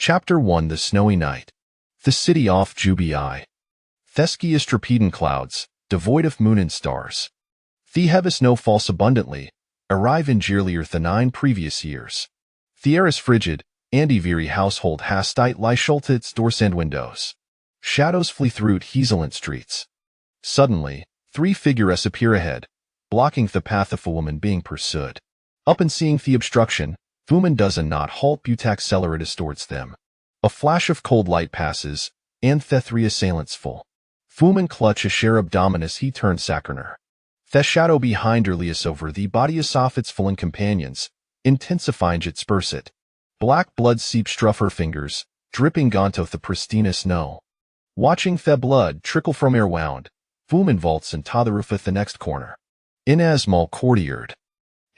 Chapter 1 The Snowy Night. The city off Jubii. Thesky Istrapedon clouds, devoid of moon and stars. The heavy snow falls abundantly, arrive in Gearlier the 9 previous years. The air is frigid, and every household has tight lie its doors and windows. Shadows flee through Hezelant streets. Suddenly, 3 figures appear ahead, blocking the path of a woman being pursued. Up and seeing the obstruction, the woman does not halt but accelerates towards them. A flash of cold light passes, and the 3 assailants fall. The woman clutch a share abdominis he turns sacerner. The shadow behind her leaves over the body of its fallen companions, intensifying its spursit. Black blood seeps through her fingers, dripping onto the pristine snow. Watching the blood trickle from her wound, the woman vaults into the roof at the next corner. In a small courtyard,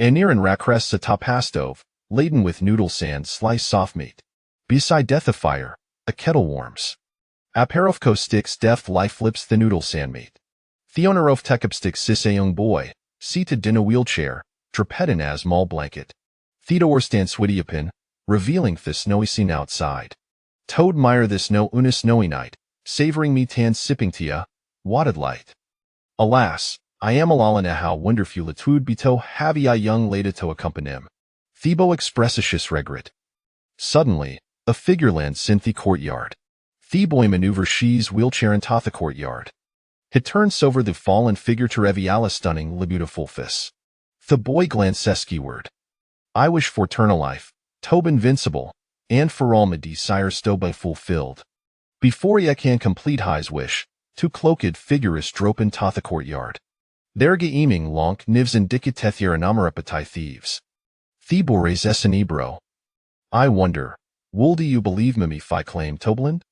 Aniran rests atop a stove, laden with noodle sand sliced soft meat. Beside death a fire, a kettle warms. Aparovko sticks death life flips the noodle sand meat. Theonarov tekopsticks sis a young boy, seated in a wheelchair, draped in a small blanket. Theodore stands Swidiapin, revealing the snowy scene outside. Toad mire the snow una snowy night, savoring me tan sipping tia, wadded light. Alas, I am alalana how wonderful it would be to have a young lady to accompany him. Thebo expresses regret. Suddenly, a figure lands in the courtyard. Theboy maneuvers she's wheelchair into the courtyard. It turns over the fallen figure to reveal a stunning beautiful face. The boy glances skyward. I wish for eternal life, Tobe invincible, and for all my desires to be fulfilled. Before ye can complete his wish, 2 cloaked figures drop into the courtyard. There geeming lonk nivs indicatethir anamarapatai thieves. Thebores esenebro. I wonder, will do you believe me if I claim Tobeland?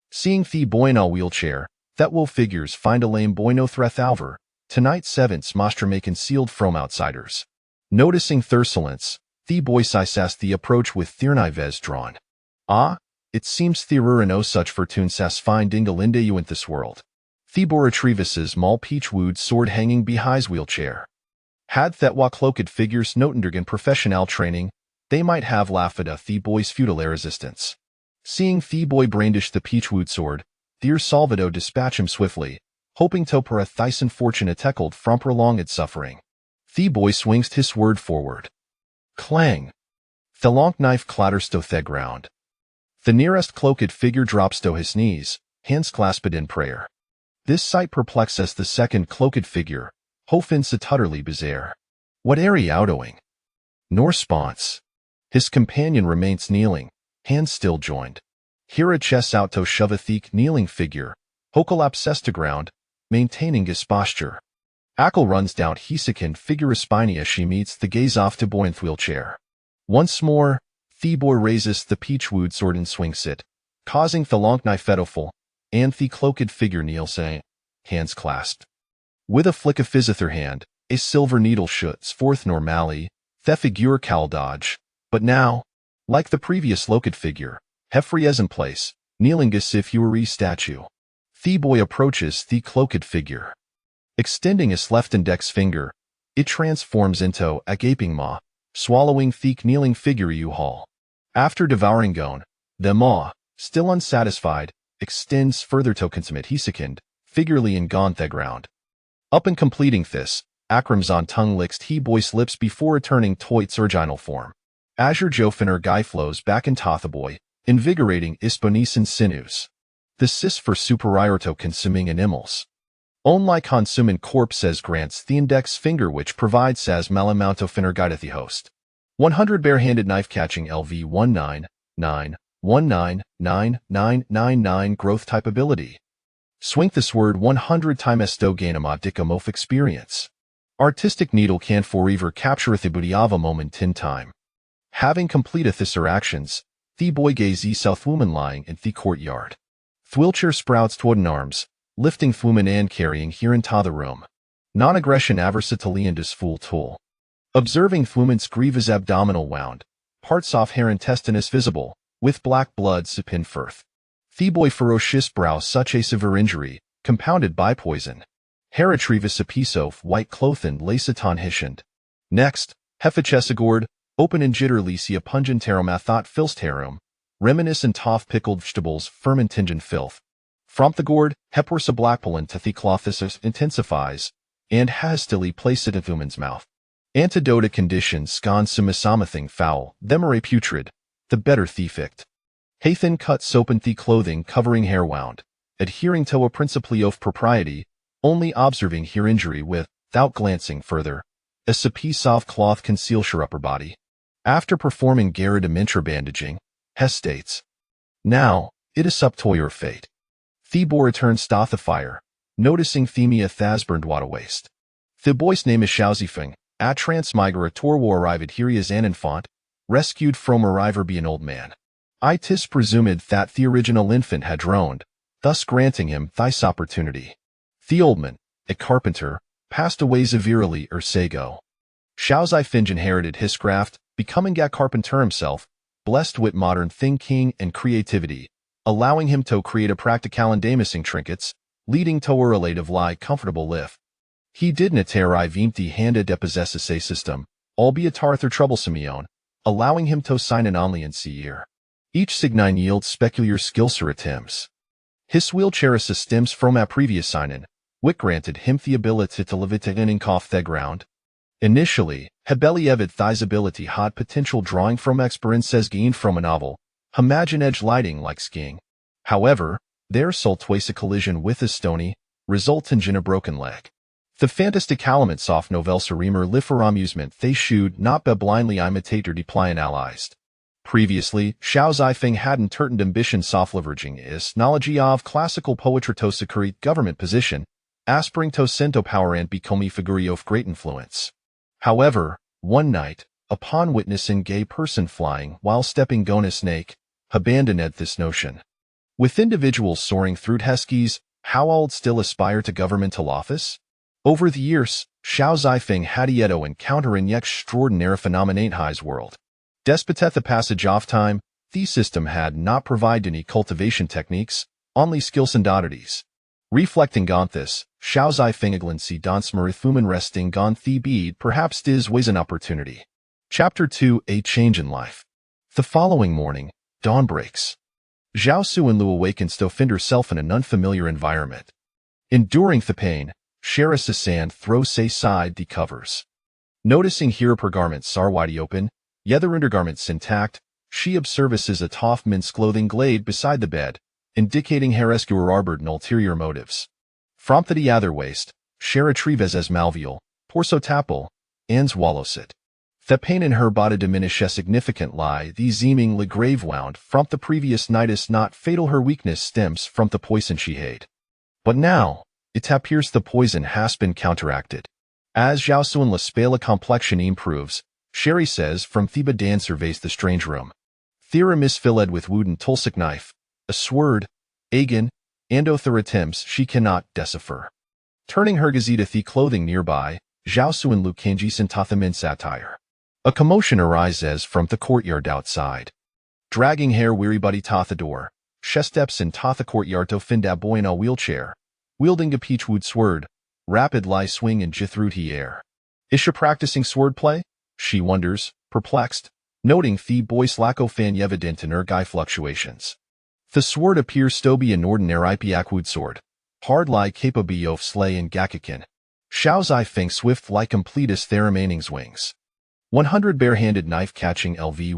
Seeing the boy in a wheelchair, that will figures find a lame boy no threat over, tonight 7th Mostra may concealed from outsiders. Noticing Thursulence, the boy sisas the approach with Thirnives drawn. Ah, it seems Thirur and no such fortune sas find Dingalinde you in this world. Thebor retrievis's small peach-wood sword hanging behind his wheelchair. Had that wa cloaked figures notendergen professional training, they might have laughed at the boy's futile resistance. Seeing the boy brandish the peach-wood sword, Dear Salvado dispatch him swiftly, hoping to per a thyson fortunate teckled from prolonged suffering. The boy swings his sword forward. Clang! The long knife clatters to the ground. The nearest cloaked figure drops to his knees, hands clasped in prayer. This sight perplexes the second cloaked figure, Hofinsa utterly bizarre. What air he outdoing? Nor response. His companion remains kneeling, hands still joined. Hira chests out to shove a thick kneeling figure, Hokolapses to ground, maintaining his posture. Akel runs down Hesekin figure Respinia as she meets the gaze off to Boynth wheelchair. Once more, Theboy raises the peachwood sword and swings it, causing the long knife ediful, and the cloaked figure kneels hands clasped. With a flick of his hand, a silver needle shoots forth normally, the figure cal dodge, but now, like the previous cloaked figure, Hefri is in place, kneeling as if he were a statue. Theboy approaches the cloaked figure. Extending his left index finger, it transforms into a gaping maw, swallowing the kneeling figure U-Haul. After devouring Gon, the maw, still unsatisfied, extends further to consummate Hesekind, figurely in gone the ground. Up and completing this, Akram's tongue licks Theboy's lips before returning to its original form. Azure Jofiner Guy flows back in Tothaboy, invigorating Isponesen sinews. The cis for superiorito consuming animals. Only consuming corpse says grants the index finger which provides as malamounto finner guideth the host. 100 bare-handed knife catching LV 199199999 growth type ability. Swing this word 100 times sto gainamod dicamorph experience. Artistic needle can forever captureth the budiava moment in time. Having completeth this her actions, the boy gaze south woman lying in the courtyard. Thwilcher sprouts toward arms, lifting Thuman and carrying here into the room. Non-aggression aversitaliandus fool tool. Observing Thuman's grievous abdominal wound, parts off hair intestinus visible, with black blood supin firth. Theboy ferocious brow such a severe injury, compounded by poison. Heratrivus episof white clothen laceton hishand. Next, Hefechesagord, open and jitterly see a pungent aromathot filsterum, reminiscent of pickled vegetables, fermentingen filth. From the gourd, hepworsa blackpollen to theclothysis intensifies, and hastily place it in woman's mouth. Antidote conditions scon sumisamathing foul, themere putrid, the better thefict. Hathin cut soap and the clothing covering hair wound, adhering to a principally of propriety, only observing here injury without glancing further, as a piece of cloth conceals your upper body. After performing Garida bandaging, Hess states, now, it is up to your fate. Thebor returns Stothafire, noticing Themia Thasburned waste. The boy's name is Xiaozifeng, a transmigra Torwo arrived here as an infant, rescued from a river by an old man. Itis presumed that the original infant had drowned, thus granting him this opportunity. The old man, a carpenter, passed away severely Sago. Xiaozifeng inherited his craft, becoming a carpenter himself, blessed with modern thinking and creativity, allowing him to create a practical and damaging trinkets, leading to a relatively comfortable life. He did not arrive empty-handed to possess a system, albeit Arthur troublesome own, allowing him to sign an only in year. Each sign yields specular skills or attempts. His wheelchair stems from a previous sign-in, which granted him the ability to levitate off the ground. Initially, Hebeli evid thigh's ability had potential drawing from experiences gained from a novel, imagine edge lighting like skiing. However, there sold twice a collision with a stony, resulting in a broken leg. The fantastic elements of novel Serimer live for amusement they should not be blindly imitate or deploy allies. Previously, Xiaozifeng hadn't turned ambition soft leveraging his knowledge of classical poetry to secure government position, aspiring to sento power and become a figure of great influence. However, one night, upon witnessing gay person flying while stepping on a snake, abandoned this notion. With individuals soaring through Heskis, how old still aspire to governmental office? Over the years, Xiaozifeng had yet to encounter an extraordinary phenomenon in his world. Despite the passage of time, the system had not provided any cultivation techniques, only skills and oddities. Reflecting on this, Xiaozifeng aglancy dans marithuman resting on the bead perhaps this was an opportunity. Chapter 2 A Change in Life. The following morning, dawn breaks. Zhao Suanlu awakens to find herself in an unfamiliar environment. Enduring the pain, Shara Sasan throws aside the covers. Noticing here her garments are wide open, yet her undergarments intact, she observes a tough men's clothing glade beside the bed, indicating her rescuer harbored in ulterior motives. From the other waist, Shara retrieves as malvial, porso tapel, and swallows it. The pain in her body diminishes significantly, the seemingly grave wound from the previous night is not fatal, her weakness stems from the poison she had. But now, it appears the poison has been counteracted. As Zhao Suanla's pale complexion improves, Sherry says from Theba Dan surveys the strange room. Theorem is filled with wooden tulsic knife, a sword, agan, and other attempts she cannot decipher. Turning her gazette the clothing nearby, Zhao Suanlu kanjis and Tathamin satire. A commotion arises from the courtyard outside. Dragging hair weary buddy Tatha door, she steps in Tatha courtyard to find a boy in a wheelchair, wielding a peachwood sword, rapid lie swing in through the air. Is she practicing swordplay? She wonders, perplexed, noting the boy's lack of fan evident in her guy fluctuations. The sword appears to be an ordinary Ipiakwood sword, hard like capable of slay and gakikin. Xiaozifeng swift like completus their remaining wings. 100 bare-handed knife catching LV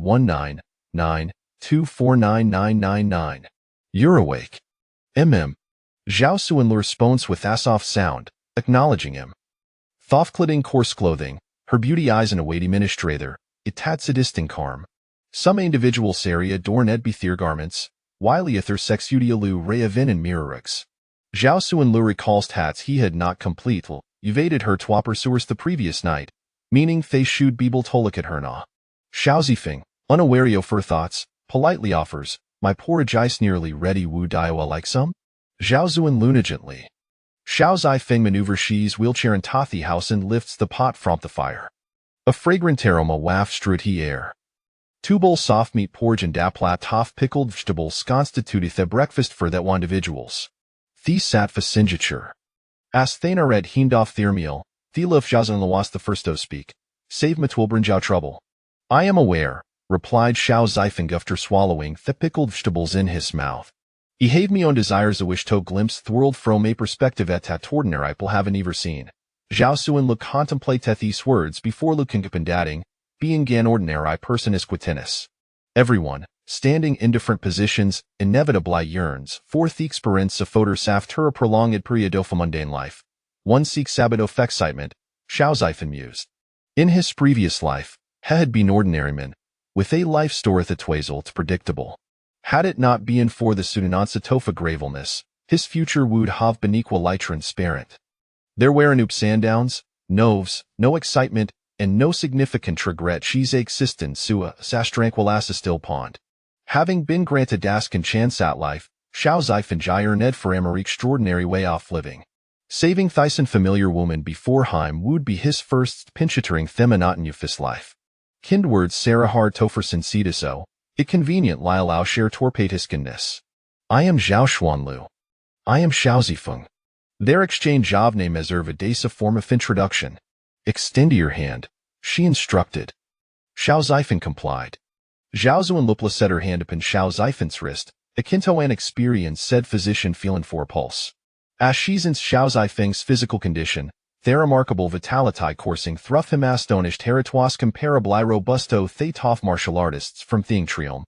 199249999. You're awake. Zhao Suanlu responds with a soft sound, acknowledging him. Thoughtclidding coarse clothing, her beauty eyes in a weighty ministrather, it tat sadisting calm. Some individuals area adorn edbethir garments, while ether sexudialu reavin and mirrorix. Zhao Suanlu recalls hats he had not completed, evaded her twa pursuers the previous night, meaning they should be tolik at her na. Xiaozifeng, unaware of her thoughts, politely offers, my porridge ice nearly ready wu daiwa like some? Zhao Suanlu negligently. Xiaozifeng maneuvers she's wheelchair in Tathi house and lifts the pot from the fire. A fragrant aroma wafts through the air. 2 bowls soft meat porridge and daplat tough pickled vegetables constitute the breakfast for that one individuals. The satva sinjature. As Thana read Hindoff their meal, the luf jazan lawas the first to speak. Save matwilbrinjao trouble. I am aware, replied Xiao Zifeng after swallowing the pickled vegetables in his mouth. I have me own desires a wish to glimpse the world from a perspective that ordinary people haven't ever seen. Zhao Suan look contemplate these words before looking up and adding, being an ordinary person is quitennis. Everyone, standing in different positions, inevitably yearns for the experience of photos after a prolonged period of mundane life. One seeks a bit of excitement, Xiao Zifeng mused. In his previous life, he had been ordinary man, with a life story that was predictable. Had it not been for the Sudanansa gravelness, his future would have been equally transparent. There were no ups and downs, no excitement, and no significant regret she's existence sua sas tranquilas still pond. Having been granted asking chance at life, Xiao Zifeng gyre ned for a extraordinary way off living. Saving Thyson familiar woman before him would be his first pinchitering themonotonyphis life. Kindwords Sarah Hard Toferson Cediso, it convenient Liao share torpatiscanness. I am Zhao Xuanlu. I am Xiao Zifeng. Their exchange of name as a form of introduction. Extend your hand, she instructed. Xiao Zifeng complied. Zhao Zuan Lupla set her hand upon Xiao Zifeng's wrist, akin to an experience said physician feeling for pulse. As she's in Xiao Zifeng's physical condition, their remarkable vitality coursing through him astonished heritwas comparable robusto theatoff martial artists from Thing Triome.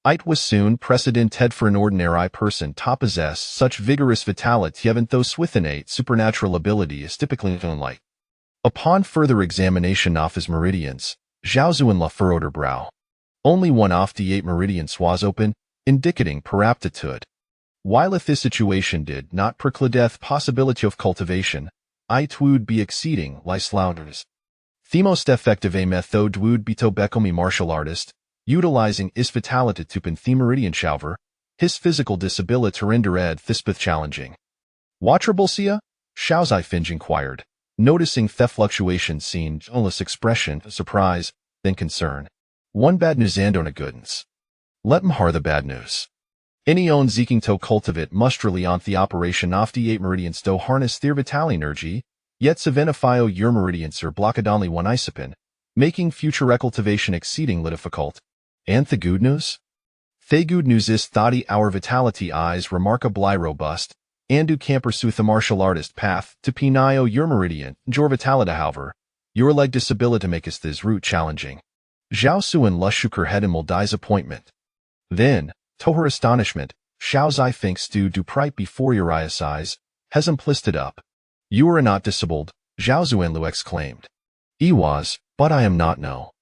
It was soon precedented for an ordinary person to possess such vigorous vitality even though swithinate supernatural ability is typically unlike. Upon further examination of his meridians, Zhao Zuan furrowed her brow. Only one of the 8 meridians was open, indicating peraptitude. While if this situation did not preclude the possibility of cultivation, it would be exceeding slanderous. The most effective a method would be to become a martial artist, utilizing his vitality to pen the meridian shower, his physical disability to render this path challenging. Watchable sia? Xiao Zifeng inquired, noticing the fluctuations seen less expression, surprise, than concern. One bad news and on a goodness. Let him har the bad news. Any own seeking to cultivate must rely on the operation of the 8 meridians to harness their vital energy, yet sevenifio your meridians are blocked only one isopin, making future recultivation exceedingly difficult. And the good news? The good news is that our vitality is remarkably robust, and you can pursue the martial artist path to pinio your meridian, your vitality however, your leg disability makes this route challenging. Zhao Suan shook her head in mild disappointment. Then, to her astonishment, Xiao Zifeng stood upright before Uriah's eyes, has implisted up. You are not disabled, Zhao Zuanlu exclaimed. I was, but I am not no.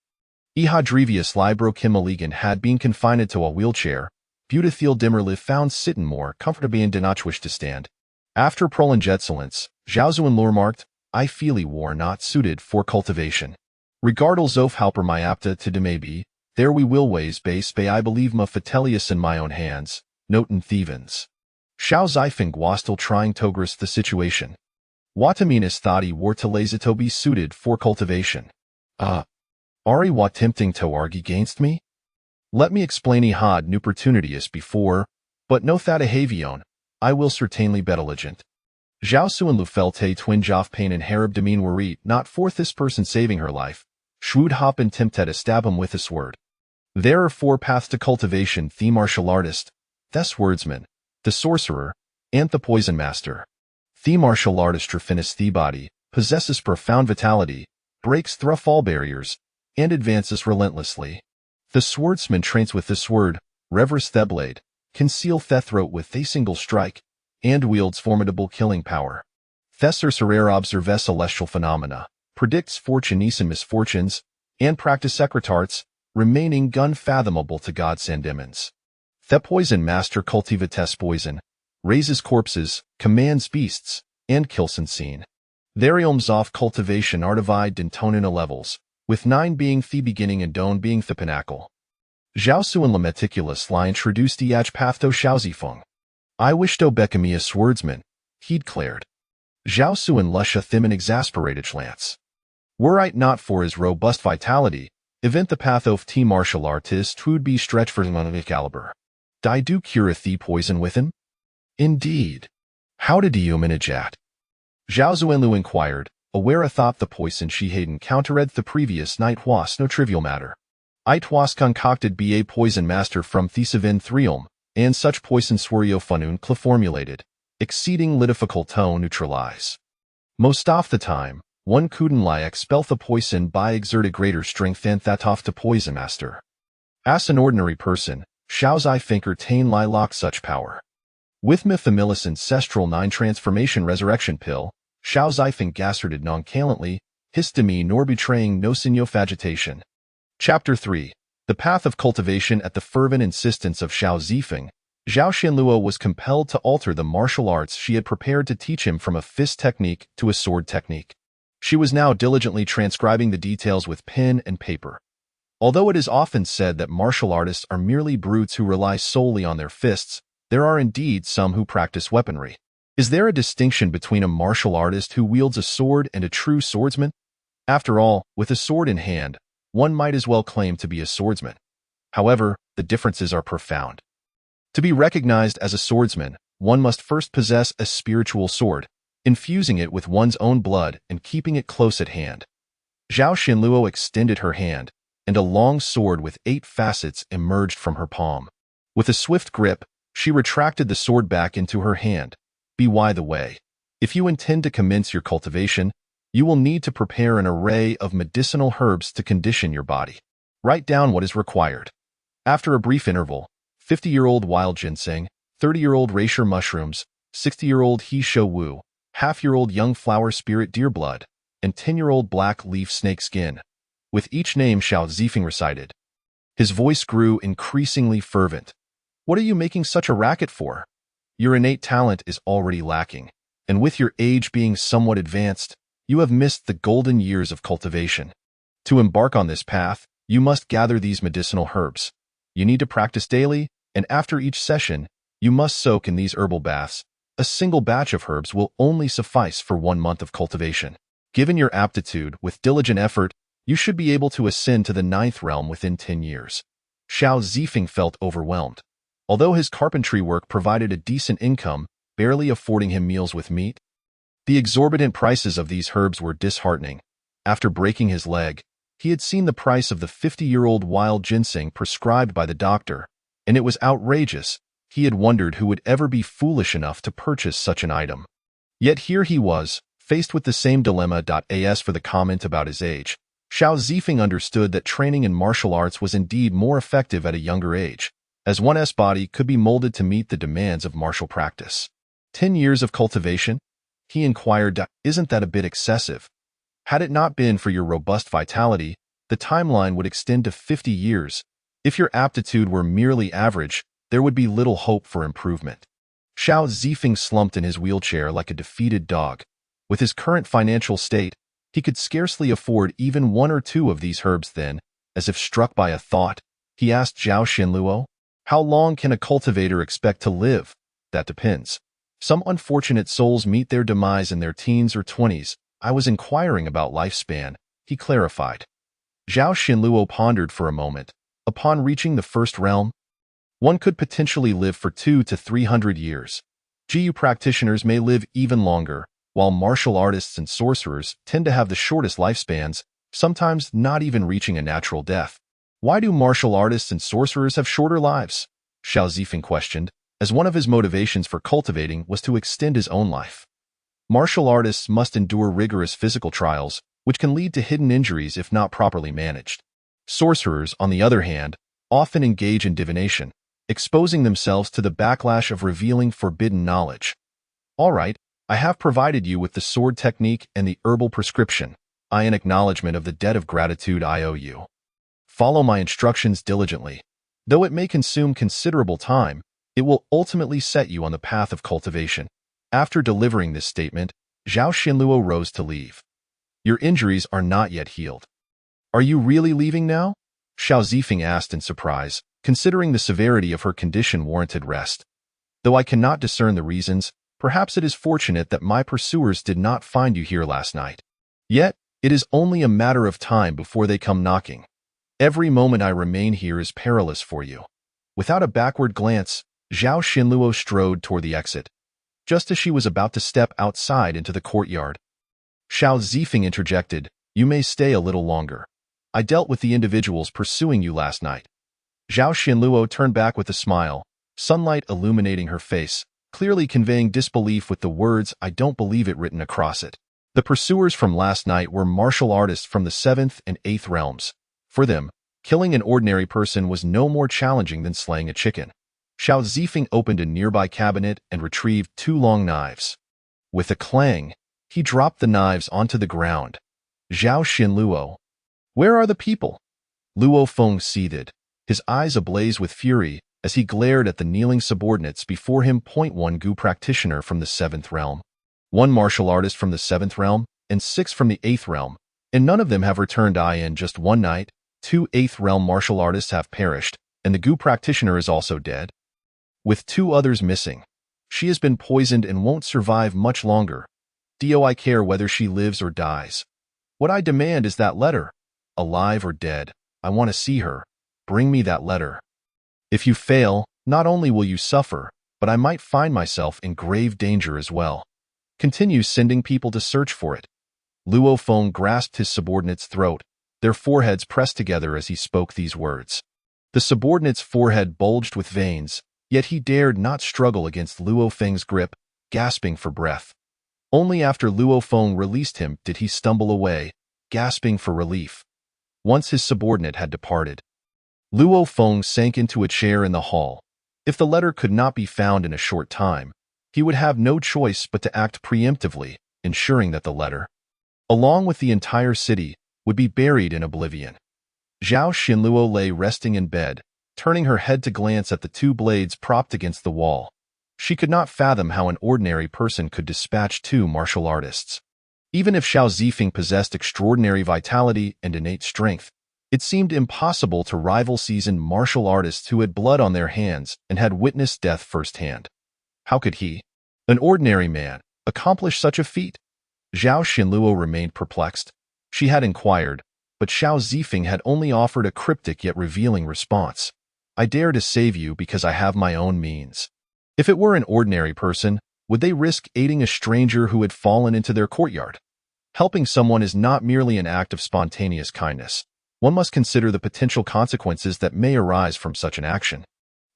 Ihadrevius Libro Kim Maligan had been confined to a wheelchair, Beautiful Dimmerliv found sitting more comfortably and did not wish to stand. After prolonged excellence, Zhao Zuanlu remarked, I feel war not suited for cultivation. Regardless of how my apta to maybe, there we will ways base bay I believe ma fatelius in my own hands, notin Thevens. Xiao Zifeng was still trying to grasp the situation. Wataminas thought he were to lazy to be suited for cultivation. Ari what tempting to argue against me? Let me explain had new opportunities before, but no thata havion, I will certainly be diligent. Zhao Suanlu felt a twinge of pain and harab demean worried not for this person saving her life, shrewd hop and tempted to stab him with this word. There are 4 paths to cultivation: the martial artist, the swordsman, the sorcerer, and the poison master. The martial artist refines the body, possesses profound vitality, breaks through all barriers, and advances relentlessly. The swordsman trains with the sword, reveres the blade, can seal the throat with a single strike, and wields formidable killing power. The sorcerer observes celestial phenomena, predicts fortunes and misfortunes, and practice secretarts, remaining unfathomable to gods and demons. The poison master cultivates poison, raises corpses, commands beasts, and kills unseen. Their realms of cultivation are divided in tonina levels, with 9 being the beginning and Don being the pinnacle. Zhao Suan la meticulously introduced the path to Xiao Zifeng. I wish to become a swordsman, he declared. Zhao Suan lusha thim an exasperated glance. Were it not for his robust vitality, event the path of the martial artist who'd be stretched for his caliber. I do cureth the poison with him? Indeed. How did you manage that? Zhao Zuanlu inquired, aware a thought the poison she had encountered the previous night was no trivial matter. It was concocted by a poison master from Thesavin Threum, and such poison swerio funun formulated, exceeding difficult to neutralize. Most of the time, one couldn't expel the poison by exerting greater strength than that of the poison master. As an ordinary person, Xiao Zai think retain lock such power. With Mifamilus Ancestral 9 Transformation Resurrection Pill, Xiao Zai think gasserted non-calently, histamine nor betraying no sinophagitation. Chapter 3. The Path of Cultivation. At the fervent insistence of Xiao Zifeng, Zhao Xianluo was compelled to alter the martial arts she had prepared to teach him from a fist technique to a sword technique. She was now diligently transcribing the details with pen and paper. Although it is often said that martial artists are merely brutes who rely solely on their fists, there are indeed some who practice weaponry. Is there a distinction between a martial artist who wields a sword and a true swordsman? After all, with a sword in hand, one might as well claim to be a swordsman. However, the differences are profound. To be recognized as a swordsman, one must first possess a spiritual sword, infusing it with one's own blood and keeping it close at hand. Zhao Xianluo extended her hand, and a long sword with 8 facets emerged from her palm. With a swift grip, she retracted the sword back into her hand. By the way, if you intend to commence your cultivation, you will need to prepare an array of medicinal herbs to condition your body. Write down what is required. After a brief interval, 50-year-old wild ginseng, 30-year-old reishi mushrooms, 60-year-old he shou wu, half-year-old young flower spirit deer blood, and 10-year-old black leaf snake skin. With each name Xiao Zifeng recited. His voice grew increasingly fervent. What are you making such a racket for? Your innate talent is already lacking, and with your age being somewhat advanced, you have missed the golden years of cultivation. To embark on this path, you must gather these medicinal herbs. You need to practice daily, and after each session, you must soak in these herbal baths. A single batch of herbs will only suffice for 1 month of cultivation. Given your aptitude, with diligent effort, you should be able to ascend to the 9th realm within 10 years. Xiao Zifeng felt overwhelmed. Although his carpentry work provided a decent income, barely affording him meals with meat, the exorbitant prices of these herbs were disheartening. After breaking his leg, he had seen the price of the 50-year-old wild ginseng prescribed by the doctor, and it was outrageous. He had wondered who would ever be foolish enough to purchase such an item. Yet here he was, faced with the same dilemma. As for the comment about his age, Xiao Zifeng understood that training in martial arts was indeed more effective at a younger age, as one's body could be molded to meet the demands of martial practice. 10 years of cultivation? He inquired. Isn't that a bit excessive? Had it not been for your robust vitality, the timeline would extend to 50 years. If your aptitude were merely average, there would be little hope for improvement. Xiao Zifeng slumped in his wheelchair like a defeated dog. With his current financial state, he could scarcely afford even 1 or 2 of these herbs. Then, as if struck by a thought, he asked Zhao Xianluo, "How long can a cultivator expect to live?" "That depends. Some unfortunate souls meet their demise in their teens or 20s. I was inquiring about lifespan," he clarified. Zhao Xianluo pondered for a moment. Upon reaching the 1st realm, one could potentially live for 200 to 300 years. GU practitioners may live even longer, while martial artists and sorcerers tend to have the shortest lifespans, sometimes not even reaching a natural death. Why do martial artists and sorcerers have shorter lives? Xiao Zifeng questioned, as one of his motivations for cultivating was to extend his own life. Martial artists must endure rigorous physical trials, which can lead to hidden injuries if not properly managed. Sorcerers, on the other hand, often engage in divination, exposing themselves to the backlash of revealing forbidden knowledge. All right, I have provided you with the sword technique and the herbal prescription. In acknowledgement of the debt of gratitude I owe you. Follow my instructions diligently. Though it may consume considerable time, it will ultimately set you on the path of cultivation. After delivering this statement, Zhao Xianluo rose to leave. Your injuries are not yet healed. Are you really leaving now? Xiao Zifeng asked in surprise, considering the severity of her condition warranted rest. Though I cannot discern the reasons, perhaps it is fortunate that my pursuers did not find you here last night. Yet, it is only a matter of time before they come knocking. Every moment I remain here is perilous for you. Without a backward glance, Zhao Xianluo strode toward the exit. Just as she was about to step outside into the courtyard, Xiao Zifeng interjected, "You may stay a little longer. I dealt with the individuals pursuing you last night. Zhao Xinluo turned back with a smile, sunlight illuminating her face, clearly conveying disbelief with the words "I don't believe it" written across it. The pursuers from last night were martial artists from the 7th and 8th realms. For them, killing an ordinary person was no more challenging than slaying a chicken. Xiao Zifeng opened a nearby cabinet and retrieved 2 long knives. With a clang, he dropped the knives onto the ground. Zhao Xinluo. Where are the people? Luo Feng seethed, his eyes ablaze with fury as he glared at the kneeling subordinates before him. 1 Gu practitioner from the 7th realm, 1 martial artist from the 7th realm, and 6 from the 8th realm, and none of them have returned. In just one night, 2 8th realm martial artists have perished, and the Gu practitioner is also dead. With 2 others missing, she has been poisoned and won't survive much longer. Do I care whether she lives or dies? What I demand is that letter. Alive or dead, I want to see her. Bring me that letter. If you fail, not only will you suffer, but I might find myself in grave danger as well. Continue sending people to search for it. Luo Feng grasped his subordinate's throat, their foreheads pressed together as he spoke these words. The subordinate's forehead bulged with veins, yet he dared not struggle against Luo Feng's grip, gasping for breath. Only after Luo Feng released him did he stumble away, gasping for relief. Once his subordinate had departed, Luo Feng sank into a chair in the hall. If the letter could not be found in a short time, he would have no choice but to act preemptively, ensuring that the letter, along with the entire city, would be buried in oblivion. Zhao Xinluo lay resting in bed, turning her head to glance at the 2 blades propped against the wall. She could not fathom how an ordinary person could dispatch 2 martial artists. Even if Xiao Zifeng possessed extraordinary vitality and innate strength, it seemed impossible to rival seasoned martial artists who had blood on their hands and had witnessed death firsthand. How could he, an ordinary man, accomplish such a feat? Zhao Xinluo remained perplexed. She had inquired, but Xiao Zifeng had only offered a cryptic yet revealing response. I dare to save you because I have my own means. If it were an ordinary person, would they risk aiding a stranger who had fallen into their courtyard? Helping someone is not merely an act of spontaneous kindness. One must consider the potential consequences that may arise from such an action.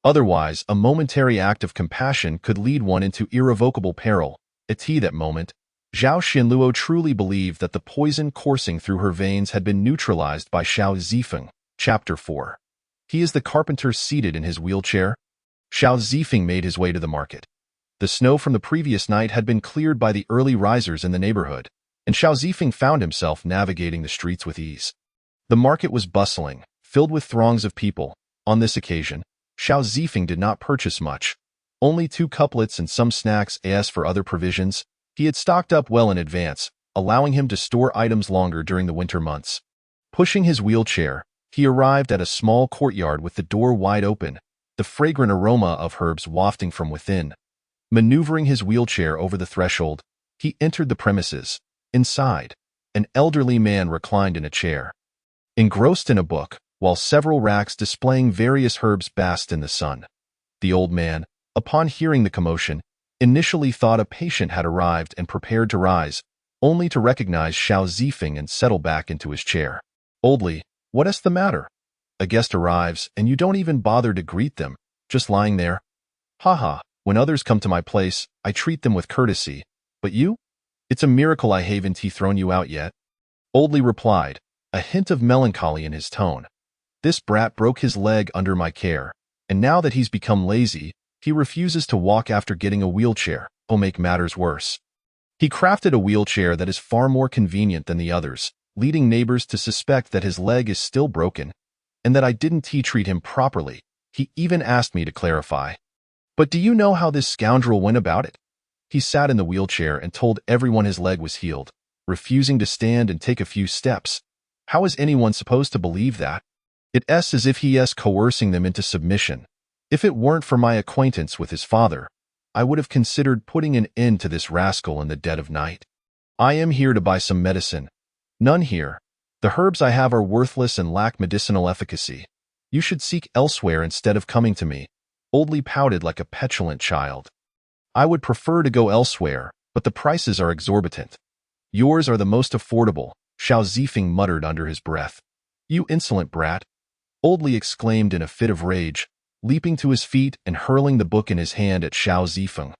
Otherwise, a momentary act of compassion could lead one into irrevocable peril. At that moment, Zhao Xinluo truly believed that the poison coursing through her veins had been neutralized by Xiao Zifeng. Chapter 4. He is the carpenter seated in his wheelchair. Xiao Zifeng made his way to the market. The snow from the previous night had been cleared by the early risers in the neighborhood, and Xiao Zifeng found himself navigating the streets with ease. The market was bustling, filled with throngs of people. On this occasion, Xiao Zifeng did not purchase much, only 2 couplets and some snacks. As for other provisions, he had stocked up well in advance, allowing him to store items longer during the winter months. Pushing his wheelchair, he arrived at a small courtyard with the door wide open, the fragrant aroma of herbs wafting from within. Maneuvering his wheelchair over the threshold, he entered the premises. Inside, an elderly man reclined in a chair, engrossed in a book, while several racks displaying various herbs basked in the sun. The old man, upon hearing the commotion, initially thought a patient had arrived and prepared to rise, only to recognize Xiao Zifeng and settle back into his chair. Oldly, what is the matter? A guest arrives and you don't even bother to greet them, just lying there? Haha, when others come to my place, I treat them with courtesy, but you? It's a miracle I haven't thrown you out yet. Oldly replied, a hint of melancholy in his tone. This brat broke his leg under my care, and now that he's become lazy, he refuses to walk after getting a wheelchair. Will make matters worse. He crafted a wheelchair that is far more convenient than the others, leading neighbors to suspect that his leg is still broken, and that I didn't treat him properly. He even asked me to clarify. But do you know how this scoundrel went about it? He sat in the wheelchair and told everyone his leg was healed, refusing to stand and take a few steps. How is anyone supposed to believe that? It's as if he is coercing them into submission. If it weren't for my acquaintance with his father, I would have considered putting an end to this rascal in the dead of night. I am here to buy some medicine. None here. The herbs I have are worthless and lack medicinal efficacy. You should seek elsewhere instead of coming to me. Oldly pouted like a petulant child. I would prefer to go elsewhere, but the prices are exorbitant. Yours are the most affordable, Xiao Zifeng muttered under his breath. "You insolent brat!" Old Li exclaimed in a fit of rage, leaping to his feet and hurling the book in his hand at Xiao Zifeng.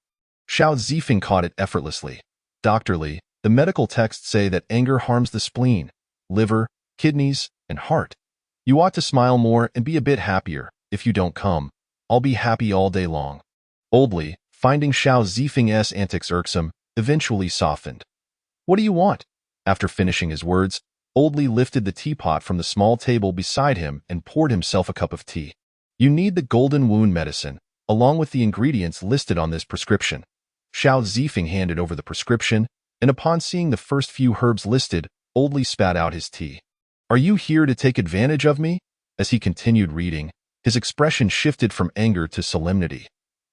Xiao Zifeng caught it effortlessly. "Dr. Li, the medical texts say that anger harms the spleen, liver, kidneys, and heart. You ought to smile more and be a bit happier. If you don't come, I'll be happy all day long." Old Li, finding Xiao Zifeng's antics irksome, eventually softened. "What do you want?" After finishing his words, Old Li lifted the teapot from the small table beside him and poured himself a cup of tea. "You need the golden wound medicine, along with the ingredients listed on this prescription." Xiao Zifeng handed over the prescription, and upon seeing the first few herbs listed, Old Li spat out his tea. "Are you here to take advantage of me?" As he continued reading, his expression shifted from anger to solemnity.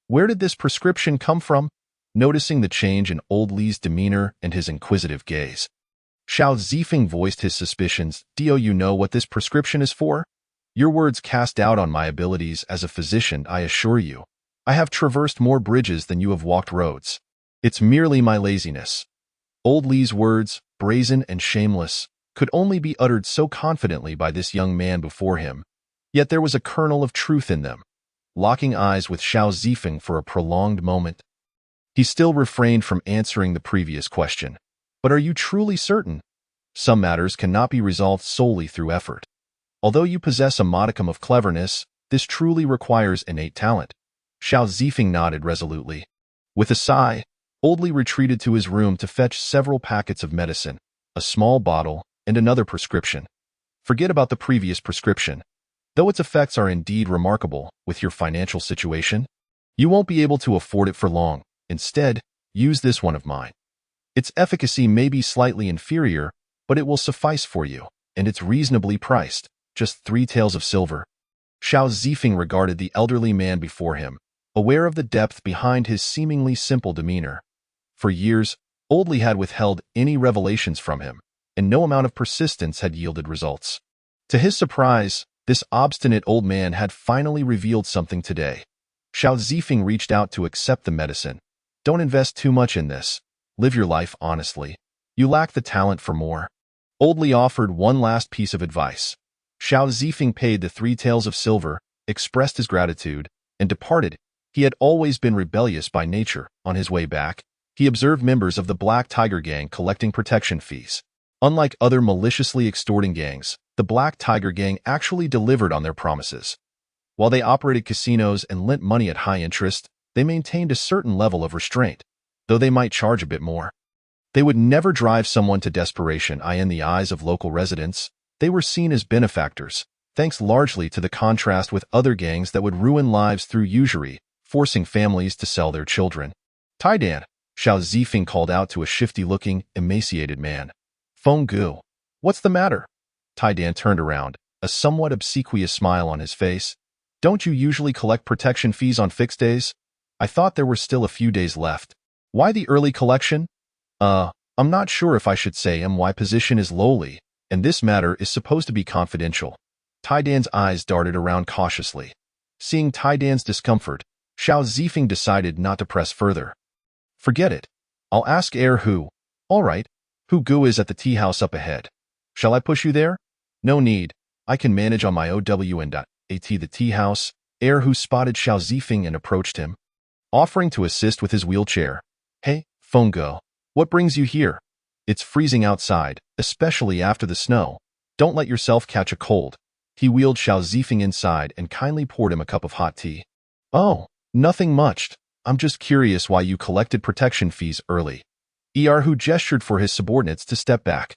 "Where did this prescription come from?" Noticing the change in Old Li's demeanor and his inquisitive gaze, Xiao Zifeng voiced his suspicions. "Do you know what this prescription is for?" "Your words cast doubt on my abilities as a physician, I assure you. I have traversed more bridges than you have walked roads. It's merely my laziness." Old Li's words, brazen and shameless, could only be uttered so confidently by this young man before him, yet there was a kernel of truth in them. Locking eyes with Xiao Zifeng for a prolonged moment, he still refrained from answering the previous question. "But are you truly certain? Some matters cannot be resolved solely through effort. Although you possess a modicum of cleverness, this truly requires innate talent." Xiao Zifeng nodded resolutely. With a sigh, Old Li retreated to his room to fetch several packets of medicine, a small bottle, and another prescription. "Forget about the previous prescription. Though its effects are indeed remarkable, with your financial situation, you won't be able to afford it for long. Instead, use this one of mine. Its efficacy may be slightly inferior, but it will suffice for you, and it's reasonably priced, just 3 taels of silver." Xiao Zifeng regarded the elderly man before him, aware of the depth behind his seemingly simple demeanor. For years, Old Li had withheld any revelations from him, and no amount of persistence had yielded results. To his surprise, this obstinate old man had finally revealed something today. Xiao Zifeng reached out to accept the medicine. "Don't invest too much in this. Live your life honestly. You lack the talent for more." Old Li offered one last piece of advice. Xiao Zifeng paid the 3 taels of silver, expressed his gratitude, and departed. He had always been rebellious by nature. On his way back, he observed members of the Black Tiger Gang collecting protection fees. Unlike other maliciously extorting gangs, the Black Tiger Gang actually delivered on their promises. While they operated casinos and lent money at high interest, they maintained a certain level of restraint, though they might charge a bit more. They would never drive someone to desperation. In the eyes of local residents, they were seen as benefactors, thanks largely to the contrast with other gangs that would ruin lives through usury, forcing families to sell their children. "Taidan," Xiao Zifeng called out to a shifty-looking, emaciated man. "Feng Gu, what's the matter?" Taidan turned around, a somewhat obsequious smile on his face. "Don't you usually collect protection fees on fixed days? I thought there were still a few days left. Why the early collection?" I'm not sure if I should say my position is lowly, and this matter is supposed to be confidential." Taidan's eyes darted around cautiously. Seeing Taidan's discomfort, Xiao Zifeng decided not to press further. "Forget it. I'll ask Hu." "All right. Hu Gu is at the tea house up ahead. Shall I push you there?" "No need. I can manage on my own." At the tea house, Hu spotted Xiao Zifeng and approached him, offering to assist with his wheelchair. "Hey, Feng Gu, what brings you here? It's freezing outside, especially after the snow. Don't let yourself catch a cold." He wheeled Xiao Zifeng inside and kindly poured him a cup of hot tea. "Oh, nothing much. I'm just curious why you collected protection fees early." Hu gestured for his subordinates to step back.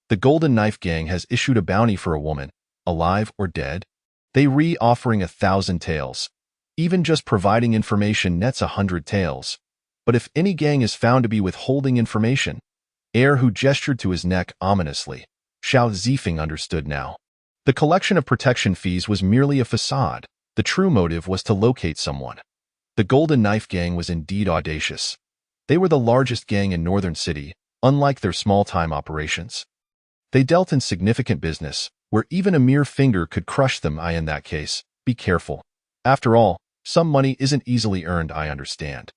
"The Golden Knife Gang has issued a bounty for a woman, alive or dead. They offering 1,000 taels. Even just providing information nets 100 taels. But if any gang is found to be withholding information..." Hu gestured to his neck ominously. Xiao Zifeng understood now. The collection of protection fees was merely a facade. The true motive was to locate someone. The Golden Knife Gang was indeed audacious. They were the largest gang in Northern City, unlike their small-time operations. They dealt in significant business, where even a mere finger could crush them. In that case, be careful. After all, some money isn't easily earned, I understand.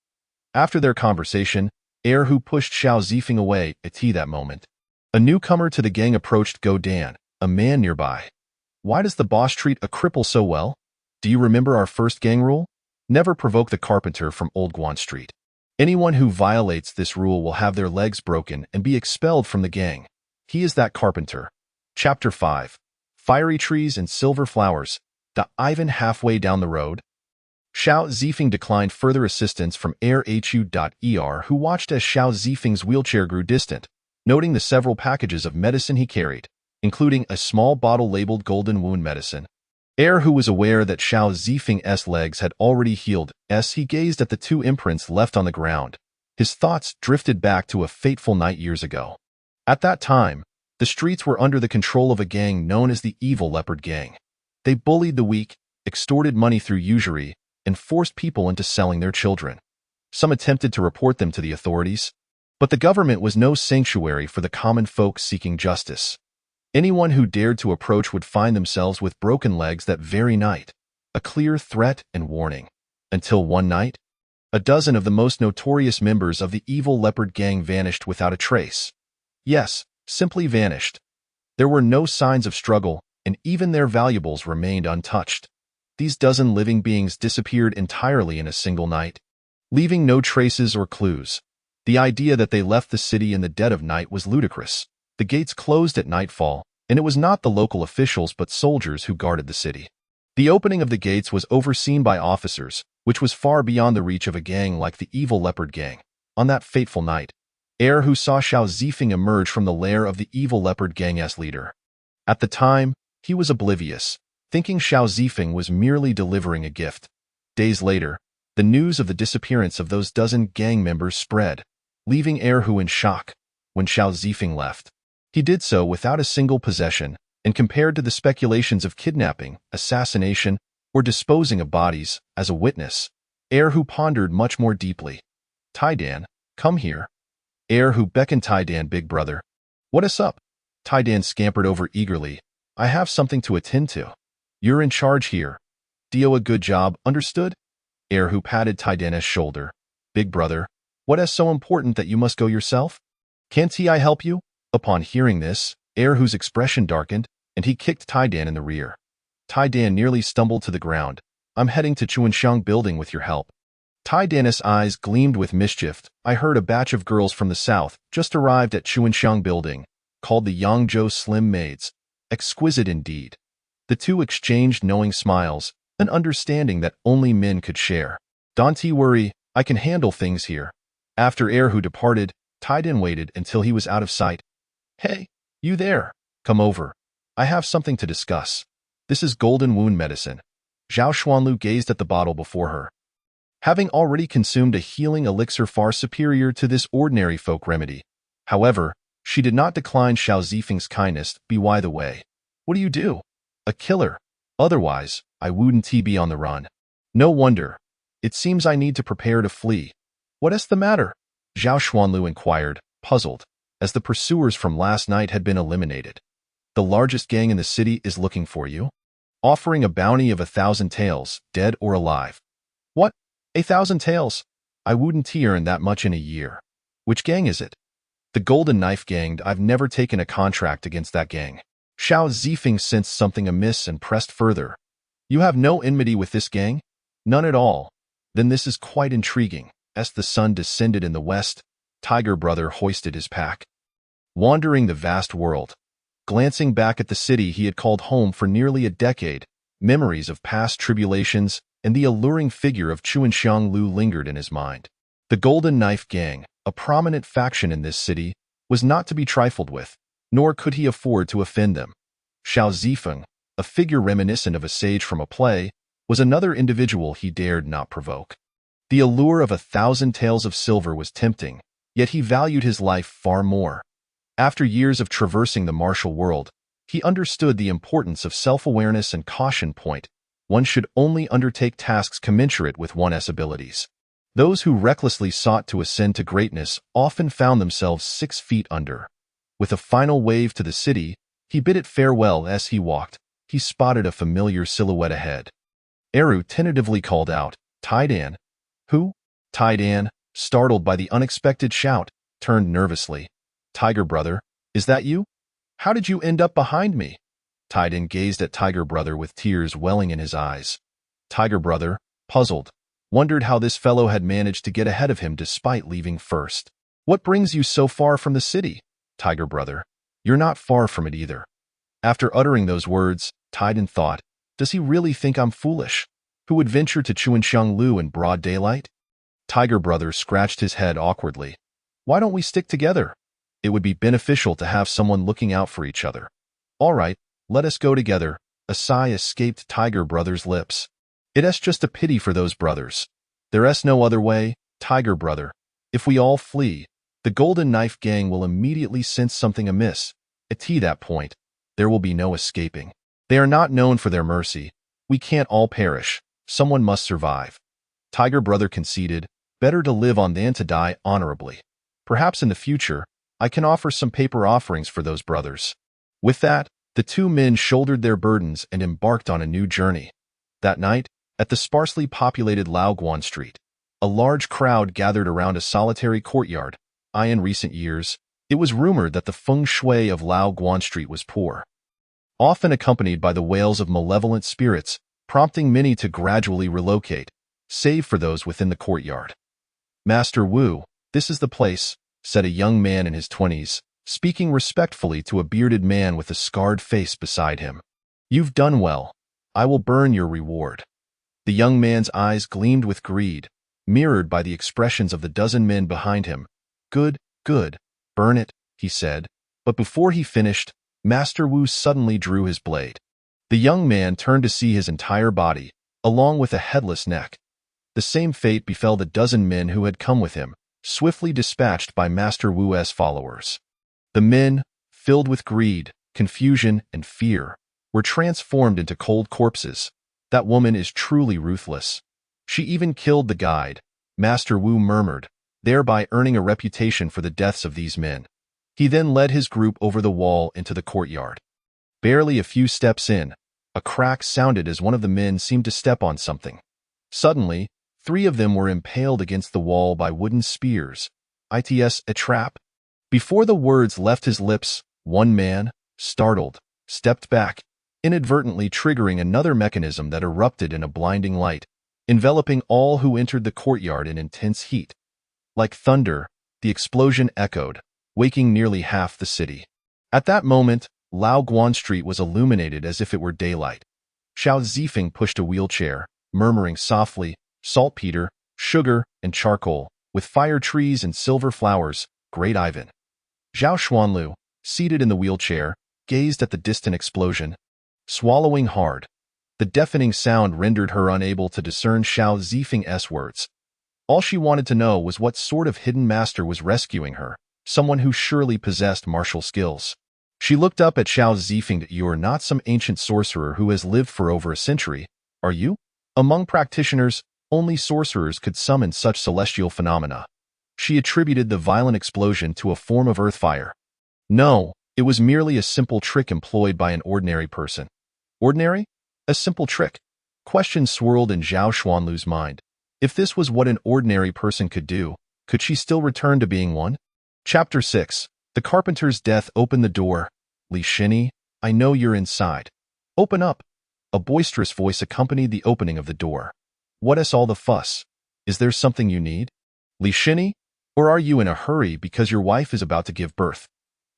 After their conversation, Hu pushed Xiao Zifeng away. At that moment, a newcomer to the gang approached Go Dan, a man nearby. Why does the boss treat a cripple so well? Do you remember our first gang rule? Never provoke the carpenter from Old Guan Street. Anyone who violates this rule will have their legs broken and be expelled from the gang. He is that carpenter. Chapter 5. Fiery Trees and Silver Flowers. Ivan halfway down the road. Xiao Zifeng declined further assistance from Air Hu.er, who watched as Xiao Zifeng's wheelchair grew distant, noting the several packages of medicine he carried, including a small bottle labeled golden wound medicine. Air, who was aware that Xiao Zifeng's legs had already healed, as he gazed at the 2 imprints left on the ground. His thoughts drifted back to a fateful night years ago. At that time, the streets were under the control of a gang known as the Evil Leopard Gang. They bullied the weak, extorted money through usury, and forced people into selling their children. Some attempted to report them to the authorities, but the government was no sanctuary for the common folk seeking justice. Anyone who dared to approach would find themselves with broken legs that very night, a clear threat and warning. Until one night, a dozen of the most notorious members of the Evil Leopard Gang vanished without a trace. Yes, simply vanished. There were no signs of struggle, and even their valuables remained untouched. These dozen living beings disappeared entirely in a single night, leaving no traces or clues. The idea that they left the city in the dead of night was ludicrous. The gates closed at nightfall, and it was not the local officials but soldiers who guarded the city. The opening of the gates was overseen by officers, which was far beyond the reach of a gang like the Evil Leopard Gang. On that fateful night, Air, who saw Xiao Zifeng emerge from the lair of the Evil Leopard Gang's leader. At the time, he was oblivious, thinking Xiao Zifeng was merely delivering a gift. Days later, the news of the disappearance of those dozen gang members spread, leaving Erhu in shock. When Xiao Zifeng left, he did so without a single possession, and compared to the speculations of kidnapping, assassination, or disposing of bodies, as a witness, Erhu pondered much more deeply. Taidan, come here. Erhu beckoned Taidan, big brother. What is up? Taidan scampered over eagerly. I have something to attend to. You're in charge here. Do a good job, understood? Erhu patted Taidan's shoulder. Big brother, what is so important that you must go yourself? Can't I help you? Upon hearing this, Erhu's expression darkened, and he kicked Taidan in the rear. Taidan nearly stumbled to the ground. I'm heading to Chuanxiang Building with your help. Taidan's eyes gleamed with mischief. I heard a batch of girls from the south just arrived at Chuanxiang Building, called the Yangzhou Slim Maids. Exquisite indeed. The two exchanged knowing smiles, an understanding that only men could share. Don't worry, I can handle things here. After Erhu departed, Taidan waited until he was out of sight. Hey, you there, come over. I have something to discuss. This is golden wound medicine. Zhao Xuanlu gazed at the bottle before her. Having already consumed a healing elixir far superior to this ordinary folk remedy. However, she did not decline Xiao Zifeng's kindness. By the way, what do you do? A killer. Otherwise, I wouldn't be on the run. No wonder. It seems I need to prepare to flee. What is the matter? Zhao Xuanlu inquired, puzzled, as the pursuers from last night had been eliminated. The largest gang in the city is looking for you, offering a bounty of 1,000 taels, dead or alive. What? 1,000 taels? I wouldn't earn that much in a year. Which gang is it? The Golden Knife Gang. I've never taken a contract against that gang. Xiao Zifeng sensed something amiss and pressed further. You have no enmity with this gang? None at all. Then this is quite intriguing. As the sun descended in the west, Tiger Brother hoisted his pack. Wandering the vast world, glancing back at the city he had called home for nearly a decade, memories of past tribulations and the alluring figure of Chuanxiang Lu lingered in his mind. The Golden Knife Gang, a prominent faction in this city, was not to be trifled with, nor could he afford to offend them. Xiao Zifeng, a figure reminiscent of a sage from a play, was another individual he dared not provoke. The allure of 1,000 taels of silver was tempting, yet he valued his life far more. After years of traversing the martial world, he understood the importance of self-awareness and caution. One should only undertake tasks commensurate with one's abilities. Those who recklessly sought to ascend to greatness often found themselves 6 feet under. With a final wave to the city, he bid it farewell. As he walked, he spotted a familiar silhouette ahead. Erhu tentatively called out, Taidan. Who? Taidan, startled by the unexpected shout, turned nervously. Tiger Brother, is that you? How did you end up behind me? Tiden gazed at Tiger Brother with tears welling in his eyes. Tiger Brother, puzzled, wondered how this fellow had managed to get ahead of him despite leaving first. What brings you so far from the city, Tiger Brother? You're not far from it either. After uttering those words, Tiden thought, does he really think I'm foolish? Who would venture to Chuanxianglu in broad daylight? Tiger Brother scratched his head awkwardly. Why don't we stick together? It would be beneficial to have someone looking out for each other. All right, let us go together. A sigh escaped Tiger Brother's lips. It's just a pity for those brothers. There's no other way, Tiger Brother. If we all flee, the Golden Knife Gang will immediately sense something amiss. At that point, there will be no escaping. They are not known for their mercy. We can't all perish. Someone must survive. Tiger Brother conceded, better to live on than to die honorably. Perhaps in the future, I can offer some paper offerings for those brothers. With that, the two men shouldered their burdens and embarked on a new journey. That night, at the sparsely populated Laoguan Street, a large crowd gathered around a solitary courtyard. In recent years, it was rumored that the feng shui of Laoguan Street was poor, often accompanied by the wails of malevolent spirits, prompting many to gradually relocate, save for those within the courtyard. Master Wu, this is the place, said a young man in his 20s, speaking respectfully to a bearded man with a scarred face beside him. You've done well. I will burn your reward. The young man's eyes gleamed with greed, mirrored by the expressions of the dozen men behind him. Good, good, burn it, he said, but before he finished, Master Wu suddenly drew his blade. The young man turned to see his entire body, along with a headless neck. The same fate befell the dozen men who had come with him, swiftly dispatched by Master Wu's followers. The men, filled with greed, confusion, and fear, were transformed into cold corpses. That woman is truly ruthless. She even killed the guide, Master Wu murmured, thereby earning a reputation for the deaths of these men. He then led his group over the wall into the courtyard. Barely a few steps in, a crack sounded as one of the men seemed to step on something. Suddenly, 3 of them were impaled against the wall by wooden spears. It's a trap. Before the words left his lips, one man, startled, stepped back, inadvertently triggering another mechanism that erupted in a blinding light, enveloping all who entered the courtyard in intense heat. Like thunder, the explosion echoed, waking nearly half the city. At that moment, Laoguan Street was illuminated as if it were daylight. Xiao Zifeng pushed a wheelchair, murmuring softly, saltpeter, sugar, and charcoal, with fire trees and silver flowers, great Ivan. Zhao Xuanlu, seated in the wheelchair, gazed at the distant explosion, swallowing hard. The deafening sound rendered her unable to discern Xiao Zifeng's words. All she wanted to know was what sort of hidden master was rescuing her, someone who surely possessed martial skills. She looked up at Xiao Zifeng. You're not some ancient sorcerer who has lived for over a century, are you? Among practitioners, only sorcerers could summon such celestial phenomena. She attributed the violent explosion to a form of earth fire. No, it was merely a simple trick employed by an ordinary person. Ordinary? A simple trick? Questions swirled in Zhao Xuanlu's mind. If this was what an ordinary person could do, could she still return to being one? Chapter 6. The carpenter's death opened the door. Li Shini, I know you're inside. Open up. A boisterous voice accompanied the opening of the door. What's all the fuss? Is there something you need? Li Shini? Or are you in a hurry because your wife is about to give birth?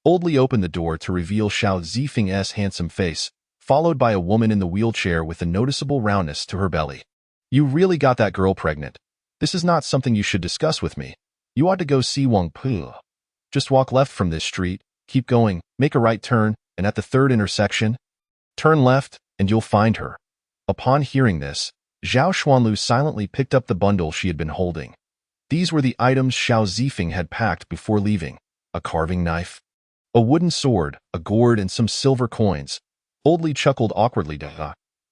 Old Li opened the door to reveal Xiao Zifeng's handsome face, followed by a woman in the wheelchair with a noticeable roundness to her belly. You really got that girl pregnant. This is not something you should discuss with me. You ought to go see Wang Pu. Just walk left from this street, keep going, make a right turn, and at the 3rd intersection, turn left, and you'll find her. Upon hearing this, Zhao Xuanlu silently picked up the bundle she had been holding. These were the items Xiao Zifeng had packed before leaving: a carving knife, a wooden sword, a gourd, and some silver coins. Old Li chuckled awkwardly.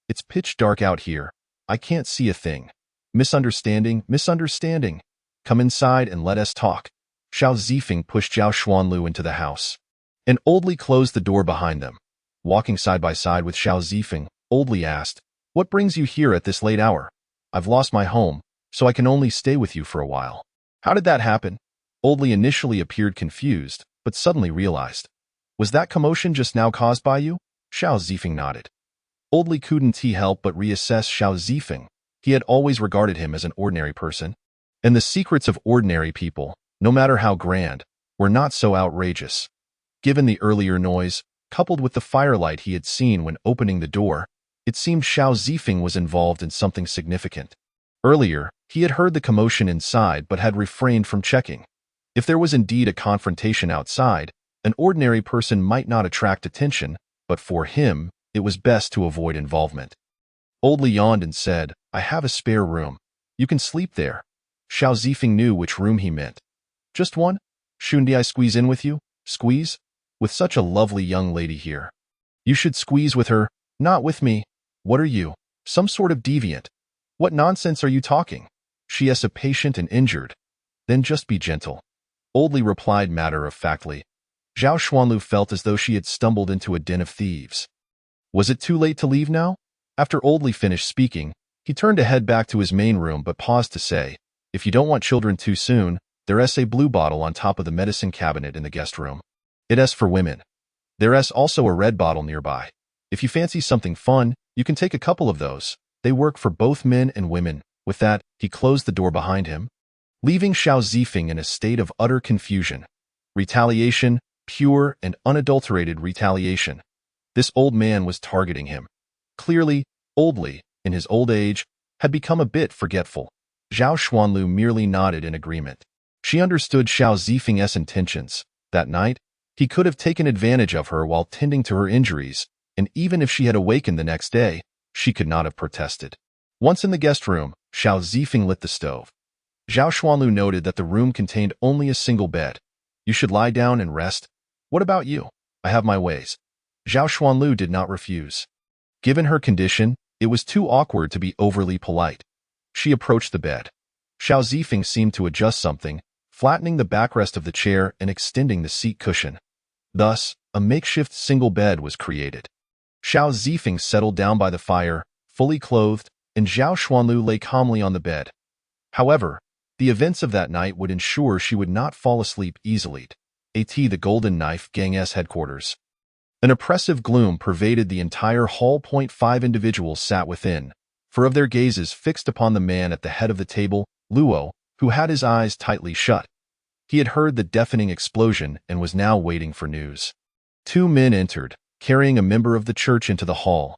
It's pitch dark out here. I can't see a thing. Misunderstanding. Come inside and let us talk. Xiao Zifeng pushed Zhao Xuanlu into the house, and Old Li closed the door behind them. Walking side by side with Xiao Zifeng, Old Li asked, What brings you here at this late hour? I've lost my home, so I can only stay with you for a while. How did that happen? Old Li initially appeared confused, but suddenly realized. Was that commotion just now caused by you? Xiao Zifeng nodded. Oldly couldn't he help but reassess Xiao Zifeng. He had always regarded him as an ordinary person, and the secrets of ordinary people, no matter how grand, were not so outrageous. Given the earlier noise, coupled with the firelight he had seen when opening the door, it seemed Xiao Zifeng was involved in something significant. Earlier, he had heard the commotion inside but had refrained from checking. If there was indeed a confrontation outside, an ordinary person might not attract attention, but for him, it was best to avoid involvement. Oldly yawned and said, "I have a spare room. You can sleep there." Xiao Zifeng knew which room he meant. "Just one? Shouldn't I squeeze in with you?" "Squeeze? With such a lovely young lady here. You should squeeze with her, not with me. What are you, some sort of deviant? What nonsense are you talking? She is a patient and injured. Then just be gentle." Oldly replied matter-of-factly. Zhao Xuanlu felt as though she had stumbled into a den of thieves. Was it too late to leave now? After Oldly finished speaking, he turned to head back to his main room but paused to say, "If you don't want children too soon, there's a blue bottle on top of the medicine cabinet in the guest room. It's for women. There's also a red bottle nearby. If you fancy something fun, you can take a couple of those. They work for both men and women." With that, he closed the door behind him, leaving Xiao Zifeng in a state of utter confusion. Retaliation, pure and unadulterated retaliation. This old man was targeting him. Clearly, Oldly, in his old age, had become a bit forgetful. Zhao Xuanlu merely nodded in agreement. She understood Xiao Zifeng's intentions. That night, he could have taken advantage of her while tending to her injuries, and even if she had awakened the next day, she could not have protested. Once in the guest room, Xiao Zifeng lit the stove. Zhao Xuanlu noted that the room contained only a single bed. "You should lie down and rest. What about you? I have my ways." Zhao Xuanlu did not refuse. Given her condition, it was too awkward to be overly polite. She approached the bed. Xiao Zifeng seemed to adjust something, flattening the backrest of the chair and extending the seat cushion. Thus, a makeshift single bed was created. Xiao Zifeng settled down by the fire, fully clothed, and Zhao Xuanlu lay calmly on the bed. However, the events of that night would ensure she would not fall asleep easily. The Golden Knife Gang's headquarters. An oppressive gloom pervaded the entire hall. 5 individuals sat within, four of their gazes fixed upon the man at the head of the table, Luo, who had his eyes tightly shut. He had heard the deafening explosion and was now waiting for news. 2 men entered, carrying a member of the church into the hall.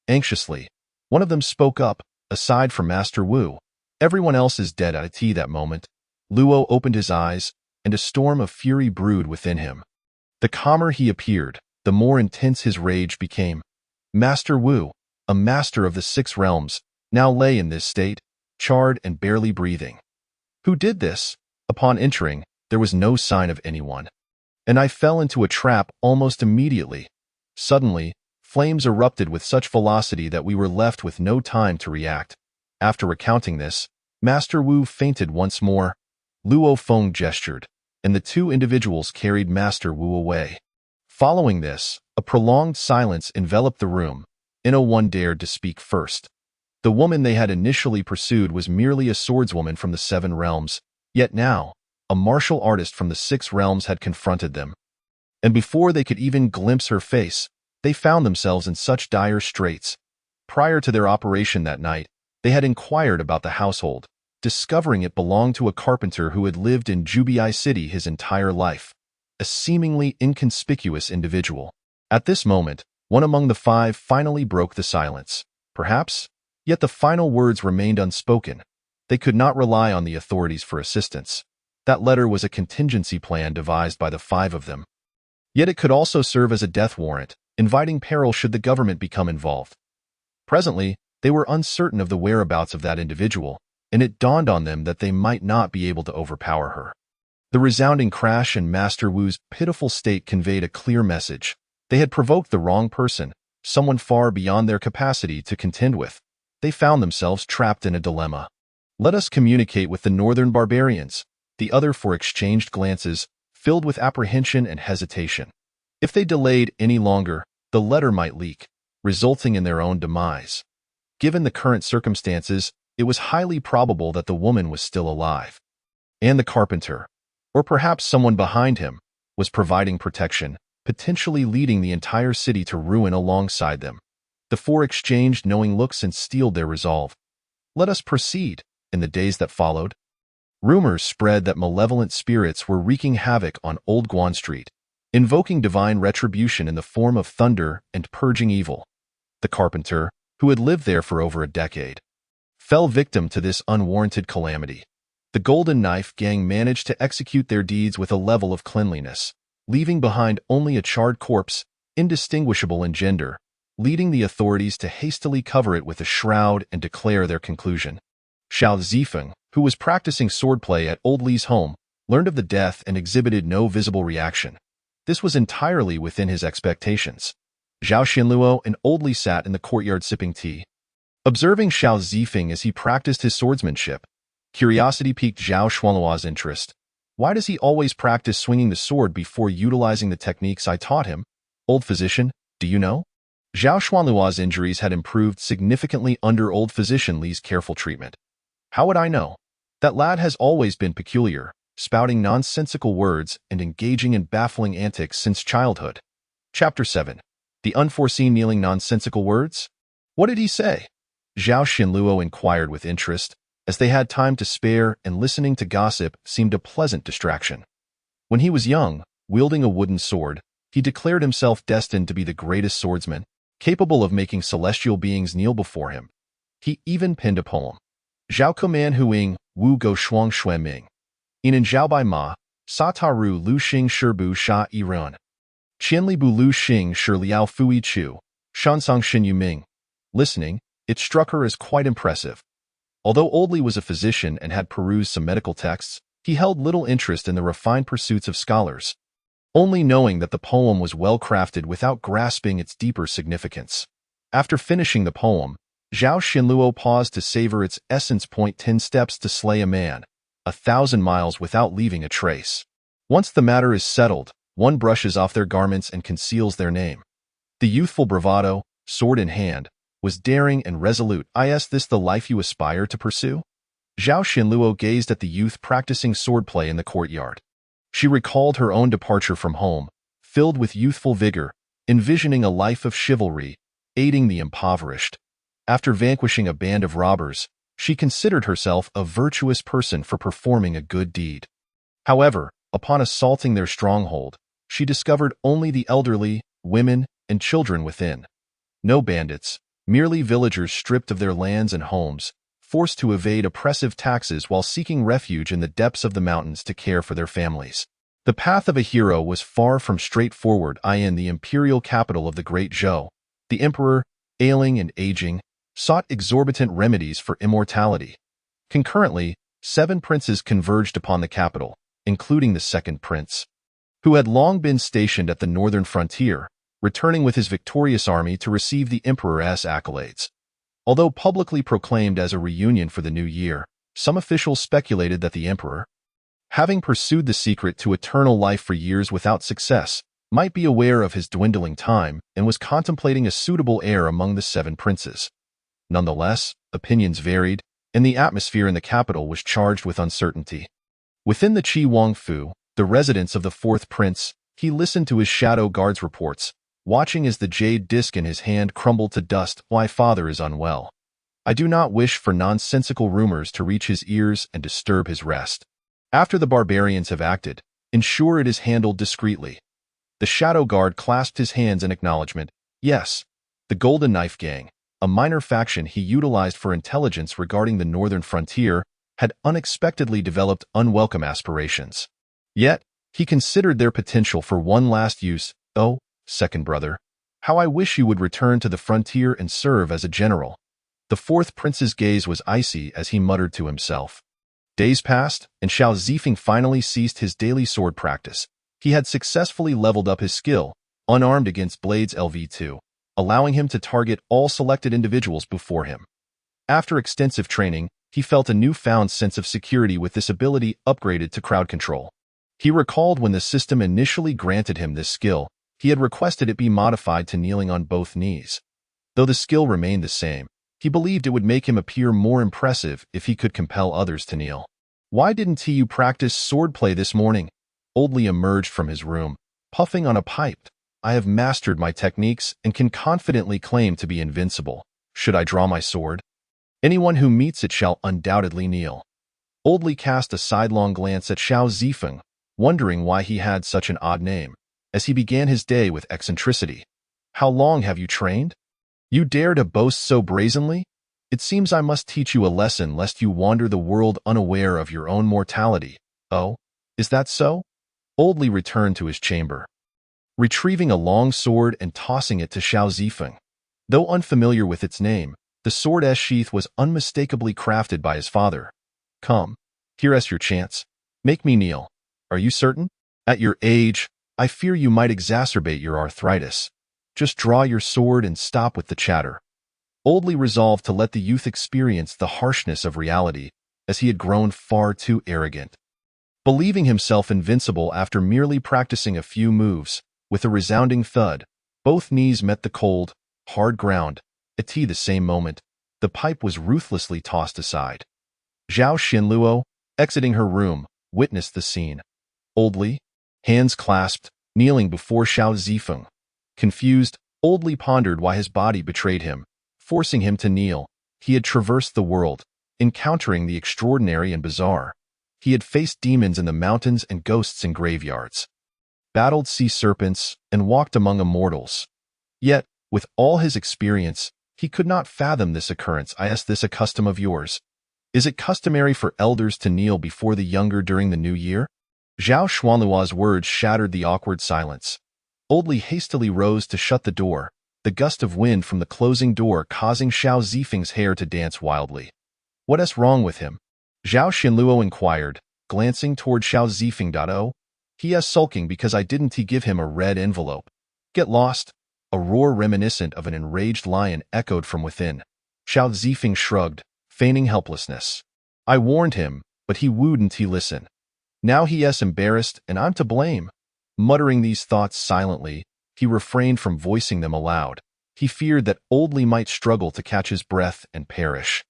Anxiously, one of them spoke up, "Aside from Master Wu, everyone else is dead at that moment." Luo opened his eyes, and a storm of fury brewed within him. The calmer he appeared, the more intense his rage became. Master Wu, a master of the 6 realms, now lay in this state, charred and barely breathing. Who did this? Upon entering, there was no sign of anyone, and I fell into a trap almost immediately. Suddenly, flames erupted with such velocity that we were left with no time to react. After recounting this, Master Wu fainted once more. Luo Feng gestured, and the 2 individuals carried Master Wu away. Following this, a prolonged silence enveloped the room. No one dared to speak first. The woman they had initially pursued was merely a swordswoman from the 7 realms, yet now, a martial artist from the 6 realms had confronted them. And before they could even glimpse her face, they found themselves in such dire straits. Prior to their operation that night, they had inquired about the household, discovering it belonged to a carpenter who had lived in Jubii City his entire life, a seemingly inconspicuous individual. At this moment, one among the 5 finally broke the silence. Perhaps, yet the final words remained unspoken. They could not rely on the authorities for assistance. That letter was a contingency plan devised by the 5 of them. Yet it could also serve as a death warrant, inviting peril should the government become involved. Presently, they were uncertain of the whereabouts of that individual, and it dawned on them that they might not be able to overpower her. The resounding crash and Master Wu's pitiful state conveyed a clear message. They had provoked the wrong person, someone far beyond their capacity to contend with. They found themselves trapped in a dilemma. "Let us communicate with the northern barbarians." The other 4 exchanged glances, filled with apprehension and hesitation. If they delayed any longer, the letter might leak, resulting in their own demise. Given the current circumstances, it was highly probable that the woman was still alive. And the carpenter, or perhaps someone behind him, was providing protection. potentially leading the entire city to ruin alongside them. The four exchanged knowing looks and steeled their resolve. Let us proceed. In the days that followed, rumors spread that malevolent spirits were wreaking havoc on Old Guan Street, invoking divine retribution in the form of thunder and purging evil. The carpenter, who had lived there for over a decade, fell victim to this unwarranted calamity. The Golden Knife Gang managed to execute their deeds with a level of cleanliness, leaving behind only a charred corpse, indistinguishable in gender, leading the authorities to hastily cover it with a shroud and declare their conclusion. Xiao Zifeng, who was practicing swordplay at Old Li's home, learned of the death and exhibited no visible reaction. This was entirely within his expectations. Zhao Xianluo and Old Li sat in the courtyard sipping tea. Observing Xiao Zifeng as he practiced his swordsmanship, curiosity piqued Zhao Xuanluo's interest. Why does he always practice swinging the sword before utilizing the techniques I taught him? Old physician, do you know? Zhao Xuanluo's injuries had improved significantly under old physician Li's careful treatment. How would I know? That lad has always been peculiar, spouting nonsensical words and engaging in baffling antics since childhood. Chapter 7. The Unforeseen Kneeling Nonsensical Words? What did he say? Zhao Xianluo inquired with interest, as they had time to spare and listening to gossip seemed a pleasant distraction. When he was young, wielding a wooden sword, he declared himself destined to be the greatest swordsman, capable of making celestial beings kneel before him. He even penned a poem. Zhao Kuman Huing, Wu Go Shuang Xuan Ming. Inan Zhao Bai Ma, Sa Taru Lu Xing Shibu Sha Yi Run. Qianli Bu Lu Xing Shi Liao Fui Chu, Shansang Xin Yu Ming. Listening, it struck her as quite impressive. Although Old Li was a physician and had perused some medical texts, he held little interest in the refined pursuits of scholars, only knowing that the poem was well crafted without grasping its deeper significance. After finishing the poem, Zhao Xianluo paused to savor its essence. 10 steps to slay a man, 1,000 miles without leaving a trace. Once the matter is settled, one brushes off their garments and conceals their name. The youthful bravado, sword in hand, was daring and resolute. Is this the life you aspire to pursue? Zhao Xianluo gazed at the youth practicing swordplay in the courtyard. She recalled her own departure from home, filled with youthful vigor, envisioning a life of chivalry, aiding the impoverished. After vanquishing a band of robbers, she considered herself a virtuous person for performing a good deed. However, upon assaulting their stronghold, she discovered only the elderly, women, and children within. No bandits, merely villagers stripped of their lands and homes, forced to evade oppressive taxes while seeking refuge in the depths of the mountains to care for their families. The path of a hero was far from straightforward. In the imperial capital of the Great Zhou, the emperor, ailing and aging, sought exorbitant remedies for immortality. Concurrently, 7 princes converged upon the capital, including the second prince, who had long been stationed at the northern frontier, returning with his victorious army to receive the emperor's accolades. Although publicly proclaimed as a reunion for the new year, some officials speculated that the emperor, having pursued the secret to eternal life for years without success, might be aware of his dwindling time and was contemplating a suitable heir among the 7 princes. Nonetheless, opinions varied, and the atmosphere in the capital was charged with uncertainty. Within the Qi Wangfu, the residence of the 4th prince, he listened to his shadow guard's reports, watching as the jade disc in his hand crumbled to dust. My father is unwell. I do not wish for nonsensical rumors to reach his ears and disturb his rest. After the barbarians have acted, ensure it is handled discreetly. The shadow guard clasped his hands in acknowledgement. Yes, the Golden Knife Gang, a minor faction he utilized for intelligence regarding the northern frontier, had unexpectedly developed unwelcome aspirations. Yet, he considered their potential for one last use. Oh, second brother, how I wish you would return to the frontier and serve as a general. The 4th prince's gaze was icy as he muttered to himself. Days passed, and Xiao Zifeng finally ceased his daily sword practice. He had successfully leveled up his skill, unarmed against Blades LV2, allowing him to target all selected individuals before him. After extensive training, he felt a newfound sense of security with this ability upgraded to crowd control. He recalled when the system initially granted him this skill, he had requested it be modified to kneeling on both knees. Though the skill remained the same, he believed it would make him appear more impressive if he could compel others to kneel. Why didn't you practice swordplay this morning? Old Li emerged from his room, puffing on a pipe. I have mastered my techniques and can confidently claim to be invincible. Should I draw my sword? Anyone who meets it shall undoubtedly kneel. Old Li cast a sidelong glance at Xiao Zifeng, wondering why he had such an odd name, as he began his day with eccentricity. How long have you trained? You dare to boast so brazenly? It seems I must teach you a lesson lest you wander the world unaware of your own mortality. Oh, is that so? Old Li returned to his chamber, retrieving a long sword and tossing it to Xiao Zifeng. Though unfamiliar with its name, the sword's sheath was unmistakably crafted by his father. Come, here's your chance. Make me kneel. Are you certain? At your age, I fear you might exacerbate your arthritis. Just draw your sword and stop with the chatter. Old Li resolved to let the youth experience the harshness of reality, as he had grown far too arrogant. Believing himself invincible after merely practicing a few moves, with a resounding thud, both knees met the cold, hard ground. At the same moment, the pipe was ruthlessly tossed aside. Zhao Xinluo, exiting her room, witnessed the scene. Old Li, hands clasped, kneeling before Xiao Zifeng. Confused, Old Li pondered why his body betrayed him, forcing him to kneel. He had traversed the world, encountering the extraordinary and bizarre. He had faced demons in the mountains and ghosts in graveyards, battled sea serpents, and walked among immortals. Yet, with all his experience, he could not fathom this occurrence. Is this a custom of yours? Is it customary for elders to kneel before the younger during the new year? Zhao Xuanluo's words shattered the awkward silence. Old Li hastily rose to shut the door, the gust of wind from the closing door causing Xiao Zifeng's hair to dance wildly. What's wrong with him? Zhao Xinluo inquired, glancing toward Xiao Zifeng. Oh, he is sulking because I didn't give him a red envelope. Get lost. A roar reminiscent of an enraged lion echoed from within. Xiao Zifeng shrugged, feigning helplessness. I warned him, but he wouldn't listen. Now he is embarrassed and I'm to blame. Muttering these thoughts silently, he refrained from voicing them aloud. He feared that Old Li might struggle to catch his breath and perish.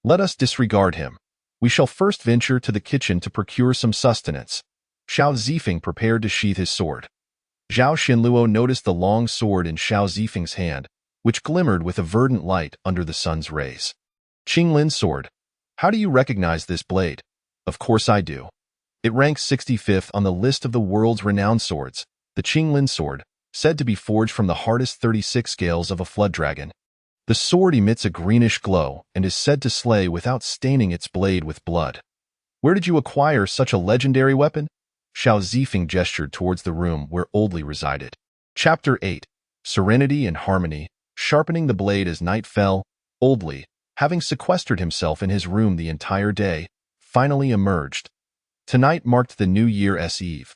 Let us disregard him. We shall first venture to the kitchen to procure some sustenance. Xiao Zifeng prepared to sheath his sword. Zhao Xinluo noticed the long sword in Xiao Zifeng's hand, which glimmered with a verdant light under the sun's rays. Qinglin's sword. How do you recognize this blade? Of course I do. It ranks 65th on the list of the world's renowned swords, the Qinglin sword, said to be forged from the hardest 36 scales of a flood dragon. The sword emits a greenish glow and is said to slay without staining its blade with blood. Where did you acquire such a legendary weapon? Xiao Zifeng gestured towards the room where Old Li resided. Chapter 8. Serenity and Harmony. Sharpening the blade as night fell, Old Li, having sequestered himself in his room the entire day, finally emerged. Tonight marked the New Year's Eve.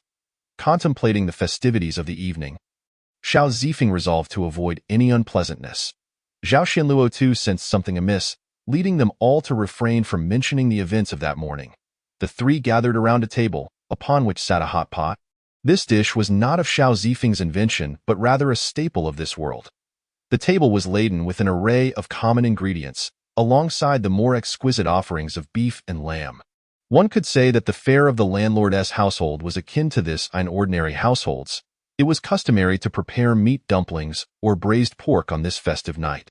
Contemplating the festivities of the evening, Xiao Zifeng resolved to avoid any unpleasantness. Zhao Xinluo too sensed something amiss, leading them all to refrain from mentioning the events of that morning. The three gathered around a table, upon which sat a hot pot. This dish was not of Xiao Zifeng's invention, but rather a staple of this world. The table was laden with an array of common ingredients, alongside the more exquisite offerings of beef and lamb. One could say that the fare of the landlord's household was akin to this in ordinary households. It was customary to prepare meat dumplings or braised pork on this festive night.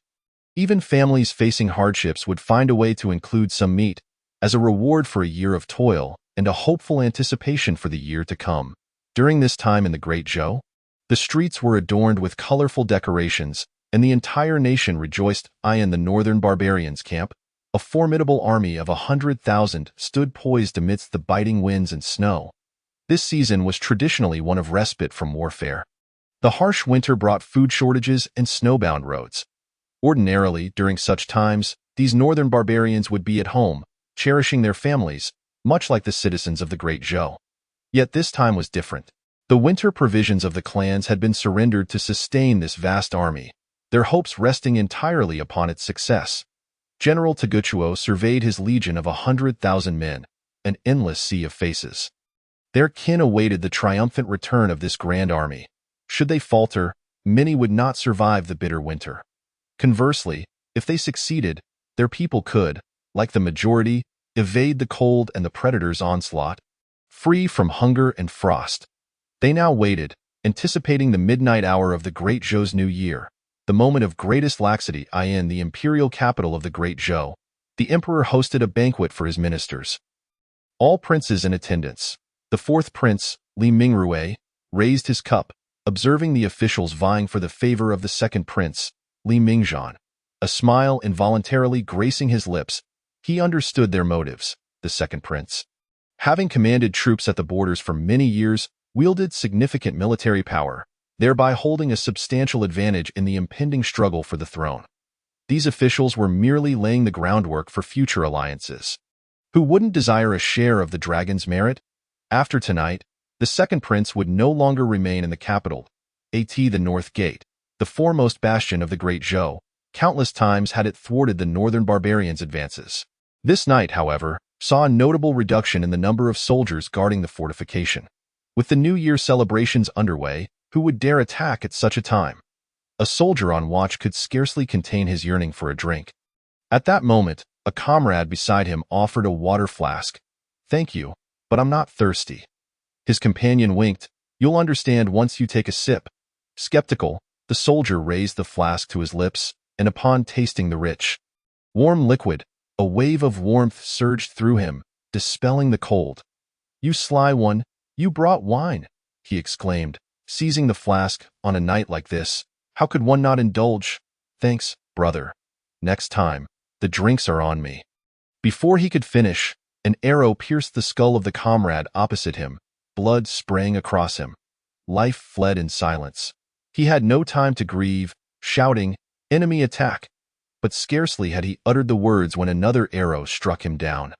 Even families facing hardships would find a way to include some meat, as a reward for a year of toil and a hopeful anticipation for the year to come. During this time in the Great Zhou, the streets were adorned with colorful decorations, and the entire nation rejoiced. In the northern barbarians' camp, a formidable army of 100,000 stood poised amidst the biting winds and snow. This season was traditionally one of respite from warfare. The harsh winter brought food shortages and snowbound roads. Ordinarily, during such times, these northern barbarians would be at home, cherishing their families, much like the citizens of the Great Zhou. Yet this time was different. The winter provisions of the clans had been surrendered to sustain this vast army, their hopes resting entirely upon its success. General Taguchuo surveyed his legion of 100,000 men, an endless sea of faces. Their kin awaited the triumphant return of this grand army. Should they falter, many would not survive the bitter winter. Conversely, if they succeeded, their people could, like the majority, evade the cold and the predator's onslaught. Free from hunger and frost, they now waited, anticipating the midnight hour of the Great Zhou's new year, the moment of greatest laxity in the imperial capital of the Great Zhou. The emperor hosted a banquet for his ministers. All princes in attendance. The fourth prince, Li Mingrui, raised his cup, observing the officials vying for the favor of the second prince, Li Mingzhan. A smile involuntarily gracing his lips, he understood their motives. The second prince, having commanded troops at the borders for many years, wielded significant military power, thereby holding a substantial advantage in the impending struggle for the throne. These officials were merely laying the groundwork for future alliances. Who wouldn't desire a share of the dragon's merit? After tonight, the second prince would no longer remain in the capital, the North Gate, the foremost bastion of the Great Zhou. Countless times had it thwarted the northern barbarians' advances. This night, however, saw a notable reduction in the number of soldiers guarding the fortification. With the New Year celebrations underway, who would dare attack at such a time? A soldier on watch could scarcely contain his yearning for a drink. At that moment, a comrade beside him offered a water flask. "Thank you, but I'm not thirsty." His companion winked. "You'll understand once you take a sip." Skeptical, the soldier raised the flask to his lips, and upon tasting the rich, warm liquid, a wave of warmth surged through him, dispelling the cold. "You sly one, you brought wine," he exclaimed, seizing the flask. "On a night like this, how could one not indulge?" "Thanks, brother. Next time, the drinks are on me." Before he could finish, an arrow pierced the skull of the comrade opposite him. Blood sprang across him. Life fled in silence. He had no time to grieve, shouting, "Enemy attack!" But scarcely had he uttered the words when another arrow struck him down.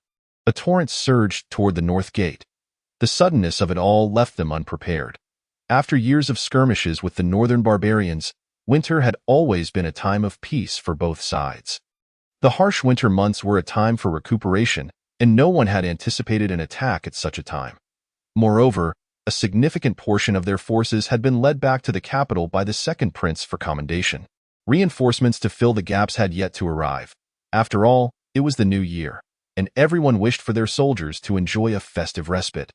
A torrent surged toward the North Gate. The suddenness of it all left them unprepared. After years of skirmishes with the northern barbarians, winter had always been a time of peace for both sides. The harsh winter months were a time for recuperation, and no one had anticipated an attack at such a time. Moreover, a significant portion of their forces had been led back to the capital by the second prince for commendation. Reinforcements to fill the gaps had yet to arrive. After all, it was the new year, and everyone wished for their soldiers to enjoy a festive respite.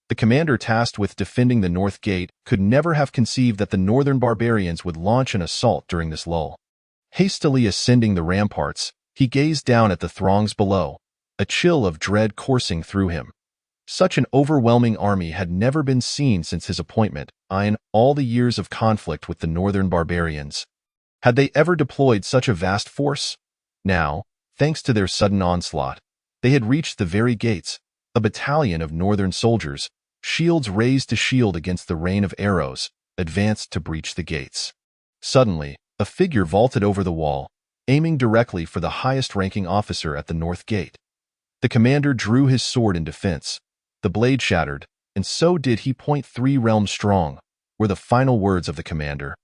The commander tasked with defending the North Gate could never have conceived that the northern barbarians would launch an assault during this lull. Hastily ascending the ramparts, he gazed down at the throngs below, a chill of dread coursing through him. Such an overwhelming army had never been seen since his appointment, in all the years of conflict with the northern barbarians. Had they ever deployed such a vast force? Now, thanks to their sudden onslaught, they had reached the very gates, a battalion of northern soldiers, shields raised to shield against the rain of arrows, advanced to breach the gates. Suddenly, a figure vaulted over the wall, aiming directly for the highest-ranking officer at the North Gate. The commander drew his sword in defense. The blade shattered, and so did he. 3 realms strong, were the final words of the commander.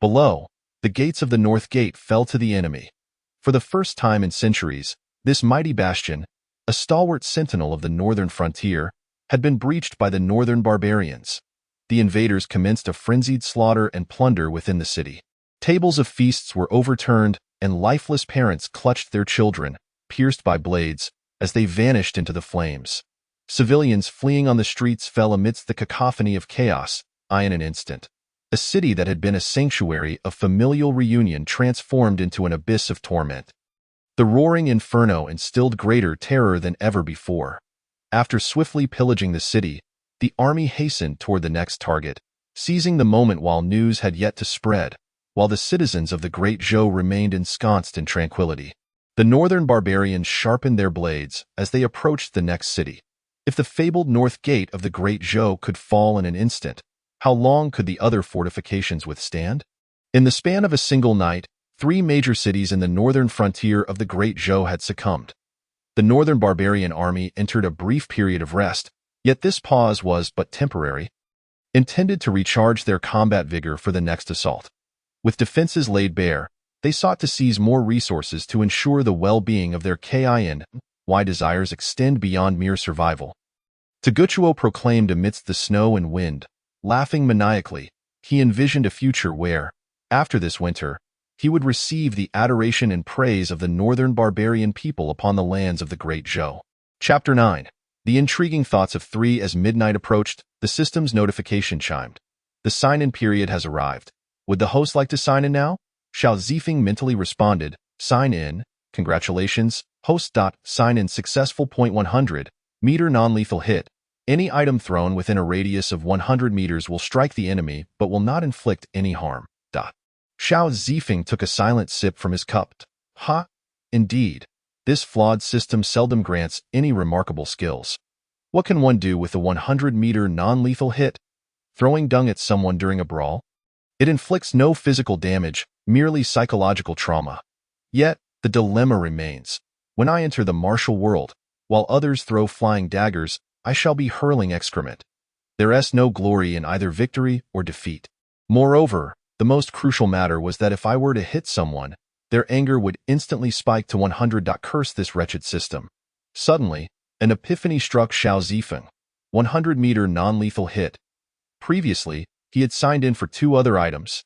Below, the gates of the North Gate fell to the enemy. For the first time in centuries, this mighty bastion, a stalwart sentinel of the northern frontier, had been breached by the northern barbarians. The invaders commenced a frenzied slaughter and plunder within the city. Tables of feasts were overturned, and lifeless parents clutched their children, pierced by blades, as they vanished into the flames. Civilians fleeing on the streets fell amidst the cacophony of chaos, in an instant. A city that had been a sanctuary of familial reunion transformed into an abyss of torment. The roaring inferno instilled greater terror than ever before. After swiftly pillaging the city, the army hastened toward the next target, seizing the moment while news had yet to spread, while the citizens of the Great Zhou remained ensconced in tranquility. The northern barbarians sharpened their blades as they approached the next city. If the fabled North Gate of the Great Zhou could fall in an instant, how long could the other fortifications withstand? In the span of a single night, 3 major cities in the northern frontier of the Great Zhou had succumbed. The northern barbarian army entered a brief period of rest, yet this pause was but temporary, intended to recharge their combat vigor for the next assault. With defenses laid bare, they sought to seize more resources to ensure the well-being of their desires extend beyond mere survival. Toguchuo proclaimed amidst the snow and wind, laughing maniacally. He envisioned a future where, after this winter, he would receive the adoration and praise of the northern barbarian people upon the lands of the Great Zhou. Chapter 9. The intriguing thoughts of 3. As midnight approached, the system's notification chimed. The sign-in period has arrived. Would the host like to sign in now? Xiao Zifeng mentally responded, sign in. Congratulations, host. Sign in successful. 100 meter non-lethal hit. Any item thrown within a radius of 100 meters will strike the enemy but will not inflict any harm. Xiao Zifeng took a silent sip from his cup. Indeed. This flawed system seldom grants any remarkable skills. What can one do with a 100-meter non-lethal hit? Throwing dung at someone during a brawl? It inflicts no physical damage, merely psychological trauma. Yet, the dilemma remains. When I enter the martial world, while others throw flying daggers, I shall be hurling excrement. There is no glory in either victory or defeat. Moreover, the most crucial matter was that if I were to hit someone, their anger would instantly spike to 100. Curse this wretched system. Suddenly, an epiphany struck Xiao Zifeng. 100-meter non-lethal hit. Previously, he had signed in for 2 other items,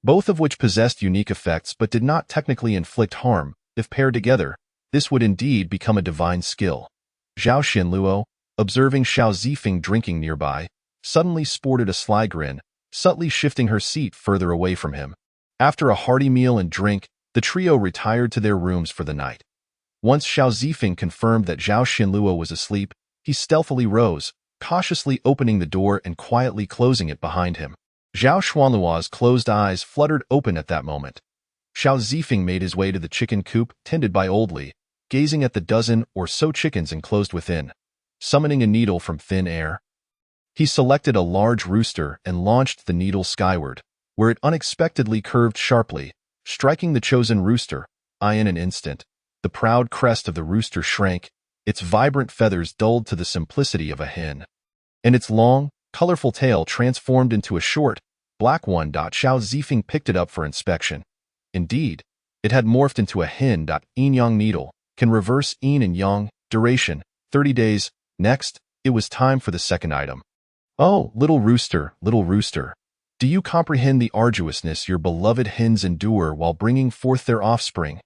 both of which possessed unique effects but did not technically inflict harm. If paired together, this would indeed become a divine skill. Zhao Xinluo, observing Xiao Zifeng drinking nearby, suddenly sported a sly grin, subtly shifting her seat further away from him. After a hearty meal and drink, the trio retired to their rooms for the night. Once Xiao Zifeng confirmed that Zhao Xinluo was asleep, he stealthily rose, cautiously opening the door and quietly closing it behind him. Zhao Xuanluo's closed eyes fluttered open at that moment. Xiao Zifeng made his way to the chicken coop tended by Old Li, gazing at the dozen or so chickens enclosed within. Summoning a needle from thin air, he selected a large rooster and launched the needle skyward, where it unexpectedly curved sharply, striking the chosen rooster. In an instant, the proud crest of the rooster shrank, its vibrant feathers dulled to the simplicity of a hen, and its long, colorful tail transformed into a short, black one. Xiao Zifeng picked it up for inspection. Indeed, it had morphed into a hen. Yin-yang needle, can reverse yin and yang, duration, 30 days. Next, it was time for the second item. Oh, little rooster, do you comprehend the arduousness your beloved hens endure while bringing forth their offspring?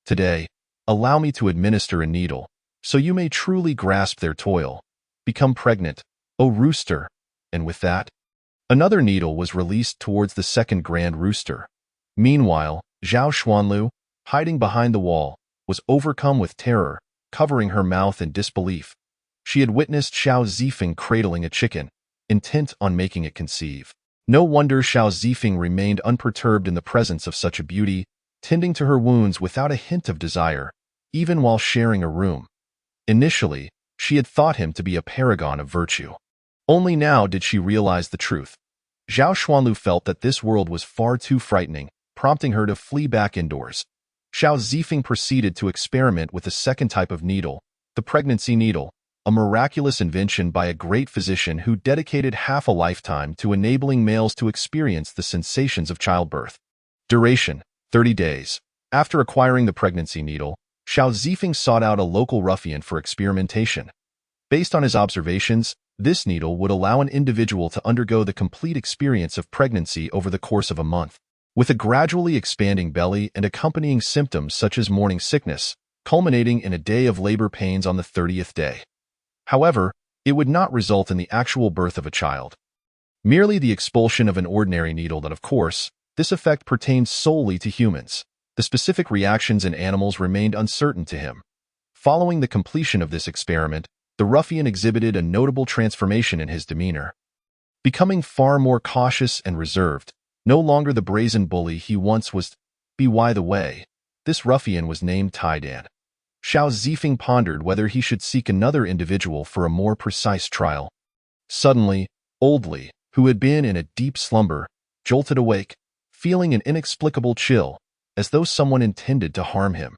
Today, allow me to administer a needle, so you may truly grasp their toil. Become pregnant, O rooster. And with that, another needle was released towards the second grand rooster. Meanwhile, Zhao Xuanlu, hiding behind the wall, was overcome with terror, covering her mouth in disbelief. She had witnessed Xiao Zifeng cradling a chicken, intent on making it conceive. No wonder Xiao Zifeng remained unperturbed in the presence of such a beauty, tending to her wounds without a hint of desire, even while sharing a room. Initially, she had thought him to be a paragon of virtue. Only now did she realize the truth. Zhao Xuanlu felt that this world was far too frightening, prompting her to flee back indoors. Xiao Zifeng proceeded to experiment with a second type of needle, the pregnancy needle, a miraculous invention by a great physician who dedicated half a lifetime to enabling males to experience the sensations of childbirth. Duration, 30 days. After acquiring the pregnancy needle, Xiao Zifeng sought out a local ruffian for experimentation. Based on his observations, this needle would allow an individual to undergo the complete experience of pregnancy over the course of a month, with a gradually expanding belly and accompanying symptoms such as morning sickness, culminating in a day of labor pains on the 30th day. However, it would not result in the actual birth of a child. Merely the expulsion of an ordinary needle. Of course, this effect pertained solely to humans. The specific reactions in animals remained uncertain to him. Following the completion of this experiment, the ruffian exhibited a notable transformation in his demeanor. Becoming far more cautious and reserved, no longer the brazen bully he once was. By the way, this ruffian was named Taidan. Xiao Zifeng pondered whether he should seek another individual for a more precise trial. Suddenly, Old Li, who had been in a deep slumber, jolted awake, feeling an inexplicable chill, as though someone intended to harm him.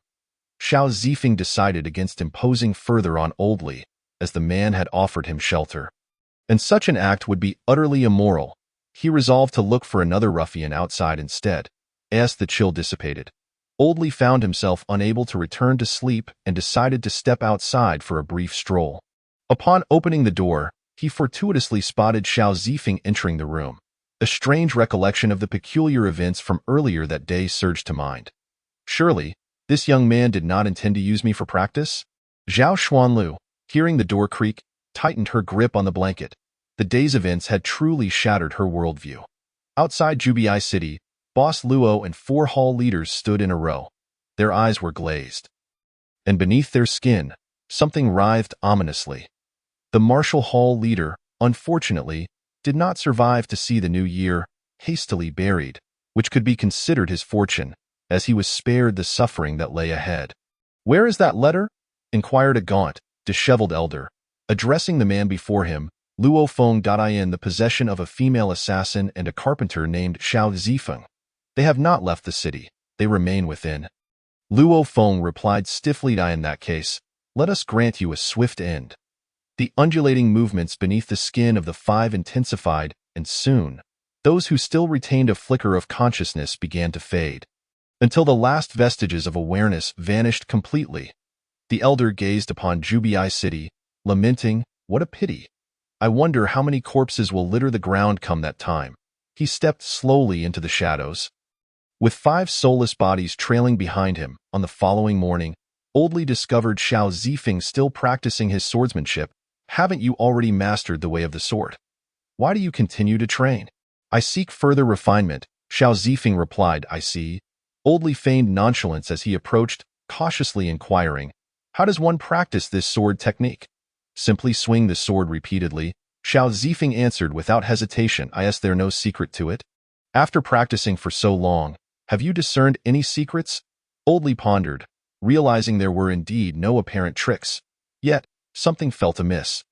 Xiao Zifeng decided against imposing further on Old Li, as the man had offered him shelter. And such an act would be utterly immoral. He resolved to look for another ruffian outside instead. As the chill dissipated, Old Li found himself unable to return to sleep and decided to step outside for a brief stroll. Upon opening the door, he fortuitously spotted Xiao Zifeng entering the room. A strange recollection of the peculiar events from earlier that day surged to mind. Surely, this young man did not intend to use me for practice? Zhao Xuanlu, hearing the door creak, tightened her grip on the blanket. The day's events had truly shattered her worldview. Outside Jubii City, Boss Luo and 4 hall leaders stood in a row. Their eyes were glazed. And beneath their skin, something writhed ominously. The Martial Hall leader, unfortunately, did not survive to see the new year, hastily buried, which could be considered his fortune, as he was spared the suffering that lay ahead. "Where is that letter?" inquired a gaunt, disheveled elder. Addressing the man before him, Luo Feng in the possession of a female assassin and a carpenter named Xiao Zifeng. "They have not left the city. They remain within." Luo Feng replied stiffly, "In that case, let us grant you a swift end." The undulating movements beneath the skin of the 5 intensified, and soon, those who still retained a flicker of consciousness began to fade, until the last vestiges of awareness vanished completely. The elder gazed upon Jubii City, lamenting, "What a pity. I wonder how many corpses will litter the ground come that time." He stepped slowly into the shadows. With 5 soulless bodies trailing behind him, on the following morning, Oldly discovered Xiao Zifeng still practicing his swordsmanship. "Haven't you already mastered the way of the sword? Why do you continue to train?" "I seek further refinement," Xiao Zifeng replied. "I see." Oldly feigned nonchalance as he approached, cautiously inquiring, "How does one practice this sword technique?" "Simply swing the sword repeatedly," Xiao Zifeng answered without hesitation. "Is there no secret to it?" "After practicing for so long, have you discerned any secrets?" Oldly pondered, realizing there were indeed no apparent tricks. Yet, something felt amiss.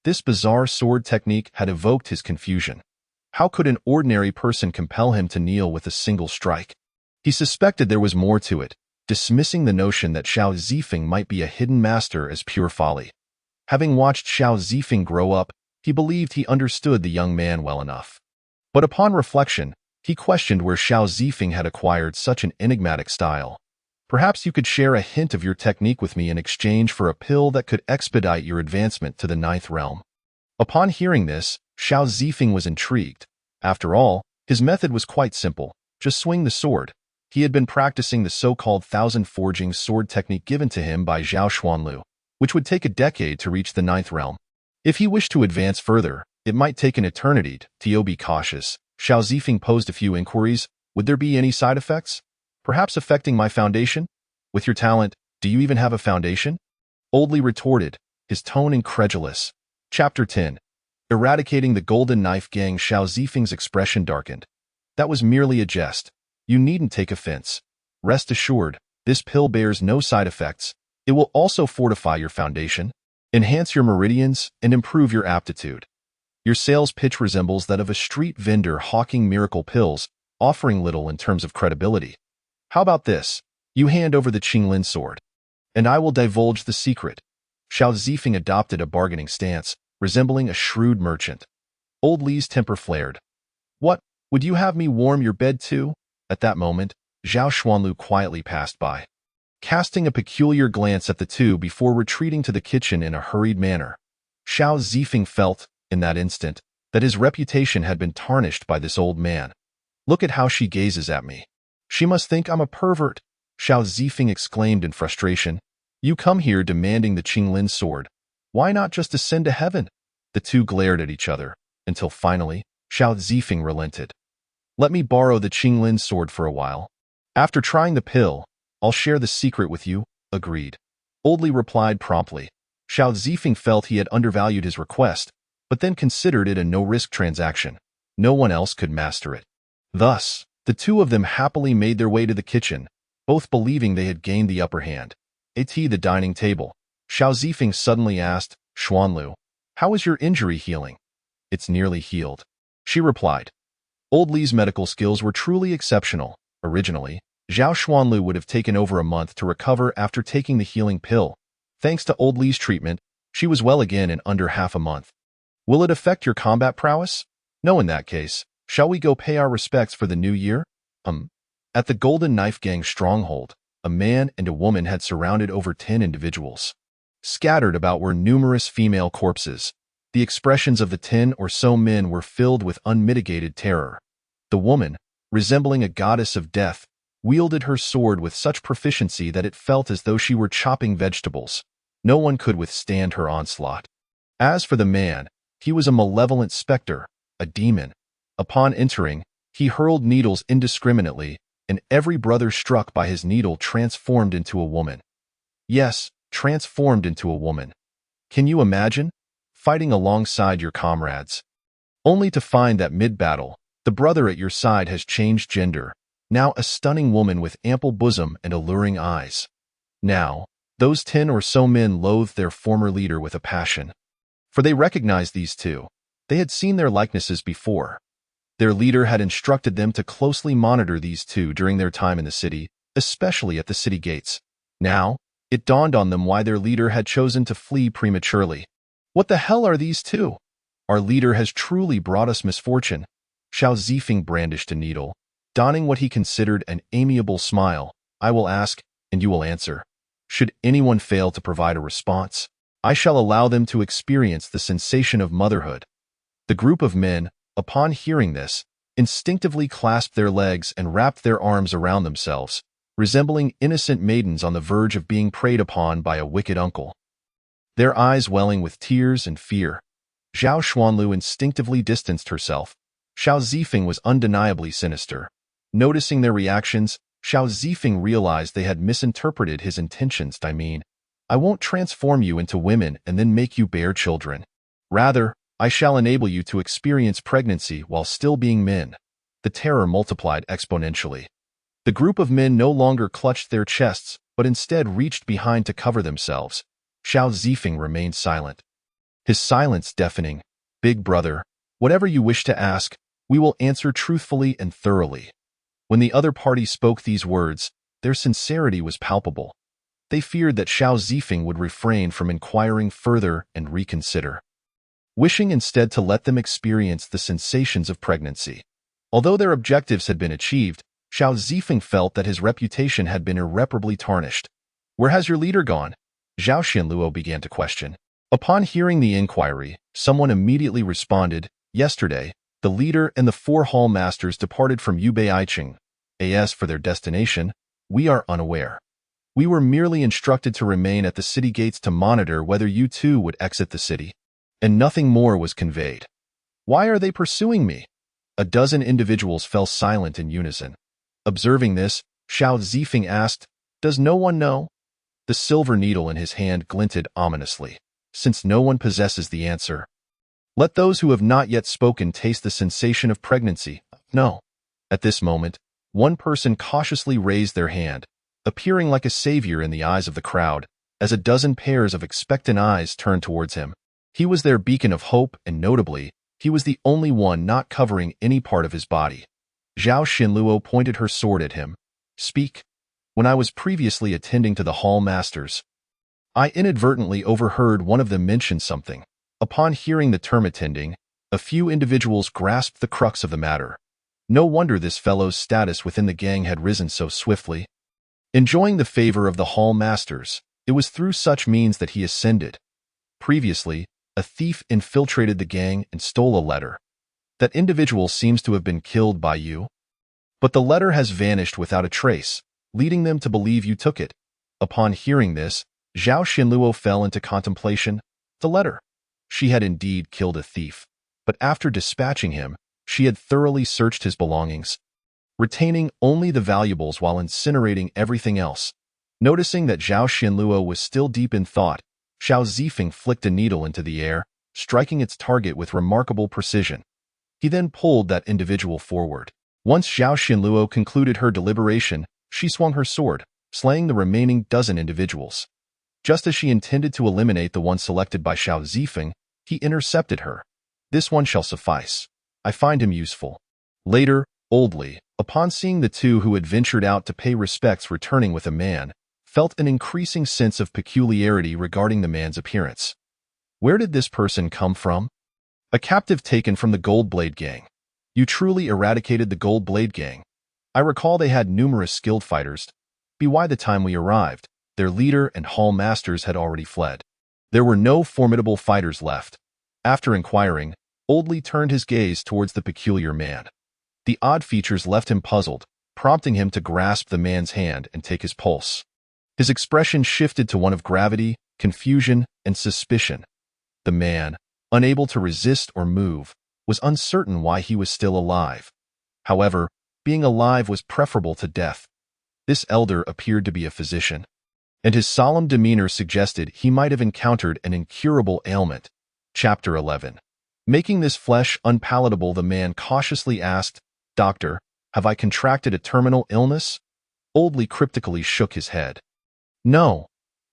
This bizarre sword technique had evoked his confusion. How could an ordinary person compel him to kneel with a single strike? He suspected there was more to it, dismissing the notion that Xiao Zifeng might be a hidden master as pure folly. Having watched Xiao Zifeng grow up, he believed he understood the young man well enough. But upon reflection, he questioned where Xiao Zifeng had acquired such an enigmatic style. "Perhaps you could share a hint of your technique with me in exchange for a pill that could expedite your advancement to the 9th realm." Upon hearing this, Xiao Zifeng was intrigued. After all, his method was quite simple: just swing the sword. He had been practicing the so-called 1,000 forging sword technique given to him by Zhao Xuanlu, which would take a decade to reach the 9th realm. If he wished to advance further, it might take an eternity. To be cautious, Xiao Zifeng posed a few inquiries. "Would there be any side effects? Perhaps affecting my foundation? With your talent, do you even have a foundation?" Oldly retorted, his tone incredulous. Chapter 10. Eradicating the Golden Knife Gang. Xiao Zifeng's expression darkened. "That was merely a jest. You needn't take offense. Rest assured, this pill bears no side effects. It will also fortify your foundation, enhance your meridians, and improve your aptitude. Your sales pitch resembles that of a street vendor hawking miracle pills, offering little in terms of credibility. How about this? You hand over the Qinglin sword, and I will divulge the secret." Xiao Zifeng adopted a bargaining stance, resembling a shrewd merchant. Old Li's temper flared. "What, would you have me warm your bed too?" At that moment, Zhao Xuanlu quietly passed by, casting a peculiar glance at the two before retreating to the kitchen in a hurried manner. Xiao Zifeng felt, in that instant, that his reputation had been tarnished by this old man. "Look at how she gazes at me. She must think I'm a pervert," Xiao Zifeng exclaimed in frustration. "You come here demanding the Qinglin sword. Why not just ascend to heaven?" The two glared at each other, until finally, Xiao Zifeng relented. "Let me borrow the Qinglin sword for a while. After trying the pill, I'll share the secret with you." "Agreed," Oldly replied promptly. Xiao Zifeng felt he had undervalued his request, but then considered it a no-risk transaction. No one else could master it. Thus, the two of them happily made their way to the kitchen, both believing they had gained the upper hand. At the dining table, Xiao Zifeng suddenly asked, "Xuanlu, how is your injury healing?" "It's nearly healed," she replied. Old Li's medical skills were truly exceptional. Originally, Zhao Xuanlu would have taken over a month to recover after taking the healing pill. Thanks to Old Li's treatment, she was well again in under half a month. "Will it affect your combat prowess?" "No. In that case, shall we go pay our respects for the new year?" At the Golden Knife Gang stronghold, a man and a woman had surrounded over 10 individuals. Scattered about were numerous female corpses. The expressions of the 10 or so men were filled with unmitigated terror. The woman, resembling a goddess of death, wielded her sword with such proficiency that it felt as though she were chopping vegetables. No one could withstand her onslaught. As for the man, he was a malevolent specter, a demon. Upon entering, He hurled needles indiscriminately, and every brother struck by his needle transformed into a woman. Yes, transformed into a woman. Can you imagine? Fighting alongside your comrades, only to find that mid-battle, the brother at your side has changed gender, now a stunning woman with ample bosom and alluring eyes. Now, those 10 or so men loathed their former leader with a passion. For they recognized these two. They had seen their likenesses before. Their leader had instructed them to closely monitor these two during their time in the city, especially at the city gates. Now, it dawned on them why their leader had chosen to flee prematurely. What the hell are these two? Our leader has truly brought us misfortune. Xiao Zifeng brandished a needle, donning what he considered an amiable smile. I will ask, and you will answer. Should anyone fail to provide a response, I shall allow them to experience the sensation of motherhood. The group of men, upon hearing this, instinctively clasped their legs and wrapped their arms around themselves, resembling innocent maidens on the verge of being preyed upon by a wicked uncle. Their eyes welling with tears and fear, Zhao Xuanlu instinctively distanced herself. Xiao Zifeng was undeniably sinister. Noticing their reactions, Xiao Zifeng realized they had misinterpreted his intentions. I won't transform you into women and then make you bear children. Rather, I shall enable you to experience pregnancy while still being men. The terror multiplied exponentially. The group of men no longer clutched their chests, but instead reached behind to cover themselves. Xiao Zifeng remained silent. His silence deafening. Big brother, whatever you wish to ask, we will answer truthfully and thoroughly. When the other party spoke these words, their sincerity was palpable. They feared that Xiao Zifeng would refrain from inquiring further and reconsider, wishing instead to let them experience the sensations of pregnancy. Although their objectives had been achieved, Xiao Zifeng felt that his reputation had been irreparably tarnished. Where has your leader gone? Zhao Xianluo began to question. Upon hearing the inquiry, someone immediately responded, yesterday, the leader and the 4 hall masters departed from Yubei Aiqing. As for their destination, we are unaware. We were merely instructed to remain at the city gates to monitor whether you too would exit the city. And nothing more was conveyed. Why are they pursuing me? A dozen individuals fell silent in unison. Observing this, Xiao Zifeng asked, Does no one know? The silver needle in his hand glinted ominously. Since no one possesses the answer, let those who have not yet spoken taste the sensation of pregnancy. No. At this moment, one person cautiously raised their hand, appearing like a savior in the eyes of the crowd, as a dozen pairs of expectant eyes turned towards him. He was their beacon of hope, and notably, he was the only one not covering any part of his body. Zhao Xianluo pointed her sword at him. Speak. When I was previously attending to the hall masters, I inadvertently overheard one of them mention something. Upon hearing the term attending, a few individuals grasped the crux of the matter. No wonder this fellow's status within the gang had risen so swiftly. Enjoying the favor of the hall masters, it was through such means that he ascended. Previously, a thief infiltrated the gang and stole a letter. That individual seems to have been killed by you. But the letter has vanished without a trace, leading them to believe you took it. Upon hearing this, Zhao Xianluo fell into contemplation. The letter. She had indeed killed a thief, but after dispatching him, she had thoroughly searched his belongings, retaining only the valuables while incinerating everything else. Noticing that Zhao Xianluo was still deep in thought, Xiao Zifeng flicked a needle into the air, striking its target with remarkable precision. He then pulled that individual forward. Once Zhao Xianluo concluded her deliberation, she swung her sword, slaying the remaining dozen individuals. Just as she intended to eliminate the one selected by Xiao Zifeng, he intercepted her. This one shall suffice. I find him useful. Later, Old Li, upon seeing the two who had ventured out to pay respects returning with a man, felt an increasing sense of peculiarity regarding the man's appearance. Where did this person come from? A captive taken from the Gold Blade Gang. You truly eradicated the Gold Blade Gang. I recall they had numerous skilled fighters. By the time we arrived, their leader and hall masters had already fled. There were no formidable fighters left. After inquiring, Old Li turned his gaze towards the peculiar man. The odd features left him puzzled, prompting him to grasp the man's hand and take his pulse. His expression shifted to one of gravity, confusion, and suspicion. The man, unable to resist or move, was uncertain why he was still alive. However, being alive was preferable to death. This elder appeared to be a physician, and his solemn demeanor suggested he might have encountered an incurable ailment. Chapter 11. Making this flesh unpalatable, the man cautiously asked, "Doctor, have I contracted a terminal illness?" Oldley cryptically shook his head. "No."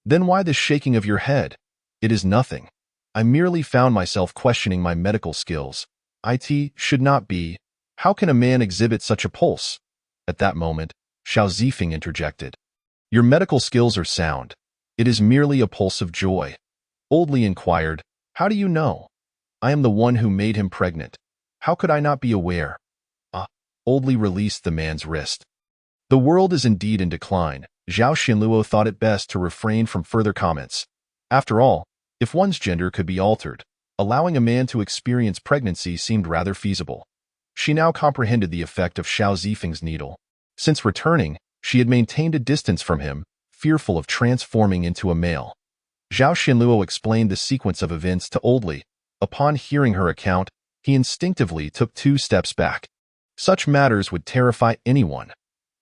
"Then why the shaking of your head?" "It is nothing. I merely found myself questioning my medical skills. It should not be. How can a man exhibit such a pulse?" At that moment, Xiao Zifeng interjected. "Your medical skills are sound. It is merely a pulse of joy." Oldley inquired, "How do you know?" "I am the one who made him pregnant. How could I not be aware?" Oldley released the man's wrist. The world is indeed in decline. Zhao Xinluo thought it best to refrain from further comments. After all, if one's gender could be altered, allowing a man to experience pregnancy seemed rather feasible. She now comprehended the effect of Xiao Zifeng's needle. Since returning, she had maintained a distance from him, fearful of transforming into a male. Zhao Xinluo explained the sequence of events to Oldley. Upon hearing her account, he instinctively took 2 steps back. Such matters would terrify anyone.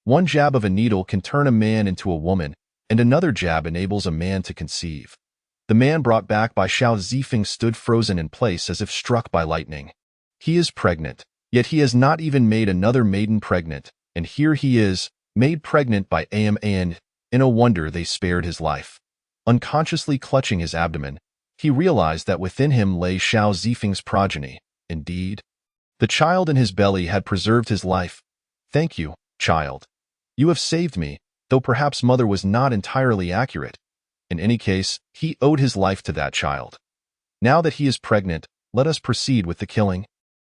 One jab of a needle can turn a man into a woman, and another jab enables a man to conceive. The man brought back by Xiao Zifeng stood frozen in place as if struck by lightning. He is pregnant, yet he has not even made another maiden pregnant, and here he is, made pregnant by Aman. No wonder they spared his life. Unconsciously clutching his abdomen, he realized that within him lay Xiao Zifeng's progeny. Indeed, the child in his belly had preserved his life. "Thank you, child. You have saved me, though perhaps mother was not entirely accurate. In any case, he owed his life to that child. Now that he is pregnant, let us proceed with the killing."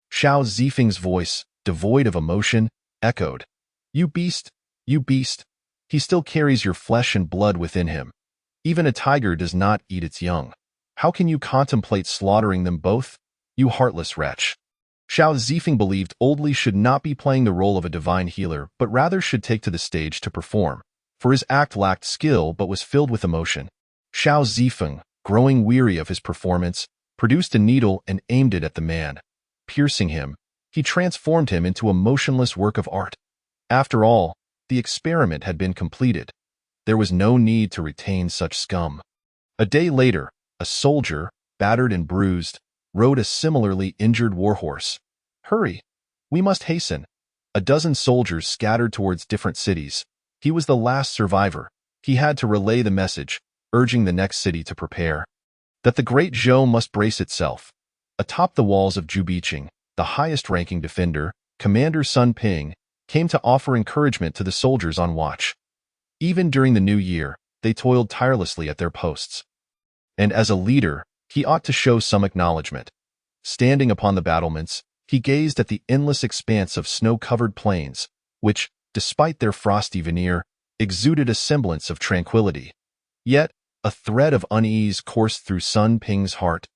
Xiao Zifeng's voice, devoid of emotion, echoed. You beast! He still carries your flesh and blood within him. Even a tiger does not eat its young. How can you contemplate slaughtering them both? You heartless wretch." Xiao Zifeng believed Oldley should not be playing the role of a divine healer, but rather should take to the stage to perform, for his act lacked skill but was filled with emotion. Xiao Zifeng, growing weary of his performance, produced a needle and aimed it at the man. Piercing him, he transformed him into a motionless work of art. After all, the experiment had been completed. There was no need to retain such scum. A day later, a soldier, battered and bruised, rode a similarly injured warhorse. "Hurry! We must hasten." A dozen soldiers scattered towards different cities. He was the last survivor. He had to relay the message, urging the next city to prepare. That the great Zhou must brace itself. Atop the walls of Jubicheng, the highest-ranking defender, Commander Sun Ping, came to offer encouragement to the soldiers on watch. Even during the new year, they toiled tirelessly at their posts. And as a leader, he ought to show some acknowledgement. Standing upon the battlements, he gazed at the endless expanse of snow-covered plains, which, despite their frosty veneer, exuded a semblance of tranquility. Yet, a thread of unease coursed through Sun Ping's heart.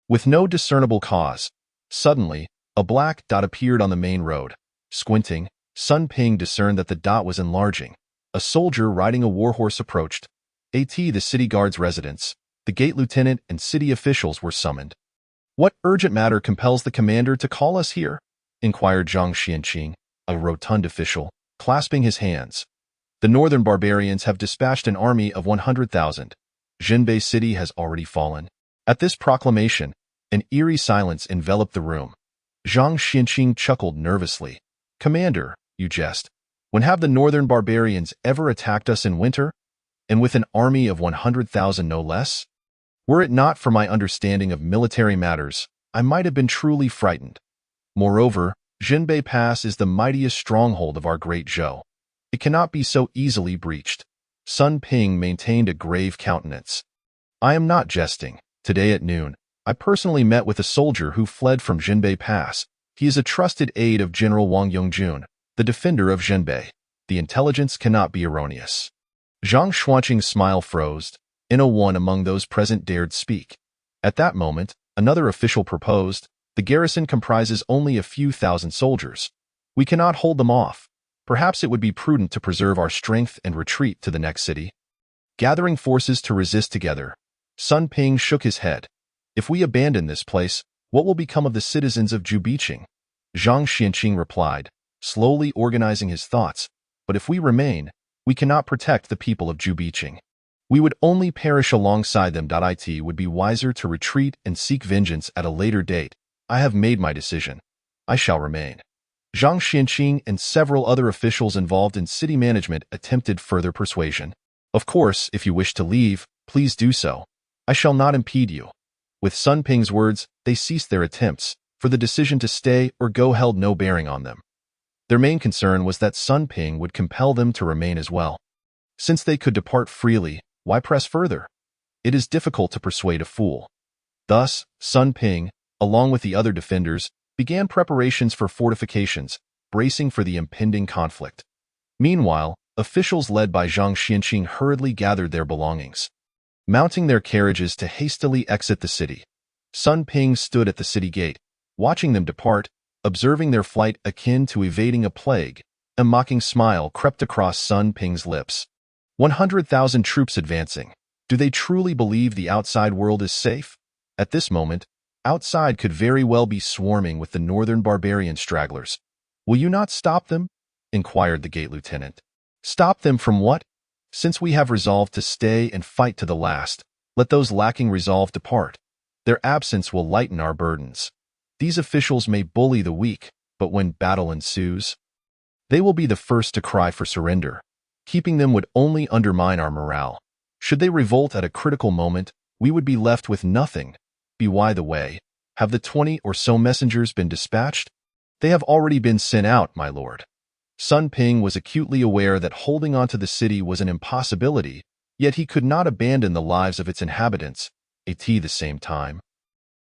With no discernible cause, suddenly, a black dot appeared on the main road. Squinting, Sun Ping discerned that the dot was enlarging. A soldier riding a warhorse approached. The city guard's residence. The gate lieutenant and city officials were summoned. "What urgent matter compels the commander to call us here?" inquired Zhang Xianqing, a rotund official, clasping his hands. "The northern barbarians have dispatched an army of 100,000. Jinbei city has already fallen." At this proclamation, an eerie silence enveloped the room. Zhang Xianqing chuckled nervously. "Commander, you jest. When have the northern barbarians ever attacked us in winter? And with an army of 100,000 no less? Were it not for my understanding of military matters, I might have been truly frightened. Moreover, Jinbei Pass is the mightiest stronghold of our great Zhou. It cannot be so easily breached." Sun Ping maintained a grave countenance. "I am not jesting. Today at noon, I personally met with a soldier who fled from Jinbei Pass. He is a trusted aide of General Wang Yongjun, the defender of Jinbei. The intelligence cannot be erroneous." Zhang Xuanqing's smile froze. No one among those present dared speak. At that moment, another official proposed, "The garrison comprises only a few thousand soldiers. We cannot hold them off. Perhaps it would be prudent to preserve our strength and retreat to the next city." Gathering forces to resist together, Sun Ping shook his head. "If we abandon this place, what will become of the citizens of Jubicheng?" Zhang Xianqing replied, slowly organizing his thoughts. But if we remain, we cannot protect the people of Jubicheng. We would only perish alongside them. It would be wiser to retreat and seek vengeance at a later date. I have made my decision. I shall remain. Zhang Xianqing and several other officials involved in city management attempted further persuasion. Of course, if you wish to leave, please do so. I shall not impede you. With Sun Ping's words, they ceased their attempts, for the decision to stay or go held no bearing on them. Their main concern was that Sun Ping would compel them to remain as well. Since they could depart freely, why press further? It is difficult to persuade a fool. Thus, Sun Ping, along with the other defenders, began preparations for fortifications, bracing for the impending conflict. Meanwhile, officials led by Zhang Xianqing hurriedly gathered their belongings, mounting their carriages to hastily exit the city. Sun Ping stood at the city gate, watching them depart, observing their flight akin to evading a plague. A mocking smile crept across Sun Ping's lips. 100,000 troops advancing. Do they truly believe the outside world is safe? At this moment, outside could very well be swarming with the northern barbarian stragglers. Will you not stop them? Inquired the gate lieutenant. Stop them from what? Since we have resolved to stay and fight to the last, let those lacking resolve depart. Their absence will lighten our burdens. These officials may bully the weak, but when battle ensues, they will be the first to cry for surrender. Keeping them would only undermine our morale. Should they revolt at a critical moment, we would be left with nothing. By the way, have the 20 or so messengers been dispatched? They have already been sent out, my lord. Sun Ping was acutely aware that holding on to the city was an impossibility, yet he could not abandon the lives of its inhabitants. At the same time,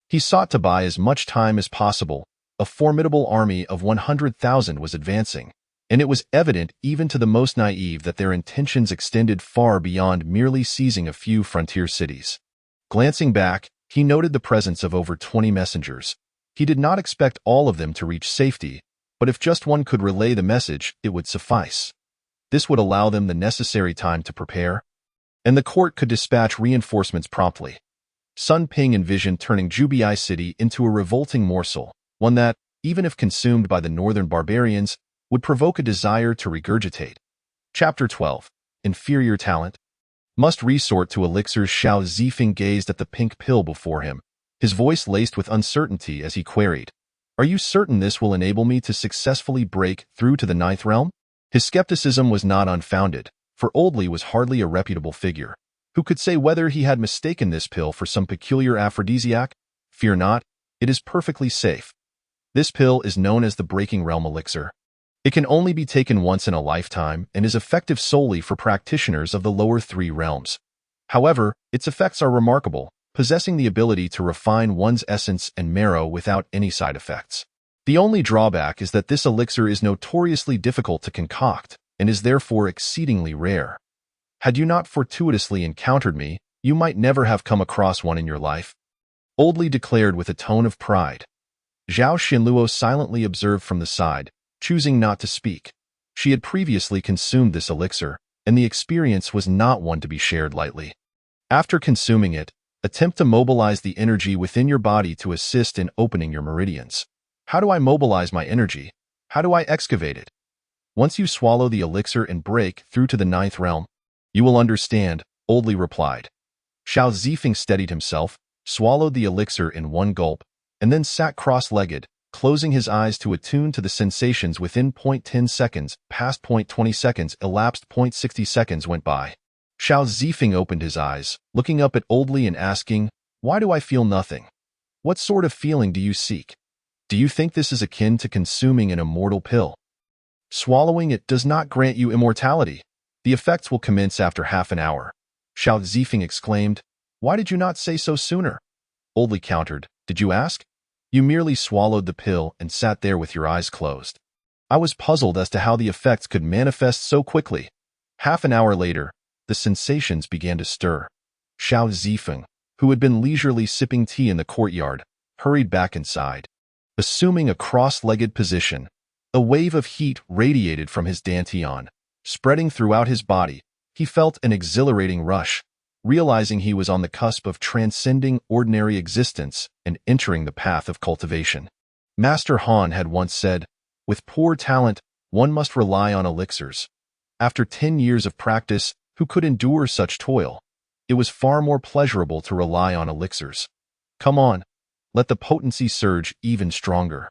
he sought to buy as much time as possible. A formidable army of 100,000 was advancing, and it was evident even to the most naive that their intentions extended far beyond merely seizing a few frontier cities. Glancing back, he noted the presence of over 20 messengers. He did not expect all of them to reach safety, but if just one could relay the message, it would suffice. This would allow them the necessary time to prepare, and the court could dispatch reinforcements promptly. Sun Ping envisioned turning Jubiai City into a revolting morsel, one that, even if consumed by the northern barbarians, would provoke a desire to regurgitate. Chapter 12. Inferior Talent. Must resort to elixirs. Xiao Zifeng gazed at the pink pill before him, his voice laced with uncertainty as he queried, Are you certain this will enable me to successfully break through to the ninth realm? His skepticism was not unfounded, for Oldley was hardly a reputable figure. Who could say whether he had mistaken this pill for some peculiar aphrodisiac? Fear not, it is perfectly safe. This pill is known as the Breaking Realm Elixir. It can only be taken once in a lifetime and is effective solely for practitioners of the lower three realms. However, its effects are remarkable, possessing the ability to refine one's essence and marrow without any side effects. The only drawback is that this elixir is notoriously difficult to concoct and is therefore exceedingly rare. Had you not fortuitously encountered me, you might never have come across one in your life, Oldley declared with a tone of pride. Zhao Xinluo silently observed from the side, choosing not to speak. She had previously consumed this elixir, and the experience was not one to be shared lightly. After consuming it, attempt to mobilize the energy within your body to assist in opening your meridians. How do I mobilize my energy? How do I excavate it? Once you swallow the elixir and break through to the ninth realm, you will understand, Oldley replied. Xiao Zifeng steadied himself, swallowed the elixir in one gulp, and then sat cross-legged, closing his eyes to attune to the sensations within 0.10 seconds, past 0.20 seconds, elapsed 0.60 seconds went by. Xiao Zifeng opened his eyes, looking up at Oldley and asking, Why do I feel nothing? What sort of feeling do you seek? Do you think this is akin to consuming an immortal pill? Swallowing it does not grant you immortality. The effects will commence after half an hour. Xiao Zifeng exclaimed, Why did you not say so sooner? Oldley countered, Did you ask? You merely swallowed the pill and sat there with your eyes closed. I was puzzled as to how the effects could manifest so quickly. Half an hour later, the sensations began to stir. Xiao Zifeng, who had been leisurely sipping tea in the courtyard, hurried back inside. Assuming a cross-legged position, a wave of heat radiated from his dantian. Spreading throughout his body, he felt an exhilarating rush, realizing he was on the cusp of transcending ordinary existence and entering the path of cultivation. Master Han had once said, With poor talent, one must rely on elixirs. After 10 years of practice, who could endure such toil? It was far more pleasurable to rely on elixirs. Come on, let the potency surge even stronger.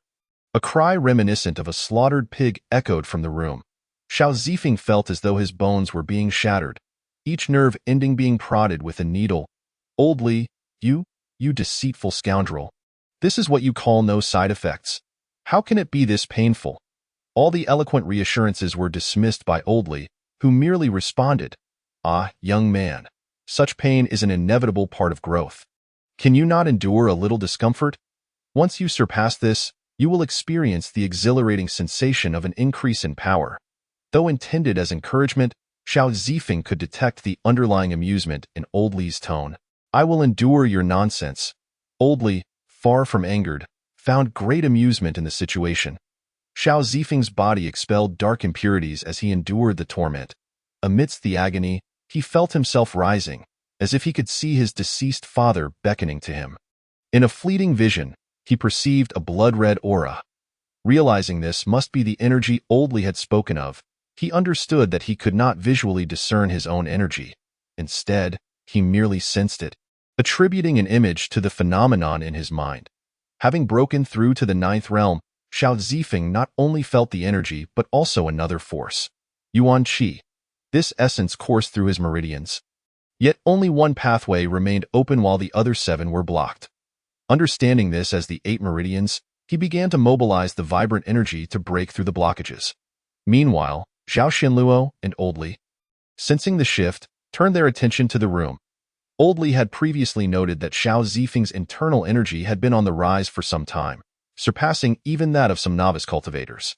A cry reminiscent of a slaughtered pig echoed from the room. Xiao Zifeng felt as though his bones were being shattered, each nerve ending being prodded with a needle. Old Li, you deceitful scoundrel. This is what you call no side effects. How can it be this painful? All the eloquent reassurances were dismissed by Old Li, who merely responded, Ah, young man, such pain is an inevitable part of growth. Can you not endure a little discomfort? Once you surpass this, you will experience the exhilarating sensation of an increase in power. Though intended as encouragement, Xiao Zifeng could detect the underlying amusement in Old Li's tone. I will endure your nonsense. Old Li, far from angered, found great amusement in the situation. Xiao Zifeng's body expelled dark impurities as he endured the torment. Amidst the agony, he felt himself rising, as if he could see his deceased father beckoning to him. In a fleeting vision, he perceived a blood-red aura. Realizing this must be the energy Old Li had spoken of, he understood that he could not visually discern his own energy. Instead, he merely sensed it, attributing an image to the phenomenon in his mind. Having broken through to the 9th realm, Xiao Zifeng not only felt the energy but also another force, Yuan Qi. This essence coursed through his meridians. Yet only one pathway remained open while the other 7 were blocked. Understanding this as the 8 meridians, he began to mobilize the vibrant energy to break through the blockages. Meanwhile, Zhao Xinluo and Old Li, sensing the shift, turned their attention to the room. Old Li had previously noted that Xiao Zifeng's internal energy had been on the rise for some time, surpassing even that of some novice cultivators.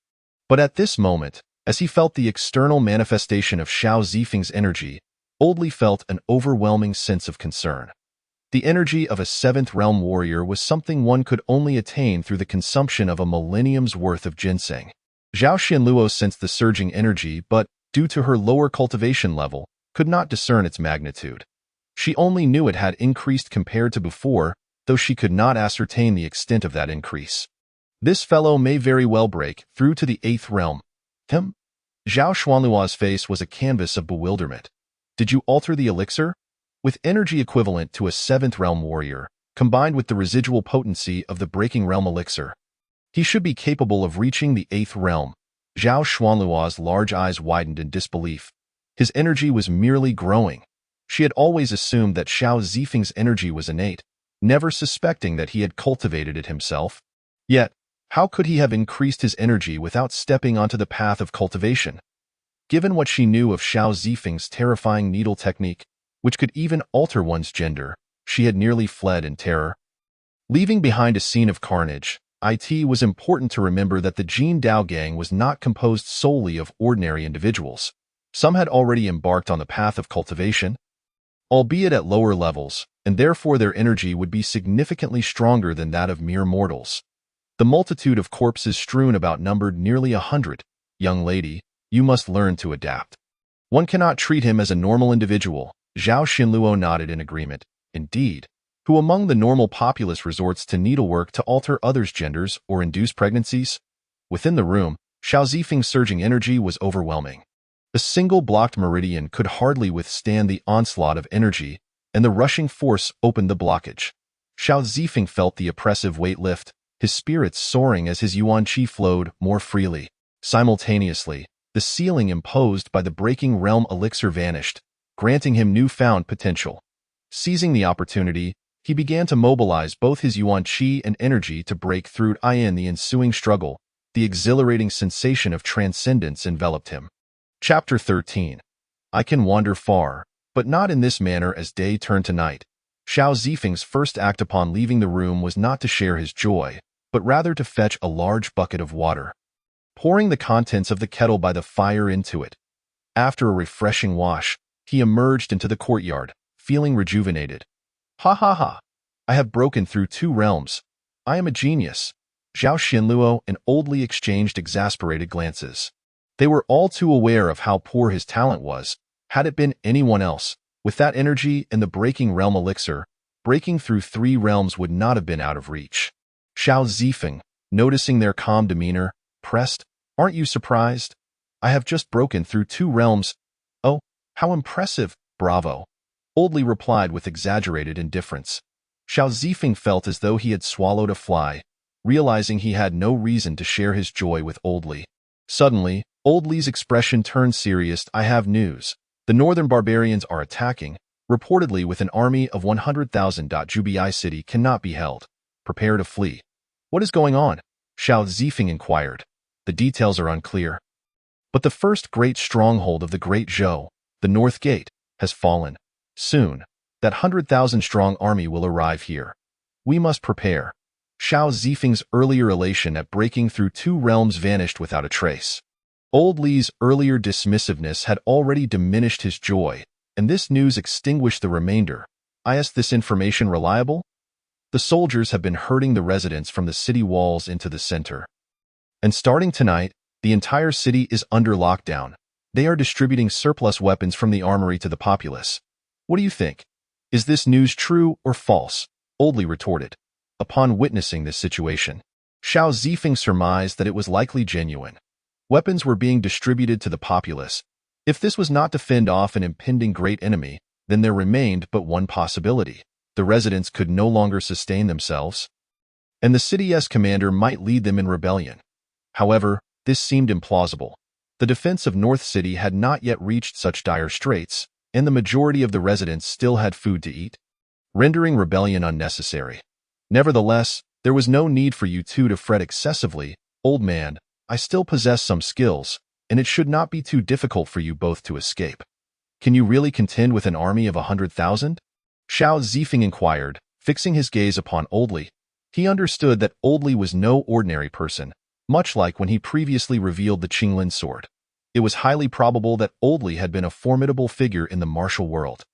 But at this moment, as he felt the external manifestation of Xiao Zifeng's energy, Old Li felt an overwhelming sense of concern. The energy of a 7th realm warrior was something one could only attain through the consumption of a millennium's worth of ginseng. Zhao Xinluo sensed the surging energy but, due to her lower cultivation level, could not discern its magnitude. She only knew it had increased compared to before, though she could not ascertain the extent of that increase. This fellow may very well break through to the 8th realm. Zhao Xuanluo's face was a canvas of bewilderment. Did you alter the elixir? With energy equivalent to a 7th realm warrior, combined with the residual potency of the breaking realm elixir, he should be capable of reaching the 8th realm. Zhao Xuanluo's large eyes widened in disbelief. His energy was merely growing. She had always assumed that Xiao Zifeng's energy was innate, never suspecting that he had cultivated it himself. Yet, how could he have increased his energy without stepping onto the path of cultivation? Given what she knew of Xiao Zifeng's terrifying needle technique, which could even alter one's gender, she had nearly fled in terror. Leaving behind a scene of carnage, it was important to remember that the Jin Dao gang was not composed solely of ordinary individuals. Some had already embarked on the path of cultivation, albeit at lower levels, and therefore their energy would be significantly stronger than that of mere mortals. The multitude of corpses strewn about numbered nearly 100. Young lady, you must learn to adapt. One cannot treat him as a normal individual. Zhao Xinluo nodded in agreement. Indeed, who among the normal populace resorts to needlework to alter others' genders or induce pregnancies? Within the room, Xiao Zifeng's surging energy was overwhelming. A single blocked meridian could hardly withstand the onslaught of energy, and the rushing force opened the blockage. Xiao Zifeng felt the oppressive weight lift, his spirits soaring as his yuan qi flowed more freely. Simultaneously, the ceiling imposed by the breaking realm elixir vanished, granting him newfound potential. Seizing the opportunity, he began to mobilize both his yuan qi and energy to break through. In the ensuing struggle, the exhilarating sensation of transcendence enveloped him. Chapter 13. I can wander far, but not in this manner. As day turned to night, Xiao Zifeng's first act upon leaving the room was not to share his joy, but rather to fetch a large bucket of water. Pouring the contents of the kettle by the fire into it, after a refreshing wash, he emerged into the courtyard, feeling rejuvenated. Ha ha ha! I have broken through 2 realms. I am a genius. Zhao Xinluo and Old Li exchanged exasperated glances. They were all too aware of how poor his talent was. Had it been anyone else, with that energy and the breaking realm elixir, breaking through 3 realms would not have been out of reach. Xiao Zifeng, noticing their calm demeanor, pressed, Aren't you surprised? I have just broken through 2 realms. Oh, how impressive, bravo. Oldly replied with exaggerated indifference. Xiao Zifeng felt as though he had swallowed a fly, realizing he had no reason to share his joy with Oldly. Suddenly, Oldly's expression turned serious. I have news. The northern barbarians are attacking, reportedly with an army of 100,000. Jubai city cannot be held. Prepare to flee. What is going on? Xiao Zifeng inquired. The details are unclear. But the first great stronghold of the Great Zhou, the North Gate, has fallen. Soon, that 100,000-strong army will arrive here. We must prepare. Xiao Zifeng's earlier elation at breaking through 2 realms vanished without a trace. Old Li's earlier dismissiveness had already diminished his joy, and this news extinguished the remainder. Is this information reliable? The soldiers have been herding the residents from the city walls into the center. And starting tonight, the entire city is under lockdown. They are distributing surplus weapons from the armory to the populace. What do you think? Is this news true or false? Oldly retorted. Upon witnessing this situation, Xiao Zifeng surmised that it was likely genuine. Weapons were being distributed to the populace. If this was not to fend off an impending great enemy, then there remained but one possibility. The residents could no longer sustain themselves, and the city's commander might lead them in rebellion. However, this seemed implausible. The defense of North City had not yet reached such dire straits, and the majority of the residents still had food to eat, rendering rebellion unnecessary. Nevertheless, there was no need for you two to fret excessively. Old man, I still possess some skills, and it should not be too difficult for you both to escape. Can you really contend with an army of 100,000? Xiao Zifeng inquired, fixing his gaze upon Oldly. He understood that Oldly was no ordinary person, much like when he previously revealed the Qinglin sword. It was highly probable that Oldly had been a formidable figure in the martial world.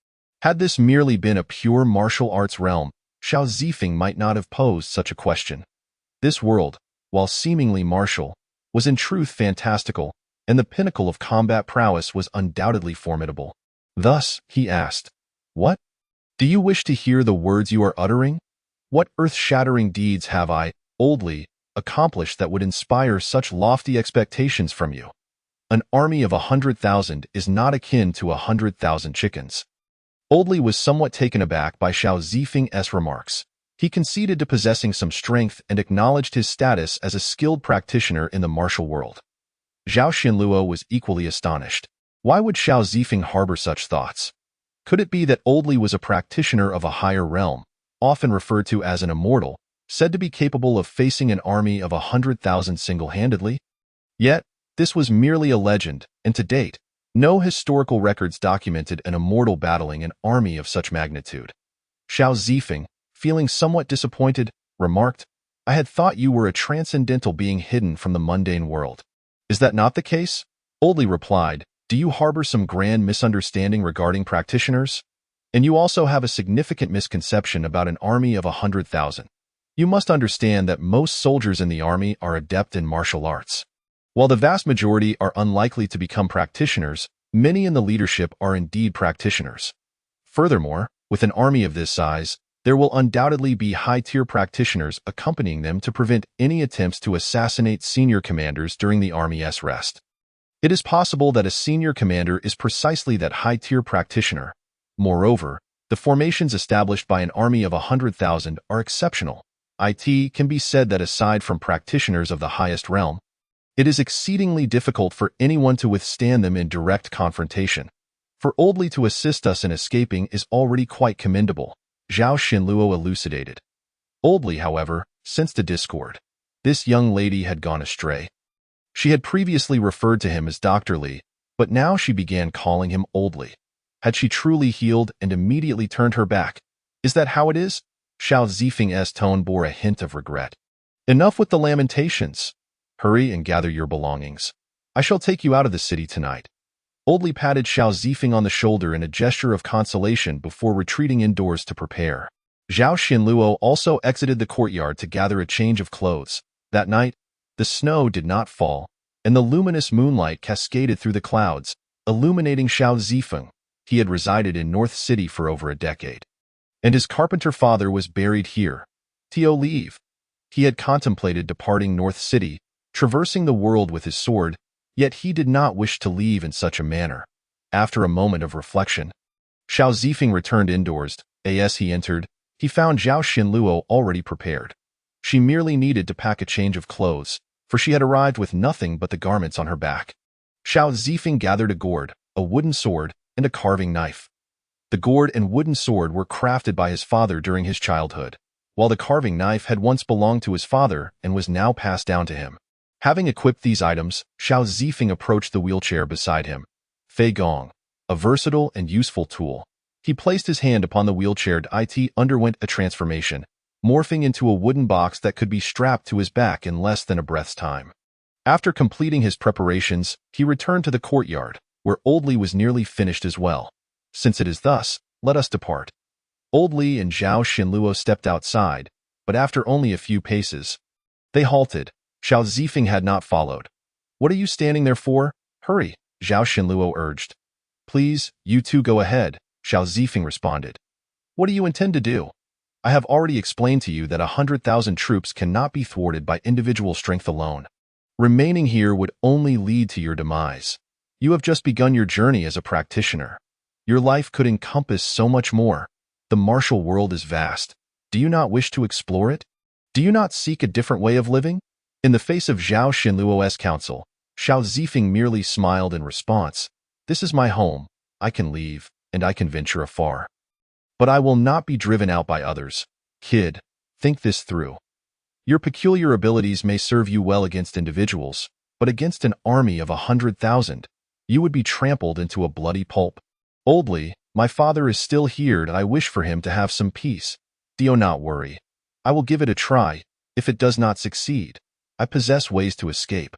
Had this merely been a pure martial arts realm, Xiao Zifeng might not have posed such a question. This world, while seemingly martial, was in truth fantastical, and the pinnacle of combat prowess was undoubtedly formidable. Thus, he asked, What? Do you wish to hear the words you are uttering? What earth-shattering deeds have I, Oldly, accomplished that would inspire such lofty expectations from you? An army of 100,000 is not akin to 100,000 chickens. Oldly was somewhat taken aback by Xiao Zifeng's remarks. He conceded to possessing some strength and acknowledged his status as a skilled practitioner in the martial world. Zhao Xinluo was equally astonished. Why would Xiao Zifeng harbor such thoughts? Could it be that Oldly was a practitioner of a higher realm, often referred to as an immortal, said to be capable of facing an army of 100,000 single-handedly? Yet, this was merely a legend, and to date, no historical records documented an immortal battling an army of such magnitude. Xiao Zifeng, feeling somewhat disappointed, remarked, I had thought you were a transcendental being hidden from the mundane world. Is that not the case? Oldly replied, Do you harbor some grand misunderstanding regarding practitioners? And you also have a significant misconception about an army of 100,000. You must understand that most soldiers in the army are adept in martial arts. While the vast majority are unlikely to become practitioners, many in the leadership are indeed practitioners. Furthermore, with an army of this size, there will undoubtedly be high-tier practitioners accompanying them to prevent any attempts to assassinate senior commanders during the army's rest. It is possible that a senior commander is precisely that high-tier practitioner. Moreover, the formations established by an army of 100,000 are exceptional. It can be said that aside from practitioners of the highest realm, it is exceedingly difficult for anyone to withstand them in direct confrontation. For Oldly to assist us in escaping is already quite commendable, Zhao Xinluo elucidated. Oldly, however, sensed a discord. This young lady had gone astray. She had previously referred to him as Dr. Li, but now she began calling him Oldly. Had she truly healed and immediately turned her back? Is that how it is? Xiao Zifeng's tone bore a hint of regret. Enough with the lamentations. Hurry and gather your belongings. I shall take you out of the city tonight. Oldly patted Xiao Zifeng on the shoulder in a gesture of consolation before retreating indoors to prepare. Zhao Xinluo also exited the courtyard to gather a change of clothes. That night, the snow did not fall, and the luminous moonlight cascaded through the clouds, illuminating Xiao Zifeng. He had resided in North City for over a decade, and his carpenter father was buried here. Tio leave. He had contemplated departing North City, traversing the world with his sword, yet he did not wish to leave in such a manner. After a moment of reflection, Xiao Zifeng returned indoors. As he entered, he found Zhao Xinluo already prepared. She merely needed to pack a change of clothes, for she had arrived with nothing but the garments on her back. Xiao Zifeng gathered a gourd, a wooden sword, and a carving knife. The gourd and wooden sword were crafted by his father during his childhood, while the carving knife had once belonged to his father and was now passed down to him. Having equipped these items, Xiao Zifeng approached the wheelchair beside him. Fei Gong, a versatile and useful tool. He placed his hand upon the wheelchair. It underwent a transformation, morphing into a wooden box that could be strapped to his back in less than a breath's time. After completing his preparations, he returned to the courtyard, where Old Li was nearly finished as well. Since it is thus, let us depart. Old Li and Zhao Xinluo stepped outside, but after only a few paces, they halted. Xiao Zifeng had not followed. What are you standing there for? Hurry, Zhao Xinluo urged. Please, you two go ahead, Xiao Zifeng responded. What do you intend to do? I have already explained to you that 100,000 troops cannot be thwarted by individual strength alone. Remaining here would only lead to your demise. You have just begun your journey as a practitioner. Your life could encompass so much more. The martial world is vast. Do you not wish to explore it? Do you not seek a different way of living? In the face of Zhao Xinluo's counsel, Xiao Zifeng merely smiled in response. This is my home. I can leave, and I can venture afar. But I will not be driven out by others. Kid, think this through. Your peculiar abilities may serve you well against individuals, but against an army of 100,000, you would be trampled into a bloody pulp. Old Li, my father is still here and I wish for him to have some peace. Do not worry. I will give it a try. If it does not succeed, I possess ways to escape.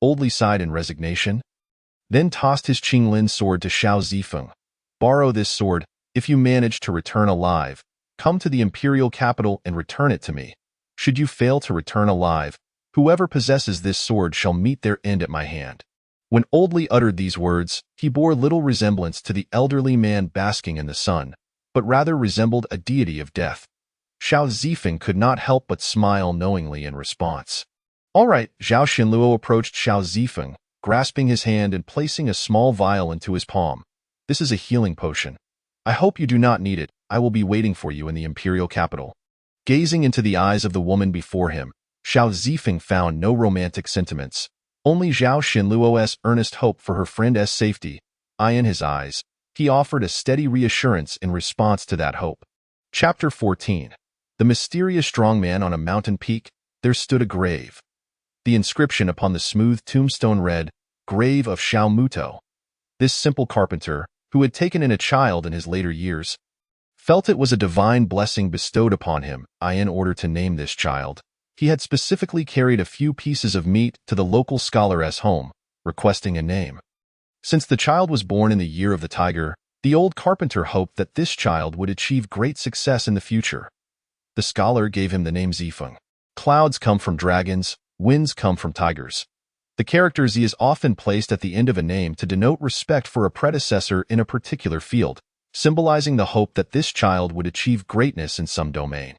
Old Li sighed in resignation, then tossed his Qinglin sword to Xiao Zifeng. Borrow this sword. If you manage to return alive, come to the imperial capital and return it to me. Should you fail to return alive, whoever possesses this sword shall meet their end at my hand. When Old Li uttered these words, he bore little resemblance to the elderly man basking in the sun, but rather resembled a deity of death. Xiao Zifeng could not help but smile knowingly in response. All right, Zhao Xinluo approached Xiao Zifeng, grasping his hand and placing a small vial into his palm. This is a healing potion. I hope you do not need it. I will be waiting for you in the imperial capital. Gazing into the eyes of the woman before him, Xiao Zifeng found no romantic sentiments, only Zhao Xinluo's earnest hope for her friend's safety. In his eyes, he offered a steady reassurance in response to that hope. Chapter 14. The mysterious strong man on a mountain peak. There stood a grave. The inscription upon the smooth tombstone read, Grave of Xiao Muto. This simple carpenter, who had taken in a child in his later years, felt it was a divine blessing bestowed upon him. In order to name this child, he had specifically carried a few pieces of meat to the local scholar's home, requesting a name. Since the child was born in the year of the tiger, the old carpenter hoped that this child would achieve great success in the future. The scholar gave him the name Zifeng. Clouds come from dragons, winds come from tigers. The character Z is often placed at the end of a name to denote respect for a predecessor in a particular field, symbolizing the hope that this child would achieve greatness in some domain.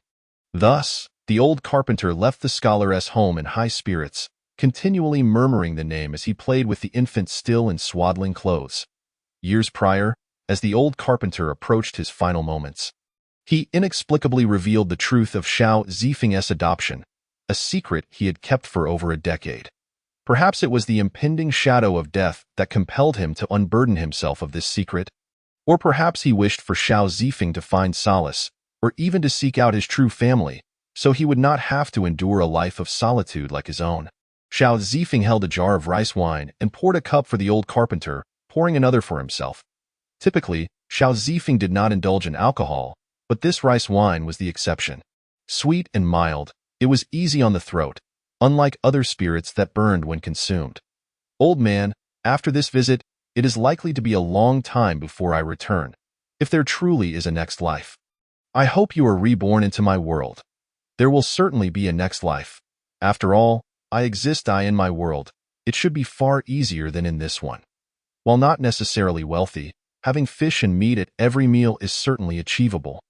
Thus, the old carpenter left the scholar's home in high spirits, continually murmuring the name as he played with the infant still in swaddling clothes. Years prior, as the old carpenter approached his final moments, he inexplicably revealed the truth of Xiao Zifeng's adoption, a secret he had kept for over a decade. Perhaps it was the impending shadow of death that compelled him to unburden himself of this secret, or perhaps he wished for Xiao Zifeng to find solace, or even to seek out his true family, so he would not have to endure a life of solitude like his own. Xiao Zifeng held a jar of rice wine and poured a cup for the old carpenter, pouring another for himself. Typically, Xiao Zifeng did not indulge in alcohol, but this rice wine was the exception. Sweet and mild, it was easy on the throat, unlike other spirits that burned when consumed. Old man, after this visit, it is likely to be a long time before I return, if there truly is a next life. I hope you are reborn into my world. There will certainly be a next life. After all, I exist in my world. It should be far easier than in this one. While not necessarily wealthy, having fish and meat at every meal is certainly achievable.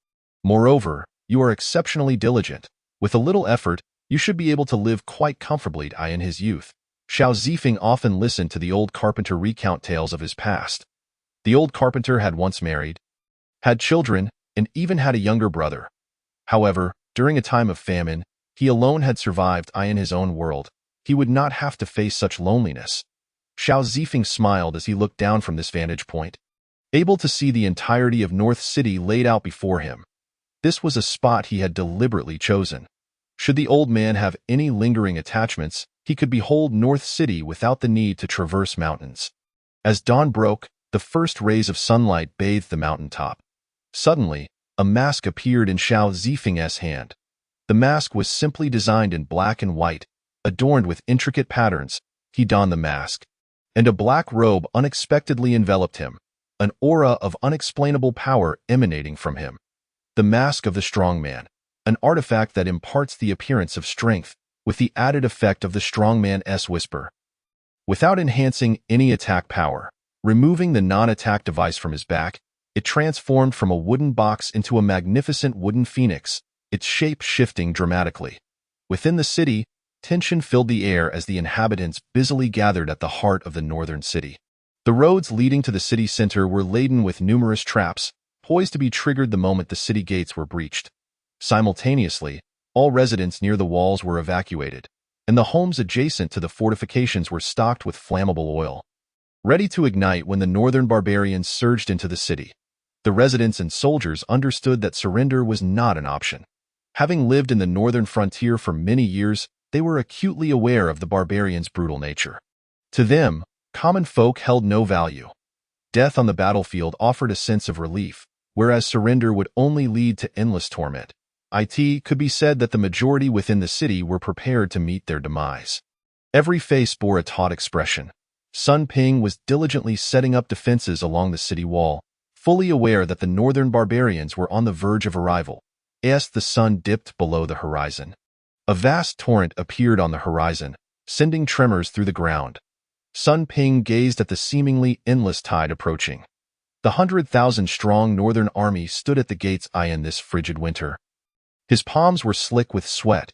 Moreover, you are exceptionally diligent. With a little effort, You should be able to live quite comfortably in his youth. Xiao Zifeng often listened to the old carpenter recount tales of his past. The old carpenter had once married, had children, and even had a younger brother. However, during a time of famine, he alone had survived in his own world. He would not have to face such loneliness. Xiao Zifeng smiled as he looked down from this vantage point, able to see the entirety of North City laid out before him. This was a spot he had deliberately chosen. Should the old man have any lingering attachments, he could behold North City without the need to traverse mountains. As dawn broke, the first rays of sunlight bathed the mountaintop. Suddenly, a mask appeared in Xiao Zifeng's hand. The mask was simply designed in black and white, adorned with intricate patterns. He donned the mask, and a black robe unexpectedly enveloped him, an aura of unexplainable power emanating from him. The mask of the strong man, an artifact that imparts the appearance of strength, with the added effect of the strongman's whisper. Without enhancing any attack power, removing the non-attack device from his back, it transformed from a wooden box into a magnificent wooden phoenix, its shape shifting dramatically. Within the city, tension filled the air as the inhabitants busily gathered at the heart of the northern city. The roads leading to the city center were laden with numerous traps, poised to be triggered the moment the city gates were breached. Simultaneously, all residents near the walls were evacuated, and the homes adjacent to the fortifications were stocked with flammable oil, ready to ignite when the northern barbarians surged into the city. The residents and soldiers understood that surrender was not an option. Having lived in the northern frontier for many years, they were acutely aware of the barbarians' brutal nature. To them, common folk held no value. Death on the battlefield offered a sense of relief, whereas surrender would only lead to endless torment. It could be said that the majority within the city were prepared to meet their demise. Every face bore a taut expression. Sun Ping was diligently setting up defenses along the city wall, fully aware that the northern barbarians were on the verge of arrival, as the sun dipped below the horizon. A vast torrent appeared on the horizon, sending tremors through the ground. Sun Ping gazed at the seemingly endless tide approaching. The 100,000-strong northern army stood at the gates in this frigid winter. His palms were slick with sweat.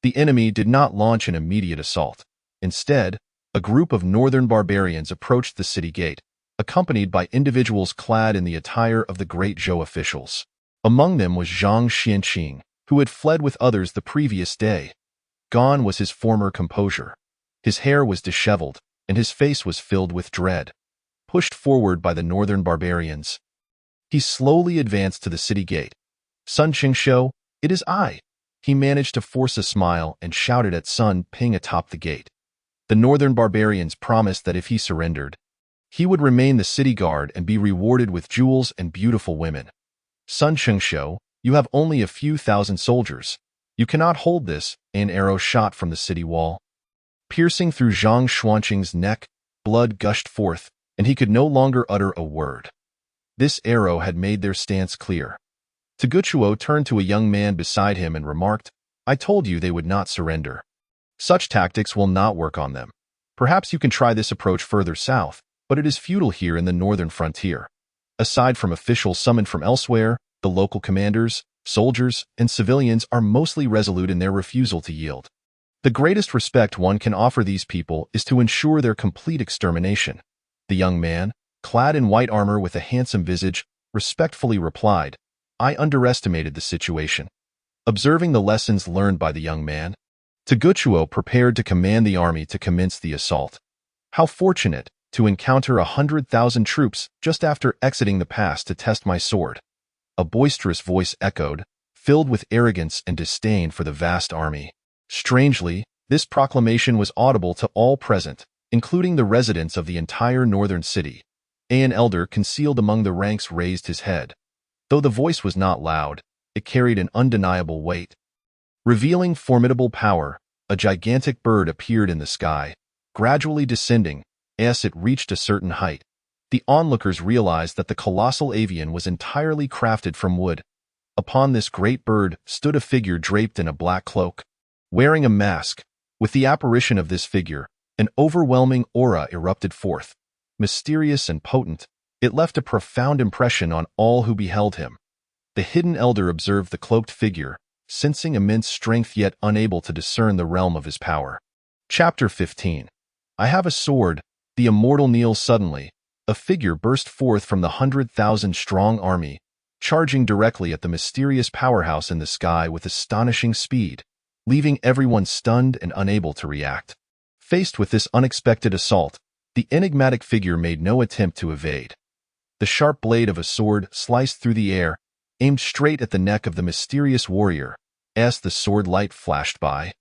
The enemy did not launch an immediate assault. Instead, a group of northern barbarians approached the city gate, accompanied by individuals clad in the attire of the great Zhou officials. Among them was Zhang Xianqing, who had fled with others the previous day. Gone was his former composure. His hair was disheveled, and his face was filled with dread. Pushed forward by the northern barbarians, he slowly advanced to the city gate. Sun Qingshou, it is I. He managed to force a smile and shouted at Sun Ping atop the gate. The northern barbarians promised that if he surrendered, he would remain the city guard and be rewarded with jewels and beautiful women. Sun Qingshou, you have only a few thousand soldiers. You cannot hold this. An arrow shot from the city wall. Piercing through Zhang Xuanqing's neck, blood gushed forth, and he could no longer utter a word. This arrow had made their stance clear. Toguchuo turned to a young man beside him and remarked, I told you they would not surrender. Such tactics will not work on them. Perhaps you can try this approach further south, but it is futile here in the northern frontier. Aside from officials summoned from elsewhere, the local commanders, soldiers, and civilians are mostly resolute in their refusal to yield. The greatest respect one can offer these people is to ensure their complete extermination. The young man, clad in white armor with a handsome visage, respectfully replied, I underestimated the situation. Observing the lessons learned by the young man, Toguchuo prepared to command the army to commence the assault. How fortunate to encounter 100,000 troops just after exiting the pass to test my sword. A boisterous voice echoed, filled with arrogance and disdain for the vast army. Strangely, this proclamation was audible to all present, including the residents of the entire northern city. An elder concealed among the ranks raised his head. Though the voice was not loud, it carried an undeniable weight. Revealing formidable power, a gigantic bird appeared in the sky, gradually descending, as it reached a certain height. The onlookers realized that the colossal avian was entirely crafted from wood. Upon this great bird stood a figure draped in a black cloak, wearing a mask. With the apparition of this figure, an overwhelming aura erupted forth. Mysterious and potent, it left a profound impression on all who beheld him. The hidden elder observed the cloaked figure, sensing immense strength yet unable to discern the realm of his power. Chapter 15. I have a sword. The immortal kneels suddenly. A figure burst forth from the 100,000-strong army, charging directly at the mysterious powerhouse in the sky with astonishing speed, leaving everyone stunned and unable to react. Faced with this unexpected assault, the enigmatic figure made no attempt to evade. The sharp blade of a sword sliced through the air, aimed straight at the neck of the mysterious warrior, as the sword light flashed by.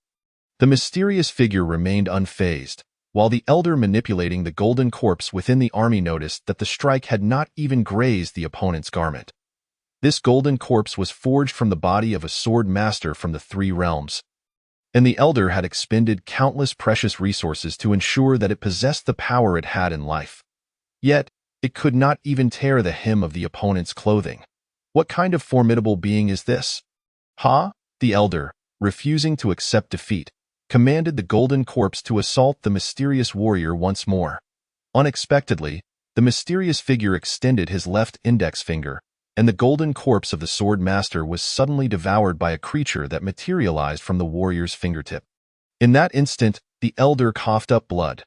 The mysterious figure remained unfazed, while the elder manipulating the golden corpse within the army noticed that the strike had not even grazed the opponent's garment. This golden corpse was forged from the body of a sword master from the three realms, and the elder had expended countless precious resources to ensure that it possessed the power it had in life. Yet, it could not even tear the hem of the opponent's clothing. What kind of formidable being is this? Ha! The elder, refusing to accept defeat, commanded the golden corpse to assault the mysterious warrior once more. Unexpectedly, the mysterious figure extended his left index finger, and the golden corpse of the sword master was suddenly devoured by a creature that materialized from the warrior's fingertip. In that instant, the elder coughed up blood.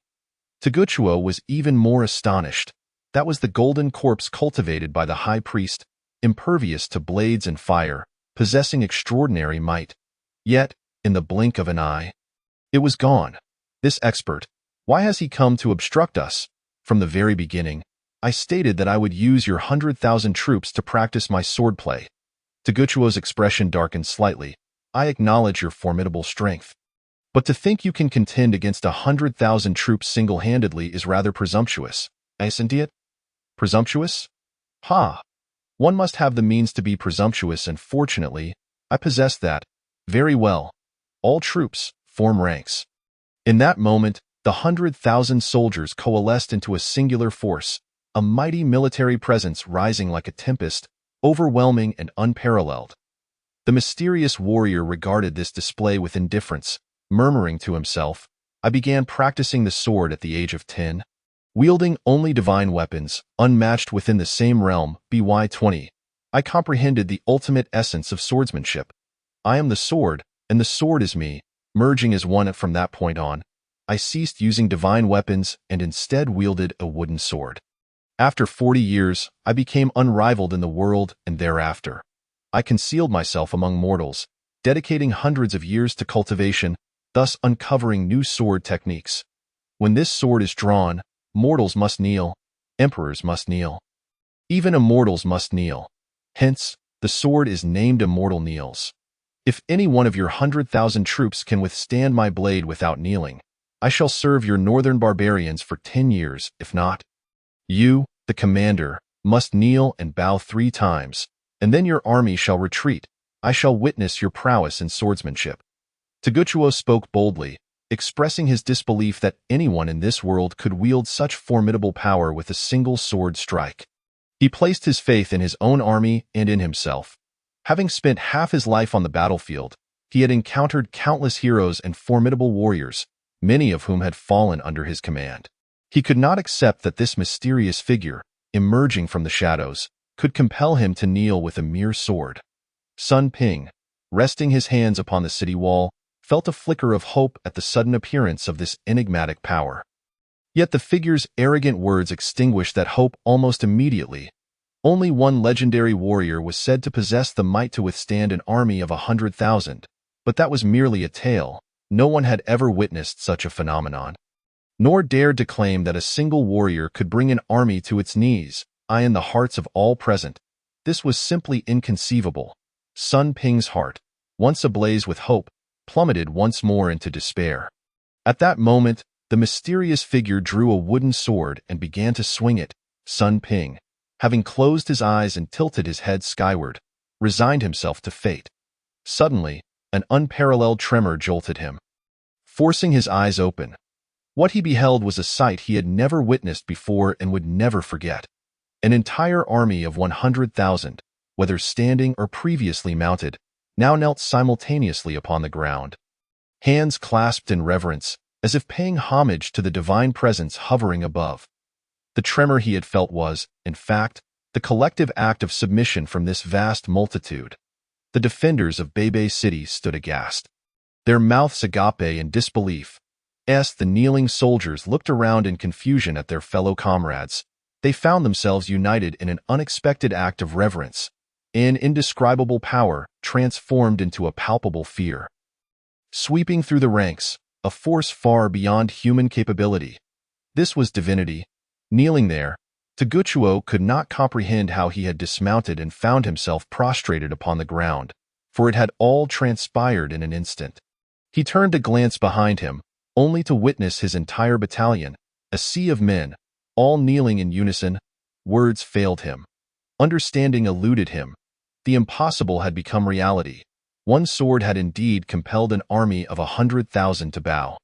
Toguchiwo was even more astonished. That was the golden corpse cultivated by the high priest, impervious to blades and fire, possessing extraordinary might. Yet, in the blink of an eye, it was gone. This expert, why has he come to obstruct us? From the very beginning, I stated that I would use your 100,000 troops to practice my swordplay. Toguchiwo's expression darkened slightly. I acknowledge your formidable strength. But to think you can contend against 100,000 troops single-handedly is rather presumptuous. Isn't it? Presumptuous? Ha! One must have the means to be presumptuous, and fortunately, I possess that. Very well. All troops, form ranks. In that moment, the 100,000 soldiers coalesced into a singular force, a mighty military presence rising like a tempest, overwhelming and unparalleled. The mysterious warrior regarded this display with indifference, murmuring to himself, I began practicing the sword at the age of 10. Wielding only divine weapons, unmatched within the same realm, BY 20. I comprehended the ultimate essence of swordsmanship. I am the sword, and the sword is me. Merging as one from that point on, I ceased using divine weapons and instead wielded a wooden sword. After 40 years, I became unrivaled in the world, and thereafter, I concealed myself among mortals, dedicating hundreds of years to cultivation, thus uncovering new sword techniques. When this sword is drawn, mortals must kneel, emperors must kneel. Even immortals must kneel. Hence, the sword is named Immortal Kneels. If any one of your 100,000 troops can withstand my blade without kneeling, I shall serve your northern barbarians for 10 years, if not. You, the commander, must kneel and bow 3 times, and then your army shall retreat. I shall witness your prowess in swordsmanship. Toguchiwo spoke boldly, expressing his disbelief that anyone in this world could wield such formidable power with a single sword strike. He placed his faith in his own army and in himself. Having spent half his life on the battlefield, he had encountered countless heroes and formidable warriors, many of whom had fallen under his command. He could not accept that this mysterious figure, emerging from the shadows, could compel him to kneel with a mere sword. Sun Ping, resting his hands upon the city wall, felt a flicker of hope at the sudden appearance of this enigmatic power. Yet the figure's arrogant words extinguished that hope almost immediately. Only one legendary warrior was said to possess the might to withstand an army of 100,000, but that was merely a tale. No one had ever witnessed such a phenomenon, nor dared to claim that a single warrior could bring an army to its knees. In the hearts of all present, this was simply inconceivable. Sun Ping's heart, once ablaze with hope, plummeted once more into despair. At that moment, the mysterious figure drew a wooden sword and began to swing it. Sun Ping, having closed his eyes and tilted his head skyward, resigned himself to fate. Suddenly, an unparalleled tremor jolted him, forcing his eyes open. What he beheld was a sight he had never witnessed before and would never forget. An entire army of 100,000, whether standing or previously mounted, now knelt simultaneously upon the ground, hands clasped in reverence, as if paying homage to the divine presence hovering above. The tremor he had felt was, in fact, the collective act of submission from this vast multitude. The defenders of Beibei City stood aghast, their mouths agape in disbelief. As the kneeling soldiers looked around in confusion at their fellow comrades, they found themselves united in an unexpected act of reverence. An indescribable power transformed into a palpable fear. Sweeping through the ranks, a force far beyond human capability. This was divinity. Kneeling there, Toguchiwo could not comprehend how he had dismounted and found himself prostrated upon the ground, for it had all transpired in an instant. He turned to glance behind him, only to witness his entire battalion, a sea of men, all kneeling in unison. Words failed him. Understanding eluded him. The impossible had become reality. One sword had indeed compelled an army of 100,000 to bow.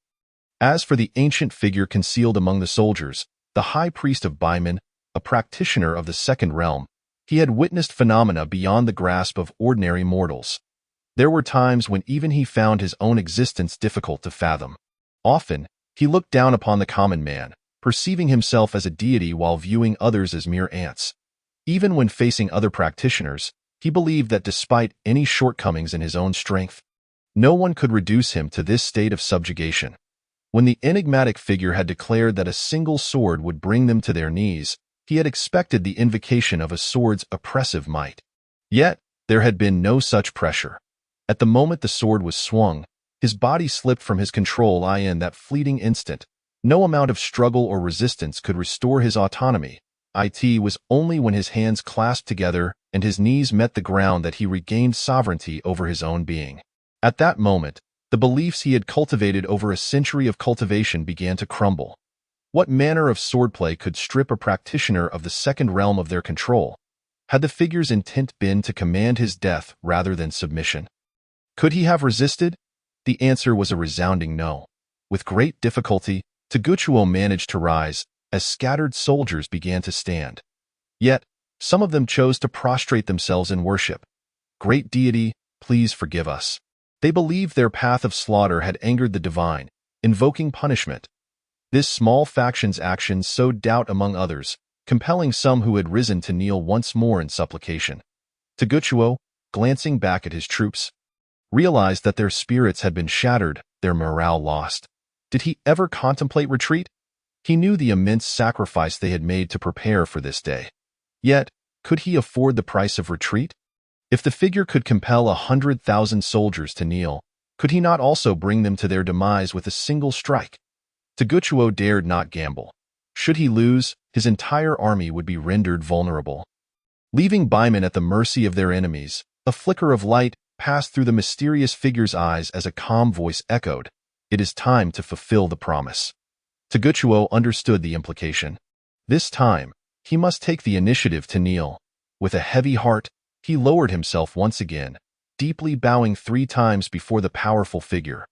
As for the ancient figure concealed among the soldiers, the high priest of Baimen, a practitioner of the second realm, he had witnessed phenomena beyond the grasp of ordinary mortals. There were times when even he found his own existence difficult to fathom. Often, he looked down upon the common man, perceiving himself as a deity while viewing others as mere ants. Even when facing other practitioners, he believed that despite any shortcomings in his own strength, no one could reduce him to this state of subjugation. When the enigmatic figure had declared that a single sword would bring them to their knees, he had expected the invocation of a sword's oppressive might. Yet, there had been no such pressure. At the moment the sword was swung, his body slipped from his control. In that fleeting instant, no amount of struggle or resistance could restore his autonomy. It was only when his hands clasped together and his knees met the ground that he regained sovereignty over his own being. At that moment, the beliefs he had cultivated over a century of cultivation began to crumble. What manner of swordplay could strip a practitioner of the second realm of their control? Had the figure's intent been to command his death rather than submission? Could he have resisted? The answer was a resounding no. With great difficulty, Toguchiwo managed to rise, as scattered soldiers began to stand. Yet, some of them chose to prostrate themselves in worship. Great deity, please forgive us. They believed their path of slaughter had angered the divine, invoking punishment. This small faction's actions sowed doubt among others, compelling some who had risen to kneel once more in supplication. Toguchiwo, glancing back at his troops, realized that their spirits had been shattered, their morale lost. Did he ever contemplate retreat? He knew the immense sacrifice they had made to prepare for this day. Yet, could he afford the price of retreat? If the figure could compel 100,000 soldiers to kneel, could he not also bring them to their demise with a single strike? Toguchiwo dared not gamble. Should he lose, his entire army would be rendered vulnerable. Leaving Baimen at the mercy of their enemies, a flicker of light passed through the mysterious figure's eyes as a calm voice echoed, "It is time to fulfill the promise." Toguchiwo understood the implication. This time, he must take the initiative to kneel. With a heavy heart, he lowered himself once again, deeply bowing 3 times before the powerful figure.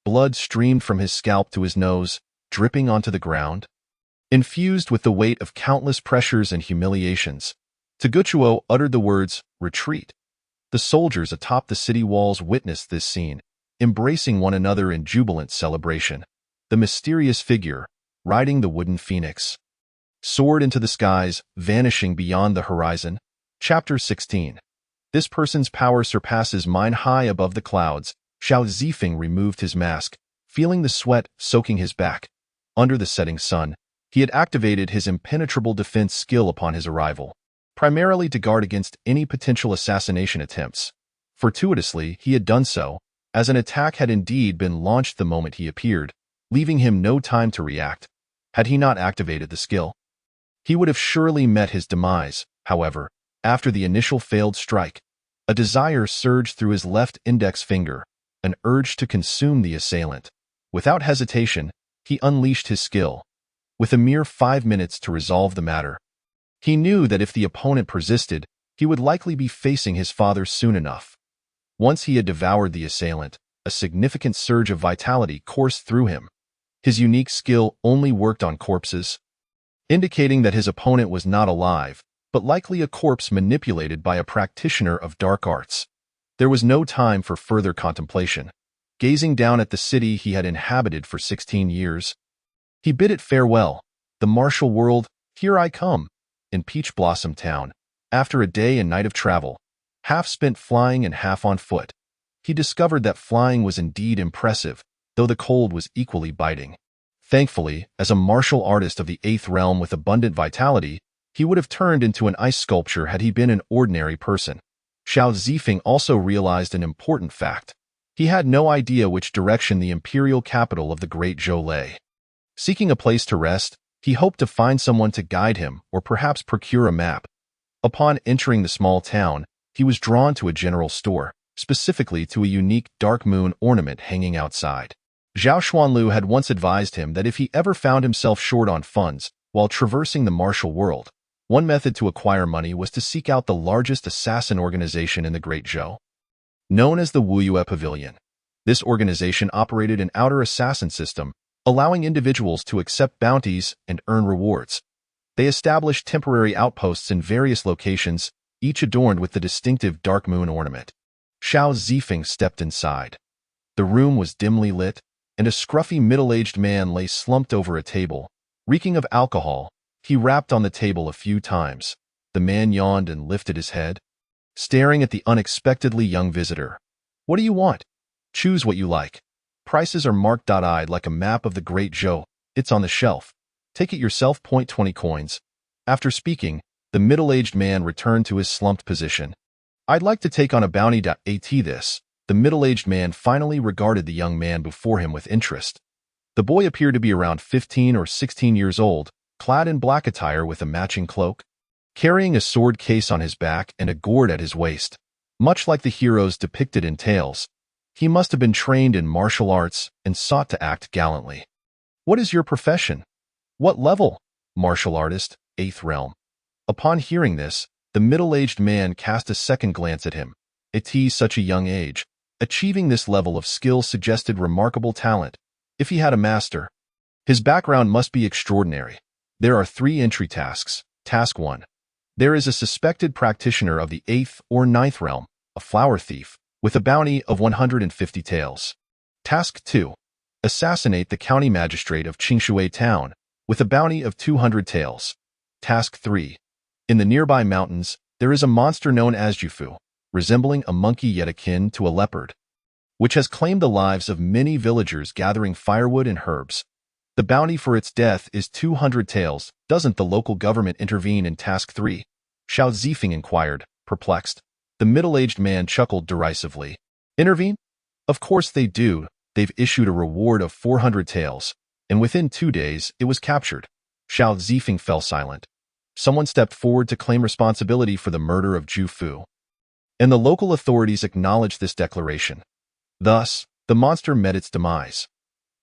Blood streamed from his scalp to his nose, dripping onto the ground. Infused with the weight of countless pressures and humiliations, Toguchiwo uttered the words, "Retreat." The soldiers atop the city walls witnessed this scene, embracing one another in jubilant celebration. The mysterious figure, riding the wooden phoenix, soared into the skies, vanishing beyond the horizon. Chapter 16. This person's power surpasses mine. High above the clouds, Xiao Zifeng removed his mask, feeling the sweat soaking his back. Under the setting sun, he had activated his impenetrable defense skill upon his arrival, primarily to guard against any potential assassination attempts. Fortuitously, he had done so, as an attack had indeed been launched the moment he appeared, leaving him no time to react. Had he not activated the skill, he would have surely met his demise. However, after the initial failed strike, a desire surged through his left index finger, an urge to consume the assailant. Without hesitation, he unleashed his skill. With a mere 5 minutes to resolve the matter, he knew that if the opponent persisted, he would likely be facing his father soon enough. Once he had devoured the assailant, a significant surge of vitality coursed through him. His unique skill only worked on corpses, indicating that his opponent was not alive, but likely a corpse manipulated by a practitioner of dark arts. There was no time for further contemplation. Gazing down at the city he had inhabited for 16 years, he bid it farewell. The martial world, here I come. In Peach Blossom Town, after a day and night of travel, half spent flying and half on foot. He discovered that flying was indeed impressive, though the cold was equally biting. Thankfully, as a martial artist of the 8th realm with abundant vitality, he would have turned into an ice sculpture had he been an ordinary person. Xiao Zifeng also realized an important fact. He had no idea which direction the imperial capital of the Great Zhou lay. Seeking a place to rest, he hoped to find someone to guide him or perhaps procure a map. Upon entering the small town, he was drawn to a general store, specifically to a unique dark moon ornament hanging outside. Zhao Xuanlu had once advised him that if he ever found himself short on funds while traversing the martial world, one method to acquire money was to seek out the largest assassin organization in the Great Zhou. Known as the Wuyue Pavilion, this organization operated an outer assassin system, allowing individuals to accept bounties and earn rewards. They established temporary outposts in various locations, each adorned with the distinctive dark moon ornament. Xiao Zifeng stepped inside. The room was dimly lit, and a scruffy middle-aged man lay slumped over a table, reeking of alcohol. He rapped on the table a few times. The man yawned and lifted his head, staring at the unexpectedly young visitor. "What do you want? Choose what you like. Prices are marked-eyed like a map of the Great Zhou. It's on the shelf. Take it yourself. 20 coins. After speaking, the middle-aged man returned to his slumped position. "I'd like to take on a bounty. This." The middle-aged man finally regarded the young man before him with interest. The boy appeared to be around 15 or 16 years old, clad in black attire with a matching cloak, carrying a sword case on his back and a gourd at his waist. Much like the heroes depicted in tales, he must have been trained in martial arts and sought to act gallantly. "What is your profession?" "What level?" "Martial artist, 8th realm." Upon hearing this, the middle-aged man cast a second glance at him. At such a young age, achieving this level of skill suggested remarkable talent. If he had a master, his background must be extraordinary. There are 3 entry tasks. Task 1. There is a suspected practitioner of the 8th or 9th realm, a flower thief, with a bounty of 150 taels. Task 2. Assassinate the county magistrate of Qingshui town, with a bounty of 200 taels. Task 3. In the nearby mountains, there is a monster known as Jufu, resembling a monkey yet akin to a leopard, which has claimed the lives of many villagers gathering firewood and herbs. The bounty for its death is 200 taels. Doesn't the local government intervene in Task 3? Xiao Zifeng inquired, perplexed. The middle-aged man chuckled derisively. Intervene? Of course they do. They've issued a reward of 400 taels, and within 2 days it was captured. Xiao Zifeng fell silent. Someone stepped forward to claim responsibility for the murder of Zhu Fu, and the local authorities acknowledged this declaration. Thus, the monster met its demise.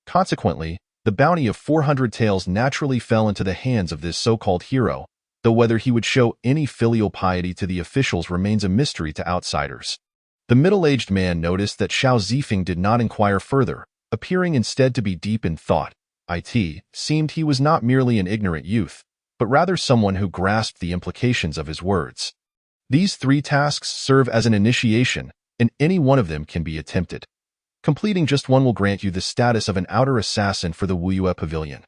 Consequently, the bounty of 400 taels naturally fell into the hands of this so-called hero, though whether he would show any filial piety to the officials remains a mystery to outsiders. The middle-aged man noticed that Xiao Zifeng did not inquire further, appearing instead to be deep in thought. It seemed he was not merely an ignorant youth, but rather someone who grasped the implications of his words. These 3 tasks serve as an initiation, and any one of them can be attempted. Completing just one will grant you the status of an outer assassin for the Wuyue Pavilion.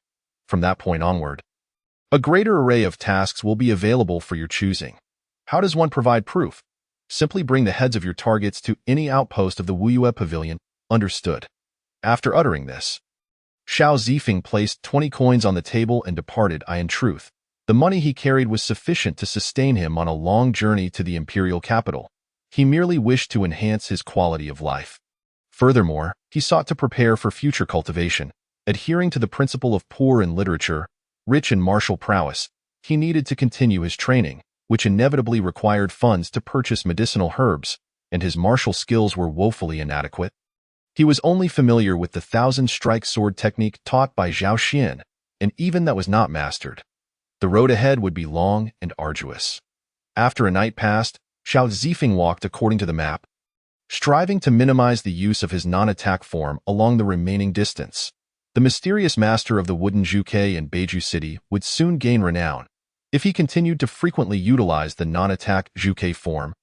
From that point onward, a greater array of tasks will be available for your choosing. How does one provide proof? Simply bring the heads of your targets to any outpost of the Wuyue Pavilion. Understood. After uttering this, Xiao Zifeng placed 20 coins on the table and departed. In truth, the money he carried was sufficient to sustain him on a long journey to the imperial capital. He merely wished to enhance his quality of life. Furthermore, he sought to prepare for future cultivation. Adhering to the principle of poor in literature, rich in martial prowess, he needed to continue his training, which inevitably required funds to purchase medicinal herbs, and his martial skills were woefully inadequate. He was only familiar with the 1,000-strike sword technique taught by Zhao Xian, and even that was not mastered. The road ahead would be long and arduous. After a night passed, Xiao Zifeng walked according to the map, striving to minimize the use of his non-attack form along the remaining distance. The mysterious master of the wooden Zhuke in Beiju City would soon gain renown. If he continued to frequently utilize the non-attack Zhuke form,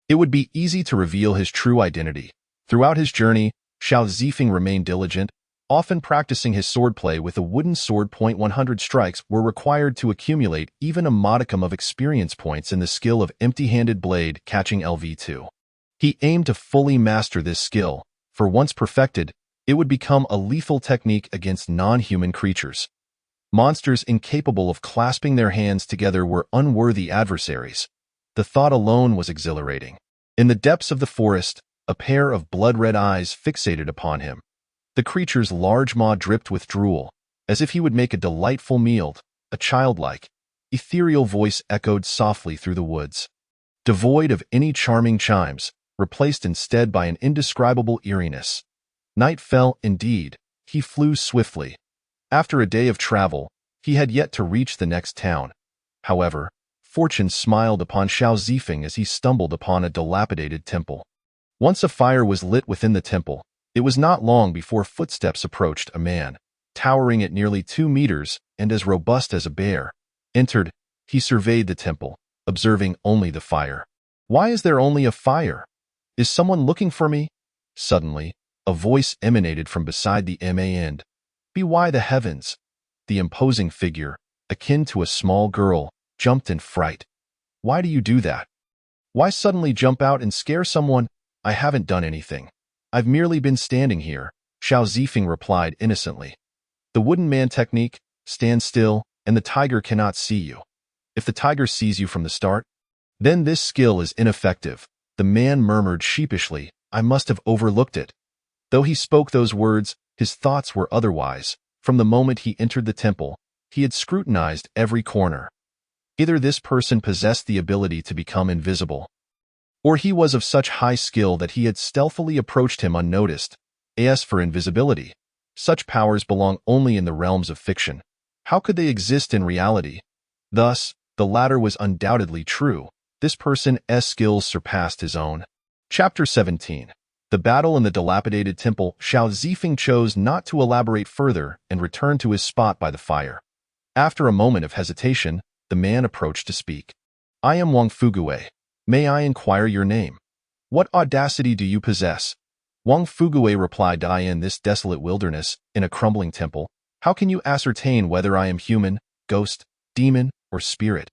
it would be easy to reveal his true identity. Throughout his journey, Xiao Zifeng remained diligent, often practicing his swordplay with a wooden sword. 100 strikes were required to accumulate even a modicum of experience points in the skill of empty-handed blade catching LV2. He aimed to fully master this skill, for once perfected, it would become a lethal technique against non-human creatures. Monsters incapable of clasping their hands together were unworthy adversaries. The thought alone was exhilarating. In the depths of the forest, a pair of blood-red eyes fixated upon him. The creature's large maw dripped with drool, as if he would make a delightful meal. A childlike, ethereal voice echoed softly through the woods. Devoid of any charming chimes, replaced instead by an indescribable eeriness. Night fell, indeed. He flew swiftly. After a day of travel, he had yet to reach the next town. However, fortune smiled upon Xiao Zifeng as he stumbled upon a dilapidated temple. Once a fire was lit within the temple, it was not long before footsteps approached. A man, towering at nearly 2 meters and as robust as a bear, entered. He surveyed the temple, observing only the fire. "Why is there only a fire? Is someone looking for me?" Suddenly, a voice emanated from beside the end. "Be why the heavens!" The imposing figure, akin to a small girl, jumped in fright. "Why do you do that? Why suddenly jump out and scare someone? I haven't done anything. I've merely been standing here," Xiao Zifeng replied innocently. "The wooden man technique, stand still, and the tiger cannot see you. If the tiger sees you from the start, then this skill is ineffective." The man murmured sheepishly, "I must have overlooked it." Though he spoke those words, his thoughts were otherwise. From the moment he entered the temple, he had scrutinized every corner. Either this person possessed the ability to become invisible, or he was of such high skill that he had stealthily approached him unnoticed. As for invisibility, such powers belong only in the realms of fiction. How could they exist in reality? Thus, the latter was undoubtedly true. This person's skills surpassed his own. Chapter 17. The battle in the dilapidated temple. Xiao Zifeng chose not to elaborate further and returned to his spot by the fire. After a moment of hesitation, the man approached to speak. "I am Wang Fuguwei. May I inquire your name? What audacity do you possess?" Wang Fuguwei replied, "I in this desolate wilderness, in a crumbling temple. How can you ascertain whether I am human, ghost, demon, or spirit?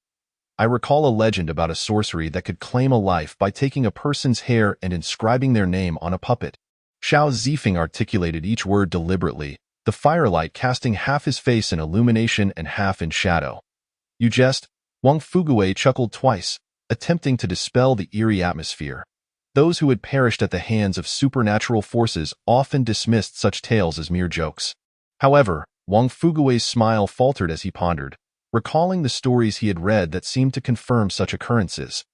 I recall a legend about a sorcery that could claim a life by taking a person's hair and inscribing their name on a puppet." Xiao Zifeng articulated each word deliberately, the firelight casting half his face in illumination and half in shadow. "You jest?" Wang Fuguwei chuckled twice, attempting to dispel the eerie atmosphere. Those who had perished at the hands of supernatural forces often dismissed such tales as mere jokes. However, Wang Fuguwei's smile faltered as he pondered, recalling the stories he had read that seemed to confirm such occurrences.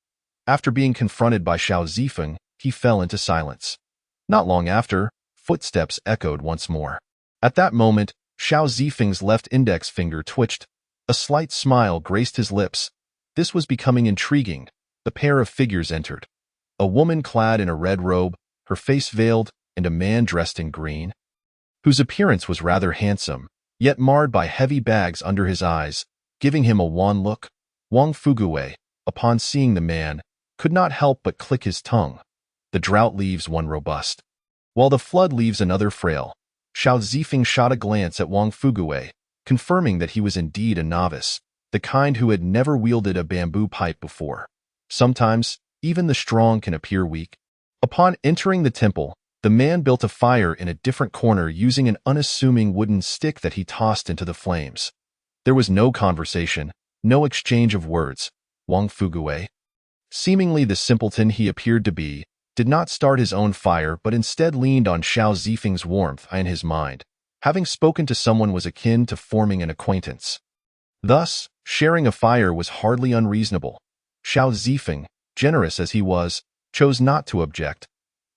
After being confronted by Xiao Zifeng, he fell into silence. Not long after, footsteps echoed once more. At that moment, Xiao Zifeng's left index finger twitched. A slight smile graced his lips. This was becoming intriguing. The pair of figures entered. A woman clad in a red robe, her face veiled, and a man dressed in green, whose appearance was rather handsome, yet marred by heavy bags under his eyes, giving him a wan look. Wang Fuguwei, upon seeing the man, could not help but click his tongue. The drought leaves one robust, while the flood leaves another frail. Xiao Zifeng shot a glance at Wang Fuguwei, confirming that he was indeed a novice, the kind who had never wielded a bamboo pipe before. Sometimes, even the strong can appear weak. Upon entering the temple, the man built a fire in a different corner using an unassuming wooden stick that he tossed into the flames. There was no conversation, no exchange of words. Wang Fuguwei, seemingly the simpleton he appeared to be, did not start his own fire but instead leaned on Xiao Zifeng's warmth in his mind. Having spoken to someone was akin to forming an acquaintance. Thus, sharing a fire was hardly unreasonable. Xiao Zifeng, generous as he was, chose not to object.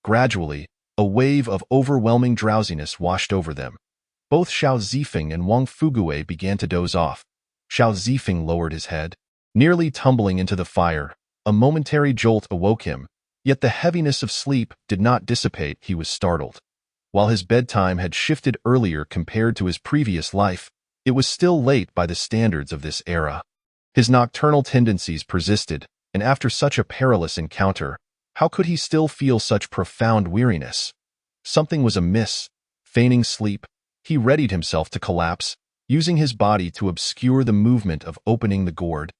Gradually, a wave of overwhelming drowsiness washed over them. Both Xiao Zifeng and Wang Fuguwei began to doze off. Xiao Zifeng lowered his head, nearly tumbling into the fire. A momentary jolt awoke him, yet the heaviness of sleep did not dissipate. He was startled. While his bedtime had shifted earlier compared to his previous life, it was still late by the standards of this era. His nocturnal tendencies persisted, and after such a perilous encounter, how could he still feel such profound weariness? Something was amiss. Feigning sleep, He readied himself to collapse, using his body to obscure the movement of opening the gourd.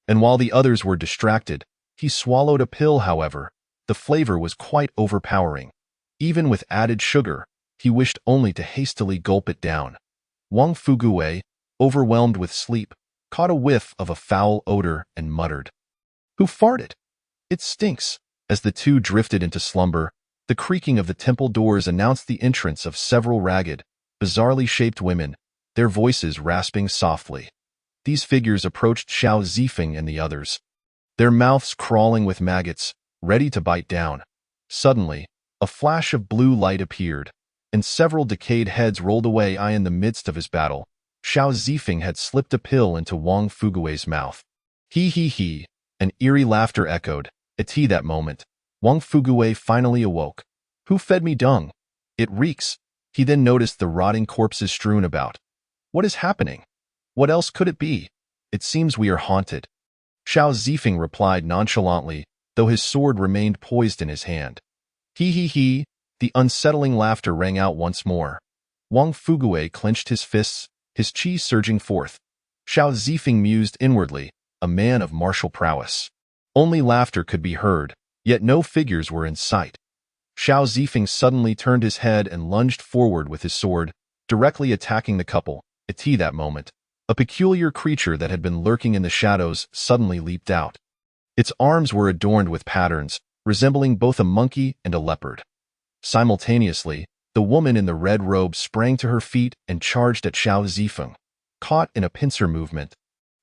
And while the others were distracted, he swallowed a pill, however. The flavor was quite overpowering. Even with added sugar, he wished only to hastily gulp it down. Wang Fugui, overwhelmed with sleep, caught a whiff of a foul odor and muttered, "Who farted? It stinks." As the two drifted into slumber, the creaking of the temple doors announced the entrance of several ragged, bizarrely shaped women, their voices rasping softly. These figures approached Xiao Zifeng and the others, their mouths crawling with maggots, ready to bite down. Suddenly, a flash of blue light appeared, and several decayed heads rolled away. In the midst of his battle, Xiao Zifeng had slipped a pill into Wang Fugui's mouth. He, an eerie laughter echoed. At that moment, Wang Fugui finally awoke. "Who fed me dung? It reeks." He then noticed the rotting corpses strewn about. "What is happening? What else could it be? It seems we are haunted." Xiao Zifeng replied nonchalantly, though his sword remained poised in his hand. He, the unsettling laughter rang out once more. Wang Fugui clenched his fists, his chi surging forth. Xiao Zifeng mused inwardly, a man of martial prowess. Only laughter could be heard, yet no figures were in sight. Xiao Zifeng suddenly turned his head and lunged forward with his sword, directly attacking the couple. At that moment, a peculiar creature that had been lurking in the shadows suddenly leaped out. Its arms were adorned with patterns, resembling both a monkey and a leopard. Simultaneously, the woman in the red robe sprang to her feet and charged at Xiao Zifeng. Caught in a pincer movement,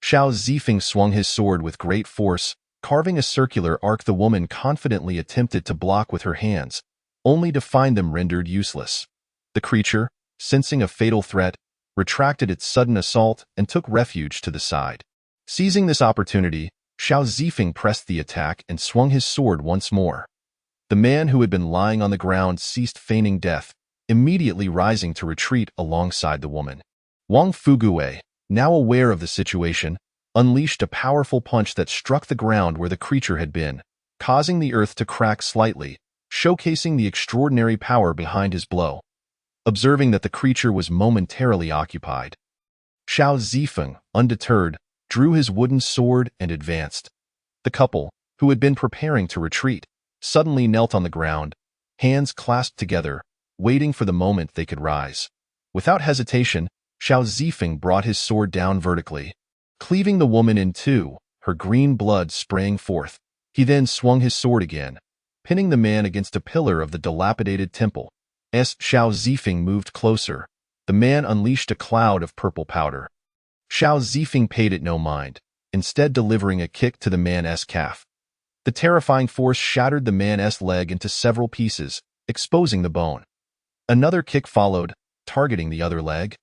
Xiao Zifeng swung his sword with great force, carving a circular arc. The woman confidently attempted to block with her hands, only to find them rendered useless. The creature, sensing a fatal threat, retracted its sudden assault and took refuge to the side. Seizing this opportunity, Xiao Zifeng pressed the attack and swung his sword once more. The man who had been lying on the ground ceased feigning death, immediately rising to retreat alongside the woman. Wang Fugui, now aware of the situation, unleashed a powerful punch that struck the ground where the creature had been, causing the earth to crack slightly, showcasing the extraordinary power behind his blow. Observing that the creature was momentarily occupied, Xiao Zifeng, undeterred, drew his wooden sword and advanced. The couple, who had been preparing to retreat, suddenly knelt on the ground, hands clasped together, waiting for the moment they could rise. Without hesitation, Xiao Zifeng brought his sword down vertically, cleaving the woman in two, her green blood spraying forth. He then swung his sword again, pinning the man against a pillar of the dilapidated temple. As Xiao Zifeng moved closer, the man unleashed a cloud of purple powder. Xiao Zifeng paid it no mind, instead delivering a kick to the man's calf. The terrifying force shattered the man's leg into several pieces, exposing the bone. Another kick followed, targeting the other leg.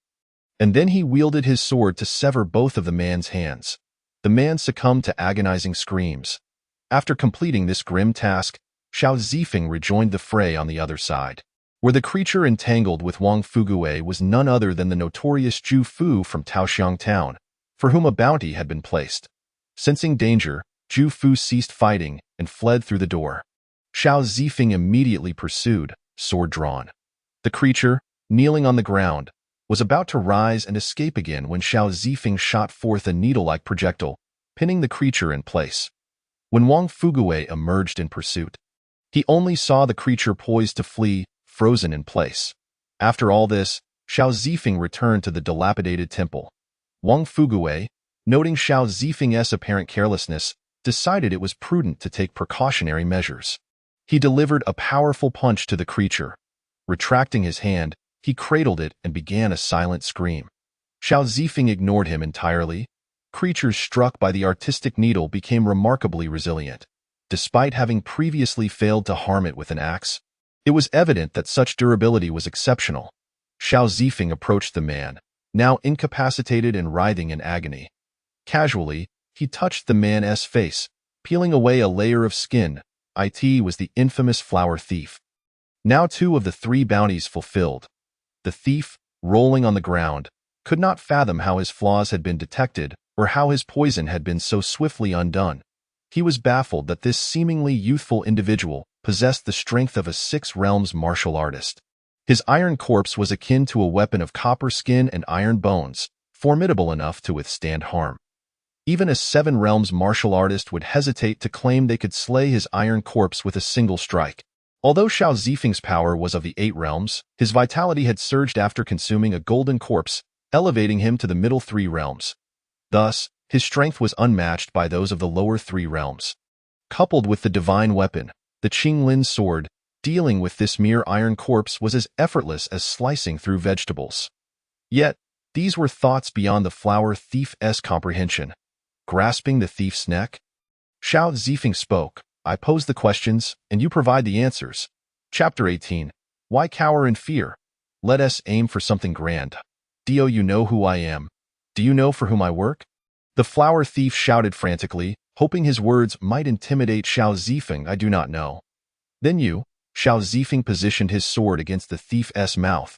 And then he wielded his sword to sever both of the man's hands. The man succumbed to agonizing screams. After completing this grim task, Xiao Zifeng rejoined the fray on the other side, where the creature entangled with Wang Fugui was none other than the notorious Zhu Fu from Taoxiang Town, for whom a bounty had been placed. Sensing danger, Zhu Fu ceased fighting and fled through the door. Xiao Zifeng immediately pursued, sword drawn. The creature, kneeling on the ground, was about to rise and escape again when Xiao Zifeng shot forth a needle-like projectile, pinning the creature in place. When Wang Fugui emerged in pursuit, he only saw the creature poised to flee, frozen in place. After all this, Xiao Zifeng returned to the dilapidated temple. Wang Fugui, noting Xiao Zifeng's apparent carelessness, decided it was prudent to take precautionary measures. He delivered a powerful punch to the creature. Retracting his hand, he cradled it and began a silent scream. Xiao Zifeng ignored him entirely. Creatures struck by the artistic needle became remarkably resilient. Despite having previously failed to harm it with an axe, it was evident that such durability was exceptional. Xiao Zifeng approached the man, now incapacitated and writhing in agony. Casually, he touched the man's face, peeling away a layer of skin. It was the infamous flower thief. Now 2 of the 3 bounties fulfilled. The thief, rolling on the ground, could not fathom how his flaws had been detected or how his poison had been so swiftly undone. He was baffled that this seemingly youthful individual possessed the strength of a 6 realms martial artist. His iron corpse was akin to a weapon of copper skin and iron bones, formidable enough to withstand harm. Even a Seven Realms martial artist would hesitate to claim they could slay his iron corpse with a single strike. Although Xiao Zifeng's power was of the 8 realms, his vitality had surged after consuming a golden corpse, elevating him to the middle 3 realms. Thus, his strength was unmatched by those of the lower 3 realms. Coupled with the divine weapon, the Qinglin sword, dealing with this mere iron corpse was as effortless as slicing through vegetables. Yet, these were thoughts beyond the flower thief's comprehension. Grasping the thief's neck, Xiao Zifeng spoke, I pose the questions, and you provide the answers. Chapter 18. Why cower in fear? Let us aim for something grand. Do you know who I am? Do you know for whom I work? The flower thief shouted frantically, hoping his words might intimidate Xiao Zifeng. I do not know. Then you, Xiao Zifeng positioned his sword against the thief's mouth.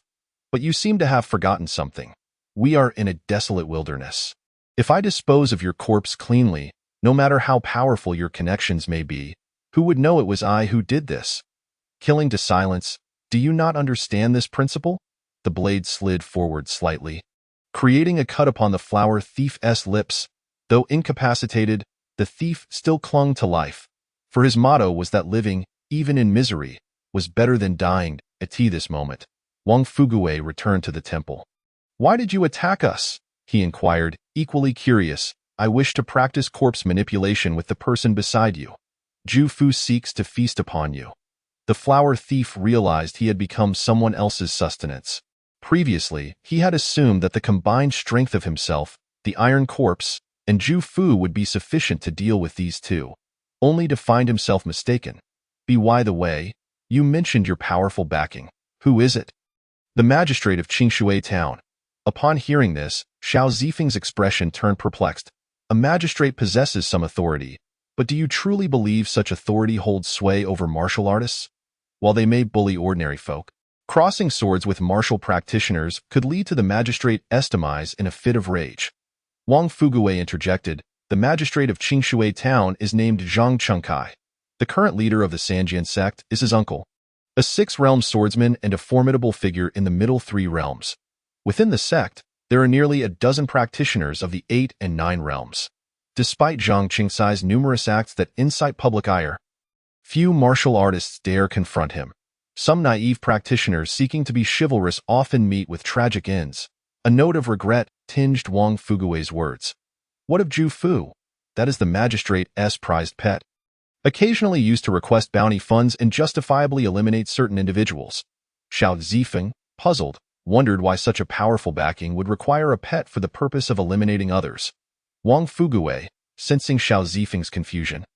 But you seem to have forgotten something. We are in a desolate wilderness. If I dispose of your corpse cleanly, no matter how powerful your connections may be, who would know it was I who did this? Killing to silence, do you not understand this principle? The blade slid forward slightly, creating a cut upon the flower thief's lips. Though incapacitated, the thief still clung to life, for his motto was that living, even in misery, was better than dying. At this moment, Wang Fugui returned to the temple. Why did you attack us? He inquired, equally curious. I wish to practice corpse manipulation with the person beside you. Zhu Fu seeks to feast upon you. The flower thief realized he had become someone else's sustenance. Previously, he had assumed that the combined strength of himself, the iron corpse, and Zhu Fu would be sufficient to deal with these two, only to find himself mistaken. By the way, you mentioned your powerful backing. Who is it? The magistrate of Qingshui town. Upon hearing this, Xiao Zifeng's expression turned perplexed. A magistrate possesses some authority, but do you truly believe such authority holds sway over martial artists? While they may bully ordinary folk, crossing swords with martial practitioners could lead to the magistrate's demise in a fit of rage. Wang Fugui interjected, the magistrate of Qingshui town is named Zhang Chengkai. The current leader of the Sanjian sect is his uncle, a 6-realm swordsman and a formidable figure in the middle 3 realms. Within the sect, there are nearly a dozen practitioners of the 8 and 9 realms. Despite Zhang Chengkai's numerous acts that incite public ire, few martial artists dare confront him. Some naive practitioners seeking to be chivalrous often meet with tragic ends. A note of regret tinged Wang Fugui's words. What of Zhu Fu? That is the magistrate's prized pet. Occasionally used to request bounty funds and justifiably eliminate certain individuals. Xiao Zifeng, puzzled, wondered why such a powerful backing would require a pet for the purpose of eliminating others. Wang Fugui, sensing Xiao Zifeng's confusion,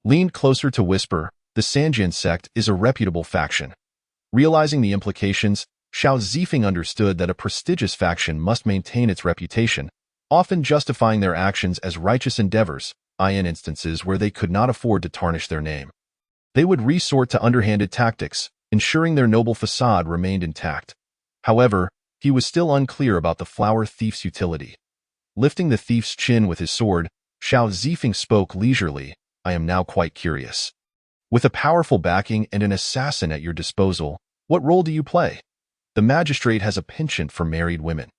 leaned closer to whisper, the Sanjian sect is a reputable faction. Realizing the implications, Xiao Zifeng understood that a prestigious faction must maintain its reputation, often justifying their actions as righteous endeavors, in instances where they could not afford to tarnish their name. They would resort to underhanded tactics, ensuring their noble facade remained intact. However, he was still unclear about the flower thief's utility. Lifting the thief's chin with his sword, Xiao Zifeng spoke leisurely, I am now quite curious. With a powerful backing and an assassin at your disposal, what role do you play? The magistrate has a penchant for married women.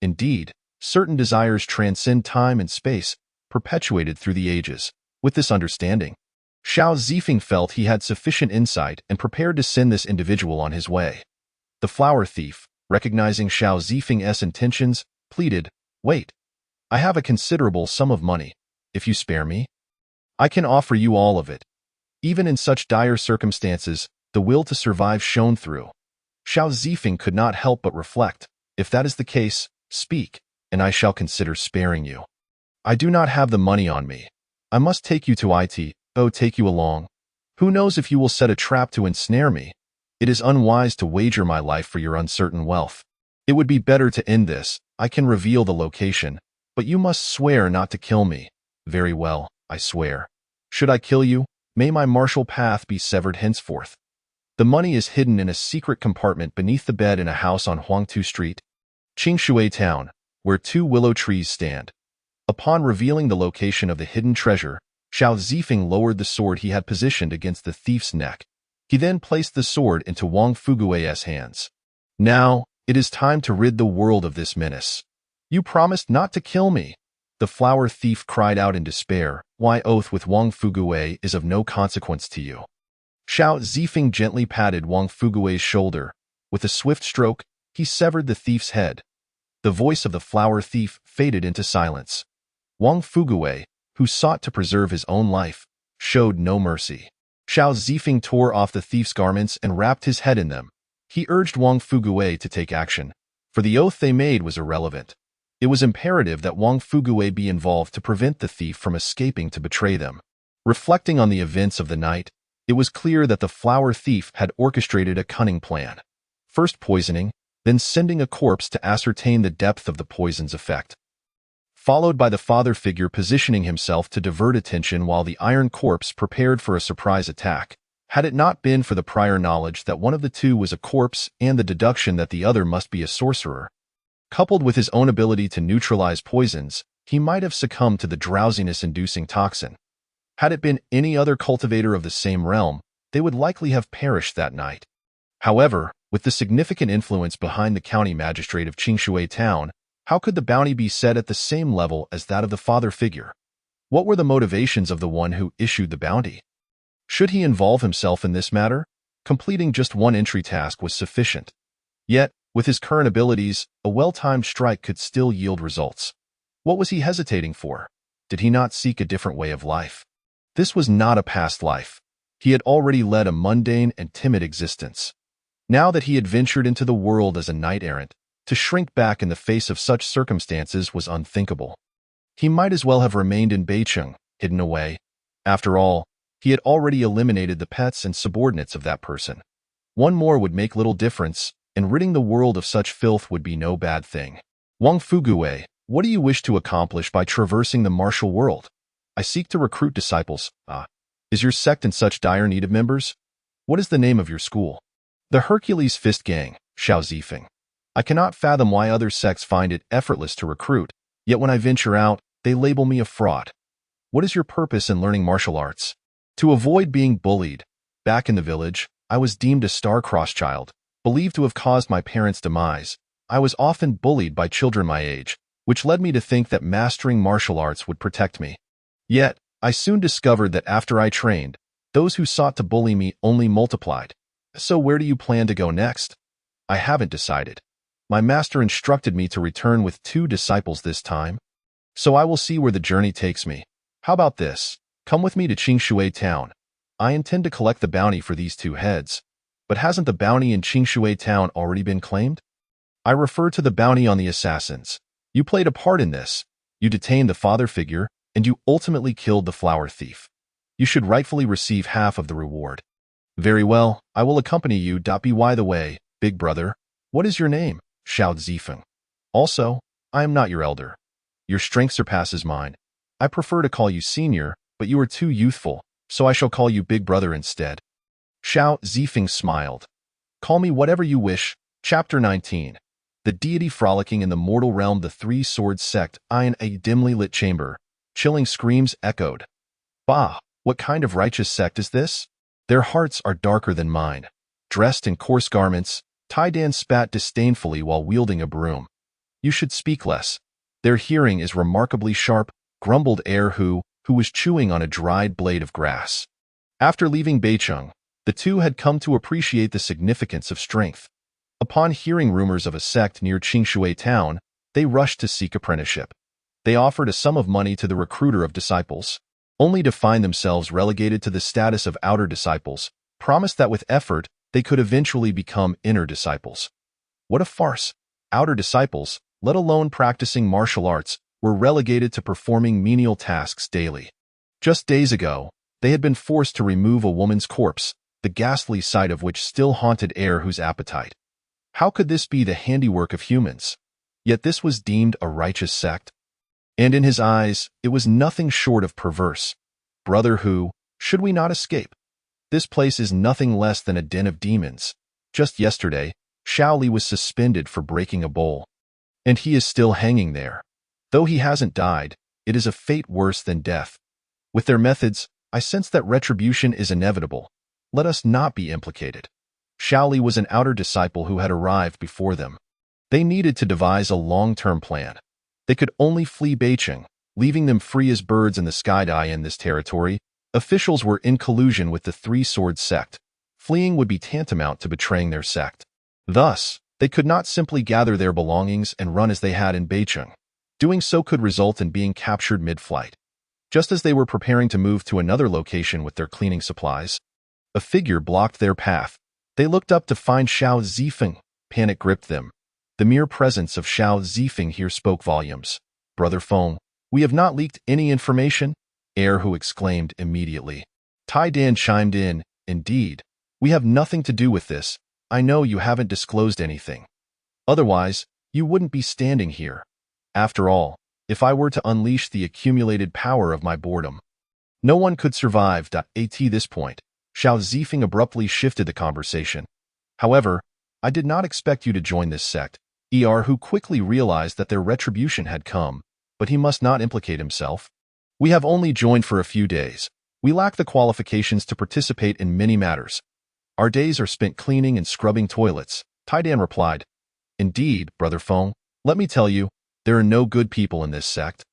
Indeed, certain desires transcend time and space, perpetuated through the ages. With this understanding, Xiao Zifeng felt he had sufficient insight and prepared to send this individual on his way. The flower thief, recognizing Xiao Zifeng's intentions, pleaded, wait. I have a considerable sum of money. If you spare me, I can offer you all of it. Even in such dire circumstances, the will to survive shone through. Xiao Zifeng could not help but reflect, if that is the case, speak, and I shall consider sparing you. I do not have the money on me. I must take you to it. Take you along. Who knows if you will set a trap to ensnare me? It is unwise to wager my life for your uncertain wealth. It would be better to end this. I can reveal the location, but you must swear not to kill me. Very well, I swear. Should I kill you, may my martial path be severed henceforth. The money is hidden in a secret compartment beneath the bed in a house on Huangtu Street, Qingshui Town, where 2 willow trees stand. Upon revealing the location of the hidden treasure, Xiao Zifeng lowered the sword he had positioned against the thief's neck. He then placed the sword into Wang Fugui's hands. Now, it is time to rid the world of this menace. You promised not to kill me. The flower thief cried out in despair. My oath with Wang Fugui is of no consequence to you. Xiao Zifeng gently patted Wang Fugui's shoulder. With a swift stroke, he severed the thief's head. The voice of the flower thief faded into silence. Wang Fugui, who sought to preserve his own life, showed no mercy. Xiao Zifeng tore off the thief's garments and wrapped his head in them. He urged Wang Fugui to take action, for the oath they made was irrelevant. It was imperative that Wang Fugui be involved to prevent the thief from escaping to betray them. Reflecting on the events of the night, it was clear that the flower thief had orchestrated a cunning plan. First poisoning, then sending a corpse to ascertain the depth of the poison's effect. Followed by the father figure positioning himself to divert attention while the iron corpse prepared for a surprise attack. Had it not been for the prior knowledge that one of the two was a corpse and the deduction that the other must be a sorcerer, coupled with his own ability to neutralize poisons, he might have succumbed to the drowsiness-inducing toxin. Had it been any other cultivator of the same realm, they would likely have perished that night. However, with the significant influence behind the county magistrate of Qingshui Town, how could the bounty be set at the same level as that of the father figure? What were the motivations of the one who issued the bounty? Should he involve himself in this matter? Completing just one entry task was sufficient. Yet, with his current abilities, a well-timed strike could still yield results. What was he hesitating for? Did he not seek a different way of life? This was not a past life. He had already led a mundane and timid existence. Now that he had ventured into the world as a knight-errant, to shrink back in the face of such circumstances was unthinkable. He might as well have remained in Beicheng, hidden away. After all, he had already eliminated the pets and subordinates of that person. One more would make little difference, and ridding the world of such filth would be no bad thing. Wang Fugui, what do you wish to accomplish by traversing the martial world? I seek to recruit disciples. Is your sect in such dire need of members? What is the name of your school? The Hercules Fist Gang, Xiao Zifeng. I cannot fathom why other sects find it effortless to recruit, yet when I venture out, they label me a fraud. What is your purpose in learning martial arts? To avoid being bullied. Back in the village, I was deemed a star-crossed child, believed to have caused my parents' demise. I was often bullied by children my age, which led me to think that mastering martial arts would protect me. Yet, I soon discovered that after I trained, those who sought to bully me only multiplied. So where do you plan to go next? I haven't decided. My master instructed me to return with 2 disciples this time. So I will see where the journey takes me. How about this? Come with me to Qingshui Town. I intend to collect the bounty for these 2 heads. But hasn't the bounty in Qingshui Town already been claimed? I refer to the bounty on the assassins. You played a part in this. You detained the father figure, and you ultimately killed the flower thief. You should rightfully receive half of the reward. Very well, I will accompany you. By the way, big brother, what is your name? Xiao Zifeng. Also, I am not your elder. Your strength surpasses mine. I prefer to call you senior, but you are too youthful, so I shall call you big brother instead. Xiao Zifeng smiled. Call me whatever you wish. Chapter 19. The deity frolicking in the mortal realm. The 3-sword sect in a dimly lit chamber. Chilling screams echoed. Bah, what kind of righteous sect is this? Their hearts are darker than mine. Dressed in coarse garments, Tai Dan spat disdainfully while wielding a broom. You should speak less. Their hearing is remarkably sharp, grumbled Er Hu, who was chewing on a dried blade of grass. After leaving Beicheng, the two had come to appreciate the significance of strength. Upon hearing rumors of a sect near Qingshui Town, they rushed to seek apprenticeship. They offered a sum of money to the recruiter of disciples, only to find themselves relegated to the status of outer disciples, promised that with effort, they could eventually become inner disciples. What a farce! Outer disciples, let alone practicing martial arts, were relegated to performing menial tasks daily. Just days ago, they had been forced to remove a woman's corpse, the ghastly sight of which still haunted Er Hu's appetite. How could this be the handiwork of humans? Yet this was deemed a righteous sect. And in his eyes, it was nothing short of perverse. Brother Hu, should we not escape? This place is nothing less than a den of demons. Just yesterday, Shaoli was suspended for breaking a bowl. And he is still hanging there. Though he hasn't died, it is a fate worse than death. With their methods, I sense that retribution is inevitable. let us not be implicated. Shaoli was an outer disciple who had arrived before them. They needed to devise a long-term plan. They could only flee Beicheng, leaving them free as birds in the sky. In this territory, officials were in collusion with the Three-Sword sect. Fleeing would be tantamount to betraying their sect. Thus, they could not simply gather their belongings and run as they had in Beicheng. Doing so could result in being captured mid-flight. Just as they were preparing to move to another location with their cleaning supplies, a figure blocked their path. They looked up to find Xiao Zifeng. Panic gripped them. The mere presence of Xiao Zifeng here spoke volumes. "Brother Feng, we have not leaked any information," Erhu exclaimed immediately. Tai Dan chimed in, "Indeed, we have nothing to do with this. I know you haven't disclosed anything. Otherwise, you wouldn't be standing here. After all, if I were to unleash the accumulated power of my boredom, no one could survive." At this point, Xiao Zifeng abruptly shifted the conversation. "However, I did not expect you to join this sect." Who quickly realized that their retribution had come, but he must not implicate himself. "We have only joined for a few days. We lack the qualifications to participate in many matters. Our days are spent cleaning and scrubbing toilets," Tai Dan replied. "Indeed, Brother Feng, let me tell you, there are no good people in this sect.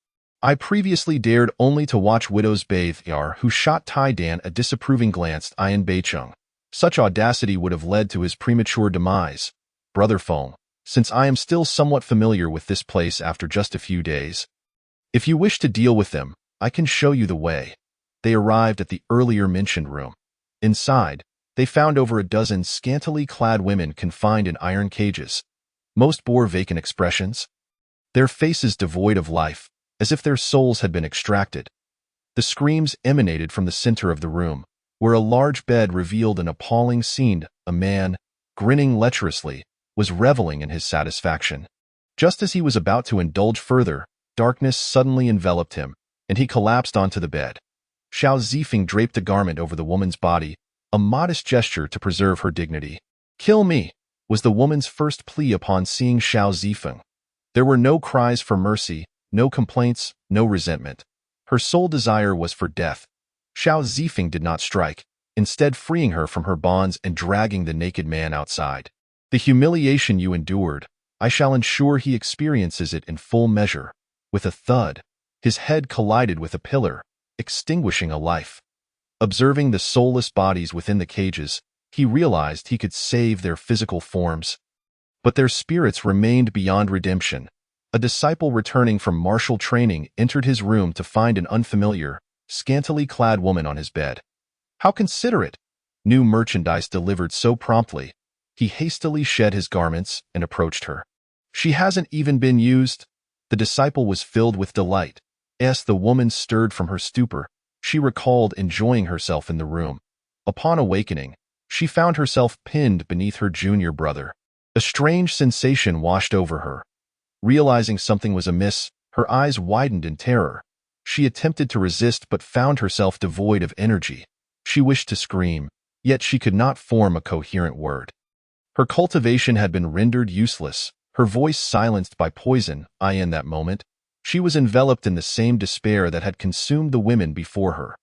I previously dared only to watch widows bathe." Who shot Tai Dan a disapproving glance. In Beicheng, such audacity would have led to his premature demise. "Brother Feng, since I am still somewhat familiar with this place after just a few days, if you wish to deal with them, I can show you the way." They arrived at the earlier mentioned room. Inside, they found over a dozen scantily clad women confined in iron cages. Most bore vacant expressions, their faces devoid of life, as if their souls had been extracted. The screams emanated from the center of the room, where a large bed revealed an appalling scene. A man, grinning lecherously, was reveling in his satisfaction. Just as he was about to indulge further, darkness suddenly enveloped him, and he collapsed onto the bed. Xiao Zifeng draped a garment over the woman's body, a modest gesture to preserve her dignity. "Kill me," was the woman's first plea upon seeing Xiao Zifeng. There were no cries for mercy, no complaints, no resentment. Her sole desire was for death. Xiao Zifeng did not strike, instead freeing her from her bonds and dragging the naked man outside. "The humiliation you endured, I shall ensure he experiences it in full measure." With a thud, his head collided with a pillar, extinguishing a life. Observing the soulless bodies within the cages, he realized he could save their physical forms. But their spirits remained beyond redemption. A disciple returning from martial training entered his room to find an unfamiliar, scantily clad woman on his bed. How considerate! New merchandise delivered so promptly. He hastily shed his garments and approached her. "She hasn't even been used." The disciple was filled with delight. As the woman stirred from her stupor, she recalled enjoying herself in the room. Upon awakening, she found herself pinned beneath her junior brother. A strange sensation washed over her. Realizing something was amiss, her eyes widened in terror. She attempted to resist but found herself devoid of energy. She wished to scream, yet she could not form a coherent word. Her cultivation had been rendered useless, her voice silenced by poison. In that moment, she was enveloped in the same despair that had consumed the women before her.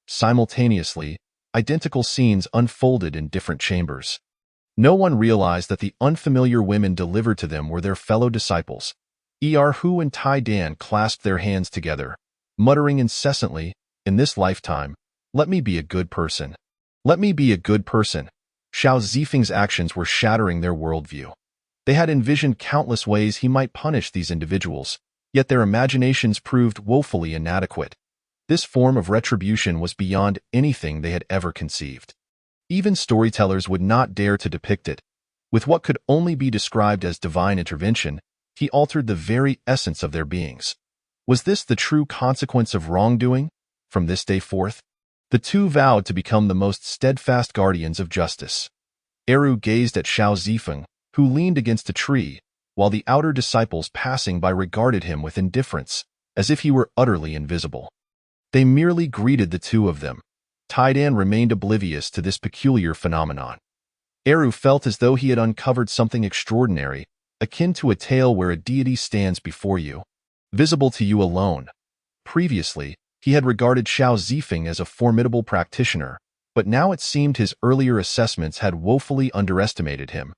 Simultaneously, identical scenes unfolded in different chambers. No one realized that the unfamiliar women delivered to them were their fellow disciples. Erhu and Tai Dan clasped their hands together, muttering incessantly, "In this lifetime, let me be a good person. Let me be a good person." Xiao Zifeng's actions were shattering their worldview. They had envisioned countless ways he might punish these individuals, yet their imaginations proved woefully inadequate. This form of retribution was beyond anything they had ever conceived. Even storytellers would not dare to depict it. With what could only be described as divine intervention, he altered the very essence of their beings. Was this the true consequence of wrongdoing? From this day forth, the two vowed to become the most steadfast guardians of justice. Erhu gazed at Xiao Zifeng, who leaned against a tree, while the outer disciples passing by regarded him with indifference, as if he were utterly invisible. They merely greeted the two of them. Tai Dan remained oblivious to this peculiar phenomenon. Erhu felt as though he had uncovered something extraordinary, akin to a tale where a deity stands before you, visible to you alone. Previously, he had regarded Xiao Zifeng as a formidable practitioner, but now it seemed his earlier assessments had woefully underestimated him.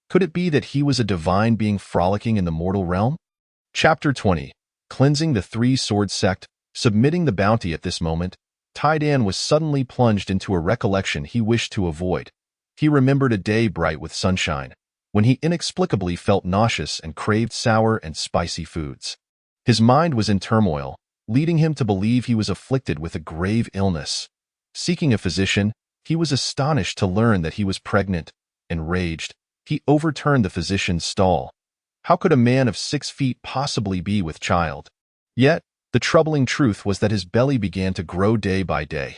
Could it be that he was a divine being frolicking in the mortal realm? Chapter 20. Cleansing the Three-Sword Sect. Submitting the bounty at this moment, Taidan was suddenly plunged into a recollection he wished to avoid. He remembered a day bright with sunshine, when he inexplicably felt nauseous and craved sour and spicy foods. His mind was in turmoil, leading him to believe he was afflicted with a grave illness. Seeking a physician, he was astonished to learn that he was pregnant. Enraged, he overturned the physician's stall. How could a man of 6 feet possibly be with child? Yet, the troubling truth was that his belly began to grow day by day.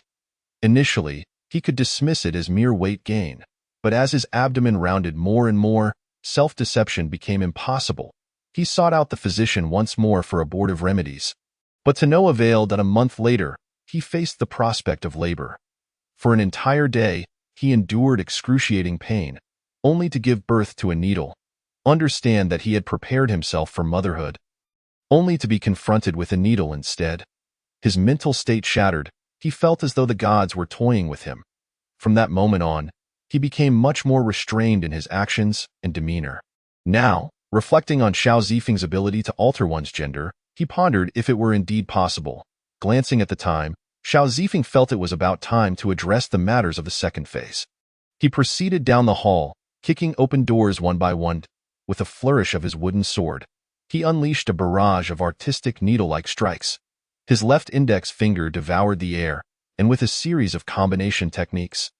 Initially, he could dismiss it as mere weight gain, but as his abdomen rounded more and more, self-deception became impossible. He sought out the physician once more for abortive remedies, but to no avail. That a month later, he faced the prospect of labor. For an entire day, he endured excruciating pain, only to give birth to a needle. Understand that he had prepared himself for motherhood, only to be confronted with a needle instead. His mental state shattered, he felt as though the gods were toying with him. From that moment on, he became much more restrained in his actions and demeanor. Now, reflecting on Xiao Zifeng's ability to alter one's gender, he pondered if it were indeed possible. Glancing at the time, Xiao Zifeng felt it was about time to address the matters of the second phase. He proceeded down the hall, kicking open doors one by one. With a flourish of his wooden sword, he unleashed a barrage of artistic needle-like strikes. His left index finger devoured the air, and with a series of combination techniques,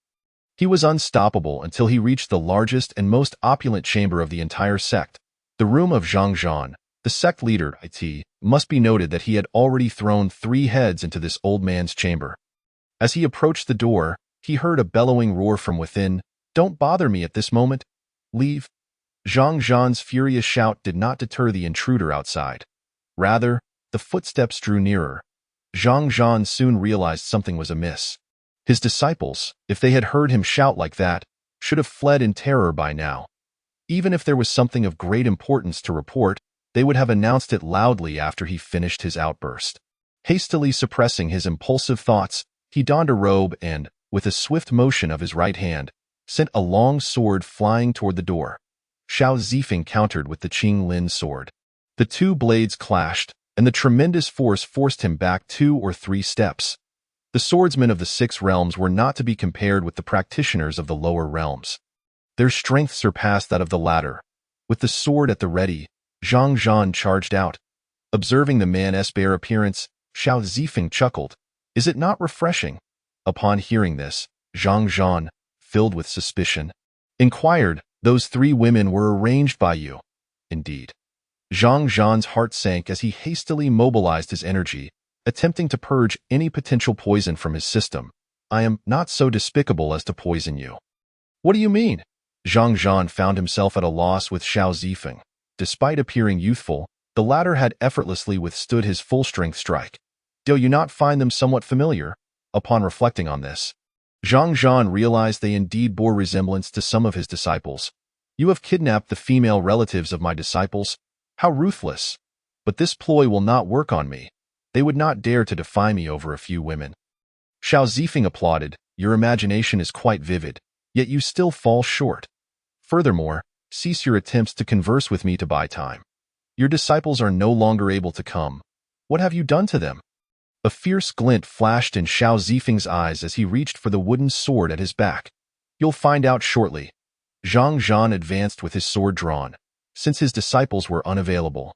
he was unstoppable until he reached the largest and most opulent chamber of the entire sect, the room of Zhang Zhan. The sect leader, it must be noted that he had already thrown 3 heads into this old man's chamber. As he approached the door, he heard a bellowing roar from within. "Don't bother me at this moment. Leave." Zhang Zhan's furious shout did not deter the intruder outside. Rather, the footsteps drew nearer. Zhang Zhan soon realized something was amiss. His disciples, if they had heard him shout like that, should have fled in terror by now. Even if there was something of great importance to report, they would have announced it loudly after he finished his outburst. Hastily suppressing his impulsive thoughts, he donned a robe and, with a swift motion of his right hand, sent a long sword flying toward the door. Xiao Zifeng countered with the Qing Lin sword. The 2 blades clashed, and the tremendous force forced him back 2 or 3 steps. The swordsmen of the 6 realms were not to be compared with the practitioners of the lower realms. Their strength surpassed that of the latter. With the sword at the ready, Zhang Zhan charged out. Observing the man's bare appearance, Xiao Zifeng chuckled. "Is it not refreshing?" Upon hearing this, Zhang Zhan, filled with suspicion, inquired, "Those 3 women were arranged by you?" "Indeed." Zhang Zhan's heart sank as he hastily mobilized his energy, attempting to purge any potential poison from his system. "I am not so despicable as to poison you." "What do you mean?" Zhang Zhan found himself at a loss with Xiao Zifeng. Despite appearing youthful, the latter had effortlessly withstood his full-strength strike. "Do you not find them somewhat familiar?" Upon reflecting on this, Zhang Zhan realized they indeed bore resemblance to some of his disciples. "You have kidnapped the female relatives of my disciples? How ruthless! But this ploy will not work on me. They would not dare to defy me over a few women." Xiao Zifeng applauded. "Your imagination is quite vivid, yet you still fall short. Furthermore, cease your attempts to converse with me to buy time. Your disciples are no longer able to come. What have you done to them?" A fierce glint flashed in Xiao Zifeng's eyes as he reached for the wooden sword at his back. "You'll find out shortly." Zhang Zhan advanced with his sword drawn. Since his disciples were unavailable,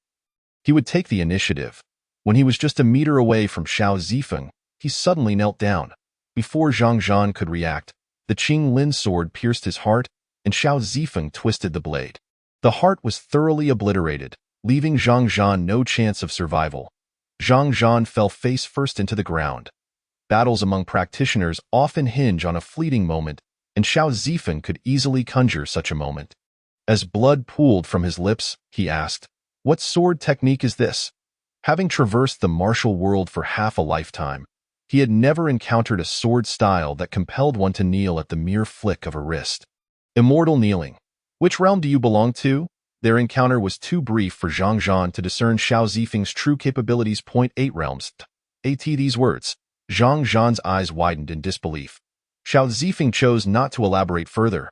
he would take the initiative. When he was just a meter away from Xiao Zifeng, he suddenly knelt down. Before Zhang Zhan could react, the Qing Lin sword pierced his heart, and Xiao Zifeng twisted the blade. The heart was thoroughly obliterated, leaving Zhang Zhan no chance of survival. Zhang Zhan fell face first into the ground. Battles among practitioners often hinge on a fleeting moment, and Xiao Zifeng could easily conjure such a moment. As blood pooled from his lips, he asked, "What sword technique is this?" Having traversed the martial world for half a lifetime, he had never encountered a sword style that compelled one to kneel at the mere flick of a wrist. Immortal kneeling. "Which realm do you belong to?" Their encounter was too brief for Zhang Zhan to discern Xiao Zifeng's true capabilities. 8 realms. These words. Zhang Zhan's eyes widened in disbelief. Xiao Zifeng chose not to elaborate further,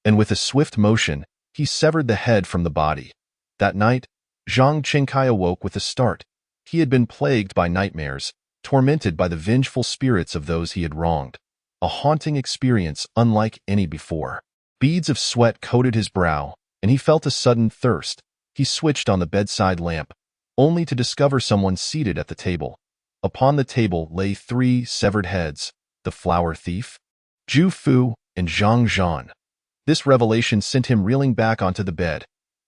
and with a swift motion, he severed the head from the body. That night, Zhang Qingkai awoke with a start. He had been plagued by nightmares, tormented by the vengeful spirits of those he had wronged. A haunting experience unlike any before. Beads of sweat coated his brow, and he felt a sudden thirst. He switched on the bedside lamp, only to discover someone seated at the table. Upon the table lay 3 severed heads, the flower thief, Zhu Fu, and Zhang Zhan. This revelation sent him reeling back onto the bed.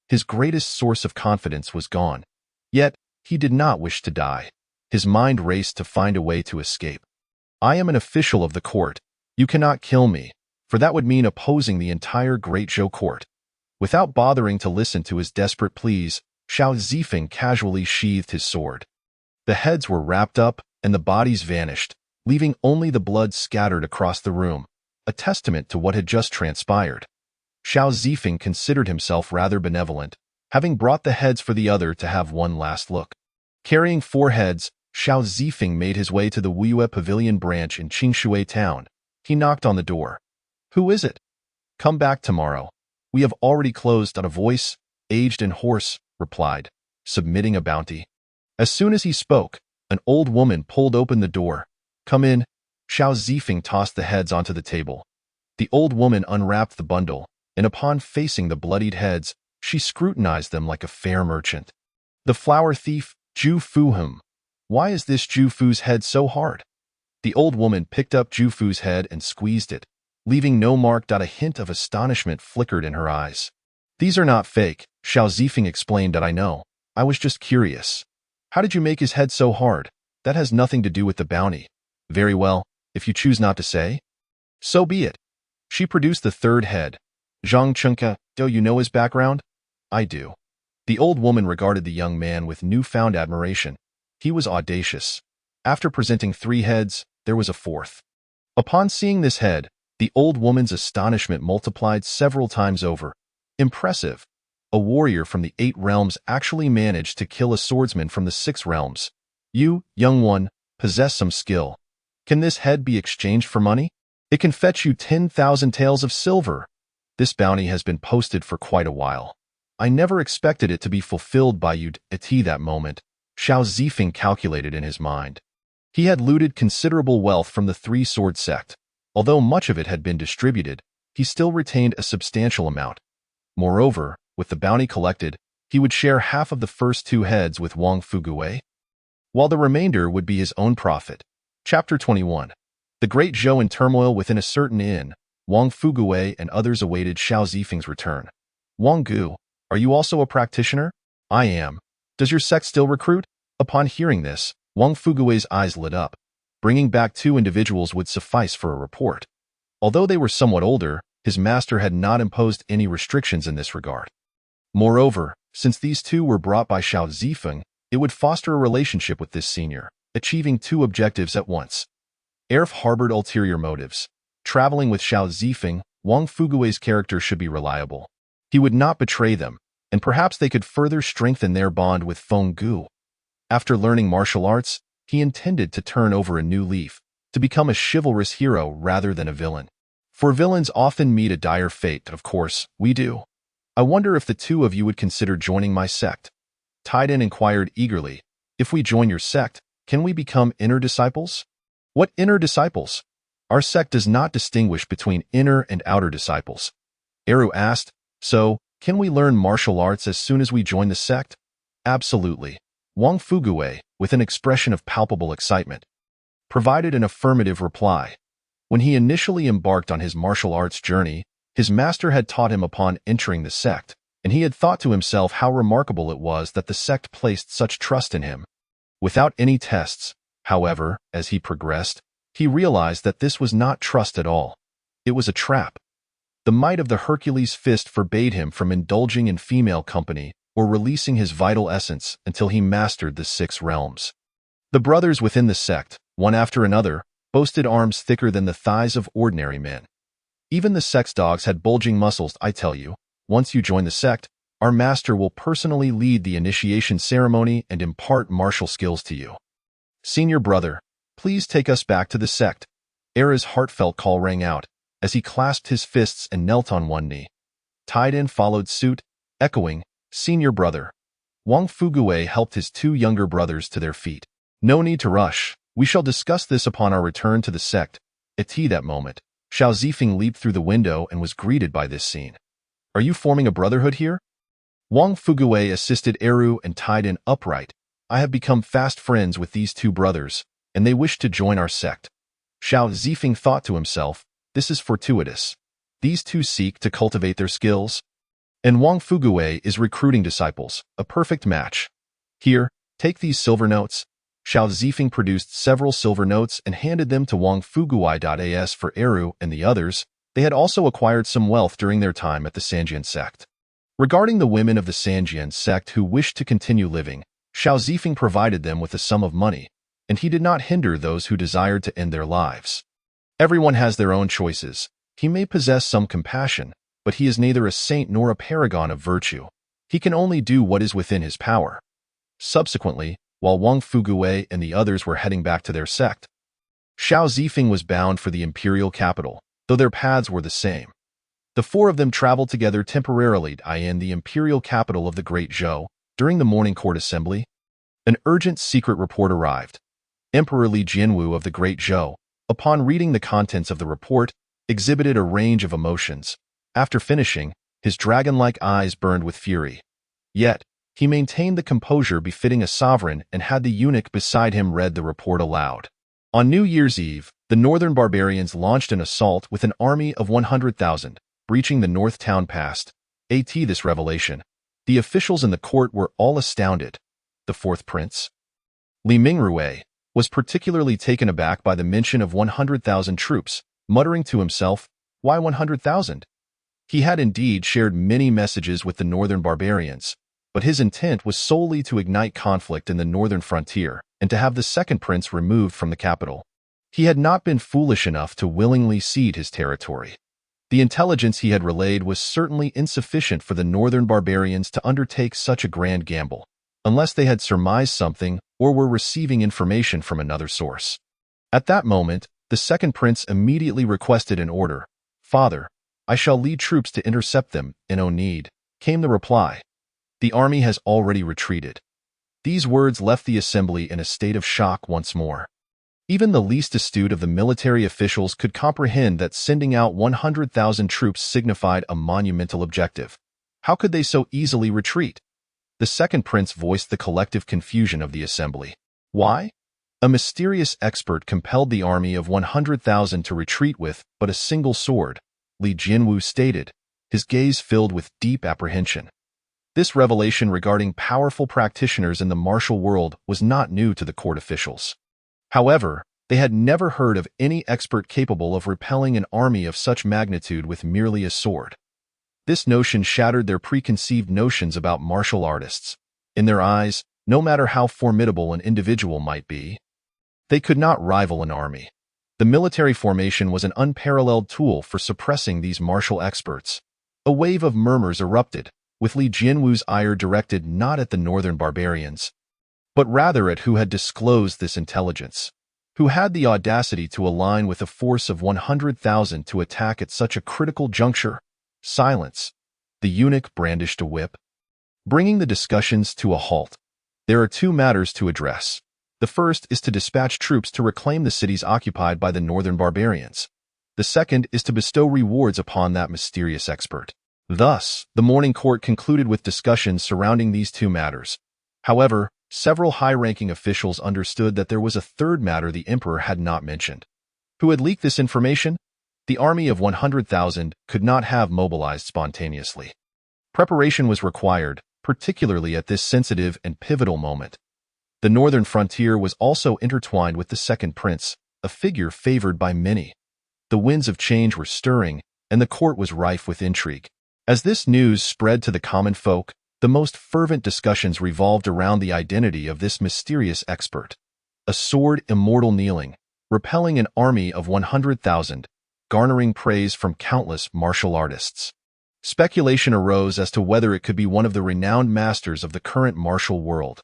His greatest source of confidence was gone. Yet, he did not wish to die. His mind raced to find a way to escape. I am an official of the court. You cannot kill me, for that would mean opposing the entire Great Zhou court. Without bothering to listen to his desperate pleas, Xiao Zifeng casually sheathed his sword. The heads were wrapped up, and the bodies vanished, leaving only the blood scattered across the room, a testament to what had just transpired. Xiao Zifeng considered himself rather benevolent, having brought the heads for the other to have one last look. Carrying 4 heads, Xiao Zifeng made his way to the Wuyue Pavilion branch in Qingshui town. He knocked on the door. "Who is it?" "Come back tomorrow. We have already closed," on a voice, aged and hoarse, replied, submitting a bounty. As soon as he spoke, an old woman pulled open the door. "Come in." Xiao Zifeng tossed the heads onto the table. The old woman unwrapped the bundle, and upon facing the bloodied heads, she scrutinized them like a fair merchant. "The flower thief, Zhu Fu. Why is this Zhu Fu's head so hard?" The old woman picked up Zhu Fu's head and squeezed it, leaving no mark. A hint of astonishment flickered in her eyes. "These are not fake," Xiao Zifeng explained. "I know. I was just curious. How did you make his head so hard? That has nothing to do with the bounty." "Very well, if you choose not to say, so be it." She produced the 3rd head. "Zhang Chunka, do you know his background?" "I do." The old woman regarded the young man with newfound admiration. He was audacious. After presenting 3 heads, there was a 4th. Upon seeing this head, the old woman's astonishment multiplied several times over. Impressive. A warrior from the 8 realms actually managed to kill a swordsman from the 6 realms. You, young one, possess some skill. Can this head be exchanged for money? It can fetch you 10,000 taels of silver. This bounty has been posted for quite a while. I never expected it to be fulfilled by you at that moment, Xiao Zifeng calculated in his mind. He had looted considerable wealth from the 3-sword sect. Although much of it had been distributed, he still retained a substantial amount. Moreover, with the bounty collected, he would share half of the first 2 heads with Wang Fugui, while the remainder would be his own profit. Chapter 21. The Great Zhou in turmoil within a certain inn. Wang Fugui and others awaited Xiao Zifeng's return. "Wang Gu, are you also a practitioner?" "I am." "Does your sect still recruit?" Upon hearing this, Wang Fugui's eyes lit up. Bringing back 2 individuals would suffice for a report. Although they were somewhat older, his master had not imposed any restrictions in this regard. Moreover, since these 2 were brought by Xiao Zifeng, it would foster a relationship with this senior, achieving 2 objectives at once. Erf harbored ulterior motives. Traveling with Xiao Zifeng, Wang Fugui's character should be reliable. He would not betray them, and perhaps they could further strengthen their bond with Feng Gu. After learning martial arts, he intended to turn over a new leaf, to become a chivalrous hero rather than a villain. For villains often meet a dire fate, of course, we do. I wonder if the 2 of you would consider joining my sect. Taiden inquired eagerly, "If we join your sect, can we become inner disciples?" "What inner disciples? Our sect does not distinguish between inner and outer disciples." Eru asked, "So, can we learn martial arts as soon as we join the sect?" "Absolutely." Wang Fugui, with an expression of palpable excitement, provided an affirmative reply. When he initially embarked on his martial arts journey, his master had taught him upon entering the sect, and he had thought to himself how remarkable it was that the sect placed such trust in him. Without any tests, however, as he progressed, he realized that this was not trust at all. It was a trap. The might of the Hercules fist forbade him from indulging in female company or releasing his vital essence until he mastered the 6 realms. The brothers within the sect, one after another, boasted arms thicker than the thighs of ordinary men. Even the sect's dogs had bulging muscles. "I tell you, once you join the sect, our master will personally lead the initiation ceremony and impart martial skills to you. Senior brother, please take us back to the sect." Era's heartfelt call rang out as he clasped his fists and knelt on one knee. Taiden followed suit, echoing, "Senior brother." Wang Fugui helped his two younger brothers to their feet. "No need to rush. We shall discuss this upon our return to the sect." At that moment, Xiao Zifeng leaped through the window and was greeted by this scene. "Are you forming a brotherhood here?" Wang Fugui assisted Eru and Taiden upright. "I have become fast friends with these two brothers, and they wish to join our sect." Xiao Zifeng thought to himself, "This is fortuitous. These two seek to cultivate their skills, and Wang Fugui is recruiting disciples, a perfect match. Here, take these silver notes." Xiao Zifeng produced several silver notes and handed them to Wang Fugui.as for Eru and the others. They had also acquired some wealth during their time at the Sanjian sect. Regarding the women of the Sanjian sect who wished to continue living, Xiao Zifeng provided them with a sum of money, and he did not hinder those who desired to end their lives. Everyone has their own choices. He may possess some compassion, but he is neither a saint nor a paragon of virtue. He can only do what is within his power. Subsequently, while Wang Fugui and the others were heading back to their sect, Xiao Zifeng was bound for the imperial capital, though their paths were the same. The four of them traveled together temporarily in the imperial capital of the Great Zhou. During the morning court assembly, an urgent secret report arrived. Emperor Li Jianwu of the Great Zhou, upon reading the contents of the report, exhibited a range of emotions. After finishing, his dragon-like eyes burned with fury. Yet, he maintained the composure befitting a sovereign and had the eunuch beside him read the report aloud. On New Year's Eve, the northern barbarians launched an assault with an army of 100,000, breaching the North Town Pass. This revelation, the officials in the court were all astounded. The fourth prince, Li Mingrui, was particularly taken aback by the mention of 100,000 troops, muttering to himself, "Why 100,000? He had indeed shared many messages with the northern barbarians, but his intent was solely to ignite conflict in the northern frontier and to have the second prince removed from the capital. He had not been foolish enough to willingly cede his territory. The intelligence he had relayed was certainly insufficient for the northern barbarians to undertake such a grand gamble, unless they had surmised something or were receiving information from another source. At that moment, the second prince immediately requested an order. "Father, I shall lead troops to intercept them, in no need," came the reply. "The army has already retreated." These words left the assembly in a state of shock once more. Even the least astute of the military officials could comprehend that sending out 100,000 troops signified a monumental objective. How could they so easily retreat? The second prince voiced the collective confusion of the assembly. Why? A mysterious expert compelled the army of 100,000 to retreat with but a single sword, Li Jianwu stated, his gaze filled with deep apprehension. This revelation regarding powerful practitioners in the martial world was not new to the court officials. However, they had never heard of any expert capable of repelling an army of such magnitude with merely a sword. This notion shattered their preconceived notions about martial artists. In their eyes, no matter how formidable an individual might be, they could not rival an army. The military formation was an unparalleled tool for suppressing these martial experts. A wave of murmurs erupted, with Li Jianwu's ire directed not at the northern barbarians, but rather at who had disclosed this intelligence, who had the audacity to align with a force of 100,000 to attack at such a critical juncture. Silence. The eunuch brandished a whip, bringing the discussions to a halt. There are two matters to address. The first is to dispatch troops to reclaim the cities occupied by the northern barbarians. The second is to bestow rewards upon that mysterious expert. Thus, the morning court concluded with discussions surrounding these two matters. However, several high-ranking officials understood that there was a third matter the emperor had not mentioned. Who had leaked this information? The army of 100,000 could not have mobilized spontaneously. Preparation was required, particularly at this sensitive and pivotal moment. The northern frontier was also intertwined with the second prince, a figure favored by many. The winds of change were stirring, and the court was rife with intrigue. As this news spread to the common folk, the most fervent discussions revolved around the identity of this mysterious expert. A sword immortal kneeling, repelling an army of 100,000, garnering praise from countless martial artists. Speculation arose as to whether it could be one of the renowned masters of the current martial world.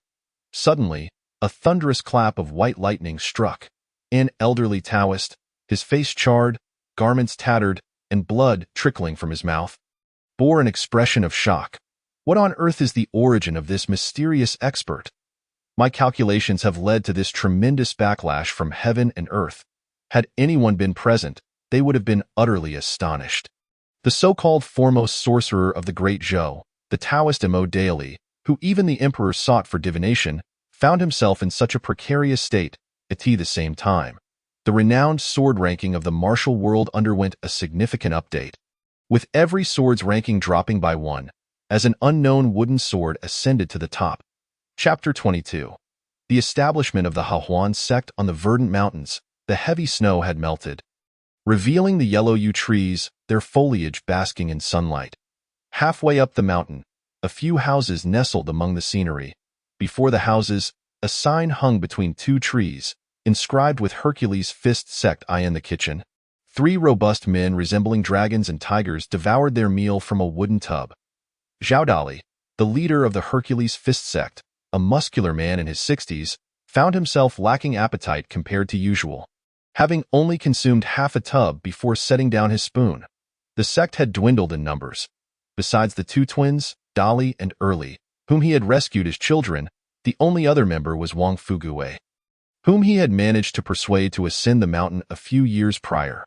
Suddenly, a thunderous clap of white lightning struck. An elderly Taoist, his face charred, garments tattered, and blood trickling from his mouth, bore an expression of shock. What on earth is the origin of this mysterious expert? My calculations have led to this tremendous backlash from heaven and earth. Had anyone been present, they would have been utterly astonished. The so-called foremost sorcerer of the Great Zhou, the Taoist Mo Daoli, who even the emperor sought for divination, found himself in such a precarious state at the same time. The renowned sword ranking of the martial world underwent a significant update, with every sword's ranking dropping by one, as an unknown wooden sword ascended to the top. Chapter 22. The establishment of the Hahuan sect on the verdant mountains. The heavy snow had melted, revealing the yellow yew trees, their foliage basking in sunlight. Halfway up the mountain, a few houses nestled among the scenery. Before the houses, a sign hung between two trees, inscribed with Hercules' fist sect I in the kitchen. 3 robust men resembling dragons and tigers devoured their meal from a wooden tub. Zhao Dali, the leader of the Hercules fist sect, a muscular man in his 60s, found himself lacking appetite compared to usual, having only consumed half a tub before setting down his spoon. The sect had dwindled in numbers. Besides the 2 twins, Dali and Erli, whom he had rescued as children, the only other member was Wang Fugui, whom he had managed to persuade to ascend the mountain a few years prior.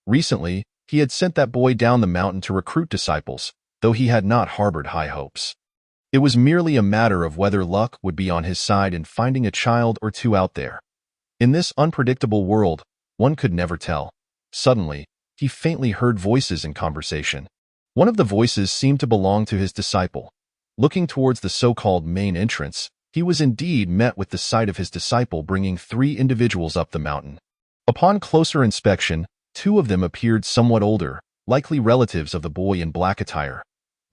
Recently, he had sent that boy down the mountain to recruit disciples, though he had not harbored high hopes. It was merely a matter of whether luck would be on his side in finding a child or two out there. In this unpredictable world, one could never tell. Suddenly, he faintly heard voices in conversation. One of the voices seemed to belong to his disciple. Looking towards the so-called main entrance, he was indeed met with the sight of his disciple bringing 3 individuals up the mountain. Upon closer inspection, 2 of them appeared somewhat older, likely relatives of the boy in black attire.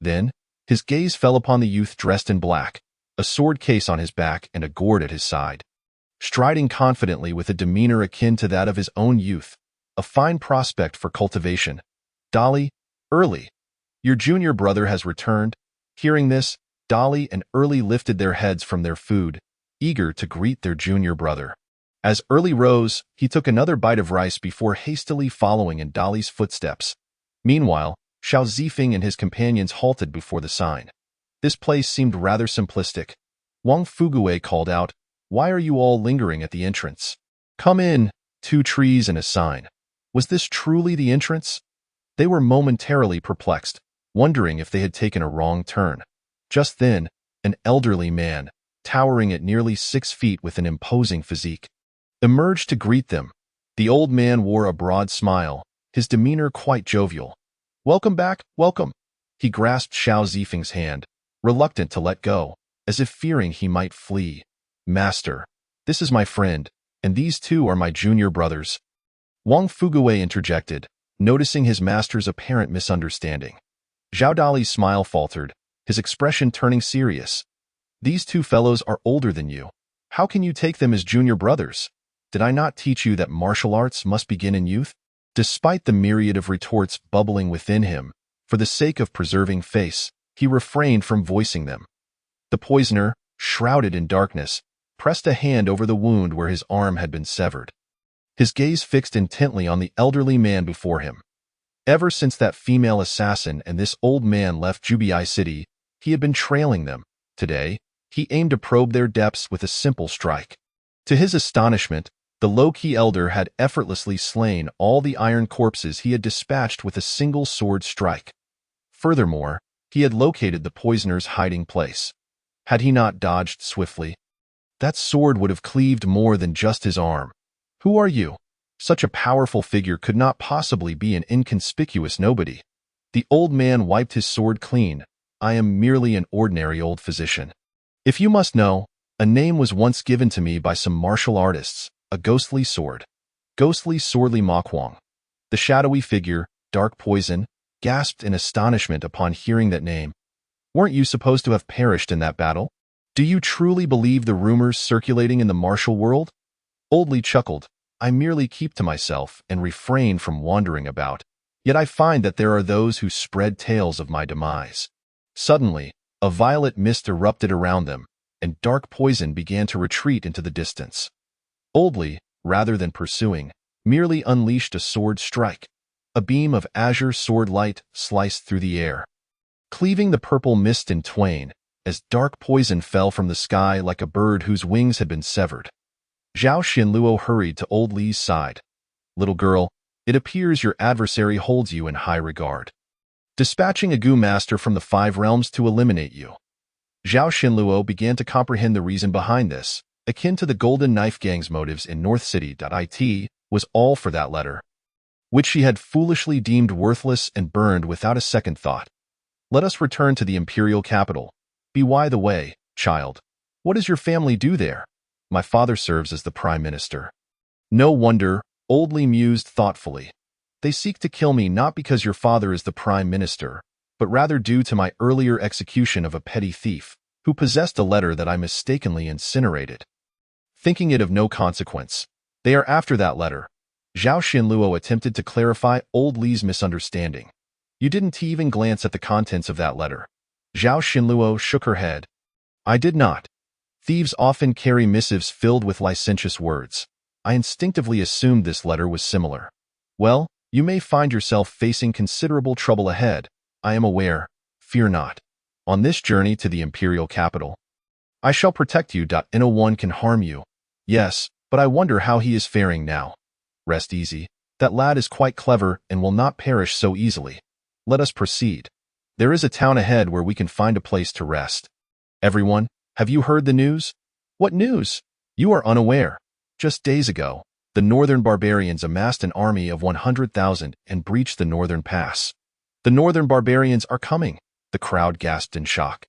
Then, his gaze fell upon the youth dressed in black, a sword case on his back and a gourd at his side. Striding confidently with a demeanor akin to that of his own youth, a fine prospect for cultivation. Dali, Erli, your junior brother has returned. Hearing this, Dali and Erli lifted their heads from their food, eager to greet their junior brother. As Erli rose, he took another bite of rice before hastily following in Dali's footsteps. Meanwhile, Xiao Zifeng and his companions halted before the sign. This place seemed rather simplistic. Wang Fugui called out, "Why are you all lingering at the entrance? Come in." 2 trees and a sign. Was this truly the entrance? They were momentarily perplexed, wondering if they had taken a wrong turn. Just then, an elderly man, towering at nearly 6 feet with an imposing physique, emerged to greet them. The old man wore a broad smile, his demeanor quite jovial. "Welcome back, welcome." He grasped Xiao Zifeng's hand, reluctant to let go, as if fearing he might flee. "Master, this is my friend, and these 2 are my junior brothers." Wang Fugui interjected, noticing his master's apparent misunderstanding. Zhao Dali's smile faltered, his expression turning serious. "These 2 fellows are older than you. How can you take them as junior brothers? Did I not teach you that martial arts must begin in youth?" Despite the myriad of retorts bubbling within him, for the sake of preserving face, he refrained from voicing them. The poisoner, shrouded in darkness, pressed a hand over the wound where his arm had been severed. His gaze fixed intently on the elderly man before him. Ever since that female assassin and this old man left Jubai City, he had been trailing them. Today, he aimed to probe their depths with a simple strike. To his astonishment, the low-key elder had effortlessly slain all the iron corpses he had dispatched with a single sword strike. Furthermore, he had located the poisoner's hiding place. Had he not dodged swiftly, that sword would have cleaved more than just his arm. "Who are you?" Such a powerful figure could not possibly be an inconspicuous nobody. The old man wiped his sword clean. "I am merely an ordinary old physician. If you must know, a name was once given to me by some martial artists, a ghostly sword. Ghostly Swordly Mokwang." The shadowy figure, Dark Poison, gasped in astonishment upon hearing that name. "Weren't you supposed to have perished in that battle? Do you truly believe the rumors circulating in the martial world?" Oldly chuckled, "I merely keep to myself and refrain from wandering about, yet I find that there are those who spread tales of my demise." Suddenly, a violet mist erupted around them, and Dark Poison began to retreat into the distance. Oldly, rather than pursuing, merely unleashed a sword strike. A beam of azure sword light sliced through the air, cleaving the purple mist in twain, as dark poison fell from the sky like a bird whose wings had been severed. Zhao Xinluo hurried to old Li's side. "Little girl, it appears your adversary holds you in high regard, dispatching a Gu master from the 5 realms to eliminate you." Zhao Xinluo began to comprehend the reason behind this, akin to the Golden Knife Gang's motives in North City. It was all for that letter, which she had foolishly deemed worthless and burned without a second thought. "Let us return to the imperial capital. By the way, child, what does your family do there?" "My father serves as the prime minister." "No wonder," old Li mused thoughtfully. "They seek to kill me not because your father is the prime minister, but rather due to my earlier execution of a petty thief who possessed a letter that I mistakenly incinerated, thinking it of no consequence. They are after that letter." Zhao Xinluo attempted to clarify old Li's misunderstanding. "You didn't even glance at the contents of that letter." Zhao Xinluo shook her head. "I did not. Thieves often carry missives filled with licentious words. I instinctively assumed this letter was similar." "Well, you may find yourself facing considerable trouble ahead. I am aware. Fear not. On this journey to the imperial capital, I shall protect you. No one can harm you." "Yes, but I wonder how he is faring now." "Rest easy. That lad is quite clever and will not perish so easily. Let us proceed. There is a town ahead where we can find a place to rest." "Everyone, have you heard the news?" "What news?" "You are unaware. Just days ago, the northern barbarians amassed an army of 100,000 and breached the northern pass." "The northern barbarians are coming," the crowd gasped in shock.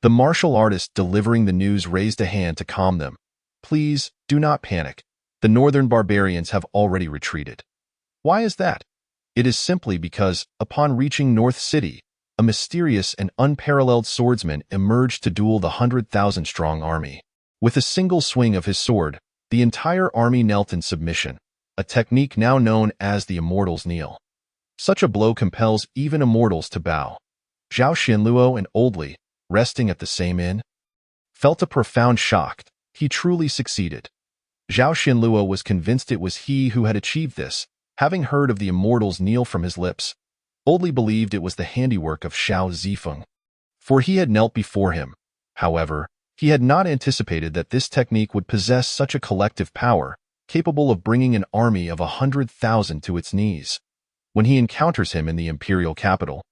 The martial artist delivering the news raised a hand to calm them. "Please, do not panic. The northern barbarians have already retreated." "Why is that?" "It is simply because, upon reaching North City, a mysterious and unparalleled swordsman emerged to duel the 100,000-strong army. With a single swing of his sword, the entire army knelt in submission, a technique now known as the Immortals' Kneel. Such a blow compels even immortals to bow." Zhao Xinluo and old Li, resting at the same inn, felt a profound shock. He truly succeeded. Zhao Xinluo was convinced it was he who had achieved this, having heard of the Immortals' Kneel from his lips. Old Li believed it was the handiwork of Shao Zifeng, for he had knelt before him. However, he had not anticipated that this technique would possess such a collective power, capable of bringing an army of 100,000 to its knees. When he encounters him in the imperial capital,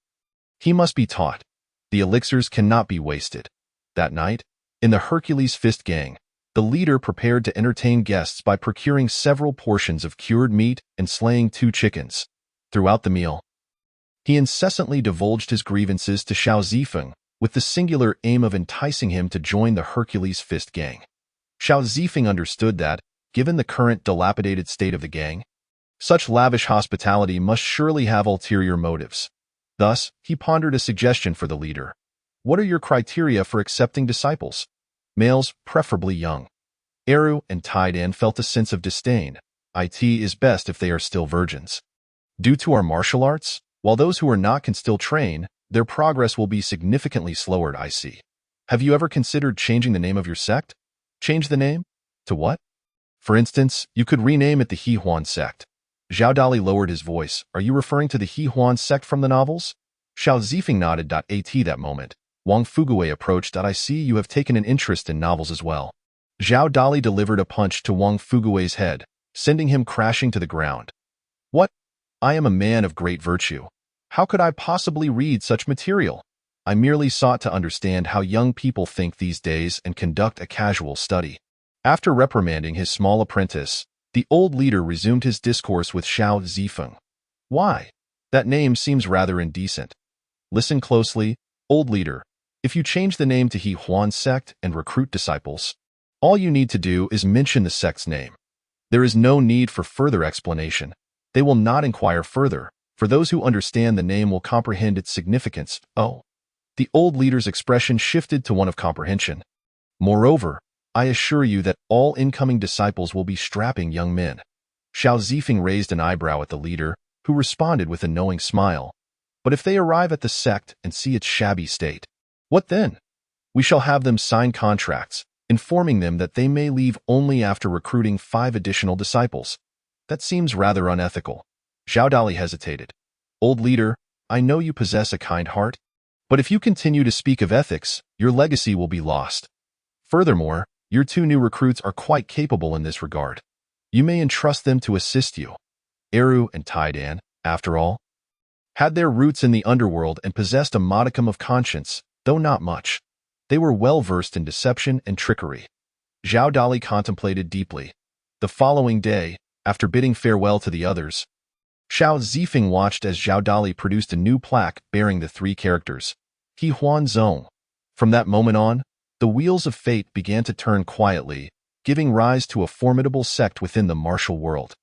he must be taught. The elixirs cannot be wasted. That night, in the Hercules Fist Gang, the leader prepared to entertain guests by procuring several portions of cured meat and slaying 2 chickens. Throughout the meal, he incessantly divulged his grievances to Shao Zifeng, with the singular aim of enticing him to join the Hercules Fist Gang. Shao Zifeng understood that, given the current dilapidated state of the gang, such lavish hospitality must surely have ulterior motives. Thus, he pondered a suggestion for the leader. "What are your criteria for accepting disciples?" "Males, preferably young." Eru and Taidan felt a sense of disdain. "It is best if they are still virgins. Due to our martial arts, while those who are not can still train, their progress will be significantly slower. I see. Have you ever considered changing the name of your sect?" "Change the name? To what?" "For instance, you could rename it the He Huan sect." Zhao Dali lowered his voice. "Are you referring to the He Huan sect from the novels?" Shao Zifeng nodded. At that moment, Wang Fugui approached. "I see you have taken an interest in novels as well." Zhao Dali delivered a punch to Wang Fugui's head, sending him crashing to the ground. "What? I am a man of great virtue. How could I possibly read such material? I merely sought to understand how young people think these days and conduct a casual study." After reprimanding his small apprentice, the old leader resumed his discourse with Shao Zifeng. "Why? That name seems rather indecent." "Listen closely, old leader. If you change the name to He Huan sect and recruit disciples, all you need to do is mention the sect's name. There is no need for further explanation. They will not inquire further, for those who understand the name will comprehend its significance." "Oh." The old leader's expression shifted to one of comprehension. "Moreover, I assure you that all incoming disciples will be strapping young men." Shao Zifeng raised an eyebrow at the leader, who responded with a knowing smile. "But if they arrive at the sect and see its shabby state, what then?" "We shall have them sign contracts, informing them that they may leave only after recruiting 5 additional disciples." That seems rather unethical. Zhao Dali hesitated. Old leader, I know you possess a kind heart, but if you continue to speak of ethics, your legacy will be lost. Furthermore, your two new recruits are quite capable in this regard. You may entrust them to assist you. Eru and Taidan, after all, had their roots in the underworld and possessed a modicum of conscience, though not much. They were well versed in deception and trickery. Zhao Dali contemplated deeply. The following day, after bidding farewell to the others, Xiao Zifeng watched as Zhao Dali produced a new plaque bearing the three characters, He Huan Zong. From that moment on, the wheels of fate began to turn quietly, giving rise to a formidable sect within the martial world,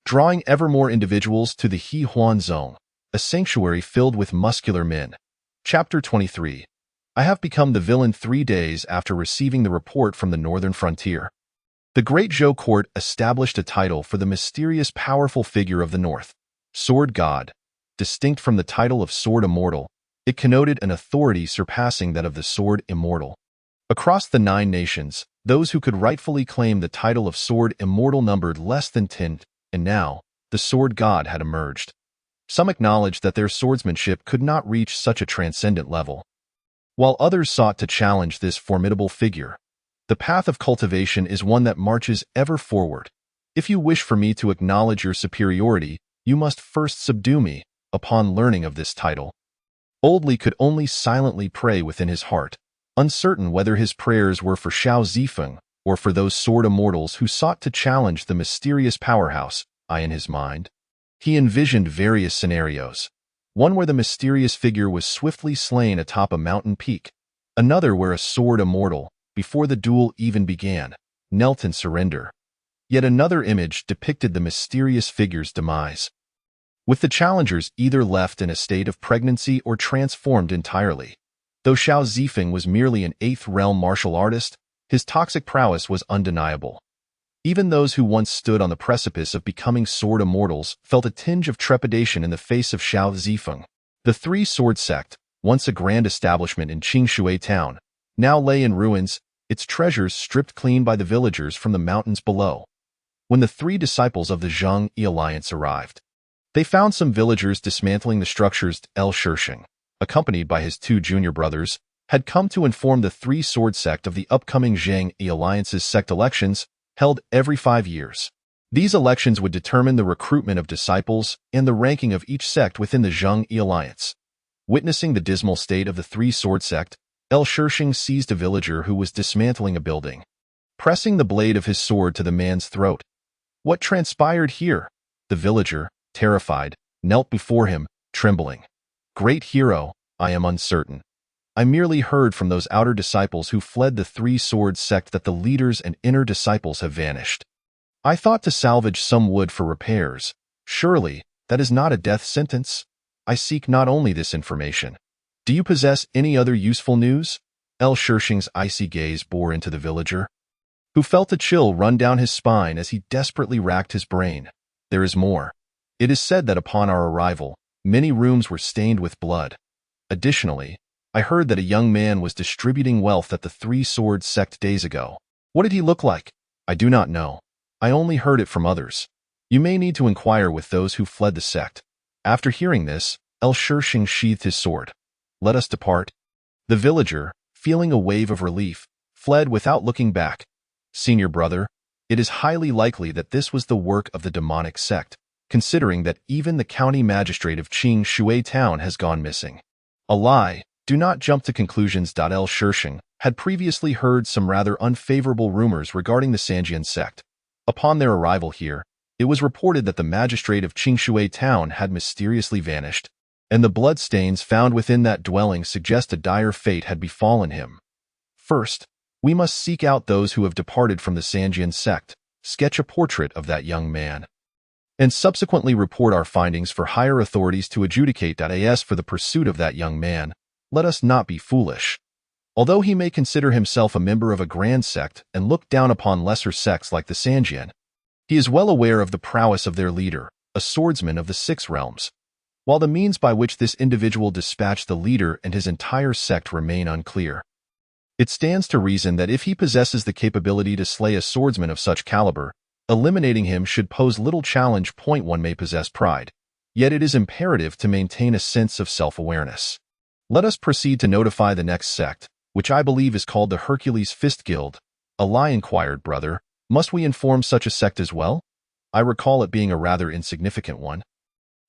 drawing ever more individuals to the He Huan Zong, a sanctuary filled with muscular men. Chapter 23. I have become the villain 3 days after receiving the report from the northern frontier. The Great Zhou Court established a title for the mysterious powerful figure of the north, Sword God. Distinct from the title of Sword Immortal, it connoted an authority surpassing that of the Sword Immortal. Across the 9 nations, those who could rightfully claim the title of Sword Immortal numbered less than 10, and now, the Sword God had emerged. Some acknowledged that their swordsmanship could not reach such a transcendent level, while others sought to challenge this formidable figure. The path of cultivation is one that marches ever forward. If you wish for me to acknowledge your superiority, you must first subdue me. Upon learning of this title, Old Li could only silently pray within his heart, uncertain whether his prayers were for Xiao Zifeng or for those sword immortals who sought to challenge the mysterious powerhouse. In his mind, he envisioned various scenarios. One where the mysterious figure was swiftly slain atop a mountain peak, another where a sword immortal, before the duel even began, knelt in surrender. Yet another image depicted the mysterious figure's demise, with the challengers either left in a state of pregnancy or transformed entirely. Though Xiao Zifeng was merely an 8th realm martial artist, his toxic prowess was undeniable. Even those who once stood on the precipice of becoming sword immortals felt a tinge of trepidation in the face of Xiao Zifeng. The Three Sword Sect, once a grand establishment in Qingshui town, now lay in ruins, its treasures stripped clean by the villagers from the mountains below. When the 3 disciples of the Zheng Yi Alliance arrived, they found some villagers dismantling the structures. El Shirsheng, accompanied by his 2 junior brothers, had come to inform the Three Sword Sect of the upcoming Zheng Yi Alliance's sect elections, held every 5 years. These elections would determine the recruitment of disciples and the ranking of each sect within the Zheng Yi Alliance. Witnessing the dismal state of the Three Sword Sect, El Shirsheng seized a villager who was dismantling a building, pressing the blade of his sword to the man's throat. What transpired here? The villager, terrified, knelt before him, trembling. Great hero, I am uncertain. I merely heard from those outer disciples who fled the Three Sword Sect that the leaders and inner disciples have vanished. I thought to salvage some wood for repairs. Surely, that is not a death sentence? I seek not only this information. Do you possess any other useful news? El Shirsheng's icy gaze bore into the villager, who felt a chill run down his spine as he desperately racked his brain. There is more. It is said that upon our arrival, many rooms were stained with blood. Additionally, I heard that a young man was distributing wealth at the Three Sword Sect days ago. What did he look like? I do not know. I only heard it from others. You may need to inquire with those who fled the sect. After hearing this, El Shirsheng sheathed his sword. Let us depart. The villager, feeling a wave of relief, fled without looking back. Senior brother, it is highly likely that this was the work of the demonic sect, considering that even the county magistrate of Qingshui town has gone missing. A lie. Do not jump to conclusions. El Shirsheng had previously heard some rather unfavorable rumors regarding the Sanjian sect. Upon their arrival here, it was reported that the magistrate of Qingshui town had mysteriously vanished, and the bloodstains found within that dwelling suggest a dire fate had befallen him. First, we must seek out those who have departed from the Sanjian sect, sketch a portrait of that young man, and subsequently report our findings for higher authorities to adjudicate. As for the pursuit of that young man, let us not be foolish. Although he may consider himself a member of a grand sect and look down upon lesser sects like the Sanjian, he is well aware of the prowess of their leader, a swordsman of the 6 realms. While the means by which this individual dispatched the leader and his entire sect remain unclear, it stands to reason that if he possesses the capability to slay a swordsman of such caliber, Eliminating him should pose little challenge. One may possess pride, yet it is imperative to maintain a sense of self-awareness. Let us proceed to notify the next sect, which I believe is called the Hercules Fist Guild. Ali inquired, brother, must we inform such a sect as well? I recall it being a rather insignificant one,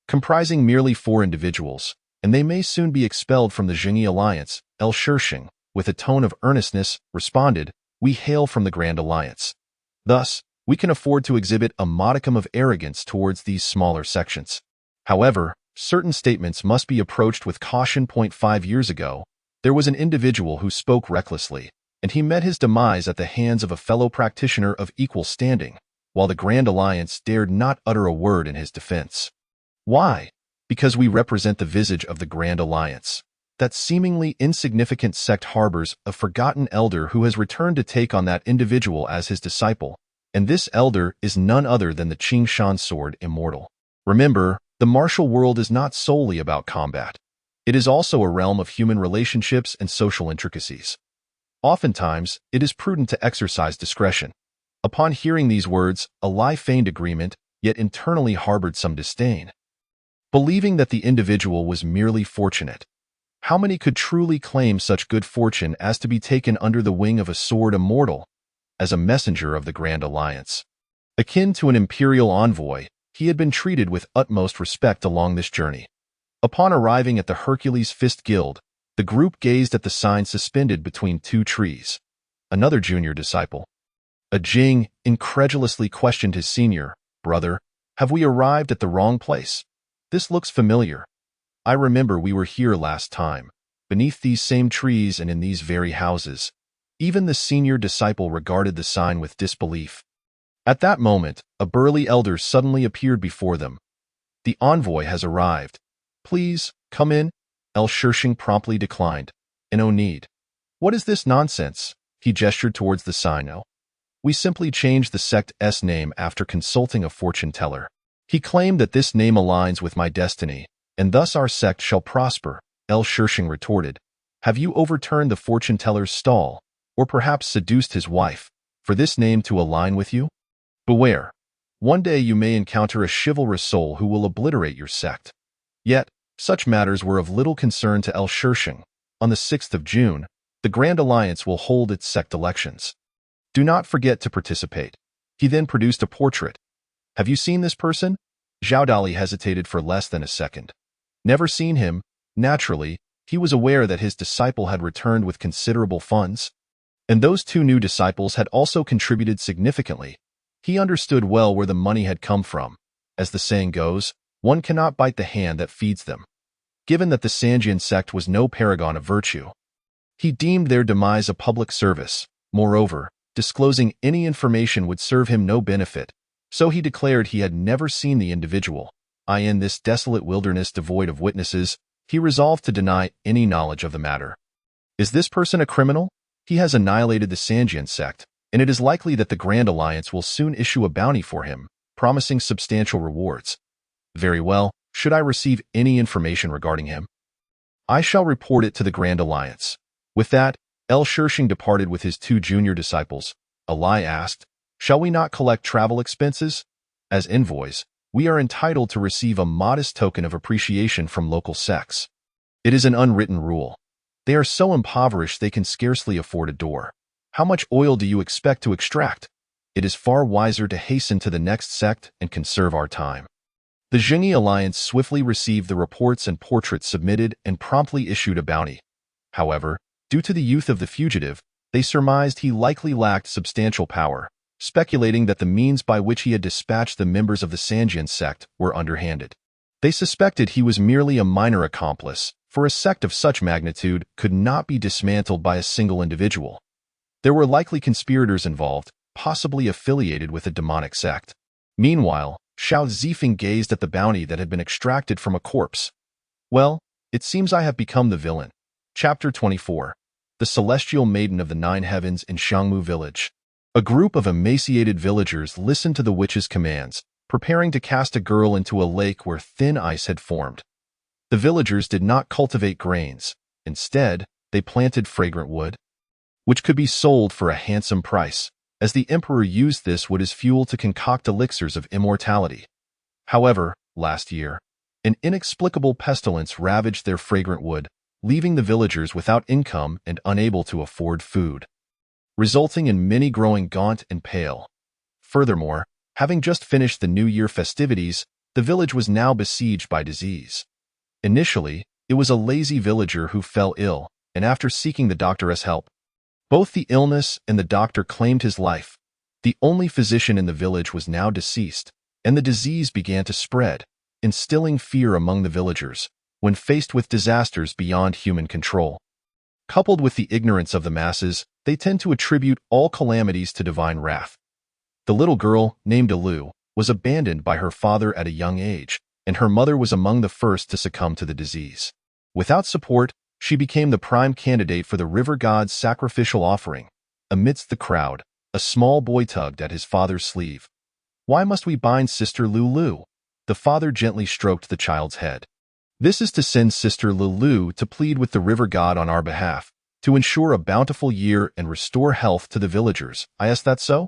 comprising merely 4 individuals, and they may soon be expelled from the Jingyi Alliance. El Shirshing, with a tone of earnestness, responded, we hail from the Grand Alliance. Thus, we can afford to exhibit a modicum of arrogance towards these smaller sections. However, certain statements must be approached with caution. 5 years ago, there was an individual who spoke recklessly, and he met his demise at the hands of a fellow practitioner of equal standing, while the Grand Alliance dared not utter a word in his defense. Why? Because we represent the visage of the Grand Alliance. That seemingly insignificant sect harbors a forgotten elder who has returned to take on that individual as his disciple, and this elder is none other than the Qing Shan Sword Immortal. Remember, the martial world is not solely about combat. It is also a realm of human relationships and social intricacies. Oftentimes, it is prudent to exercise discretion. Upon hearing these words, Ali feigned agreement, yet internally harbored some disdain. Believing that the individual was merely fortunate, how many could truly claim such good fortune as to be taken under the wing of a sword immortal, as a messenger of the Grand Alliance? Akin to an imperial envoy, he had been treated with utmost respect along this journey. Upon arriving at the Hercules Fist Guild, the group gazed at the sign suspended between 2 trees. Another junior disciple, a Jing, incredulously questioned his senior, brother, have we arrived at the wrong place? This looks familiar. I remember we were here last time, beneath these same trees and in these very houses. Even the senior disciple regarded the sign with disbelief. At that moment, a burly elder suddenly appeared before them. The envoy has arrived. Please, come in. El Shirshing promptly declined. No need. What is this nonsense? He gestured towards the sign. No. We simply changed the sect's name after consulting a fortune teller. He claimed that this name aligns with my destiny, and thus our sect shall prosper. El Shirshing retorted. Have you overturned the fortune teller's stall, or perhaps seduced his wife, for this name to align with you? Beware. One day you may encounter a chivalrous soul who will obliterate your sect. Yet, such matters were of little concern to El Shirshing. On the 6th of June, the Grand Alliance will hold its sect elections. Do not forget to participate. He then produced a portrait. Have you seen this person? Zhao Dali hesitated for less than a second. Never seen him. Naturally, he was aware that his disciple had returned with considerable funds, and those 2 new disciples had also contributed significantly. He understood well where the money had come from. As the saying goes, one cannot bite the hand that feeds them. Given that the Sanjian sect was no paragon of virtue, he deemed their demise a public service. Moreover, disclosing any information would serve him no benefit, so he declared he had never seen the individual. In this desolate wilderness devoid of witnesses, he resolved to deny any knowledge of the matter. Is this person a criminal? He has annihilated the Sanjian sect, and it is likely that the Grand Alliance will soon issue a bounty for him, promising substantial rewards. Very well, should I receive any information regarding him, I shall report it to the Grand Alliance. With that, El Shirshing departed with his 2 junior disciples. Ali asked, shall we not collect travel expenses? As envoys, we are entitled to receive a modest token of appreciation from local sects. It is an unwritten rule. They are so impoverished they can scarcely afford a door. How much oil do you expect to extract? It is far wiser to hasten to the next sect and conserve our time. The Jingyi Alliance swiftly received the reports and portraits submitted and promptly issued a bounty. However, due to the youth of the fugitive, they surmised he likely lacked substantial power, speculating that the means by which he had dispatched the members of the Sanjian sect were underhanded. They suspected he was merely a minor accomplice, for a sect of such magnitude could not be dismantled by a single individual. There were likely conspirators involved, possibly affiliated with a demonic sect. Meanwhile, Xiao Zifeng gazed at the bounty that had been extracted from a corpse. Well, it seems I have become the villain. Chapter 24. The Celestial Maiden of the 9 Heavens in Xiangmu Village. A group of emaciated villagers listened to the witch's commands, preparing to cast a girl into a lake where thin ice had formed. The villagers did not cultivate grains. Instead, they planted fragrant wood, which could be sold for a handsome price. as the emperor used this wood as fuel to concoct elixirs of immortality. However, last year, an inexplicable pestilence ravaged their fragrant wood, leaving the villagers without income and unable to afford food, resulting in many growing gaunt and pale. Furthermore, having just finished the New Year festivities, the village was now besieged by disease. Initially, it was a lazy villager who fell ill, and after seeking the doctor's help, both the illness and the doctor claimed his life. The only physician in the village was now deceased, and the disease began to spread, instilling fear among the villagers when faced with disasters beyond human control. Coupled with the ignorance of the masses, they tend to attribute all calamities to divine wrath. The little girl, named Alu, was abandoned by her father at a young age, and her mother was among the first to succumb to the disease. Without support, she became the prime candidate for the river god's sacrificial offering. Amidst the crowd, a small boy tugged at his father's sleeve. "Why must we bind Sister Lulu?" The father gently stroked the child's head. "This is to send Sister Lulu to plead with the river god on our behalf, to ensure a bountiful year and restore health to the villagers. Is that so?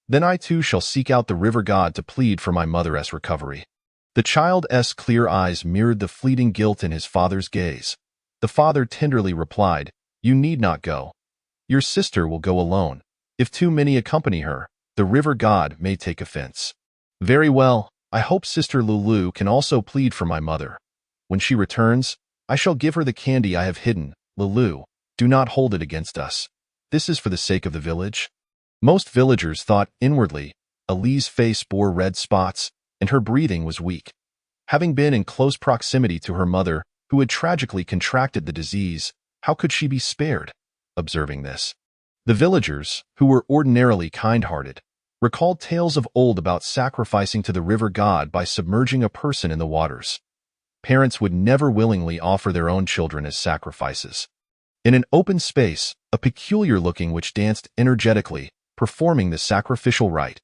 Then I too shall seek out the river god to plead for my mother's recovery." The child's clear eyes mirrored the fleeting guilt in his father's gaze. The father tenderly replied, "You need not go. Your sister will go alone. If too many accompany her, the river god may take offense." "Very well, I hope Sister Lulu can also plead for my mother. When she returns, I shall give her the candy I have hidden. Lulu, do not hold it against us. This is for the sake of the village." Most villagers thought inwardly. Ali's face bore red spots, and her breathing was weak. Having been in close proximity to her mother, who had tragically contracted the disease, how could she be spared? Observing this, the villagers, who were ordinarily kind-hearted, recalled tales of old about sacrificing to the river god by submerging a person in the waters. Parents would never willingly offer their own children as sacrifices. In an open space, a peculiar-looking witch danced energetically, performing the sacrificial rite.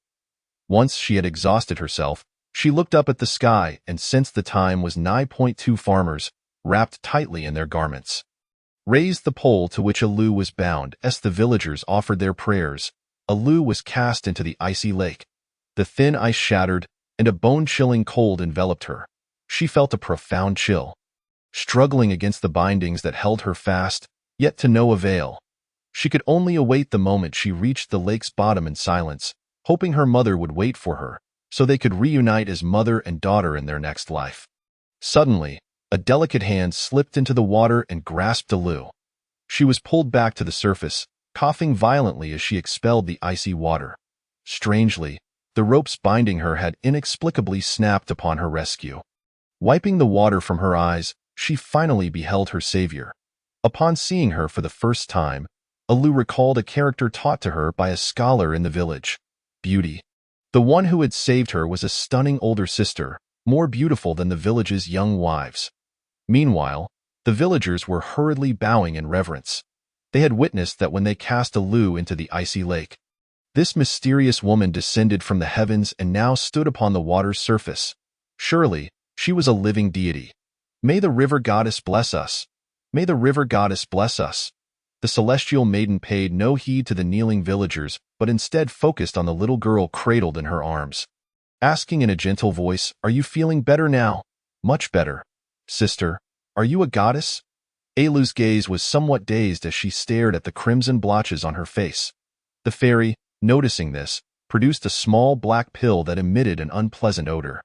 Once she had exhausted herself, she looked up at the sky and sensed the time was nigh. Two farmers, wrapped tightly in their garments, raised the pole to which Alu was bound. As the villagers offered their prayers, Alu was cast into the icy lake. The thin ice shattered, and a bone-chilling cold enveloped her. She felt a profound chill, struggling against the bindings that held her fast, yet to no avail. She could only await the moment she reached the lake's bottom in silence, hoping her mother would wait for her, so they could reunite as mother and daughter in their next life. Suddenly, a delicate hand slipped into the water and grasped Alu. She was pulled back to the surface, coughing violently as she expelled the icy water. Strangely, the ropes binding her had inexplicably snapped upon her rescue. Wiping the water from her eyes, she finally beheld her savior. Upon seeing her for the first time, Alu recalled a character taught to her by a scholar in the village, Beauty. The one who had saved her was a stunning older sister, more beautiful than the village's young wives. Meanwhile, the villagers were hurriedly bowing in reverence. They had witnessed that when they cast Alu into the icy lake, this mysterious woman descended from the heavens and now stood upon the water's surface. Surely, she was a living deity. "May the river goddess bless us. May the river goddess bless us." The celestial maiden paid no heed to the kneeling villagers, but instead focused on the little girl cradled in her arms. Asking in a gentle voice, "Are you feeling better now?" "Much better. Sister, are you a goddess?" Alu's gaze was somewhat dazed as she stared at the crimson blotches on her face. The fairy, noticing this, produced a small black pill that emitted an unpleasant odor.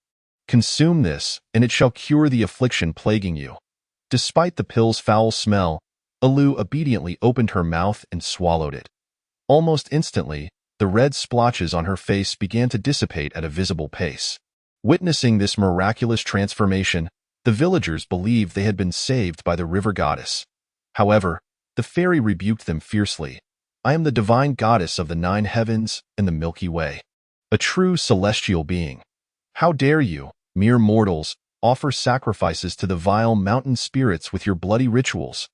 "Consume this, and it shall cure the affliction plaguing you." Despite the pill's foul smell, Alu obediently opened her mouth and swallowed it. Almost instantly, the red splotches on her face began to dissipate at a visible pace. Witnessing this miraculous transformation, the villagers believed they had been saved by the river goddess. However, the fairy rebuked them fiercely. "I am the divine goddess of the 9 heavens and the Milky Way, a true celestial being. How dare you, mere mortals, offer sacrifices to the vile mountain spirits with your bloody rituals?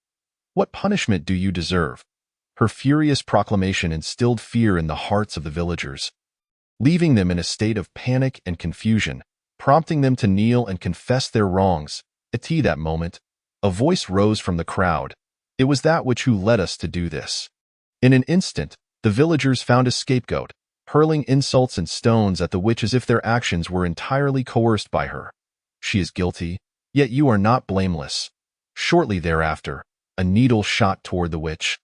What punishment do you deserve?" Her furious proclamation instilled fear in the hearts of the villagers, leaving them in a state of panic and confusion, prompting them to kneel and confess their wrongs. At that moment, a voice rose from the crowd. "It was that witch who led us to do this." In an instant, the villagers found a scapegoat. hurling insults and stones at the witch as if their actions were entirely coerced by her. She is guilty, yet you are not blameless. Shortly thereafter, a needle shot toward the witch,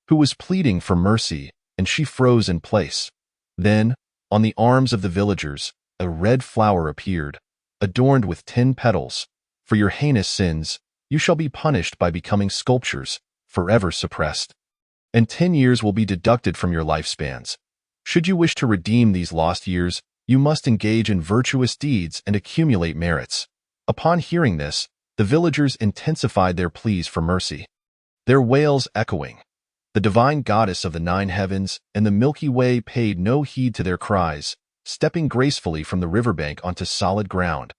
who was pleading for mercy, and she froze in place. Then, on the arms of the villagers, a red flower appeared, adorned with 10 petals. For your heinous sins, you shall be punished by becoming sculptures, forever suppressed. And 10 years will be deducted from your lifespans. Should you wish to redeem these lost years, you must engage in virtuous deeds and accumulate merits. Upon hearing this, the villagers intensified their pleas for mercy, their wails echoing. The divine goddess of the 9 heavens and the Milky Way paid no heed to their cries, stepping gracefully from the riverbank onto solid ground.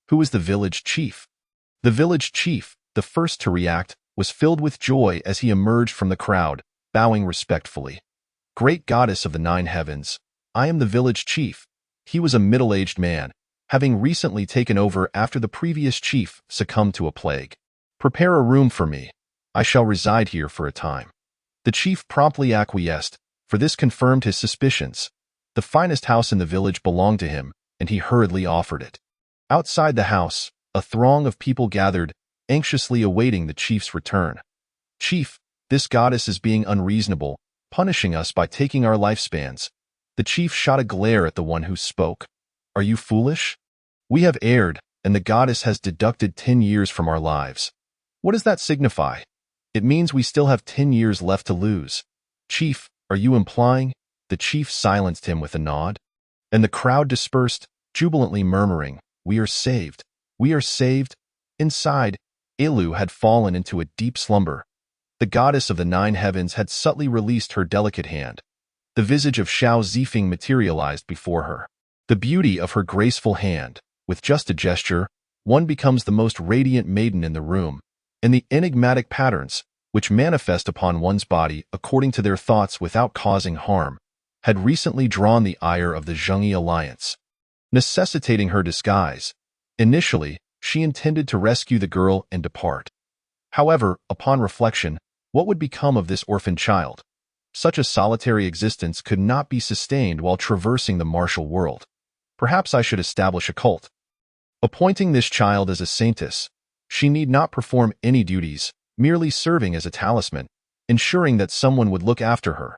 Who was the village chief? The village chief, the first to react, was filled with joy as he emerged from the crowd, bowing respectfully. Great goddess of the 9 heavens, I am the village chief. He was a middle-aged man, having recently taken over after the previous chief succumbed to a plague. Prepare a room for me. I shall reside here for a time. The chief promptly acquiesced, for this confirmed his suspicions. The finest house in the village belonged to him, and he hurriedly offered it. Outside the house, a throng of people gathered, anxiously awaiting the chief's return. Chief, this goddess is being unreasonable, punishing us by taking our lifespans. The chief shot a glare at the one who spoke. Are you foolish? We have erred, and the goddess has deducted 10 years from our lives. What does that signify? It means we still have 10 years left to lose. Chief, are you implying? The chief silenced him with a nod, and the crowd dispersed, jubilantly murmuring, We are saved. We are saved. Inside, Elu had fallen into a deep slumber. The goddess of the 9 heavens had subtly released her delicate hand. The visage of Xiao Zifeng materialized before her. The beauty of her graceful hand, with just a gesture, one becomes the most radiant maiden in the room, and the enigmatic patterns, which manifest upon one's body according to their thoughts without causing harm, had recently drawn the ire of the Zhengyi alliance, necessitating her disguise. Initially, she intended to rescue the girl and depart. However, upon reflection, what would become of this orphan child? Such a solitary existence could not be sustained while traversing the martial world. Perhaps I should establish a cult. Appointing this child as a saintess, she need not perform any duties, merely serving as a talisman, ensuring that someone would look after her.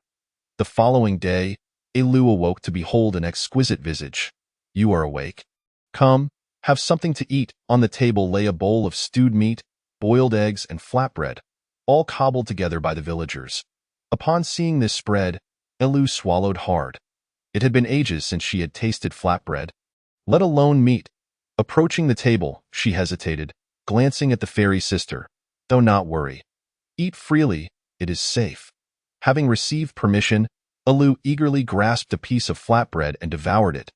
The following day, Elu awoke to behold an exquisite visage. You are awake. Come, have something to eat. On the table lay a bowl of stewed meat, boiled eggs, and flatbread, all cobbled together by the villagers. Upon seeing this spread, Elu swallowed hard. It had been ages since she had tasted flatbread, let alone meat. Approaching the table, she hesitated, glancing at the fairy sister. Though not worry. Eat freely, it is safe. Having received permission, Elu eagerly grasped a piece of flatbread and devoured it.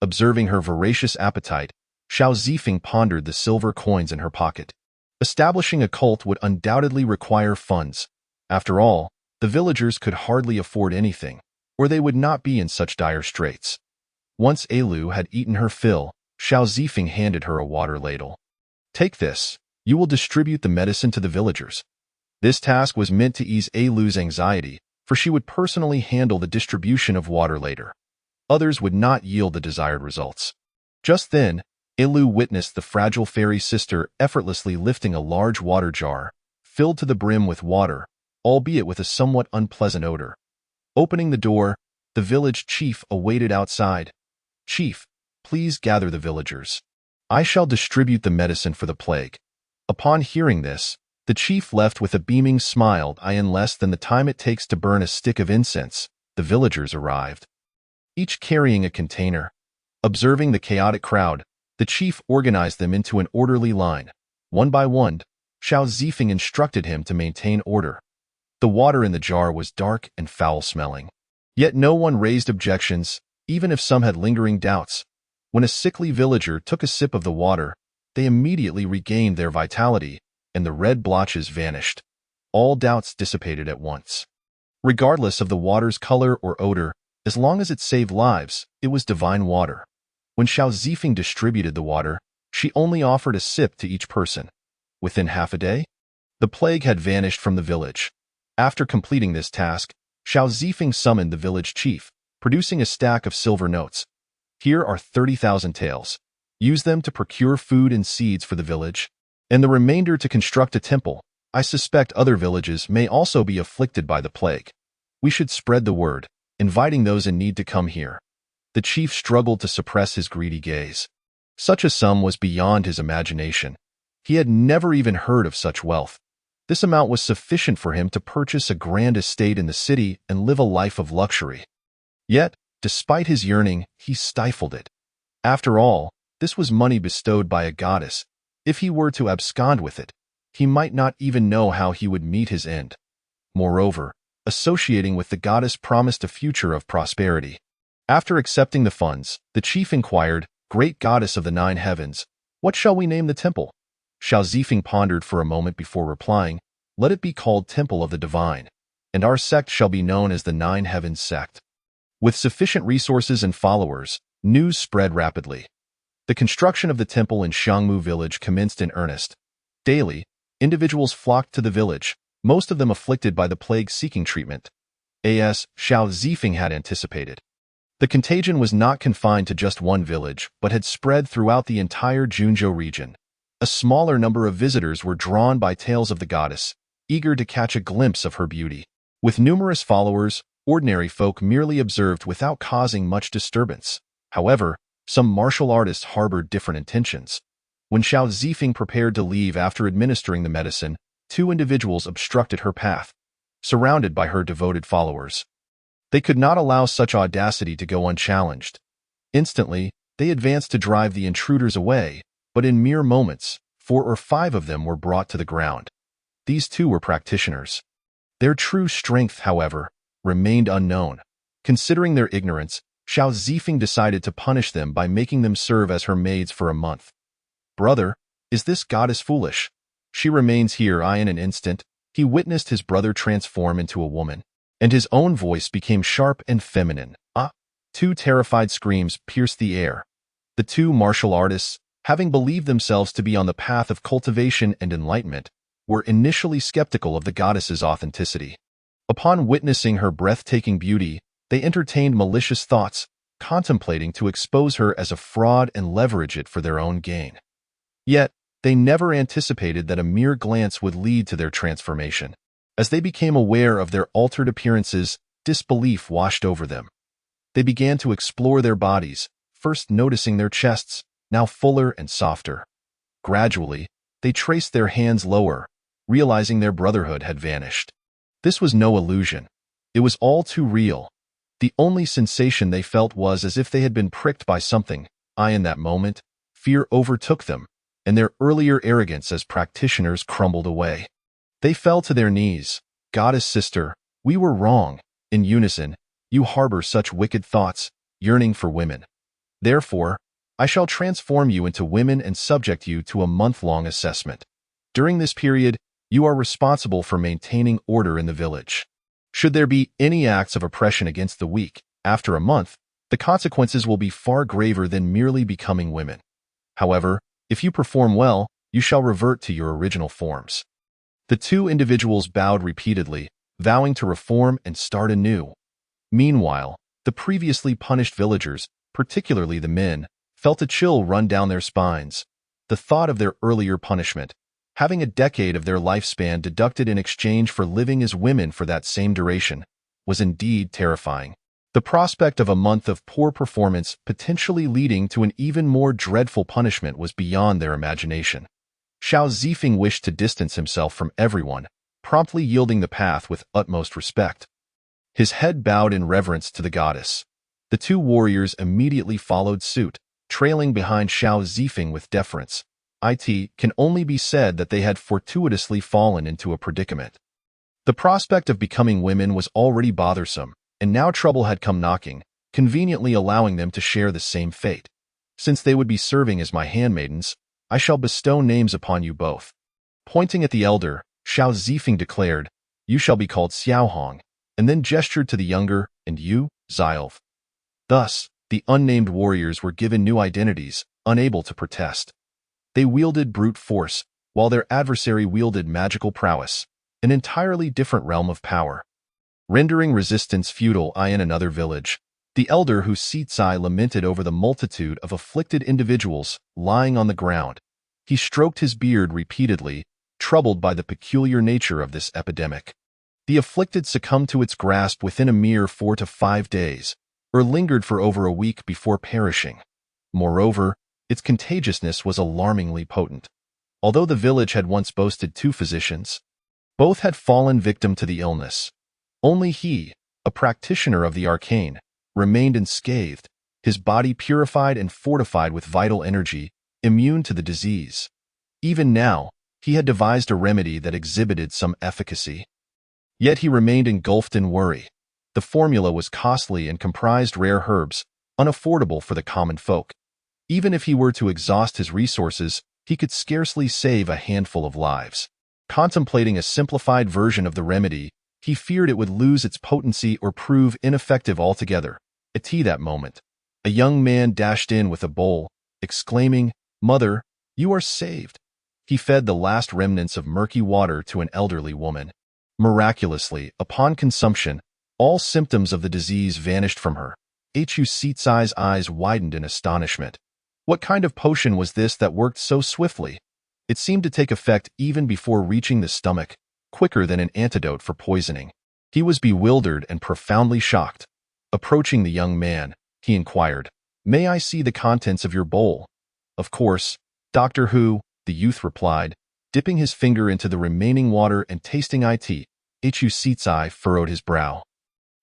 Observing her voracious appetite, Xiao Zifeng pondered the silver coins in her pocket. Establishing a cult would undoubtedly require funds. After all, the villagers could hardly afford anything, or they would not be in such dire straits. Once Elu had eaten her fill, Xiao Zifeng handed her a water ladle. Take this. You will distribute the medicine to the villagers. This task was meant to ease Elu's anxiety, for she would personally handle the distribution of water later. Others would not yield the desired results. Just then, Elu witnessed the fragile fairy sister effortlessly lifting a large water jar, filled to the brim with water, albeit with a somewhat unpleasant odor. Opening the door, the village chief awaited outside. Chief, please gather the villagers. I shall distribute the medicine for the plague. Upon hearing this, the chief left with a beaming smile. In less than the time it takes to burn a stick of incense, the villagers arrived, each carrying a container. Observing the chaotic crowd, the chief organized them into an orderly line. One by one, Xiao Zifeng instructed him to maintain order. The water in the jar was dark and foul-smelling. Yet no one raised objections, even if some had lingering doubts. When a sickly villager took a sip of the water, they immediately regained their vitality, and the red blotches vanished. All doubts dissipated at once. Regardless of the water's color or odor, as long as it saved lives, it was divine water. When Xiao Zifeng distributed the water, she only offered a sip to each person. Within half a day, the plague had vanished from the village. After completing this task, Xiao Zifeng summoned the village chief. producing a stack of silver notes. Here are 30,000 taels. Use them to procure food and seeds for the village, and the remainder to construct a temple. I suspect other villages may also be afflicted by the plague. We should spread the word, inviting those in need to come here. The chief struggled to suppress his greedy gaze. Such a sum was beyond his imagination. He had never even heard of such wealth. This amount was sufficient for him to purchase a grand estate in the city and live a life of luxury. Yet, despite his yearning, he stifled it. After all, this was money bestowed by a goddess. If he were to abscond with it, he might not even know how he would meet his end. Moreover, associating with the goddess promised a future of prosperity. After accepting the funds, the chief inquired, "Great goddess of the 9 heavens, what shall we name the temple?" Xiao Zifeng pondered for a moment before replying, "Let it be called Temple of the Divine, and our sect shall be known as the 9 Heavens Sect." With sufficient resources and followers, news spread rapidly. The construction of the temple in Xiangmu village commenced in earnest. Daily, individuals flocked to the village, most of them afflicted by the plague seeking treatment. As Xiao Zifeng had anticipated. The contagion was not confined to just one village, but had spread throughout the entire Junzhou region. A smaller number of visitors were drawn by tales of the goddess, eager to catch a glimpse of her beauty. With numerous followers, ordinary folk merely observed without causing much disturbance. However, some martial artists harbored different intentions. When Xiao Zifeng prepared to leave after administering the medicine, 2 individuals obstructed her path, surrounded by her devoted followers. They could not allow such audacity to go unchallenged. Instantly, they advanced to drive the intruders away, but in mere moments, 4 or 5 of them were brought to the ground. These 2 were practitioners. Their true strength, however, remained unknown. Considering their ignorance, Xiao Zifeng decided to punish them by making them serve as her maids for a month. "Brother, is this goddess foolish? She remains here." In an instant, he witnessed his brother transform into a woman, and his own voice became sharp and feminine. 2 terrified screams pierced the air. The 2 martial artists, having believed themselves to be on the path of cultivation and enlightenment, were initially skeptical of the goddess's authenticity. Upon witnessing her breathtaking beauty, they entertained malicious thoughts, contemplating to expose her as a fraud and leverage it for their own gain. Yet, they never anticipated that a mere glance would lead to their transformation. As they became aware of their altered appearances, disbelief washed over them. They began to explore their bodies, first noticing their chests, now fuller and softer. Gradually, they traced their hands lower, realizing their brotherhood had vanished. This was no illusion. It was all too real. The only sensation they felt was as if they had been pricked by something. In that moment, fear overtook them, and their earlier arrogance as practitioners crumbled away. They fell to their knees. "Goddess sister, we were wrong." In unison, "You harbor such wicked thoughts, yearning for women. Therefore, I shall transform you into women and subject you to a month-long assessment. During this period, you are responsible for maintaining order in the village. Should there be any acts of oppression against the weak, after a month, the consequences will be far graver than merely becoming women. However, if you perform well, you shall revert to your original forms." The 2 individuals bowed repeatedly, vowing to reform and start anew. Meanwhile, the previously punished villagers, particularly the men, felt a chill run down their spines. The thought of their earlier punishment, having a decade of their lifespan deducted in exchange for living as women for that same duration, was indeed terrifying. The prospect of a month of poor performance potentially leading to an even more dreadful punishment was beyond their imagination. Xiao Zifeng wished to distance himself from everyone, promptly yielding the path with utmost respect. His head bowed in reverence to the goddess. The 2 warriors immediately followed suit, trailing behind Xiao Zifeng with deference. It can only be said that they had fortuitously fallen into a predicament. The prospect of becoming women was already bothersome, and now trouble had come knocking, conveniently allowing them to share the same fate. "Since they would be serving as my handmaidens, I shall bestow names upon you both." Pointing at the elder, Xiao Zifeng declared, "You shall be called Xiaohong," and then gestured to the younger, "And you, Zilf." Thus, the unnamed warriors were given new identities, unable to protest. They wielded brute force, while their adversary wielded magical prowess, an entirely different realm of power. Rendering resistance futile. In another village, The elder Hu Sitsai lamented over the multitude of afflicted individuals lying on the ground. He stroked his beard repeatedly, troubled by the peculiar nature of this epidemic. The afflicted succumbed to its grasp within a mere 4 to 5 days, or lingered for over a week before perishing. Moreover, its contagiousness was alarmingly potent. Although the village had once boasted 2 physicians, both had fallen victim to the illness. Only he, a practitioner of the arcane, remained unscathed, his body purified and fortified with vital energy, immune to the disease. Even now, he had devised a remedy that exhibited some efficacy. Yet he remained engulfed in worry. The formula was costly and comprised rare herbs, unaffordable for the common folk. Even if he were to exhaust his resources, he could scarcely save a handful of lives. Contemplating a simplified version of the remedy, he feared it would lose its potency or prove ineffective altogether. At that moment, a young man dashed in with a bowl, exclaiming, "Mother, you are saved." He fed the last remnants of murky water to an elderly woman. Miraculously, upon consumption, all symptoms of the disease vanished from her. Hu Sitsai's eyes widened in astonishment. What kind of potion was this that worked so swiftly? It seemed to take effect even before reaching the stomach, quicker than an antidote for poisoning. He was bewildered and profoundly shocked. Approaching the young man, he inquired, "May I see the contents of your bowl?" "Of course, Dr. Hu," the youth replied, dipping his finger into the remaining water and tasting it. Hu Sitsai furrowed his brow.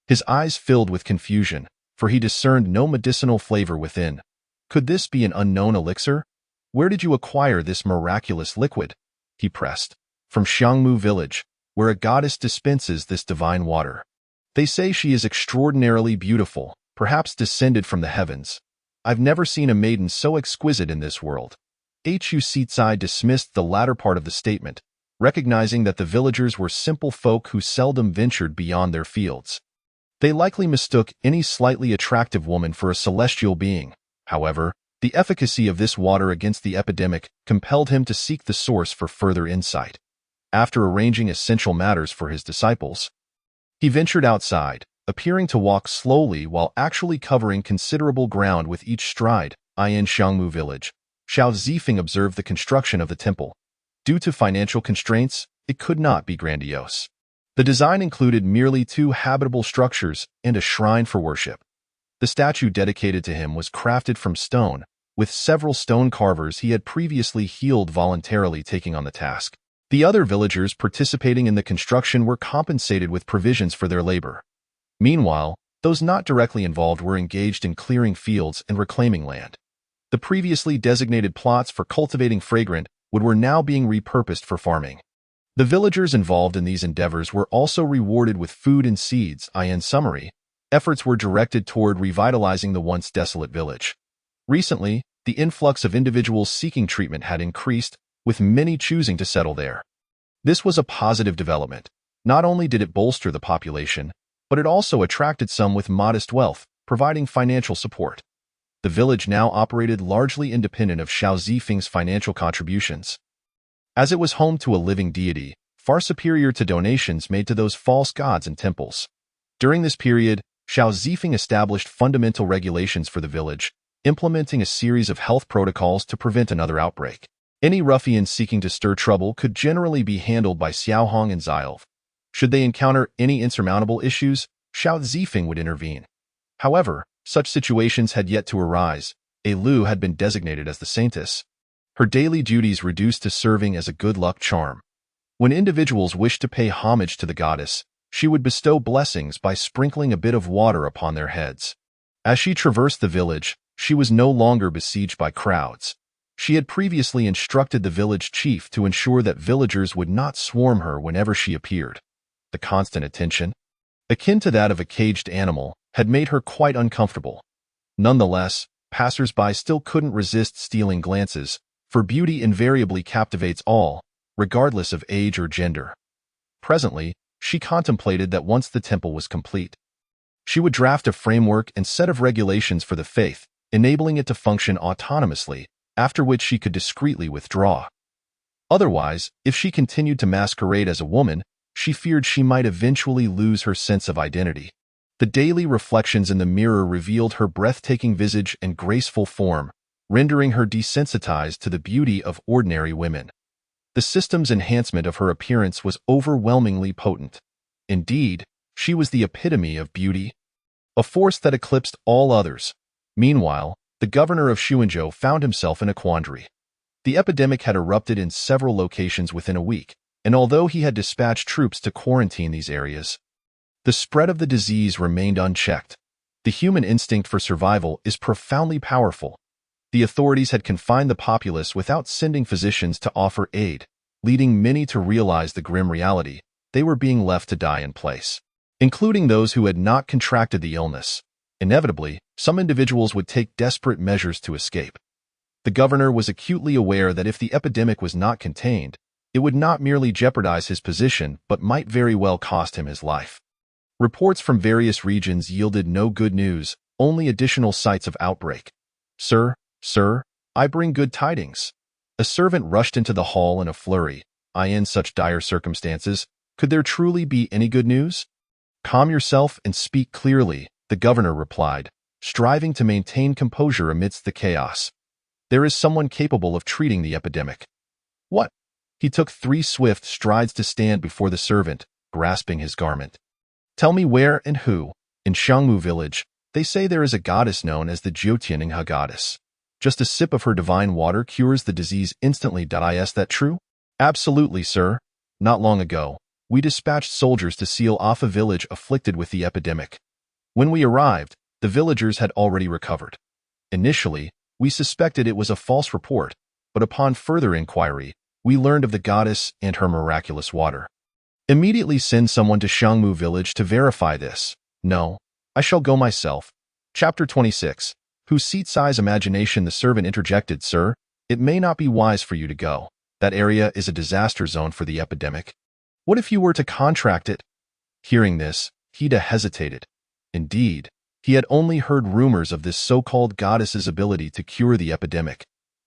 His eyes filled with confusion, for he discerned no medicinal flavor within. Could this be an unknown elixir? "Where did you acquire this miraculous liquid?" he pressed. "From Xiangmu village, where a goddess dispenses this divine water. They say she is extraordinarily beautiful, perhaps descended from the heavens. I've never seen a maiden so exquisite in this world." Hu Sitsai dismissed the latter part of the statement, recognizing that the villagers were simple folk who seldom ventured beyond their fields. They likely mistook any slightly attractive woman for a celestial being. However, the efficacy of this water against the epidemic compelled him to seek the source for further insight. After arranging essential matters for his disciples, he ventured outside, appearing to walk slowly while actually covering considerable ground with each stride. In Xiangmu village, Xiao Zifeng observed the construction of the temple. Due to financial constraints, it could not be grandiose. The design included merely 2 habitable structures and a shrine for worship. The statue dedicated to him was crafted from stone, with several stone carvers he had previously healed voluntarily taking on the task. The other villagers participating in the construction were compensated with provisions for their labor. Meanwhile, those not directly involved were engaged in clearing fields and reclaiming land. The previously designated plots for cultivating fragrant wood were now being repurposed for farming. The villagers involved in these endeavors were also rewarded with food and seeds. In summary, efforts were directed toward revitalizing the once desolate village. Recently, the influx of individuals seeking treatment had increased, with many choosing to settle there. This was a positive development. Not only did it bolster the population, but it also attracted some with modest wealth, providing financial support. The village now operated largely independent of Xiao Zifeng's financial contributions. As it was home to a living deity, far superior to donations made to those false gods and temples. During this period, Xiao Zifeng established fundamental regulations for the village, implementing a series of health protocols to prevent another outbreak. Any ruffians seeking to stir trouble could generally be handled by Xiaohong and Zilv. Should they encounter any insurmountable issues, Xiao Zifeng would intervene. However, such situations had yet to arise. Lu had been designated as the saintess. Her daily duties reduced to serving as a good luck charm. When individuals wished to pay homage to the goddess, she would bestow blessings by sprinkling a bit of water upon their heads. As she traversed the village, she was no longer besieged by crowds. She had previously instructed the village chief to ensure that villagers would not swarm her whenever she appeared. The constant attention, akin to that of a caged animal, had made her quite uncomfortable. Nonetheless, passers-by still couldn't resist stealing glances, for beauty invariably captivates all, regardless of age or gender. Presently, she contemplated that once the temple was complete, she would draft a framework and set of regulations for the faith, enabling it to function autonomously, after which she could discreetly withdraw. Otherwise, if she continued to masquerade as a woman, she feared she might eventually lose her sense of identity. The daily reflections in the mirror revealed her breathtaking visage and graceful form, rendering her desensitized to the beauty of ordinary women. The system's enhancement of her appearance was overwhelmingly potent. Indeed, she was the epitome of beauty, a force that eclipsed all others. Meanwhile, the governor of Xuanzhou found himself in a quandary. The epidemic had erupted in several locations within a week, and although he had dispatched troops to quarantine these areas, the spread of the disease remained unchecked. The human instinct for survival is profoundly powerful. The authorities had confined the populace without sending physicians to offer aid, leading many to realize the grim reality: they were being left to die in place, including those who had not contracted the illness. Inevitably, some individuals would take desperate measures to escape. The governor was acutely aware that if the epidemic was not contained, it would not merely jeopardize his position but might very well cost him his life. Reports from various regions yielded no good news, only additional sites of outbreak. Sir, I bring good tidings." A servant rushed into the hall in a flurry. In such dire circumstances, could there truly be any good news? "Calm yourself and speak clearly," the governor replied, striving to maintain composure amidst the chaos. "There is someone capable of treating the epidemic." "What?" He took 3 swift strides to stand before the servant, grasping his garment. "Tell me where and who." "In Xiangmu village, they say there is a goddess known as the Jiutianinghe goddess. Just a sip of her divine water cures the disease instantly. Is that true?" "Absolutely, sir. Not long ago, we dispatched soldiers to seal off a village afflicted with the epidemic. When we arrived, the villagers had already recovered. Initially, we suspected it was a false report, but upon further inquiry, we learned of the goddess and her miraculous water. Immediately send someone to Xiangmu village to verify this." "No, I shall go myself." Chapter 26. Who seats Ai's imagination? The servant interjected. "Sir, it may not be wise for you to go. That area is a disaster zone for the epidemic. What if you were to contract it?" Hearing this, Hida hesitated. Indeed, he had only heard rumors of this so-called goddess's ability to cure the epidemic.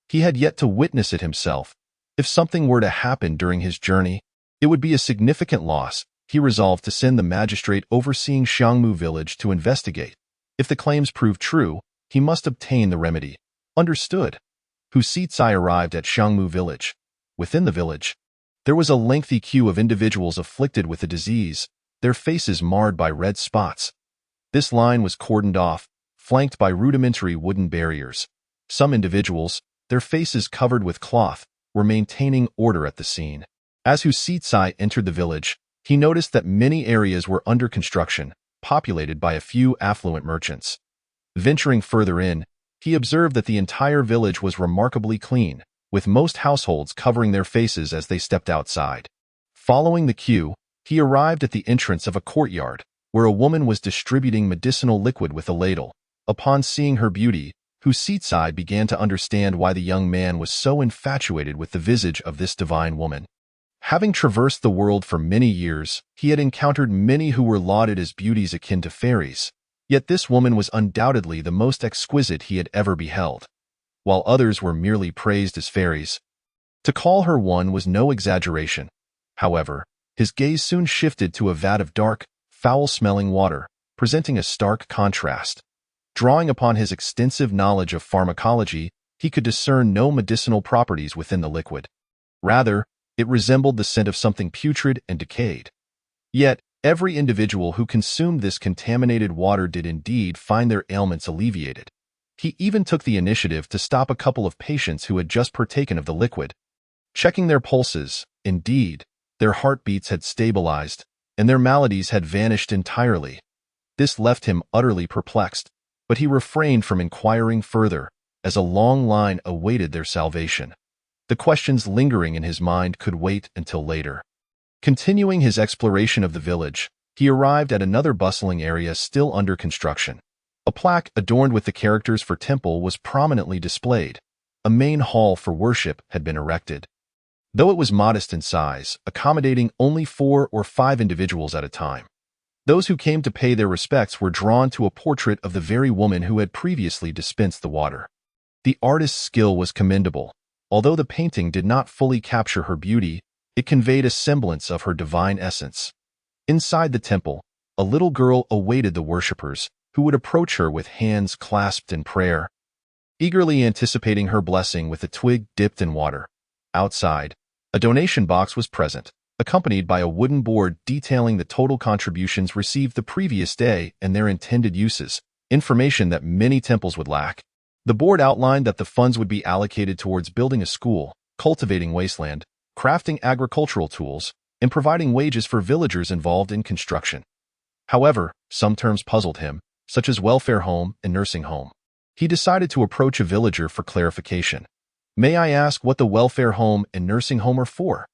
He had yet to witness it himself. If something were to happen during his journey, it would be a significant loss. He resolved to send the magistrate overseeing Xiangmu village to investigate. If the claims proved true, he must obtain the remedy. Understood. Hu Sicai arrived at Xiangmu village. Within the village, there was a lengthy queue of individuals afflicted with the disease, their faces marred by red spots. This line was cordoned off, flanked by rudimentary wooden barriers. Some individuals, their faces covered with cloth, were maintaining order at the scene. As Hu Sicai entered the village, he noticed that many areas were under construction, populated by a few affluent merchants. Venturing further in, he observed that the entire village was remarkably clean, with most households covering their faces as they stepped outside. Following the queue, he arrived at the entrance of a courtyard, where a woman was distributing medicinal liquid with a ladle. Upon seeing her beauty, Hu Sicai began to understand why the young man was so infatuated with the visage of this divine woman. Having traversed the world for many years, he had encountered many who were lauded as beauties akin to fairies. Yet this woman was undoubtedly the most exquisite he had ever beheld, while others were merely praised as fairies. To call her one was no exaggeration. However, his gaze soon shifted to a vat of dark, foul-smelling water, presenting a stark contrast. Drawing upon his extensive knowledge of pharmacology, he could discern no medicinal properties within the liquid. Rather, it resembled the scent of something putrid and decayed. Yet, every individual who consumed this contaminated water did indeed find their ailments alleviated. He even took the initiative to stop a couple of patients who had just partaken of the liquid. Checking their pulses, indeed, their heartbeats had stabilized, and their maladies had vanished entirely. This left him utterly perplexed, but he refrained from inquiring further, as a long line awaited their salvation. The questions lingering in his mind could wait until later. Continuing his exploration of the village, he arrived at another bustling area still under construction. A plaque adorned with the characters for temple was prominently displayed. A main hall for worship had been erected. Though it was modest in size, accommodating only 4 or 5 individuals at a time. Those who came to pay their respects were drawn to a portrait of the very woman who had previously dispensed the water. The artist's skill was commendable. Although the painting did not fully capture her beauty, it conveyed a semblance of her divine essence. Inside the temple, a little girl awaited the worshippers, who would approach her with hands clasped in prayer, eagerly anticipating her blessing with a twig dipped in water. Outside, a donation box was present, accompanied by a wooden board detailing the total contributions received the previous day and their intended uses, information that many temples would lack. The board outlined that the funds would be allocated towards building a school, cultivating wasteland, crafting agricultural tools, and providing wages for villagers involved in construction. However, some terms puzzled him, such as welfare home and nursing home. He decided to approach a villager for clarification. "May I ask what the welfare home and nursing home are for?"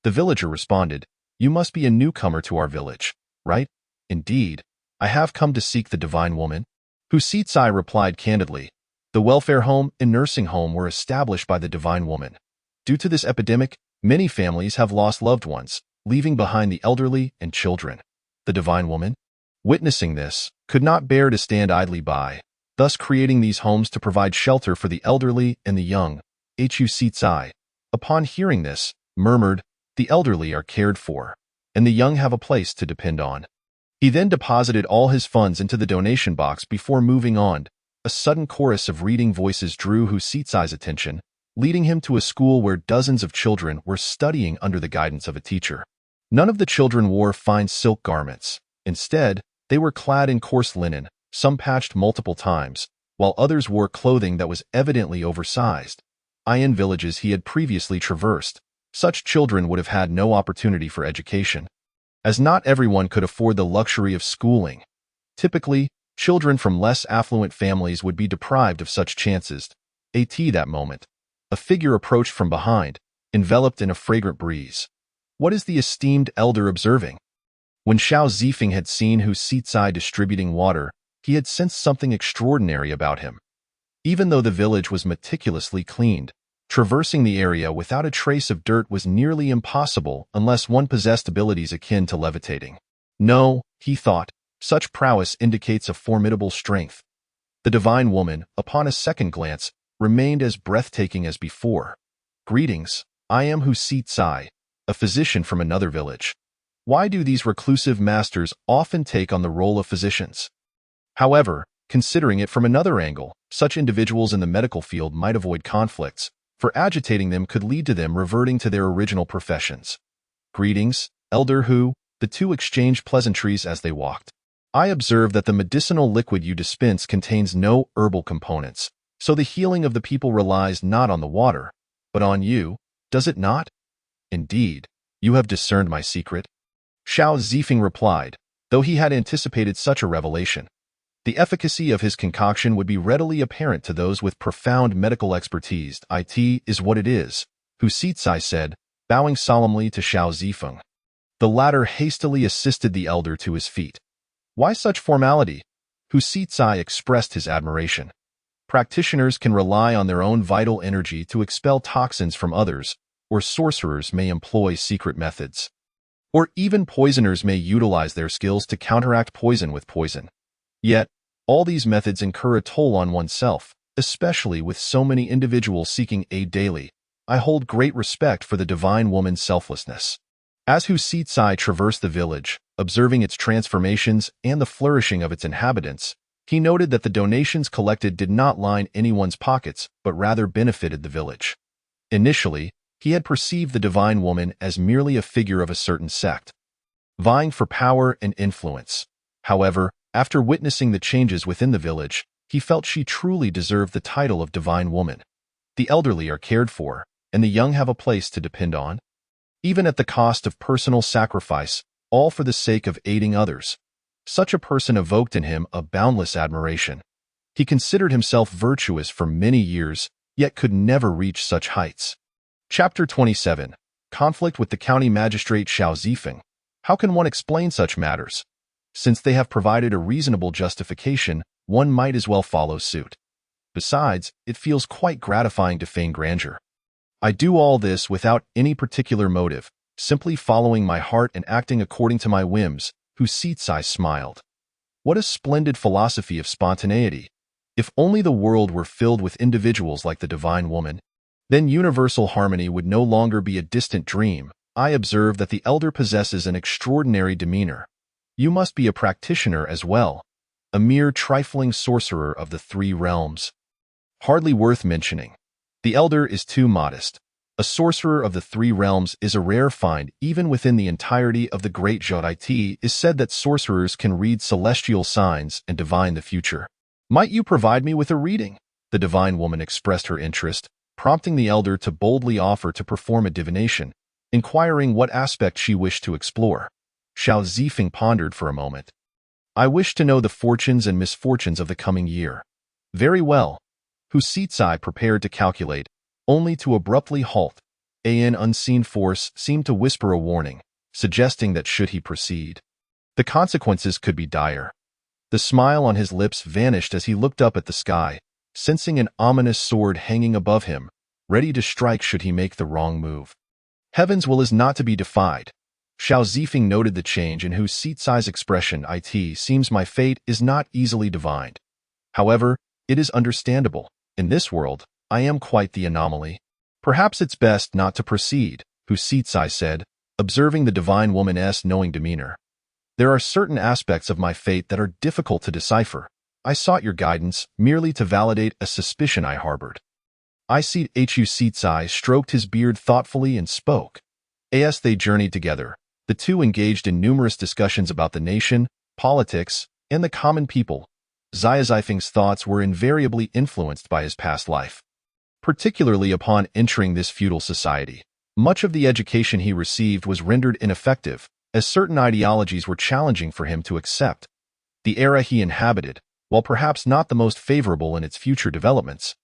The villager responded, "You must be a newcomer to our village, right?" "Indeed, I have come to seek the divine woman." Husitsai replied candidly, "The welfare home and nursing home were established by the divine woman. Due to this epidemic, many families have lost loved ones, leaving behind the elderly and children. The divine woman, witnessing this, could not bear to stand idly by, thus creating these homes to provide shelter for the elderly and the young." Husitsai, upon hearing this, murmured, "The elderly are cared for, and the young have a place to depend on." He then deposited all his funds into the donation box before moving on. A sudden chorus of reading voices drew Husitsai's attention, leading him to a school where dozens of children were studying under the guidance of a teacher. None of the children wore fine silk garments. Instead, they were clad in coarse linen, some patched multiple times, while others wore clothing that was evidently oversized. In villages he had previously traversed, such children would have had no opportunity for education, as not everyone could afford the luxury of schooling. Typically, children from less affluent families would be deprived of such chances. At that moment, a figure approached from behind, enveloped in a fragrant breeze. What is the esteemed elder observing? When Xiao Zifeng had seen Husitsai distributing water, he had sensed something extraordinary about him. Even though the village was meticulously cleaned, traversing the area without a trace of dirt was nearly impossible unless one possessed abilities akin to levitating. No, he thought, such prowess indicates a formidable strength. The divine woman, upon a second glance, remained as breathtaking as before. "Greetings, I am Husitsai, a physician from another village. Why do these reclusive masters often take on the role of physicians?" However, considering it from another angle, such individuals in the medical field might avoid conflicts, for agitating them could lead to them reverting to their original professions. "Greetings, Elder Hu," the two exchanged pleasantries as they walked. "I observe that the medicinal liquid you dispense contains no herbal components, so the healing of the people relies not on the water, but on you, does it not?" "Indeed, you have discerned my secret," Xiao Zifeng replied, though he had anticipated such a revelation. The efficacy of his concoction would be readily apparent to those with profound medical expertise. "It is what it is," Husitsai said, bowing solemnly to Xiao Zifeng. The latter hastily assisted the elder to his feet. "Why such formality?" Husitsai expressed his admiration. "Practitioners can rely on their own vital energy to expel toxins from others, or sorcerers may employ secret methods. Or even poisoners may utilize their skills to counteract poison with poison. Yet, all these methods incur a toll on oneself, especially with so many individuals seeking aid daily. I hold great respect for the divine woman's selflessness." As Husitsai traversed the village, observing its transformations and the flourishing of its inhabitants, he noted that the donations collected did not line anyone's pockets, but rather benefited the village. Initially, he had perceived the divine woman as merely a figure of a certain sect, vying for power and influence. However, after witnessing the changes within the village, he felt she truly deserved the title of divine woman. The elderly are cared for, and the young have a place to depend on, even at the cost of personal sacrifice, all for the sake of aiding others. Such a person evoked in him a boundless admiration. He considered himself virtuous for many years, yet could never reach such heights. Chapter 27. Conflict with the County Magistrate Xiao Zifeng. How can one explain such matters? Since they have provided a reasonable justification, one might as well follow suit. Besides, it feels quite gratifying to feign grandeur. I do all this without any particular motive, simply following my heart and acting according to my whims. Husitsai smiled. What a splendid philosophy of spontaneity! If only the world were filled with individuals like the divine woman, then universal harmony would no longer be a distant dream. I observe that the elder possesses an extraordinary demeanor. You must be a practitioner as well, a mere trifling sorcerer of the three realms. Hardly worth mentioning. The elder is too modest. A sorcerer of the three realms is a rare find. Even within the entirety of the Great Zhou is said that sorcerers can read celestial signs and divine the future. Might you provide me with a reading? The divine woman expressed her interest, prompting the elder to boldly offer to perform a divination, inquiring what aspect she wished to explore. Xiao Zifeng pondered for a moment. I wish to know the fortunes and misfortunes of the coming year. Very well. Hu Sicai prepared to calculate, only to abruptly halt. An unseen force seemed to whisper a warning, suggesting that should he proceed, the consequences could be dire. The smile on his lips vanished as he looked up at the sky, sensing an ominous sword hanging above him, ready to strike should he make the wrong move. Heaven's will is not to be defied. Xiao Zifeng noted the change in Hu Sicai's expression. It seems my fate is not easily divined. However, it is understandable. In this world, I am quite the anomaly. Perhaps it's best not to proceed, Hu Sicai said, observing the divine woman's knowing demeanor. There are certain aspects of my fate that are difficult to decipher. I sought your guidance merely to validate a suspicion I harbored. Hu Sicai stroked his beard thoughtfully and spoke. As they journeyed together, the two engaged in numerous discussions about the nation, politics, and the common people. Xia Zifeng's thoughts were invariably influenced by his past life. Particularly upon entering this feudal society, much of the education he received was rendered ineffective, as certain ideologies were challenging for him to accept. The era he inhabited, while perhaps not the most favorable in its future developments,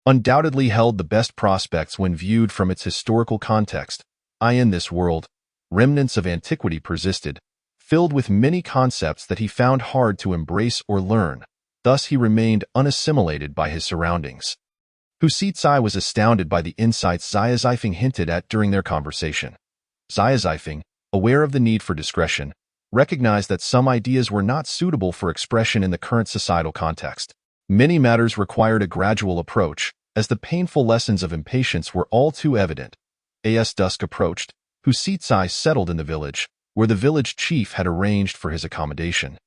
undoubtedly held the best prospects when viewed from its historical context. In this world, remnants of antiquity persisted, filled with many concepts that he found hard to embrace or learn. Thus he remained unassimilated by his surroundings. Hu Sicai was astounded by the insights Xia Zifeng hinted at during their conversation. Xia Zifeng, aware of the need for discretion, recognized that some ideas were not suitable for expression in the current societal context. Many matters required a gradual approach, as the painful lessons of impatience were all too evident. As dusk approached, Hu Sicai settled in the village, where the village chief had arranged for his accommodation.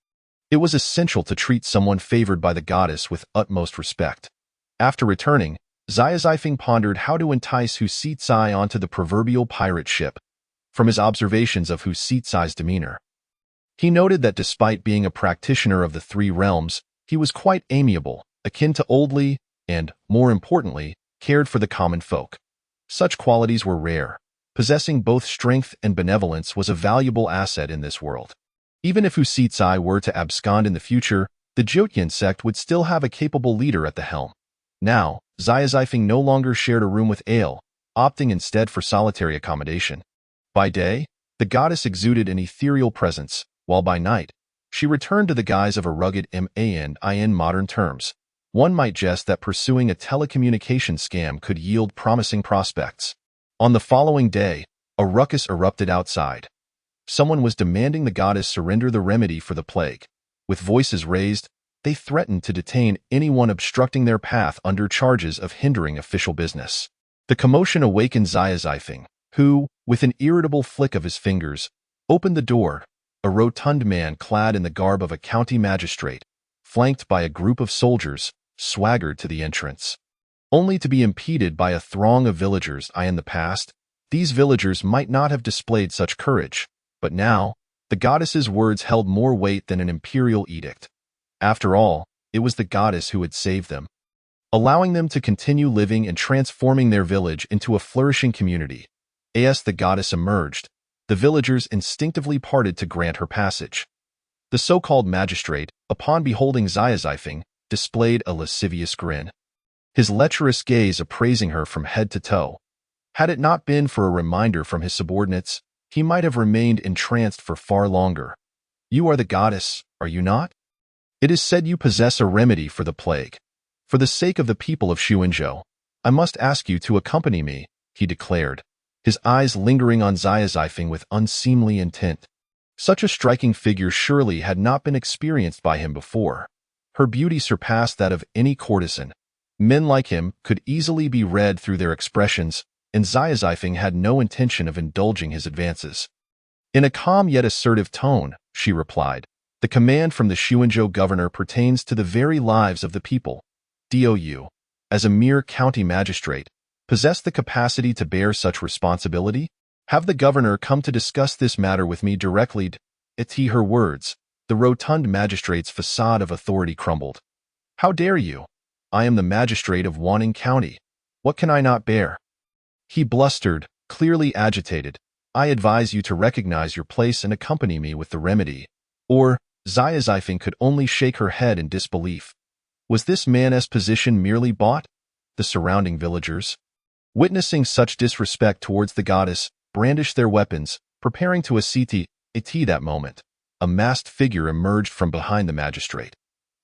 It was essential to treat someone favored by the goddess with utmost respect. After returning, Xia Zifeng pondered how to entice Hu Sicai onto the proverbial pirate ship. From his observations of Hu Sicai's demeanor, he noted that despite being a practitioner of the three realms, he was quite amiable, akin to oldly, and, more importantly, cared for the common folk. Such qualities were rare. Possessing both strength and benevolence was a valuable asset in this world. Even if Hu Sicai were to abscond in the future, the Jiutian sect would still have a capable leader at the helm. Now, Xia Zifeng no longer shared a room with Ale, opting instead for solitary accommodation. By day, the goddess exuded an ethereal presence, while by night, she returned to the guise of a rugged man. In modern terms, one might jest that pursuing a telecommunication scam could yield promising prospects. On the following day, a ruckus erupted outside. Someone was demanding the goddess surrender the remedy for the plague. With voices raised, they threatened to detain anyone obstructing their path under charges of hindering official business. The commotion awakened Xia Zifeng, who, with an irritable flick of his fingers, opened the door. A rotund man clad in the garb of a county magistrate, flanked by a group of soldiers, swaggered to the entrance. Only to be impeded by a throng of villagers. In the past, these villagers might not have displayed such courage, but now, the goddess's words held more weight than an imperial edict. After all, it was the goddess who had saved them, allowing them to continue living and transforming their village into a flourishing community. As the goddess emerged, the villagers instinctively parted to grant her passage. The so-called magistrate, upon beholding Xia Zifeng, displayed a lascivious grin, his lecherous gaze appraising her from head to toe. Had it not been for a reminder from his subordinates, he might have remained entranced for far longer. You are the goddess, are you not? It is said you possess a remedy for the plague. For the sake of the people of Xuanzhou, I must ask you to accompany me, he declared, his eyes lingering on Xia Zifeng with unseemly intent. Such a striking figure surely had not been experienced by him before. Her beauty surpassed that of any courtesan. Men like him could easily be read through their expressions, and Xia Zifeng had no intention of indulging his advances. In a calm yet assertive tone, she replied. The command from the Xuanzhou governor pertains to the very lives of the people. Dou, as a mere county magistrate, possess the capacity to bear such responsibility? Have the governor come to discuss this matter with me directly. It's her words. The rotund magistrate's facade of authority crumbled. How dare you? I am the magistrate of Wanning County. What can I not bear? He blustered, clearly agitated. I advise you to recognize your place and accompany me with the remedy. Or, Xia Zifeng could only shake her head in disbelief. Was this man's position merely bought? The surrounding villagers, witnessing such disrespect towards the goddess, brandished their weapons, preparing to assiti that moment. A masked figure emerged from behind the magistrate.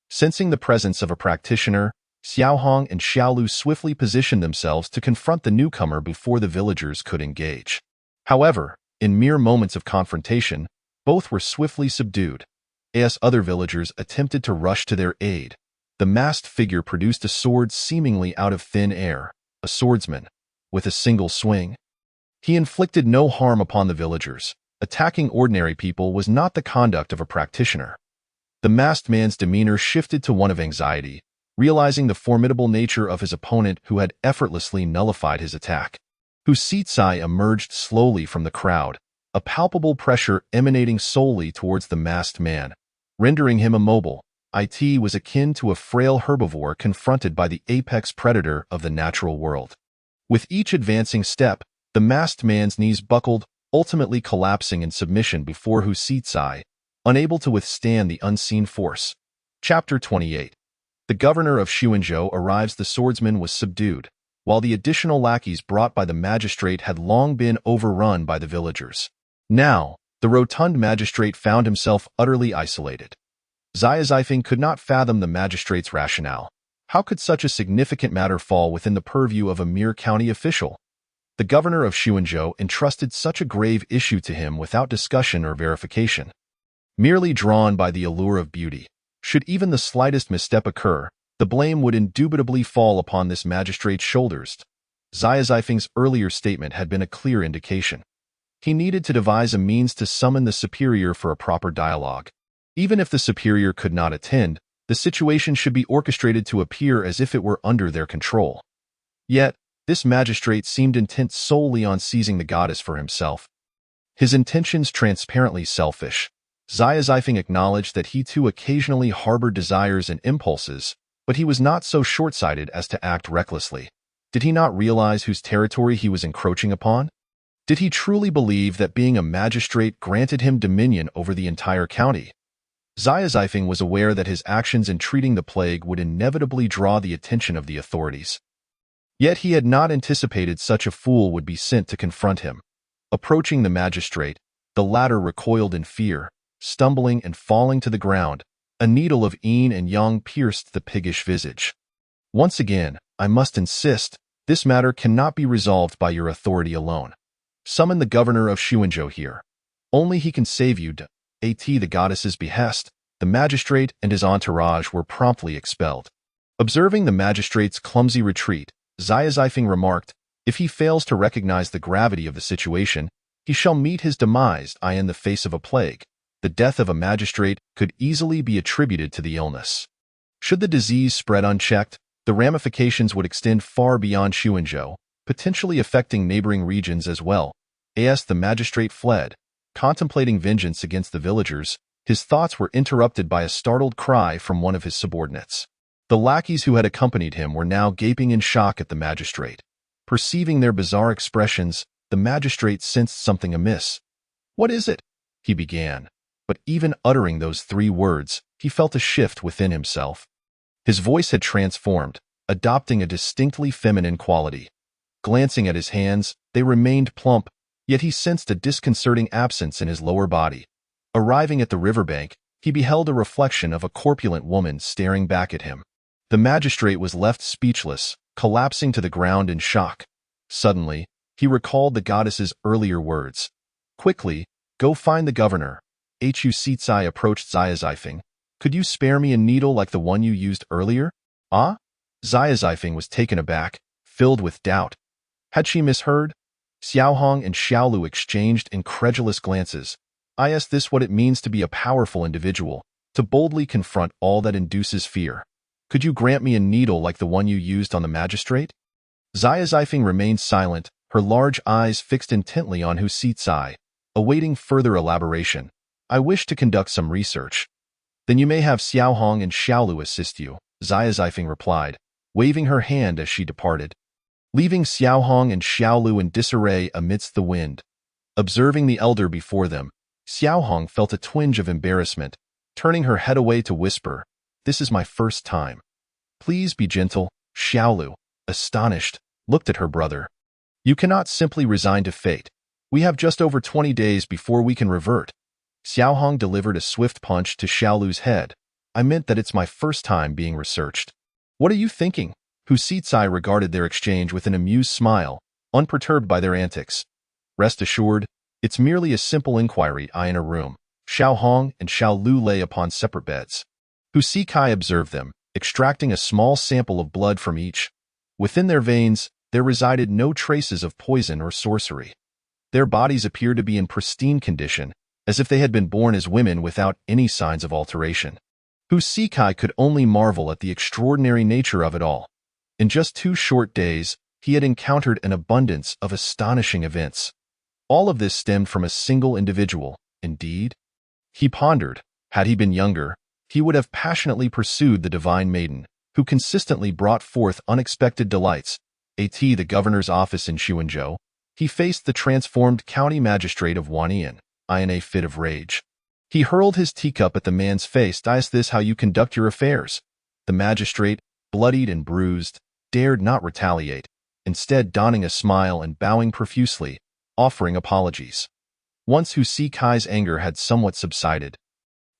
Sensing the presence of a practitioner, Xiaohong and Xiaolu swiftly positioned themselves to confront the newcomer before the villagers could engage. However, in mere moments of confrontation, both were swiftly subdued. As other villagers attempted to rush to their aid, the masked figure produced a sword seemingly out of thin air, a swordsman, with a single swing. He inflicted no harm upon the villagers. Attacking ordinary people was not the conduct of a practitioner. The masked man's demeanor shifted to one of anxiety, realizing the formidable nature of his opponent who had effortlessly nullified his attack. Hu Sitsai emerged slowly from the crowd, a palpable pressure emanating solely towards the masked man, rendering him immobile. It was akin to a frail herbivore confronted by the apex predator of the natural world. With each advancing step, the masked man's knees buckled, ultimately collapsing in submission before Hu Sitsai, unable to withstand the unseen force. Chapter 28. The governor of Xuanzhou arrives. The swordsman was subdued, while the additional lackeys brought by the magistrate had long been overrun by the villagers. Now, the rotund magistrate found himself utterly isolated. Xia Zifeng could not fathom the magistrate's rationale. How could such a significant matter fall within the purview of a mere county official? The governor of Xuanzhou entrusted such a grave issue to him without discussion or verification. Merely drawn by the allure of beauty, should even the slightest misstep occur, the blame would indubitably fall upon this magistrate's shoulders. Xia Zifeng's earlier statement had been a clear indication. He needed to devise a means to summon the superior for a proper dialogue. Even if the superior could not attend, the situation should be orchestrated to appear as if it were under their control. Yet, this magistrate seemed intent solely on seizing the goddess for himself. His intentions transparently selfish. Xia Zifeng acknowledged that he too occasionally harbored desires and impulses, but he was not so short-sighted as to act recklessly. Did he not realize whose territory he was encroaching upon? Did he truly believe that being a magistrate granted him dominion over the entire county? Xia Zifeng was aware that his actions in treating the plague would inevitably draw the attention of the authorities. Yet he had not anticipated such a fool would be sent to confront him. Approaching the magistrate, the latter recoiled in fear, stumbling and falling to the ground. A needle of yin and yang pierced the piggish visage. Once again, I must insist, this matter cannot be resolved by your authority alone. Summon the governor of Xuanzhou here. Only he can save you. At the goddess's behest, the magistrate and his entourage were promptly expelled. Observing the magistrate's clumsy retreat, Xia Zifeng remarked, if he fails to recognize the gravity of the situation, he shall meet his demise in the face of a plague. The death of a magistrate could easily be attributed to the illness. Should the disease spread unchecked, the ramifications would extend far beyond Xuanzhou, potentially affecting neighboring regions as well. As the magistrate fled, contemplating vengeance against the villagers, his thoughts were interrupted by a startled cry from one of his subordinates. The lackeys who had accompanied him were now gaping in shock at the magistrate. Perceiving their bizarre expressions, the magistrate sensed something amiss. "What is it?" he began. But even uttering those 3 words, he felt a shift within himself. His voice had transformed, adopting a distinctly feminine quality. Glancing at his hands, they remained plump, yet he sensed a disconcerting absence in his lower body. Arriving at the riverbank, he beheld a reflection of a corpulent woman staring back at him. The magistrate was left speechless, collapsing to the ground in shock. Suddenly, he recalled the goddess's earlier words. Quickly, go find the governor. Hu Sitsai approached Xia Zifeng. Could you spare me a needle like the one you used earlier? Ah? Xia Zifeng was taken aback, filled with doubt. Had she misheard? Xiaohong and Xiaolu exchanged incredulous glances. Is this what it means to be a powerful individual, to boldly confront all that induces fear? Could you grant me a needle like the one you used on the magistrate? Xia Zifeng remained silent, her large eyes fixed intently on Hu Sicai, awaiting further elaboration. I wish to conduct some research. Then you may have Xiao Hong and Xiaolu assist you, Xia Zifeng replied, waving her hand as she departed, leaving Xiao Hong and Xiaolu in disarray amidst the wind. Observing the elder before them, Xiao Hong felt a twinge of embarrassment, turning her head away to whisper, "This is my first time. Please be gentle." Xiaolu, astonished, looked at her brother. "You cannot simply resign to fate. We have just over 20 days before we can revert." Xiao Hong delivered a swift punch to Xiaolu's head. "I meant that it's my first time being researched." "What are you thinking?" Hu Sicai regarded their exchange with an amused smile, unperturbed by their antics. "Rest assured, it's merely a simple inquiry. I in a room." Xiao Hong and Xiao Lu lay upon separate beds. Hu Sicai observed them, extracting a small sample of blood from each. Within their veins, there resided no traces of poison or sorcery. Their bodies appeared to be in pristine condition, as if they had been born as women without any signs of alteration. Hu Sicai could only marvel at the extraordinary nature of it all. In just 2 short days, he had encountered an abundance of astonishing events. All of this stemmed from a single individual, indeed. He pondered, had he been younger, he would have passionately pursued the divine maiden, who consistently brought forth unexpected delights. At the governor's office in Xuanzhou, he faced the transformed county magistrate of Wanyan, in a fit of rage. He hurled his teacup at the man's face. "Is this how you conduct your affairs?" The magistrate, bloodied and bruised, dared not retaliate, instead donning a smile and bowing profusely, offering apologies. Once Hu Sicai's anger had somewhat subsided,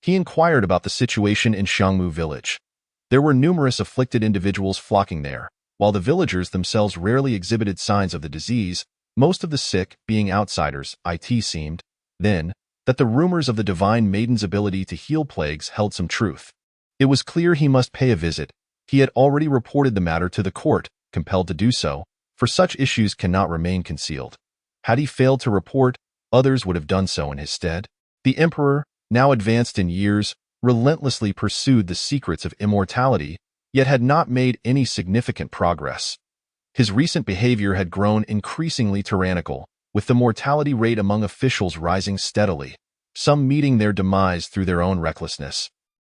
he inquired about the situation in Xiangmu village. There were numerous afflicted individuals flocking there, while the villagers themselves rarely exhibited signs of the disease, most of the sick being outsiders. It seemed, then, that the rumors of the divine maiden's ability to heal plagues held some truth. It was clear he must pay a visit. He had already reported the matter to the court, compelled to do so, for such issues cannot remain concealed. Had he failed to report, others would have done so in his stead. The emperor, now advanced in years, relentlessly pursued the secrets of immortality, yet had not made any significant progress. His recent behavior had grown increasingly tyrannical, with the mortality rate among officials rising steadily, some meeting their demise through their own recklessness,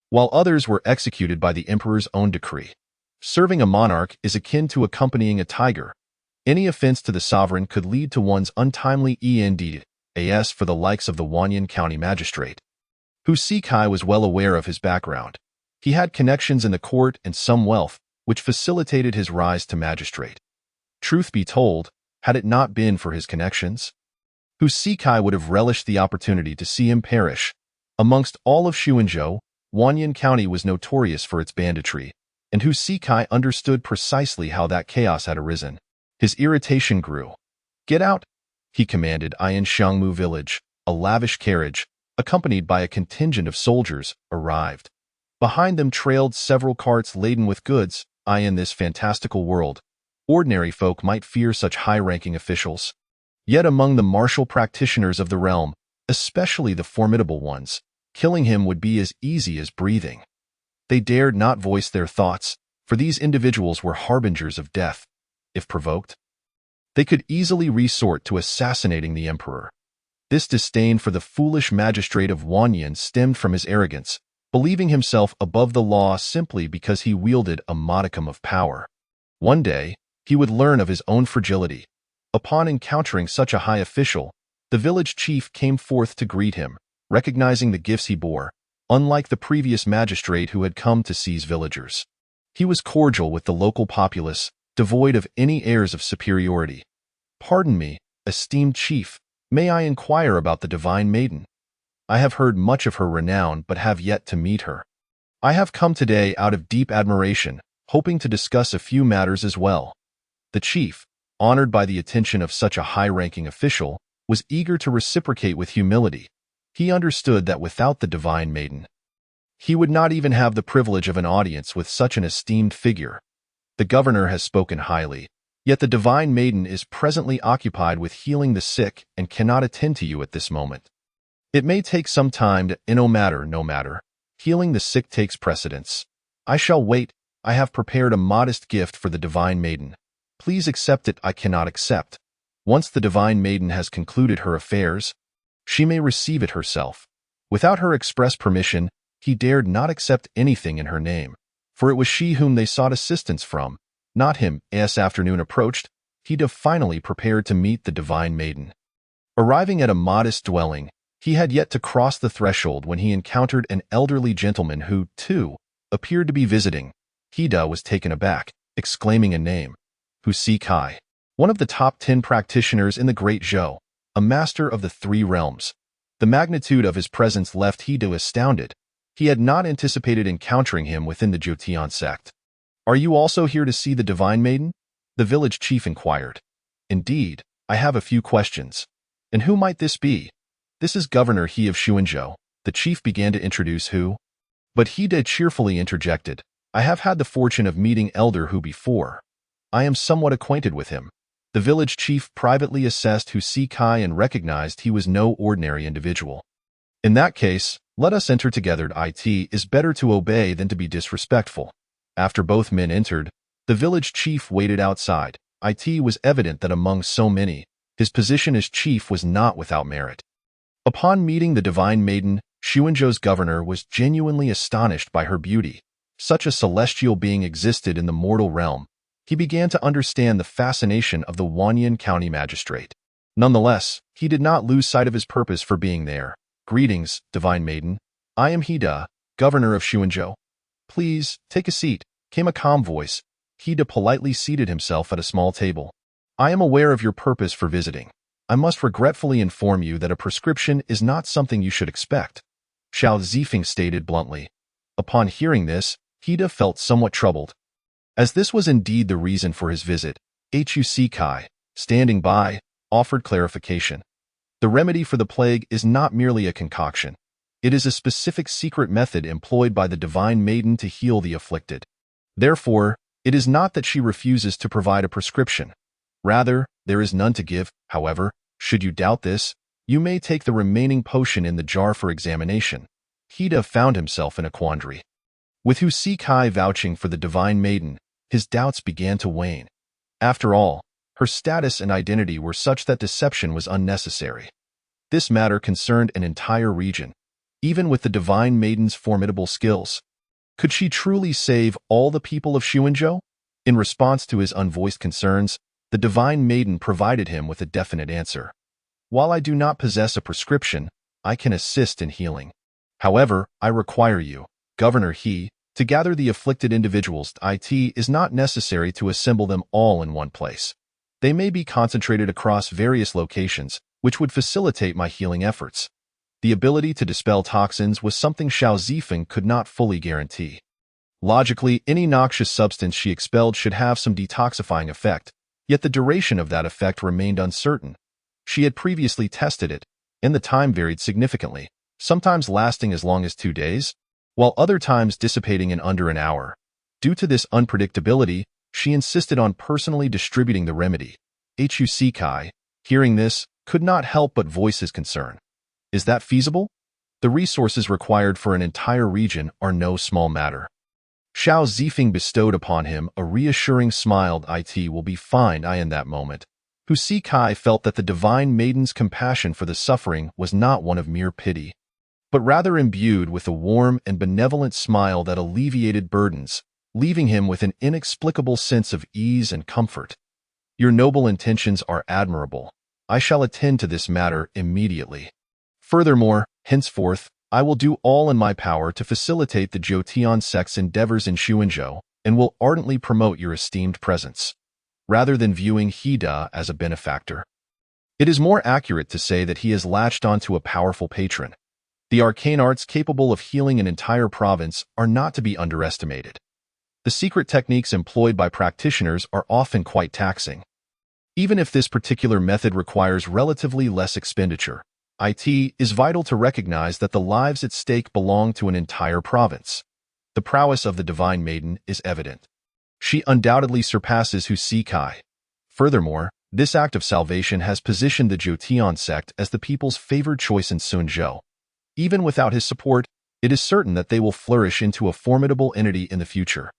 while others were executed by the emperor's own decree. Serving a monarch is akin to accompanying a tiger. Any offense to the sovereign could lead to one's untimely end. As for the likes of the Wanyan County magistrate, Hu Sicai was well aware of his background. He had connections in the court and some wealth, which facilitated his rise to magistrate. Truth be told, had it not been for his connections, Hu Sicai would have relished the opportunity to see him perish. Amongst all of Xuanzhou, Wanyan County was notorious for its banditry, and Hu Sicai understood precisely how that chaos had arisen. His irritation grew. "Get out," he commanded. In Xiangmu village, a lavish carriage, accompanied by a contingent of soldiers, arrived. Behind them trailed several carts laden with goods. In this fantastical world, ordinary folk might fear such high-ranking officials. Yet among the martial practitioners of the realm, especially the formidable ones, killing him would be as easy as breathing. They dared not voice their thoughts, for these individuals were harbingers of death. If provoked, they could easily resort to assassinating the emperor. This disdain for the foolish magistrate of Wanyan stemmed from his arrogance, believing himself above the law simply because he wielded a modicum of power. One day, he would learn of his own fragility. Upon encountering such a high official, the village chief came forth to greet him, recognizing the gifts he bore, unlike the previous magistrate who had come to seize villagers. He was cordial with the local populace, devoid of any airs of superiority. "Pardon me, esteemed chief, may I inquire about the divine maiden? I have heard much of her renown but have yet to meet her. I have come today out of deep admiration, hoping to discuss a few matters as well." The chief, honored by the attention of such a high-ranking official, was eager to reciprocate with humility. He understood that without the divine maiden, he would not even have the privilege of an audience with such an esteemed figure. "The governor has spoken highly, yet the divine maiden is presently occupied with healing the sick and cannot attend to you at this moment." It may take some time to, no matter. Healing the sick takes precedence. I shall wait. I have prepared a modest gift for the Divine Maiden. Please accept it. I cannot accept. Once the Divine Maiden has concluded her affairs, she may receive it herself. Without her express permission, he dared not accept anything in her name, for it was she whom they sought assistance from, not him. As afternoon approached, he finally prepared to meet the Divine Maiden. Arriving at a modest dwelling, he had yet to cross the threshold when he encountered an elderly gentleman who, too, appeared to be visiting. Hida was taken aback, exclaiming a name. Hu Si-kai, one of the top 10 practitioners in the Great Zhou, a master of the three realms. The magnitude of his presence left Hida astounded. He had not anticipated encountering him within the Jotian sect. Are you also here to see the Divine Maiden? The village chief inquired. Indeed, I have a few questions. And who might this be? This is Governor He of Xuanzhou. The chief began to introduce Hu. But Hida cheerfully interjected. I have had the fortune of meeting Elder Hu before. I am somewhat acquainted with him. The village chief privately assessed Hu Si-kai and recognized he was no ordinary individual. In that case, let us enter together. It is better to obey than to be disrespectful. After both men entered, the village chief waited outside. It was evident that among so many, his position as chief was not without merit. Upon meeting the Divine Maiden, Xuanzhou's governor was genuinely astonished by her beauty. Such a celestial being existed in the mortal realm. He began to understand the fascination of the Wanyan County magistrate. Nonetheless, he did not lose sight of his purpose for being there. Greetings, Divine Maiden. I am Hida, governor of Xuanzhou. Please, take a seat, came a calm voice. Hida politely seated himself at a small table. I am aware of your purpose for visiting. I must regretfully inform you that a prescription is not something you should expect, Xiao Zifeng stated bluntly. Upon hearing this, Hida felt somewhat troubled. As this was indeed the reason for his visit, Hu Si-kai, standing by, offered clarification. The remedy for the plague is not merely a concoction. It is a specific secret method employed by the Divine Maiden to heal the afflicted. Therefore, it is not that she refuses to provide a prescription. Rather, there is none to give. However, should you doubt this, you may take the remaining potion in the jar for examination. Hida found himself in a quandary. With Hu Si-kai vouching for the Divine Maiden, his doubts began to wane. After all, her status and identity were such that deception was unnecessary. This matter concerned an entire region. Even with the Divine Maiden's formidable skills, could she truly save all the people of Xuanzhou? In response to his unvoiced concerns, the Divine Maiden provided him with a definite answer. While I do not possess a prescription, I can assist in healing. However, I require you, Governor He, to gather the afflicted individuals. It is not necessary to assemble them all in one place. They may be concentrated across various locations, which would facilitate my healing efforts. The ability to dispel toxins was something Xiao Zifeng could not fully guarantee. Logically, any noxious substance she expelled should have some detoxifying effect, yet the duration of that effect remained uncertain. She had previously tested it, and the time varied significantly, sometimes lasting as long as 2 days, while other times dissipating in under an hour. Due to this unpredictability, she insisted on personally distributing the remedy. Hu Si-kai, hearing this, could not help but voice his concern. Is that feasible? The resources required for an entire region are no small matter. Xiao Zifeng bestowed upon him a reassuring smile. It will be fine. In that moment, Hu Si-kai felt that the Divine Maiden's compassion for the suffering was not one of mere pity, but rather imbued with a warm and benevolent smile that alleviated burdens, leaving him with an inexplicable sense of ease and comfort. Your noble intentions are admirable. I shall attend to this matter immediately. Furthermore, henceforth, I will do all in my power to facilitate the Jotian sect's endeavors in Xuanzhou and will ardently promote your esteemed presence. Rather than viewing Hida as a benefactor, it is more accurate to say that he has latched onto a powerful patron. The arcane arts capable of healing an entire province are not to be underestimated. The secret techniques employed by practitioners are often quite taxing. Even if this particular method requires relatively less expenditure, it is vital to recognize that the lives at stake belong to an entire province. The prowess of the Divine Maiden is evident. She undoubtedly surpasses Hu Si-kai. Furthermore, this act of salvation has positioned the Jotian sect as the people's favored choice in Sunzhou, Even without his support, it is certain that they will flourish into a formidable entity in the future.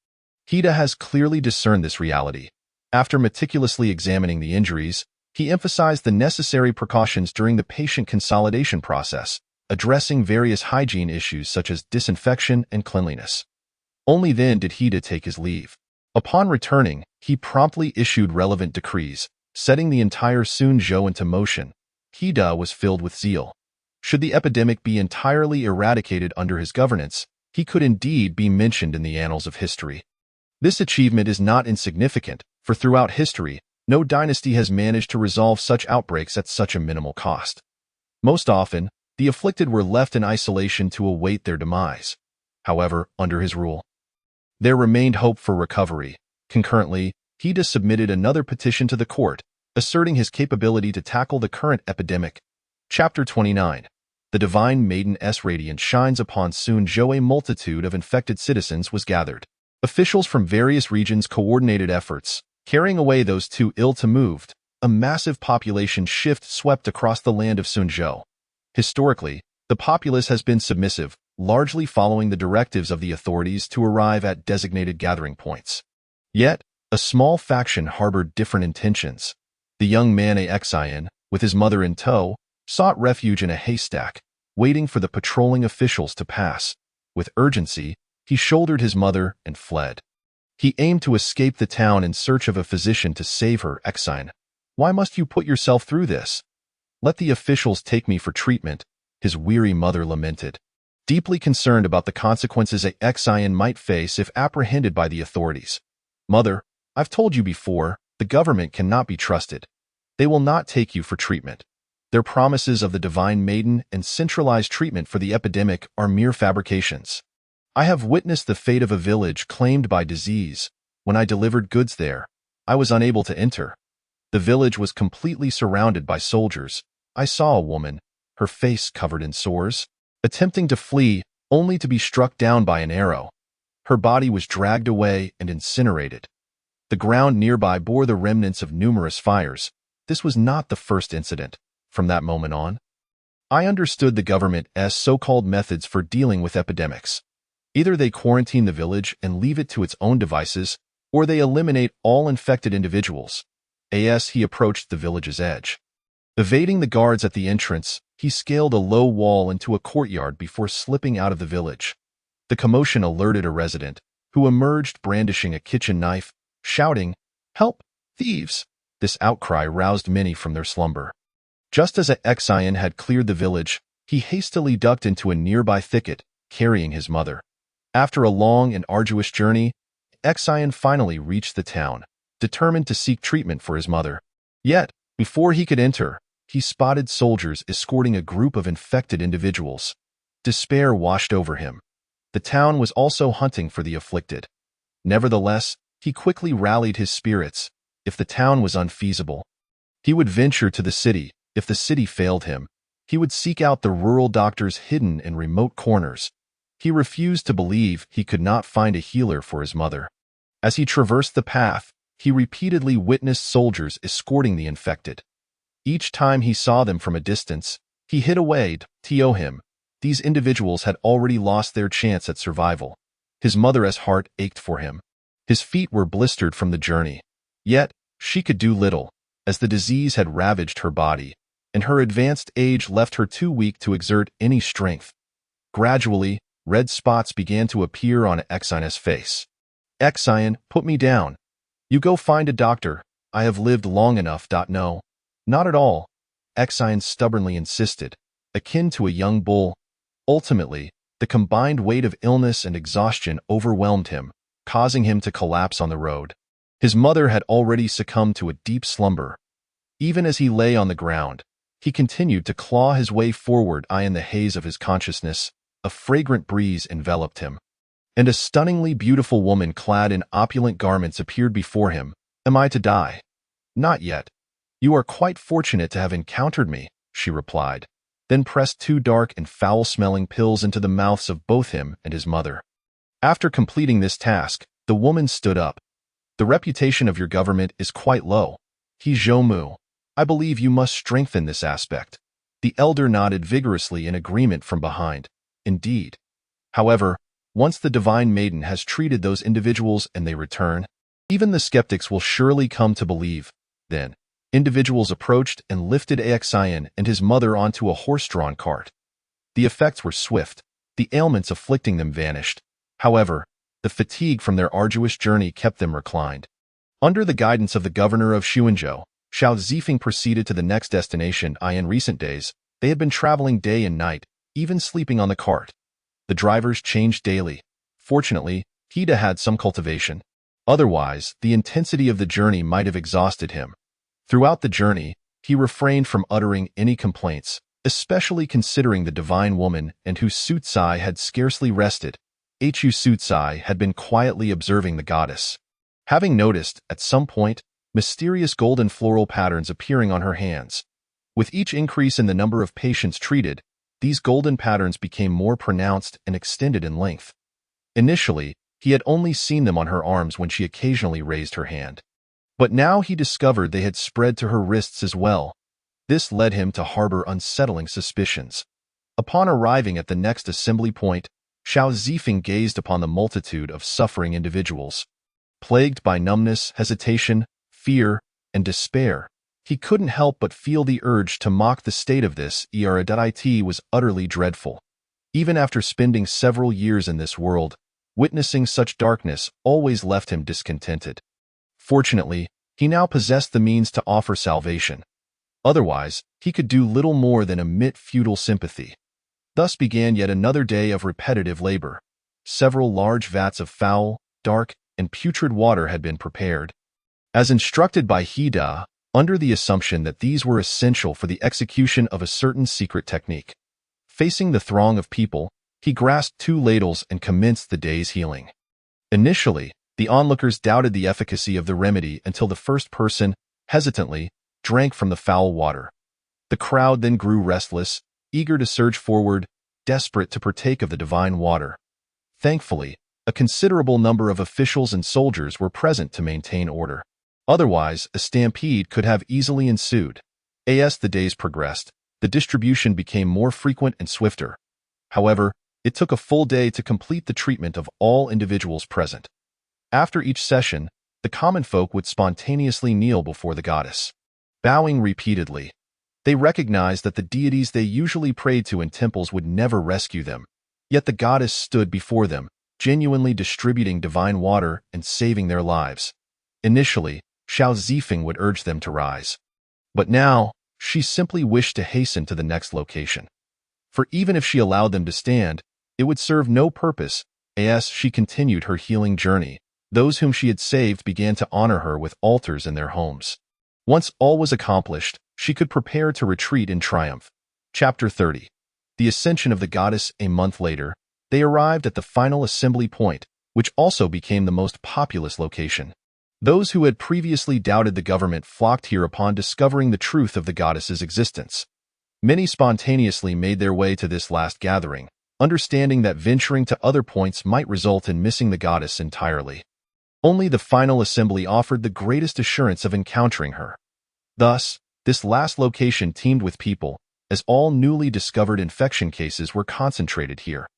Hida has clearly discerned this reality. After meticulously examining the injuries, he emphasized the necessary precautions during the patient consolidation process, addressing various hygiene issues such as disinfection and cleanliness. Only then did Hida take his leave. Upon returning, he promptly issued relevant decrees, setting the entire Sunzhou into motion. Hida was filled with zeal. Should the epidemic be entirely eradicated under his governance, he could indeed be mentioned in the annals of history. This achievement is not insignificant, for throughout history, no dynasty has managed to resolve such outbreaks at such a minimal cost. Most often, the afflicted were left in isolation to await their demise. However, under his rule, there remained hope for recovery. Concurrently, Hida submitted another petition to the court, asserting his capability to tackle the current epidemic. Chapter 29. The Divine Maiden's radiance shines upon Sunzhou. A multitude of infected citizens was gathered. Officials from various regions coordinated efforts, carrying away those too ill to move. A massive population shift swept across the land of Sunzhou. Historically, the populace has been submissive, largely following the directives of the authorities to arrive at designated gathering points. Yet, a small faction harbored different intentions. The young man Xian, with his mother in tow, sought refuge in a haystack, waiting for the patrolling officials to pass. With urgency, he shouldered his mother and fled. He aimed to escape the town in search of a physician to save her. Xian, why must you put yourself through this? Let the officials take me for treatment, his weary mother lamented. Deeply concerned about the consequences Xian might face if apprehended by the authorities. Mother, I've told you before, the government cannot be trusted. They will not take you for treatment. Their promises of the Divine Maiden and centralized treatment for the epidemic are mere fabrications. I have witnessed the fate of a village claimed by disease. When I delivered goods there, I was unable to enter. The village was completely surrounded by soldiers. I saw a woman, her face covered in sores, attempting to flee, only to be struck down by an arrow. Her body was dragged away and incinerated. The ground nearby bore the remnants of numerous fires. This was not the first incident. From that moment on, I understood the government's so-called methods for dealing with epidemics. Either they quarantine the village and leave it to its own devices, or they eliminate all infected individuals. As he approached the village's edge, evading the guards at the entrance, he scaled a low wall into a courtyard before slipping out of the village. The commotion alerted a resident, who emerged brandishing a kitchen knife, shouting, "Help! Thieves!" This outcry roused many from their slumber. Just as Xian had cleared the village, he hastily ducked into a nearby thicket, carrying his mother. After a long and arduous journey, Xian finally reached the town, determined to seek treatment for his mother. Yet, before he could enter, he spotted soldiers escorting a group of infected individuals. Despair washed over him. The town was also hunting for the afflicted. Nevertheless, he quickly rallied his spirits. If the town was unfeasible, he would venture to the city. If the city failed him, he would seek out the rural doctors hidden in remote corners. He refused to believe he could not find a healer for his mother. As he traversed the path, he repeatedly witnessed soldiers escorting the infected. Each time he saw them from a distance, he hid away. To him, these individuals had already lost their chance at survival. His mother's heart ached for him. His feet were blistered from the journey. Yet, she could do little, as the disease had ravaged her body, and her advanced age left her too weak to exert any strength. Gradually, red spots began to appear on Xian's face. "Xian, put me down. You go find a doctor. I have lived long enough. No, not at all," Xian stubbornly insisted, akin to a young bull. Ultimately, the combined weight of illness and exhaustion overwhelmed him, causing him to collapse on the road. His mother had already succumbed to a deep slumber. Even as he lay on the ground, he continued to claw his way forward. In the haze of his consciousness, a fragrant breeze enveloped him, and a stunningly beautiful woman clad in opulent garments appeared before him. "Am I to die?" "Not yet. You are quite fortunate to have encountered me," she replied, then pressed 2 dark and foul-smelling pills into the mouths of both him and his mother. After completing this task, the woman stood up. "The reputation of your government is quite low. He Zhoumu. I believe you must strengthen this aspect." The elder nodded vigorously in agreement from behind. Indeed. However, once the divine maiden has treated those individuals and they return, even the skeptics will surely come to believe. Then, individuals approached and lifted Axion and his mother onto a horse-drawn cart. The effects were swift. The ailments afflicting them vanished. However, the fatigue from their arduous journey kept them reclined. Under the guidance of the governor of Xuanzhou, Xiao Zifeng proceeded to the next destination. In recent days, they had been traveling day and night, even sleeping on the cart. The drivers changed daily. Fortunately, Hida had some cultivation. Otherwise, the intensity of the journey might have exhausted him. Throughout the journey, he refrained from uttering any complaints, especially considering the divine woman and Hu Sucai had scarcely rested. Hu Sucai had been quietly observing the goddess. Having noticed, at some point, mysterious golden floral patterns appearing on her hands. With each increase in the number of patients treated, these golden patterns became more pronounced and extended in length. Initially, he had only seen them on her arms when she occasionally raised her hand. But now he discovered they had spread to her wrists as well. This led him to harbor unsettling suspicions. Upon arriving at the next assembly point, Xiao Zifeng gazed upon the multitude of suffering individuals. Plagued by numbness, hesitation, fear, and despair, he couldn't help but feel the urge to mock the state of this. It was utterly dreadful. Even after spending several years in this world, witnessing such darkness always left him discontented. Fortunately, he now possessed the means to offer salvation. Otherwise, he could do little more than emit futile sympathy. Thus began yet another day of repetitive labor. Several large vats of foul, dark, and putrid water had been prepared. As instructed by Hida, under the assumption that these were essential for the execution of a certain secret technique. Facing the throng of people, he grasped 2 ladles and commenced the day's healing. Initially, the onlookers doubted the efficacy of the remedy until the first person, hesitantly, drank from the foul water. The crowd then grew restless, eager to surge forward, desperate to partake of the divine water. Thankfully, a considerable number of officials and soldiers were present to maintain order. Otherwise, a stampede could have easily ensued. As the days progressed, the distribution became more frequent and swifter. However, it took a full day to complete the treatment of all individuals present. After each session, the common folk would spontaneously kneel before the goddess, bowing repeatedly. They recognized that the deities they usually prayed to in temples would never rescue them. Yet the goddess stood before them, genuinely distributing divine water and saving their lives. Initially, Xiao Zifeng would urge them to rise. But now, she simply wished to hasten to the next location. For even if she allowed them to stand, it would serve no purpose. As she continued her healing journey, those whom she had saved began to honor her with altars in their homes. Once all was accomplished, she could prepare to retreat in triumph. Chapter 30. The Ascension of the Goddess. A month later, they arrived at the final assembly point, which also became the most populous location. Those who had previously doubted the government flocked here upon discovering the truth of the goddess's existence. Many spontaneously made their way to this last gathering, understanding that venturing to other points might result in missing the goddess entirely. Only the final assembly offered the greatest assurance of encountering her. Thus, this last location teemed with people, as all newly discovered infection cases were concentrated here.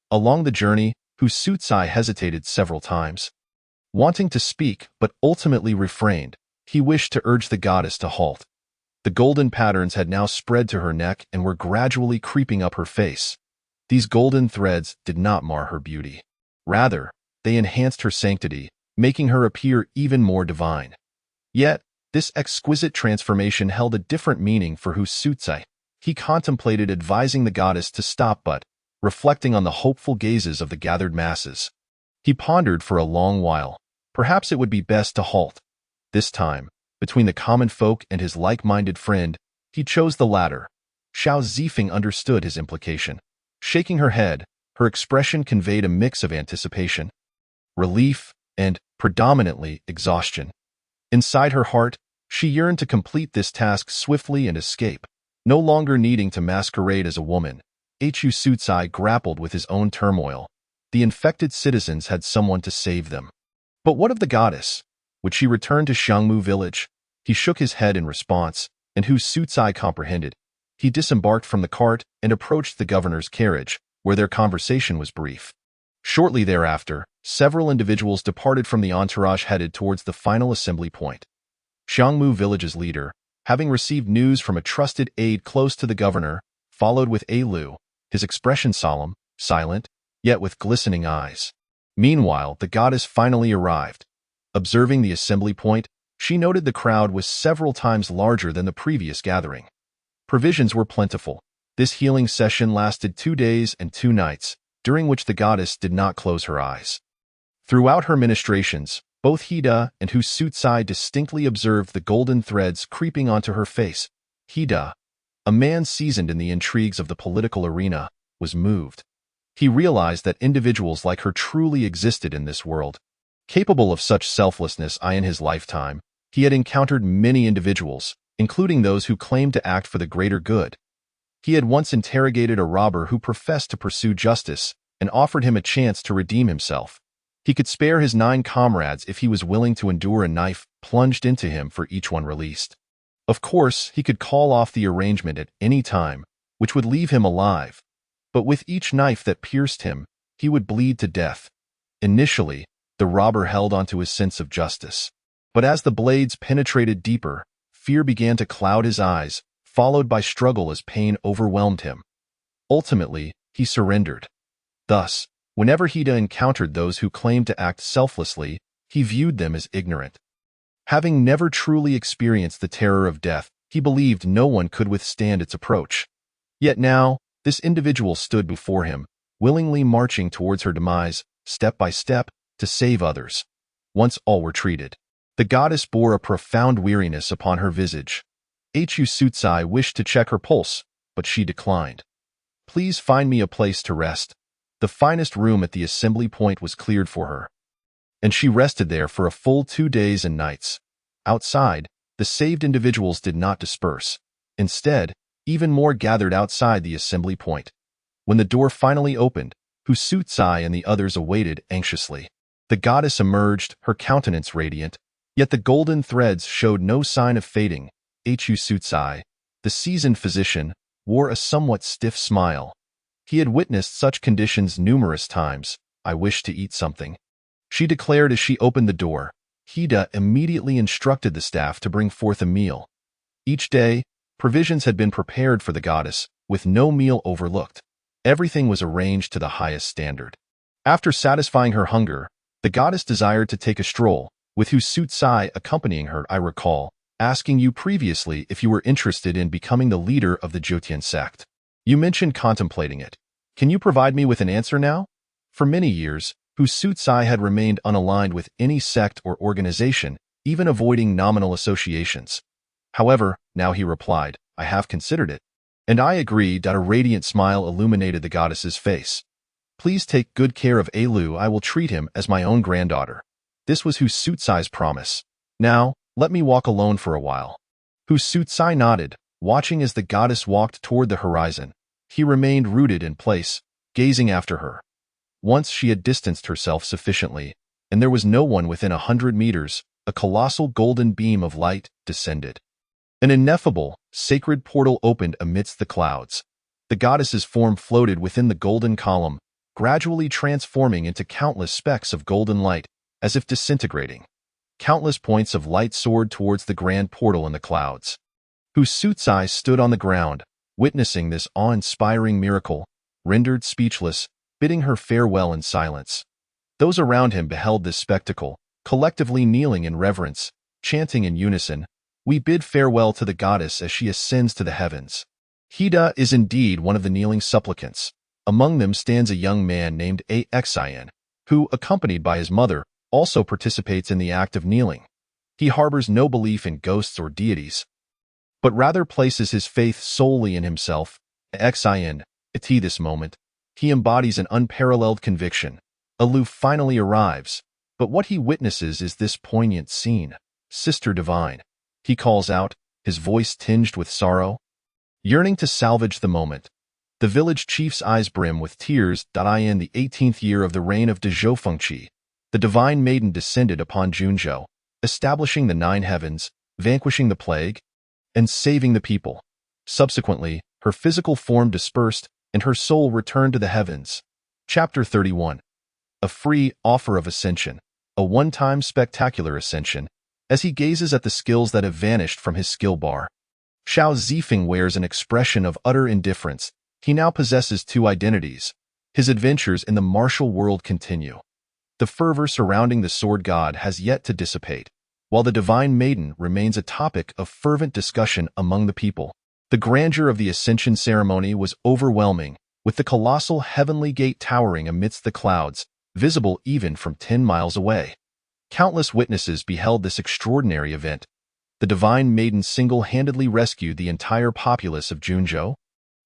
Along the journey, Hu Sucai hesitated several times. Wanting to speak, but ultimately refrained, he wished to urge the goddess to halt. The golden patterns had now spread to her neck and were gradually creeping up her face. These golden threads did not mar her beauty. Rather, they enhanced her sanctity, making her appear even more divine. Yet, this exquisite transformation held a different meaning for Hu Sucai. He contemplated advising the goddess to stop but, reflecting on the hopeful gazes of the gathered masses, he pondered for a long while. Perhaps it would be best to halt. This time, between the common folk and his like-minded friend, he chose the latter. Xiao Zifeng understood his implication. Shaking her head, her expression conveyed a mix of anticipation, relief, and, predominantly, exhaustion. Inside her heart, she yearned to complete this task swiftly and escape, no longer needing to masquerade as a woman. Hu Sucai grappled with his own turmoil. The infected citizens had someone to save them. But what of the goddess? Would she return to Xiangmu village? He shook his head in response, and Hu Sucai comprehended. he disembarked from the cart and approached the governor's carriage, where their conversation was brief. Shortly thereafter, several individuals departed from the entourage headed towards the final assembly point. Xiangmu village's leader, having received news from a trusted aide close to the governor, followed with A Lu, his expression solemn, silent, yet with glistening eyes. Meanwhile, the goddess finally arrived. Observing the assembly point, she noted the crowd was several times larger than the previous gathering. Provisions were plentiful. This healing session lasted 2 days and 2 nights, during which the goddess did not close her eyes. Throughout her ministrations, both Hida and Hu Sutsai distinctly observed the golden threads creeping onto her face. Hida, a man seasoned in the intrigues of the political arena, was moved. He realized that individuals like her truly existed in this world. Capable of such selflessness in his lifetime, he had encountered many individuals, including those who claimed to act for the greater good. He had once interrogated a robber who professed to pursue justice and offered him a chance to redeem himself. He could spare his 9 comrades if he was willing to endure a knife plunged into him for each one released. Of course, he could call off the arrangement at any time, which would leave him alive. But with each knife that pierced him, he would bleed to death. Initially, the robber held onto his sense of justice. But as the blades penetrated deeper, fear began to cloud his eyes, followed by struggle as pain overwhelmed him. Ultimately, he surrendered. Thus, whenever Hida encountered those who claimed to act selflessly, he viewed them as ignorant. Having never truly experienced the terror of death, he believed no one could withstand its approach. Yet now, this individual stood before him, willingly marching towards her demise, step by step, to save others. Once all were treated, the goddess bore a profound weariness upon her visage. Hu Sutsai wished to check her pulse, but she declined. "Please find me a place to rest." The finest room at the assembly point was cleared for her, and she rested there for a full 2 days and nights. Outside, the saved individuals did not disperse. Instead, even more gathered outside the assembly point. When the door finally opened, Hu Sutsai and the others awaited anxiously. The goddess emerged, her countenance radiant, yet the golden threads showed no sign of fading. Hu Sutsai, the seasoned physician, wore a somewhat stiff smile. He had witnessed such conditions numerous times. "I wish to eat something," she declared as she opened the door. Hida immediately instructed the staff to bring forth a meal. Each day, provisions had been prepared for the goddess, with no meal overlooked. Everything was arranged to the highest standard. After satisfying her hunger, the goddess desired to take a stroll, with Hu Sutsai accompanying her. "I recall asking you previously if you were interested in becoming the leader of the Jotian sect. You mentioned contemplating it. Can you provide me with an answer now?" For many years, Hu Sutsai had remained unaligned with any sect or organization, even avoiding nominal associations. However, now he replied, "I have considered it." "And I agree." A radiant smile illuminated the goddess's face. "Please take good care of A Lu. I will treat him as my own granddaughter." This was Hu Sutsai's promise. "Now, let me walk alone for a while." Hu Sutsai nodded, watching as the goddess walked toward the horizon. He remained rooted in place, gazing after her. Once she had distanced herself sufficiently, and there was no one within 100 meters, a colossal golden beam of light descended. An ineffable, sacred portal opened amidst the clouds. The goddess's form floated within the golden column, gradually transforming into countless specks of golden light, as if disintegrating. Countless points of light soared towards the grand portal in the clouds. Hu Sutsai stood on the ground, witnessing this awe-inspiring miracle, rendered speechless, bidding her farewell in silence. Those around him beheld this spectacle, collectively kneeling in reverence, chanting in unison, "We bid farewell to the goddess as she ascends to the heavens." Hida is indeed one of the kneeling supplicants. Among them stands a young man named Xian, who, accompanied by his mother, also participates in the act of kneeling. He harbors no belief in ghosts or deities, but rather places his faith solely in himself. Xian, at this moment, he embodies an unparalleled conviction. Aloof finally arrives, but what he witnesses is this poignant scene. "Sister Divine," he calls out, his voice tinged with sorrow. Yearning to salvage the moment, the village chief's eyes brim with tears. In the 18th year of the reign of Dezhou Fengqi, the divine maiden descended upon Junzhou, establishing the 9 heavens, vanquishing the plague, and saving the people. Subsequently, her physical form dispersed, and her soul returned to the heavens. Chapter 31. A free offer of ascension, a one-time spectacular ascension, as he gazes at the skills that have vanished from his skill bar. Xiao Zifeng wears an expression of utter indifference. He now possesses two identities. His adventures in the martial world continue. The fervor surrounding the sword god has yet to dissipate, while the divine maiden remains a topic of fervent discussion among the people. The grandeur of the ascension ceremony was overwhelming, with the colossal heavenly gate towering amidst the clouds, visible even from 10 miles away. Countless witnesses beheld this extraordinary event. The divine maiden single-handedly rescued the entire populace of Junzhou.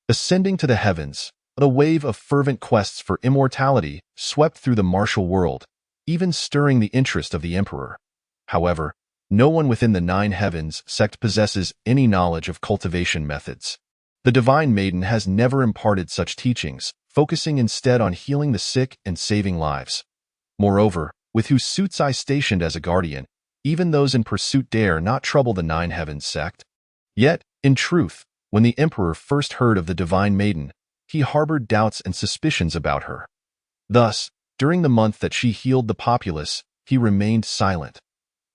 Ascending to the heavens, a wave of fervent quests for immortality swept through the martial world, even stirring the interest of the emperor. However, no one within the Nine Heavens sect possesses any knowledge of cultivation methods. The divine maiden has never imparted such teachings, focusing instead on healing the sick and saving lives. Moreover, with Hu Sutsai stationed as a guardian, even those in pursuit dare not trouble the Nine Heavens sect. Yet, in truth, when the emperor first heard of the divine maiden, he harbored doubts and suspicions about her. Thus, during the month that she healed the populace, he remained silent.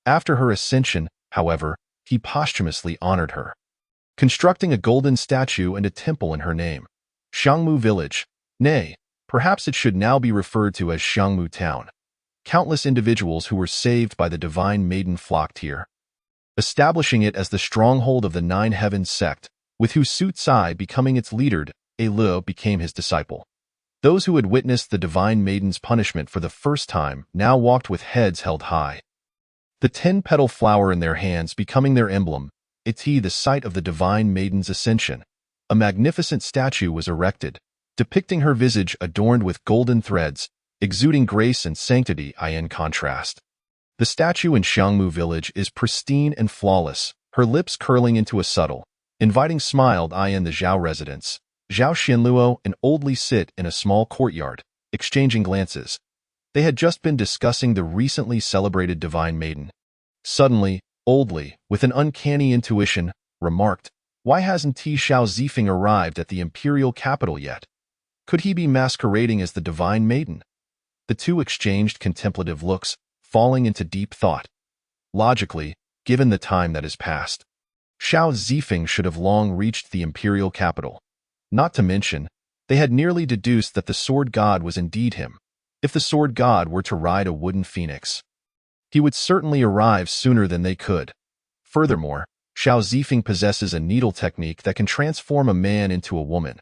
After her ascension, however, he posthumously honored her, constructing a golden statue and a temple in her name. Xiangmu Village, nay, perhaps it should now be referred to as Xiangmu Town. Countless individuals who were saved by the divine maiden flocked here, establishing it as the stronghold of the Nine Heavens sect, with Hu Sutsai becoming its leader. A Liu became his disciple. Those who had witnessed the divine maiden's punishment for the first time now walked with heads held high, the 10-petal flower in their hands becoming their emblem. The site of the divine maiden's ascension, a magnificent statue was erected, depicting her visage adorned with golden threads, exuding grace and sanctity. In contrast, the statue in Xiangmu Village is pristine and flawless, her lips curling into a subtle, inviting smile. In the Zhao residence, Zhao Xianluo and Old Li sit in a small courtyard, exchanging glances. They had just been discussing the recently celebrated divine maiden. Suddenly, Old Li, with an uncanny intuition, remarked, "Why hasn't Xiao Zifeng arrived at the imperial capital yet? Could he be masquerading as the divine maiden?" The two exchanged contemplative looks, falling into deep thought. Logically, given the time that has passed, Xiao Zifeng should have long reached the imperial capital. Not to mention, they had nearly deduced that the sword god was indeed him. If the sword god were to ride a wooden phoenix, he would certainly arrive sooner than they could. Furthermore, Xiao Zifeng possesses a needle technique that can transform a man into a woman.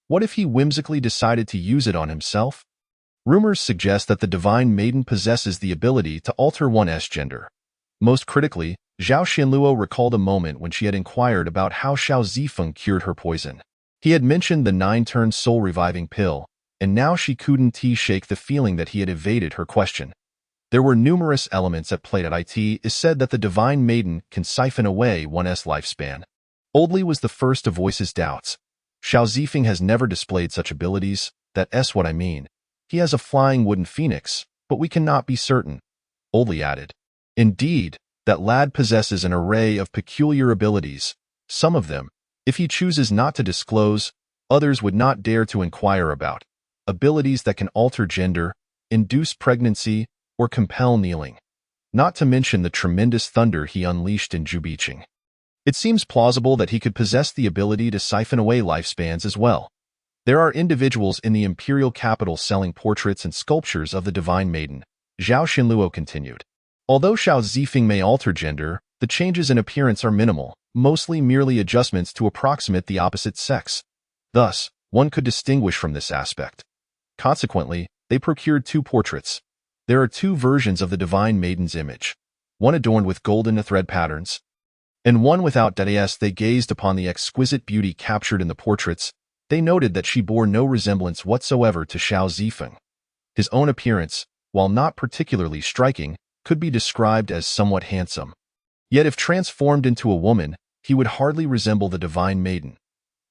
What if he whimsically decided to use it on himself? Rumors suggest that the divine maiden possesses the ability to alter one's gender. Most critically, Zhao Xianluo recalled a moment when she had inquired about how Xiao Zifeng cured her poison. He had mentioned the 9-turn soul-reviving pill, and now she couldn't shake the feeling that he had evaded her question. There were numerous elements at play. It is said that the divine maiden can siphon away one's lifespan. Old Li was the first to voice his doubts. Xiao Zifeng has never displayed such abilities. That's what I mean. He has a flying wooden phoenix, but we cannot be certain. Old Li added, "Indeed, that lad possesses an array of peculiar abilities. Some of them, if he chooses not to disclose, others would not dare to inquire about. Abilities that can alter gender, induce pregnancy, or compel kneeling. Not to mention the tremendous thunder he unleashed in Jubicheng. It seems plausible that he could possess the ability to siphon away lifespans as well. There are individuals in the imperial capital selling portraits and sculptures of the divine maiden," Zhao Xianluo continued. Although Xiao Zifeng may alter gender, the changes in appearance are minimal, mostly merely adjustments to approximate the opposite sex. Thus, one could distinguish from this aspect. Consequently, they procured 2 portraits. There are 2 versions of the divine maiden's image, one adorned with golden thread patterns, and one without. As they gazed upon the exquisite beauty captured in the portraits, they noted that she bore no resemblance whatsoever to Xiao Zifeng. His own appearance, while not particularly striking, could be described as somewhat handsome. Yet if transformed into a woman, he would hardly resemble the divine maiden.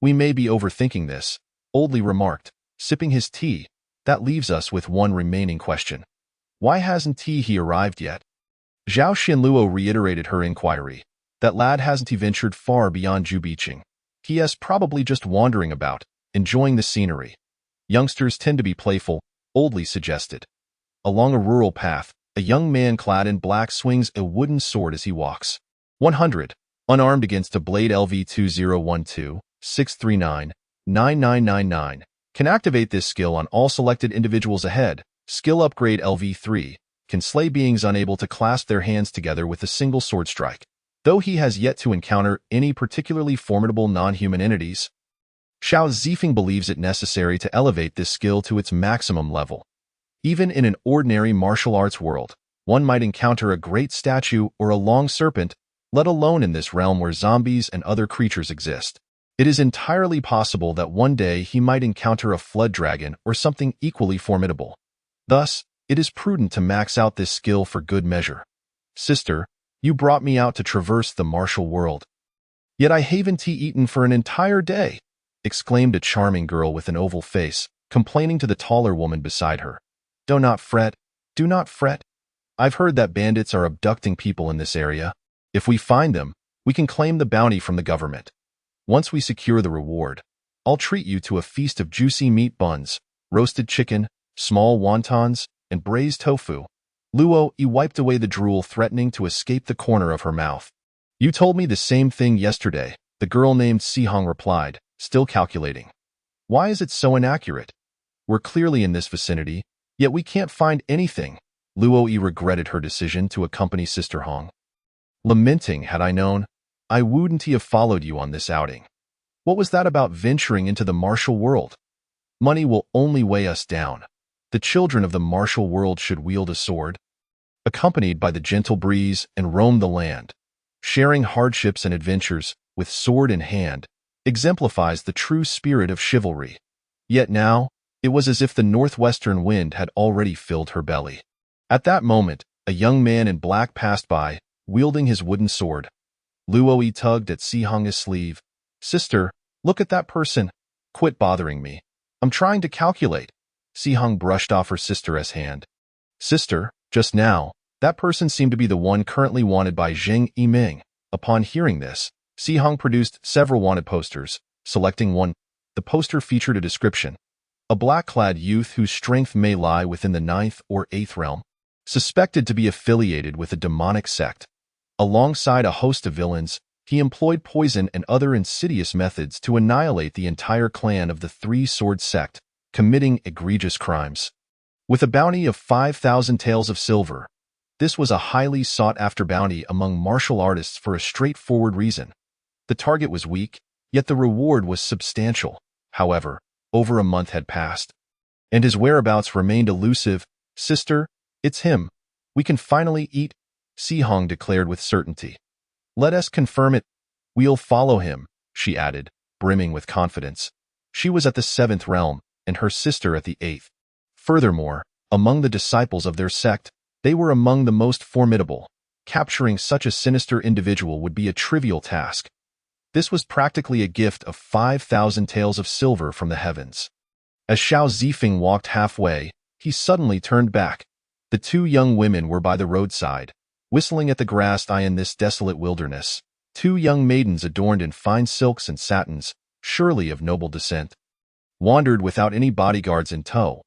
"We may be overthinking this," Old Li remarked, sipping his tea. "That leaves us with one remaining question. Why hasn't he arrived yet?" Zhao Xianluo reiterated her inquiry. "That lad hasn't ventured far beyond Jubicheng. He is probably just wandering about, enjoying the scenery. Youngsters tend to be playful, Oldley suggested. Along a rural path, a young man clad in black swings a wooden sword as he walks. 100. Unarmed against a blade LV2012-639-9999. Can activate this skill on all selected individuals ahead. Skill upgrade LV3. Can slay beings unable to clasp their hands together with a single sword strike. Though he has yet to encounter any particularly formidable non-human entities, Xiao Zifeng believes it necessary to elevate this skill to its maximum level. Even in an ordinary martial arts world, one might encounter a great statue or a long serpent, let alone in this realm where zombies and other creatures exist. It is entirely possible that one day he might encounter a flood dragon or something equally formidable. Thus, it is prudent to max out this skill for good measure. Sister, you brought me out to traverse the martial world. Yet I haven't eaten for an entire day, exclaimed a charming girl with an oval face, complaining to the taller woman beside her. Do not fret. I've heard that bandits are abducting people in this area. If we find them, we can claim the bounty from the government. Once we secure the reward, I'll treat you to a feast of juicy meat buns, roasted chicken, small wontons, and braised tofu. Luo Yi wiped away the drool threatening to escape the corner of her mouth. You told me the same thing yesterday, the girl named Sihong replied, still calculating. Why is it so inaccurate? We're clearly in this vicinity, yet we can't find anything. Luo Yi regretted her decision to accompany Sister Hong. Lamenting, had I known, I wouldn't have followed you on this outing. What was that about venturing into the martial world? Money will only weigh us down. The children of the martial world should wield a sword, accompanied by the gentle breeze, and roam the land. Sharing hardships and adventures, with sword in hand, exemplifies the true spirit of chivalry. Yet now, it was as if the northwestern wind had already filled her belly. At that moment, a young man in black passed by, wielding his wooden sword. Luo Yi tugged at Sihong's sleeve. Sister, look at that person. Quit bothering me. I'm trying to calculate. Sihong brushed off her sister's hand. Sister, just now, that person seemed to be the one currently wanted by Zheng Yiming. Upon hearing this, Sihong produced several wanted posters, selecting one. The poster featured a description. A black-clad youth whose strength may lie within the 9th or 8th realm, suspected to be affiliated with a demonic sect. Alongside a host of villains, he employed poison and other insidious methods to annihilate the entire clan of the Three-Sword Sect, committing egregious crimes. With a bounty of 5,000 taels of silver, this was a highly sought-after bounty among martial artists for a straightforward reason. The target was weak, yet the reward was substantial. However, over a month had passed, and his whereabouts remained elusive. Sister, it's him. We can finally eat, Sihong declared with certainty. Let us confirm it. We'll follow him, she added, brimming with confidence. She was at the 7th realm, and her sister at the 8th. Furthermore, among the disciples of their sect, they were among the most formidable. Capturing such a sinister individual would be a trivial task. This was practically a gift of 5,000 taels of silver from the heavens. As Xiao Zifeng walked halfway, he suddenly turned back. The two young women were by the roadside, whistling at the grass in this desolate wilderness. Two young maidens adorned in fine silks and satins, surely of noble descent, wandered without any bodyguards in tow.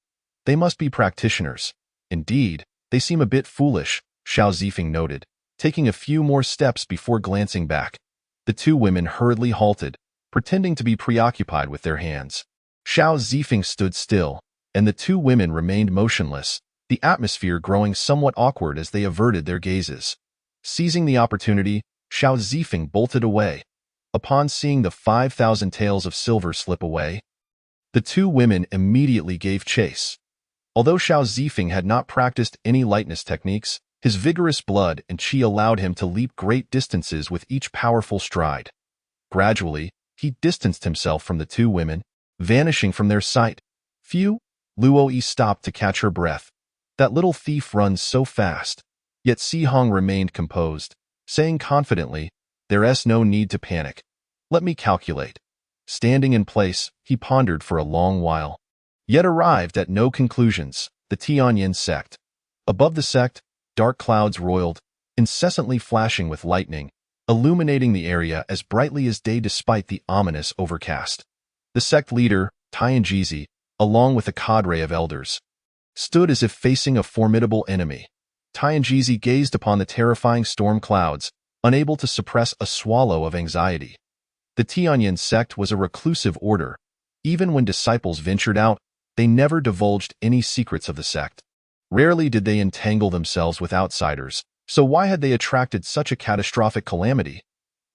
They must be practitioners. Indeed, they seem a bit foolish, Xiao Zifeng noted, taking a few more steps before glancing back. The two women hurriedly halted, pretending to be preoccupied with their hands. Xiao Zifeng stood still, and the two women remained motionless, the atmosphere growing somewhat awkward as they averted their gazes. Seizing the opportunity, Xiao Zifeng bolted away. Upon seeing the 5,000 taels of silver slip away, the two women immediately gave chase. Although Xiao Zifeng had not practiced any lightness techniques, his vigorous blood and qi allowed him to leap great distances with each powerful stride. Gradually, he distanced himself from the two women, vanishing from their sight. Phew! Luo Yi stopped to catch her breath. That little thief runs so fast. Yet Sihong remained composed, saying confidently, There's no need to panic. Let me calculate. Standing in place, he pondered for a long while, yet arrived at no conclusions. The Tianyan sect. Above the sect, dark clouds roiled, incessantly flashing with lightning, illuminating the area as brightly as day despite the ominous overcast. The sect leader, Tianjizi, along with a cadre of elders, stood as if facing a formidable enemy. Tianjizi gazed upon the terrifying storm clouds, unable to suppress a swallow of anxiety. The Tianyin sect was a reclusive order. Even when disciples ventured out, they never divulged any secrets of the sect. Rarely did they entangle themselves with outsiders, so why had they attracted such a catastrophic calamity?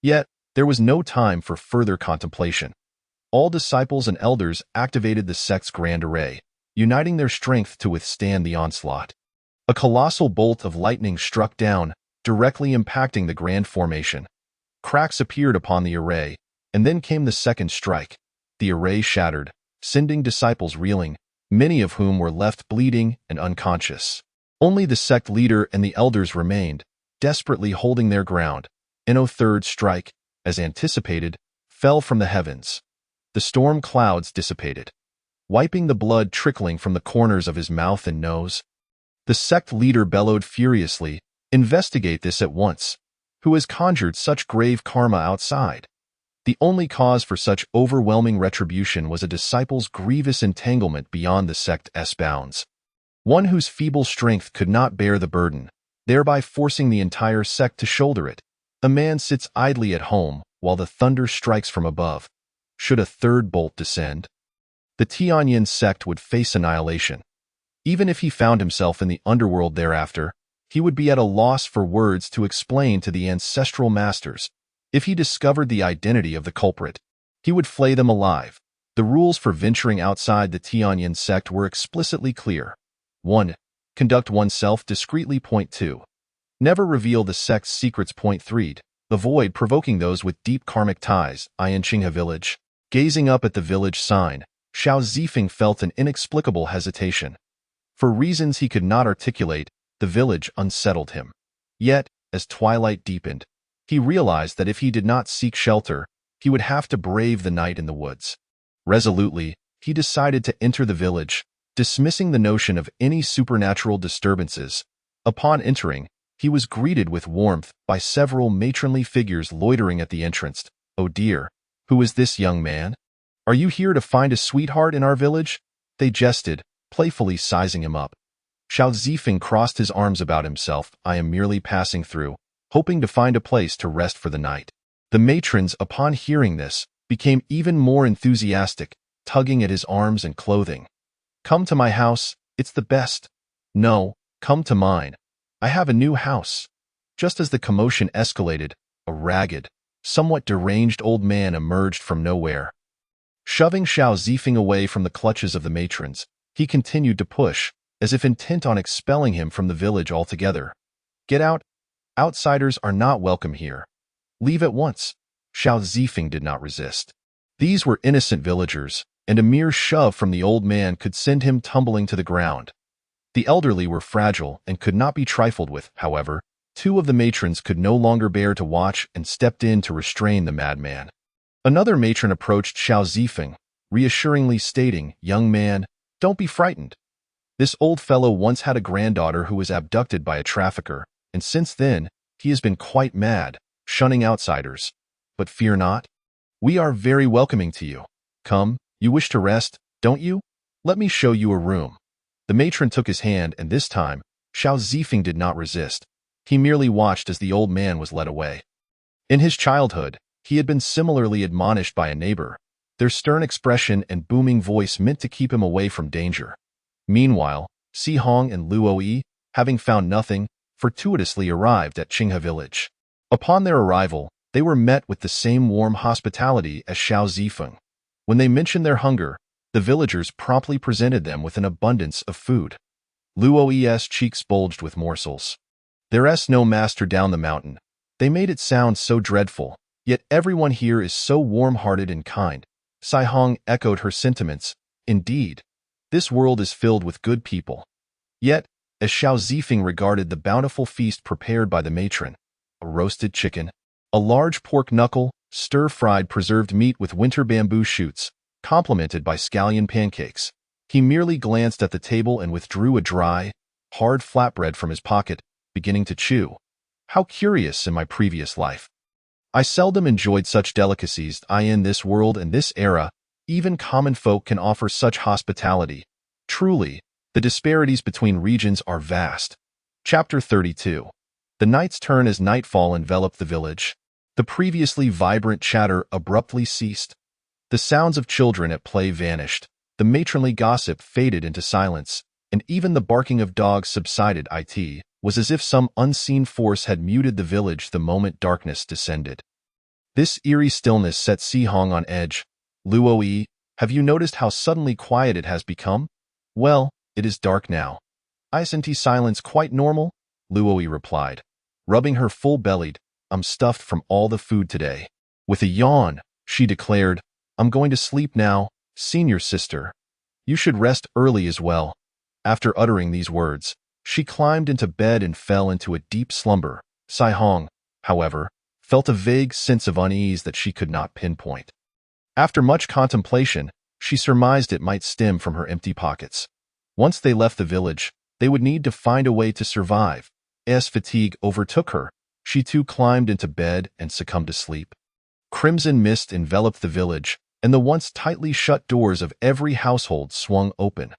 Yet, there was no time for further contemplation. All disciples and elders activated the sect's grand array, uniting their strength to withstand the onslaught. A colossal bolt of lightning struck down, directly impacting the grand formation. Cracks appeared upon the array, and then came the second strike. The array shattered, sending disciples reeling, many of whom were left bleeding and unconscious. Only the sect leader and the elders remained, desperately holding their ground. A third strike, as anticipated, fell from the heavens. The storm clouds dissipated, wiping the blood trickling from the corners of his mouth and nose. The sect leader bellowed furiously, "Investigate this at once. Who has conjured such grave karma outside?" The only cause for such overwhelming retribution was a disciple's grievous entanglement beyond the sect's bounds. One whose feeble strength could not bear the burden, thereby forcing the entire sect to shoulder it. A man sits idly at home while the thunder strikes from above. Should a third bolt descend, the Tianyin sect would face annihilation. Even if he found himself in the underworld thereafter, he would be at a loss for words to explain to the ancestral masters. If he discovered the identity of the culprit, he would flay them alive. The rules for venturing outside the Tianyin sect were explicitly clear. 1. Conduct oneself discreetly. 2. Never reveal the sect's secrets. 3. Avoid provoking those with deep karmic ties. In Qinghe village. Gazing up at the village sign, Xiao Zifeng felt an inexplicable hesitation. For reasons he could not articulate, the village unsettled him. Yet, as twilight deepened, he realized that if he did not seek shelter, he would have to brave the night in the woods. Resolutely, he decided to enter the village, dismissing the notion of any supernatural disturbances. Upon entering, he was greeted with warmth by several matronly figures loitering at the entrance. "Oh dear, who is this young man? Are you here to find a sweetheart in our village?" They jested, playfully sizing him up. Xiao Zifeng crossed his arms about himself. "I am merely passing through, hoping to find a place to rest for the night." The matrons, upon hearing this, became even more enthusiastic, tugging at his arms and clothing. "Come to my house, it's the best." "No, come to mine. I have a new house." Just as the commotion escalated, a ragged, somewhat deranged old man emerged from nowhere. Shoving Xiao Zifeng away from the clutches of the matrons, he continued to push, as if intent on expelling him from the village altogether. "Get out! Outsiders are not welcome here. Leave at once." Xiao Zifeng did not resist. These were innocent villagers, and a mere shove from the old man could send him tumbling to the ground. The elderly were fragile and could not be trifled with. However, two of the matrons could no longer bear to watch and stepped in to restrain the madman. Another matron approached Xiao Zifeng, reassuringly stating, "Young man, don't be frightened. This old fellow once had a granddaughter who was abducted by a trafficker, and since then, he has been quite mad, shunning outsiders. But fear not. We are very welcoming to you. Come, you wish to rest, don't you? Let me show you a room." The matron took his hand, and this time, Xiao Zifeng did not resist. He merely watched as the old man was led away. In his childhood, he had been similarly admonished by a neighbor. Their stern expression and booming voice meant to keep him away from danger. Meanwhile, Si Hong and Luo Yi, having found nothing, fortuitously arrived at Qinghe village. Upon their arrival, they were met with the same warm hospitality as Xiao Zifeng. When they mentioned their hunger, the villagers promptly presented them with an abundance of food. Luo Yi's cheeks bulged with morsels. "There's no master down the mountain. They made it sound so dreadful, yet everyone here is so warm-hearted and kind." Si Hong echoed her sentiments. "Indeed, this world is filled with good people." Yet, as Xiao Zifeng regarded the bountiful feast prepared by the matron, a roasted chicken, a large pork knuckle, stir-fried preserved meat with winter bamboo shoots, complemented by scallion pancakes, he merely glanced at the table and withdrew a dry, hard flatbread from his pocket, beginning to chew. "How curious in my previous life. I seldom enjoyed such delicacies in this world and this era. Even common folk can offer such hospitality. Truly, the disparities between regions are vast. Chapter 32. The night's turn as nightfall enveloped the village. The previously vibrant chatter abruptly ceased. The sounds of children at play vanished. The matronly gossip faded into silence, and even the barking of dogs subsided. It was as if some unseen force had muted the village the moment darkness descended. This eerie stillness set Si-Hong on edge. Luo-Yi, have you noticed how suddenly quiet it has become? Well, it is dark now. Isn't silence quite normal? Luo-Yi replied, rubbing her full-bellied. I'm stuffed from all the food today. With a yawn, she declared, I'm going to sleep now, senior sister. You should rest early as well. After uttering these words, she climbed into bed and fell into a deep slumber. Si-Hong, however, felt a vague sense of unease that she could not pinpoint. After much contemplation, she surmised it might stem from her empty pockets. Once they left the village, they would need to find a way to survive. As fatigue overtook her, she too climbed into bed and succumbed to sleep. Crimson mist enveloped the village, and the once tightly shut doors of every household swung open.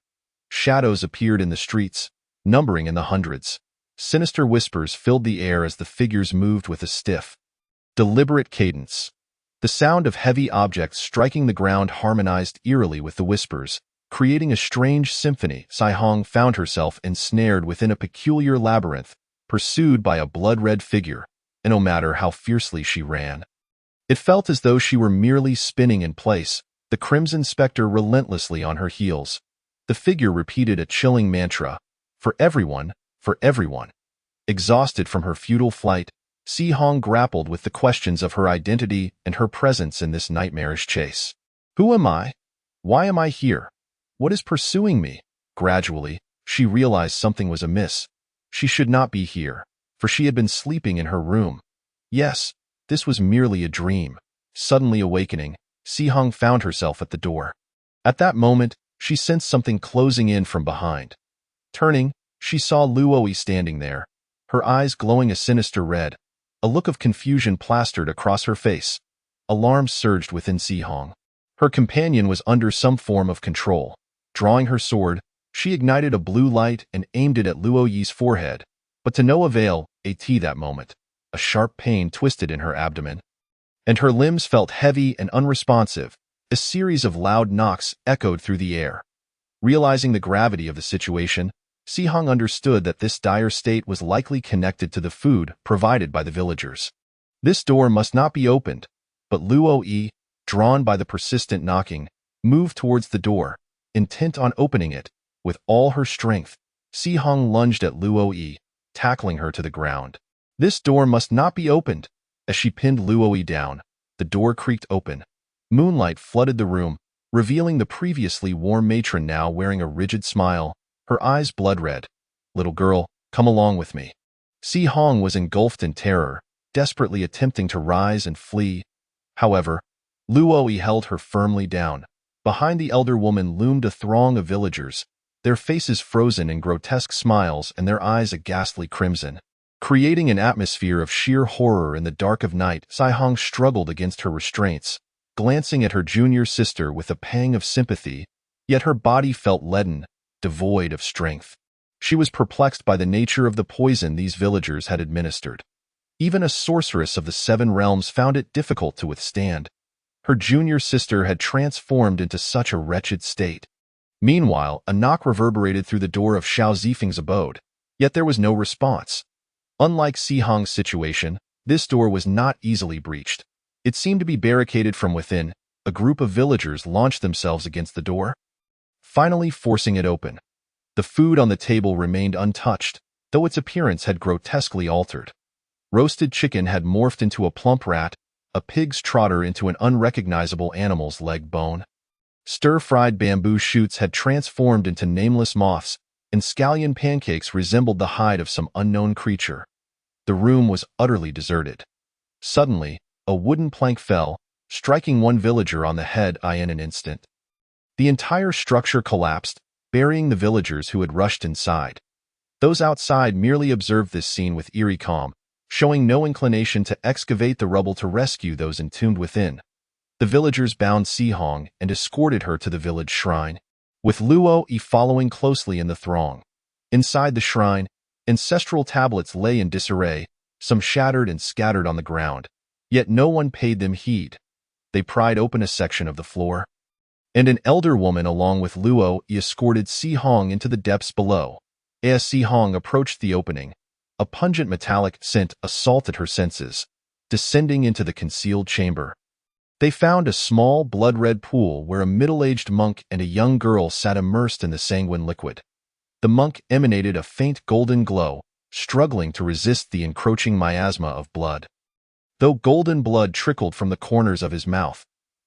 Shadows appeared in the streets, numbering in the hundreds. Sinister whispers filled the air as the figures moved with a stiff, deliberate cadence. The sound of heavy objects striking the ground harmonized eerily with the whispers, creating a strange symphony. Si-Hong found herself ensnared within a peculiar labyrinth, pursued by a blood-red figure, and no matter how fiercely she ran, it felt as though she were merely spinning in place, the crimson specter relentlessly on her heels. The figure repeated a chilling mantra, for everyone, for everyone. Exhausted from her futile flight, Si-Hong grappled with the questions of her identity and her presence in this nightmarish chase. Who am I? Why am I here? What is pursuing me? Gradually, she realized something was amiss. She should not be here, for she had been sleeping in her room. Yes, this was merely a dream. Suddenly awakening, Si-Hong found herself at the door. At that moment, she sensed something closing in from behind. Turning, she saw Luo-Yi standing there, her eyes glowing a sinister red. A look of confusion plastered across her face. Alarm surged within Si-Hong. Her companion was under some form of control. Drawing her sword, she ignited a blue light and aimed it at Luo-Yi's forehead, but to no avail. That moment, a sharp pain twisted in her abdomen, and her limbs felt heavy and unresponsive. A series of loud knocks echoed through the air. Realizing the gravity of the situation, Si-Hong understood that this dire state was likely connected to the food provided by the villagers. This door must not be opened, but Luo-Yi, drawn by the persistent knocking, moved towards the door, intent on opening it. With all her strength, Si-Hong lunged at Luo-Yi, tackling her to the ground. This door must not be opened. As she pinned Luo-Yi down, the door creaked open. Moonlight flooded the room, revealing the previously warm matron now wearing a rigid smile, her eyes blood-red. Little girl, come along with me. Si-Hong was engulfed in terror, desperately attempting to rise and flee. However, Luo-Yi held her firmly down. Behind the elder woman loomed a throng of villagers, their faces frozen in grotesque smiles and their eyes a ghastly crimson. Creating an atmosphere of sheer horror in the dark of night, Si-Hong struggled against her restraints, glancing at her junior sister with a pang of sympathy, yet her body felt leaden, devoid of strength. She was perplexed by the nature of the poison these villagers had administered. Even a sorceress of the Seven Realms found it difficult to withstand. Her junior sister had transformed into such a wretched state. Meanwhile, a knock reverberated through the door of Xiao Zifeng's abode, yet there was no response. Unlike Si-Hong's situation, this door was not easily breached. It seemed to be barricaded from within. A group of villagers launched themselves against the door, finally forcing it open. The food on the table remained untouched, though its appearance had grotesquely altered. Roasted chicken had morphed into a plump rat, a pig's trotter into an unrecognizable animal's leg bone. Stir-fried bamboo shoots had transformed into nameless moths, and scallion pancakes resembled the hide of some unknown creature. The room was utterly deserted. Suddenly, a wooden plank fell, striking one villager on the head in an instant. The entire structure collapsed, burying the villagers who had rushed inside. Those outside merely observed this scene with eerie calm, showing no inclination to excavate the rubble to rescue those entombed within. The villagers bound Si Hong and escorted her to the village shrine, with Luo Yi following closely in the throng. Inside the shrine, ancestral tablets lay in disarray, some shattered and scattered on the ground. Yet no one paid them heed. They pried open a section of the floor, and an elder woman along with Luo Yi escorted Si Hong into the depths below. As Si Hong approached the opening, a pungent metallic scent assaulted her senses, descending into the concealed chamber. They found a small, blood-red pool where a middle-aged monk and a young girl sat immersed in the sanguine liquid. The monk emanated a faint golden glow, struggling to resist the encroaching miasma of blood. Though golden blood trickled from the corners of his mouth,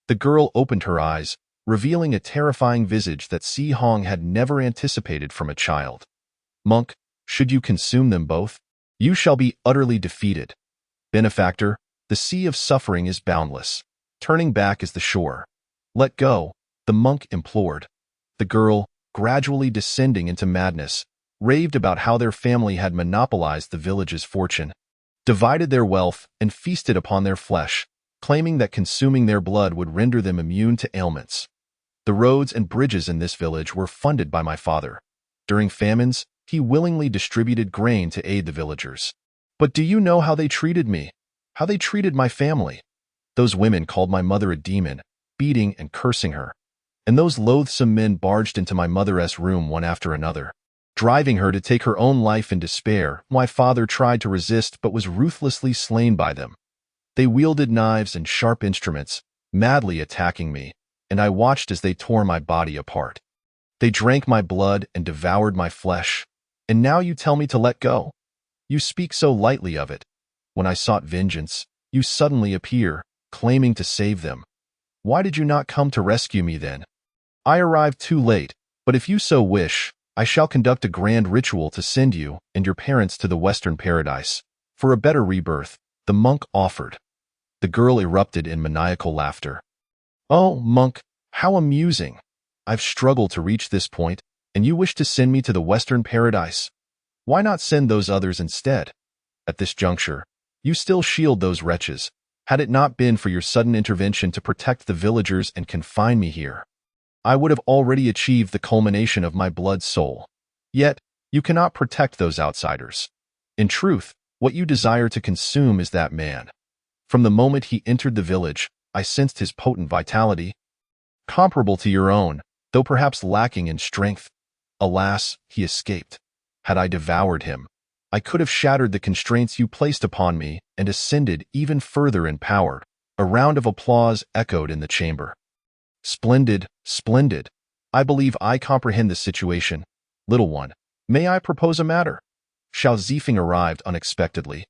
the girl opened her eyes, revealing a terrifying visage that Si Hong had never anticipated from a child. Monk, should you consume them both, you shall be utterly defeated. Benefactor, the sea of suffering is boundless. Turning back is the shore. Let go, the monk implored. The girl, gradually descending into madness, raved about how their family had monopolized the village's fortune, divided their wealth, and feasted upon their flesh, claiming that consuming their blood would render them immune to ailments. The roads and bridges in this village were funded by my father. During famines, he willingly distributed grain to aid the villagers. But do you know how they treated me? How they treated my family? Those women called my mother a demon, beating and cursing her. And those loathsome men barged into my mother's room one after another, driving her to take her own life in despair. My father tried to resist but was ruthlessly slain by them. They wielded knives and sharp instruments, madly attacking me, and I watched as they tore my body apart. They drank my blood and devoured my flesh, and now you tell me to let go? You speak so lightly of it. When I sought vengeance, you suddenly appear, claiming to save them. Why did you not come to rescue me then? I arrived too late, but if you so wish, I shall conduct a grand ritual to send you and your parents to the Western Paradise. For a better rebirth, the monk offered. The girl erupted in maniacal laughter. Oh, monk, how amusing. I've struggled to reach this point, and you wish to send me to the Western Paradise. Why not send those others instead? At this juncture, you still shield those wretches, had it not been for your sudden intervention to protect the villagers and confine me here. I would have already achieved the culmination of my blood soul. Yet, you cannot protect those outsiders. In truth, what you desire to consume is that man. From the moment he entered the village, I sensed his potent vitality, comparable to your own, though perhaps lacking in strength. Alas, he escaped. Had I devoured him, I could have shattered the constraints you placed upon me and ascended even further in power. A round of applause echoed in the chamber. Splendid, splendid. I believe I comprehend the situation. Little one, may I propose a matter? Xiao Zifeng arrived unexpectedly.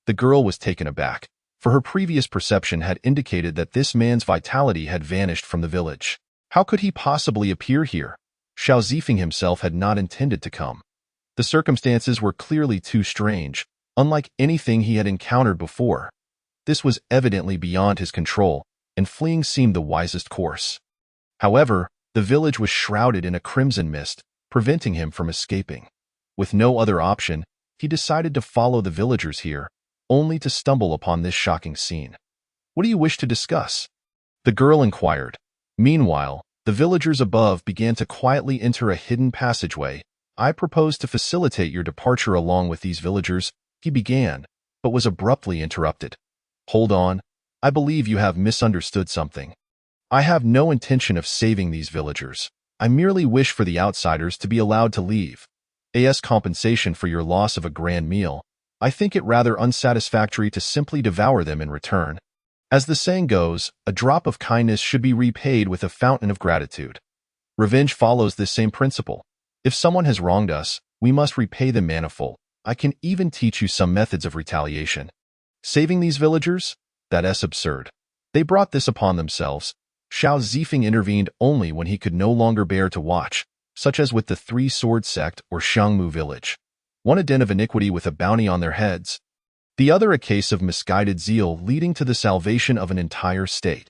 The girl was taken aback, for her previous perception had indicated that this man's vitality had vanished from the village. How could he possibly appear here? Xiao Zifeng himself had not intended to come. The circumstances were clearly too strange, unlike anything he had encountered before. This was evidently beyond his control, and fleeing seemed the wisest course. However, the village was shrouded in a crimson mist, preventing him from escaping. With no other option, he decided to follow the villagers here, only to stumble upon this shocking scene. What do you wish to discuss? The girl inquired. Meanwhile, the villagers above began to quietly enter a hidden passageway. I propose to facilitate your departure along with these villagers, he began, but was abruptly interrupted. Hold on, I believe you have misunderstood something. I have no intention of saving these villagers. I merely wish for the outsiders to be allowed to leave. As compensation for your loss of a grand meal, I think it rather unsatisfactory to simply devour them in return. As the saying goes, a drop of kindness should be repaid with a fountain of gratitude. Revenge follows this same principle. If someone has wronged us, we must repay them manifold. I can even teach you some methods of retaliation. Saving these villagers? That's absurd. They brought this upon themselves. Xiao Zifeng intervened only when he could no longer bear to watch, such as with the Three-Sword Sect or Xiangmu village. One a den of iniquity with a bounty on their heads. The other a case of misguided zeal leading to the salvation of an entire state.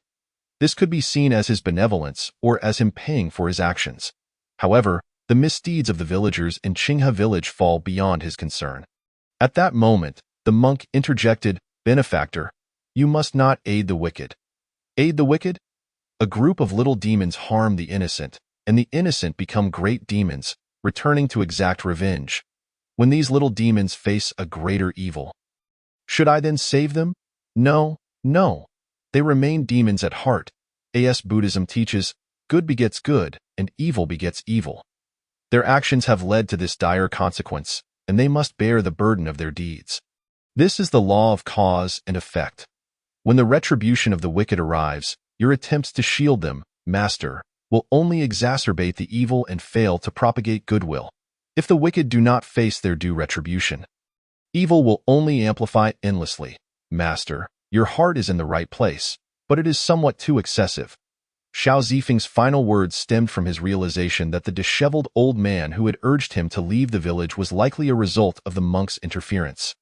This could be seen as his benevolence or as him paying for his actions. However, the misdeeds of the villagers in Qinghe village fall beyond his concern. At that moment, The monk interjected, "Benefactor, you must not aid the wicked." Aid the wicked? A group of little demons harm the innocent, and the innocent become great demons, returning to exact revenge. When these little demons face a greater evil, should I then save them? No, no. They remain demons at heart. As Buddhism teaches, good begets good, and evil begets evil. Their actions have led to this dire consequence, and they must bear the burden of their deeds. This is the law of cause and effect. When the retribution of the wicked arrives, your attempts to shield them, Master, will only exacerbate the evil and fail to propagate goodwill. If the wicked do not face their due retribution, evil will only amplify endlessly. Master, your heart is in the right place, but it is somewhat too excessive. Xiao Zifeng's final words stemmed from his realization that the disheveled old man who had urged him to leave the village was likely a result of the monk's interference.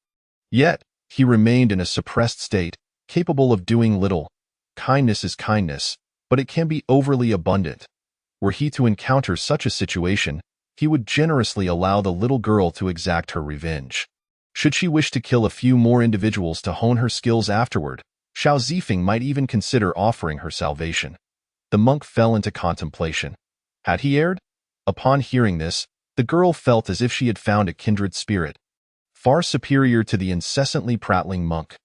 Yet, he remained in a suppressed state, capable of doing little. Kindness is kindness, but it can be overly abundant. Were he to encounter such a situation, he would generously allow the little girl to exact her revenge. Should she wish to kill a few more individuals to hone her skills afterward, Xiao Zifeng might even consider offering her salvation. The monk fell into contemplation. Had he erred? Upon hearing this, the girl felt as if she had found a kindred spirit, far superior to the incessantly prattling monk.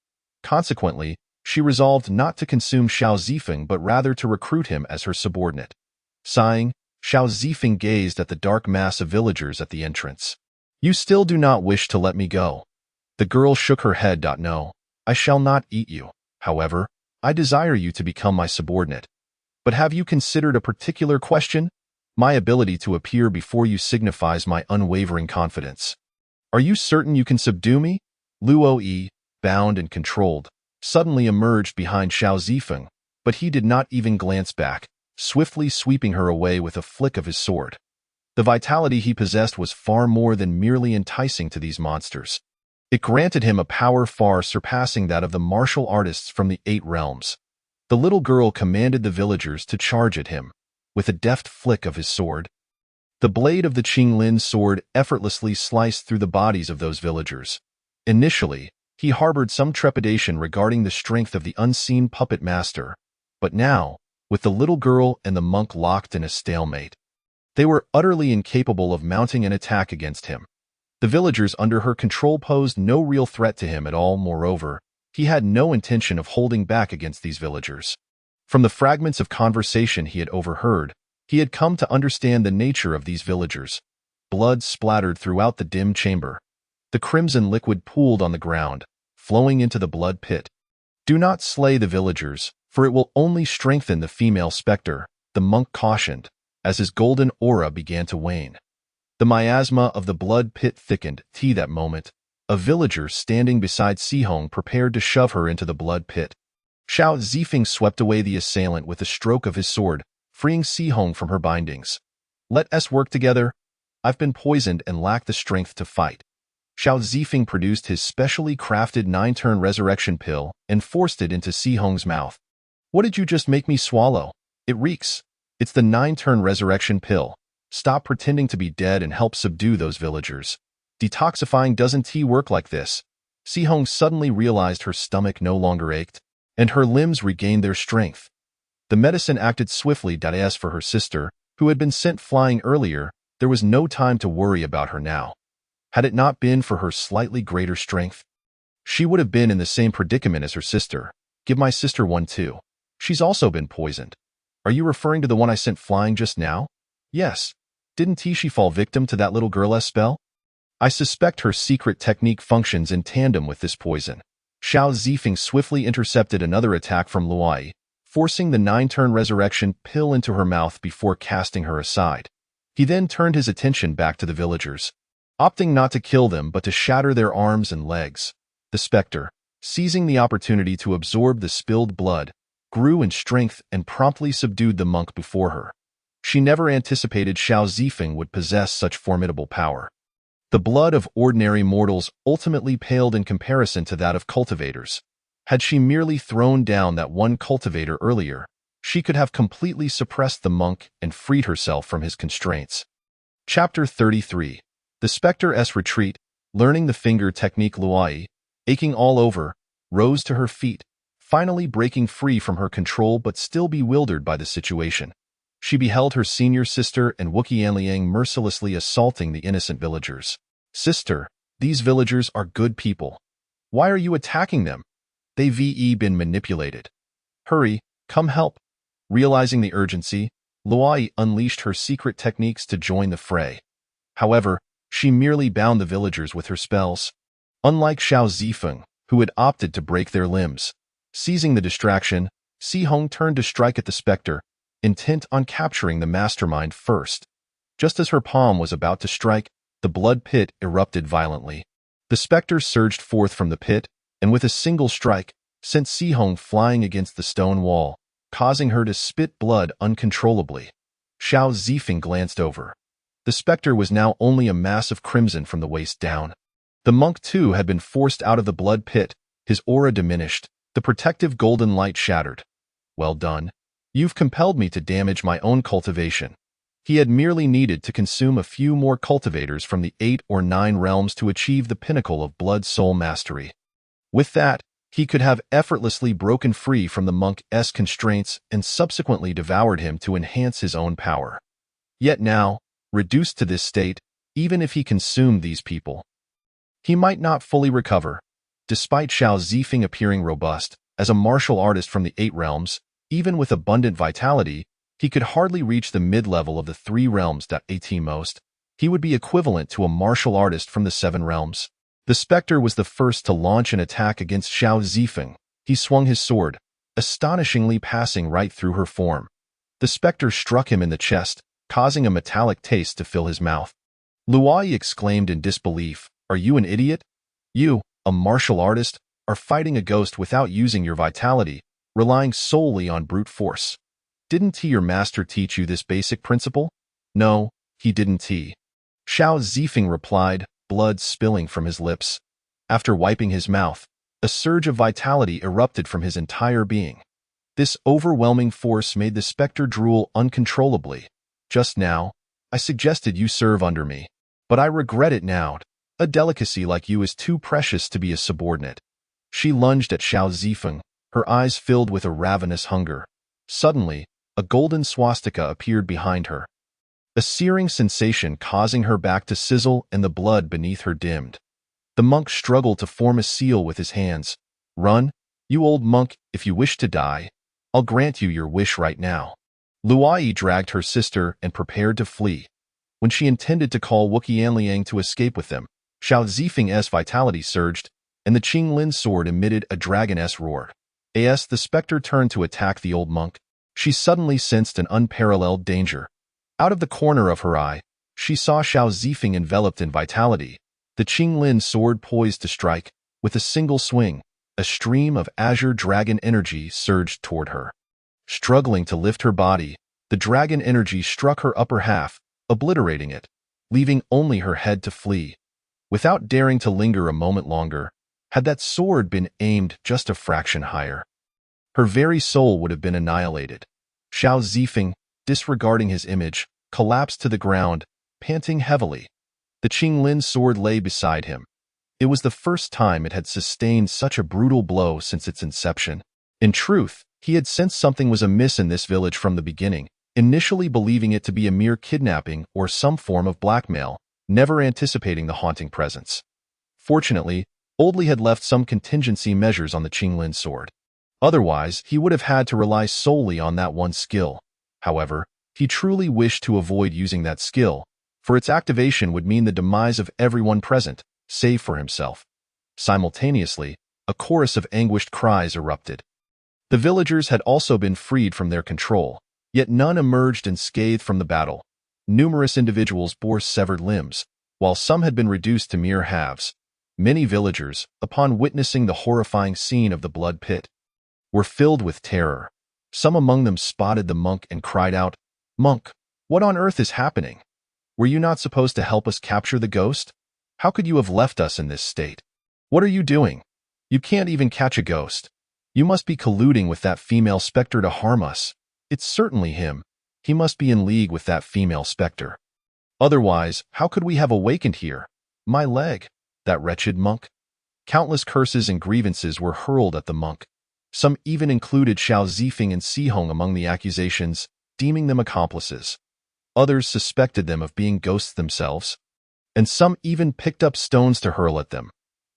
Consequently, she resolved not to consume Xiao Zifeng but rather to recruit him as her subordinate. Sighing, Xiao Zifeng gazed at the dark mass of villagers at the entrance. "You still do not wish to let me go." The girl shook her head. "No, I shall not eat you. However, I desire you to become my subordinate. But have you considered a particular question? My ability to appear before you signifies my unwavering confidence. Are you certain you can subdue me?" Luo Yi, bound and controlled, suddenly emerged behind Xiao Zifeng, but he did not even glance back, swiftly sweeping her away with a flick of his sword. The vitality he possessed was far more than merely enticing to these monsters. It granted him a power far surpassing that of the martial artists from the 8 realms. The little girl commanded the villagers to charge at him, with a deft flick of his sword. The blade of the Qinglin sword effortlessly sliced through the bodies of those villagers. Initially, he harbored some trepidation regarding the strength of the unseen puppet master, but now, with the little girl and the monk locked in a stalemate, they were utterly incapable of mounting an attack against him. The villagers under her control posed no real threat to him at all. Moreover, he had no intention of holding back against these villagers. From the fragments of conversation he had overheard, he had come to understand the nature of these villagers. Blood splattered throughout the dim chamber. The crimson liquid pooled on the ground, flowing into the blood pit. "Do not slay the villagers, for it will only strengthen the female specter," the monk cautioned, as his golden aura began to wane. The miasma of the blood pit thickened. That moment, a villager standing beside Sihong prepared to shove her into the blood pit. Xiao Zifeng swept away the assailant with a stroke of his sword, freeing Sihong from her bindings. "Let us work together. I've been poisoned and lack the strength to fight." Xiao Zifeng produced his specially crafted 9-turn resurrection pill and forced it into Sihong's mouth. "What did you just make me swallow? It reeks. It's the 9-turn resurrection pill. Stop pretending to be dead and help subdue those villagers. Detoxifying doesn't work like this." Sihong suddenly realized her stomach no longer ached, and her limbs regained their strength. The medicine acted swiftly. As for her sister, who had been sent flying earlier, there was no time to worry about her now. Had it not been for her slightly greater strength, she would have been in the same predicament as her sister. "Give my sister one too. She's also been poisoned." "Are you referring to the one I sent flying just now?" "Yes. Didn't she fall victim to that little girl's spell?" "I suspect her secret technique functions in tandem with this poison." Xiao Zifeng swiftly intercepted another attack from Luai, forcing the 9-turn resurrection pill into her mouth before casting her aside. He then turned his attention back to the villagers, opting not to kill them but to shatter their arms and legs. The specter, seizing the opportunity to absorb the spilled blood, grew in strength and promptly subdued the monk before her. She never anticipated Xiao Zifeng would possess such formidable power. The blood of ordinary mortals ultimately paled in comparison to that of cultivators. Had she merely thrown down that one cultivator earlier, she could have completely suppressed the monk and freed herself from his constraints. Chapter 33. The Spectre's Retreat. Learning the finger technique. Luai, aching all over, rose to her feet, finally breaking free from her control but still bewildered by the situation. She beheld her senior sister and Wookiee Anliang mercilessly assaulting the innocent villagers. "Sister, these villagers are good people. Why are you attacking them? They've been manipulated. Hurry, come help." Realizing the urgency, Luai unleashed her secret techniques to join the fray. However, she merely bound the villagers with her spells. Unlike Xiao Zifeng, who had opted to break their limbs, seizing the distraction, Si Hong turned to strike at the specter, intent on capturing the mastermind first. Just as her palm was about to strike, the blood pit erupted violently. The specter surged forth from the pit, and with a single strike, sent Si Hong flying against the stone wall, causing her to spit blood uncontrollably. Xiao Zifeng glanced over. The specter was now only a mass of crimson from the waist down. The monk, too, had been forced out of the blood pit, his aura diminished, the protective golden light shattered. "Well done. You've compelled me to damage my own cultivation." He had merely needed to consume a few more cultivators from the 8 or 9 realms to achieve the pinnacle of blood-soul mastery. With that, he could have effortlessly broken free from the monk's constraints and subsequently devoured him to enhance his own power. Yet now, reduced to this state, even if he consumed these people, he might not fully recover. Despite Xiao Zifeng appearing robust, as a martial artist from the 8 realms, even with abundant vitality, he could hardly reach the mid-level of the 3 realms. At most, he would be equivalent to a martial artist from the 7 realms. The specter was the first to launch an attack against Xiao Zifeng. He swung his sword, astonishingly passing right through her form. The specter struck him in the chest, causing a metallic taste to fill his mouth. Luai exclaimed in disbelief, "Are you an idiot? You, a martial artist, are fighting a ghost without using your vitality, relying solely on brute force. Didn't your master teach you this basic principle?" "No, he didn't." Xiao Zifeng replied, blood spilling from his lips. After wiping his mouth, a surge of vitality erupted from his entire being. This overwhelming force made the specter drool uncontrollably. "Just now, I suggested you serve under me, but I regret it now. A delicacy like you is too precious to be a subordinate." She lunged at Xiao Zifeng, her eyes filled with a ravenous hunger. Suddenly, a golden swastika appeared behind her, a searing sensation causing her back to sizzle and the blood beneath her dimmed. The monk struggled to form a seal with his hands. "Run, you old monk, if you wish to die. I'll grant you your wish right now." Luai dragged her sister and prepared to flee. When she intended to call Wookiee Anliang to escape with them, Xiao Zifeng's vitality surged, and the Qing Lin sword emitted a dragon-esque roar. As the specter turned to attack the old monk, she suddenly sensed an unparalleled danger. Out of the corner of her eye, she saw Xiao Zifeng enveloped in vitality, the Qing Lin sword poised to strike. With a single swing, a stream of azure dragon energy surged toward her. Struggling to lift her body, the dragon energy struck her upper half, obliterating it, leaving only her head to flee. Without daring to linger a moment longer, had that sword been aimed just a fraction higher, her very soul would have been annihilated. Xiao Zifeng, disregarding his image, collapsed to the ground, panting heavily. The Qing Lin sword lay beside him. It was the first time it had sustained such a brutal blow since its inception. In truth, he had sensed something was amiss in this village from the beginning, initially believing it to be a mere kidnapping or some form of blackmail, never anticipating the haunting presence. Fortunately, Oldley had left some contingency measures on the Qing Lin sword. Otherwise, he would have had to rely solely on that one skill. However, he truly wished to avoid using that skill, for its activation would mean the demise of everyone present, save for himself. Simultaneously, a chorus of anguished cries erupted. The villagers had also been freed from their control, yet none emerged unscathed from the battle. Numerous individuals bore severed limbs, while some had been reduced to mere halves. Many villagers, upon witnessing the horrifying scene of the blood pit, were filled with terror. Some among them spotted the monk and cried out, "Monk, what on earth is happening? Were you not supposed to help us capture the ghost? How could you have left us in this state? What are you doing? You can't even catch a ghost. You must be colluding with that female specter to harm us. It's certainly him. He must be in league with that female specter. Otherwise, how could we have awakened here? My leg, that wretched monk. Countless curses and grievances were hurled at the monk. Some even included Xiao Zifeng and Si Hong among the accusations, deeming them accomplices. Others suspected them of being ghosts themselves, and some even picked up stones to hurl at them.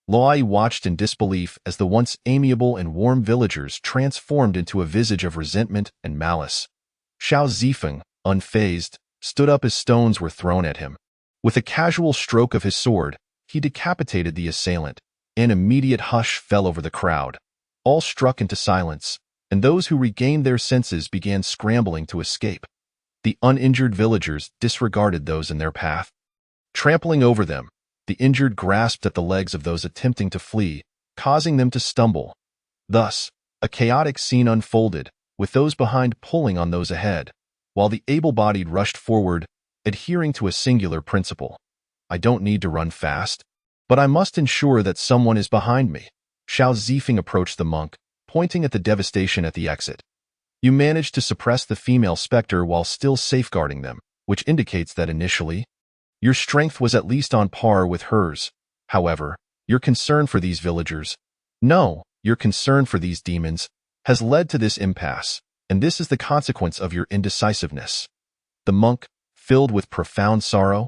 Luo watched in disbelief as the once amiable and warm villagers transformed into a visage of resentment and malice. Xiao Zifeng, unfazed, stood up as stones were thrown at him. With a casual stroke of his sword, he decapitated the assailant. An immediate hush fell over the crowd. All struck into silence, and those who regained their senses began scrambling to escape. The uninjured villagers disregarded those in their path. Trampling over them, the injured grasped at the legs of those attempting to flee, causing them to stumble. Thus, a chaotic scene unfolded, with those behind pulling on those ahead, while the able-bodied rushed forward, adhering to a singular principle. I don't need to run fast, but I must ensure that someone is behind me. Xiao Zifeng approached the monk, pointing at the devastation at the exit. You managed to suppress the female specter while still safeguarding them, which indicates that initially, your strength was at least on par with hers. However, your concern for these villagers, no, your concern for these demons, has led to this impasse, and this is the consequence of your indecisiveness. The monk, filled with profound sorrow,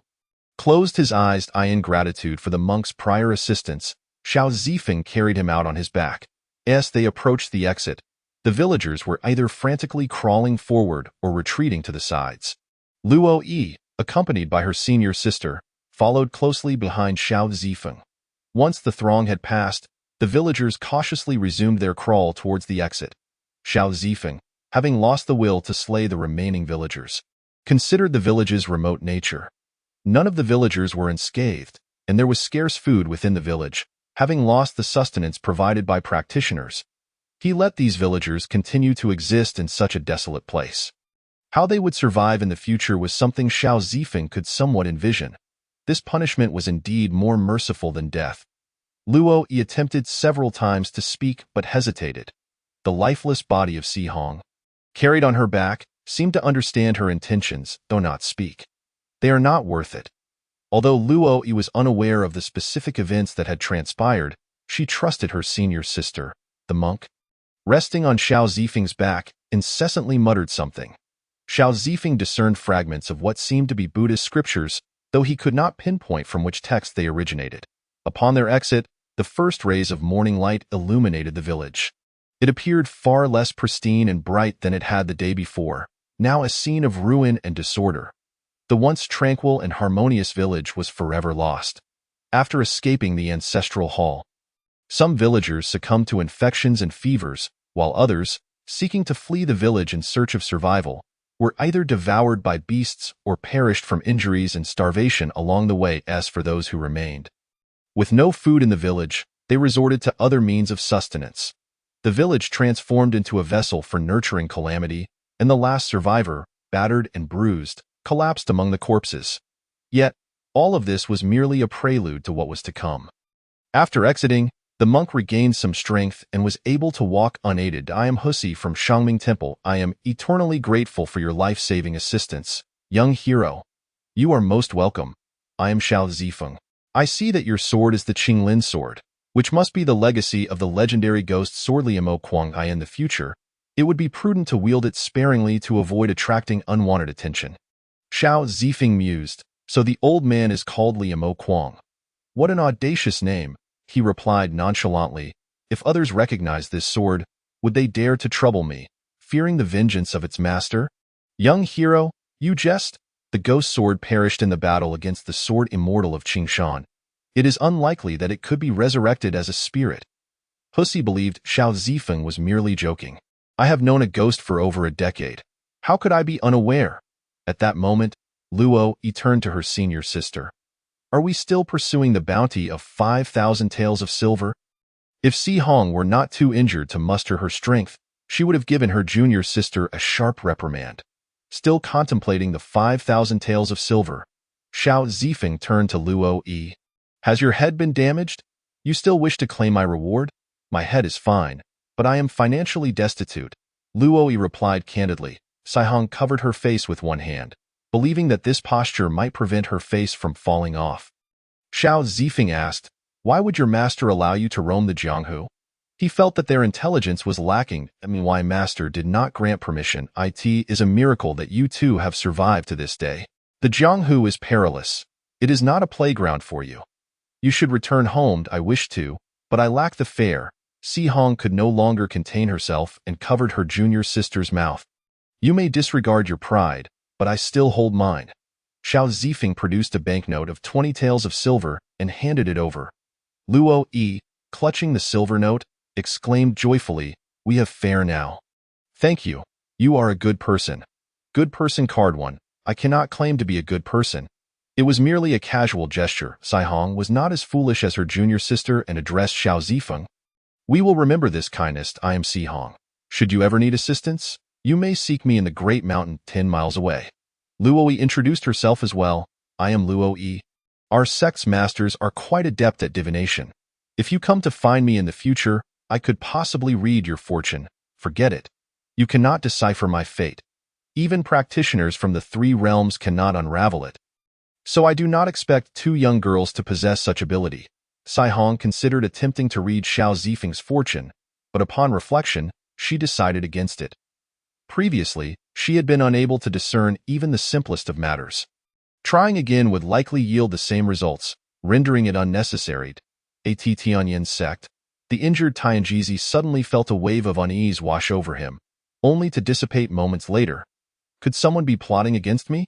closed his eyes in gratitude for the monk's prior assistance. Xiao Zifeng carried him out on his back. As they approached the exit, the villagers were either frantically crawling forward or retreating to the sides. Luo, accompanied by her senior sister, followed closely behind Xiao Zifeng. Once the throng had passed, the villagers cautiously resumed their crawl towards the exit. Xiao Zifeng, having lost the will to slay the remaining villagers, considered the village's remote nature. None of the villagers were unscathed, and there was scarce food within the village, having lost the sustenance provided by practitioners. He let these villagers continue to exist in such a desolate place. How they would survive in the future was something Xiao Zifeng could somewhat envision. This punishment was indeed more merciful than death. Luo attempted several times to speak but hesitated. The lifeless body of Si Hong, carried on her back, seemed to understand her intentions, though not speak. They are not worth it. Although Luo was unaware of the specific events that had transpired, she trusted her senior sister, the monk. Resting on Xiao Zifeng's back, incessantly muttered something. Xiao Zifeng discerned fragments of what seemed to be Buddhist scriptures, though he could not pinpoint from which text they originated. Upon their exit, the first rays of morning light illuminated the village. It appeared far less pristine and bright than it had the day before, now a scene of ruin and disorder. The once tranquil and harmonious village was forever lost. After escaping the ancestral hall, some villagers succumbed to infections and fevers, while others, seeking to flee the village in search of survival, were either devoured by beasts or perished from injuries and starvation along the way. As for those who remained, with no food in the village, they resorted to other means of sustenance. The village transformed into a vessel for nurturing calamity, and the last survivor, battered and bruised, collapsed among the corpses. Yet, all of this was merely a prelude to what was to come. After exiting, the monk regained some strength and was able to walk unaided. I am Husi from Shangming Temple. I am eternally grateful for your life-saving assistance, young hero. You are most welcome. I am Xiao Zifeng. I see that your sword is the Qinglin sword, which must be the legacy of the legendary ghost sword Liamo Kuang-ai in the future. It would be prudent to wield it sparingly to avoid attracting unwanted attention. Xiao Zifeng mused, so the old man is called Liamo Kuang. What an audacious name, he replied nonchalantly. If others recognize this sword, would they dare to trouble me, fearing the vengeance of its master? Young hero, you jest? The ghost sword perished in the battle against the sword immortal of Qingshan. It is unlikely that it could be resurrected as a spirit. Husi believed Xiao Zifeng was merely joking. I have known a ghost for over a decade. How could I be unaware? At that moment, Luo turned to her senior sister. Are we still pursuing the bounty of 5,000 taels of silver? If Si Hong were not too injured to muster her strength, she would have given her junior sister a sharp reprimand. Still contemplating the 5,000 taels of silver, Xiao Zifeng turned to Luo. Has your head been damaged? You still wish to claim my reward? My head is fine, but I am financially destitute. Luo replied candidly. Si Hong covered her face with one hand, believing that this posture might prevent her face from falling off. Xiao Zifeng asked, Why would your master allow you to roam the Jianghu? He felt that their intelligence was lacking. Why master did not grant permission. It is a miracle that you two have survived to this day. The Jianghu is perilous. It is not a playground for you. You should return home. I wish to, but I lack the fare. Si Hong could no longer contain herself and covered her junior sister's mouth. You may disregard your pride, but I still hold mine. Xiao Zifeng produced a banknote of 20 taels of silver and handed it over. Luo Yi, clutching the silver note, exclaimed joyfully, "We have fare now." "Thank you. You are a good person." Good person card 1. I cannot claim to be a good person. It was merely a casual gesture. Si Hong was not as foolish as her junior sister and addressed Xiao Zifeng. "We will remember this kindness. I am Si Hong. Should you ever need assistance, you may seek me in the great mountain 10 miles away." Luo Yi introduced herself as well. "I am Luo Yi. Our sect's masters are quite adept at divination. If you come to find me in the future, I could possibly read your fortune. Forget it. You cannot decipher my fate. Even practitioners from the 3 realms cannot unravel it. So I do not expect 2 young girls to possess such ability." Si Hong considered attempting to read Xiao Zifeng's fortune, but upon reflection, she decided against it. Previously, she had been unable to discern even the simplest of matters. Trying again would likely yield the same results, rendering it unnecessary. At Tianyan sect, the injured Tianjizi suddenly felt a wave of unease wash over him, only to dissipate moments later. Could someone be plotting against me?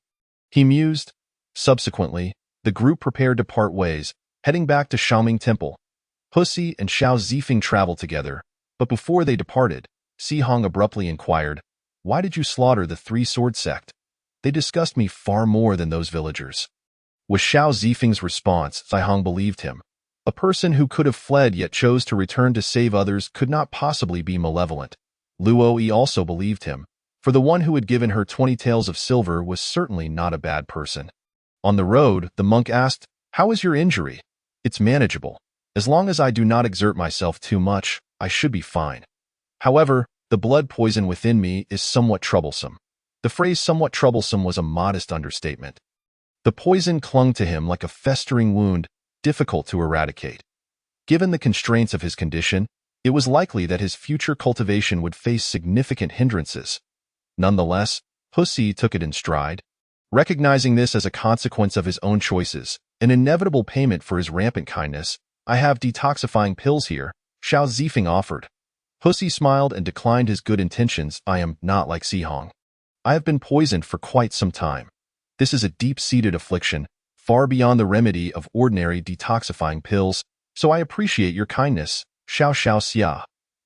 He mused. Subsequently, the group prepared to part ways, heading back to Xiaoming Temple. Husi and Xiao Zifeng traveled together, but before they departed, Si Hong abruptly inquired, "Why did you slaughter the 3-sword sect? They disgust me far more than those villagers." Was Xiao Zifeng's response. Si Hong believed him. A person who could have fled yet chose to return to save others could not possibly be malevolent. Luo Yi also believed him, for the one who had given her 20 taels of silver was certainly not a bad person. On the road, the monk asked, "How is your injury?" "It's manageable. As long as I do not exert myself too much, I should be fine. However, the blood poison within me is somewhat troublesome." The phrase somewhat troublesome was a modest understatement. The poison clung to him like a festering wound, difficult to eradicate. Given the constraints of his condition, it was likely that his future cultivation would face significant hindrances. Nonetheless, Husi took it in stride. Recognizing this as a consequence of his own choices, an inevitable payment for his rampant kindness, "I have detoxifying pills here," Xiao Zifeng offered. Husi smiled and declined his good intentions. "I am not like Si Hong. I have been poisoned for quite some time. This is a deep-seated affliction, far beyond the remedy of ordinary detoxifying pills, so I appreciate your kindness, Xiao Xia."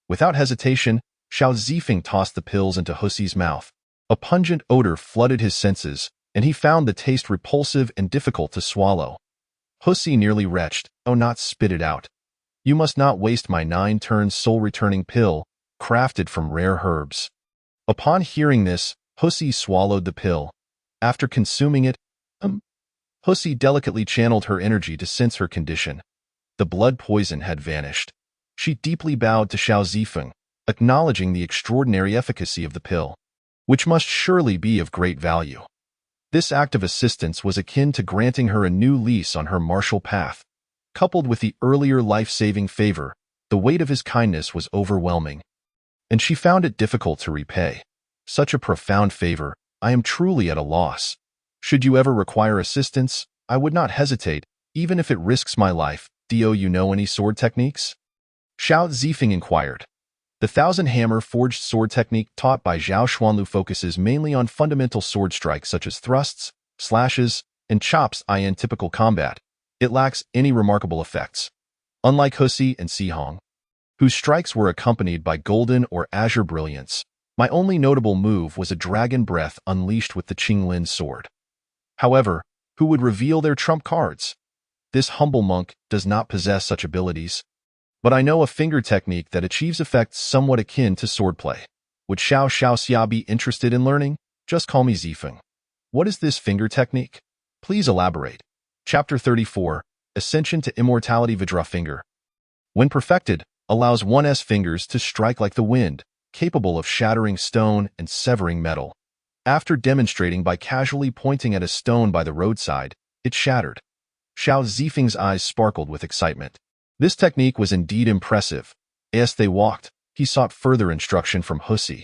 Without hesitation, Xiao Zifeng tossed the pills into Husi's mouth. A pungent odor flooded his senses, and he found the taste repulsive and difficult to swallow. Husi nearly retched. "Oh, not spit it out. You must not waste my 9-turn soul-returning pill, crafted from rare herbs." Upon hearing this, Husi swallowed the pill. After consuming it, Husi delicately channeled her energy to sense her condition. The blood poison had vanished. She deeply bowed to Xiao Zifeng, acknowledging the extraordinary efficacy of the pill, which must surely be of great value. This act of assistance was akin to granting her a new lease on her martial path. Coupled with the earlier life-saving favor, the weight of his kindness was overwhelming, and she found it difficult to repay. Such a profound favor, I am truly at a loss. Should you ever require assistance, I would not hesitate, even if it risks my life. Do you know any sword techniques? Xiao Zifeng inquired. The thousand-hammer forged sword technique taught by Zhao Xuanlu focuses mainly on fundamental sword strikes such as thrusts, slashes, and chops in typical combat. It lacks any remarkable effects. Unlike Husi and Si Hong, whose strikes were accompanied by golden or azure brilliance, my only notable move was a dragon breath unleashed with the Qinglin sword. However, who would reveal their trump cards? This humble monk does not possess such abilities, but I know a finger technique that achieves effects somewhat akin to swordplay. Would Xiao Xia be interested in learning? Just call me Zifeng. What is this finger technique? Please elaborate. Chapter 34, Ascension to Immortality. Vajra finger, when perfected, allows one's fingers to strike like the wind, capable of shattering stone and severing metal. After demonstrating by casually pointing at a stone by the roadside, it shattered. Xiao Zifeng's eyes sparkled with excitement. This technique was indeed impressive. As they walked, he sought further instruction from Husi.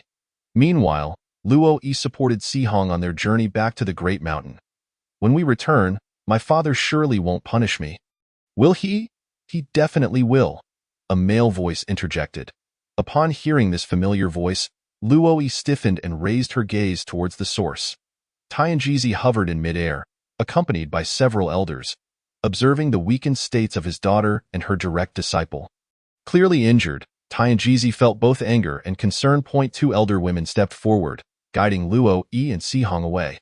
Meanwhile, Luo Yi supported Si Hong on their journey back to the Great Mountain. When we return, my father surely won't punish me. Will he? He definitely will. A male voice interjected. Upon hearing this familiar voice, Luo Yi stiffened and raised her gaze towards the source. Tianjizi hovered in midair, accompanied by several elders, observing the weakened states of his daughter and her direct disciple. Clearly injured, Tianjizi felt both anger and concern. Two elder women stepped forward, guiding Luo Yi and Si Hong away.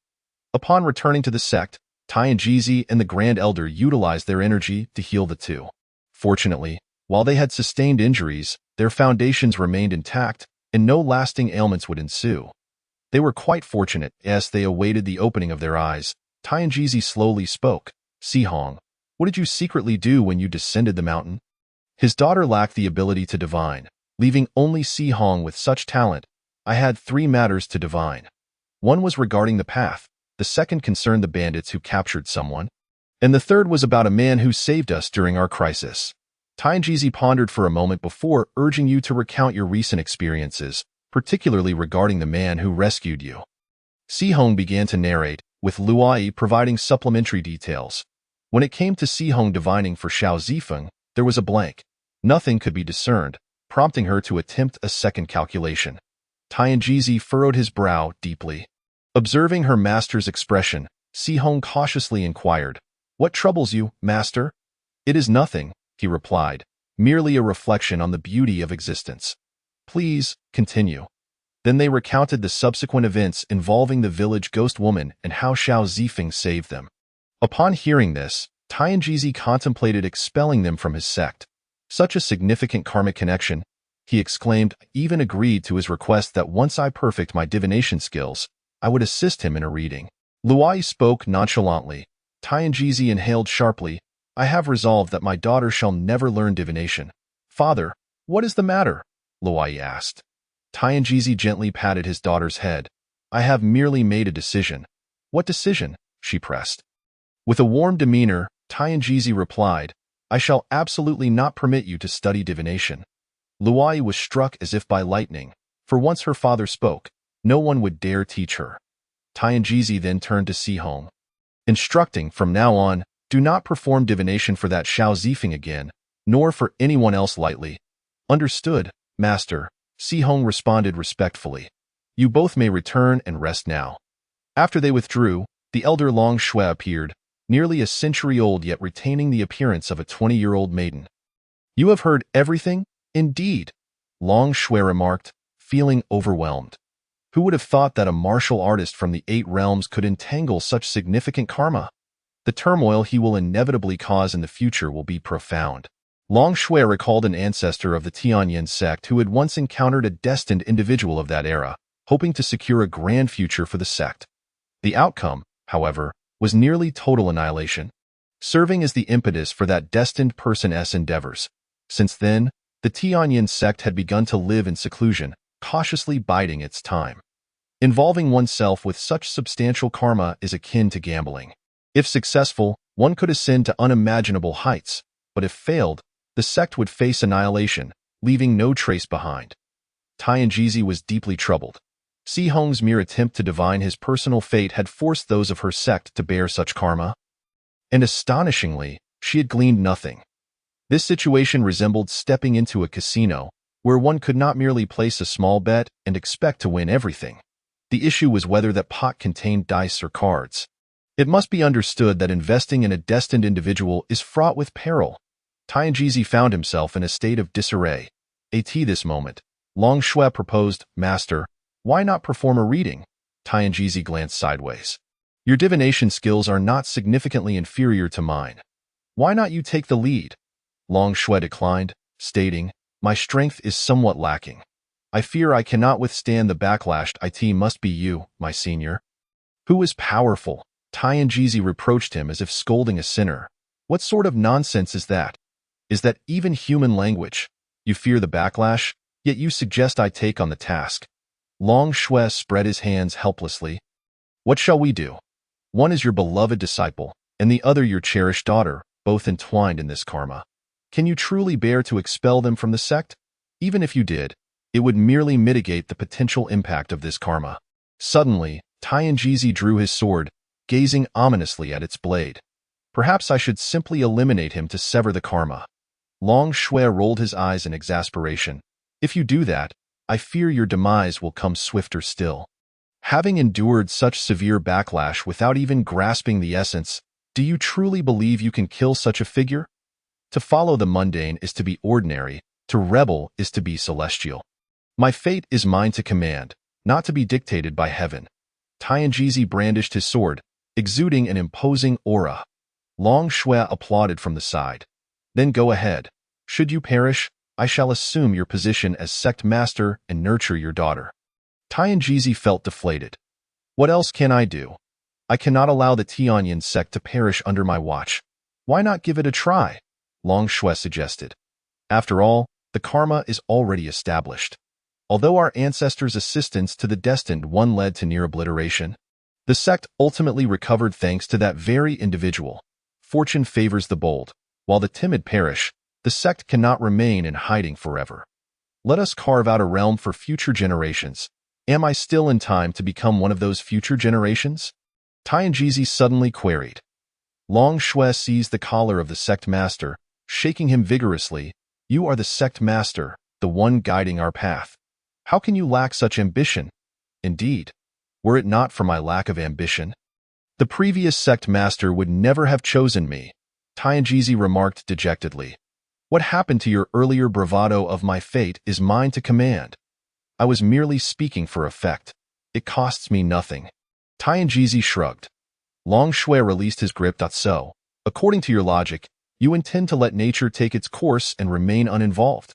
Upon returning to the sect, Tianjizi and the Grand Elder utilized their energy to heal the two. Fortunately, while they had sustained injuries, their foundations remained intact, and no lasting ailments would ensue. They were quite fortunate as they awaited the opening of their eyes. Tianjizi slowly spoke. Si Hong, what did you secretly do when you descended the mountain? His daughter lacked the ability to divine, leaving only Si Hong with such talent. I had 3 matters to divine. One was regarding the path, the second concerned the bandits who captured someone, and the third was about a man who saved us during our crisis. Tianjizi pondered for a moment before urging you to recount your recent experiences, particularly regarding the man who rescued you. Si Hong began to narrate, with Luo Yi providing supplementary details. When it came to Si Hong divining for Xiao Zifeng, there was a blank. Nothing could be discerned, prompting her to attempt a second calculation. Tianjizi furrowed his brow deeply. Observing her master's expression, Si Hong cautiously inquired, "What troubles you, master?" "It is nothing," he replied, "merely a reflection on the beauty of existence." "Please, continue." Then they recounted the subsequent events involving the village ghost woman and how Xiao Zifeng saved them. Upon hearing this, Tianjizi contemplated expelling them from his sect. Such a significant karmic connection, he exclaimed, even agreed to his request that once I perfect my divination skills, I would assist him in a reading. Luo Yi spoke nonchalantly. Tianjizi inhaled sharply. I have resolved that my daughter shall never learn divination. Father, what is the matter? Luo Yi asked. Tianjizi gently patted his daughter's head. I have merely made a decision. What decision? She pressed. With a warm demeanor, Tianjizi replied, I shall absolutely not permit you to study divination. Luo Yi was struck as if by lightning, for once her father spoke, no one would dare teach her. Tianjizi then turned to Si Hong. Instructing, from now on, do not perform divination for that Xiao Zifeng again, nor for anyone else lightly. Understood, master, Si Hong responded respectfully. You both may return and rest now. After they withdrew, the elder Long Shui appeared, nearly a century old yet retaining the appearance of a 20-year-old maiden. You have heard everything? Indeed, Long Shui remarked, feeling overwhelmed. Who would have thought that a martial artist from the 8 realms could entangle such significant karma? The turmoil he will inevitably cause in the future will be profound. Long Shui recalled an ancestor of the Tianyin sect who had once encountered a destined individual of that era, hoping to secure a grand future for the sect. The outcome, however, was nearly total annihilation, serving as the impetus for that destined person's endeavors. Since then, the Tianyin sect had begun to live in seclusion, cautiously biding its time. Involving oneself with such substantial karma is akin to gambling. If successful, one could ascend to unimaginable heights, but if failed, the sect would face annihilation, leaving no trace behind. Tianjizi was deeply troubled. Si Hong's mere attempt to divine his personal fate had forced those of her sect to bear such karma. And astonishingly, she had gleaned nothing. This situation resembled stepping into a casino, where one could not merely place a small bet and expect to win everything. The issue was whether that pot contained dice or cards. It must be understood that investing in a destined individual is fraught with peril. Tianjizi found himself in a state of disarray. At this moment, Long Shui proposed, Master, why not perform a reading? Tianjizi glanced sideways. Your divination skills are not significantly inferior to mine. Why not you take the lead? Long Shui declined, stating, My strength is somewhat lacking. I fear I cannot withstand the backlash. It must be you, my senior. Who is powerful? Tianjizi reproached him as if scolding a sinner. What sort of nonsense is that? Is that even human language? You fear the backlash, yet you suggest I take on the task. Long Shui spread his hands helplessly. What shall we do? One is your beloved disciple, and the other your cherished daughter, both entwined in this karma. Can you truly bear to expel them from the sect? Even if you did, it would merely mitigate the potential impact of this karma. Suddenly, Tianjizi drew his sword, gazing ominously at its blade. Perhaps I should simply eliminate him to sever the karma. Long Shui rolled his eyes in exasperation. If you do that, I fear your demise will come swifter still. Having endured such severe backlash without even grasping the essence, do you truly believe you can kill such a figure? To follow the mundane is to be ordinary, to rebel is to be celestial. My fate is mine to command, not to be dictated by heaven. Tianjizi brandished his sword, exuding an imposing aura. Long Shui applauded from the side. Then go ahead. Should you perish, I shall assume your position as sect master and nurture your daughter. Tianjizi felt deflated. What else can I do? I cannot allow the Tianyin sect to perish under my watch. Why not give it a try? Long Shui suggested. After all, the karma is already established. Although our ancestors' assistance to the destined one led to near obliteration, the sect ultimately recovered thanks to that very individual. Fortune favors the bold. While the timid perish, the sect cannot remain in hiding forever. Let us carve out a realm for future generations. Am I still in time to become one of those future generations? Tianjizi suddenly queried. Long Shui seized the collar of the sect master, shaking him vigorously. You are the sect master, the one guiding our path. How can you lack such ambition? Indeed, were it not for my lack of ambition, the previous sect master would never have chosen me, Tianjizi remarked dejectedly. What happened to your earlier bravado of my fate is mine to command. I was merely speaking for effect. It costs me nothing. Tianjizi shrugged. Long Shui released his grip. So, according to your logic, you intend to let nature take its course and remain uninvolved.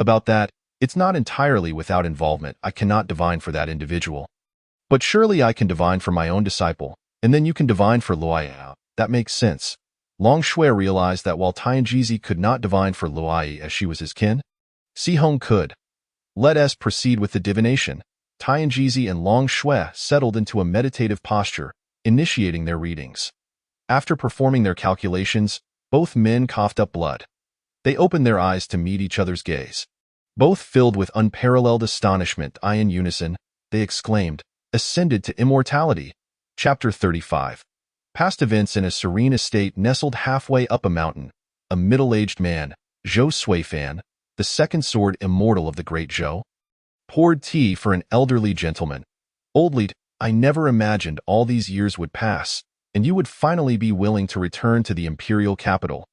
About that, it's not entirely without involvement. I cannot divine for that individual. But surely I can divine for my own disciple, and then you can divine for Luai. That makes sense. Long Shui realized that while Tianjizi could not divine for Luai as she was his kin, Si Hong could. Let us proceed with the divination. Tianjizi and Long Shui settled into a meditative posture, initiating their readings. After performing their calculations, both men coughed up blood. They opened their eyes to meet each other's gaze. Both filled with unparalleled astonishment, in unison, they exclaimed, Ascended to immortality. Chapter 35. Past events. In a serene estate nestled halfway up a mountain, a middle-aged man, Zhou Suifan, the second sword immortal of the great Zhou, poured tea for an elderly gentleman. Old Lead, I never imagined all these years would pass, and you would finally be willing to return to the imperial capital.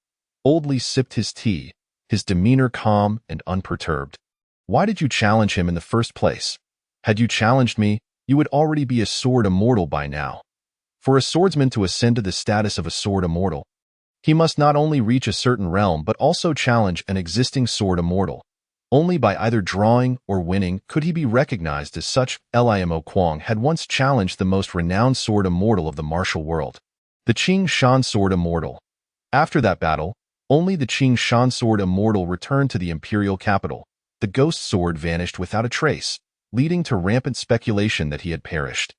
Old Li sipped his tea, his demeanor calm and unperturbed. Why did you challenge him in the first place? Had you challenged me, you would already be a sword immortal by now. For a swordsman to ascend to the status of a sword immortal, he must not only reach a certain realm but also challenge an existing sword immortal. Only by either drawing or winning could he be recognized as such. Limo Kuang had once challenged the most renowned sword immortal of the martial world, the Qing Shan sword immortal. After that battle, only the Qing Shan sword immortal returned to the imperial capital. The ghost sword vanished without a trace, leading to rampant speculation that he had perished.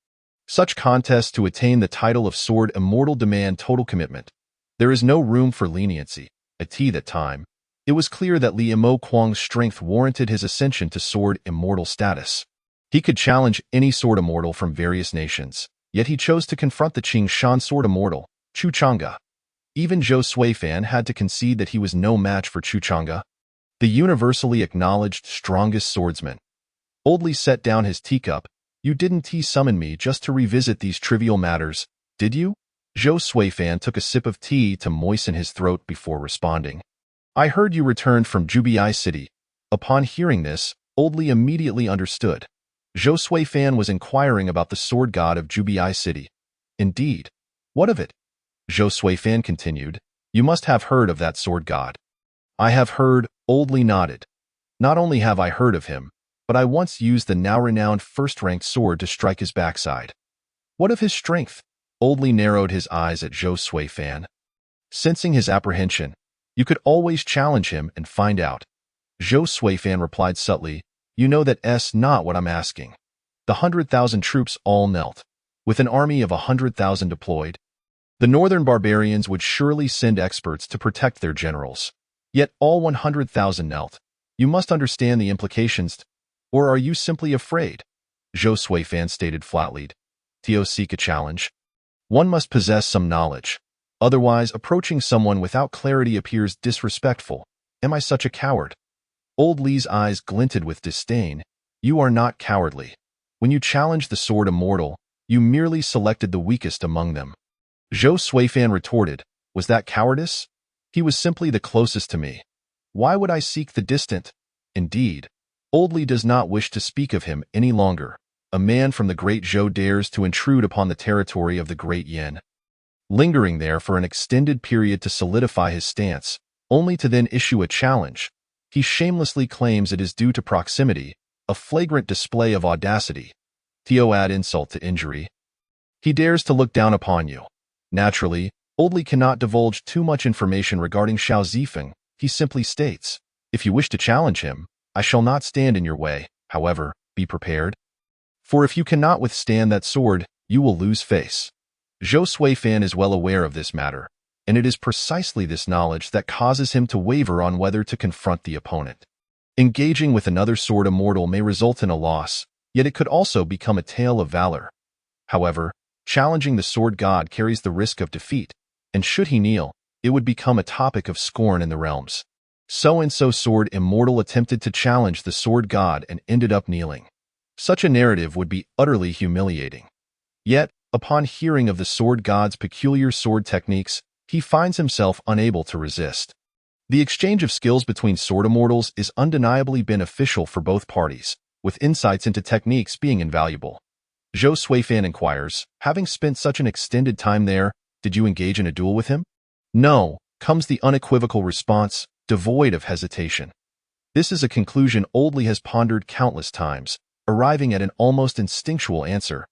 Such contests to attain the title of sword immortal demand total commitment. There is no room for leniency. At that time, it was clear that Limo Kuang's strength warranted his ascension to sword immortal status. He could challenge any sword immortal from various nations, yet he chose to confront the Qing Shan sword immortal, Chu Chang'e. Even Zhou Suifan had to concede that he was no match for Chu Chang'e, the universally acknowledged strongest swordsman. Old Li set down his teacup. You didn't summon me just to revisit these trivial matters, did you? Zhou Suifan took a sip of tea to moisten his throat before responding. I heard you returned from Jubiai City. Upon hearing this, Old Li immediately understood. Zhou Suifan was inquiring about the sword god of Jubiai City. Indeed. What of it? Zhou Suifan continued. You must have heard of that sword god. I have heard, Old Li nodded. Not only have I heard of him, but I once used the now-renowned first-ranked sword to strike his backside. What of his strength? Old Li narrowed his eyes at Zhou Suifan. Sensing his apprehension, you could always challenge him and find out. Zhou Suifan replied subtly, You know that's not what I'm asking. The 100,000 troops all knelt. With an army of 100,000 deployed, the northern barbarians would surely send experts to protect their generals. Yet all 100,000 knelt. You must understand the implications. Or are you simply afraid? Zhou Suifan stated flatly. Tio seek a challenge. One must possess some knowledge. Otherwise, approaching someone without clarity appears disrespectful. Am I such a coward? Old Li's eyes glinted with disdain. You are not cowardly. When you challenged the Sword Immortal, you merely selected the weakest among them. Zhou Suifan retorted, was that cowardice? He was simply the closest to me. Why would I seek the distant? Indeed, Old Li does not wish to speak of him any longer. A man from the great Zhou dares to intrude upon the territory of the great Yan. Lingering there for an extended period to solidify his stance, only to then issue a challenge, he shamelessly claims it is due to proximity, a flagrant display of audacity. Tio add insult to injury. He dares to look down upon you. Naturally, Old Li cannot divulge too much information regarding Xiao Zifeng. He simply states, if you wish to challenge him, I shall not stand in your way. However, be prepared. For if you cannot withstand that sword, you will lose face. Zhou Suifan is well aware of this matter, and it is precisely this knowledge that causes him to waver on whether to confront the opponent. Engaging with another Sword Immortal may result in a loss, yet it could also become a tale of valor. However, challenging the Sword God carries the risk of defeat, and should he kneel, it would become a topic of scorn in the realms. So-and-so Sword Immortal attempted to challenge the Sword God and ended up kneeling. Such a narrative would be utterly humiliating. Yet, upon hearing of the Sword God's peculiar sword techniques, he finds himself unable to resist. The exchange of skills between Sword Immortals is undeniably beneficial for both parties, with insights into techniques being invaluable. Zhou Suifan inquires, having spent such an extended time there, did you engage in a duel with him? No, comes the unequivocal response, devoid of hesitation. This is a conclusion Old Li has pondered countless times, arriving at an almost instinctual answer.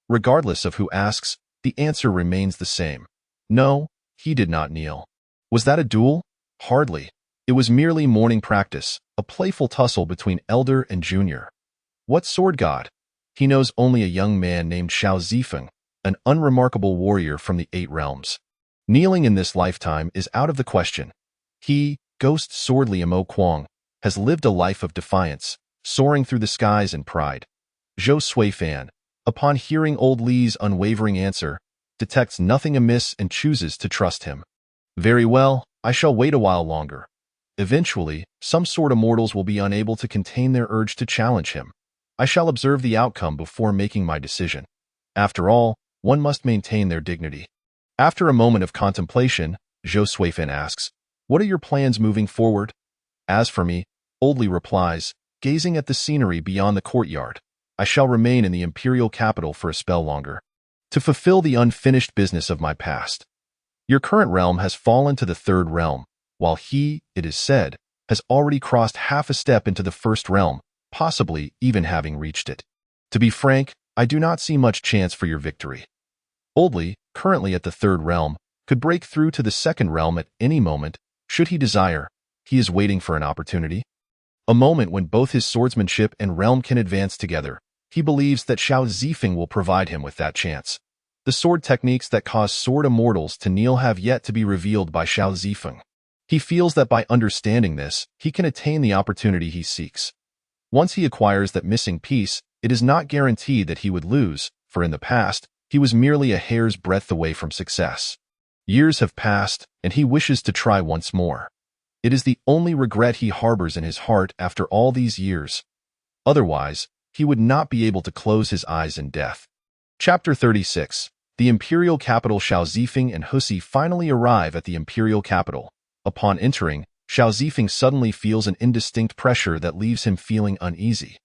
Regardless of who asks, the answer remains the same. No, he did not kneel. Was that a duel? Hardly. It was merely morning practice, a playful tussle between elder and junior. What sword god? He knows only a young man named Xiao Zifeng, an unremarkable warrior from the 8 realms. Kneeling in this lifetime is out of the question. He, Ghost Sword Liamo Kuang, has lived a life of defiance, soaring through the skies in pride. Zhou Suifan, upon hearing Old Li's unwavering answer, detects nothing amiss and chooses to trust him. Very well, I shall wait a while longer. Eventually, some Sword Immortals will be unable to contain their urge to challenge him. I shall observe the outcome before making my decision. After all, one must maintain their dignity. After a moment of contemplation, Zhou Suifan asks, what are your plans moving forward? As for me, Old Li replies, gazing at the scenery beyond the courtyard, I shall remain in the imperial capital for a spell longer, to fulfill the unfinished business of my past. Your current realm has fallen to the 3rd realm, while he, it is said, has already crossed half a step into the 1st realm, possibly even having reached it. To be frank, I do not see much chance for your victory. Old Li, currently at the 3rd realm, could break through to the 2nd realm at any moment, should he desire. He is waiting for an opportunity. A moment when both his swordsmanship and realm can advance together. He believes that Xiao Zifeng will provide him with that chance. The sword techniques that cause Sword Immortals to kneel have yet to be revealed by Xiao Zifeng. He feels that by understanding this, he can attain the opportunity he seeks. Once he acquires that missing piece, it is not guaranteed that he would lose, for in the past, he was merely a hair's breadth away from success. Years have passed, and he wishes to try once more. It is the only regret he harbors in his heart after all these years. Otherwise, he would not be able to close his eyes in death. Chapter 36. The imperial capital. Xiao Zifeng and Husi finally arrive at the imperial capital. Upon entering, Xiao Zifeng suddenly feels an indistinct pressure that leaves him feeling uneasy.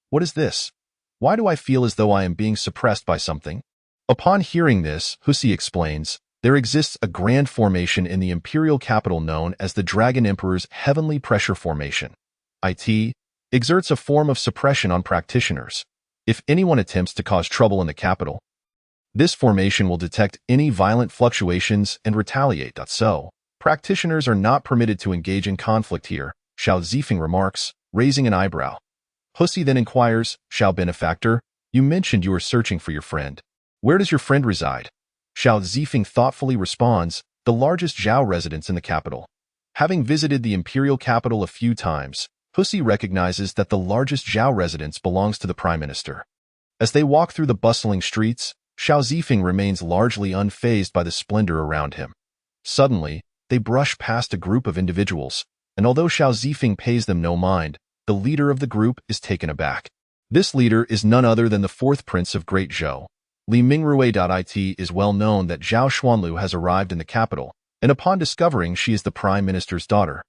What is this? Why do I feel as though I am being suppressed by something? Upon hearing this, Husi explains, there exists a grand formation in the imperial capital known as the Dragon Emperor's Heavenly Pressure Formation. It exerts a form of suppression on practitioners. If anyone attempts to cause trouble in the capital, this formation will detect any violent fluctuations and retaliate. So, practitioners are not permitted to engage in conflict here, Xiao Zifeng remarks, raising an eyebrow. Husi then inquires, Xiao Benefactor, you mentioned you were searching for your friend. Where does your friend reside? Xiao Zifeng thoughtfully responds, the largest Zhao residence in the capital. Having visited the imperial capital a few times, Husi recognizes that the largest Zhao residence belongs to the prime minister. As they walk through the bustling streets, Xiao Zifeng remains largely unfazed by the splendor around him. Suddenly, they brush past a group of individuals, and although Xiao Zifeng pays them no mind, the leader of the group is taken aback. This leader is none other than the fourth prince of Great Zhou. Li Mingrui.it is well known that Zhao Xuanlu has arrived in the capital, and upon discovering she is the prime minister's daughter,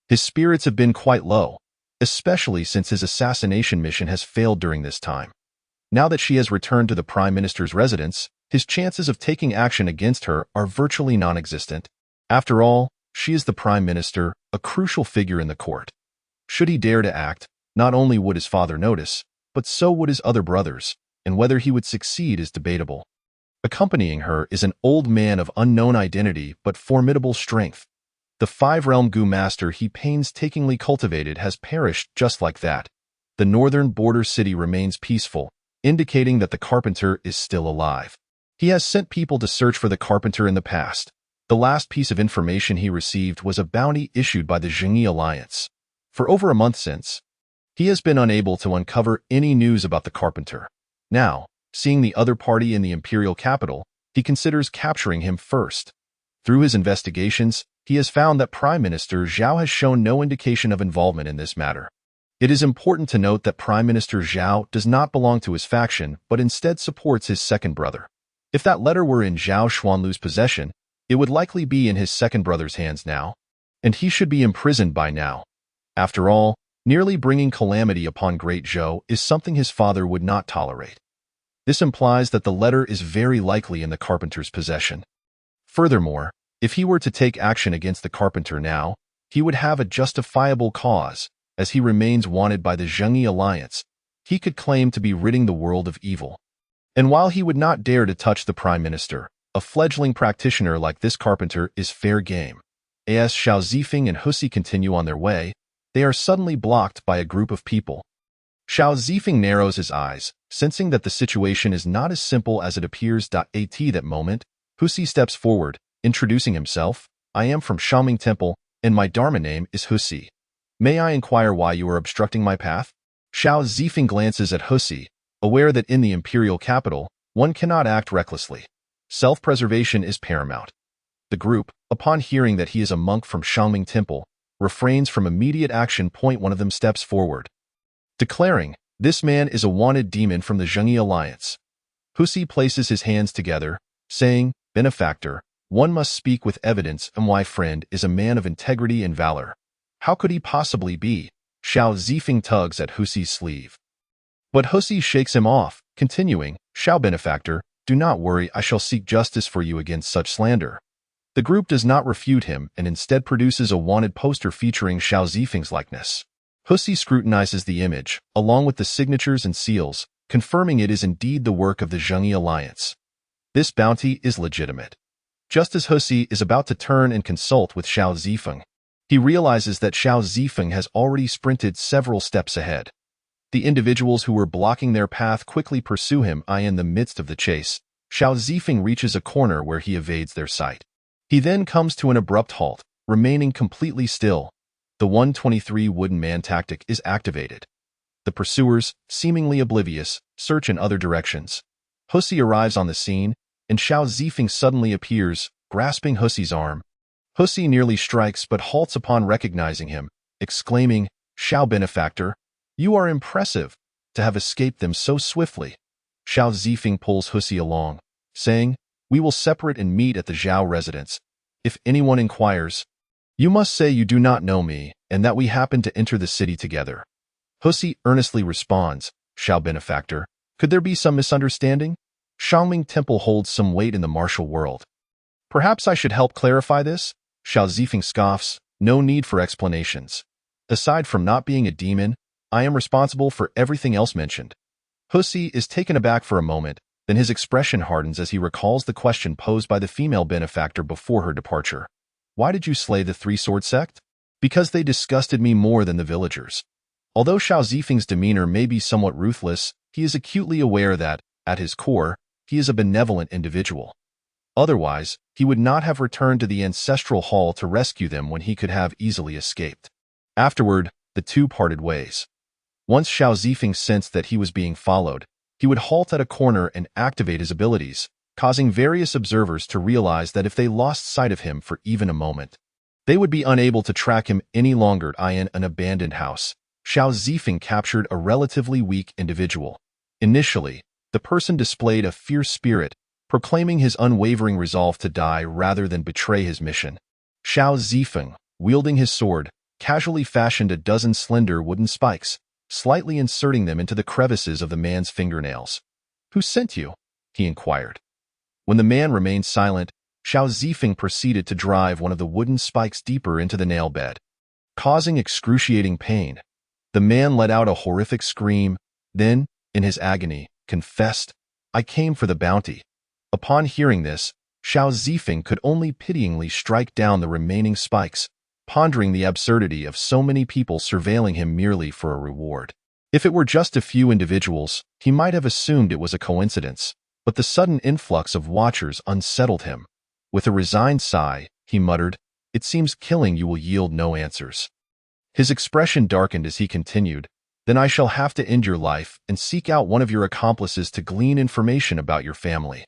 his spirits have been quite low, especially since his assassination mission has failed during this time. Now that she has returned to the prime minister's residence, his chances of taking action against her are virtually non-existent. After all, she is the prime minister, a crucial figure in the court. Should he dare to act, not only would his father notice, but so would his other brothers, and whether he would succeed is debatable. Accompanying her is an old man of unknown identity but formidable strength. The five-realm Gu master he painstakingly cultivated has perished just like that. The northern border city remains peaceful, indicating that the carpenter is still alive. He has sent people to search for the carpenter in the past. The last piece of information he received was a bounty issued by the Zhengyi Alliance. For over a month since, he has been unable to uncover any news about the carpenter. Now, seeing the other party in the imperial capital, he considers capturing him first. Through his investigations, he has found that Prime Minister Zhao has shown no indication of involvement in this matter. It is important to note that Prime Minister Zhao does not belong to his faction, but instead supports his second brother. If that letter were in Zhao Xuanlu's possession, it would likely be in his second brother's hands now, and he should be imprisoned by now. After all, nearly bringing calamity upon Great Zhou is something his father would not tolerate. This implies that the letter is very likely in the carpenter's possession. Furthermore, if he were to take action against the carpenter now, he would have a justifiable cause, as he remains wanted by the Zhengyi Alliance. He could claim to be ridding the world of evil. And while he would not dare to touch the prime minister, a fledgling practitioner like this carpenter is fair game. As Xiao Zifeng and Husi continue on their way, they are suddenly blocked by a group of people. Xiao Zifeng narrows his eyes, sensing that the situation is not as simple as it appears. At that moment, Husi steps forward, introducing himself. I am from Xiaoming Temple, and my Dharma name is Husi. May I inquire why you are obstructing my path? Xiao Zifeng glances at Husi, aware that in the imperial capital, one cannot act recklessly. Self-preservation is paramount. The group, upon hearing that he is a monk from Xiaoming Temple, refrains from immediate action. One of them steps forward, declaring, "This man is a wanted demon from the Zhengyi Alliance." Husi places his hands together, saying, "Benefactor, one must speak with evidence, and my friend is a man of integrity and valor. How could he possibly be?" Xiao Zifeng tugs at Husi's sleeve. But Husi shakes him off, continuing, "Xiao Benefactor, do not worry, I shall seek justice for you against such slander." The group does not refute him and instead produces a wanted poster featuring Xiao Zifeng's likeness. Husi scrutinizes the image, along with the signatures and seals, confirming it is indeed the work of the Zhengyi Alliance. This bounty is legitimate. Just as Husi is about to turn and consult with Xiao Zifeng, he realizes that Xiao Zifeng has already sprinted several steps ahead. The individuals who were blocking their path quickly pursue him. In the midst of the chase, Xiao Zifeng reaches a corner where he evades their sight. He then comes to an abrupt halt, remaining completely still. The 123 wooden man tactic is activated. The pursuers, seemingly oblivious, search in other directions. Husi arrives on the scene, and Xiao Zifeng suddenly appears, grasping Husi's arm. Husi nearly strikes but halts upon recognizing him, exclaiming, "Xiao Benefactor, you are impressive, to have escaped them so swiftly." Xiao Zifeng pulls Husi along, saying, "We will separate and meet at the Zhao residence. If anyone inquires, you must say you do not know me, and that we happen to enter the city together." Husi earnestly responds, "Xiao Benefactor, could there be some misunderstanding? Xiaoming Temple holds some weight in the martial world. Perhaps I should help clarify this?" Xiao Zifeng scoffs, "No need for explanations. Aside from not being a demon, I am responsible for everything else mentioned." Husi is taken aback for a moment, then his expression hardens as he recalls the question posed by the female benefactor before her departure. "Why did you slay the Three-Sword Sect?" "Because they disgusted me more than the villagers." Although Xiao Zifeng's demeanor may be somewhat ruthless, he is acutely aware that, at his core, he is a benevolent individual. Otherwise, he would not have returned to the ancestral hall to rescue them when he could have easily escaped. Afterward, the two parted ways. Once Xiao Zifeng sensed that he was being followed, he would halt at a corner and activate his abilities, causing various observers to realize that if they lost sight of him for even a moment, they would be unable to track him any longer. In an abandoned house, Xiao Zifeng captured a relatively weak individual. Initially, the person displayed a fierce spirit, proclaiming his unwavering resolve to die rather than betray his mission. Xiao Zifeng, wielding his sword, casually fashioned a dozen slender wooden spikes, slightly inserting them into the crevices of the man's fingernails. "Who sent you?" he inquired. When the man remained silent, Xiao Zifeng proceeded to drive one of the wooden spikes deeper into the nail bed. Causing excruciating pain, the man let out a horrific scream, then, in his agony, confessed, "I came for the bounty." Upon hearing this, Xiao Zifeng could only pityingly strike down the remaining spikes, pondering the absurdity of so many people surveilling him merely for a reward. If it were just a few individuals, he might have assumed it was a coincidence, but the sudden influx of watchers unsettled him. With a resigned sigh, he muttered, "It seems killing you will yield no answers." His expression darkened as he continued, "Then I shall have to end your life and seek out one of your accomplices to glean information about your family.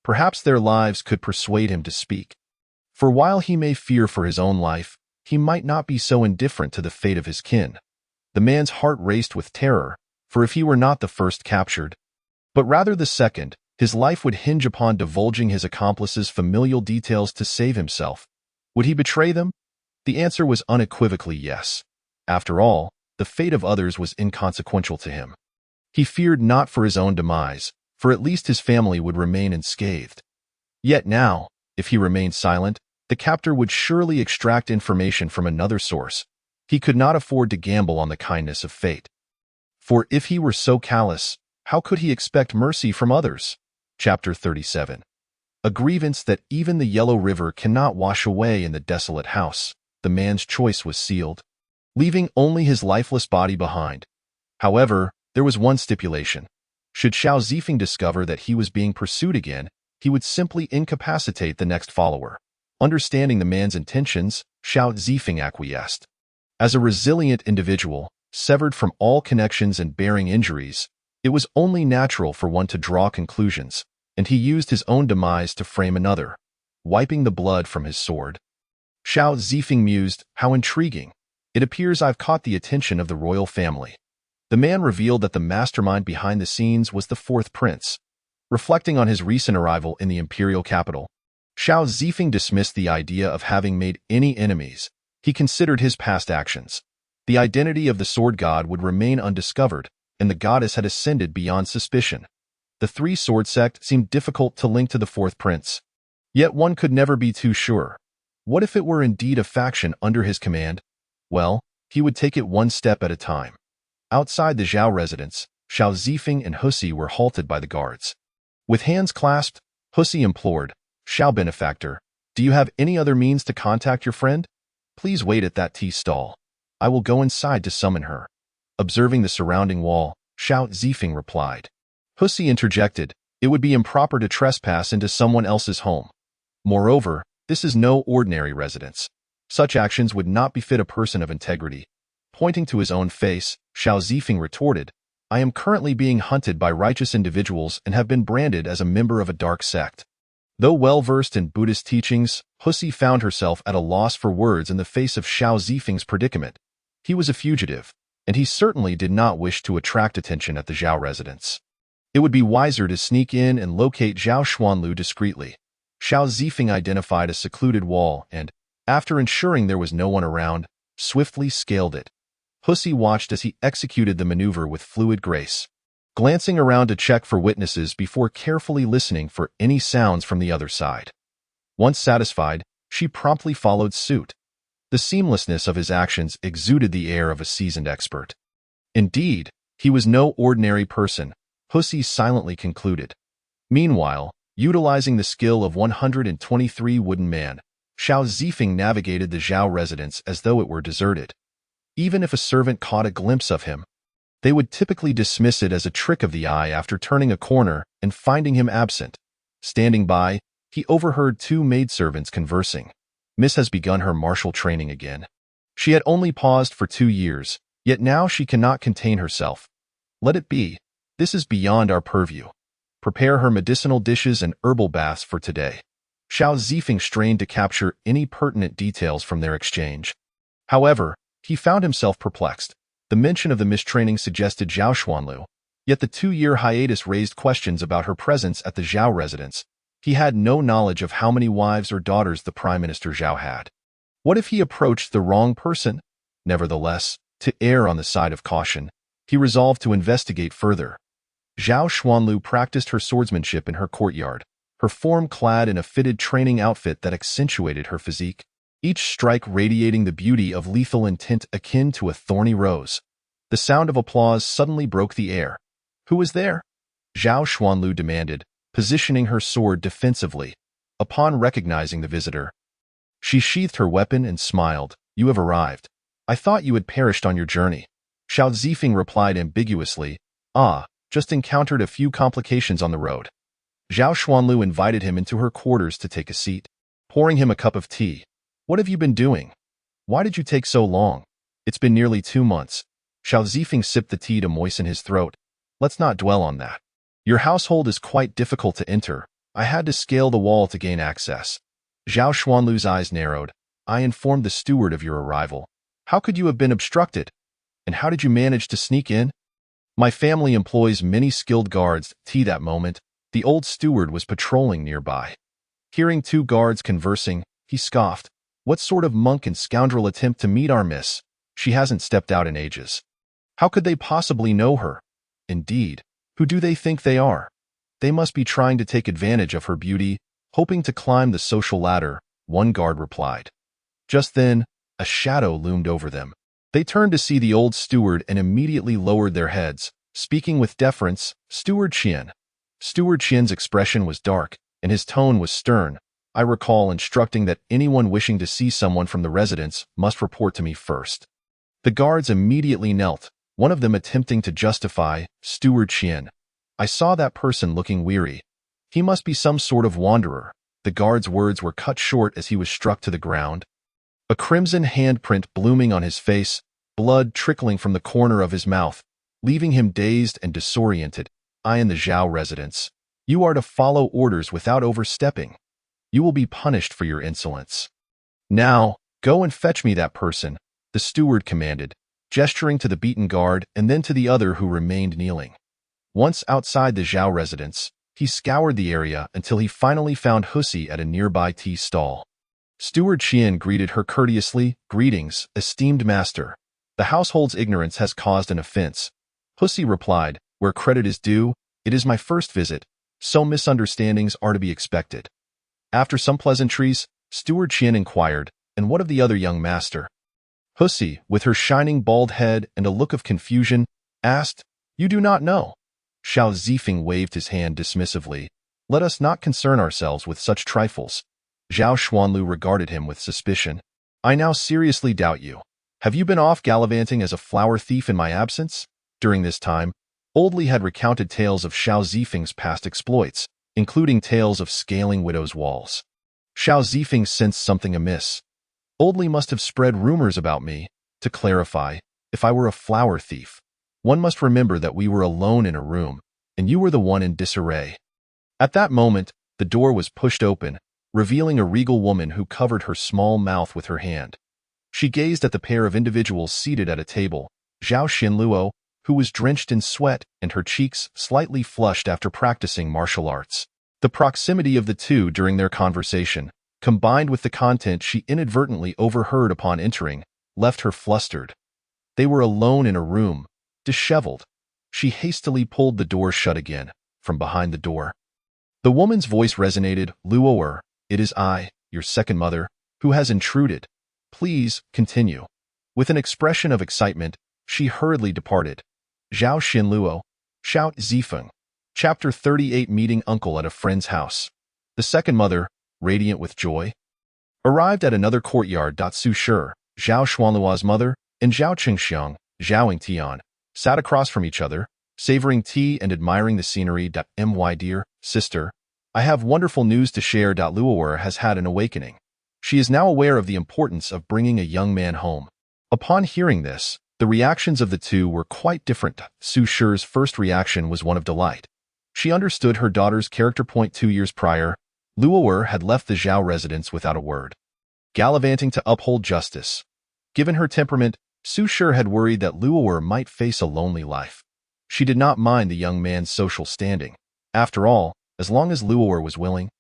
Perhaps their lives could persuade him to speak. For while he may fear for his own life, he might not be so indifferent to the fate of his kin." The man's heart raced with terror, for if he were not the first captured, but rather the second, his life would hinge upon divulging his accomplices' familial details to save himself. Would he betray them? The answer was unequivocally yes. After all, the fate of others was inconsequential to him. He feared not for his own demise, for at least his family would remain unscathed. Yet now, if he remained silent, the captor would surely extract information from another source. He could not afford to gamble on the kindness of fate. For if he were so callous, how could he expect mercy from others? Chapter 37. A grievance that even the Yellow River cannot wash away in the desolate house. The man's choice was sealed, leaving only his lifeless body behind. However, there was one stipulation. Should Xiao Zifeng discover that he was being pursued again, he would simply incapacitate the next follower. Understanding the man's intentions, Xiao Zifeng acquiesced. As a resilient individual, severed from all connections and bearing injuries, it was only natural for one to draw conclusions, and he used his own demise to frame another, wiping the blood from his sword. Xiao Zifeng mused, "How intriguing. It appears I've caught the attention of the royal family." The man revealed that the mastermind behind the scenes was the fourth prince. Reflecting on his recent arrival in the imperial capital, Xiao Zifeng dismissed the idea of having made any enemies. He considered his past actions. The identity of the sword god would remain undiscovered, and the goddess had ascended beyond suspicion. The three-sword sect seemed difficult to link to the fourth prince. Yet one could never be too sure. What if it were indeed a faction under his command? Well, he would take it one step at a time. Outside the Zhao residence, Xiao Zifeng and Husi were halted by the guards. With hands clasped, Husi implored, "Xiao benefactor, do you have any other means to contact your friend? Please wait at that tea stall. I will go inside to summon her." Observing the surrounding wall, Xiao Zifeng replied. Husi interjected, "It would be improper to trespass into someone else's home. Moreover, this is no ordinary residence. Such actions would not befit a person of integrity." Pointing to his own face, Xiao Zifeng retorted, "I am currently being hunted by righteous individuals and have been branded as a member of a dark sect." Though well-versed in Buddhist teachings, Husi found herself at a loss for words in the face of Xiao Zifeng's predicament. He was a fugitive, and he certainly did not wish to attract attention at the Zhao residence. It would be wiser to sneak in and locate Zhao Xuanlu discreetly. Xiao Zifeng identified a secluded wall and, after ensuring there was no one around, swiftly scaled it. Husi watched as he executed the maneuver with fluid grace, glancing around to check for witnesses before carefully listening for any sounds from the other side. Once satisfied, she promptly followed suit. The seamlessness of his actions exuded the air of a seasoned expert. Indeed, he was no ordinary person, Husi silently concluded. Meanwhile, utilizing the skill of 123 wooden man, Xiao Zifeng navigated the Zhao residence as though it were deserted. Even if a servant caught a glimpse of him, they would typically dismiss it as a trick of the eye after turning a corner and finding him absent. Standing by, he overheard two maidservants conversing. Miss has begun her martial training again. She had only paused for 2 years, yet now she cannot contain herself. Let it be. This is beyond our purview. Prepare her medicinal dishes and herbal baths for today. Xiao Zifeng strained to capture any pertinent details from their exchange. However, he found himself perplexed. The mention of the mistraining suggested Zhao Xuanlu, yet the 2-year hiatus raised questions about her presence at the Zhao residence. He had no knowledge of how many wives or daughters the Prime Minister Zhao had. What if he approached the wrong person? Nevertheless, to err on the side of caution, he resolved to investigate further. Zhao Xuanlu practiced her swordsmanship in her courtyard, her form clad in a fitted training outfit that accentuated her physique, each strike radiating the beauty of lethal intent akin to a thorny rose. The sound of applause suddenly broke the air. Who was there? Zhao Xuanlu demanded, positioning her sword defensively. Upon recognizing the visitor, she sheathed her weapon and smiled. You have arrived. I thought you had perished on your journey. Xiao Zifeng replied ambiguously. Just encountered a few complications on the road. Zhao Xuanlu invited him into her quarters to take a seat, pouring him a cup of tea. What have you been doing? Why did you take so long? It's been nearly 2 months. Xiao Zifeng sipped the tea to moisten his throat. Let's not dwell on that. Your household is quite difficult to enter. I had to scale the wall to gain access. Zhao Xuanlu's eyes narrowed. I informed the steward of your arrival. How could you have been obstructed? And how did you manage to sneak in? My family employs many skilled guards. That moment, the old steward was patrolling nearby. Hearing 2 guards conversing, he scoffed. What sort of monk and scoundrel attempt to meet our miss? She hasn't stepped out in ages. How could they possibly know her? Indeed, who do they think they are? They must be trying to take advantage of her beauty, hoping to climb the social ladder, one guard replied. Just then, a shadow loomed over them. They turned to see the old steward and immediately lowered their heads, speaking with deference, Steward Qian. Steward Qian's expression was dark, and his tone was stern. I recall instructing that anyone wishing to see someone from the residence must report to me first. The guards immediately knelt, one of them attempting to justify, Steward Qian. I saw that person looking weary. He must be some sort of wanderer. The guard's words were cut short as he was struck to the ground. A crimson handprint blooming on his face, blood trickling from the corner of his mouth, leaving him dazed and disoriented. I in the Zhao residence. You are to follow orders without overstepping. You will be punished for your insolence. Now, go and fetch me that person, the steward commanded, gesturing to the beaten guard and then to the other who remained kneeling. Once outside the Zhao residence, he scoured the area until he finally found Husi at a nearby tea stall. Steward Qian greeted her courteously. Greetings, esteemed master. The household's ignorance has caused an offense. Husi replied, where credit is due, it is my first visit, so misunderstandings are to be expected. After some pleasantries, Steward Qian inquired, and what of the other young master? Husi, with her shining bald head and a look of confusion, asked, You do not know. Xiao Zifeng waved his hand dismissively. Let us not concern ourselves with such trifles. Zhao Xuanlu regarded him with suspicion. I now seriously doubt you. Have you been off gallivanting as a flower thief in my absence? During this time, Old Li had recounted tales of Xiao Zifeng's past exploits, including tales of scaling widows' walls. Xiao Zifeng sensed something amiss. Old Li must have spread rumors about me. To clarify, if I were a flower thief, one must remember that we were alone in a room, and you were the one in disarray. At that moment, the door was pushed open, revealing a regal woman who covered her small mouth with her hand. She gazed at the pair of individuals seated at a table, Zhao Xinluo, who was drenched in sweat and her cheeks slightly flushed after practicing martial arts. The proximity of the two during their conversation, combined with the content she inadvertently overheard upon entering, left her flustered. They were alone in a room, disheveled. She hastily pulled the door shut again, from behind the door. The woman's voice resonated, Luo'er, it is I, your second mother, who has intruded. Please, continue. With an expression of excitement, she hurriedly departed. Zhao Xinluo, Xiao Zifeng. Chapter 38 Meeting Uncle at a Friend's House. The second mother, radiant with joy, arrived at another courtyard. Su Shi, Zhao Xuanluo's mother, and Zhao Qingxiang, Zhao Yingtian, sat across from each other, savoring tea and admiring the scenery. My dear sister, I have wonderful news to share. Luower has had an awakening. She is now aware of the importance of bringing a young man home. Upon hearing this, the reactions of the two were quite different. Su Shi's first reaction was one of delight. She understood her daughter's character point. 2 years prior, Luower had left the Zhao residence without a word, gallivanting to uphold justice. Given her temperament, Su Shi had worried that Luower might face a lonely life. She did not mind the young man's social standing. After all, as long as Luower was willing,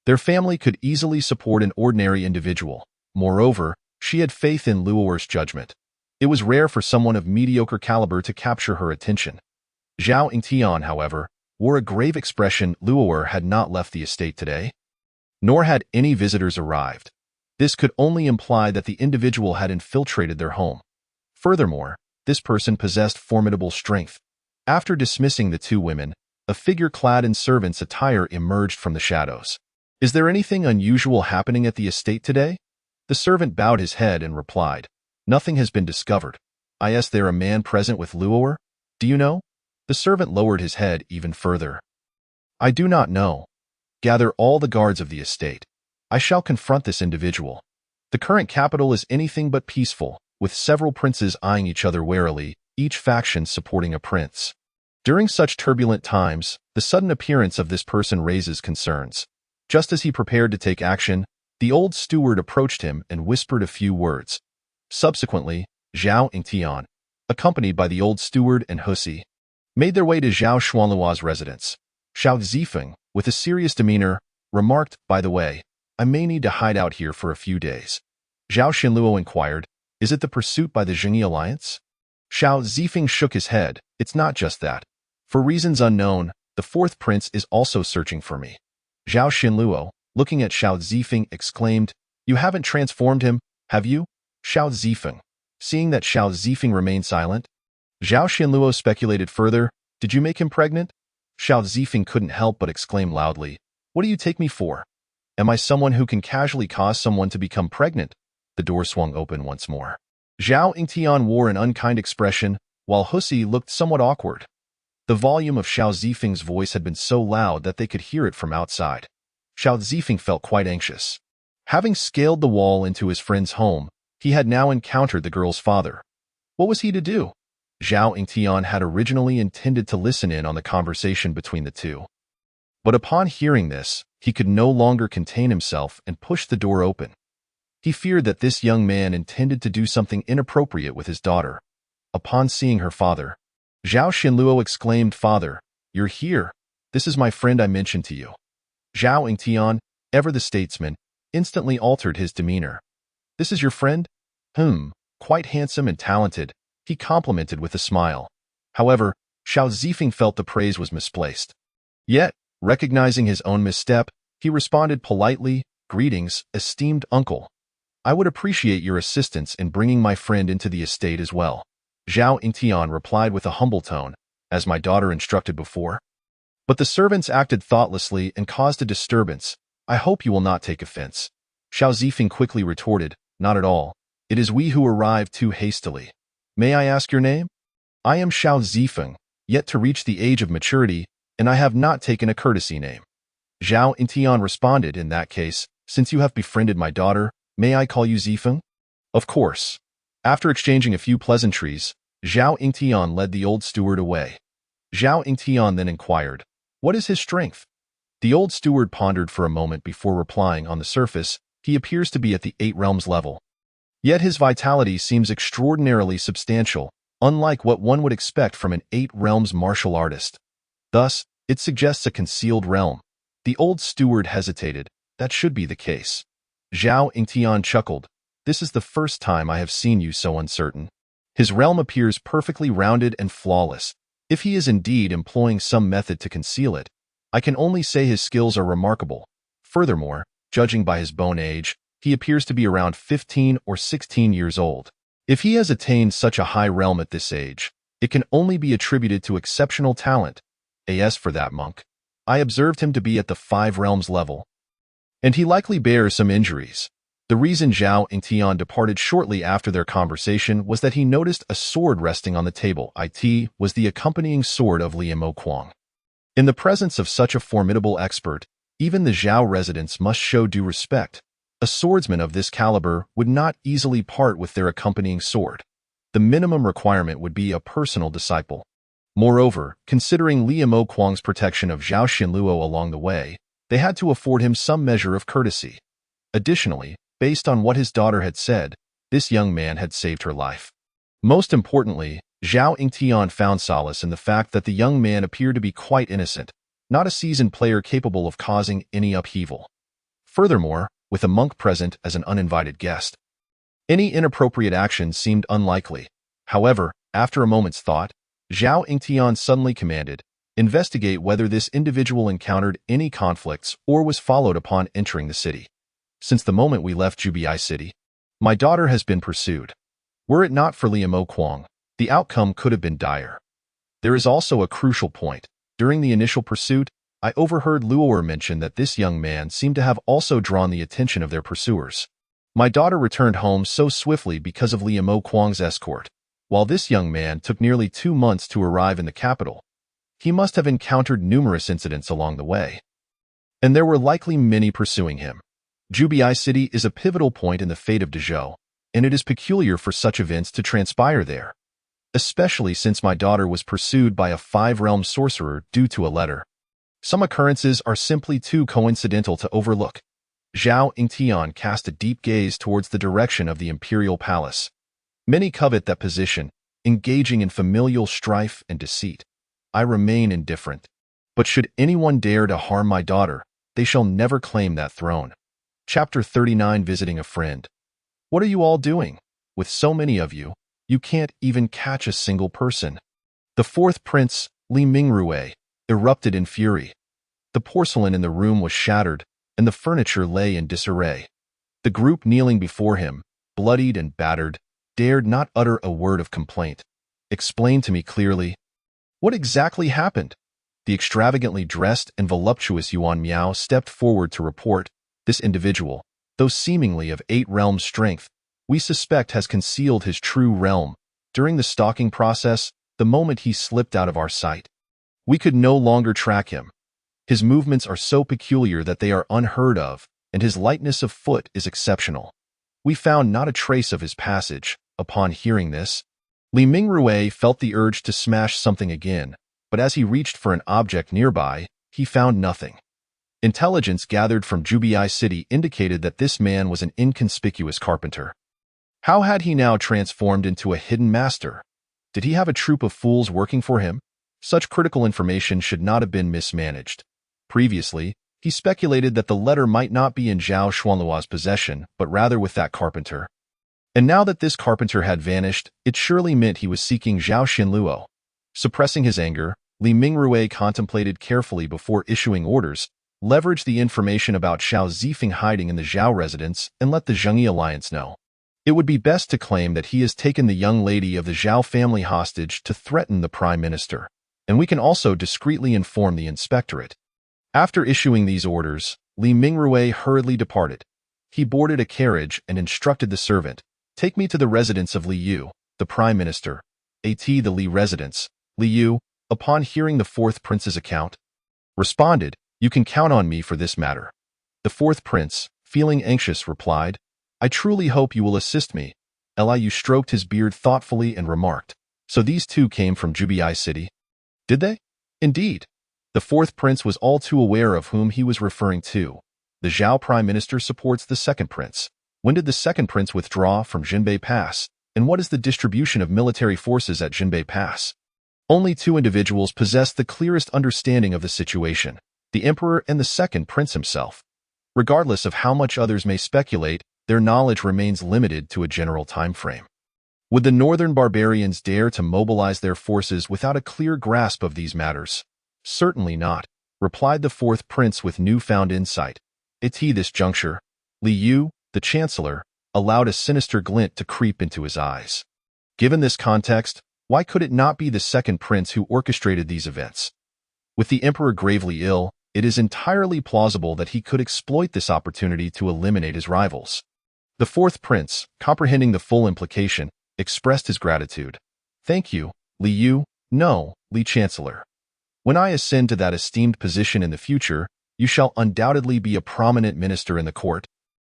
their family could easily support an ordinary individual. Moreover, she had faith in Luower's judgment. It was rare for someone of mediocre caliber to capture her attention. Zhao Yingtian, however, wore a grave expression. Luower had not left the estate today, nor had any visitors arrived. This could only imply that the individual had infiltrated their home. Furthermore, this person possessed formidable strength. After dismissing the two women, a figure clad in servant's attire emerged from the shadows. Is there anything unusual happening at the estate today? The servant bowed his head and replied, Nothing has been discovered. Is there a man present with Luower? Do you know? The servant lowered his head even further. I do not know. Gather all the guards of the estate. I shall confront this individual. The current capital is anything but peaceful, with several princes eyeing each other warily, each faction supporting a prince. During such turbulent times, the sudden appearance of this person raises concerns. Just as he prepared to take action, the old steward approached him and whispered a few words. Subsequently, Zhao Yingtian, accompanied by the old steward and Husi, made their way to Zhao Xuanluo's residence. Xiao Zifeng, with a serious demeanor, remarked, By the way, I may need to hide out here for a few days. Zhao Xinluo inquired, Is it the pursuit by the Zhengyi alliance? Xiao Zifeng shook his head. It's not just that. For reasons unknown, the fourth prince is also searching for me. Zhao Xinluo, looking at Xiao Zifeng, exclaimed, You haven't transformed him, have you? Xiao Zifeng. Seeing that Xiao Zifeng remained silent, Zhao Xinluo speculated further, Did you make him pregnant? Xiao Zifeng couldn't help but exclaim loudly, What do you take me for? Am I someone who can casually cause someone to become pregnant? The door swung open once more. Zhao Yingtian wore an unkind expression, while Husi looked somewhat awkward. The volume of Xiao Zifeng's voice had been so loud that they could hear it from outside. Xiao Zifeng felt quite anxious. Having scaled the wall into his friend's home, he had now encountered the girl's father. What was he to do? Zhao Yingtian had originally intended to listen in on the conversation between the two. But upon hearing this, he could no longer contain himself and pushed the door open. He feared that this young man intended to do something inappropriate with his daughter. Upon seeing her father, Zhao Xinluo exclaimed, Father, you're here. This is my friend I mentioned to you. Zhao Yingtian, ever the statesman, instantly altered his demeanor. This is your friend? Quite handsome and talented, he complimented with a smile. However, Xiao Zifeng felt the praise was misplaced. Yet, recognizing his own misstep, he responded politely, Greetings, esteemed uncle. I would appreciate your assistance in bringing my friend into the estate as well. Zhao Yingtian replied with a humble tone, As my daughter instructed before. But the servants acted thoughtlessly and caused a disturbance. I hope you will not take offense. Xiao Zifeng quickly retorted, Not at all. It is we who arrived too hastily. May I ask your name? I am Xiao Zifeng, yet to reach the age of maturity, and I have not taken a courtesy name. Zhao Yingtian responded, In that case, since you have befriended my daughter, may I call you Zifeng? Of course. After exchanging a few pleasantries, Zhao Yingtian led the old steward away. Zhao Yingtian then inquired, What is his strength? The old steward pondered for a moment before replying. On the surface, he appears to be at the 8 realms level. Yet his vitality seems extraordinarily substantial, unlike what one would expect from an 8 realms martial artist. Thus, it suggests a concealed realm. The old steward hesitated. That should be the case. Zhao Yingtian chuckled. This is the first time I have seen you so uncertain. His realm appears perfectly rounded and flawless. If he is indeed employing some method to conceal it, I can only say his skills are remarkable. Furthermore, judging by his bone age, he appears to be around 15 or 16 years old. If he has attained such a high realm at this age, it can only be attributed to exceptional talent. As for that monk, I observed him to be at the 5 realms level, and he likely bears some injuries. The reason Zhao Yingtian departed shortly after their conversation was that he noticed a sword resting on the table. It was the accompanying sword of Lian Mo Kuang. In the presence of such a formidable expert, Even the Zhao residents must show due respect. A swordsman of this caliber would not easily part with their accompanying sword. The minimum requirement would be a personal disciple. Moreover, considering Li Imoquang's protection of Zhao Xinluo along the way, they had to afford him some measure of courtesy. Additionally, based on what his daughter had said, this young man had saved her life. Most importantly, Zhao Yingtian found solace in the fact that the young man appeared to be quite innocent, not a seasoned player capable of causing any upheaval. Furthermore, with a monk present as an uninvited guest, any inappropriate action seemed unlikely. However, after a moment's thought, Zhao Yingtian suddenly commanded, "Investigate whether this individual encountered any conflicts or was followed upon entering the city. Since the moment we left Jubai City, my daughter has been pursued. Were it not for Li Imoquang, the outcome could have been dire." There is also a crucial point. During the initial pursuit, I overheard Luo'er mention that this young man seemed to have also drawn the attention of their pursuers. My daughter returned home so swiftly because of Li Imoquang's escort. While this young man took nearly 2 months to arrive in the capital, he must have encountered numerous incidents along the way. And there were likely many pursuing him. Jubai City is a pivotal point in the fate of Dezhou, and it is peculiar for such events to transpire there, especially since my daughter was pursued by a 5-realm sorcerer due to a letter. Some occurrences are simply too coincidental to overlook. Zhao Yingtian cast a deep gaze towards the direction of the imperial palace. Many covet that position, engaging in familial strife and deceit. I remain indifferent. But should anyone dare to harm my daughter, they shall never claim that throne. Chapter 39, Visiting a Friend. What are you all doing? With so many of you, you can't even catch a single person. The fourth prince, Li Mingrue, erupted in fury. The porcelain in the room was shattered, and the furniture lay in disarray. The group kneeling before him, bloodied and battered, dared not utter a word of complaint. "Explain to me clearly. What exactly happened?" The extravagantly dressed and voluptuous Yuan Miao stepped forward to report. "This individual, though seemingly of 8 realm strength, we suspect has concealed his true realm. During the stalking process, the moment he slipped out of our sight, we could no longer track him. His movements are so peculiar that they are unheard of, and his lightness of foot is exceptional. We found not a trace of his passage." Upon hearing this, Li Mingrue felt the urge to smash something again, but as he reached for an object nearby, he found nothing. Intelligence gathered from Jubai City indicated that this man was an inconspicuous carpenter. How had he now transformed into a hidden master? Did he have a troop of fools working for him? Such critical information should not have been mismanaged. Previously, he speculated that the letter might not be in Zhao Xuanluo's possession, but rather with that carpenter. And now that this carpenter had vanished, it surely meant he was seeking Zhao Xinluo. Suppressing his anger, Li Mingrue contemplated carefully before issuing orders, leverage the information about Xiao Zifeng hiding in the Zhao residence, and let the Zhengyi alliance know. It would be best to claim that he has taken the young lady of the Zhao family hostage to threaten the prime minister, and we can also discreetly inform the inspectorate. After issuing these orders, Li Mingrue hurriedly departed. He boarded a carriage and instructed the servant, "Take me to the residence of Li Yu, the prime minister, at the Li residence." Li Yu, upon hearing the fourth prince's account, responded, "You can count on me for this matter." The fourth prince, feeling anxious, replied, "I truly hope you will assist me." Li Yu stroked his beard thoughtfully and remarked, "So these two came from Jubai City? Did they?" "Indeed." The fourth prince was all too aware of whom he was referring to. The Zhao prime minister supports the second prince. When did the second prince withdraw from Jinbei Pass, and what is the distribution of military forces at Jinbei Pass? Only 2 individuals possess the clearest understanding of the situation, the emperor and the second prince himself. Regardless of how much others may speculate, their knowledge remains limited to a general time frame. Would the northern barbarians dare to mobilize their forces without a clear grasp of these matters? Certainly not, replied the fourth prince with newfound insight. At this juncture, Li Yu, the chancellor, allowed a sinister glint to creep into his eyes. Given this context, why could it not be the second prince who orchestrated these events? With the emperor gravely ill, it is entirely plausible that he could exploit this opportunity to eliminate his rivals. The fourth prince, comprehending the full implication, expressed his gratitude. "Thank you, Li Yu." "No, Li Chancellor. When I ascend to that esteemed position in the future, You shall undoubtedly be a prominent minister in the court.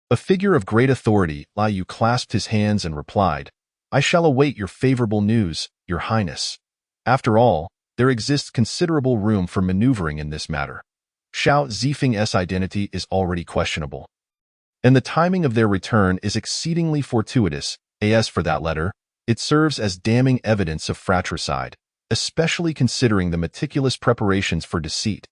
A figure of great authority, Liu clasped his hands and replied, I shall await your favorable news, Your Highness. After all, there exists considerable room for maneuvering in this matter. Xiao Zifeng's identity is already questionable, and the timing of their return is exceedingly fortuitous. As for that letter, it serves as damning evidence of fratricide, especially considering the meticulous preparations for deceit.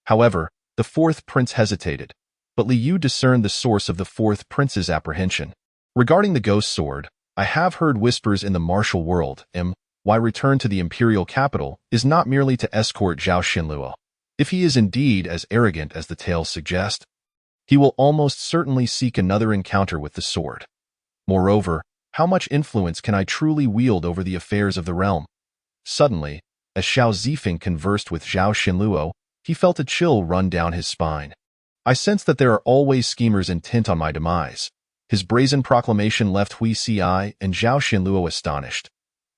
However, the fourth prince hesitated, but Liu discerned the source of the fourth prince's apprehension. Regarding the ghost sword, I have heard whispers in the martial world, why return to the imperial capital is not merely to escort Zhao Xinluo. If he is indeed as arrogant as the tales suggest, he will almost certainly seek another encounter with the sword. Moreover, how much influence can I truly wield over the affairs of the realm? Suddenly, as Xiao Zifeng conversed with Zhao Xinluo, he felt a chill run down his spine. I sense that there are always schemers intent on my demise. His brazen proclamation left Hui Xi and Zhao Xinluo astonished.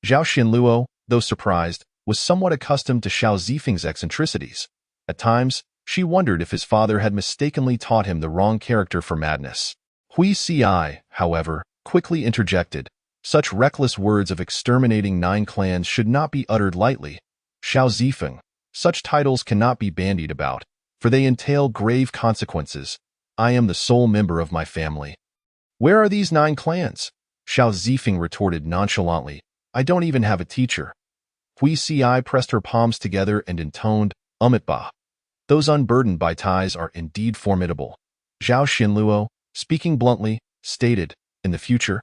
Zhao Xinluo, though surprised, was somewhat accustomed to Xiao Zifeng's eccentricities. At times, she wondered if his father had mistakenly taught him the wrong character for madness. Hui Xi, however, quickly interjected, such reckless words of exterminating 9 clans should not be uttered lightly. Xiao Zifeng, such titles cannot be bandied about, for they entail grave consequences. I am the sole member of my family. Where are these 9 clans? Xiao Zifeng retorted nonchalantly. I don't even have a teacher. Hui Xi pressed her palms together and intoned, Umitba. Those unburdened by ties are indeed formidable. Zhao Xinluo, speaking bluntly, stated, in the future,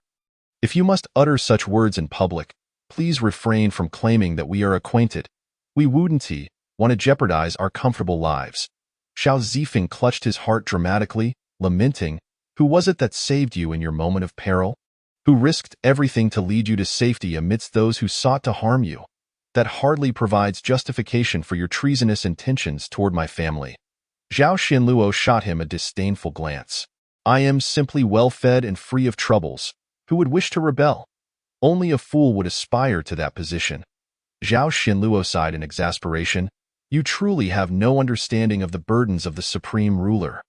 if you must utter such words in public, please refrain from claiming that we are acquainted. We wouldn't want to jeopardize our comfortable lives. Xiao Zifeng clutched his heart dramatically, lamenting, who was it that saved you in your moment of peril? Who risked everything to lead you to safety amidst those who sought to harm you? That hardly provides justification for your treasonous intentions toward my family. Zhao Xinluo shot him a disdainful glance. I am simply well-fed and free of troubles. Who would wish to rebel? Only a fool would aspire to that position. Zhao Xinluo sighed in exasperation. You truly have no understanding of the burdens of the supreme ruler.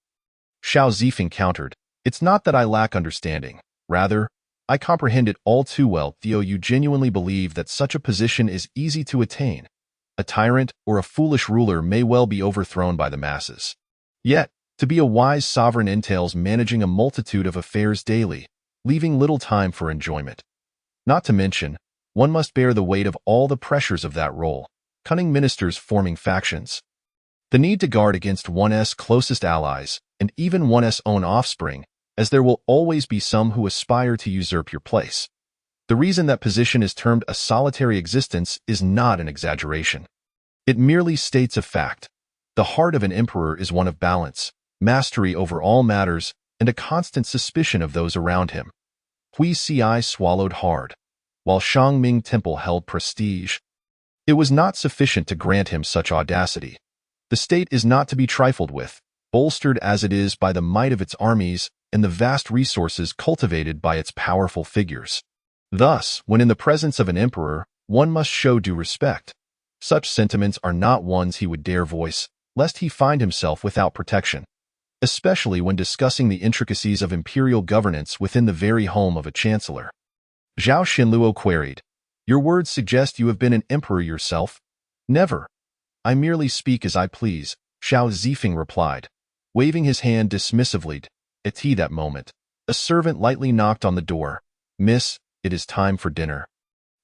Xiao Zifeng countered. It's not that I lack understanding. Rather, I comprehend it all too well. Theo, you genuinely believe that such a position is easy to attain. A tyrant or a foolish ruler may well be overthrown by the masses. Yet, to be a wise sovereign entails managing a multitude of affairs daily, leaving little time for enjoyment. Not to mention, one must bear the weight of all the pressures of that role, cunning ministers forming factions, the need to guard against one's closest allies, and even one's own offspring, as there will always be some who aspire to usurp your place. The reason that position is termed a solitary existence is not an exaggeration. It merely states a fact. The heart of an emperor is one of balance, mastery over all matters, and a constant suspicion of those around him. Hui Xi swallowed hard. While Shangming Temple held prestige, it was not sufficient to grant him such audacity. The state is not to be trifled with, bolstered as it is by the might of its armies and the vast resources cultivated by its powerful figures. Thus, when in the presence of an emperor, one must show due respect. Such sentiments are not ones he would dare voice, lest he find himself without protection, especially when discussing the intricacies of imperial governance within the very home of a chancellor. Zhao Xinluo queried, Your words suggest you have been an emperor yourself? Never. I merely speak as I please, Xiao Zifeng replied, waving his hand dismissively. At that moment, a servant lightly knocked on the door. Miss, it is time for dinner.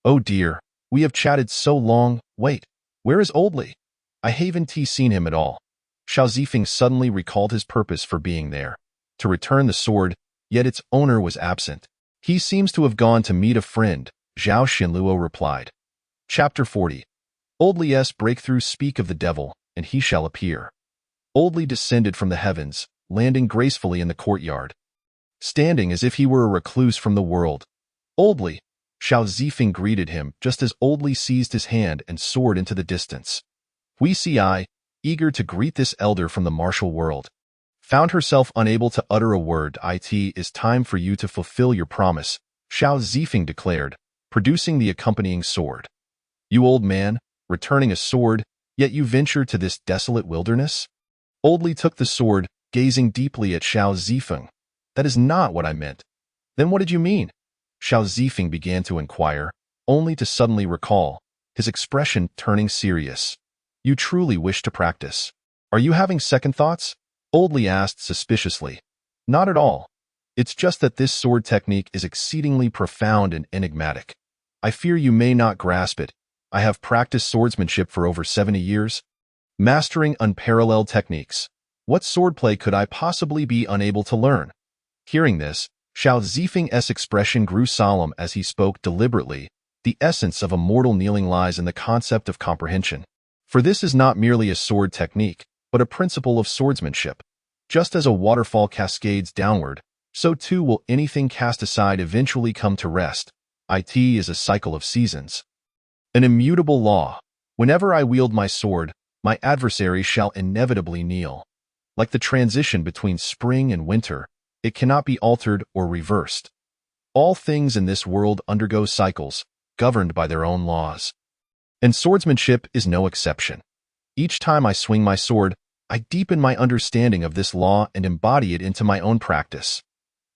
Oh dear, we have chatted so long. Wait, where is Oldly? I haven't seen him at all. Xiao Zifeng suddenly recalled his purpose for being there, to return the sword, yet its owner was absent. He seems to have gone to meet a friend, Zhao Xinluo replied. Chapter 40. Oldly's breakthrough. Speak of the devil, and he shall appear. Oldly descended from the heavens, landing gracefully in the courtyard, standing as if he were a recluse from the world. Oldly, Xiao Zifeng greeted him just as Oldly seized his hand and soared into the distance. Hui Xi, eager to greet this elder from the martial world, found herself unable to utter a word. It is time for you to fulfill your promise, Xiao Zifeng declared, producing the accompanying sword. You old man, returning a sword, yet you venture to this desolate wilderness? Old Li took the sword, gazing deeply at Xiao Zifeng. That is not what I meant. Then what did you mean? Xiao Zifeng began to inquire, only to suddenly recall, his expression turning serious. You truly wish to practice. Are you having second thoughts? Old Li asked suspiciously. Not at all. It's just that this sword technique is exceedingly profound and enigmatic. I fear you may not grasp it. I have practiced swordsmanship for over 70 years, mastering unparalleled techniques. What swordplay could I possibly be unable to learn? Hearing this, Xiao Zifeng's expression grew solemn as he spoke deliberately. The essence of a mortal kneeling lies in the concept of comprehension. For this is not merely a sword technique, but a principle of swordsmanship. Just as a waterfall cascades downward, so too will anything cast aside eventually come to rest. It is a cycle of seasons. An immutable law. Whenever I wield my sword, my adversary shall inevitably kneel. Like the transition between spring and winter, it cannot be altered or reversed. All things in this world undergo cycles, governed by their own laws. And swordsmanship is no exception. Each time I swing my sword, I deepen my understanding of this law and embody it into my own practice.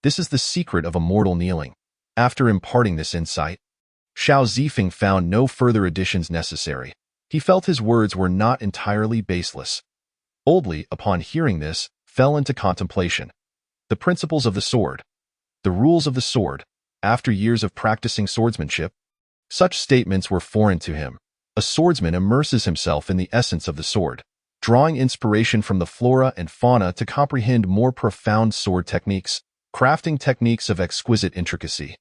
This is the secret of immortal kneeling. After imparting this insight, Xiao Zifeng found no further additions necessary. He felt his words were not entirely baseless. Old Li, upon hearing this, fell into contemplation. The principles of the sword, the rules of the sword, after years of practicing swordsmanship, such statements were foreign to him. A swordsman immerses himself in the essence of the sword, drawing inspiration from the flora and fauna to comprehend more profound sword techniques, crafting techniques of exquisite intricacy.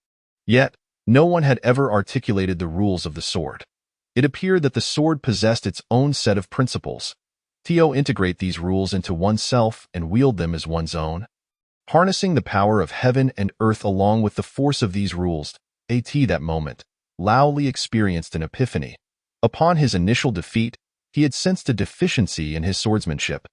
Yet, no one had ever articulated the rules of the sword. It appeared that the sword possessed its own set of principles. To integrate these rules into oneself and wield them as one's own. Harnessing the power of heaven and earth along with the force of these rules, at that moment, Lao Li experienced an epiphany. Upon his initial defeat, he had sensed a deficiency in his swordsmanship.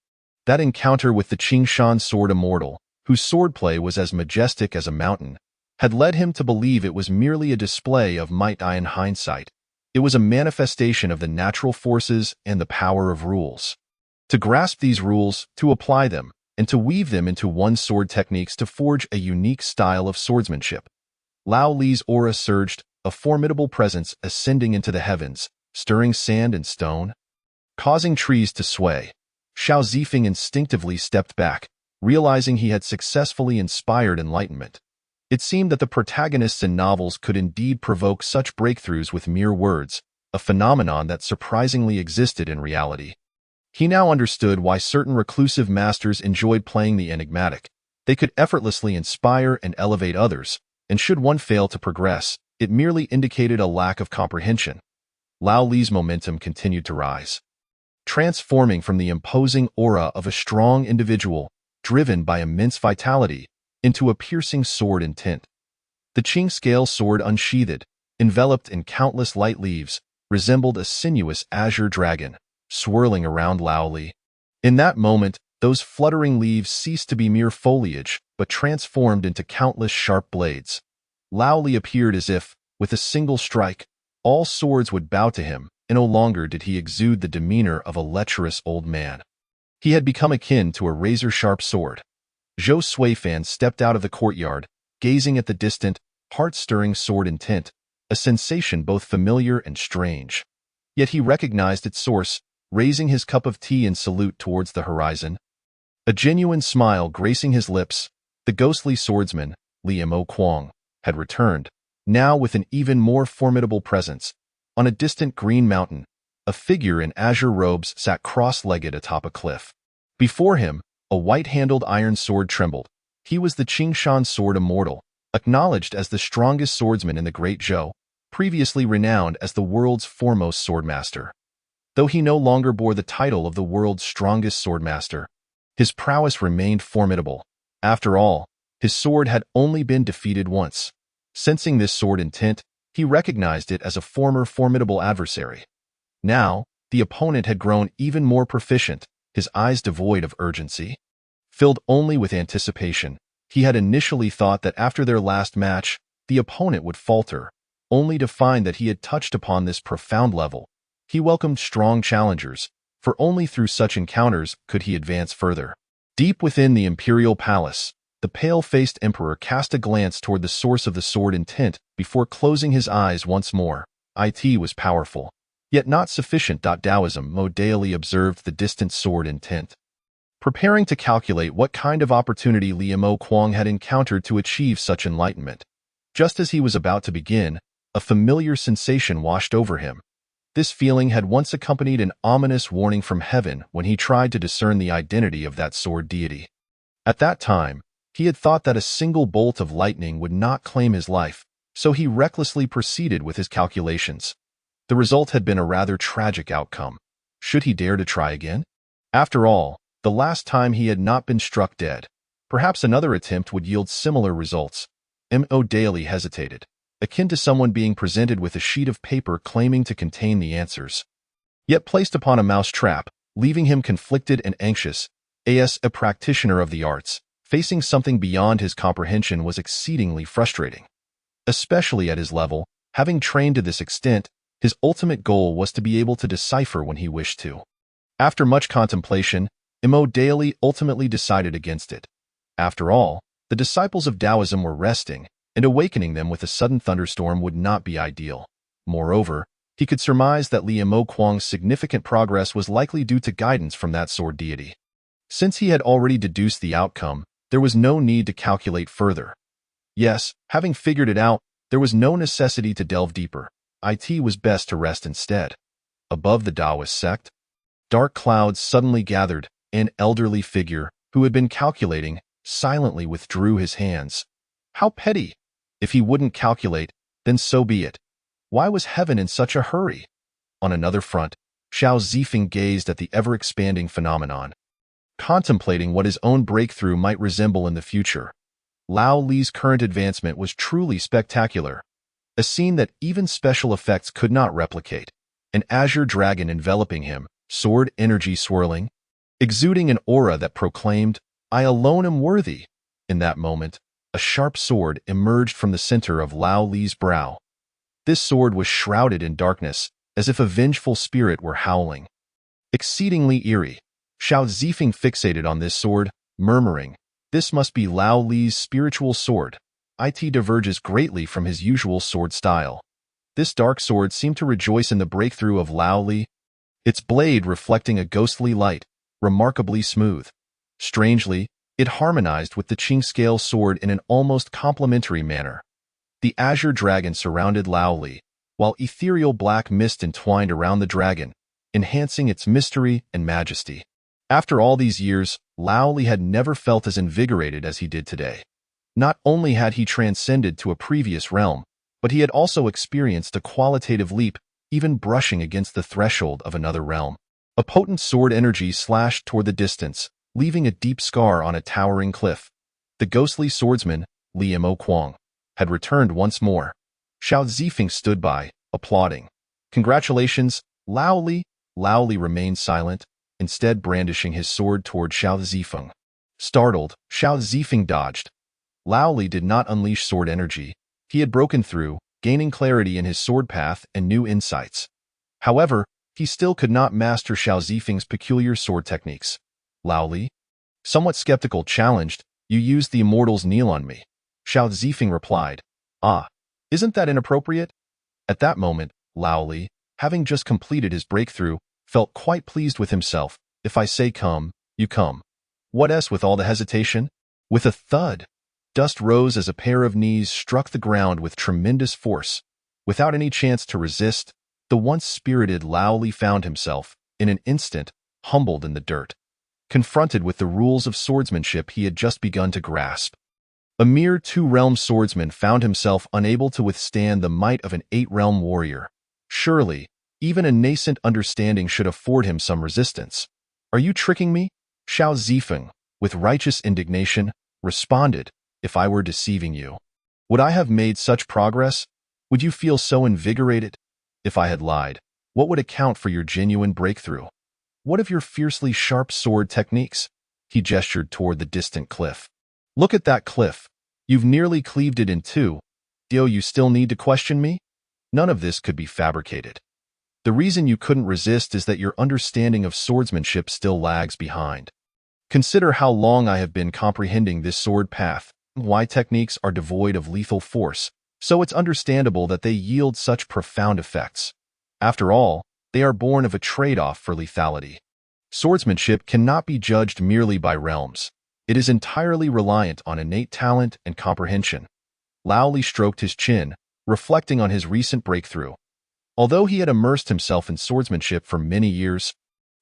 That encounter with the Qingshan sword immortal, whose swordplay was as majestic as a mountain, had led him to believe it was merely a display of might. In hindsight, it was a manifestation of the natural forces and the power of rules. To grasp these rules, to apply them, and to weave them into one's sword techniques to forge a unique style of swordsmanship. Lao Li's aura surged, a formidable presence ascending into the heavens, stirring sand and stone, causing trees to sway. Xiao Zifeng instinctively stepped back, realizing he had successfully inspired enlightenment. It seemed that the protagonists in novels could indeed provoke such breakthroughs with mere words, a phenomenon that surprisingly existed in reality. He now understood why certain reclusive masters enjoyed playing the enigmatic. They could effortlessly inspire and elevate others, and should one fail to progress, it merely indicated a lack of comprehension. Lao Li's momentum continued to rise, transforming from the imposing aura of a strong individual, driven by immense vitality, into a piercing sword intent. The Qing scale sword unsheathed, enveloped in countless light leaves, resembled a sinuous azure dragon, swirling around Lao Li. In that moment, those fluttering leaves ceased to be mere foliage, but transformed into countless sharp blades. Lao Li appeared as if, with a single strike, all swords would bow to him, and no longer did he exude the demeanor of a lecherous old man. He had become akin to a razor-sharp sword. Zhou Suifan stepped out of the courtyard, gazing at the distant, heart-stirring sword intent, a sensation both familiar and strange. Yet he recognized its source, raising his cup of tea in salute towards the horizon. A genuine smile gracing his lips, the ghostly swordsman, Li Mo Kuang, had returned, now with an even more formidable presence. On a distant green mountain, a figure in azure robes sat cross-legged atop a cliff. Before him, a white-handled iron sword trembled. He was the Qingshan sword immortal, acknowledged as the strongest swordsman in the Great Zhou, previously renowned as the world's foremost swordmaster. Though he no longer bore the title of the world's strongest swordmaster, his prowess remained formidable. After all, his sword had only been defeated once. Sensing this sword intent, he recognized it as a former formidable adversary. Now, the opponent had grown even more proficient, his eyes devoid of urgency, filled only with anticipation. He had initially thought that after their last match, the opponent would falter, only to find that he had touched upon this profound level. He welcomed strong challengers, for only through such encounters could he advance further. Deep within the imperial palace, the pale-faced emperor cast a glance toward the source of the sword intent before closing his eyes once more. It was powerful, yet not sufficient. Taoism Mo daily observed the distant sword intent, preparing to calculate what kind of opportunity Li Mo Kuang had encountered to achieve such enlightenment. Just as he was about to begin, a familiar sensation washed over him. This feeling had once accompanied an ominous warning from heaven when he tried to discern the identity of that sword deity. At that time, he had thought that a single bolt of lightning would not claim his life, so he recklessly proceeded with his calculations. The result had been a rather tragic outcome. Should he dare to try again? After all, the last time he had not been struck dead. Perhaps another attempt would yield similar results. Mo Daly hesitated, akin to someone being presented with a sheet of paper claiming to contain the answers, yet placed upon a mouse trap, leaving him conflicted and anxious. As a practitioner of the arts, facing something beyond his comprehension was exceedingly frustrating. Especially at his level, having trained to this extent, his ultimate goal was to be able to decipher when he wished to. After much contemplation, Mo Daly ultimately decided against it. After all, the disciples of Taoism were resting, and awakening them with a sudden thunderstorm would not be ideal. Moreover, he could surmise that Li Mo Kuang's significant progress was likely due to guidance from that sword deity. Since he had already deduced the outcome, there was no need to calculate further. Yes, having figured it out, there was no necessity to delve deeper. It was best to rest instead. Above the Taoist sect, dark clouds suddenly gathered. An elderly figure, who had been calculating, silently withdrew his hands. How petty! If he wouldn't calculate, then so be it. Why was heaven in such a hurry? On another front, Xiao Zifeng gazed at the ever-expanding phenomenon, contemplating what his own breakthrough might resemble in the future. Lao Li's current advancement was truly spectacular, a scene that even special effects could not replicate. An azure dragon enveloping him, sword energy swirling, exuding an aura that proclaimed, "I alone am worthy." In that moment, a sharp sword emerged from the center of Lao Li's brow. This sword was shrouded in darkness, as if a vengeful spirit were howling. Exceedingly eerie, Xiao Zifeng fixated on this sword, murmuring, "This must be Lao Li's spiritual sword. It diverges greatly from his usual sword style." This dark sword seemed to rejoice in the breakthrough of Lao Li, its blade reflecting a ghostly light, remarkably smooth. Strangely, it harmonized with the Qing scale sword in an almost complementary manner. The azure dragon surrounded Lao Li, while ethereal black mist entwined around the dragon, enhancing its mystery and majesty. After all these years, Lao Li had never felt as invigorated as he did today. Not only had he transcended to a previous realm, but he had also experienced a qualitative leap, even brushing against the threshold of another realm. A potent sword energy slashed toward the distance, leaving a deep scar on a towering cliff. The ghostly swordsman, Li Mo Kuang, had returned once more. Xiao Zifeng stood by, applauding. "Congratulations, Lao Li." Lao Li remained silent, instead brandishing his sword toward Xiao Zifeng. Startled, Xiao Zifeng dodged. Lao Li did not unleash sword energy. He had broken through, gaining clarity in his sword path and new insights. However, he still could not master Xiao Zifeng's peculiar sword techniques. Lao Li, somewhat skeptical, challenged, "You used the immortal's kneel on me." Xiao Zifeng replied, "Ah, isn't that inappropriate?" At that moment, Lao Li, having just completed his breakthrough, felt quite pleased with himself. "If I say come, you come. What else with all the hesitation?" With a thud, dust rose as a pair of knees struck the ground with tremendous force. Without any chance to resist, the once spirited Lao Li found himself, in an instant, humbled in the dirt, confronted with the rules of swordsmanship he had just begun to grasp. A mere two-realm swordsman found himself unable to withstand the might of an eight-realm warrior. Surely, even a nascent understanding should afford him some resistance. "Are you tricking me?" Xiao Zifeng, with righteous indignation, responded. "If I were deceiving you, would I have made such progress? Would you feel so invigorated? If I had lied, what would account for your genuine breakthrough? What of your fiercely sharp sword techniques?" He gestured toward the distant cliff. "Look at that cliff. You've nearly cleaved it in two. Do you still need to question me? None of this could be fabricated." The reason you couldn't resist is that your understanding of swordsmanship still lags behind. Consider how long I have been comprehending this sword path, why techniques are devoid of lethal force, so it's understandable that they yield such profound effects. After all, they are born of a trade-off for lethality. Swordsmanship cannot be judged merely by realms. It is entirely reliant on innate talent and comprehension. Lao Li stroked his chin, reflecting on his recent breakthrough. Although he had immersed himself in swordsmanship for many years,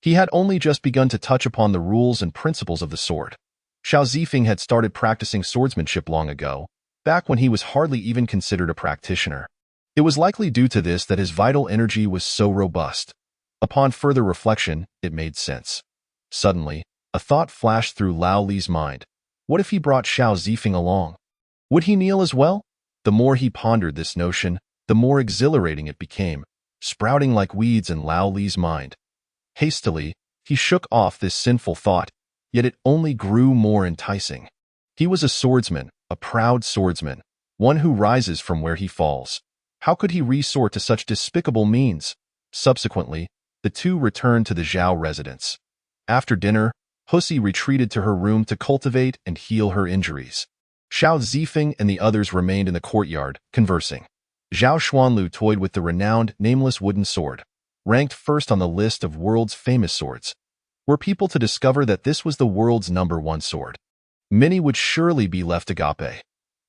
he had only just begun to touch upon the rules and principles of the sword. Xiao Zifeng had started practicing swordsmanship long ago, back when he was hardly even considered a practitioner. It was likely due to this that his vital energy was so robust. Upon further reflection, it made sense. Suddenly, a thought flashed through Lao Li's mind. What if he brought Xiao Zifeng along? Would he kneel as well? The more he pondered this notion, the more exhilarating it became, sprouting like weeds in Lao Li's mind. Hastily, he shook off this sinful thought, yet it only grew more enticing. He was a swordsman, a proud swordsman, one who rises from where he falls. How could he resort to such despicable means? Subsequently, the two returned to the Zhao residence. After dinner, Hussy retreated to her room to cultivate and heal her injuries. Xiao Zifeng and the others remained in the courtyard, conversing. Zhao Xuanlu toyed with the renowned, nameless wooden sword, ranked first on the list of world's famous swords. Were people to discover that this was the world's #1 sword, many would surely be left agape.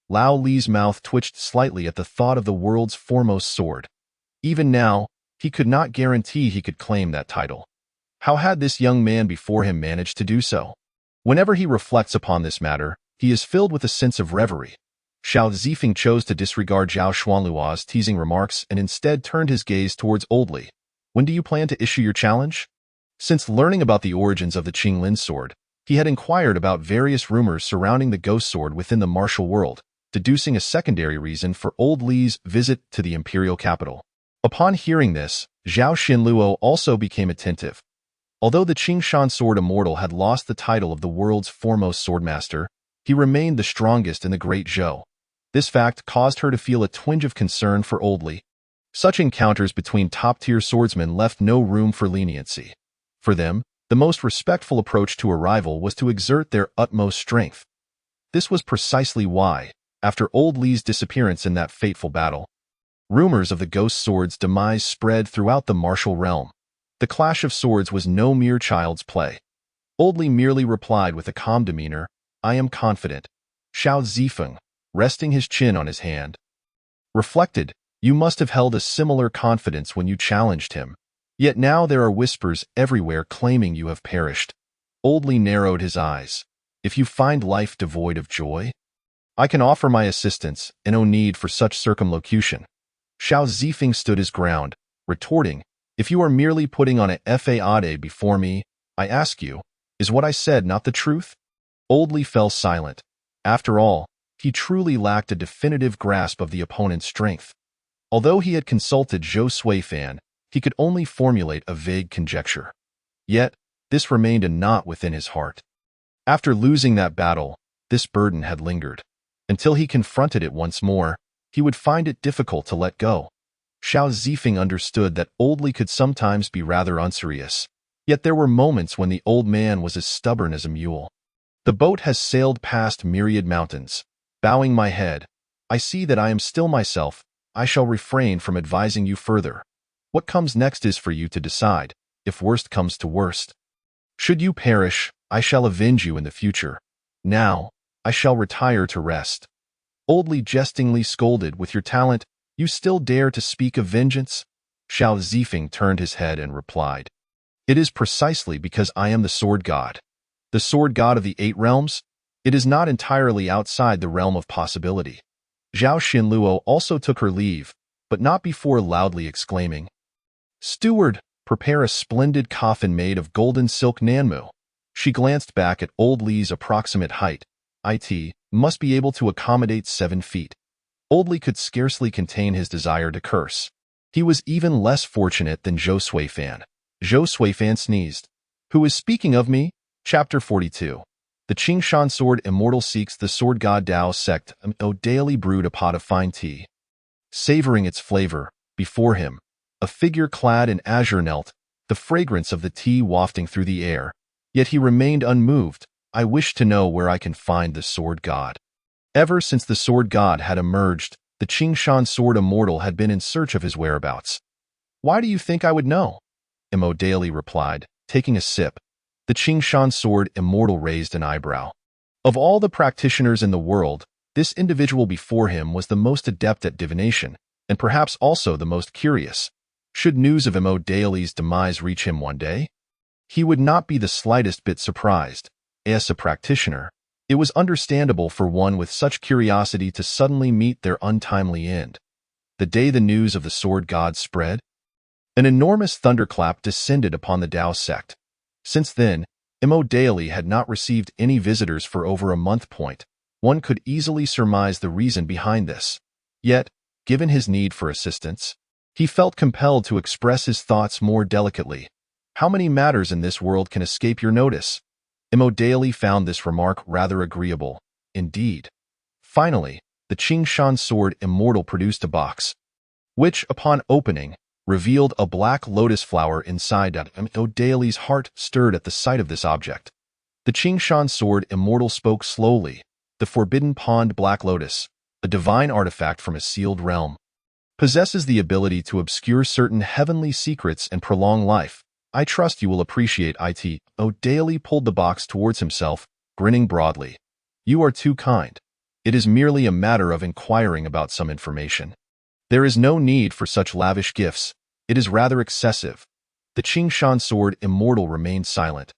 Lao Li's mouth twitched slightly at the thought of the world's foremost sword. Even now, he could not guarantee he could claim that title. How had this young man before him managed to do so? Whenever he reflects upon this matter, he is filled with a sense of reverie. Xiao Zifeng chose to disregard Zhao Xuanluo's teasing remarks and instead turned his gaze towards Old Li. When do you plan to issue your challenge? Since learning about the origins of the Qinglin sword, he had inquired about various rumors surrounding the ghost sword within the martial world, deducing a secondary reason for Old Li's visit to the imperial capital. Upon hearing this, Zhao Xinluo also became attentive. Although the Qingshan sword immortal had lost the title of the world's foremost swordmaster, he remained the strongest in the Great Zhou. This fact caused her to feel a twinge of concern for Old Li. Such encounters between top-tier swordsmen left no room for leniency. For them, the most respectful approach to a rival was to exert their utmost strength. This was precisely why, after Old Li's disappearance in that fateful battle, rumors of the ghost sword's demise spread throughout the martial realm. The clash of swords was no mere child's play. Old Li merely replied with a calm demeanor, "I am confident." Xiao Zifeng, resting his chin on his hand, reflected, "You must have held a similar confidence when you challenged him. Yet now there are whispers everywhere claiming you have perished." Old Li narrowed his eyes. "If you find life devoid of joy, I can offer my assistance, and no need for such circumlocution." Xiao Zifeng stood his ground, retorting, "If you are merely putting on a faade before me, I ask you, is what I said not the truth?" Old Li fell silent. After all, he truly lacked a definitive grasp of the opponent's strength. Although he had consulted Zhou Suifan, he could only formulate a vague conjecture. Yet, this remained a knot within his heart. After losing that battle, this burden had lingered. Until he confronted it once more, he would find it difficult to let go. Xiao Zifeng understood that Old Li could sometimes be rather unserious. Yet there were moments when the old man was as stubborn as a mule. "The boat has sailed past myriad mountains. Bowing my head, I see that I am still myself. I shall refrain from advising you further. What comes next is for you to decide, if worst comes to worst. Should you perish, I shall avenge you in the future. Now, I shall retire to rest." Old Li jestingly scolded, "With your talent, you still dare to speak of vengeance?" Xiao Zifeng turned his head and replied, "It is precisely because I am the sword god. The sword god of the 8 realms? It is not entirely outside the realm of possibility." Zhao Xinluo also took her leave, but not before loudly exclaiming, "Steward, prepare a splendid coffin made of golden silk Nanmu." She glanced back at Old Li's approximate height. It must be able to accommodate 7 feet. Old Li could scarcely contain his desire to curse. He was even less fortunate than Zhou Suifan. Zhou Suifan sneezed. "Who is speaking of me?" Chapter 42. The Qingshan sword immortal seeks the sword god Dao sect daily brewed a pot of fine tea. Savoring its flavor, before him, A figure clad in azure knelt, the fragrance of the tea wafting through the air. Yet he remained unmoved. I wish to know where I can find the sword god. Ever since the sword god had emerged, the Qingshan sword immortal had been in search of his whereabouts. Why do you think I would know? Imo Daily replied, taking a sip. The Qingshan sword immortal raised an eyebrow. Of all the practitioners in the world, this individual before him was the most adept at divination, and perhaps also the most curious. Should news of Imo Daily's demise reach him one day, he would not be the slightest bit surprised. As a practitioner, it was understandable for one with such curiosity to suddenly meet their untimely end. The day the news of the sword god spread, an enormous thunderclap descended upon the Dao sect. Since then, Imo Daily had not received any visitors for over a month. One could easily surmise the reason behind this. Yet, given his need for assistance, he felt compelled to express his thoughts more delicately. How many matters in this world can escape your notice? Imo Daily found this remark rather agreeable. Indeed. Finally, the Qingshan sword immortal produced a box, which, upon opening, revealed a black lotus flower inside. Imo Daily's heart stirred at the sight of this object. The Qingshan sword immortal spoke slowly. The forbidden pond black lotus, a divine artifact from a sealed realm, possesses the ability to obscure certain heavenly secrets and prolong life. I trust you will appreciate it. Imo Daily pulled the box towards himself, grinning broadly. You are too kind. It is merely a matter of inquiring about some information. There is no need for such lavish gifts. It is rather excessive. The Qingshan sword immortal remained silent.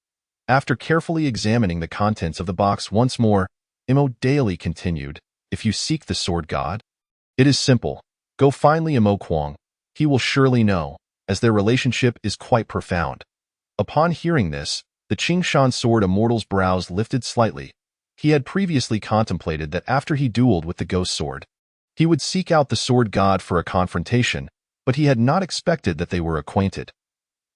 After carefully examining the contents of the box once more, Imo Daily continued, If you seek the sword god, it is simple. Go find Li Imo Kuang. He will surely know, as their relationship is quite profound. Upon hearing this, the Qingshan sword immortal's brows lifted slightly. He had previously contemplated that after he dueled with the ghost sword, he would seek out the sword god for a confrontation, but he had not expected that they were acquainted.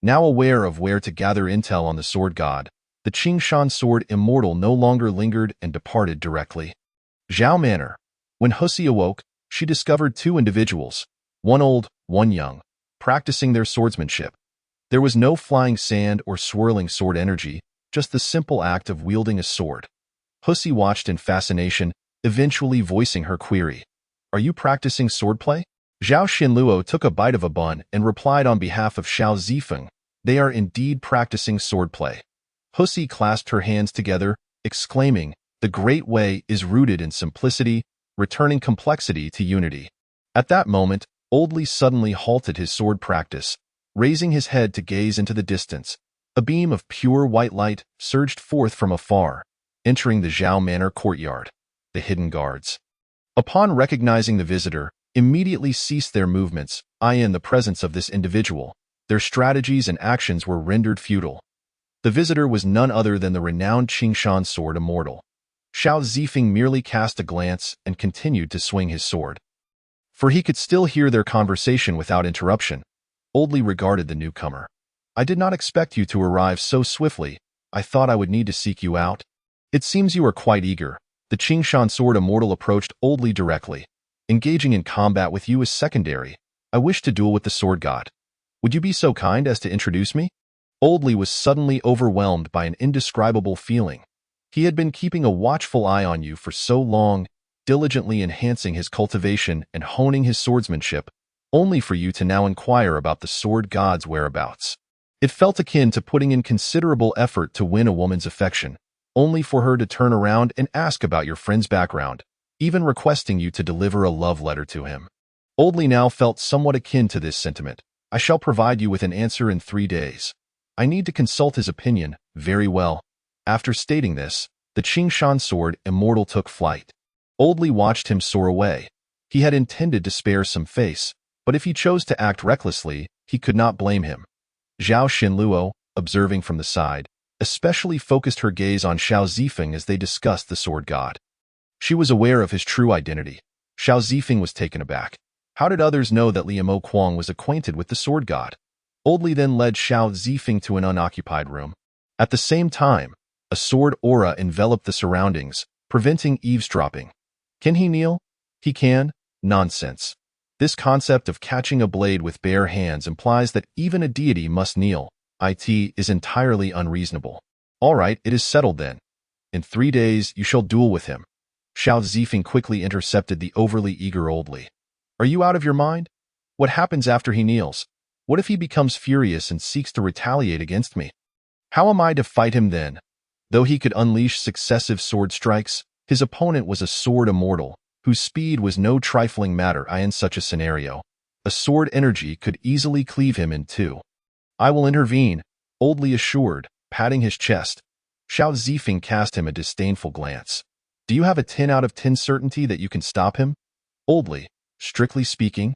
Now aware of where to gather intel on the sword god, the Qingshan sword immortal no longer lingered and departed directly. Zhao Manor. When Husi awoke, she discovered two individuals, one old, one young, practicing their swordsmanship. There was no flying sand or swirling sword energy, just the simple act of wielding a sword. Husi watched in fascination, eventually voicing her query. Are you practicing swordplay? Zhao Xinluo took a bite of a bun and replied on behalf of Xiao Zifeng, They are indeed practicing swordplay. Husi clasped her hands together, exclaiming, The great way is rooted in simplicity, returning complexity to unity. At that moment, Old Li suddenly halted his sword practice, raising his head to gaze into the distance. A beam of pure white light surged forth from afar, entering the Zhao Manor courtyard. The hidden guards, upon recognizing the visitor, immediately ceased their movements, in the presence of this individual. Their strategies and actions were rendered futile. The visitor was none other than the renowned Qingshan sword immortal. Xiao Zifeng merely cast a glance and continued to swing his sword, for he could still hear their conversation without interruption. Old Li regarded the newcomer. I did not expect you to arrive so swiftly. I thought I would need to seek you out. It seems you are quite eager. The Qingshan sword immortal approached Old Li directly. Engaging in combat with you is secondary. I wish to duel with the sword god. Would you be so kind as to introduce me? Old Li was suddenly overwhelmed by an indescribable feeling. He had been keeping a watchful eye on you for so long, diligently enhancing his cultivation and honing his swordsmanship, only for you to now inquire about the sword god's whereabouts. It felt akin to putting in considerable effort to win a woman's affection, only for her to turn around and ask about your friend's background, even requesting you to deliver a love letter to him. Old Li now felt somewhat akin to this sentiment. I shall provide you with an answer in 3 days. I need to consult his opinion. Very well. After stating this, the Qingshan sword immortal took flight. Old Li watched him soar away. He had intended to spare some face, but if he chose to act recklessly, he could not blame him. Zhao Xinluo, observing from the side, especially focused her gaze on Xiao Zifeng as they discussed the sword god. She was aware of his true identity. Xiao Zifeng was taken aback. How did others know that Li Imo Kuang was acquainted with the sword god? Old Li then led Xiao Zifeng to an unoccupied room. At the same time, a sword aura enveloped the surroundings, preventing eavesdropping. Can he kneel? He can? Nonsense. This concept of catching a blade with bare hands implies that even a deity must kneel. It is entirely unreasonable. All right, it is settled then. In 3 days, you shall duel with him. Xiao Zifeng quickly intercepted the overly eager Old Li. Are you out of your mind? What happens after he kneels? What if he becomes furious and seeks to retaliate against me? How am I to fight him then? Though he could unleash successive sword strikes, his opponent was a sword immortal, whose speed was no trifling matter. In such a scenario, a sword energy could easily cleave him in two. I will intervene, Old Li assured, patting his chest. Xiao Zifeng cast him a disdainful glance. Do you have a 10 out of 10 certainty that you can stop him? Old Li, strictly speaking,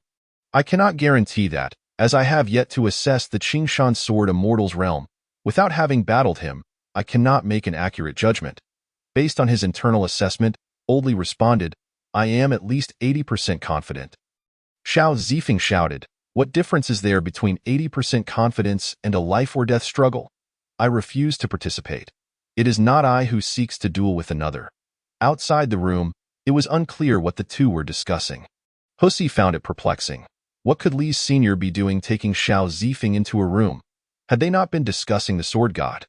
I cannot guarantee that, as I have yet to assess the Qingshan Sword Immortal's realm. Without having battled him, I cannot make an accurate judgment. Based on his internal assessment, Old Li responded, I am at least 80% confident. Xiao Zifeng shouted, what difference is there between 80% confidence and a life-or-death struggle? I refuse to participate. It is not I who seeks to duel with another. Outside the room, it was unclear what the two were discussing. Husi found it perplexing. What could Li Senior be doing taking Xiao Zifeng into a room? Had they not been discussing the sword god?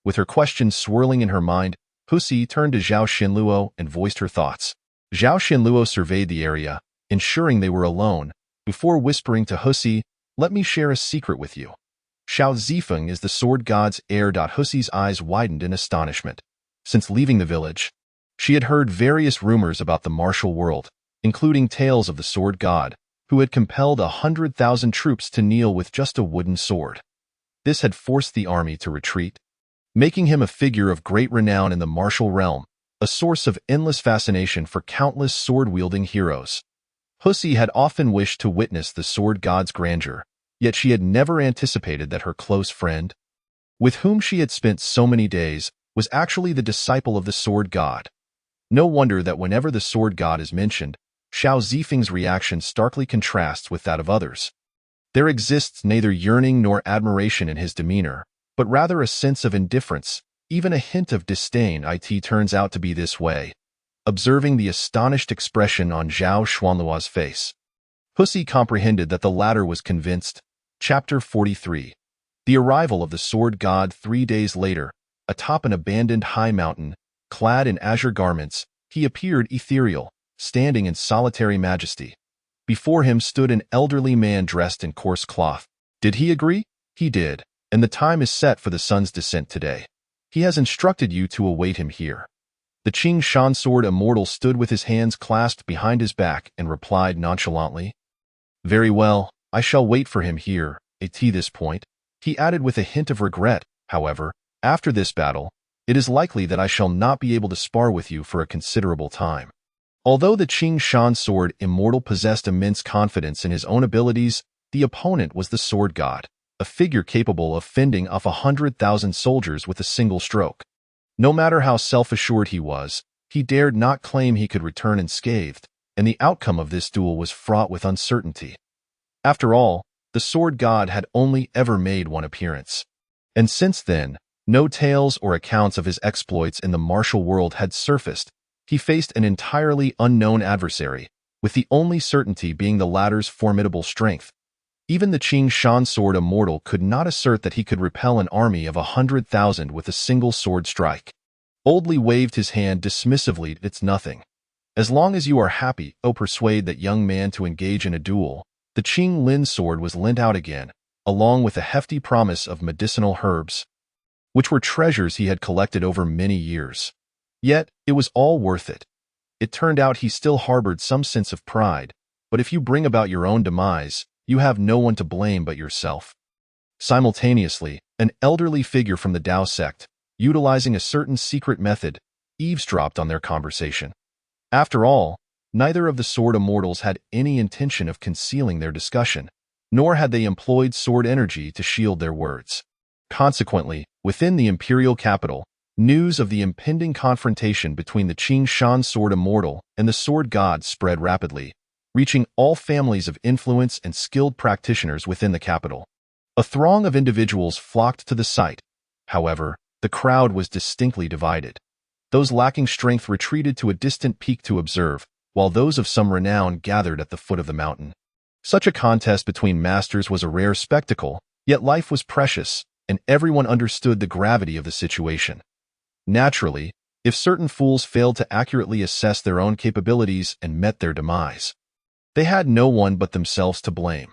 With her questions swirling in her mind, Husi turned to Zhao Xinluo and voiced her thoughts. Zhao Xinluo surveyed the area, ensuring they were alone, before whispering to Husi, let me share a secret with you. Xiao Zifeng is the sword god's heir. Husi's eyes widened in astonishment. Since leaving the village, she had heard various rumors about the martial world, including tales of the sword god, who had compelled 100,000 troops to kneel with just a wooden sword. This had forced the army to retreat, making him a figure of great renown in the martial realm, a source of endless fascination for countless sword-wielding heroes. Husi had often wished to witness the sword god's grandeur, yet she had never anticipated that her close friend, with whom she had spent so many days, was actually the disciple of the sword god. No wonder that whenever the sword god is mentioned, Xiao Zifeng's reaction starkly contrasts with that of others. There exists neither yearning nor admiration in his demeanor, but rather a sense of indifference, even a hint of disdain. It turns out to be this way. Observing the astonished expression on Zhao Xuanluo's face, Husi comprehended that the latter was convinced. Chapter 43. The arrival of the sword god 3 days later, atop an abandoned high mountain, clad in azure garments, he appeared ethereal, standing in solitary majesty. Before him stood an elderly man dressed in coarse cloth. Did he agree? He did, and the time is set for the sun's descent today. He has instructed you to await him here. The Qingshan Sword Immortal stood with his hands clasped behind his back and replied nonchalantly, very well, I shall wait for him here. At this point, he added with a hint of regret, however, after this battle, it is likely that I shall not be able to spar with you for a considerable time. Although the Qingshan Sword Immortal possessed immense confidence in his own abilities, the opponent was the sword god, a figure capable of fending off 100,000 soldiers with a single stroke. No matter how self-assured he was, he dared not claim he could return unscathed, and the outcome of this duel was fraught with uncertainty. After all, the sword god had only ever made one appearance. And since then, no tales or accounts of his exploits in the martial world had surfaced. He faced an entirely unknown adversary, with the only certainty being the latter's formidable strength. Even the Qingshan Sword Immortal could not assert that he could repel an army of 100,000 with a single sword strike. Old Li waved his hand dismissively. It's nothing. As long as you are happy, persuade that young man to engage in a duel. The Qing Lin sword was lent out again, along with a hefty promise of medicinal herbs, which were treasures he had collected over many years. Yet, it was all worth it. It turned out he still harbored some sense of pride, but if you bring about your own demise, you have no one to blame but yourself. Simultaneously, an elderly figure from the Dao sect, utilizing a certain secret method, eavesdropped on their conversation. After all, neither of the sword immortals had any intention of concealing their discussion, nor had they employed sword energy to shield their words. Consequently, within the imperial capital, news of the impending confrontation between the Qingshan Sword Immortal and the sword god spread rapidly, reaching all families of influence and skilled practitioners within the capital. A throng of individuals flocked to the site. However, the crowd was distinctly divided. Those lacking strength retreated to a distant peak to observe, while those of some renown gathered at the foot of the mountain. Such a contest between masters was a rare spectacle, yet life was precious, and everyone understood the gravity of the situation. Naturally, if certain fools failed to accurately assess their own capabilities and met their demise, they had no one but themselves to blame.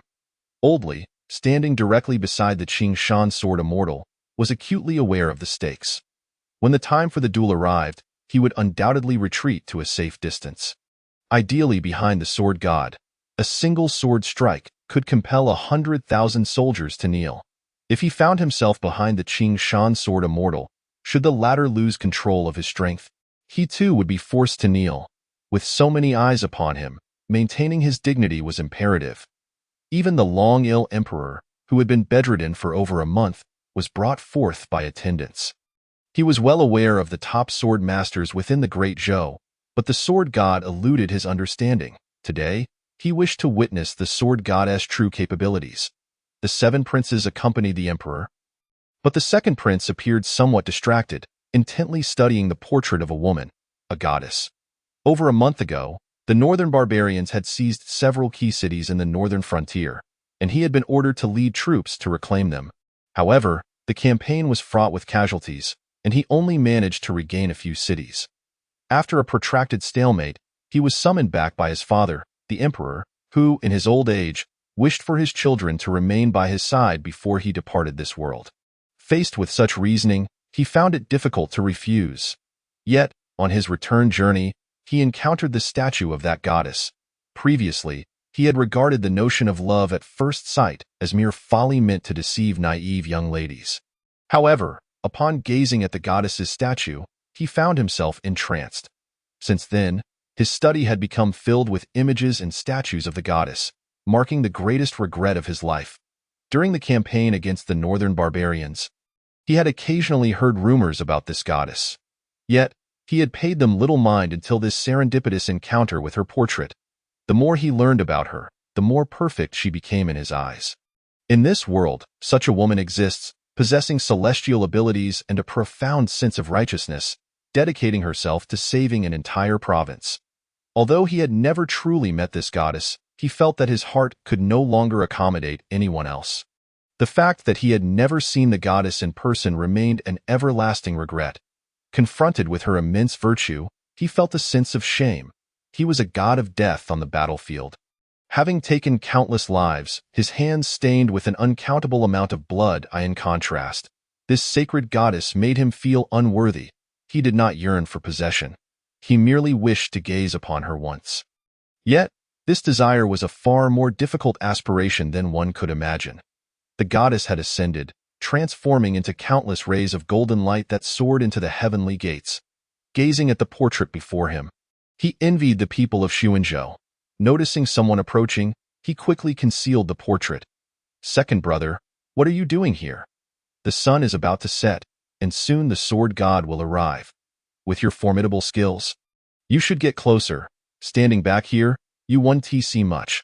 Old Li, standing directly beside the Qing Shan sword immortal, was acutely aware of the stakes. When the time for the duel arrived, he would undoubtedly retreat to a safe distance. Ideally behind the sword god, a single sword strike could compel 100,000 soldiers to kneel. If he found himself behind the Qing Shan sword immortal, should the latter lose control of his strength, he too would be forced to kneel. With so many eyes upon him, maintaining his dignity was imperative. Even the long-ill emperor, who had been bedridden for over a month, was brought forth by attendants. He was well aware of the top sword masters within the Great Zhou, but the sword god eluded his understanding. Today, he wished to witness the sword goddess' true capabilities. The 7 princes accompanied the emperor, but the second prince appeared somewhat distracted, intently studying the portrait of a woman, a goddess. Over a month ago, the northern barbarians had seized several key cities in the northern frontier, and he had been ordered to lead troops to reclaim them. However, the campaign was fraught with casualties, and he only managed to regain a few cities. After a protracted stalemate, he was summoned back by his father, the emperor, who, in his old age, wished for his children to remain by his side before he departed this world. Faced with such reasoning, he found it difficult to refuse. Yet, on his return journey, he encountered the statue of that goddess. Previously, he had regarded the notion of love at first sight as mere folly meant to deceive naive young ladies. However, upon gazing at the goddess's statue, he found himself entranced. Since then, his study had become filled with images and statues of the goddess, marking the greatest regret of his life. During the campaign against the northern barbarians, he had occasionally heard rumors about this goddess. Yet, he had paid them little mind until this serendipitous encounter with her portrait. The more he learned about her, the more perfect she became in his eyes. In this world, such a woman exists, possessing celestial abilities and a profound sense of righteousness, dedicating herself to saving an entire province. Although he had never truly met this goddess, he felt that his heart could no longer accommodate anyone else. The fact that he had never seen the goddess in person remained an everlasting regret. Confronted with her immense virtue, he felt a sense of shame. He was a god of death on the battlefield. Having taken countless lives, his hands stained with an uncountable amount of blood. In contrast, this sacred goddess made him feel unworthy. He did not yearn for possession. He merely wished to gaze upon her once. Yet, this desire was a far more difficult aspiration than one could imagine. The goddess had ascended, transforming into countless rays of golden light that soared into the heavenly gates. Gazing at the portrait before him, he envied the people of Xuanzhou. Noticing someone approaching, he quickly concealed the portrait. "Second brother, what are you doing here? The sun is about to set, and soon the sword god will arrive. With your formidable skills, you should get closer. Standing back here, you won't see much.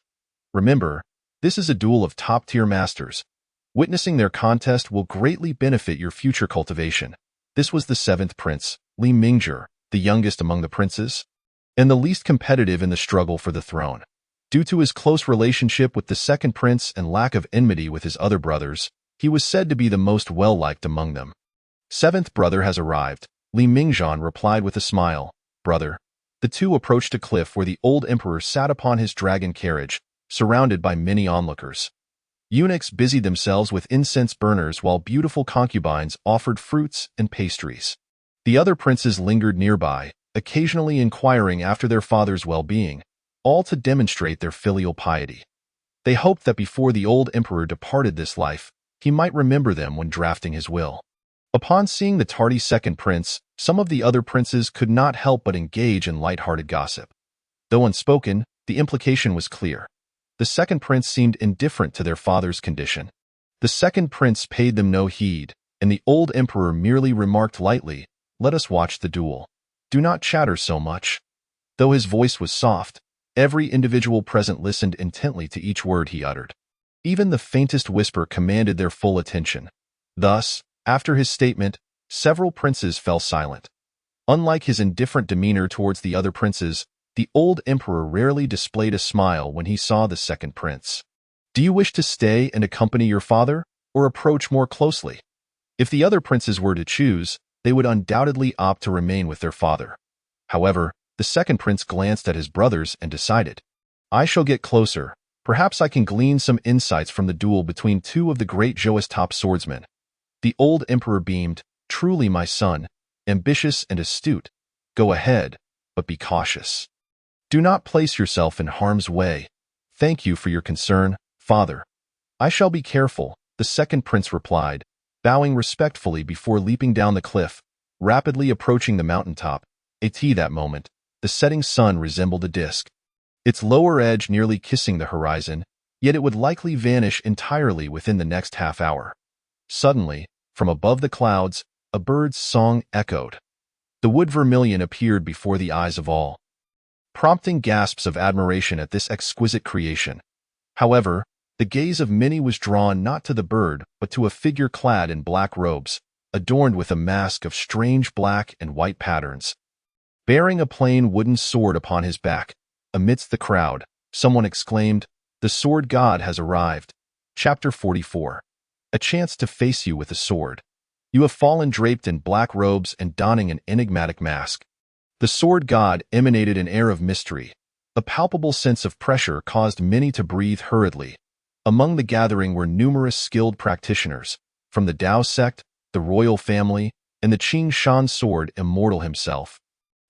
Remember, this is a duel of top-tier masters. Witnessing their contest will greatly benefit your future cultivation." This was the 7th prince, Li Mingzhi, the youngest among the princes, and the least competitive in the struggle for the throne. Due to his close relationship with the 2nd prince and lack of enmity with his other brothers, he was said to be the most well-liked among them. "7th brother has arrived," Li Mingzhi replied with a smile. "Brother." The two approached a cliff where the old emperor sat upon his dragon carriage, surrounded by many onlookers. Eunuchs busied themselves with incense burners while beautiful concubines offered fruits and pastries. The other princes lingered nearby, occasionally inquiring after their father's well-being, all to demonstrate their filial piety. They hoped that before the old emperor departed this life, he might remember them when drafting his will. Upon seeing the tardy 2nd prince, some of the other princes could not help but engage in light-hearted gossip. Though unspoken, the implication was clear. The 2nd prince seemed indifferent to their father's condition. The 2nd prince paid them no heed, and the old emperor merely remarked lightly, "Let us watch the duel. Do not chatter so much." Though his voice was soft, every individual present listened intently to each word he uttered. Even the faintest whisper commanded their full attention. Thus, after his statement, several princes fell silent. Unlike his indifferent demeanor towards the other princes, The old emperor rarely displayed a smile when he saw the second prince. Do you wish to stay and accompany your father, or approach more closely? If the other princes were to choose, they would undoubtedly opt to remain with their father. However, the second prince glanced at his brothers and decided, I shall get closer. Perhaps I can glean some insights from the duel between two of the great Zhou's top swordsmen. The old emperor beamed, truly my son, ambitious and astute. Go ahead, but be cautious. Do not place yourself in harm's way. Thank you for your concern, father. I shall be careful, the second prince replied, bowing respectfully before leaping down the cliff, rapidly approaching the mountaintop. At that moment, the setting sun resembled a disk, its lower edge nearly kissing the horizon, yet it would likely vanish entirely within the next half hour. Suddenly, from above the clouds, a bird's song echoed. The wood vermilion appeared before the eyes of all, prompting gasps of admiration at this exquisite creation. However, the gaze of many was drawn not to the bird, but to a figure clad in black robes, adorned with a mask of strange black and white patterns. Bearing a plain wooden sword upon his back, amidst the crowd, someone exclaimed, The sword god has arrived. Chapter 44. A chance to face you with a sword. You have fallen draped in black robes and donning an enigmatic mask. The sword god emanated an air of mystery. A palpable sense of pressure caused many to breathe hurriedly. Among the gathering were numerous skilled practitioners, from the Dao sect, the royal family, and the Qing Shan sword immortal himself.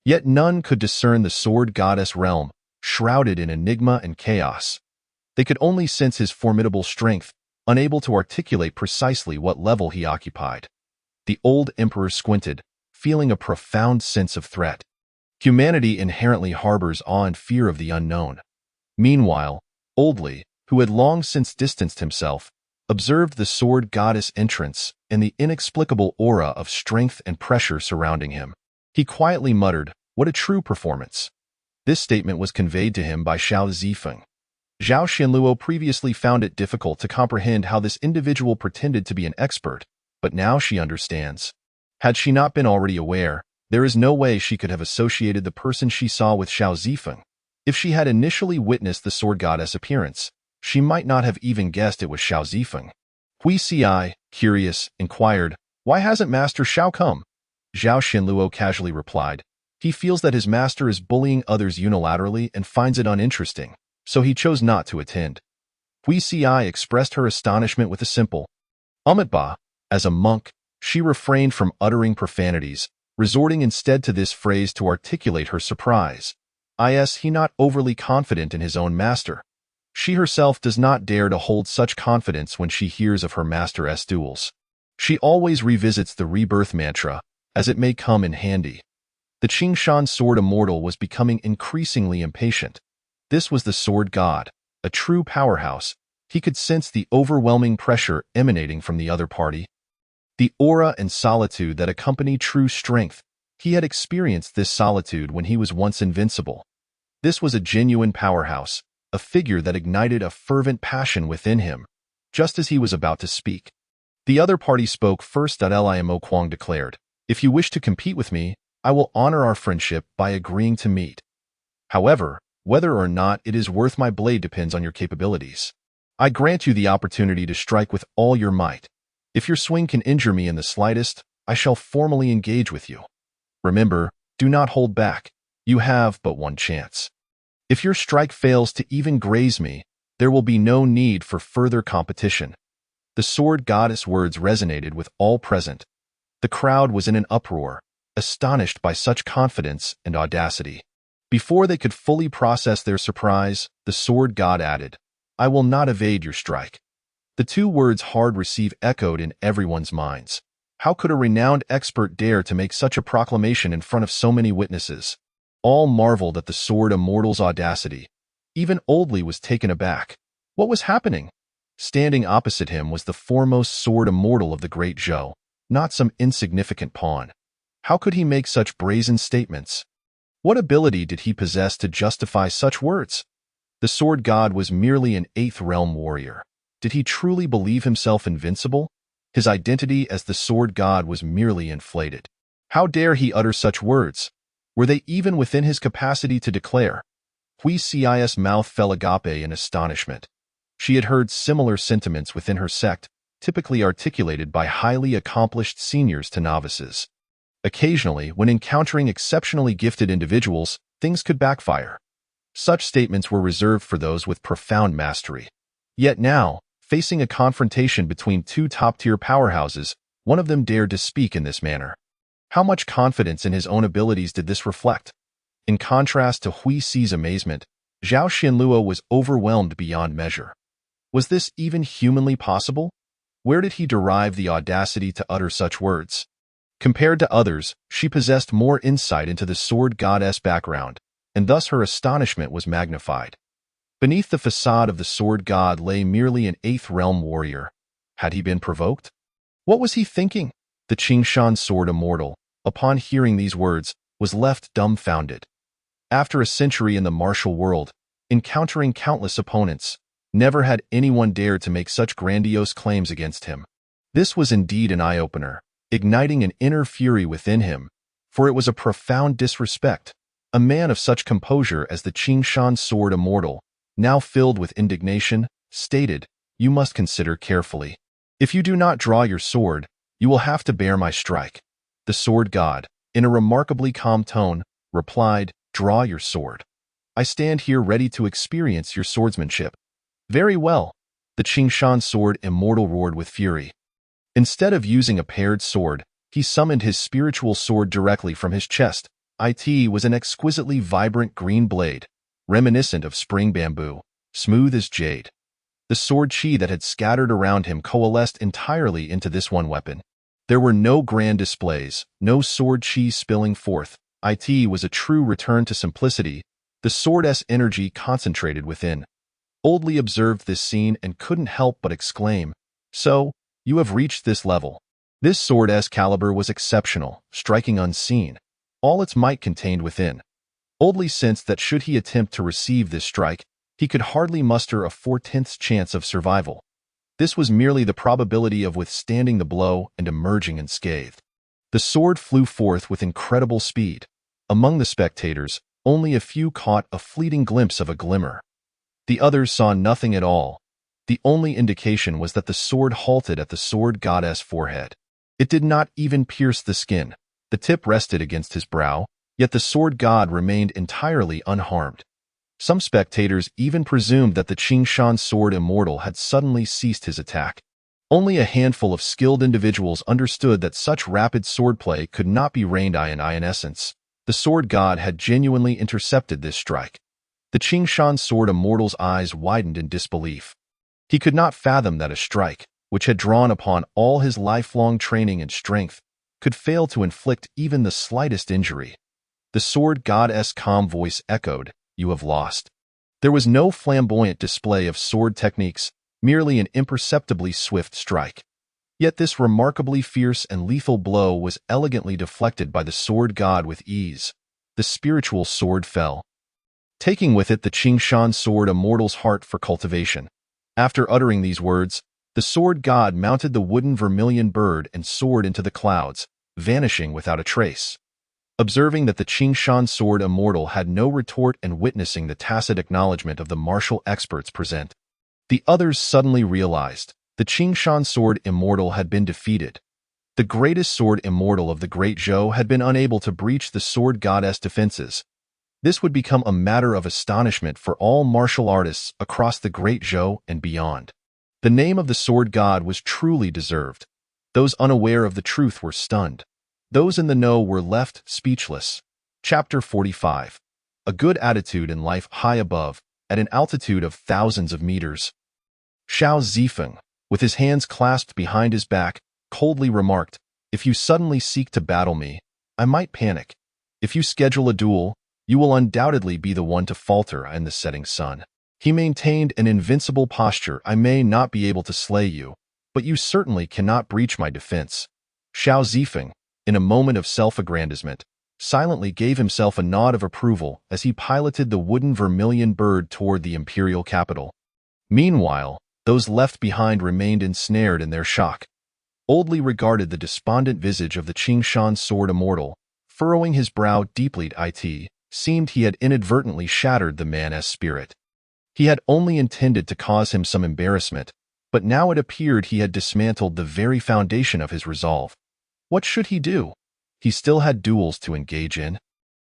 Yet none could discern the sword goddess realm, shrouded in enigma and chaos. They could only sense his formidable strength, unable to articulate precisely what level he occupied. The old emperor squinted, feeling a profound sense of threat. Humanity inherently harbors awe and fear of the unknown. Meanwhile, Oldly, who had long since distanced himself, observed the sword goddess' entrance and the inexplicable aura of strength and pressure surrounding him. He quietly muttered, What a true performance. This statement was conveyed to him by Xiao Zifeng. Zhao Xianluo previously found it difficult to comprehend how this individual pretended to be an expert, but now she understands. Had she not been already aware, there is no way she could have associated the person she saw with Xiao Zifeng. If she had initially witnessed the sword goddess' appearance, she might not have even guessed it was Xiao Zifeng. Hui Ci, curious, inquired, Why hasn't Master Xiao come? Zhao Xianluo casually replied, He feels that his master is bullying others unilaterally and finds it uninteresting, so he chose not to attend. Hui Ci expressed her astonishment with a simple, Amitabha. As a monk, she refrained from uttering profanities, resorting instead to this phrase to articulate her surprise. Is he not overly confident in his own master? She herself does not dare to hold such confidence when she hears of her master's duels. She always revisits the rebirth mantra, as it may come in handy. The Qingshan sword immortal was becoming increasingly impatient. This was the sword god, a true powerhouse. He could sense the overwhelming pressure emanating from the other party. The aura and solitude that accompany true strength. He had experienced this solitude when he was once invincible. This was a genuine powerhouse, a figure that ignited a fervent passion within him, just as he was about to speak. The other party spoke first. Limo Kuang declared, If you wish to compete with me, I will honor our friendship by agreeing to meet. However, whether or not it is worth my blade depends on your capabilities. I grant you the opportunity to strike with all your might. If your swing can injure me in the slightest, I shall formally engage with you. Remember, do not hold back. You have but one chance. If your strike fails to even graze me, there will be no need for further competition. The sword goddess words resonated with all present. The crowd was in an uproar, astonished by such confidence and audacity. Before they could fully process their surprise, the sword god added, I will not evade your strike. The two words hard receive echoed in everyone's minds. How could a renowned expert dare to make such a proclamation in front of so many witnesses? All marveled at the sword immortal's audacity. Even Oldly was taken aback. What was happening? Standing opposite him was the foremost sword immortal of the great Zhou, not some insignificant pawn. How could he make such brazen statements? What ability did he possess to justify such words? The sword god was merely an 8th realm warrior. Did he truly believe himself invincible? His identity as the sword god was merely inflated. How dare he utter such words? Were they even within his capacity to declare? Hui Ci's mouth fell agape in astonishment. She had heard similar sentiments within her sect, typically articulated by highly accomplished seniors to novices. Occasionally, when encountering exceptionally gifted individuals, things could backfire. Such statements were reserved for those with profound mastery. Yet now, facing a confrontation between two top-tier powerhouses, one of them dared to speak in this manner. How much confidence in his own abilities did this reflect? In contrast to Hui Ci's amazement, Zhao Xianluo was overwhelmed beyond measure. Was this even humanly possible? Where did he derive the audacity to utter such words? Compared to others, she possessed more insight into the sword goddess background, and thus her astonishment was magnified. Beneath the facade of the sword god lay merely an eighth realm warrior. Had he been provoked? What was he thinking? The Qingshan sword immortal, upon hearing these words, was left dumbfounded. After a century in the martial world, encountering countless opponents, never had anyone dared to make such grandiose claims against him. This was indeed an eye-opener, igniting an inner fury within him, for it was a profound disrespect. A man of such composure as the Qingshan sword immortal, now filled with indignation, stated, "You must consider carefully. If you do not draw your sword, you will have to bear my strike." The sword god, in a remarkably calm tone, replied, "Draw your sword. I stand here ready to experience your swordsmanship." "Very well," the Qingshan sword immortal roared with fury. Instead of using a paired sword, he summoned his spiritual sword directly from his chest. It was an exquisitely vibrant green blade, reminiscent of spring bamboo, smooth as jade. The sword chi that had scattered around him coalesced entirely into this one weapon. There were no grand displays, no sword chi spilling forth. It was a true return to simplicity, the sword's energy concentrated within. Oldly observed this scene and couldn't help but exclaim, "So, you have reached this level." This sword's caliber was exceptional, striking unseen, all its might contained within. Oldly sensed that should he attempt to receive this strike, he could hardly muster a 4/10 chance of survival. This was merely the probability of withstanding the blow and emerging unscathed. The sword flew forth with incredible speed. Among the spectators, only a few caught a fleeting glimpse of a glimmer. The others saw nothing at all. The only indication was that the sword halted at the sword goddess' forehead. It did not even pierce the skin. The tip rested against his brow, yet the sword god remained entirely unharmed. Some spectators even presumed that the Qingshan sword immortal had suddenly ceased his attack. Only a handful of skilled individuals understood that such rapid swordplay could not be reined in essence. The sword god had genuinely intercepted this strike. The Qingshan sword immortal's eyes widened in disbelief. He could not fathom that a strike, which had drawn upon all his lifelong training and strength, could fail to inflict even the slightest injury. The sword god's calm voice echoed, "You have lost." There was no flamboyant display of sword techniques, merely an imperceptibly swift strike. Yet this remarkably fierce and lethal blow was elegantly deflected by the sword god with ease. The spiritual sword fell, taking with it the Qingshan sword immortal's heart for cultivation. After uttering these words, the sword god mounted the wooden vermilion bird and soared into the clouds, vanishing without a trace. Observing that the Qingshan sword immortal had no retort and witnessing the tacit acknowledgement of the martial experts present, the others suddenly realized the Qingshan sword immortal had been defeated. The greatest sword immortal of the Great Zhou had been unable to breach the sword goddess' defenses. This would become a matter of astonishment for all martial artists across the Great Zhou and beyond. The name of the sword god was truly deserved. Those unaware of the truth were stunned. Those in the know were left speechless. Chapter 45. A good attitude in life high above, at an altitude of thousands of meters. Xiao Zifeng, with his hands clasped behind his back, coldly remarked, "If you suddenly seek to battle me, I might panic. If you schedule a duel, you will undoubtedly be the one to falter in the setting sun." He maintained an invincible posture. "I may not be able to slay you, but you certainly cannot breach my defense." Xiao Zifeng, in a moment of self-aggrandizement, silently gave himself a nod of approval as he piloted the wooden vermilion bird toward the imperial capital. Meanwhile, those left behind remained ensnared in their shock. Oldly regarded the despondent visage of the Qingshan sword immortal, furrowing his brow deeply. It seemed he had inadvertently shattered the man's spirit. He had only intended to cause him some embarrassment, but now it appeared he had dismantled the very foundation of his resolve. What should he do? He still had duels to engage in.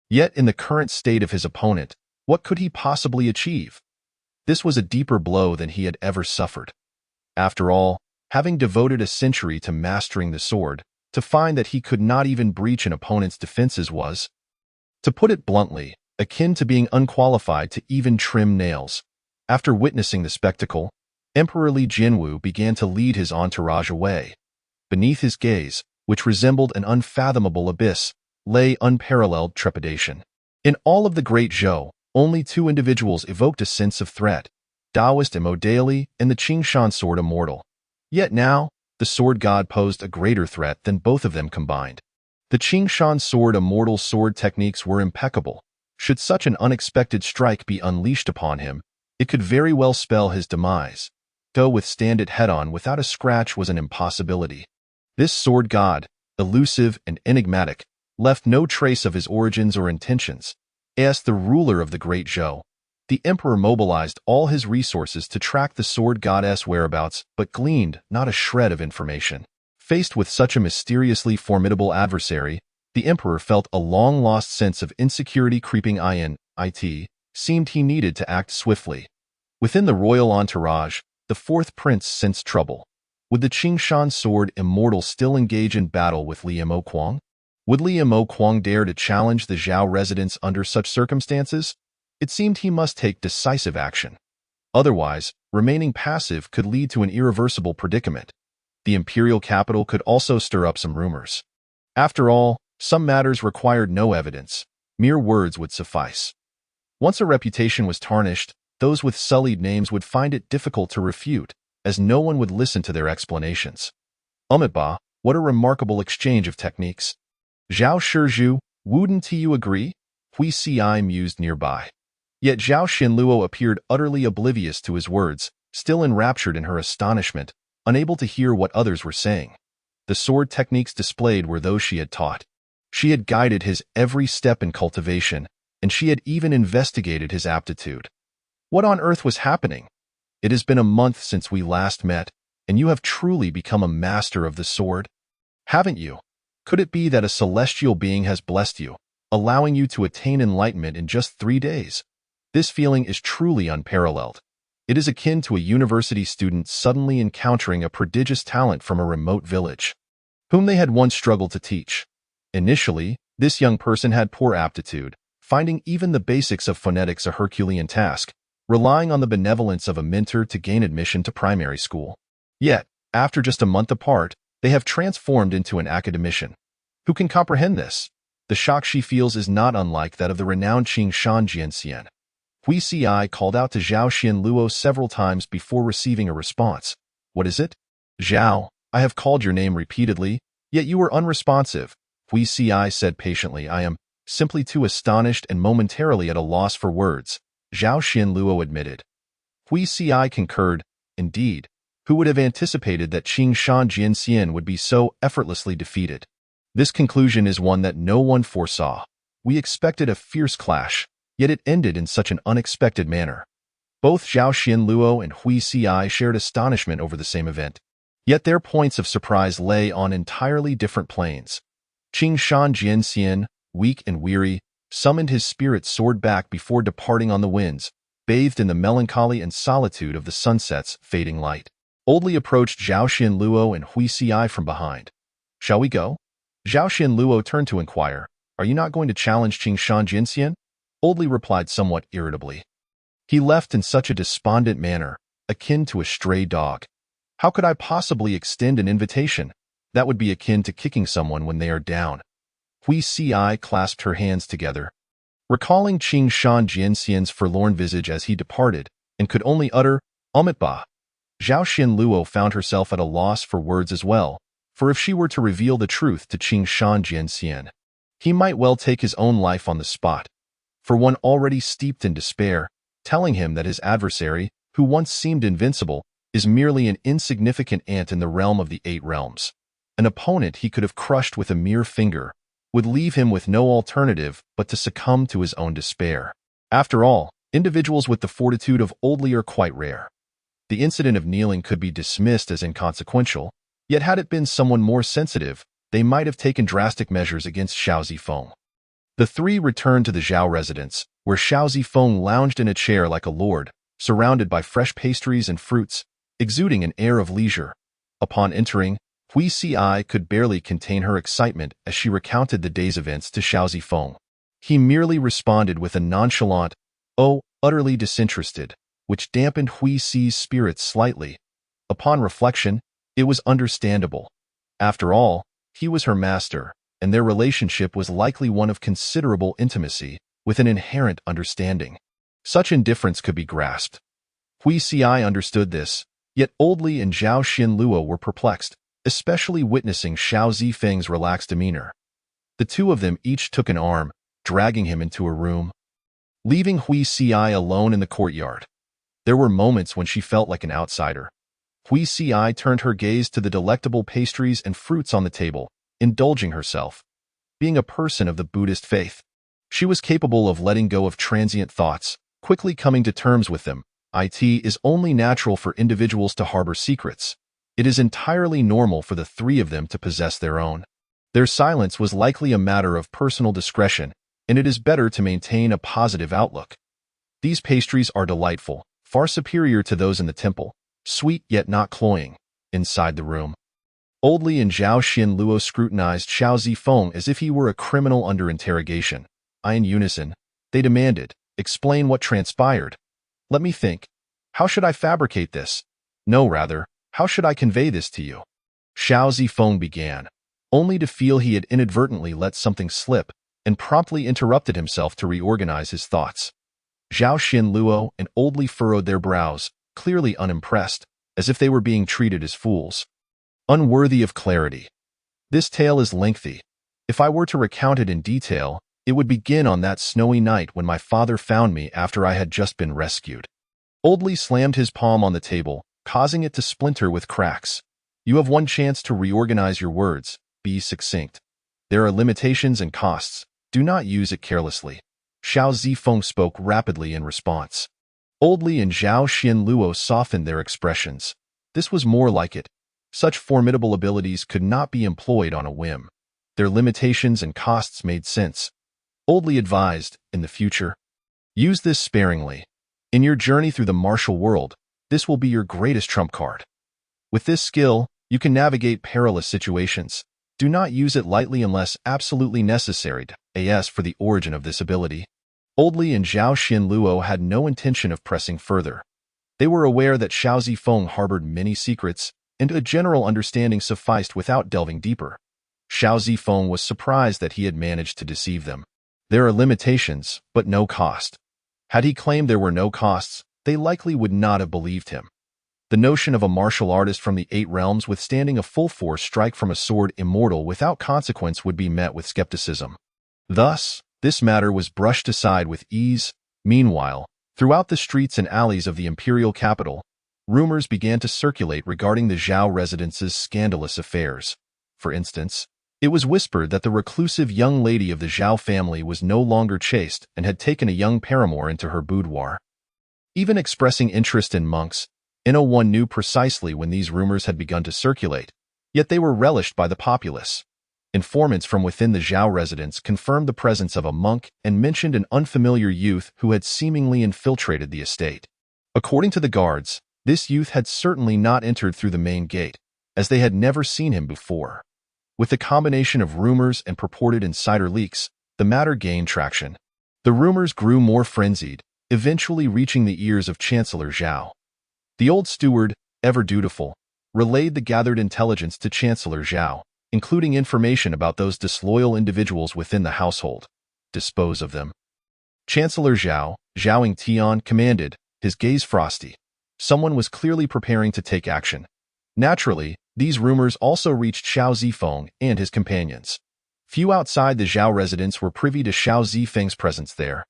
Yet in the current state of his opponent, what could he possibly achieve? This was a deeper blow than he had ever suffered. After all, having devoted a century to mastering the sword, to find that he could not even breach an opponent's defenses was, to put it bluntly, akin to being unqualified to even trim nails. After witnessing the spectacle, Emperor Li Jinwu began to lead his entourage away. Beneath his gaze, which resembled an unfathomable abyss, lay unparalleled trepidation. In all of the Great Zhou, only two individuals evoked a sense of threat, Taoist Immortally and the Qingshan Sword Immortal. Yet now, the sword god posed a greater threat than both of them combined. The Qingshan Sword Immortal's sword techniques were impeccable. Should such an unexpected strike be unleashed upon him, it could very well spell his demise. To withstand it head-on without a scratch was an impossibility. This sword god, elusive and enigmatic, left no trace of his origins or intentions. As the ruler of the Great Zhou, the emperor mobilized all his resources to track the sword goddess' whereabouts, but gleaned not a shred of information. Faced with such a mysteriously formidable adversary, the emperor felt a long-lost sense of insecurity creeping in. It seemed he needed to act swiftly. Within the royal entourage, the fourth prince sensed trouble. Would the Qingshan Sword Immortal still engage in battle with Li Moquang? Would Li Moquang dare to challenge the Zhao residents under such circumstances? It seemed he must take decisive action. Otherwise, remaining passive could lead to an irreversible predicament. The imperial capital could also stir up some rumors. After all, some matters required no evidence. Mere words would suffice. Once a reputation was tarnished, those with sullied names would find it difficult to refute, as no one would listen to their explanations. Ba, what a remarkable exchange of techniques. Zhao Shizhu, wouldn't you agree? Hui Si mused nearby. Yet Zhao Xinluo appeared utterly oblivious to his words, still enraptured in her astonishment, unable to hear what others were saying. The sword techniques displayed were those she had taught. She had guided his every step in cultivation, and she had even investigated his aptitude. What on earth was happening? It has been a month since we last met, and you have truly become a master of the sword, haven't you? Could it be that a celestial being has blessed you, allowing you to attain enlightenment in just 3 days? This feeling is truly unparalleled. It is akin to a university student suddenly encountering a prodigious talent from a remote village, whom they had once struggled to teach. Initially, this young person had poor aptitude, finding even the basics of phonetics a Herculean task, relying on the benevolence of a mentor to gain admission to primary school. Yet, after just a month apart, they have transformed into an academician. Who can comprehend this? The shock she feels is not unlike that of the renowned Qingshan Jianxian. Hui Si called out to Zhao Xinluo several times before receiving a response. What is it? Zhao, I have called your name repeatedly, yet you were unresponsive. Hui Si said patiently. I am simply too astonished and momentarily at a loss for words, Zhao Xinluo admitted. Hui Si concurred. Indeed, who would have anticipated that Qingshan Jianxian would be so effortlessly defeated? This conclusion is one that no one foresaw. We expected a fierce clash, yet it ended in such an unexpected manner. Both Zhao Xinluo and Hui Si shared astonishment over the same event, yet their points of surprise lay on entirely different planes. Qingshan Jianxian, weak and weary, summoned his spirit sword back before departing on the winds, bathed in the melancholy and solitude of the sunset's fading light. Oldly approached Zhao Xinluo and Hui Si from behind. Shall we go? Zhao Xinluo turned to inquire. Are you not going to challenge Qingshan Jianxian? Oldly replied somewhat irritably. He left in such a despondent manner, akin to a stray dog. How could I possibly extend an invitation? That would be akin to kicking someone when they are down. Hui Si clasped her hands together, recalling Qingshan Jianxian's forlorn visage as he departed, and could only utter, Ba. Zhao Xinluo found herself at a loss for words as well, for if she were to reveal the truth to Qingshan Jianxian, he might well take his own life on the spot. For one already steeped in despair, telling him that his adversary, who once seemed invincible, is merely an insignificant ant in the realm of the 8 realms. An opponent he could have crushed with a mere finger, would leave him with no alternative but to succumb to his own despair. After all, individuals with the fortitude of Oldley are quite rare. The incident of kneeling could be dismissed as inconsequential, yet had it been someone more sensitive, they might have taken drastic measures against Xiao Zifeng. The three returned to the Zhao residence, where Xiao Zifeng lounged in a chair like a lord, surrounded by fresh pastries and fruits, exuding an air of leisure. Upon entering, Hui Si could barely contain her excitement as she recounted the day's events to Xiao Zifeng. He merely responded with a nonchalant, "Oh," utterly disinterested, which dampened Hui Si's spirits slightly. Upon reflection, it was understandable. After all, he was her master, and their relationship was likely one of considerable intimacy, with an inherent understanding. Such indifference could be grasped. Hui Si understood this, yet Oldley and Zhao Xinluo were perplexed, especially witnessing Xiao Zifeng's relaxed demeanor. The two of them each took an arm, dragging him into a room, leaving Hui Si alone in the courtyard. There were moments when she felt like an outsider. Hui Si turned her gaze to the delectable pastries and fruits on the table, indulging herself. Being a person of the Buddhist faith, she was capable of letting go of transient thoughts, quickly coming to terms with them. It is only natural for individuals to harbor secrets. It is entirely normal for the three of them to possess their own. Their silence was likely a matter of personal discretion, and it is better to maintain a positive outlook. These pastries are delightful, far superior to those in the temple, sweet yet not cloying. Inside the room, Oldley and Zhao Xinluo scrutinized Xiao Zifeng as if he were a criminal under interrogation. In unison, they demanded, "Explain what transpired." "Let me think. How should I fabricate this? No, rather, how should I convey this to you?" Xiao Zifeng began, only to feel he had inadvertently let something slip, and promptly interrupted himself to reorganize his thoughts. Zhao Xinluo and Oldley furrowed their brows, clearly unimpressed, as if they were being treated as fools. Unworthy of clarity. This tale is lengthy. If I were to recount it in detail, it would begin on that snowy night when my father found me after I had just been rescued. Oldley slammed his palm on the table, causing it to splinter with cracks. You have one chance to reorganize your words. Be succinct. There are limitations and costs. Do not use it carelessly. Xiao Zifeng spoke rapidly in response. Oldley and Zhao Xinluo softened their expressions. This was more like it. Such formidable abilities could not be employed on a whim. Their limitations and costs made sense. Oldley advised, in the future, use this sparingly. In your journey through the martial world, this will be your greatest trump card. With this skill, you can navigate perilous situations. Do not use it lightly unless absolutely necessary. As for the origin of this ability, Oldley and Zhao Xinluo had no intention of pressing further. They were aware that Xiao Zifeng harbored many secrets, and a general understanding sufficed without delving deeper. Xiao Zifeng was surprised that he had managed to deceive them. There are limitations, but no cost. Had he claimed there were no costs, they likely would not have believed him. The notion of a martial artist from the Eight Realms withstanding a full-force strike from a sword immortal without consequence would be met with skepticism. Thus, this matter was brushed aside with ease. Meanwhile, throughout the streets and alleys of the imperial capital, rumors began to circulate regarding the Zhao residence's scandalous affairs. For instance, it was whispered that the reclusive young lady of the Zhao family was no longer chaste and had taken a young paramour into her boudoir. Even expressing interest in monks, no one knew precisely when these rumors had begun to circulate, yet they were relished by the populace. Informants from within the Zhao residence confirmed the presence of a monk and mentioned an unfamiliar youth who had seemingly infiltrated the estate. According to the guards, this youth had certainly not entered through the main gate, as they had never seen him before. With the combination of rumors and purported insider leaks, the matter gained traction. The rumors grew more frenzied, eventually reaching the ears of Chancellor Zhao. The old steward, ever dutiful, relayed the gathered intelligence to Chancellor Zhao, including information about those disloyal individuals within the household. Dispose of them. Chancellor Zhao, Zhao Tian, commanded, his gaze frosty. Someone was clearly preparing to take action. Naturally, these rumors also reached Xiao Zifeng and his companions. Few outside the Zhao residence were privy to Xiao Zifeng's presence there,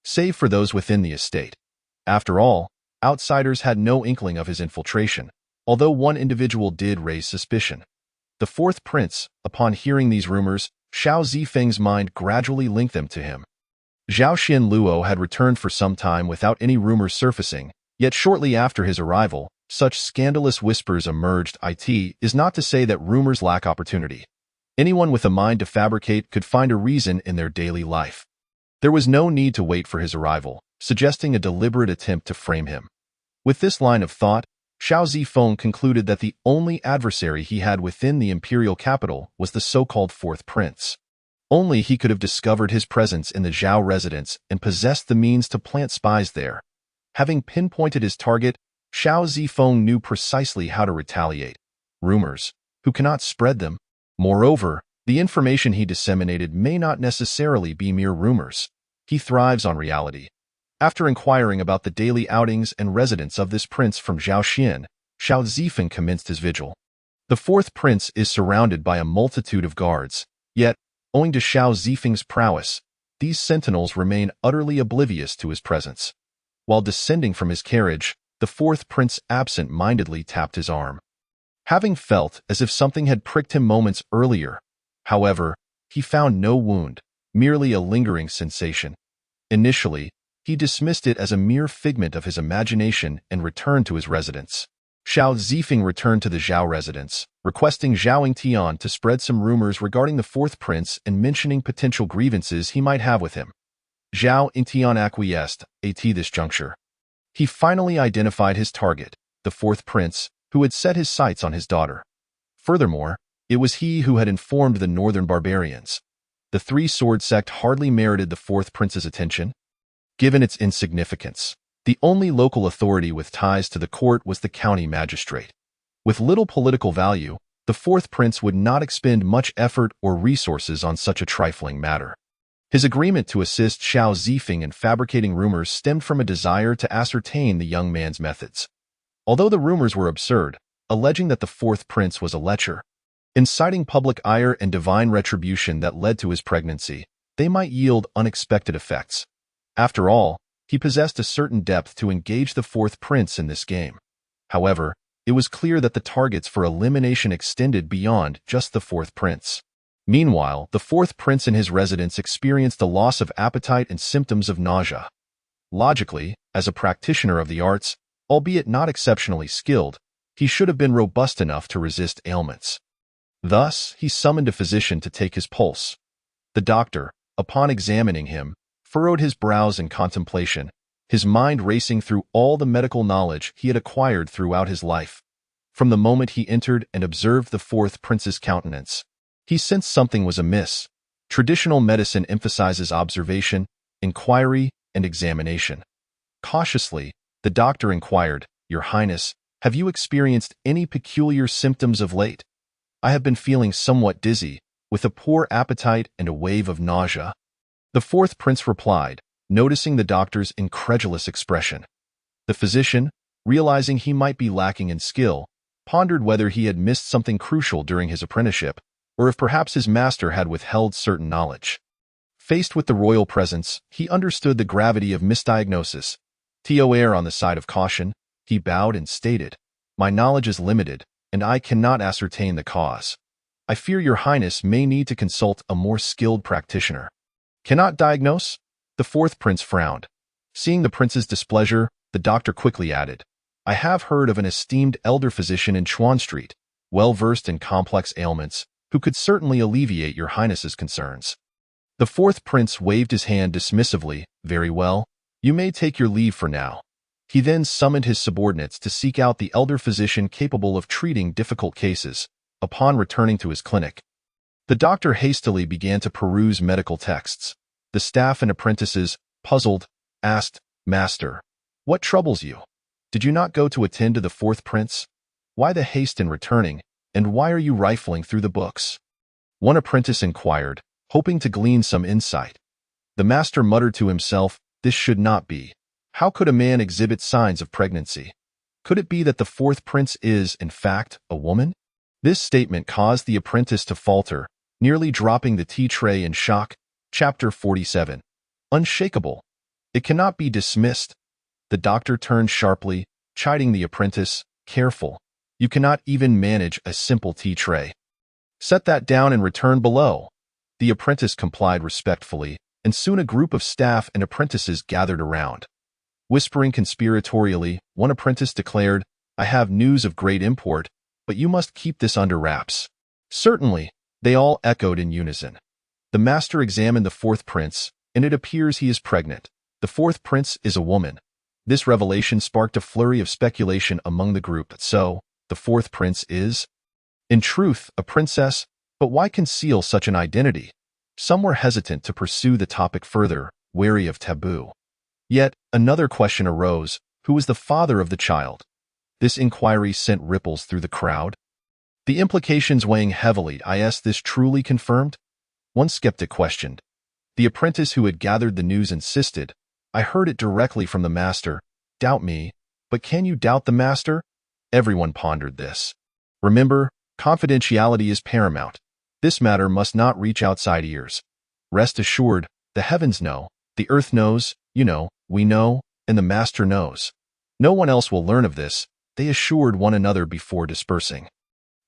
save for those within the estate. After all, outsiders had no inkling of his infiltration, although one individual did raise suspicion. The fourth prince, upon hearing these rumors, Xiao Zifeng's mind gradually linked them to him. Zhao Xian Luo had returned for some time without any rumors surfacing, yet shortly after his arrival, such scandalous whispers emerged. It is not to say that rumors lack opportunity. Anyone with a mind to fabricate could find a reason in their daily life. There was no need to wait for his arrival, suggesting a deliberate attempt to frame him. With this line of thought, Xiao Zifeng concluded that the only adversary he had within the imperial capital was the so-called Fourth Prince. Only he could have discovered his presence in the Zhao residence and possessed the means to plant spies there. Having pinpointed his target, Xiao Zifeng knew precisely how to retaliate. Rumors. Who cannot spread them? Moreover, the information he disseminated may not necessarily be mere rumors. He thrives on reality. After inquiring about the daily outings and residence of this prince from Zhao Xian, Xiao Zifeng commenced his vigil. The Fourth Prince is surrounded by a multitude of guards, yet, owing to Xiao Zifeng's prowess, these sentinels remain utterly oblivious to his presence. While descending from his carriage, the Fourth Prince absent-mindedly tapped his arm. Having felt as if something had pricked him moments earlier, however, he found no wound, merely a lingering sensation. Initially, he dismissed it as a mere figment of his imagination and returned to his residence. Xiao Zifeng returned to the Zhao residence, requesting Zhao Yingtian to spread some rumors regarding the Fourth Prince and mentioning potential grievances he might have with him. Zhao Yingtian acquiesced at this juncture. He finally identified his target, the Fourth Prince, who had set his sights on his daughter. Furthermore, it was he who had informed the northern barbarians. The Three-Sword sect hardly merited the Fourth Prince's attention. Given its insignificance, the only local authority with ties to the court was the county magistrate. With little political value, the Fourth Prince would not expend much effort or resources on such a trifling matter. His agreement to assist Xiao Zifeng in fabricating rumors stemmed from a desire to ascertain the young man's methods. Although the rumors were absurd, alleging that the Fourth Prince was a lecher, inciting public ire and divine retribution that led to his pregnancy, they might yield unexpected effects. After all, he possessed a certain depth to engage the Fourth Prince in this game. However, it was clear that the targets for elimination extended beyond just the Fourth Prince. Meanwhile, the Fourth Prince in his residence experienced a loss of appetite and symptoms of nausea. Logically, as a practitioner of the arts, albeit not exceptionally skilled, he should have been robust enough to resist ailments. Thus, he summoned a physician to take his pulse. The doctor, upon examining him, furrowed his brows in contemplation, his mind racing through all the medical knowledge he had acquired throughout his life. From the moment he entered and observed the Fourth Prince's countenance, he sensed something was amiss. Traditional medicine emphasizes observation, inquiry, and examination. Cautiously, the doctor inquired, "Your Highness, have you experienced any peculiar symptoms of late?" "I have been feeling somewhat dizzy, with a poor appetite and a wave of nausea." The Fourth Prince replied, noticing the doctor's incredulous expression. The physician, realizing he might be lacking in skill, pondered whether he had missed something crucial during his apprenticeship, or if perhaps his master had withheld certain knowledge. Faced with the royal presence, he understood the gravity of misdiagnosis. To err on the side of caution, he bowed and stated, "My knowledge is limited, and I cannot ascertain the cause. I fear your Highness may need to consult a more skilled practitioner." "Cannot diagnose?" The Fourth Prince frowned. Seeing the prince's displeasure, the doctor quickly added, "I have heard of an esteemed elder physician in Chuan Street, well-versed in complex ailments, who could certainly alleviate your Highness's concerns." The Fourth Prince waved his hand dismissively. "Very well, you may take your leave for now." He then summoned his subordinates to seek out the elder physician capable of treating difficult cases. Upon returning to his clinic, the doctor hastily began to peruse medical texts. The staff and apprentices, puzzled, asked, "Master, what troubles you? Did you not go to attend to the Fourth Prince? Why the haste in returning, and why are you rifling through the books?" One apprentice inquired, hoping to glean some insight. The master muttered to himself, "This should not be. How could a man exhibit signs of pregnancy? Could it be that the Fourth Prince is, in fact, a woman?" This statement caused the apprentice to falter, nearly dropping the tea tray in shock. Chapter 47. Unshakable. It cannot be dismissed. The doctor turned sharply, chiding the apprentice, "Careful. You cannot even manage a simple tea tray. Set that down and return below." The apprentice complied respectfully, and soon a group of staff and apprentices gathered around. Whispering conspiratorially, one apprentice declared, "I have news of great import, but you must keep this under wraps." "Certainly," they all echoed in unison. The master examined the fourth prince, and it appears he is pregnant. The fourth prince is a woman. This revelation sparked a flurry of speculation among the group. So, the fourth prince is, in truth, a princess, but why conceal such an identity? Some were hesitant to pursue the topic further, wary of taboo. Yet, another question arose: who was the father of the child? This inquiry sent ripples through the crowd. The implications weighing heavily. Is this truly confirmed? One skeptic questioned. The apprentice who had gathered the news insisted, "I heard it directly from the master. Doubt me, but can you doubt the master?" Everyone pondered this. Remember, confidentiality is paramount. This matter must not reach outside ears. Rest assured, the heavens know, the earth knows, we know, and the master knows. No one else will learn of this, they assured one another before dispersing.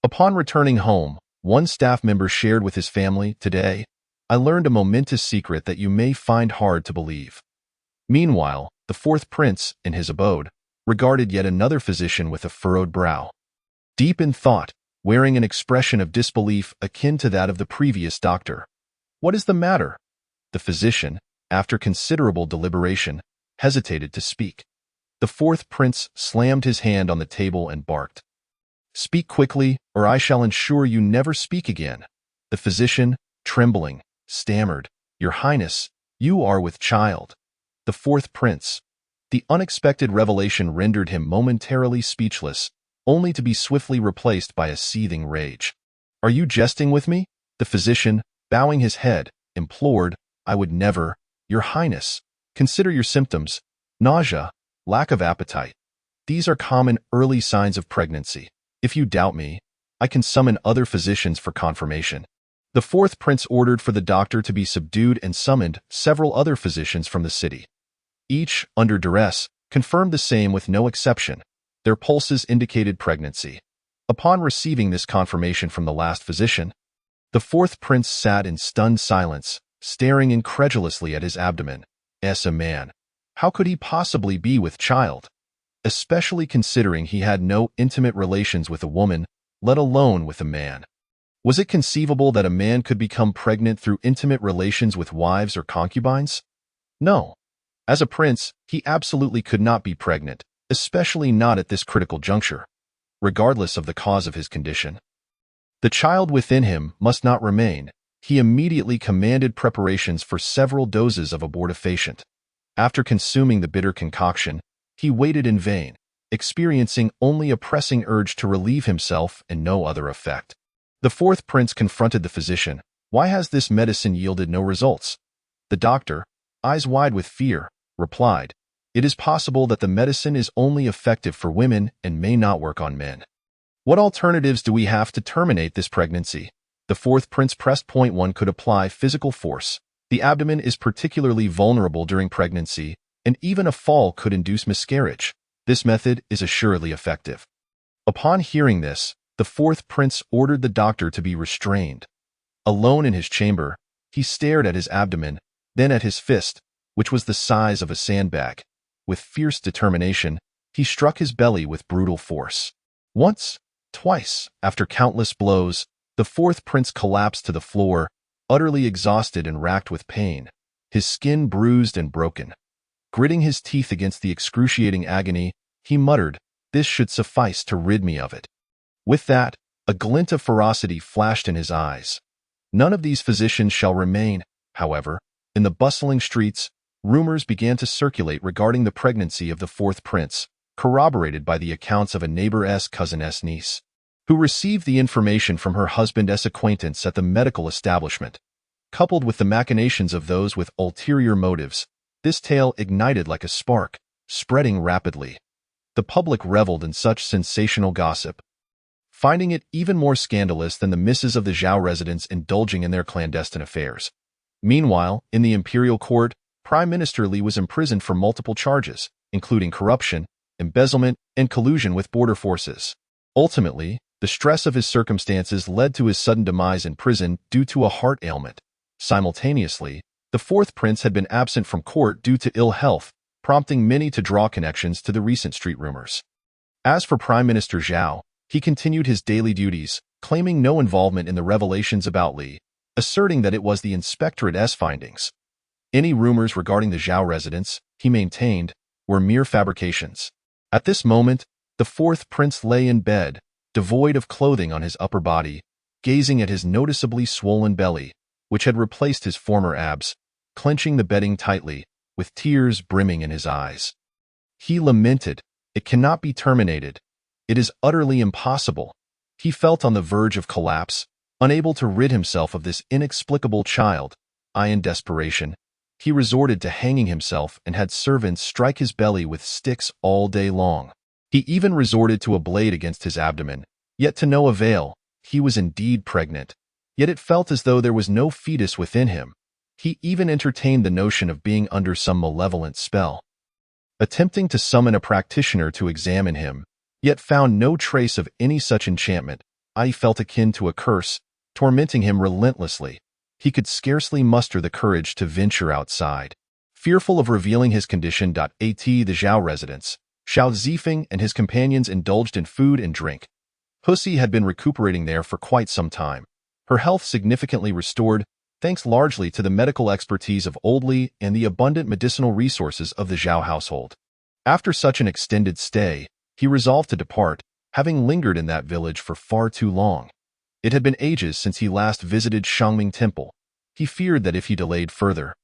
Upon returning home, one staff member shared with his family, "Today, I learned a momentous secret that you may find hard to believe." Meanwhile, the fourth prince, in his abode, regarded yet another physician with a furrowed brow. Deep in thought, wearing an expression of disbelief akin to that of the previous doctor. "What is the matter?" The physician, after considerable deliberation, hesitated to speak. The fourth prince slammed his hand on the table and barked, "Speak quickly, or I shall ensure you never speak again." The physician, trembling, stammered, "Your Highness, you are with child." The fourth prince. The unexpected revelation rendered him momentarily speechless, only to be swiftly replaced by a seething rage. "Are you jesting with me?" The physician, bowing his head, implored, "I would never. Your Highness, consider your symptoms: nausea, lack of appetite. These are common early signs of pregnancy. If you doubt me, I can summon other physicians for confirmation." The fourth prince ordered for the doctor to be subdued and summoned several other physicians from the city. Each, under duress, confirmed the same with no exception. Their pulses indicated pregnancy. Upon receiving this confirmation from the last physician, the fourth prince sat in stunned silence, staring incredulously at his abdomen. As a man, how could he possibly be with child? Especially considering he had no intimate relations with a woman, let alone with a man. Was it conceivable that a man could become pregnant through intimate relations with wives or concubines? No. As a prince, he absolutely could not be pregnant, especially not at this critical juncture, regardless of the cause of his condition. The child within him must not remain. He immediately commanded preparations for several doses of abortifacient. After consuming the bitter concoction, he waited in vain, experiencing only a pressing urge to relieve himself and no other effect. The fourth prince confronted the physician. "Why has this medicine yielded no results?" The doctor, eyes wide with fear, replied, "It is possible that the medicine is only effective for women and may not work on men. What alternatives do we have to terminate this pregnancy?" The fourth prince pressed. Point 1 could apply physical force. The abdomen is particularly vulnerable during pregnancy, and even a fall could induce miscarriage. This method is assuredly effective. Upon hearing this, the fourth prince ordered the doctor to be restrained. Alone in his chamber, he stared at his abdomen, then at his fist, which was the size of a sandbag. With fierce determination, he struck his belly with brutal force. Once, twice, after countless blows, the fourth prince collapsed to the floor, utterly exhausted and racked with pain, his skin bruised and broken. Gritting his teeth against the excruciating agony, he muttered, "This should suffice to rid me of it." With that, a glint of ferocity flashed in his eyes. None of these physicians shall remain, however. In the bustling streets, rumors began to circulate regarding the pregnancy of the fourth prince, corroborated by the accounts of a neighbor's cousin's niece, who received the information from her husband's acquaintance at the medical establishment. Coupled with the machinations of those with ulterior motives, this tale ignited like a spark, spreading rapidly. The public reveled in such sensational gossip, finding it even more scandalous than the misses of the Zhao residents indulging in their clandestine affairs. Meanwhile, in the imperial court, Prime Minister Li was imprisoned for multiple charges, including corruption, embezzlement, and collusion with border forces. Ultimately, the stress of his circumstances led to his sudden demise in prison due to a heart ailment. Simultaneously, the fourth prince had been absent from court due to ill health, prompting many to draw connections to the recent street rumors. As for Prime Minister Zhao, he continued his daily duties, claiming no involvement in the revelations about Li, asserting that it was the Inspectorate's findings. Any rumors regarding the Zhao residence, he maintained, were mere fabrications. At this moment, the fourth prince lay in bed, devoid of clothing on his upper body, gazing at his noticeably swollen belly, which had replaced his former abs, clenching the bedding tightly, with tears brimming in his eyes. He lamented, "It cannot be terminated. It is utterly impossible." He felt on the verge of collapse, unable to rid himself of this inexplicable child. In desperation, he resorted to hanging himself and had servants strike his belly with sticks all day long. He even resorted to a blade against his abdomen, yet to no avail. He was indeed pregnant, yet it felt as though there was no fetus within him. He even entertained the notion of being under some malevolent spell. Attempting to summon a practitioner to examine him, yet found no trace of any such enchantment. I felt akin to a curse, tormenting him relentlessly. He could scarcely muster the courage to venture outside. Fearful of revealing his condition. The Zhao residence, Xiao Zifeng and his companions indulged in food and drink. Pussy had been recuperating there for quite some time, her health significantly restored, thanks largely to the medical expertise of Old Li and the abundant medicinal resources of the Zhao household. After such an extended stay, he resolved to depart, having lingered in that village for far too long. It had been ages since he last visited Shangming Temple. He feared that if he delayed further,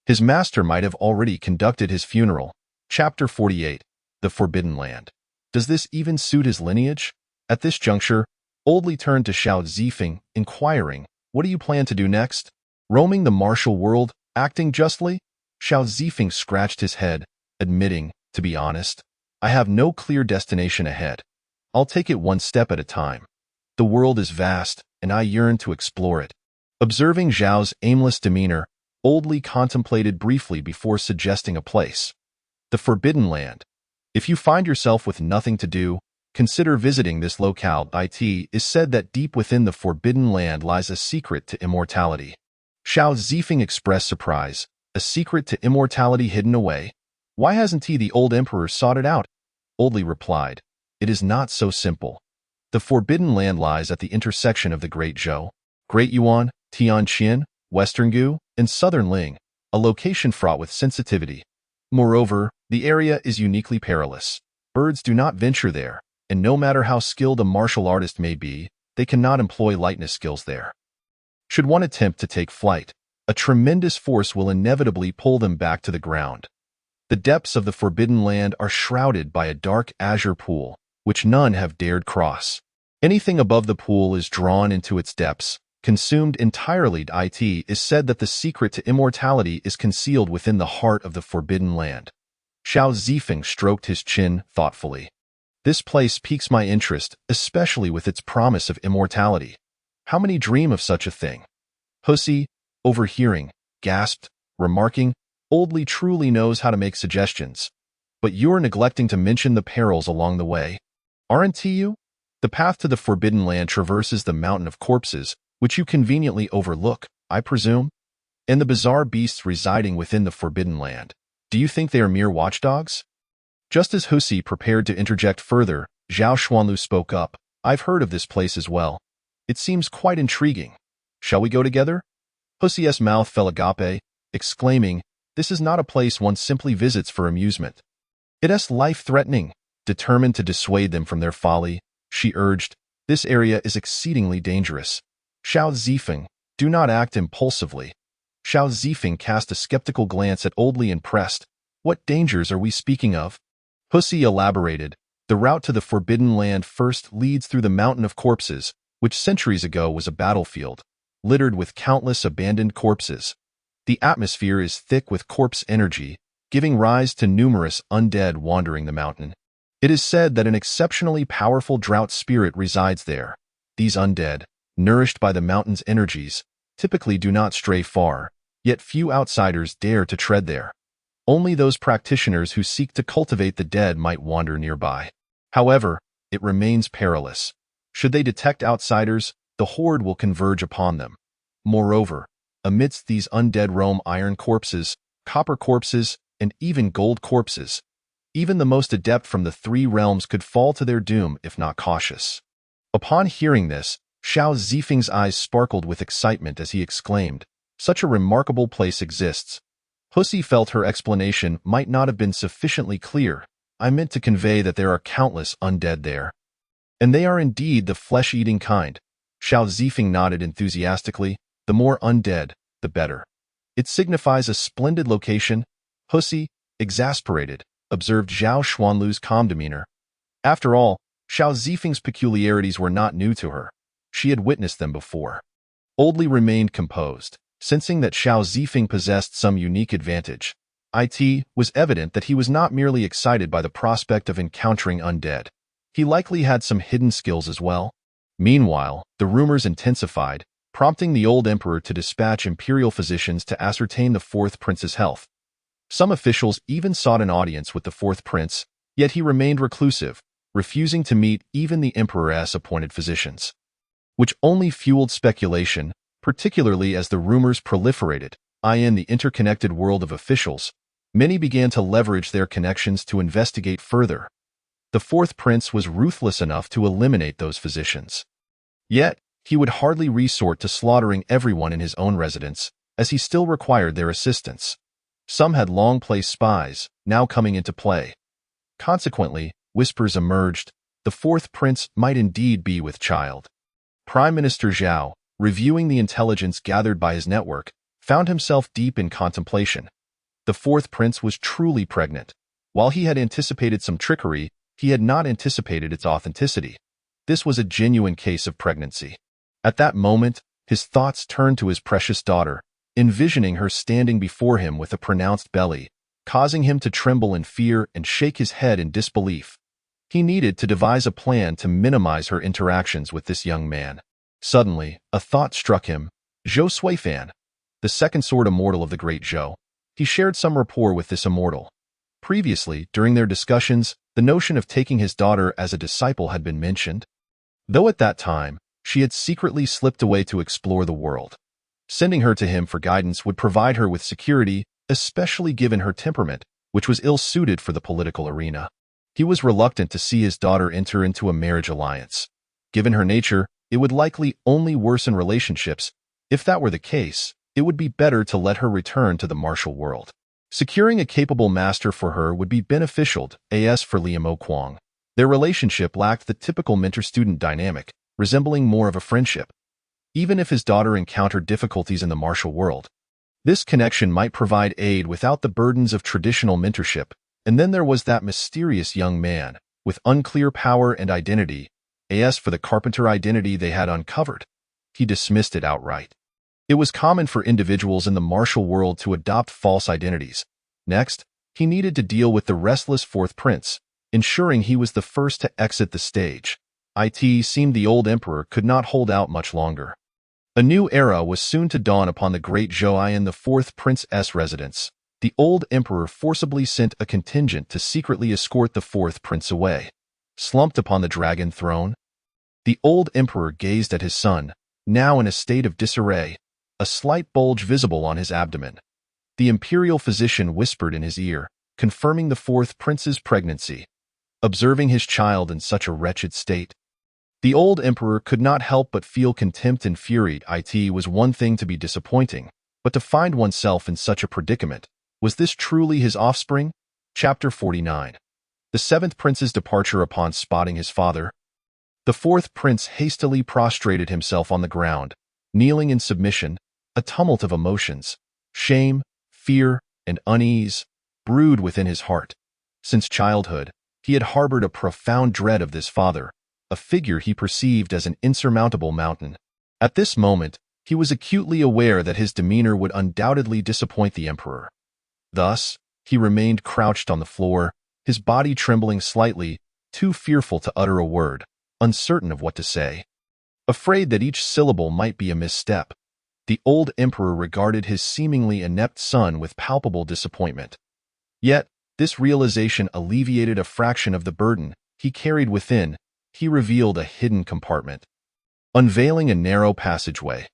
his master might have already conducted his funeral. Chapter 48. The Forbidden Land. Does this even suit his lineage? At this juncture, Old Li turned to Xiao Zifeng, inquiring, "What do you plan to do next? Roaming the martial world, acting justly?" Xiao Zifeng scratched his head, admitting, "To be honest, I have no clear destination ahead. I'll take it one step at a time. The world is vast, and I yearn to explore it." Observing Zhao's aimless demeanor, Old Li contemplated briefly before suggesting a place. The Forbidden Land. If you find yourself with nothing to do, consider visiting this locale. It is said that deep within the Forbidden Land lies a secret to immortality. Xiao Zifeng expressed surprise. A secret to immortality hidden away? Why hasn't the old emperor sought it out? Old Li replied, "It is not so simple. The Forbidden Land lies at the intersection of the Great Zhou, Great Yuan, Tianqin, Western Gu, and Southern Ling, a location fraught with sensitivity. Moreover, the area is uniquely perilous. Birds do not venture there, and no matter how skilled a martial artist may be, they cannot employ lightness skills there. Should one attempt to take flight, a tremendous force will inevitably pull them back to the ground. The depths of the Forbidden Land are shrouded by a dark azure pool, which none have dared cross. Anything above the pool is drawn into its depths, consumed entirely. It is said that the secret to immortality is concealed within the heart of the Forbidden Land." Xiao Zifeng stroked his chin thoughtfully. "This place piques my interest, especially with its promise of immortality. How many dream of such a thing?" Pussy, overhearing, gasped, remarking, "Old Li truly knows how to make suggestions. But you're neglecting to mention the perils along the way. Aren't you? The path to the Forbidden Land traverses the Mountain of Corpses, which you conveniently overlook, I presume, and the bizarre beasts residing within the Forbidden Land. Do you think they are mere watchdogs?" Just as Husi prepared to interject further, Zhao Xuanlu spoke up, "I've heard of this place as well. It seems quite intriguing. Shall we go together?" Husi's mouth fell agape, exclaiming, "This is not a place one simply visits for amusement. It is life-threatening." Determined to dissuade them from their folly, she urged, "This area is exceedingly dangerous. Xiao Zifeng, do not act impulsively." Xiao Zifeng cast a skeptical glance at Old Li and pressed, "What dangers are we speaking of?" Pussy elaborated, "The route to the Forbidden Land first leads through the Mountain of Corpses, which centuries ago was a battlefield, littered with countless abandoned corpses. The atmosphere is thick with corpse energy, giving rise to numerous undead wandering the mountain. It is said that an exceptionally powerful drought spirit resides there. These undead, nourished by the mountain's energies, typically do not stray far, yet few outsiders dare to tread there. Only those practitioners who seek to cultivate the dead might wander nearby. However, it remains perilous. Should they detect outsiders, the horde will converge upon them. Moreover, amidst these undead roam iron corpses, copper corpses, and even gold corpses. Even the most adept from the three realms could fall to their doom if not cautious. Upon hearing this, Xiao Zifeng's eyes sparkled with excitement as he exclaimed, "Such a remarkable place exists." Pussy felt her explanation might not have been sufficiently clear. "I meant to convey that there are countless undead there. And they are indeed the flesh-eating kind." Xiao Zifeng nodded enthusiastically. "The more undead, the better. It signifies a splendid location." Pussy, exasperated, observed Zhao Xuanlu's calm demeanor. After all, Xiao Zifeng's peculiarities were not new to her. She had witnessed them before. Oldly remained composed, sensing that Xiao Zifeng possessed some unique advantage. It was evident that he was not merely excited by the prospect of encountering undead. He likely had some hidden skills as well. Meanwhile, the rumors intensified, prompting the old emperor to dispatch imperial physicians to ascertain the fourth prince's health. Some officials even sought an audience with the fourth prince, yet he remained reclusive, refusing to meet even the emperor's appointed physicians, which only fueled speculation, particularly as the rumors proliferated. In the interconnected world of officials, many began to leverage their connections to investigate further. The fourth prince was ruthless enough to eliminate those physicians. Yet, he would hardly resort to slaughtering everyone in his own residence, as he still required their assistance. Some had long placed spies, now coming into play. Consequently, whispers emerged, the fourth prince might indeed be with child. Prime Minister Zhao, reviewing the intelligence gathered by his network, found himself deep in contemplation. The fourth prince was truly pregnant. While he had anticipated some trickery, he had not anticipated its authenticity. This was a genuine case of pregnancy. At that moment, his thoughts turned to his precious daughter, envisioning her standing before him with a pronounced belly, causing him to tremble in fear and shake his head in disbelief. He needed to devise a plan to minimize her interactions with this young man. Suddenly, a thought struck him. Zhou Suifan, the second sword immortal of the great Zhou. He shared some rapport with this immortal. Previously, during their discussions, the notion of taking his daughter as a disciple had been mentioned, though at that time, she had secretly slipped away to explore the world. Sending her to him for guidance would provide her with security, especially given her temperament, which was ill-suited for the political arena. He was reluctant to see his daughter enter into a marriage alliance. Given her nature, it would likely only worsen relationships. If that were the case, it would be better to let her return to the martial world. Securing a capable master for her would be beneficial, as for Liam Okwang. Their relationship lacked the typical mentor-student dynamic, resembling more of a friendship. Even if his daughter encountered difficulties in the martial world, this connection might provide aid without the burdens of traditional mentorship. And then there was that mysterious young man, with unclear power and identity. As for the carpenter identity they had uncovered, he dismissed it outright. It was common for individuals in the martial world to adopt false identities. Next, he needed to deal with the restless fourth prince, ensuring he was the first to exit the stage. It seemed the old emperor could not hold out much longer. A new era was soon to dawn upon the great Zhou. The fourth prince's residence. The old emperor forcibly sent a contingent to secretly escort the fourth prince away. Slumped upon the dragon throne, the old emperor gazed at his son, now in a state of disarray, a slight bulge visible on his abdomen. The imperial physician whispered in his ear, confirming the fourth prince's pregnancy. Observing his child in such a wretched state, the old emperor could not help but feel contempt and fury. It was one thing to be disappointing, but to find oneself in such a predicament. Was this truly his offspring? Chapter 49. The seventh prince's departure. Upon spotting his father, the fourth prince hastily prostrated himself on the ground, kneeling in submission. A tumult of emotions, shame, fear, and unease, brewed within his heart. Since childhood, he had harbored a profound dread of this father, a figure he perceived as an insurmountable mountain. At this moment, he was acutely aware that his demeanor would undoubtedly disappoint the emperor. Thus, he remained crouched on the floor, his body trembling slightly, too fearful to utter a word, uncertain of what to say. Afraid that each syllable might be a misstep, the old emperor regarded his seemingly inept son with palpable disappointment. Yet, this realization alleviated a fraction of the burden he carried within. He revealed a hidden compartment, unveiling a narrow passageway.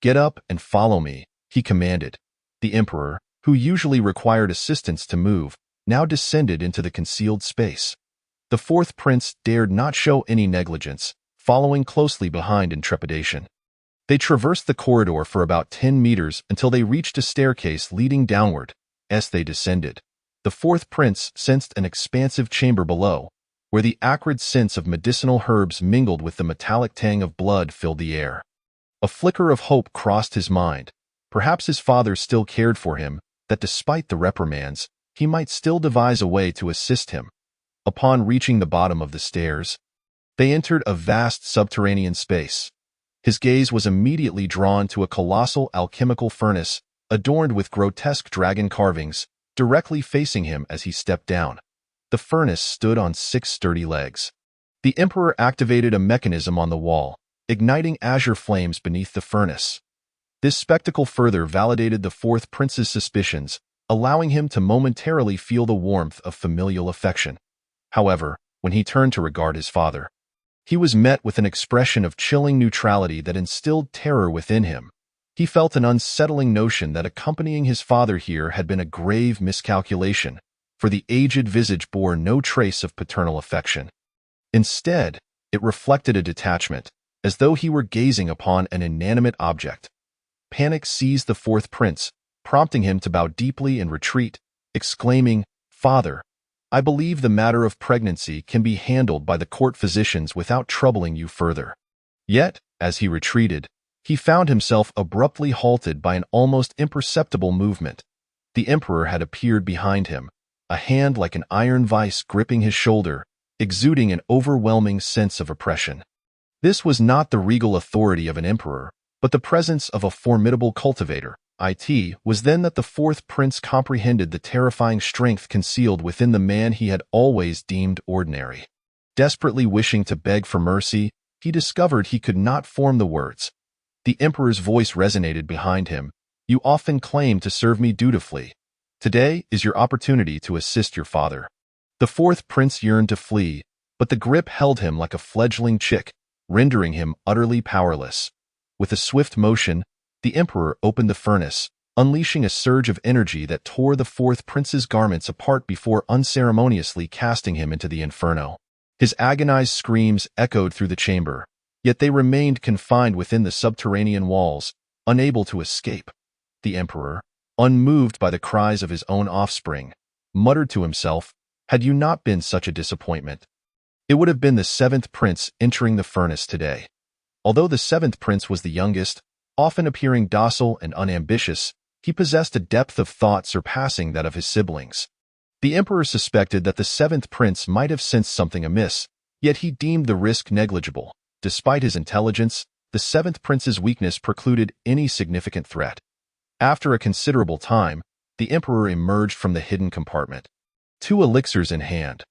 "Get up and follow me," he commanded. The emperor, who usually required assistance to move, now descended into the concealed space. The fourth prince dared not show any negligence, following closely behind in trepidation. They traversed the corridor for about 10 meters until they reached a staircase leading downward. As they descended, the fourth prince sensed an expansive chamber below, where the acrid scents of medicinal herbs mingled with the metallic tang of blood filled the air. A flicker of hope crossed his mind. Perhaps his father still cared for him, that despite the reprimands, he might still devise a way to assist him. Upon reaching the bottom of the stairs, they entered a vast subterranean space. His gaze was immediately drawn to a colossal alchemical furnace, adorned with grotesque dragon carvings, directly facing him as he stepped down. The furnace stood on 6 sturdy legs. The emperor activated a mechanism on the wall, igniting azure flames beneath the furnace. This spectacle further validated the fourth prince's suspicions, allowing him to momentarily feel the warmth of familial affection. However, when he turned to regard his father, he was met with an expression of chilling neutrality that instilled terror within him. He felt an unsettling notion that accompanying his father here had been a grave miscalculation, for the aged visage bore no trace of paternal affection. Instead, it reflected a detachment, as though he were gazing upon an inanimate object. Panic seized the fourth prince, prompting him to bow deeply and retreat, exclaiming, "Father, I believe the matter of pregnancy can be handled by the court physicians without troubling you further." Yet, as he retreated, he found himself abruptly halted by an almost imperceptible movement. The emperor had appeared behind him, a hand like an iron vice gripping his shoulder, exuding an overwhelming sense of oppression. This was not the regal authority of an emperor, but the presence of a formidable cultivator. It was then that the fourth prince comprehended the terrifying strength concealed within the man he had always deemed ordinary. Desperately wishing to beg for mercy, he discovered he could not form the words. The emperor's voice resonated behind him. "You often claim to serve me dutifully. Today is your opportunity to assist your father." The fourth prince yearned to flee, but the grip held him like a fledgling chick, rendering him utterly powerless. With a swift motion, the emperor opened the furnace, unleashing a surge of energy that tore the fourth prince's garments apart before unceremoniously casting him into the inferno. His agonized screams echoed through the chamber, yet they remained confined within the subterranean walls, unable to escape. The emperor, unmoved by the cries of his own offspring, muttered to himself, "Had you not been such a disappointment, it would have been the seventh prince entering the furnace today." Although the seventh prince was the youngest, often appearing docile and unambitious, he possessed a depth of thought surpassing that of his siblings. The emperor suspected that the seventh prince might have sensed something amiss, yet he deemed the risk negligible. Despite his intelligence, the seventh prince's weakness precluded any significant threat. After a considerable time, the emperor emerged from the hidden compartment, 2 elixirs in hand.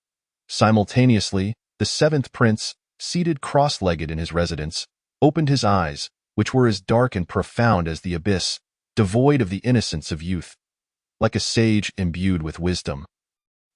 Simultaneously, the seventh prince, seated cross-legged in his residence, opened his eyes, which were as dark and profound as the abyss, devoid of the innocence of youth. Like a sage imbued with wisdom,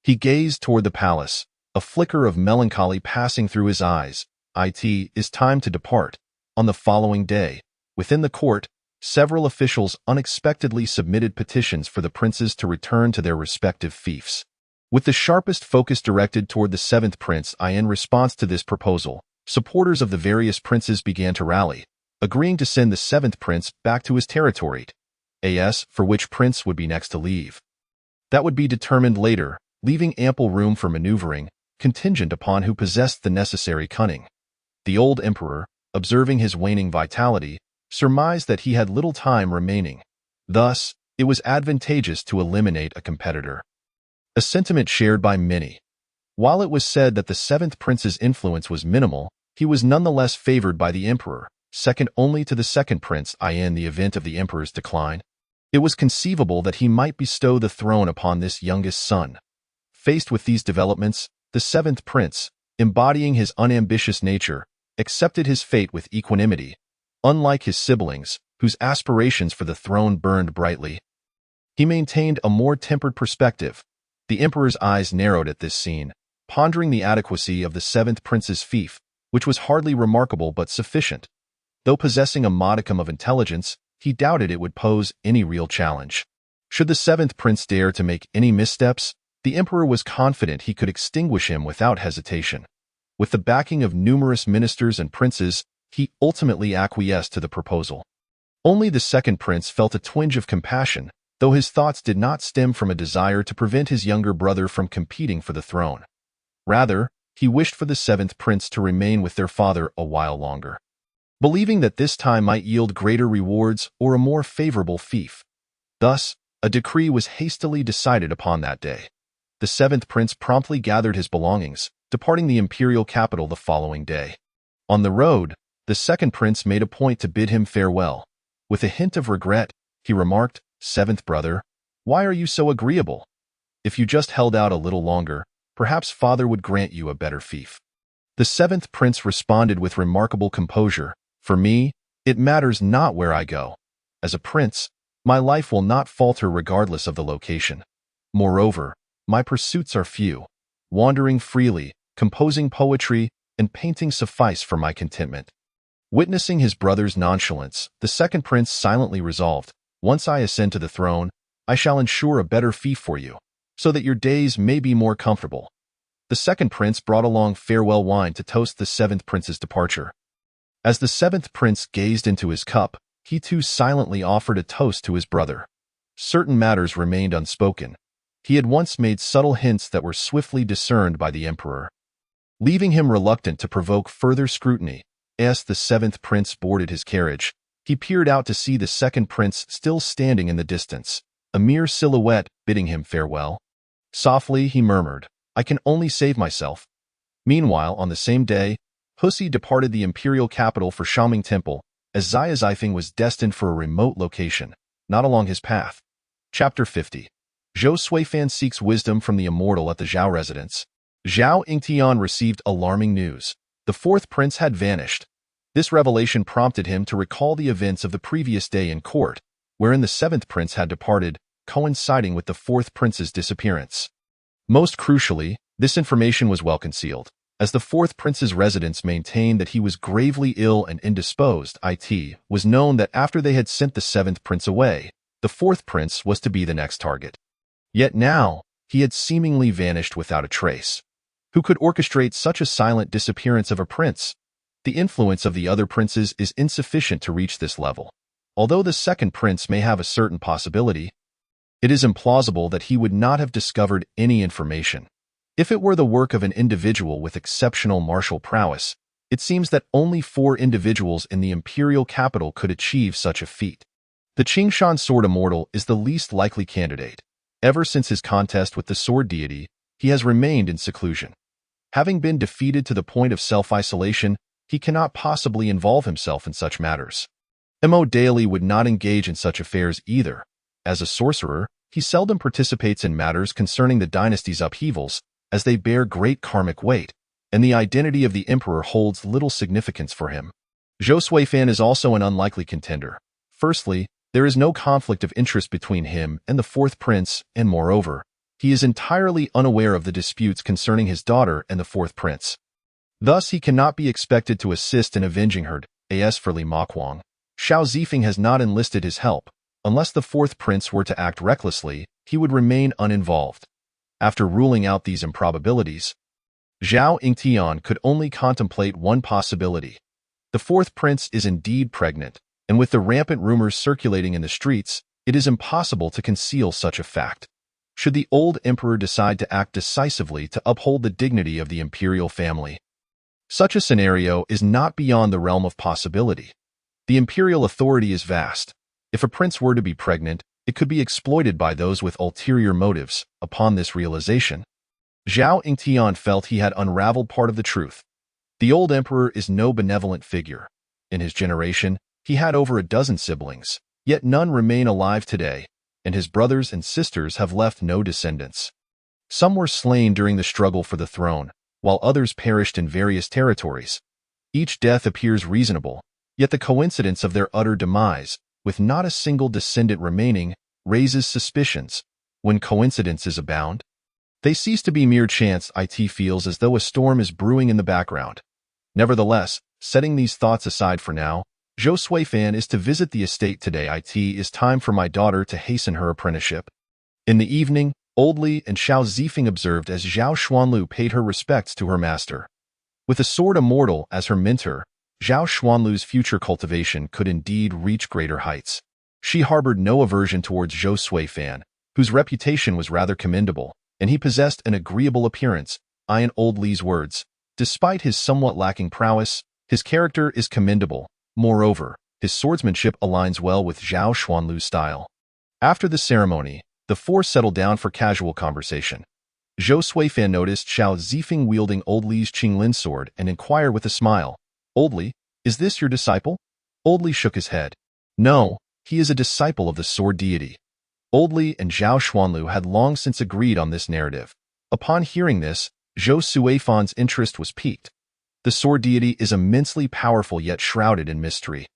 he gazed toward the palace, a flicker of melancholy passing through his eyes. "It is time to depart." On the following day, within the court, several officials unexpectedly submitted petitions for the princes to return to their respective fiefs. With the sharpest focus directed toward the seventh prince, in response to this proposal, supporters of the various princes began to rally, agreeing to send the seventh prince back to his territory, for which prince would be next to leave. That would be determined later, leaving ample room for maneuvering, contingent upon who possessed the necessary cunning. The old emperor, observing his waning vitality, surmised that he had little time remaining. Thus, it was advantageous to eliminate a competitor. A sentiment shared by many. While it was said that the seventh prince's influence was minimal, he was nonetheless favored by the emperor, second only to the second prince in the event of the emperor's decline. It was conceivable that he might bestow the throne upon this youngest son. Faced with these developments, the seventh prince, embodying his unambitious nature, accepted his fate with equanimity, unlike his siblings, whose aspirations for the throne burned brightly. He maintained a more tempered perspective. The emperor's eyes narrowed at this scene, pondering the adequacy of the seventh prince's fief, which was hardly remarkable but sufficient. Though possessing a modicum of intelligence, he doubted it would pose any real challenge. Should the seventh prince dare to make any missteps, the emperor was confident he could extinguish him without hesitation. With the backing of numerous ministers and princes, he ultimately acquiesced to the proposal. Only the second prince felt a twinge of compassion, though his thoughts did not stem from a desire to prevent his younger brother from competing for the throne. Rather, he wished for the seventh prince to remain with their father a while longer, believing that this time might yield greater rewards or a more favorable fief. Thus, a decree was hastily decided upon that day. The seventh prince promptly gathered his belongings, departing the imperial capital the following day. On the road, the second prince made a point to bid him farewell. With a hint of regret, he remarked, "Seventh brother, why are you so agreeable? If you just held out a little longer, perhaps father would grant you a better fief." The seventh prince responded with remarkable composure, "For me, it matters not where I go. As a prince, my life will not falter regardless of the location. Moreover, my pursuits are few. Wandering freely, composing poetry, and painting suffice for my contentment." Witnessing his brother's nonchalance, the second prince silently resolved, "Once I ascend to the throne, I shall ensure a better fief for you, so that your days may be more comfortable." The second prince brought along farewell wine to toast the seventh prince's departure. As the seventh prince gazed into his cup, he too silently offered a toast to his brother. Certain matters remained unspoken. He had once made subtle hints that were swiftly discerned by the emperor. Leaving him reluctant to provoke further scrutiny, as the seventh prince boarded his carriage, he peered out to see the second prince still standing in the distance, a mere silhouette bidding him farewell. Softly he murmured, "I can only save myself." Meanwhile, on the same day, Husi departed the imperial capital for Xiaoming Temple, as Xia Zifeng was destined for a remote location, not along his path. Chapter 50. Zhou Suifan seeks wisdom from the immortal at the Zhao residence. Zhao Yingtian received alarming news. The fourth prince had vanished. This revelation prompted him to recall the events of the previous day in court, wherein the seventh prince had departed, coinciding with the fourth prince's disappearance. Most crucially, this information was well concealed, as the fourth prince's residence maintained that he was gravely ill and indisposed. It was known that after they had sent the seventh prince away, the fourth prince was to be the next target. Yet now, he had seemingly vanished without a trace. Who could orchestrate such a silent disappearance of a prince? The influence of the other princes is insufficient to reach this level. Although the second prince may have a certain possibility, it is implausible that he would not have discovered any information. If it were the work of an individual with exceptional martial prowess, it seems that only 4 individuals in the imperial capital could achieve such a feat. The Qingshan sword immortal is the least likely candidate. Ever since his contest with the sword deity, he has remained in seclusion. Having been defeated to the point of self-isolation, he cannot possibly involve himself in such matters. Mo Daily would not engage in such affairs either. As a sorcerer, he seldom participates in matters concerning the dynasty's upheavals, as they bear great karmic weight, and the identity of the emperor holds little significance for him. Zhou Suifan is also an unlikely contender. Firstly, there is no conflict of interest between him and the fourth prince, and moreover, he is entirely unaware of the disputes concerning his daughter and the fourth prince. Thus, he cannot be expected to assist in avenging her. As for Li Maquang, Xiao Zifeng has not enlisted his help. Unless the fourth prince were to act recklessly, he would remain uninvolved. After ruling out these improbabilities, Zhao Yingtian could only contemplate one possibility. The fourth prince is indeed pregnant, and with the rampant rumors circulating in the streets, it is impossible to conceal such a fact. Should the old emperor decide to act decisively to uphold the dignity of the imperial family, such a scenario is not beyond the realm of possibility. The imperial authority is vast. If a prince were to be pregnant, it could be exploited by those with ulterior motives. Upon this realization, Zhao Yingtian felt he had unraveled part of the truth. The old emperor is no benevolent figure. In his generation, he had over a dozen siblings, yet none remain alive today, and his brothers and sisters have left no descendants. Some were slain during the struggle for the throne, while others perished in various territories. Each death appears reasonable, yet the coincidence of their utter demise, with not a single descendant remaining, raises suspicions. When coincidences abound, they cease to be mere chance. It feels as though a storm is brewing in the background. Nevertheless, setting these thoughts aside for now, Zhou Suifan is to visit the estate today. It is time for my daughter to hasten her apprenticeship. In the evening, Old Li and Xiao Zifeng observed as Zhao Xuanlu paid her respects to her master. With a sword immortal as her mentor, Zhao Xuanlu's future cultivation could indeed reach greater heights. She harbored no aversion towards Zhou Suifan, whose reputation was rather commendable, and he possessed an agreeable appearance. In Old Li's words, despite his somewhat lacking prowess, his character is commendable. Moreover, his swordsmanship aligns well with Zhao Xuanlu's style. After the ceremony, the four settled down for casual conversation. Zhou Suifan noticed Xiao Zifeng wielding Old Li's Qinglin sword and inquired with a smile, "Old Li, is this your disciple?" Old Li shook his head. "No, he is a disciple of the sword deity." Old Li and Zhao Xuanlu had long since agreed on this narrative. Upon hearing this, Zhou Suifan's interest was piqued. The sword deity is immensely powerful yet shrouded in mystery.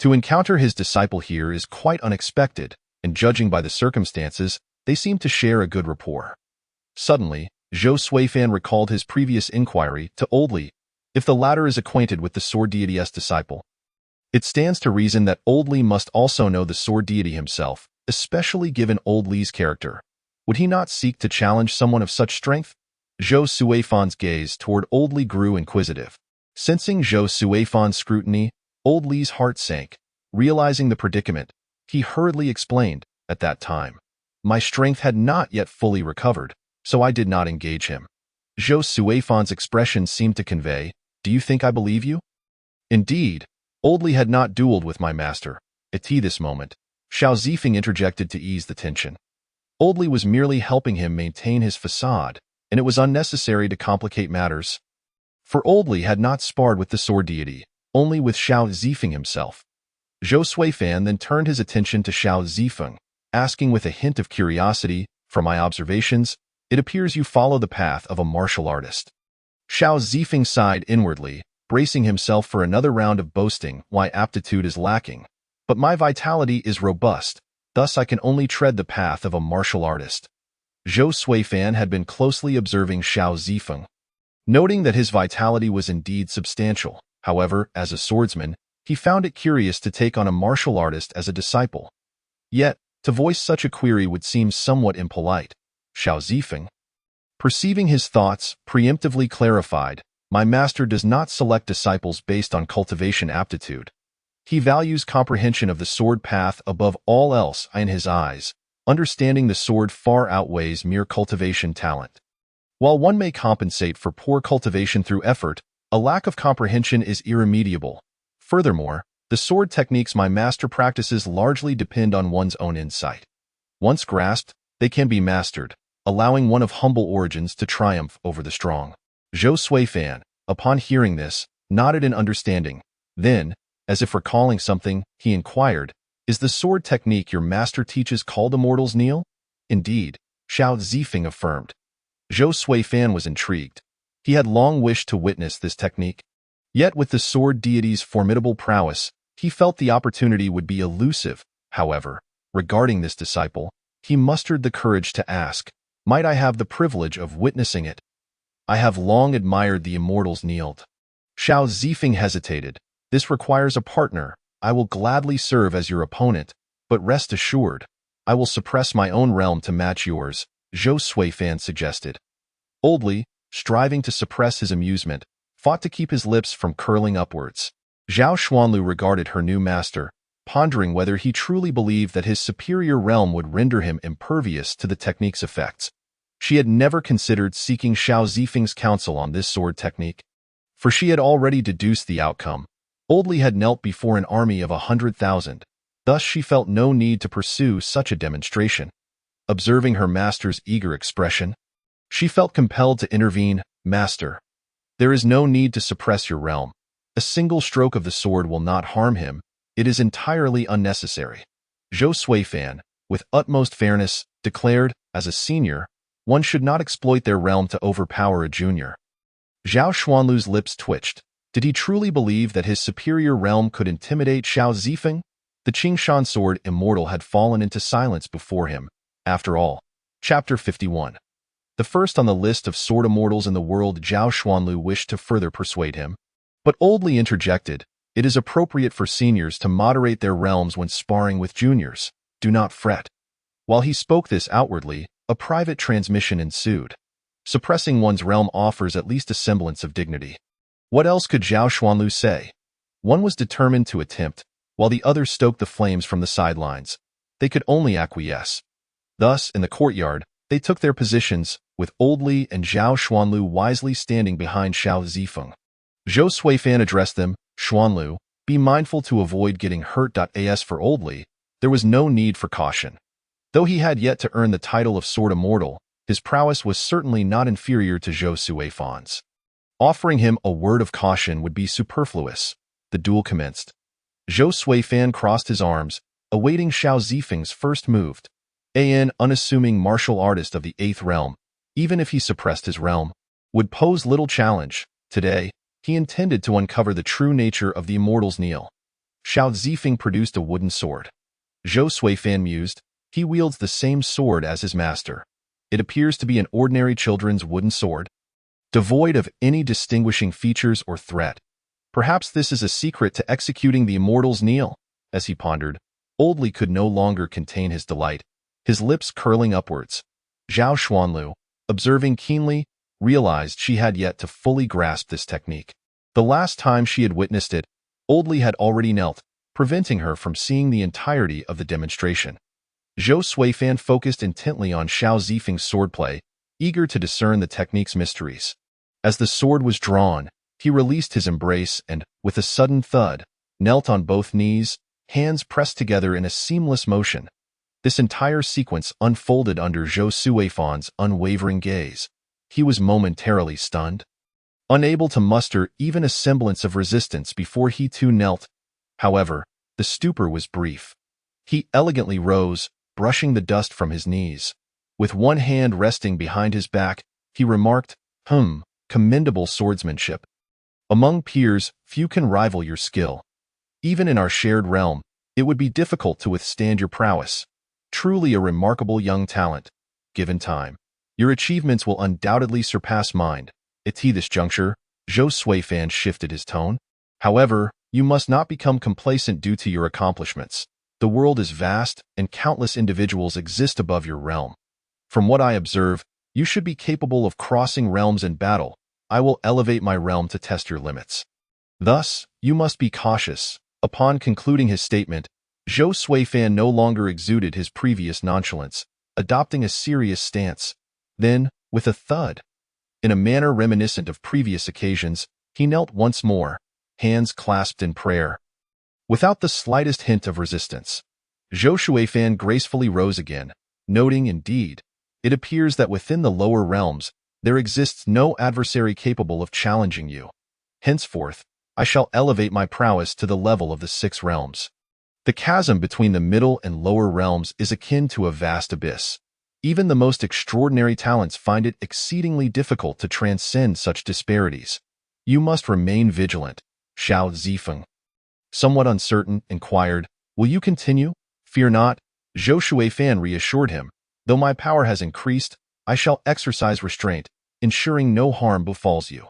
To encounter his disciple here is quite unexpected, and judging by the circumstances, they seem to share a good rapport. Suddenly, Zhou Suifan recalled his previous inquiry to Old Li, if the latter is acquainted with the sword deity's disciple. It stands to reason that Old Li must also know the sword deity himself, especially given Old Li's character. Would he not seek to challenge someone of such strength? Zhou Suifan's gaze toward Old Li grew inquisitive. Sensing Zhou Suifan's scrutiny, Old Li's heart sank. Realizing the predicament, he hurriedly explained, "At that time, my strength had not yet fully recovered, so I did not engage him." Zhou Suifan's expression seemed to convey, "Do you think I believe you?" Indeed, Old Li had not dueled with my master. At this moment, Xiao Zifeng interjected to ease the tension. Old Li was merely helping him maintain his facade, and it was unnecessary to complicate matters. For Old Li had not sparred with the sword deity, only with Xiao Zifeng himself. Zhou Suifan then turned his attention to Xiao Zifeng, asking with a hint of curiosity, "From my observations, it appears you follow the path of a martial artist." Xiao Zifeng sighed inwardly, bracing himself for another round of boasting why aptitude is lacking. "But my vitality is robust, thus I can only tread the path of a martial artist." Zhou Suifan had been closely observing Xiao Zifeng. Noting that his vitality was indeed substantial, however, as a swordsman, he found it curious to take on a martial artist as a disciple. Yet, to voice such a query would seem somewhat impolite. Xiao Zifeng, perceiving his thoughts, preemptively clarified, "My master does not select disciples based on cultivation aptitude. He values comprehension of the sword path above all else. In his eyes, understanding the sword far outweighs mere cultivation talent. While one may compensate for poor cultivation through effort, a lack of comprehension is irremediable. Furthermore, the sword techniques my master practices largely depend on one's own insight. Once grasped, they can be mastered, allowing one of humble origins to triumph over the strong." Zhou Suifan, upon hearing this, nodded in understanding. Then, as if recalling something, he inquired, "Is the sword technique your master teaches called Immortals Kneel?" "Indeed," Xiao Zifeng affirmed. Zhou Suifan was intrigued. He had long wished to witness this technique. Yet with the sword deity's formidable prowess, he felt the opportunity would be elusive. However, regarding this disciple, he mustered the courage to ask, "Might I have the privilege of witnessing it?" "I have long admired the Immortals Kneeled." Xiao Zifeng hesitated. "This requires a partner. I will gladly serve as your opponent, but rest assured, I will suppress my own realm to match yours," Zhou Suifan suggested. Old Li, striving to suppress his amusement, fought to keep his lips from curling upwards. Zhao Xuanlu regarded her new master, pondering whether he truly believed that his superior realm would render him impervious to the technique's effects. She had never considered seeking Xiao Zifeng's counsel on this sword technique, for she had already deduced the outcome. Old Li had knelt before an army of 100,000, thus she felt no need to pursue such a demonstration. Observing her master's eager expression, she felt compelled to intervene. "Master, there is no need to suppress your realm. A single stroke of the sword will not harm him. It is entirely unnecessary." Zhou Suifan, with utmost fairness, declared, "As a senior, one should not exploit their realm to overpower a junior." Zhao Xuanlu's lips twitched. Did he truly believe that his superior realm could intimidate Xiao Zifeng? The Qingshan sword immortal had fallen into silence before him. After all, Chapter 51. The first on the list of sword immortals in the world. Zhao Xuanlu wished to further persuade him. But Old Li interjected, It is appropriate for seniors to moderate their realms when sparring with juniors. Do not fret. While he spoke this outwardly, a private transmission ensued. Suppressing one's realm offers at least a semblance of dignity. What else could Zhao Xuanlu say? One was determined to attempt, while the other stoked the flames from the sidelines. They could only acquiesce. Thus, in the courtyard, they took their positions, with Old Li and Zhao Xuanlu wisely standing behind Xiao Zifeng. Zhou Suifan addressed them. Xuanlu, be mindful to avoid getting hurt. As for Old Li, there was no need for caution. Though he had yet to earn the title of Sword Immortal, his prowess was certainly not inferior to Zhou Suifan's. Offering him a word of caution would be superfluous. The duel commenced. Zhou Suifan crossed his arms, awaiting Xiao Zifeng's first move. An unassuming martial artist of the 8th realm, even if he suppressed his realm, would pose little challenge. Today, he intended to uncover the true nature of the immortal's kneel. Xiao Zifeng produced a wooden sword. Zhou Suifan mused, he wields the same sword as his master. It appears to be an ordinary children's wooden sword, devoid of any distinguishing features or threat. Perhaps this is a secret to executing the immortal's kneel. As he pondered, Old Li could no longer contain his delight, his lips curling upwards. Zhao Xuanlu, observing keenly, realized she had yet to fully grasp this technique. The last time she had witnessed it, Old Li had already knelt, preventing her from seeing the entirety of the demonstration. Zhou Suifan focused intently on Xiao Zifeng's swordplay, eager to discern the technique's mysteries. As the sword was drawn, he released his embrace and, with a sudden thud, knelt on both knees, hands pressed together in a seamless motion. This entire sequence unfolded under Zhou Suifan's unwavering gaze. He was momentarily stunned, unable to muster even a semblance of resistance before he too knelt. However, the stupor was brief. He elegantly rose, brushing the dust from his knees. With one hand resting behind his back, he remarked, commendable swordsmanship. Among peers, few can rival your skill. Even in our shared realm, it would be difficult to withstand your prowess. Truly a remarkable young talent. Given time, your achievements will undoubtedly surpass mine. At this juncture, Zhou Suifan shifted his tone. However, you must not become complacent due to your accomplishments. The world is vast, and countless individuals exist above your realm. From what I observe, you should be capable of crossing realms in battle. I will elevate my realm to test your limits. Thus, you must be cautious. Upon concluding his statement, Zhou Suifan no longer exuded his previous nonchalance, adopting a serious stance. Then, with a thud, in a manner reminiscent of previous occasions, he knelt once more, hands clasped in prayer. Without the slightest hint of resistance, Zhou Suifan gracefully rose again, noting, indeed, it appears that within the lower realms, there exists no adversary capable of challenging you. Henceforth, I shall elevate my prowess to the level of the 6 realms. The chasm between the middle and lower realms is akin to a vast abyss. Even the most extraordinary talents find it exceedingly difficult to transcend such disparities. You must remain vigilant. Xiao Zifeng, somewhat uncertain, inquired, will you continue? Fear not, Zhou Suifan reassured him. Though my power has increased, I shall exercise restraint, ensuring no harm befalls you.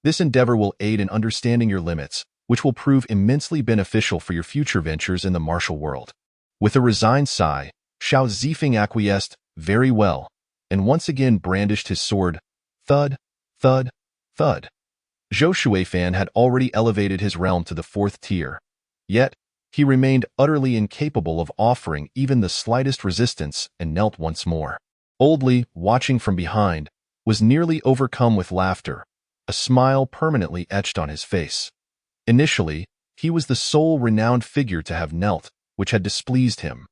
This endeavor will aid in understanding your limits, which will prove immensely beneficial for your future ventures in the martial world. With a resigned sigh, Xiao Zifeng acquiesced, very well, and once again brandished his sword. Thud, thud, thud. Zhou Suifan had already elevated his realm to the 4th tier. Yet, he remained utterly incapable of offering even the slightest resistance and knelt once more. Old Li, watching from behind, was nearly overcome with laughter, a smile permanently etched on his face. Initially, he was the sole renowned figure to have knelt, which had displeased him.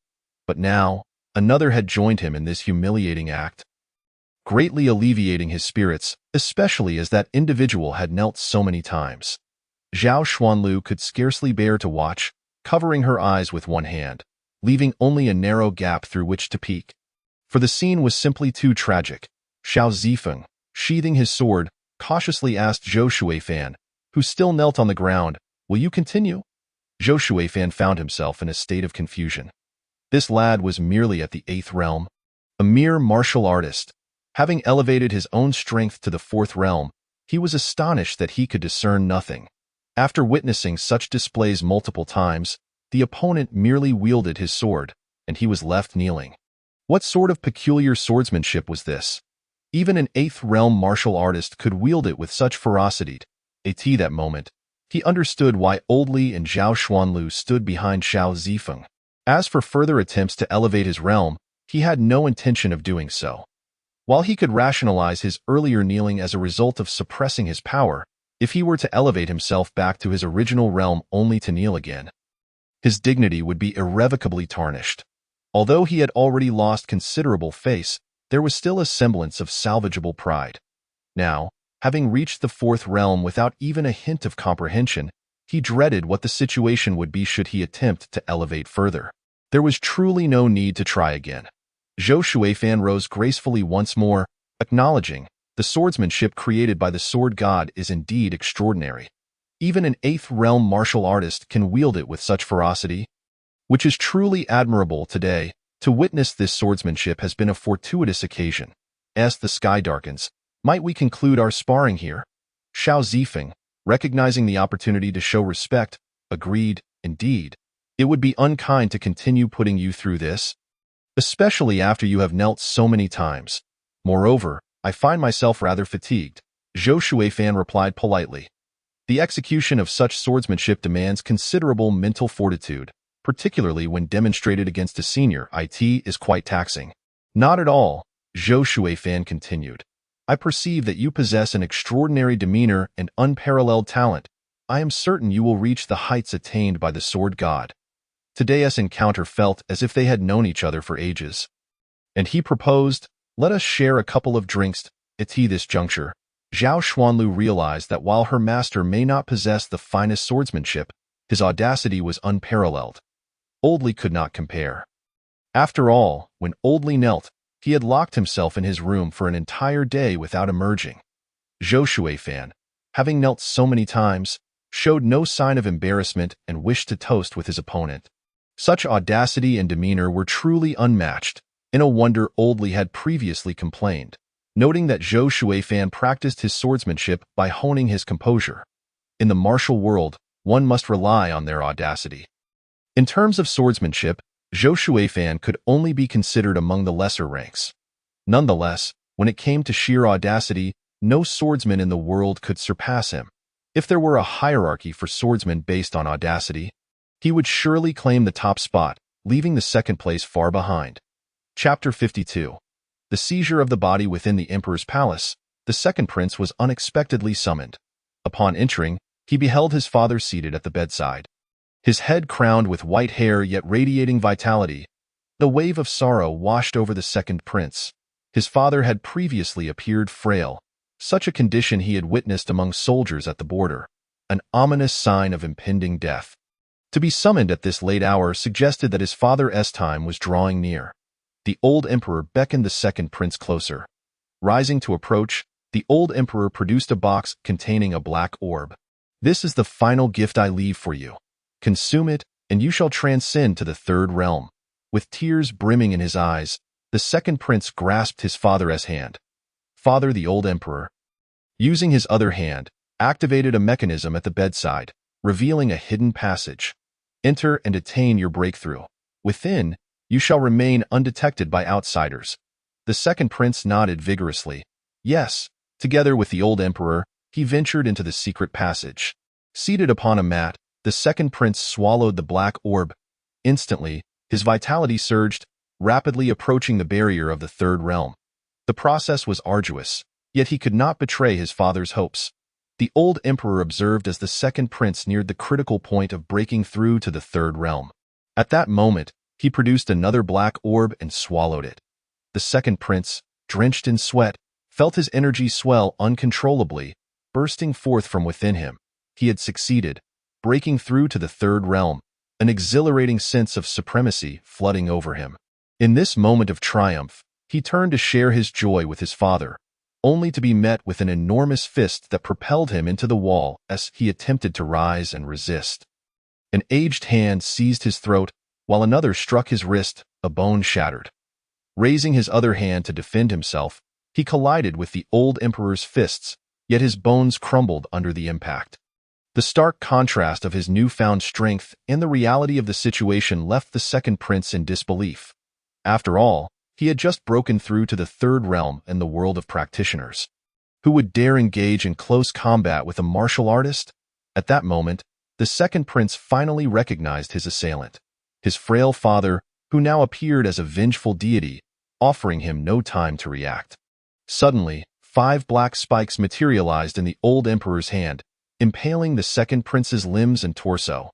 But now, another had joined him in this humiliating act, greatly alleviating his spirits, especially as that individual had knelt so many times. Zhao Xuanlu could scarcely bear to watch, covering her eyes with one hand, leaving only a narrow gap through which to peek. For the scene was simply too tragic. Xiao Zifeng, sheathing his sword, cautiously asked Zhou Suifan, who still knelt on the ground, will you continue? Zhou Suifan found himself in a state of confusion. This lad was merely at the 8th realm, a mere martial artist. Having elevated his own strength to the 4th realm, he was astonished that he could discern nothing. After witnessing such displays multiple times, the opponent merely wielded his sword, and he was left kneeling. What sort of peculiar swordsmanship was this? Even an 8th realm martial artist could wield it with such ferocity. At that moment, he understood why Old Li and Zhao Xuanlu stood behind Xiao Zifeng. As for further attempts to elevate his realm, he had no intention of doing so. While he could rationalize his earlier kneeling as a result of suppressing his power, if he were to elevate himself back to his original realm only to kneel again, his dignity would be irrevocably tarnished. Although he had already lost considerable face, there was still a semblance of salvageable pride. Now, having reached the 4th realm without even a hint of comprehension, he dreaded what the situation would be should he attempt to elevate further. There was truly no need to try again. Zhou Shuifan rose gracefully once more, acknowledging, the swordsmanship created by the sword god is indeed extraordinary. Even an 8th realm martial artist can wield it with such ferocity, which is truly admirable today. To witness this swordsmanship has been a fortuitous occasion. As the sky darkens, might we conclude our sparring here? Xiao Zifeng, recognizing the opportunity to show respect, agreed, indeed. It would be unkind to continue putting you through this, especially after you have knelt so many times. Moreover, I find myself rather fatigued, Zhou Shuifan replied politely. The execution of such swordsmanship demands considerable mental fortitude, particularly when demonstrated against a senior. It is quite taxing. Not at all, Zhou Shuifan continued. I perceive that you possess an extraordinary demeanor and unparalleled talent. I am certain you will reach the heights attained by the sword god. Today's encounter felt as if they had known each other for ages. And he proposed, let us share a couple of drinks. At this juncture, Zhao Xuanlu realized that while her master may not possess the finest swordsmanship, his audacity was unparalleled. Old Li could not compare. After all, when Old Li knelt, he had locked himself in his room for an entire day without emerging. Zhou Shuifan, having knelt so many times, showed no sign of embarrassment and wished to toast with his opponent. Such audacity and demeanor were truly unmatched, and no wonder Old Li had previously complained, noting that Zhou Shuifan practiced his swordsmanship by honing his composure. In the martial world, one must rely on their audacity. In terms of swordsmanship, Zhou Shuifan could only be considered among the lesser ranks. Nonetheless, when it came to sheer audacity, no swordsman in the world could surpass him. If there were a hierarchy for swordsmen based on audacity, he would surely claim the top spot, leaving the second place far behind. Chapter 52. The seizure of the body within the emperor's palace. The second prince was unexpectedly summoned. Upon entering, he beheld his father seated at the bedside. His head crowned with white hair yet radiating vitality. The wave of sorrow washed over the second prince. His father had previously appeared frail, such a condition he had witnessed among soldiers at the border, an ominous sign of impending death. To be summoned at this late hour suggested that his father's time was drawing near. The old emperor beckoned the second prince closer. Rising to approach, the old emperor produced a box containing a black orb. This is the final gift I leave for you. Consume it, and you shall transcend to the 3rd realm. With tears brimming in his eyes, the second prince grasped his father's hand. Father, the old emperor, using his other hand, activated a mechanism at the bedside, revealing a hidden passage. Enter and attain your breakthrough. Within, you shall remain undetected by outsiders. The second prince nodded vigorously. Yes, together with the old emperor, he ventured into the secret passage. Seated upon a mat, the second prince swallowed the black orb. Instantly, his vitality surged, rapidly approaching the barrier of the 3rd realm. The process was arduous, yet he could not betray his father's hopes. The old emperor observed as the second prince neared the critical point of breaking through to the 3rd realm. At that moment, he produced another black orb and swallowed it. The second prince, drenched in sweat, felt his energy swell uncontrollably, bursting forth from within him. He had succeeded, breaking through to the 3rd realm, an exhilarating sense of supremacy flooding over him. In this moment of triumph, he turned to share his joy with his father, only to be met with an enormous fist that propelled him into the wall as he attempted to rise and resist. An aged hand seized his throat, while another struck his wrist, a bone shattered. Raising his other hand to defend himself, he collided with the old emperor's fists, yet his bones crumbled under the impact. The stark contrast of his newfound strength and the reality of the situation left the second prince in disbelief. After all, he had just broken through to the third realm and the world of practitioners. Who would dare engage in close combat with a martial artist? At that moment, the second prince finally recognized his assailant, his frail father, who now appeared as a vengeful deity, offering him no time to react. Suddenly, 5 black spikes materialized in the old emperor's hand, impaling the second prince's limbs and torso.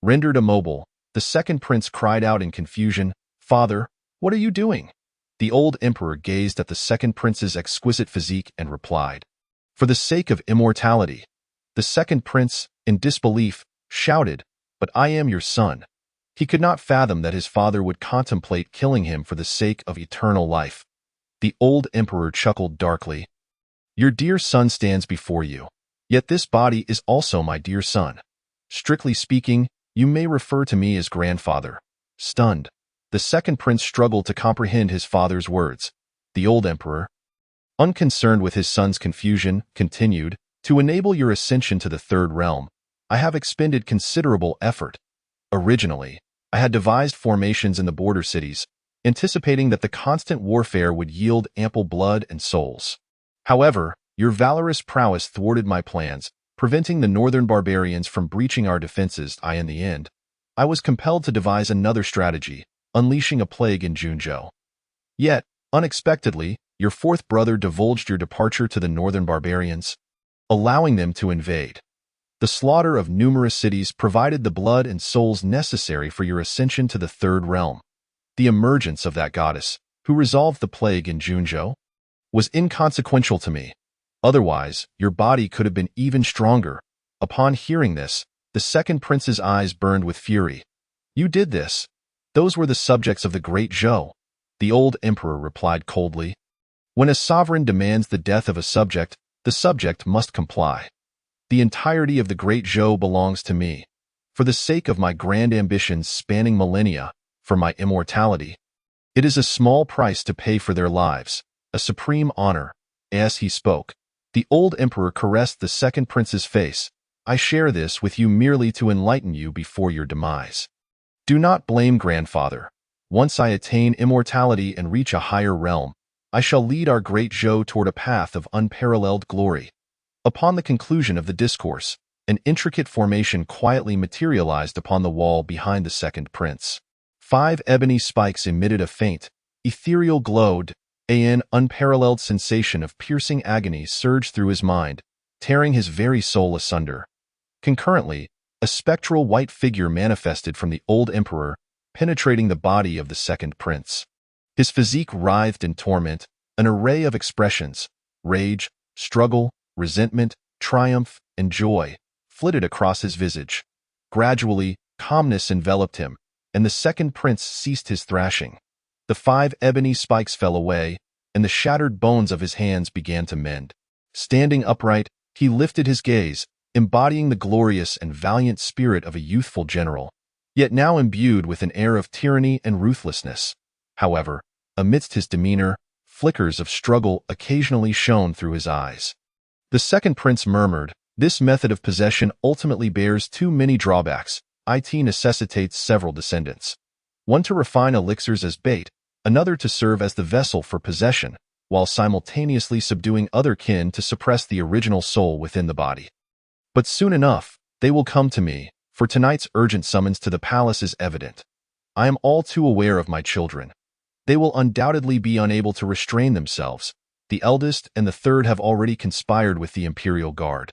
Rendered immobile, the second prince cried out in confusion, "Father, what are you doing?" The old emperor gazed at the second prince's exquisite physique and replied, "For the sake of immortality." The second prince, in disbelief, shouted, "But I am your son." He could not fathom that his father would contemplate killing him for the sake of eternal life. The old emperor chuckled darkly. "Your dear son stands before you. Yet this body is also my dear son. Strictly speaking, you may refer to me as grandfather." Stunned, the second prince struggled to comprehend his father's words. The old emperor, unconcerned with his son's confusion, continued, "To enable your ascension to the third realm, I have expended considerable effort. Originally, I had devised formations in the border cities, anticipating that the constant warfare would yield ample blood and souls. However, your valorous prowess thwarted my plans, preventing the northern barbarians from breaching our defenses. In the end, I was compelled to devise another strategy, unleashing a plague in Junzhou. Yet, unexpectedly, your fourth brother divulged your departure to the northern barbarians, allowing them to invade. The slaughter of numerous cities provided the blood and souls necessary for your ascension to the third realm. The emergence of that goddess, who resolved the plague in Junzhou, was inconsequential to me. Otherwise, your body could have been even stronger." Upon hearing this, the second prince's eyes burned with fury. "You did this. Those were the subjects of the great Zhou." The old emperor replied coldly, "When a sovereign demands the death of a subject, the subject must comply. The entirety of the great Zhou belongs to me. For the sake of my grand ambitions spanning millennia, for my immortality, it is a small price to pay for their lives, a supreme honor." As he spoke, the old emperor caressed the second prince's face. "I share this with you merely to enlighten you before your demise. Do not blame grandfather. Once I attain immortality and reach a higher realm, I shall lead our great Zhou toward a path of unparalleled glory." Upon the conclusion of the discourse, an intricate formation quietly materialized upon the wall behind the second prince. 5 ebony spikes emitted a faint, ethereal glow. An unparalleled sensation of piercing agony surged through his mind, tearing his very soul asunder. Concurrently, a spectral white figure manifested from the old emperor, penetrating the body of the second prince. His physique writhed in torment, an array of expressions, rage, struggle, resentment, triumph, and joy, flitted across his visage. Gradually, calmness enveloped him, and the second prince ceased his thrashing. The 5 ebony spikes fell away, and the shattered bones of his hands began to mend. Standing upright, he lifted his gaze, embodying the glorious and valiant spirit of a youthful general, yet now imbued with an air of tyranny and ruthlessness. However, amidst his demeanor, flickers of struggle occasionally shone through his eyes. The second prince murmured, "This method of possession ultimately bears too many drawbacks. It necessitates several descendants. One to refine elixirs as bait, another to serve as the vessel for possession, while simultaneously subduing other kin to suppress the original soul within the body. But soon enough, they will come to me, for tonight's urgent summons to the palace is evident. I am all too aware of my children. They will undoubtedly be unable to restrain themselves. The eldest and the third have already conspired with the Imperial Guard.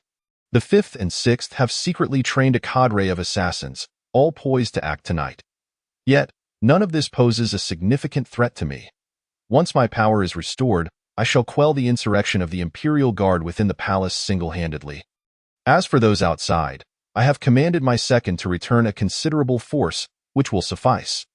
The fifth and sixth have secretly trained a cadre of assassins, all poised to act tonight. Yet, none of this poses a significant threat to me. Once my power is restored, I shall quell the insurrection of the Imperial Guard within the palace single-handedly. As for those outside, I have commanded my second to return a considerable force, which will suffice.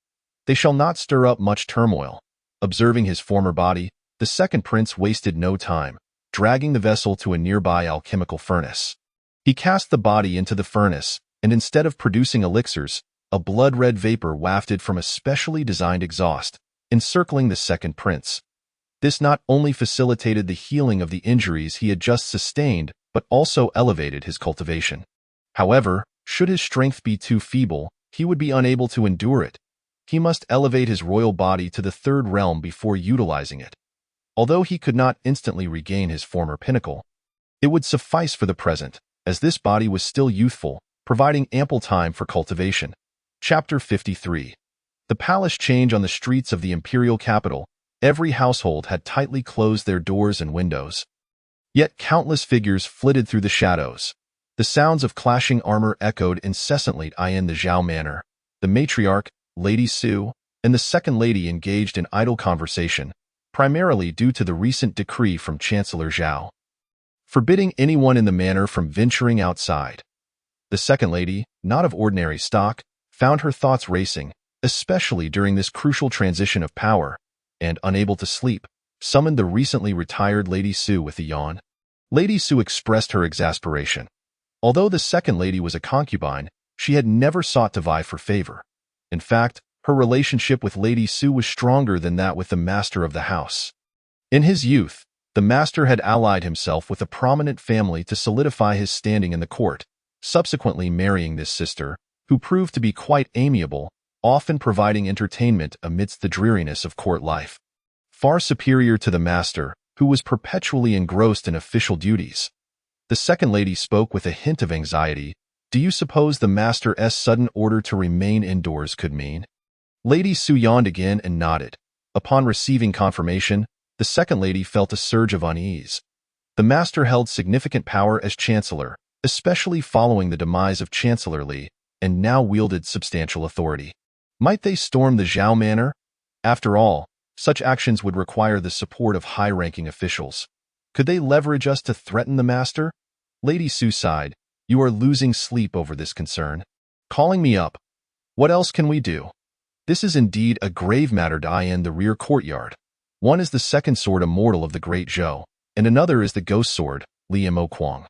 They shall not stir up much turmoil." Observing his former body, the second prince wasted no time, dragging the vessel to a nearby alchemical furnace. He cast the body into the furnace, and instead of producing elixirs, a blood-red vapor wafted from a specially designed exhaust, encircling the second prince. This not only facilitated the healing of the injuries he had just sustained, but also elevated his cultivation. However, should his strength be too feeble, he would be unable to endure it. He must elevate his royal body to the third realm before utilizing it. Although he could not instantly regain his former pinnacle, it would suffice for the present, as this body was still youthful, providing ample time for cultivation. Chapter 53. The palace change on the streets of the imperial capital. Every household had tightly closed their doors and windows. Yet countless figures flitted through the shadows. The sounds of clashing armor echoed incessantly in the Zhao Manor. The matriarch, Lady Su, and the second lady engaged in idle conversation, primarily due to the recent decree from Chancellor Zhao, forbidding anyone in the manor from venturing outside. The second lady, not of ordinary stock, found her thoughts racing, especially during this crucial transition of power, and, unable to sleep, summoned the recently retired Lady Su with a yawn. Lady Su expressed her exasperation. Although the second lady was a concubine, she had never sought to vie for favor. In fact, her relationship with Lady Su was stronger than that with the master of the house. In his youth, the master had allied himself with a prominent family to solidify his standing in the court, subsequently marrying this sister, who proved to be quite amiable, often providing entertainment amidst the dreariness of court life. Far superior to the master, who was perpetually engrossed in official duties. The second lady spoke with a hint of anxiety. Do you suppose the master's sudden order to remain indoors could mean? Lady Su yawned again and nodded. Upon receiving confirmation, the second lady felt a surge of unease. The master held significant power as chancellor, especially following the demise of Chancellor Li, and now wielded substantial authority. Might they storm the Zhao Manor? After all, such actions would require the support of high-ranking officials. Could they leverage us to threaten the master? Lady Su sighed. You are losing sleep over this concern. Calling me up. What else can we do? This is indeed a grave matter. In the rear courtyard. One is the second sword immortal of the great Zhou, and another is the ghost sword, Liamo Quang.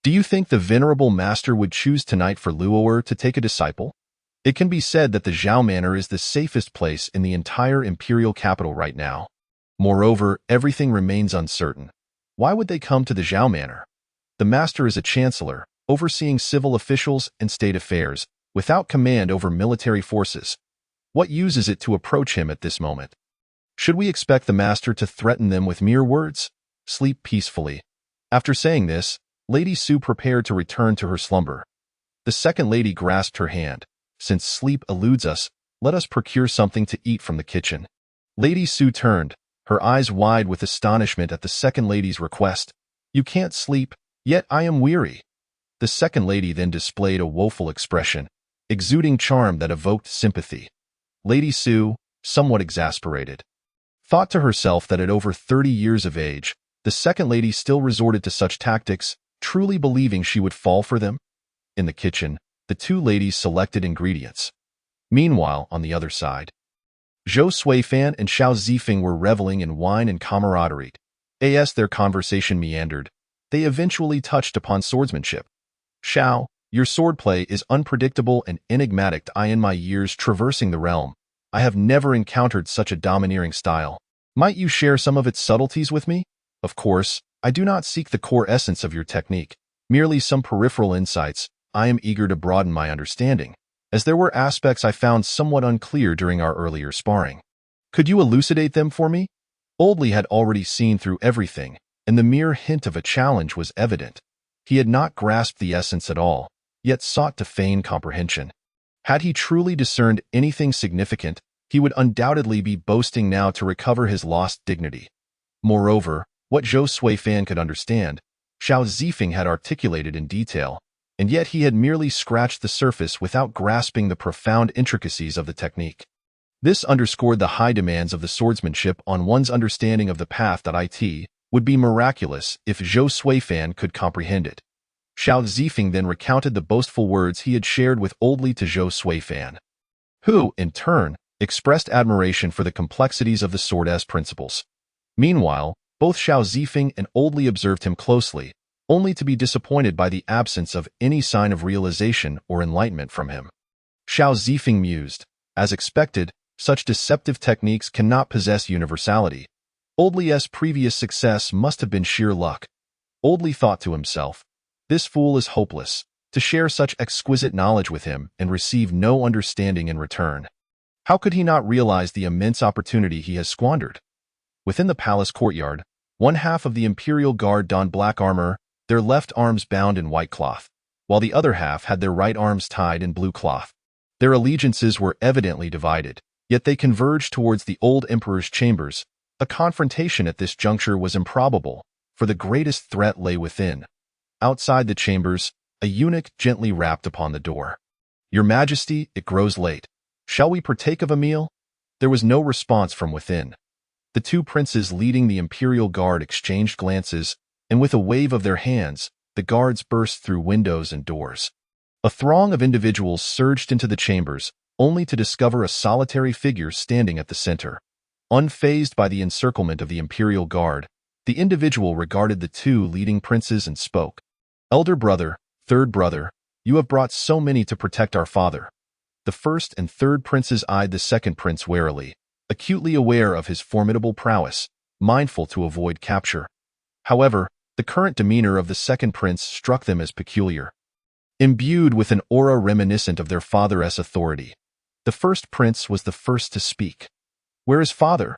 Do you think the venerable master would choose tonight for Luo'er to take a disciple? It can be said that the Zhao Manor is the safest place in the entire imperial capital right now. Moreover, everything remains uncertain. Why would they come to the Zhao Manor? The master is a chancellor, overseeing civil officials and state affairs, without command over military forces. What use is it to approach him at this moment? Should we expect the master to threaten them with mere words? Sleep peacefully. After saying this, Lady Su prepared to return to her slumber. The second lady grasped her hand. Since sleep eludes us, let us procure something to eat from the kitchen. Lady Su turned, her eyes wide with astonishment at the second lady's request. You can't sleep, yet I am weary. The second lady then displayed a woeful expression, exuding charm that evoked sympathy. Lady Su, somewhat exasperated, thought to herself that at over 30 years of age, the second lady still resorted to such tactics, truly believing she would fall for them. In the kitchen, the two ladies selected ingredients. Meanwhile, on the other side, Zhou Suifan and Xiao Zifeng were reveling in wine and camaraderie. As their conversation meandered, they eventually touched upon swordsmanship. Xiao, your swordplay is unpredictable and enigmatic. In my years traversing the realm, I have never encountered such a domineering style. Might you share some of its subtleties with me? Of course, I do not seek the core essence of your technique, merely some peripheral insights. I am eager to broaden my understanding, as there were aspects I found somewhat unclear during our earlier sparring. Could you elucidate them for me? Oldley had already seen through everything, and the mere hint of a challenge was evident. He had not grasped the essence at all, yet sought to feign comprehension. Had he truly discerned anything significant, he would undoubtedly be boasting now to recover his lost dignity. Moreover, what Zhou Suifan could understand, Xiao Zifeng had articulated in detail, and yet he had merely scratched the surface without grasping the profound intricacies of the technique. This underscored the high demands of the swordsmanship on one's understanding of the path. It would be miraculous if Zhou Suifan could comprehend it. Xiao Zifeng then recounted the boastful words he had shared with Oldley to Zhou Suifan, who, in turn, expressed admiration for the complexities of the sword's principles. Meanwhile, both Xiao Zifeng and Oldley observed him closely, only to be disappointed by the absence of any sign of realization or enlightenment from him. Xiao Zifeng mused, as expected, such deceptive techniques cannot possess universality. Oldley's previous success must have been sheer luck. Oldley thought to himself, this fool is hopeless. to share such exquisite knowledge with him and receive no understanding in return. How could he not realize the immense opportunity he has squandered? Within the palace courtyard, one half of the Imperial Guard donned black armor, their left arms bound in white cloth, while the other half had their right arms tied in blue cloth. Their allegiances were evidently divided, yet they converged towards the old emperor's chambers. A confrontation at this juncture was improbable, for the greatest threat lay within. Outside the chambers, a eunuch gently rapped upon the door. "Your Majesty, it grows late. Shall we partake of a meal?" There was no response from within. The two princes leading the Imperial Guard exchanged glances, and with a wave of their hands, the guards burst through windows and doors. A throng of individuals surged into the chambers, only to discover a solitary figure standing at the center. Unfazed by the encirclement of the Imperial Guard, the individual regarded the two leading princes and spoke. "Elder brother, third brother, you have brought so many to protect our father." The first and third princes eyed the second prince warily, acutely aware of his formidable prowess, mindful to avoid capture. However, the current demeanor of the second prince struck them as peculiar. Imbued with an aura reminiscent of their father's authority, the first prince was the first to speak. "Where is father?"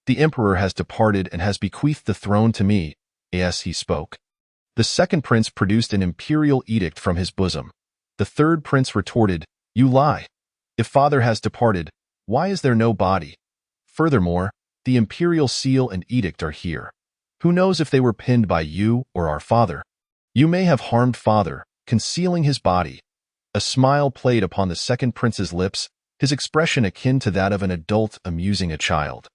"The emperor has departed and has bequeathed the throne to me," as he spoke. The second prince produced an imperial edict from his bosom. The third prince retorted, "You lie. If father has departed, why is there no body? Furthermore, the imperial seal and edict are here. Who knows if they were pinned by you or our father? You may have harmed father, concealing his body." A smile played upon the second prince's lips, his expression akin to that of an adult amusing a child.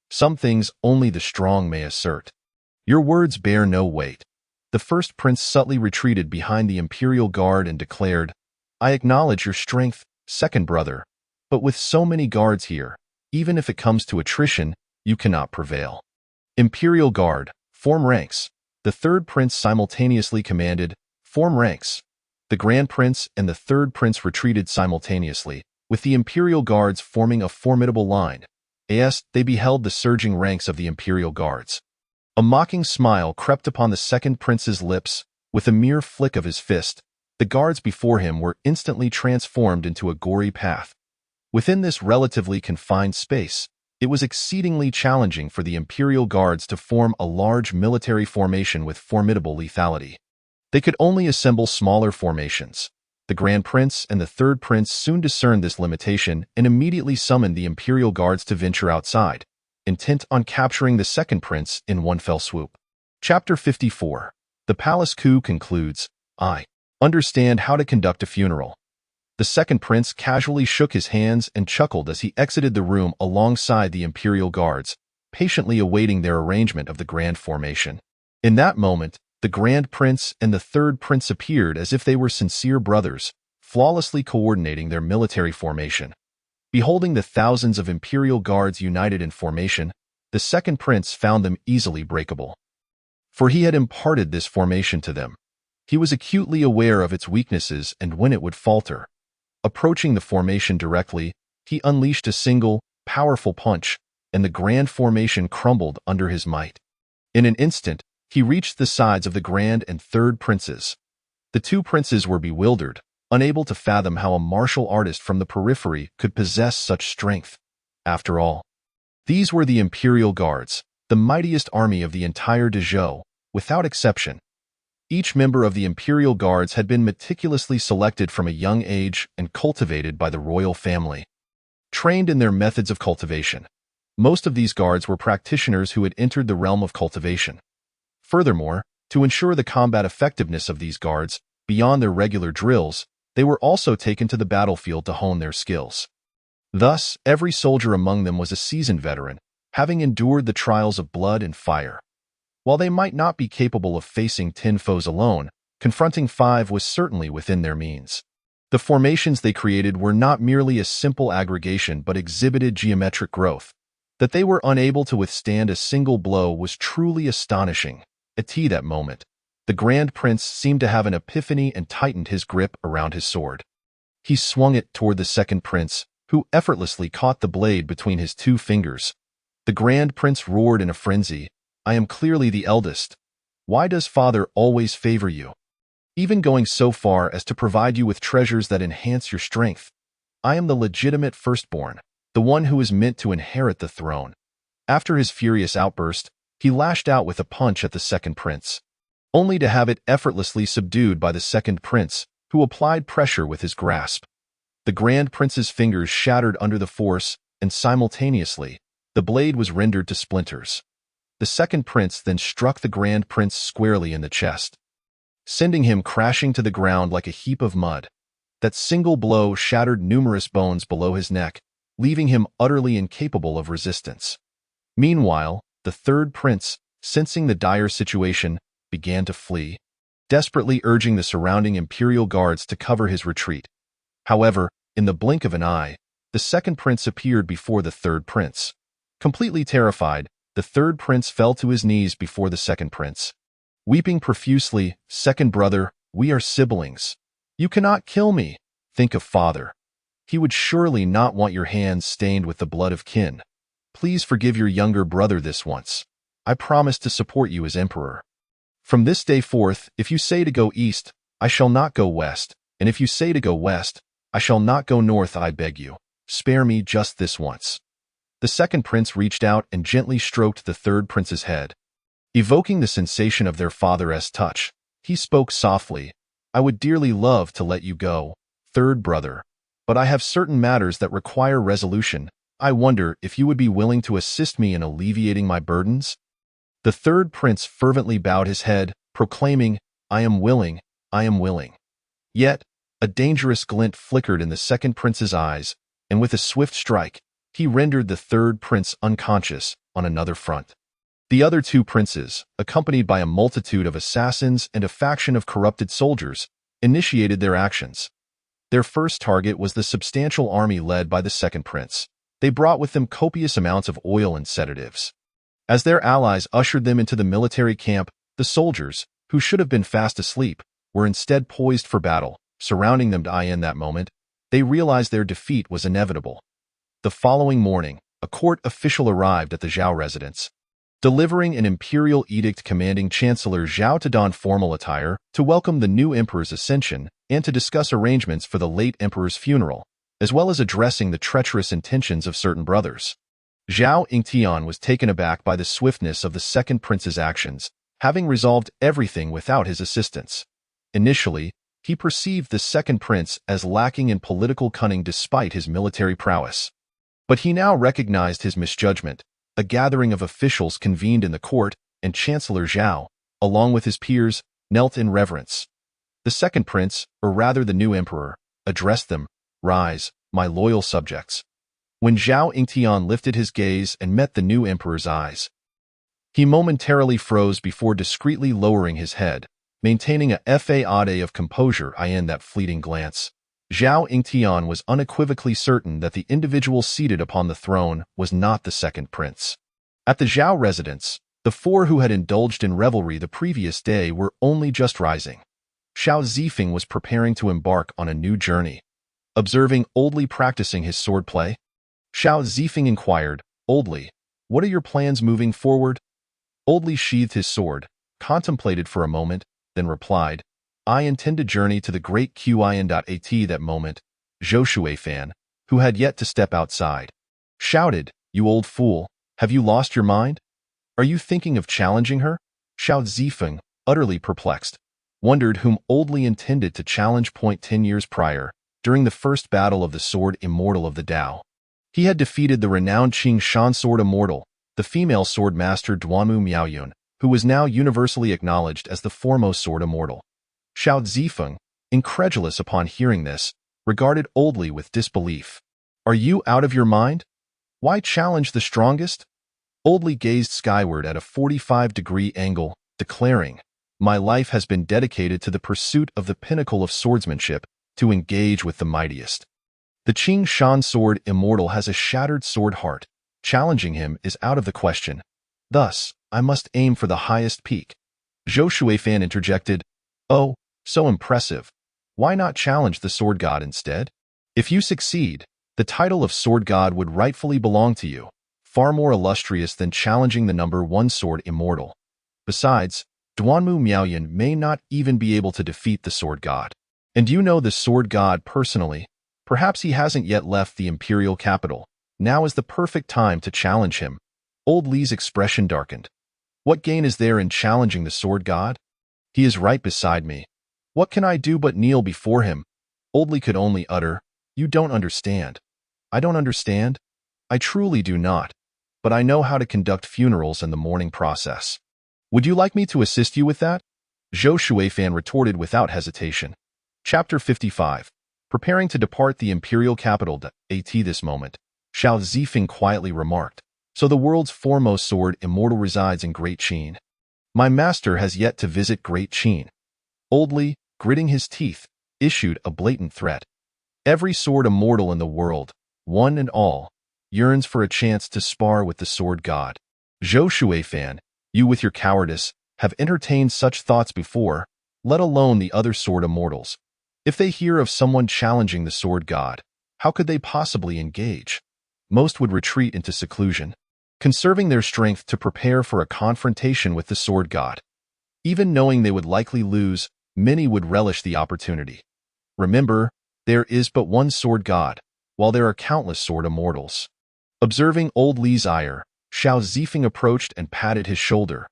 "Some things only the strong may assert. Your words bear no weight." The first prince subtly retreated behind the Imperial Guard and declared, "I acknowledge your strength, second brother, but with so many guards here, even if it comes to attrition, you cannot prevail. Imperial Guard, form ranks." The third prince simultaneously commanded, "Form ranks." The Grand Prince and the third prince retreated simultaneously, with the Imperial Guards forming a formidable line. As they beheld the surging ranks of the Imperial Guards, a mocking smile crept upon the second prince's lips. With a mere flick of his fist, the guards before him were instantly transformed into a gory path. Within this relatively confined space, it was exceedingly challenging for the Imperial Guards to form a large military formation with formidable lethality. They could only assemble smaller formations. The Grand Prince and the third prince soon discerned this limitation and immediately summoned the Imperial Guards to venture outside, intent on capturing the second prince in one fell swoop. Chapter 54. The Palace Coup concludes. I understand how to conduct a funeral. The second prince casually shook his hands and chuckled as he exited the room alongside the Imperial Guards, patiently awaiting their arrangement of the grand formation. In that moment, the Grand Prince and the third prince appeared as if they were sincere brothers, flawlessly coordinating their military formation. Beholding the thousands of Imperial Guards united in formation, the second prince found them easily breakable. For he had imparted this formation to them. He was acutely aware of its weaknesses and when it would falter. Approaching the formation directly, he unleashed a single, powerful punch, and the grand formation crumbled under his might. In an instant, he reached the sides of the Grand and Third Princes. The two princes were bewildered, unable to fathom how a martial artist from the periphery could possess such strength. After all, these were the Imperial Guards, the mightiest army of the entire Dezhou, without exception. Each member of the Imperial Guards had been meticulously selected from a young age and cultivated by the royal family. Trained in their methods of cultivation, most of these guards were practitioners who had entered the realm of cultivation. Furthermore, to ensure the combat effectiveness of these guards, beyond their regular drills, they were also taken to the battlefield to hone their skills. Thus, every soldier among them was a seasoned veteran, having endured the trials of blood and fire. While they might not be capable of facing 10 foes alone, confronting 5 was certainly within their means. The formations they created were not merely a simple aggregation but exhibited geometric growth. That they were unable to withstand a single blow was truly astonishing. At that moment, the Grand Prince seemed to have an epiphany and tightened his grip around his sword. He swung it toward the second prince, who effortlessly caught the blade between his 2 fingers. The Grand Prince roared in a frenzy, "I am clearly the eldest. Why does father always favor you?" even going so far as to provide you with treasures that enhance your strength. I am the legitimate firstborn, the one who is meant to inherit the throne." After his furious outburst, he lashed out with a punch at the second prince, only to have it effortlessly subdued by the second prince, who applied pressure with his grasp. The Grand Prince's fingers shattered under the force, and simultaneously, the blade was rendered to splinters. The second prince then struck the Grand Prince squarely in the chest, sending him crashing to the ground like a heap of mud. That single blow shattered numerous bones below his neck, leaving him utterly incapable of resistance. Meanwhile, the third prince, sensing the dire situation, began to flee, desperately urging the surrounding imperial guards to cover his retreat. However, in the blink of an eye, the second prince appeared before the third prince. Completely terrified, the third prince fell to his knees before the second prince, weeping profusely, "Second brother, we are siblings. You cannot kill me. Think of father. He would surely not want your hands stained with the blood of kin. Please forgive your younger brother this once. I promise to support you as emperor. From this day forth, if you say to go east, I shall not go west, and if you say to go west, I shall not go north. I beg you, spare me just this once." The second prince reached out and gently stroked the third prince's head. Evoking the sensation of their father's touch, he spoke softly, "I would dearly love to let you go, third brother, but I have certain matters that require resolution. I wonder if you would be willing to assist me in alleviating my burdens?" The third prince fervently bowed his head, proclaiming, "I am willing, I am willing." Yet, a dangerous glint flickered in the second prince's eyes, and with a swift strike, he rendered the third prince unconscious on another front. The other two princes, accompanied by a multitude of assassins and a faction of corrupted soldiers, initiated their actions. Their first target was the substantial army led by the second prince. They brought with them copious amounts of oil and sedatives. As their allies ushered them into the military camp, the soldiers, who should have been fast asleep, were instead poised for battle, surrounding them. In that moment, they realized their defeat was inevitable. The following morning, a court official arrived at the Zhao residence, delivering an imperial edict commanding Chancellor Zhao to don formal attire to welcome the new emperor's ascension and to discuss arrangements for the late emperor's funeral, as well as addressing the treacherous intentions of certain brothers. Zhao Yingtian was taken aback by the swiftness of the second prince's actions, having resolved everything without his assistance. Initially, he perceived the second prince as lacking in political cunning despite his military prowess. But he now recognized his misjudgment. A gathering of officials convened in the court, and Chancellor Zhao, along with his peers, knelt in reverence. The second prince, or rather the new emperor, addressed them, "Rise, my loyal subjects." When Zhao Yingtian lifted his gaze and met the new emperor's eyes, he momentarily froze before discreetly lowering his head, maintaining a facade of composure in that fleeting glance. Zhao Yingtian was unequivocally certain that the individual seated upon the throne was not the second prince. At the Zhao residence, the four who had indulged in revelry the previous day were only just rising. Xiao Zifeng was preparing to embark on a new journey. Observing Oldly practicing his swordplay, Xiao Zifeng inquired, "Oldly, what are your plans moving forward?" Oldly sheathed his sword, contemplated for a moment, then replied, "I intend to journey to the great Qin.at." That moment, Zhou Shuifan, who had yet to step outside, shouted, "You old fool, have you lost your mind? Are you thinking of challenging her?" Xiao Zifeng, utterly perplexed, wondered whom Oldly intended to challenge. 10 years prior, during the first battle of the Sword Immortal of the Tao, he had defeated the renowned Qing Shan Sword Immortal, the female sword master Duanmu Miaoyun, who was now universally acknowledged as the foremost sword immortal. Xiao Zifeng, incredulous upon hearing this, regarded Oldly with disbelief. "Are you out of your mind? Why challenge the strongest?" Oldly gazed skyward at a 45-degree angle, declaring, "My life has been dedicated to the pursuit of the pinnacle of swordsmanship, to engage with the mightiest. The Qing Shan Sword Immortal has a shattered sword heart. Challenging him is out of the question. Thus, I must aim for the highest peak." Zhou Shuifan interjected, "Oh, so impressive. Why not challenge the sword god instead? If you succeed, the title of sword god would rightfully belong to you, far more illustrious than challenging the number 1 sword immortal. Besides, Duanmu Miaoyan may not even be able to defeat the Sword God. And you know the Sword God personally. Perhaps he hasn't yet left the imperial capital. Now is the perfect time to challenge him. Old Li's expression darkened. What gain is there in challenging the Sword God? He is right beside me. What can I do but kneel before him? Old Li could only utter, "You don't understand." I don't understand? I truly do not. But I know how to conduct funerals and the mourning process. Would you like me to assist you with that? Zhou Shuifan retorted without hesitation. Chapter 55. Preparing to depart the imperial capital at this moment, Xiao Zifeng quietly remarked, "So the world's foremost sword immortal resides in Great Qin. My master has yet to visit Great Qin." Old Li, gritting his teeth, issued a blatant threat. Every sword immortal in the world, one and all, yearns for a chance to spar with the Sword God. Zhou Shuifan, you with your cowardice, have entertained such thoughts before, let alone the other sword immortals. If they hear of someone challenging the Sword God, how could they possibly engage? Most would retreat into seclusion, conserving their strength to prepare for a confrontation with the Sword God. Even knowing they would likely lose, many would relish the opportunity. Remember, there is but one Sword God, while there are countless sword immortals. Observing Old Li's ire, Xiao Zifeng approached and patted his shoulder.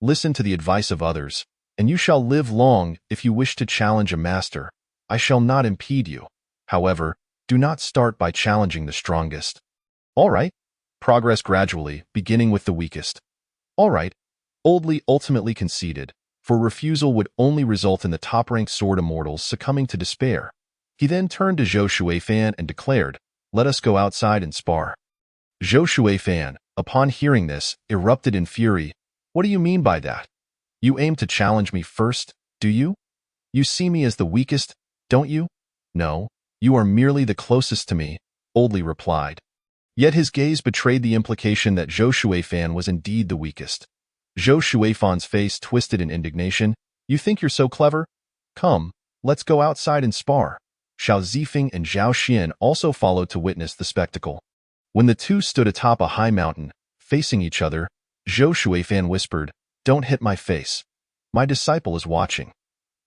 Listen to the advice of others, and you shall live long. If you wish to challenge a master, I shall not impede you. However, do not start by challenging the strongest. All right. Progress gradually, beginning with the weakest. All right. Old Li ultimately conceded, for refusal would only result in the top-ranked sword immortals succumbing to despair. He then turned to Zhou Shuifan and declared, "Let us go outside and spar." Zhou Shuifan, upon hearing this, erupted in fury. "What do you mean by that? You aim to challenge me first, do you? You see me as the weakest, don't you?" "No, you are merely the closest to me," Old Li replied. Yet his gaze betrayed the implication that Zhou Shuifan was indeed the weakest. Zhou Shuifan's face twisted in indignation. "You think you're so clever? Come, let's go outside and spar." Xiao Zifeng and Zhao Xian also followed to witness the spectacle. When the two stood atop a high mountain, facing each other, Zhou Shuifan whispered, "Don't hit my face. My disciple is watching."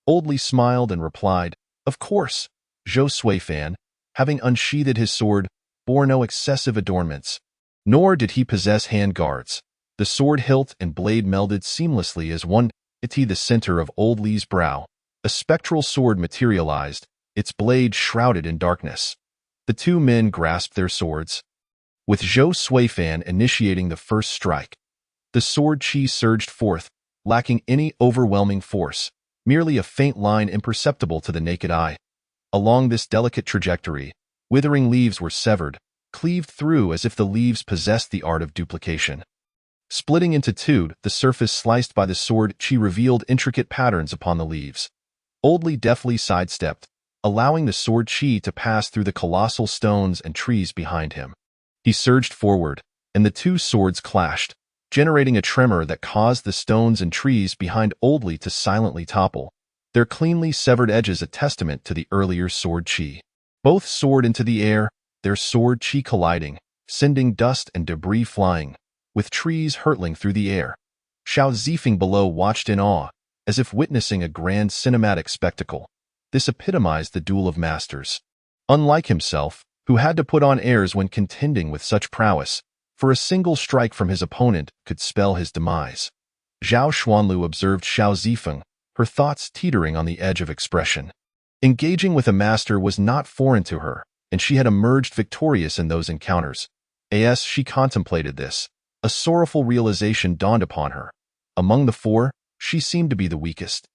Old Li smiled and replied, "Of course." Zhou Shuifan, having unsheathed his sword, bore no excessive adornments. Nor did he possess hand guards. The sword hilt and blade melded seamlessly as one. The center of Old Li's brow, a spectral sword materialized, its blade shrouded in darkness. The two men grasped their swords, with Zhou Shuifan initiating the first strike. The sword qi surged forth, lacking any overwhelming force, merely a faint line imperceptible to the naked eye. Along this delicate trajectory, withering leaves were severed, cleaved through as if the leaves possessed the art of duplication. Splitting into two, the surface sliced by the sword qi revealed intricate patterns upon the leaves. Old Li deftly sidestepped, allowing the sword qi to pass through the colossal stones and trees behind him. He surged forward, and the two swords clashed, generating a tremor that caused the stones and trees behind Old Li to silently topple, their cleanly severed edges a testament to the earlier sword qi. Both soared into the air, their sword qi colliding, sending dust and debris flying, with trees hurtling through the air. Xiao Zifeng below watched in awe, as if witnessing a grand cinematic spectacle. This epitomized the duel of masters. Unlike himself, who had to put on airs when contending with such prowess, for a single strike from his opponent could spell his demise. Zhao Xuanlu observed Xiao Zifeng, her thoughts teetering on the edge of expression. Engaging with a master was not foreign to her, and she had emerged victorious in those encounters. As she contemplated this, a sorrowful realization dawned upon her. Among the four, she seemed to be the weakest.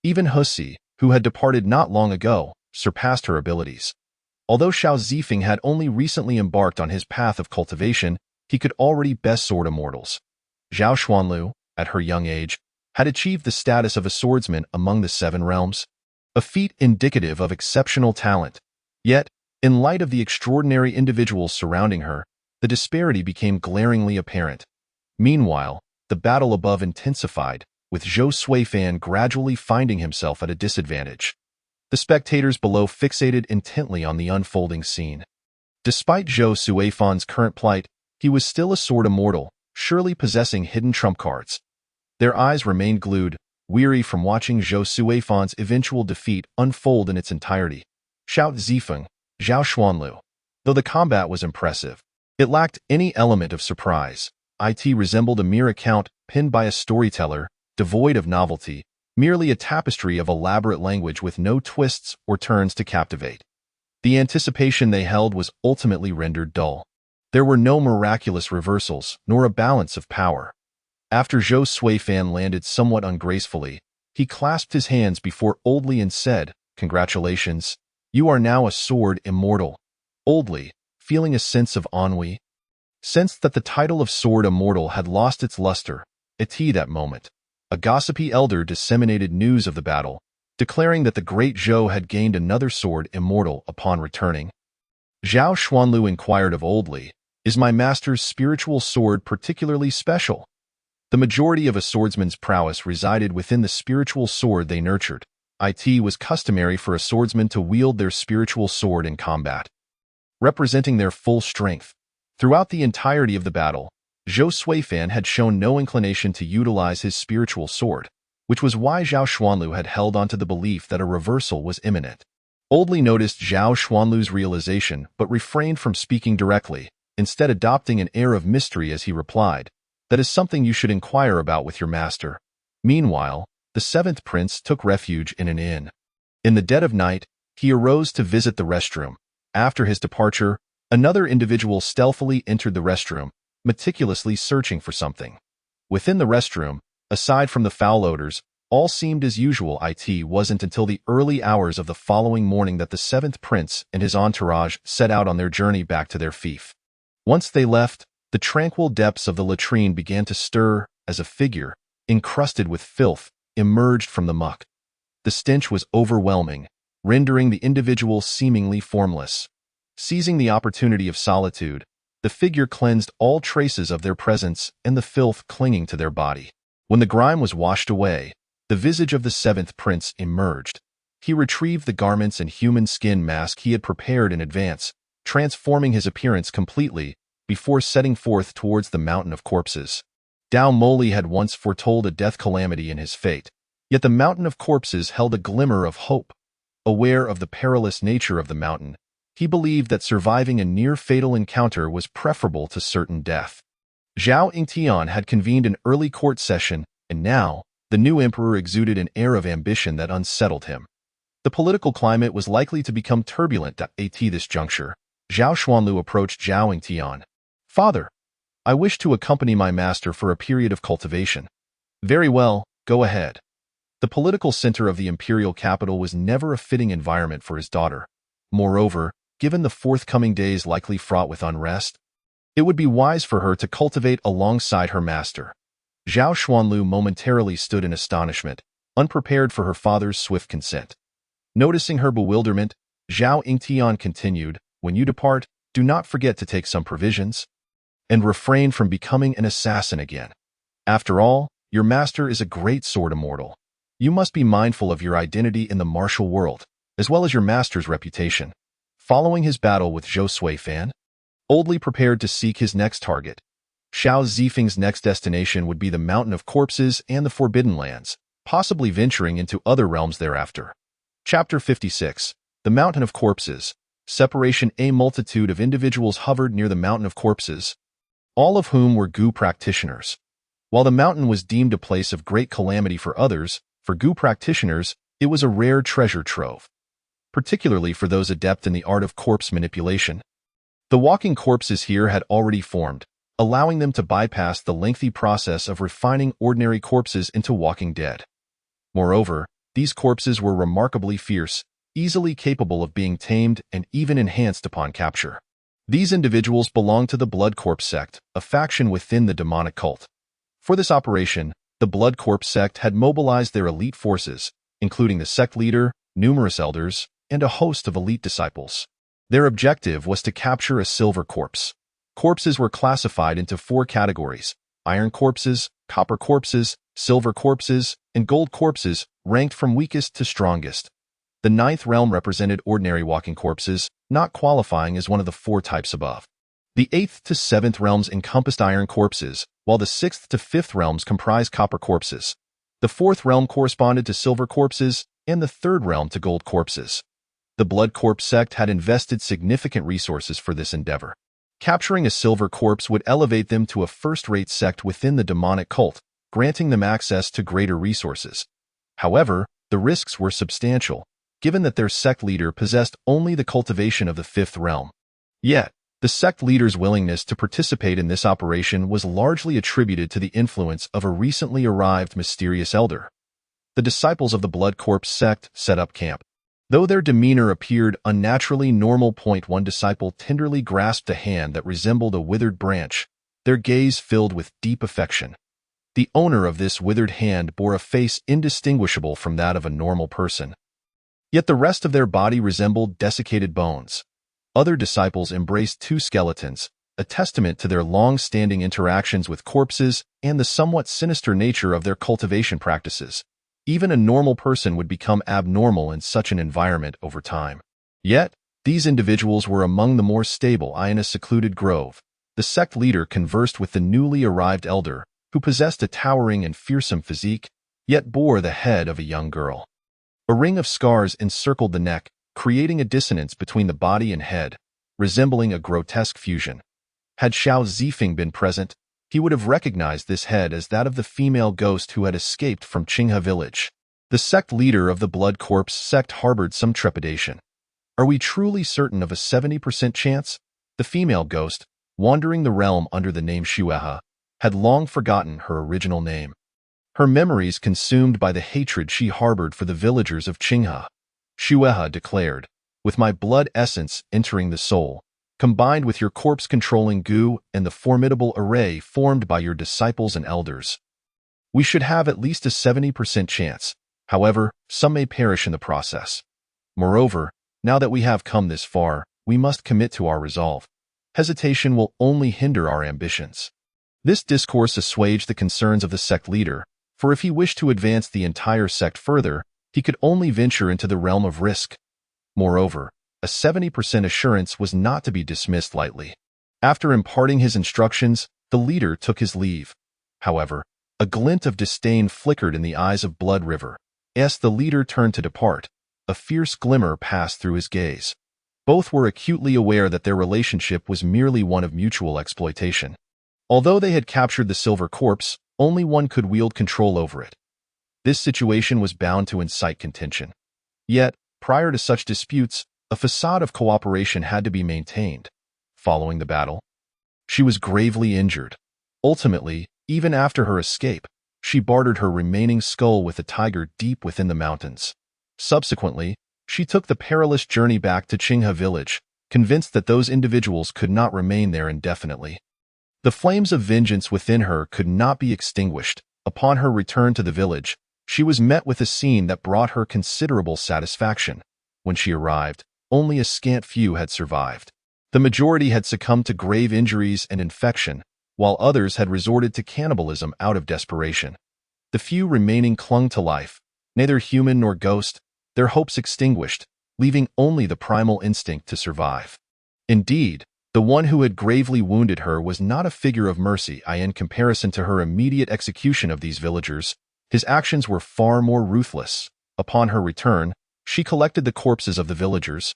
Even Husi, who had departed not long ago, surpassed her abilities. Although Xiao Zifeng had only recently embarked on his path of cultivation, he could already best sword immortals. Zhao Xuanlu, at her young age, had achieved the status of a swordsman among the Seven Realms, a feat indicative of exceptional talent. Yet, in light of the extraordinary individuals surrounding her, the disparity became glaringly apparent. Meanwhile, the battle above intensified, with Zhou Shuifan gradually finding himself at a disadvantage. The spectators below fixated intently on the unfolding scene. Despite Zhou Shuifan's current plight, he was still a sword immortal, surely possessing hidden trump cards. Their eyes remained glued, weary from watching Zhou Suifan's eventual defeat unfold in its entirety. Xiao Zifeng, Zhao Xuanlu. Though the combat was impressive, it lacked any element of surprise. It resembled a mere account penned by a storyteller, devoid of novelty, merely a tapestry of elaborate language with no twists or turns to captivate. The anticipation they held was ultimately rendered dull. There were no miraculous reversals, nor a balance of power. After Zhou Suifan landed somewhat ungracefully, he clasped his hands before Old Li and said, "Congratulations, you are now a sword immortal." Old Li, feeling a sense of ennui, sensed that the title of sword immortal had lost its luster. At that moment, a gossipy elder disseminated news of the battle, declaring that the great Zhou had gained another sword immortal upon returning. Zhao Xuanlu inquired of Old Li, "Is my master's spiritual sword particularly special?" The majority of a swordsman's prowess resided within the spiritual sword they nurtured. It was customary for a swordsman to wield their spiritual sword in combat, representing their full strength. Throughout the entirety of the battle, Zhou Suifan had shown no inclination to utilize his spiritual sword, which was why Zhao Xuanlu had held onto the belief that a reversal was imminent. Old Li noticed Zhao Xuanlu's realization but refrained from speaking directly, instead adopting an air of mystery as he replied, "That is something you should inquire about with your master." Meanwhile, the seventh prince took refuge in an inn. In the dead of night, he arose to visit the restroom. After his departure, another individual stealthily entered the restroom, meticulously searching for something. Within the restroom, aside from the foul odors, all seemed as usual. It wasn't until the early hours of the following morning that the seventh prince and his entourage set out on their journey back to their fief. Once they left, the tranquil depths of the latrine began to stir as a figure, encrusted with filth, emerged from the muck. The stench was overwhelming, rendering the individual seemingly formless. Seizing the opportunity of solitude, the figure cleansed all traces of their presence and the filth clinging to their body. When the grime was washed away, the visage of the seventh prince emerged. He retrieved the garments and human skin mask he had prepared in advance, transforming his appearance completely before setting forth towards the mountain of corpses. Dao Moli had once foretold a death calamity in his fate, yet the mountain of corpses held a glimmer of hope. Aware of the perilous nature of the mountain, he believed that surviving a near-fatal encounter was preferable to certain death. Zhao Yingtian had convened an early court session, and now, the new emperor exuded an air of ambition that unsettled him. The political climate was likely to become turbulent at this juncture. Zhao Xuanlu approached Zhao Yingtian. "Father, I wish to accompany my master for a period of cultivation." "Very well, go ahead." The political center of the imperial capital was never a fitting environment for his daughter. Moreover, given the forthcoming days likely fraught with unrest, it would be wise for her to cultivate alongside her master. Zhao Xuanlu momentarily stood in astonishment, unprepared for her father's swift consent. Noticing her bewilderment, Zhao Yingtian continued, "When you depart, do not forget to take some provisions, and refrain from becoming an assassin again. After all, your master is a great sword immortal. You must be mindful of your identity in the martial world, as well as your master's reputation." Following his battle with Zhou Suifan, Old Li prepared to seek his next target. Xiao Zifeng's next destination would be the Mountain of Corpses and the Forbidden Lands, possibly venturing into other realms thereafter. Chapter 56. The Mountain of Corpses. Separation. A multitude of individuals hovered near the Mountain of Corpses, all of whom were Gu practitioners. While the mountain was deemed a place of great calamity for others, for Gu practitioners, it was a rare treasure trove, particularly for those adept in the art of corpse manipulation. The walking corpses here had already formed, allowing them to bypass the lengthy process of refining ordinary corpses into walking dead. Moreover, these corpses were remarkably fierce, easily capable of being tamed and even enhanced upon capture. These individuals belonged to the Blood Corpse sect, a faction within the demonic cult. For this operation, the Blood Corpse sect had mobilized their elite forces, including the sect leader, numerous elders, and a host of elite disciples. Their objective was to capture a silver corpse. Corpses were classified into 4 categories: iron corpses, copper corpses, silver corpses, and gold corpses, ranked from weakest to strongest. The 9th realm represented ordinary walking corpses, not qualifying as one of the 4 types above. The 8th to 7th realms encompassed iron corpses, while the 6th to 5th realms comprised copper corpses. The fourth realm corresponded to silver corpses, and the third realm to gold corpses. The Blood Corpse sect had invested significant resources for this endeavor. Capturing a silver corpse would elevate them to a first-rate sect within the demonic cult, granting them access to greater resources. However, the risks were substantial, given that their sect leader possessed only the cultivation of the fifth realm. Yet, the sect leader's willingness to participate in this operation was largely attributed to the influence of a recently arrived mysterious elder. The disciples of the Blood Corpse sect set up camp. Though their demeanor appeared unnaturally normal, one disciple tenderly grasped a hand that resembled a withered branch, their gaze filled with deep affection. The owner of this withered hand bore a face indistinguishable from that of a normal person. Yet the rest of their body resembled desiccated bones. Other disciples embraced two skeletons, a testament to their long-standing interactions with corpses and the somewhat sinister nature of their cultivation practices. Even a normal person would become abnormal in such an environment over time. Yet, these individuals were among the more stable. In a secluded grove, the sect leader conversed with the newly arrived elder, who possessed a towering and fearsome physique, yet bore the head of a young girl. A ring of scars encircled the neck, creating a dissonance between the body and head, resembling a grotesque fusion. Had Xiao Zifeng been present, he would have recognized this head as that of the female ghost who had escaped from Qinghe village. The sect leader of the Blood Corpse sect harbored some trepidation. Are we truly certain of a 70% chance? The female ghost, wandering the realm under the name Xuehe, had long forgotten her original name. Her memories consumed by the hatred she harbored for the villagers of Qinghe. Xuehe declared, "With my blood essence entering the soul, combined with your corpse-controlling goo and the formidable array formed by your disciples and elders, we should have at least a 70% chance. However, some may perish in the process. Moreover, now that we have come this far, we must commit to our resolve. Hesitation will only hinder our ambitions." This discourse assuaged the concerns of the sect leader, for if he wished to advance the entire sect further, he could only venture into the realm of risk. Moreover, a 70% assurance was not to be dismissed lightly. After imparting his instructions, the leader took his leave. However, a glint of disdain flickered in the eyes of Blood River. As the leader turned to depart, a fierce glimmer passed through his gaze. Both were acutely aware that their relationship was merely one of mutual exploitation. Although they had captured the silver corpse, only one could wield control over it. This situation was bound to incite contention. Yet, prior to such disputes, a facade of cooperation had to be maintained. Following the battle, she was gravely injured. Ultimately, even after her escape, she bartered her remaining skull with a tiger deep within the mountains. Subsequently, she took the perilous journey back to Qinghe village, convinced that those individuals could not remain there indefinitely. The flames of vengeance within her could not be extinguished. Upon her return to the village, she was met with a scene that brought her considerable satisfaction. When she arrived, only a scant few had survived. The majority had succumbed to grave injuries and infection, while others had resorted to cannibalism out of desperation. The few remaining clung to life, neither human nor ghost, their hopes extinguished, leaving only the primal instinct to survive. Indeed, the one who had gravely wounded her was not a figure of mercy. In comparison to her immediate execution of these villagers, his actions were far more ruthless. Upon her return, she collected the corpses of the villagers,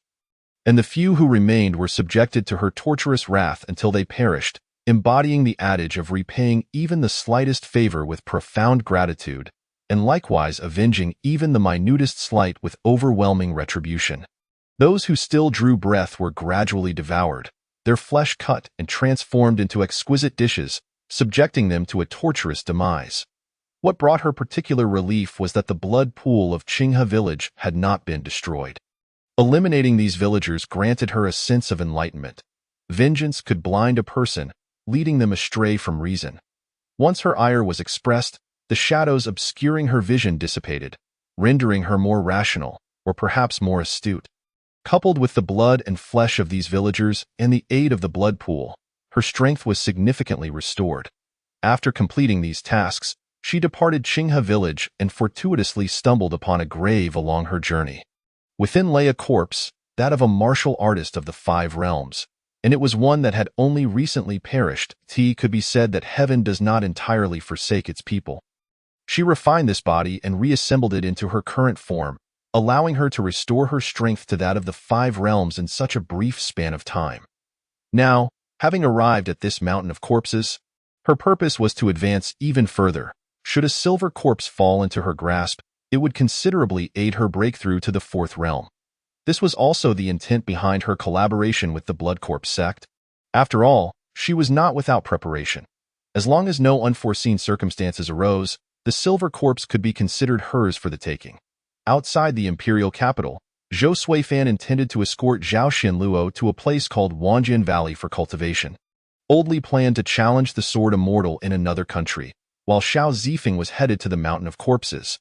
and the few who remained were subjected to her torturous wrath until they perished, embodying the adage of repaying even the slightest favor with profound gratitude, and likewise avenging even the minutest slight with overwhelming retribution. Those who still drew breath were gradually devoured, their flesh cut and transformed into exquisite dishes, subjecting them to a torturous demise. What brought her particular relief was that the blood pool of Qinghe village had not been destroyed. Eliminating these villagers granted her a sense of enlightenment. Vengeance could blind a person, leading them astray from reason. Once her ire was expressed, the shadows obscuring her vision dissipated, rendering her more rational, or perhaps more astute. Coupled with the blood and flesh of these villagers and the aid of the blood pool, her strength was significantly restored. After completing these tasks, she departed Qinghe village and fortuitously stumbled upon a grave along her journey. Within lay a corpse, that of a martial artist of the 5 realms, and it was one that had only recently perished. It could be said that heaven does not entirely forsake its people. She refined this body and reassembled it into her current form, allowing her to restore her strength to that of the 5 realms in such a brief span of time. Now, having arrived at this mountain of corpses, her purpose was to advance even further. Should a silver corpse fall into her grasp, it would considerably aid her breakthrough to the 4th realm. This was also the intent behind her collaboration with the Blood Corpse sect. After all, she was not without preparation. As long as no unforeseen circumstances arose, the silver corpse could be considered hers for the taking. Outside the imperial capital, Zhou Suifan intended to escort Zhao Xinluo to a place called Wanjian Valley for cultivation. Old Li planned to challenge the Sword Immortal in another country, while Xiao Zifeng was headed to the Mountain of Corpses.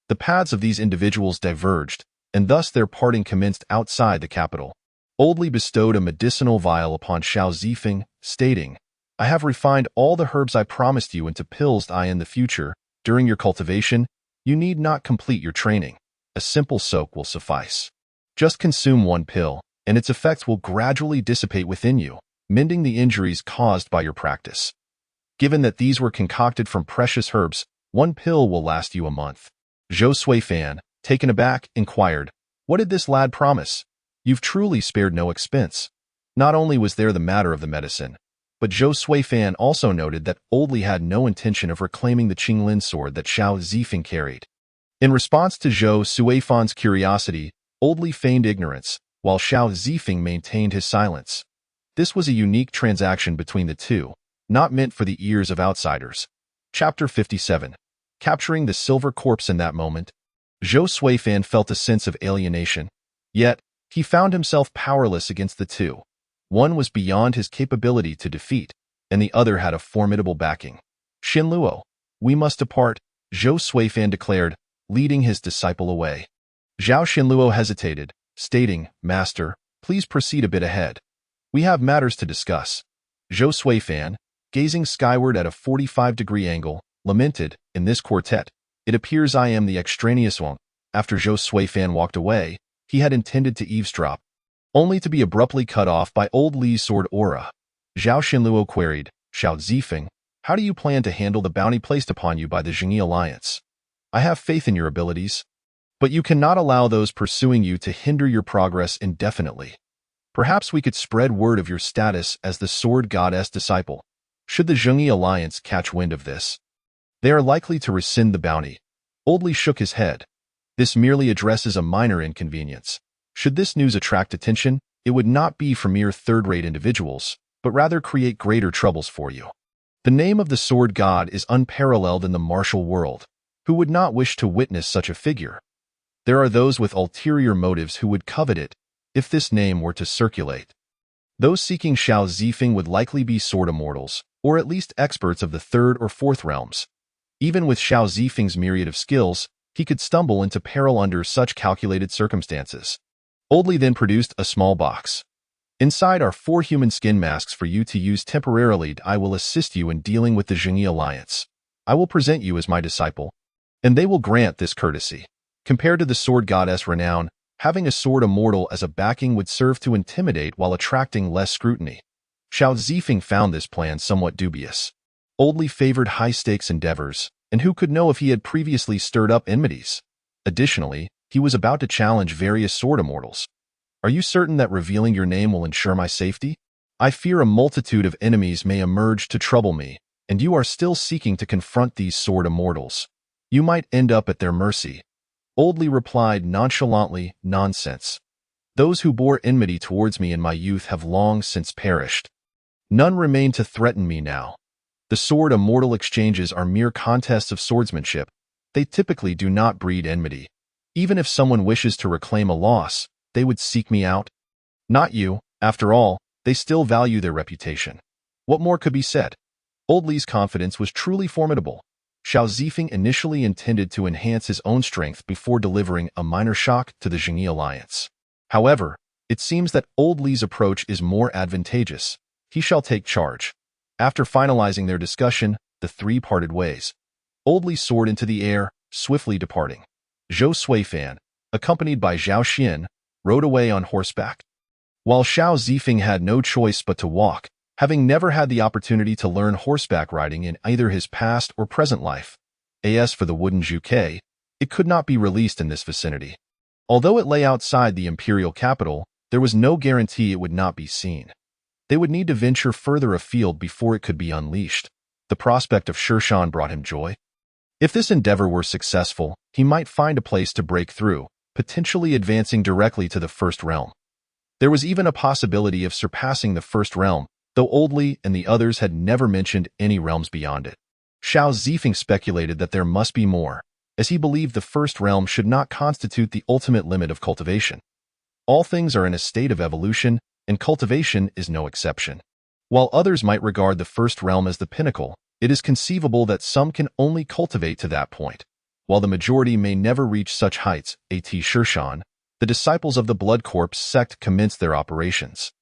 The paths of these individuals diverged, and thus their parting commenced outside the capital. Old Li bestowed a medicinal vial upon Xiao Zifeng, stating, "I have refined all the herbs I promised you into pills. In the future, during your cultivation, you need not complete your training. A simple soak will suffice. Just consume 1 pill, and its effects will gradually dissipate within you, mending the injuries caused by your practice. Given that these were concocted from precious herbs, 1 pill will last you a month." Zhou Suifan, taken aback, inquired, "What did this lad promise? You've truly spared no expense." Not only was there the matter of the medicine, but Zhou Suifan also noted that Old Li had no intention of reclaiming the Qinglin sword that Xiao Zifeng carried. In response to Zhou Suifan's curiosity, Old Li feigned ignorance, while Xiao Zifeng maintained his silence. This was a unique transaction between the two, not meant for the ears of outsiders. Chapter 57. Capturing the silver corpse. In that moment, Zhou Suifan felt a sense of alienation. Yet, he found himself powerless against the two. One was beyond his capability to defeat, and the other had a formidable backing. "Xinluo, we must depart," Zhou Suifan declared, leading his disciple away. Zhao Xinluo hesitated, stating, "Master, please proceed a bit ahead. We have matters to discuss." Zhou Suifan, gazing skyward at a 45-degree angle, lamented, "In this quartet, it appears I am the extraneous one." After Zhou Suifan walked away, he had intended to eavesdrop, only to be abruptly cut off by Old Li's sword aura. Zhao Xinluo queried, "Xiao Zifeng, how do you plan to handle the bounty placed upon you by the Zhengyi Alliance? I have faith in your abilities, but you cannot allow those pursuing you to hinder your progress indefinitely. Perhaps we could spread word of your status as the Sword Goddess disciple. Should the Zhengyi Alliance catch wind of this, they are likely to rescind the bounty." Old Li shook his head. "This merely addresses a minor inconvenience. Should this news attract attention, it would not be for mere third-rate individuals, but rather create greater troubles for you. The name of the Sword God is unparalleled in the martial world. Who would not wish to witness such a figure? There are those with ulterior motives who would covet it if this name were to circulate. Those seeking Xiao Zifeng would likely be sword immortals, or at least experts of the 3rd or 4th realms. Even with Xiao Zifeng's myriad of skills, he could stumble into peril under such calculated circumstances." Old Li then produced a small box. "Inside are 4 human skin masks for you to use temporarily. I will assist you in dealing with the Zhengyi Alliance. I will present you as my disciple, and they will grant this courtesy. Compared to the Sword Goddess renown, having a sword immortal as a backing would serve to intimidate while attracting less scrutiny." Xiao Zifeng found this plan somewhat dubious. Old Li favored high-stakes endeavors, and who could know if he had previously stirred up enmities? Additionally, he was about to challenge various sword immortals. "Are you certain that revealing your name will ensure my safety? I fear a multitude of enemies may emerge to trouble me, and you are still seeking to confront these sword immortals. You might end up at their mercy." Old Li replied nonchalantly, "Nonsense. Those who bore enmity towards me in my youth have long since perished. None remain to threaten me now. The sword immortal exchanges are mere contests of swordsmanship. They typically do not breed enmity. Even if someone wishes to reclaim a loss, they would seek me out. Not you. After all, they still value their reputation." What more could be said? Old Li's confidence was truly formidable. Xiao Zifeng initially intended to enhance his own strength before delivering a minor shock to the Zhengyi Alliance. However, it seems that Old Li's approach is more advantageous. He shall take charge. After finalizing their discussion, the 3 parted ways. Old Li soared into the air, swiftly departing. Zhou Suifan, accompanied by Zhao Xian, rode away on horseback, while Xiao Zifeng had no choice but to walk, having never had the opportunity to learn horseback riding in either his past or present life. As for the wooden Juke, it could not be released in this vicinity. Although it lay outside the imperial capital, there was no guarantee it would not be seen. They would need to venture further afield before it could be unleashed. The prospect of Sher-Shan brought him joy. If this endeavor were successful, he might find a place to break through, potentially advancing directly to the First Realm. There was even a possibility of surpassing the First Realm, though Oldly and the others had never mentioned any realms beyond it. Xiao Zifeng speculated that there must be more, as he believed the First Realm should not constitute the ultimate limit of cultivation. All things are in a state of evolution, and cultivation is no exception. While others might regard the First Realm as the pinnacle, it is conceivable that some can only cultivate to that point. While the majority may never reach such heights, Sher-Shan, the disciples of the Blood Corps sect commenced their operations.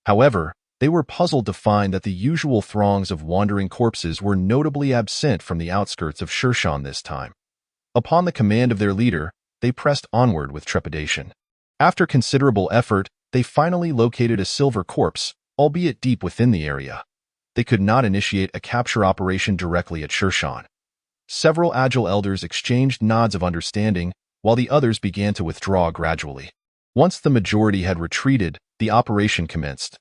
However, they were puzzled to find that the usual throngs of wandering corpses were notably absent from the outskirts of Sher-Shan this time. Upon the command of their leader, they pressed onward with trepidation. After considerable effort, they finally located a silver corpse, albeit deep within the area. They could not initiate a capture operation directly at Sher-Shan. Several agile elders exchanged nods of understanding, while the others began to withdraw gradually. Once the majority had retreated, the operation commenced.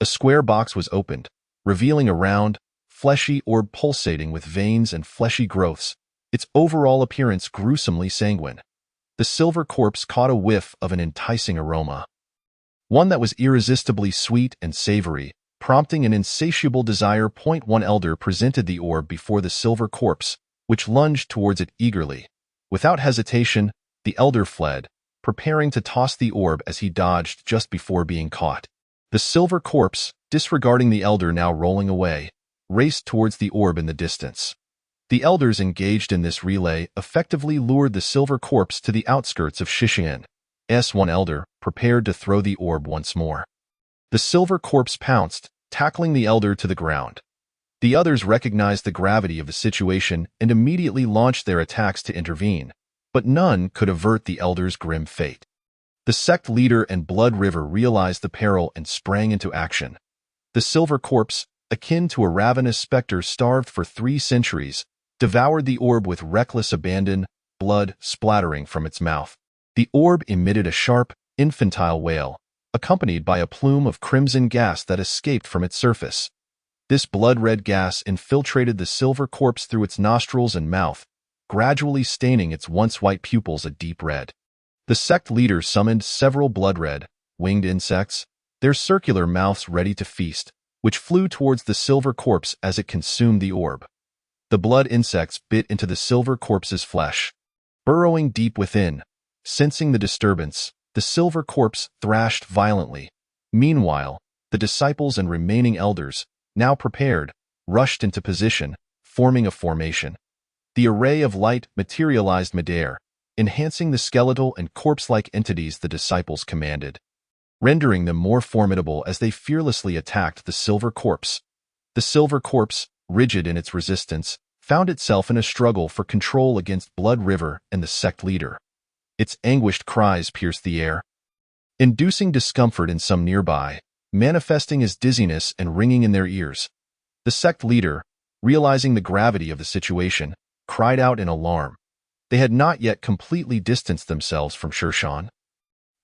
A square box was opened, revealing a round, fleshy orb pulsating with veins and fleshy growths, its overall appearance gruesomely sanguine. The silver corpse caught a whiff of an enticing aroma, one that was irresistibly sweet and savory, prompting an insatiable desire. One elder presented the orb before the silver corpse, which lunged towards it eagerly. Without hesitation, the elder fled, preparing to toss the orb as he dodged just before being caught. The silver corpse, disregarding the elder now rolling away, raced towards the orb in the distance. The elders engaged in this relay effectively lured the silver corpse to the outskirts of Shishian. One elder prepared to throw the orb once more. The silver corpse pounced, tackling the elder to the ground. The others recognized the gravity of the situation and immediately launched their attacks to intervene, but none could avert the elder's grim fate. The sect leader and Blood River realized the peril and sprang into action. The silver corpse, akin to a ravenous specter starved for 3 centuries, devoured the orb with reckless abandon, blood splattering from its mouth. The orb emitted a sharp, infantile wail, accompanied by a plume of crimson gas that escaped from its surface. This blood-red gas infiltrated the silver corpse through its nostrils and mouth, gradually staining its once white pupils a deep red. The sect leader summoned several blood-red, winged insects, their circular mouths ready to feast, which flew towards the silver corpse as it consumed the orb. The blood insects bit into the silver corpse's flesh. Burrowing deep within, sensing the disturbance, the silver corpse thrashed violently. Meanwhile, the disciples and remaining elders, now prepared, rushed into position, forming a formation. The array of light materialized midair, enhancing the skeletal and corpse-like entities the disciples commanded, rendering them more formidable as they fearlessly attacked the silver corpse. The silver corpse, rigid in its resistance, found itself in a struggle for control against Blood River and the sect leader. Its anguished cries pierced the air, inducing discomfort in some nearby, manifesting as dizziness and ringing in their ears. The sect leader, realizing the gravity of the situation, cried out in alarm. They had not yet completely distanced themselves from Sher-Shan,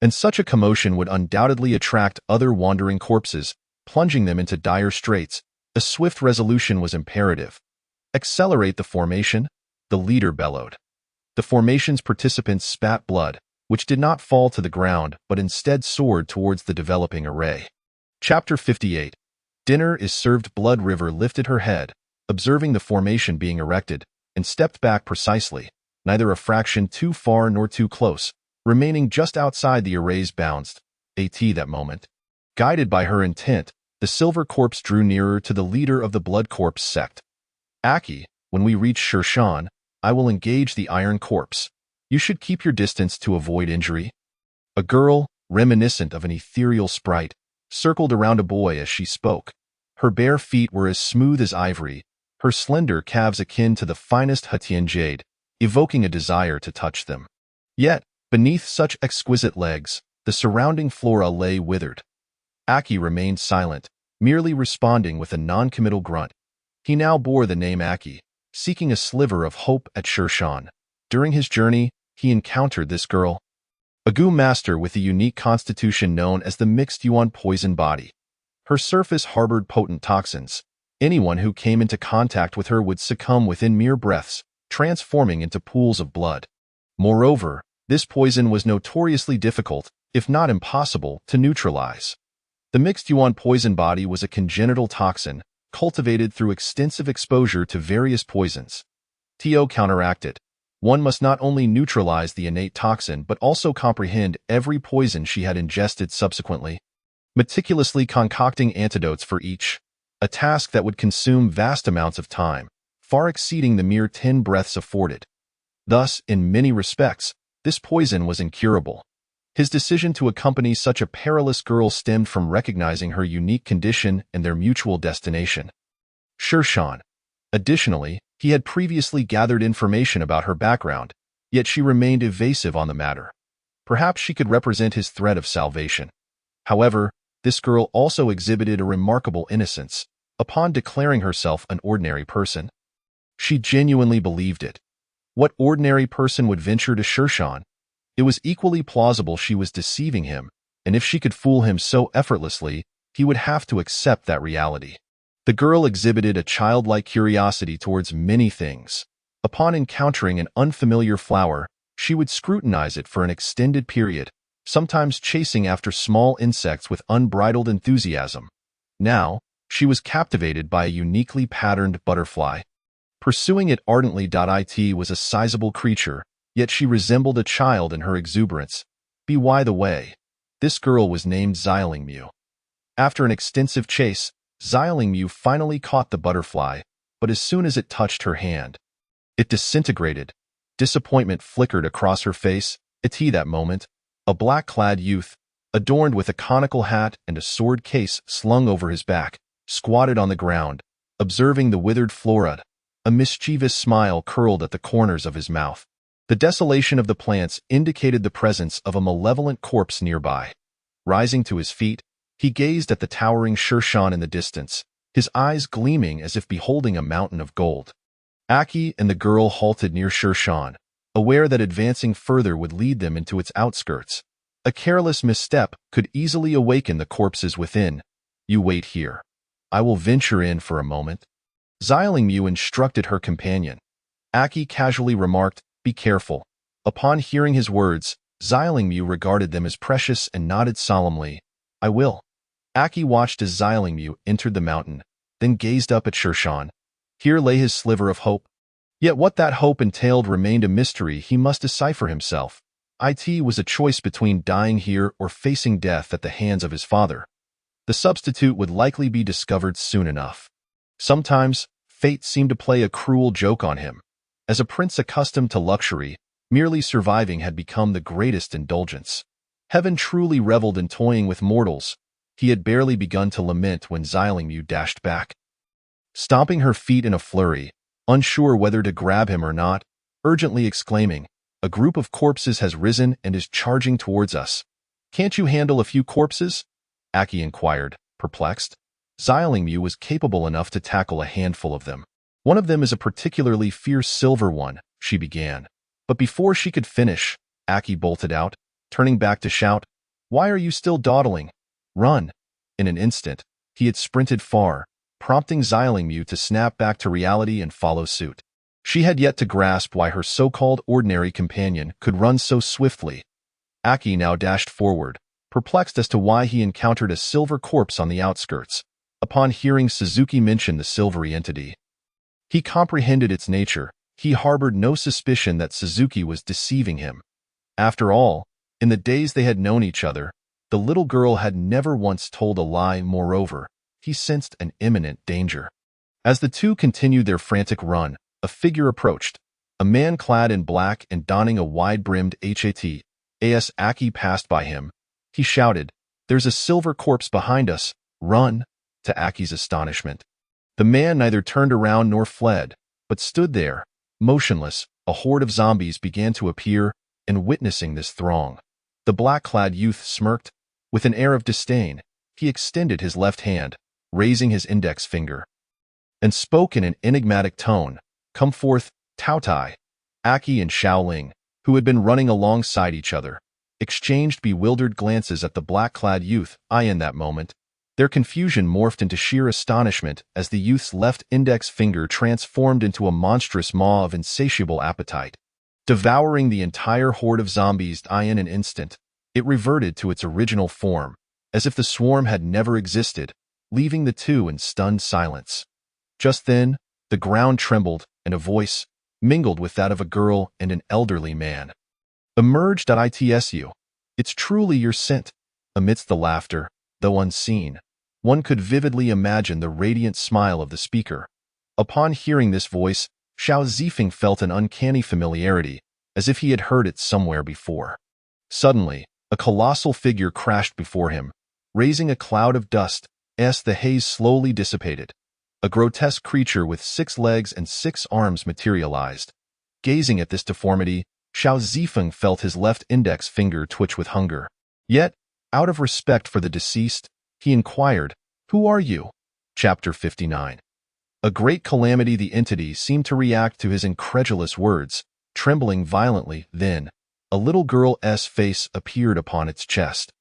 and such a commotion would undoubtedly attract other wandering corpses, plunging them into dire straits. A swift resolution was imperative. "Accelerate the formation," the leader bellowed. The formation's participants spat blood, which did not fall to the ground but instead soared towards the developing array. Chapter 58. Dinner is served. Blood River lifted her head, observing the formation being erected, and stepped back precisely, neither a fraction too far nor too close, remaining just outside the array's bounds. That moment. Guided by her intent, the silver corpse drew nearer to the leader of the Blood Corps sect. "Aki, when we reach Sher-Shan, I will engage the Iron Corpse. You should keep your distance to avoid injury." A girl, reminiscent of an ethereal sprite, circled around a boy as she spoke. Her bare feet were as smooth as ivory, her slender calves akin to the finest Hatian jade, evoking a desire to touch them. Yet, beneath such exquisite legs, the surrounding flora lay withered. Aki remained silent, merely responding with a non-committal grunt. He now bore the name Aki, seeking a sliver of hope at Shirshan. During his journey, he encountered this girl, a goo master with a unique constitution known as the Mixed Yuan Poison Body. Her surface harbored potent toxins. Anyone who came into contact with her would succumb within mere breaths, transforming into pools of blood. Moreover, this poison was notoriously difficult, if not impossible, to neutralize. The Mixed Yuan Poison Body was a congenital toxin, cultivated through extensive exposure to various poisons. To counteract it, one must not only neutralize the innate toxin but also comprehend every poison she had ingested subsequently, meticulously concocting antidotes for each, a task that would consume vast amounts of time, far exceeding the mere 10 breaths afforded. Thus, in many respects, this poison was incurable. His decision to accompany such a perilous girl stemmed from recognizing her unique condition and their mutual destination. Shirshan. Additionally, he had previously gathered information about her background, yet she remained evasive on the matter. Perhaps she could represent his thread of salvation. However, this girl also exhibited a remarkable innocence. Upon declaring herself an ordinary person, she genuinely believed it. What ordinary person would venture to Shirshan? It was equally plausible she was deceiving him, and if she could fool him so effortlessly, he would have to accept that reality. The girl exhibited a childlike curiosity towards many things. Upon encountering an unfamiliar flower, she would scrutinize it for an extended period, sometimes chasing after small insects with unbridled enthusiasm. Now, she was captivated by a uniquely patterned butterfly. Pursuing it ardently. It was a sizable creature, yet she resembled a child in her exuberance. By the way, this girl was named Xiaolingmu. After an extensive chase, Xiaolingmu finally caught the butterfly, but as soon as it touched her hand, it disintegrated. Disappointment flickered across her face. At that moment, a black-clad youth, adorned with a conical hat and a sword case slung over his back, squatted on the ground, observing the withered flora. A mischievous smile curled at the corners of his mouth. The desolation of the plants indicated the presence of a malevolent corpse nearby. Rising to his feet, he gazed at the towering Shirshan in the distance, his eyes gleaming as if beholding a mountain of gold. Aki and the girl halted near Shirshan, aware that advancing further would lead them into its outskirts. A careless misstep could easily awaken the corpses within. You wait here. I will venture in for a moment. Xiaolingmu instructed her companion. Aki casually remarked, "Be careful." Upon hearing his words, Xiaolingmu regarded them as precious and nodded solemnly. "I will." Aki watched as Xiaolingmu entered the mountain, then gazed up at Shirshan. Here lay his sliver of hope. Yet what that hope entailed remained a mystery he must decipher himself. It was a choice between dying here or facing death at the hands of his father. The substitute would likely be discovered soon enough. Sometimes, fate seemed to play a cruel joke on him. As a prince accustomed to luxury, merely surviving had become the greatest indulgence. Heaven truly reveled in toying with mortals. He had barely begun to lament when Xiaolingmu dashed back, stomping her feet in a flurry, unsure whether to grab him or not, urgently exclaiming, "A group of corpses has risen and is charging towards us. Can't you handle a few corpses?" Aki inquired, perplexed. Xiaolingmu was capable enough to tackle a handful of them. "One of them is a particularly fierce silver one," she began. But before she could finish, Aki bolted out, turning back to shout, "Why are you still dawdling? Run!" In an instant, he had sprinted far, prompting Xiaolingmu to snap back to reality and follow suit. She had yet to grasp why her so-called ordinary companion could run so swiftly. Aki now dashed forward, perplexed as to why he encountered a silver corpse on the outskirts. Upon hearing Suzuki mention the silvery entity, he comprehended its nature. He harbored no suspicion that Suzuki was deceiving him. After all, in the days they had known each other, the little girl had never once told a lie. Moreover, he sensed an imminent danger. As the two continued their frantic run, a figure approached. A man clad in black and donning a wide-brimmed hat. As Aki passed by him, he shouted, "There's a silver corpse behind us. Run!" To Aki's astonishment, the man neither turned around nor fled, but stood there, motionless. A horde of zombies began to appear, and witnessing this throng, the black-clad youth smirked. With an air of disdain, he extended his left hand, raising his index finger, and spoke in an enigmatic tone, Come forth, Tao Tai. Aki and Xiaoling, who had been running alongside each other, exchanged bewildered glances at the black-clad youth. In that moment, their confusion morphed into sheer astonishment as the youth's left index finger transformed into a monstrous maw of insatiable appetite. Devouring the entire horde of zombies in an instant, it reverted to its original form, as if the swarm had never existed, leaving the two in stunned silence. Just then, the ground trembled, and a voice, mingled with that of a girl and an elderly man, emerged at ITSU. It's truly your scent. Amidst the laughter, though unseen, one could vividly imagine the radiant smile of the speaker. Upon hearing this voice, Xiao Zifeng felt an uncanny familiarity, as if he had heard it somewhere before. Suddenly, a colossal figure crashed before him, raising a cloud of dust as the haze slowly dissipated. A grotesque creature with 6 legs and 6 arms materialized. Gazing at this deformity, Xiao Zifeng felt his left index finger twitch with hunger. Yet, out of respect for the deceased, he inquired, "Who are you?" Chapter 59. A great calamity. The entity seemed to react to his incredulous words, trembling violently. Then, a little girl's face appeared upon its chest.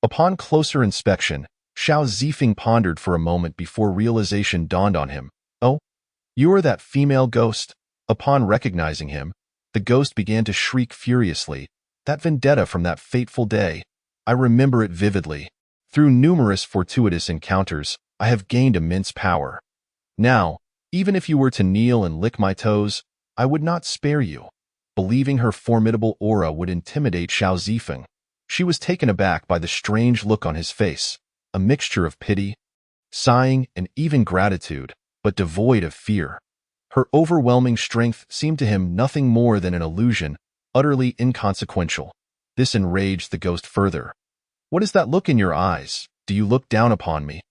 Upon closer inspection, Xiao Zifeng pondered for a moment before realization dawned on him. "Oh, you are that female ghost." Upon recognizing him, the ghost began to shriek furiously. "That vendetta from that fateful day. I remember it vividly. Through numerous fortuitous encounters, I have gained immense power. Now, even if you were to kneel and lick my toes, I would not spare you." Believing her formidable aura would intimidate Xiao Zifeng, she was taken aback by the strange look on his face, a mixture of pity, sighing, and even gratitude, but devoid of fear. Her overwhelming strength seemed to him nothing more than an illusion, utterly inconsequential. This enraged the ghost further. "What is that look in your eyes? Do you look down upon me?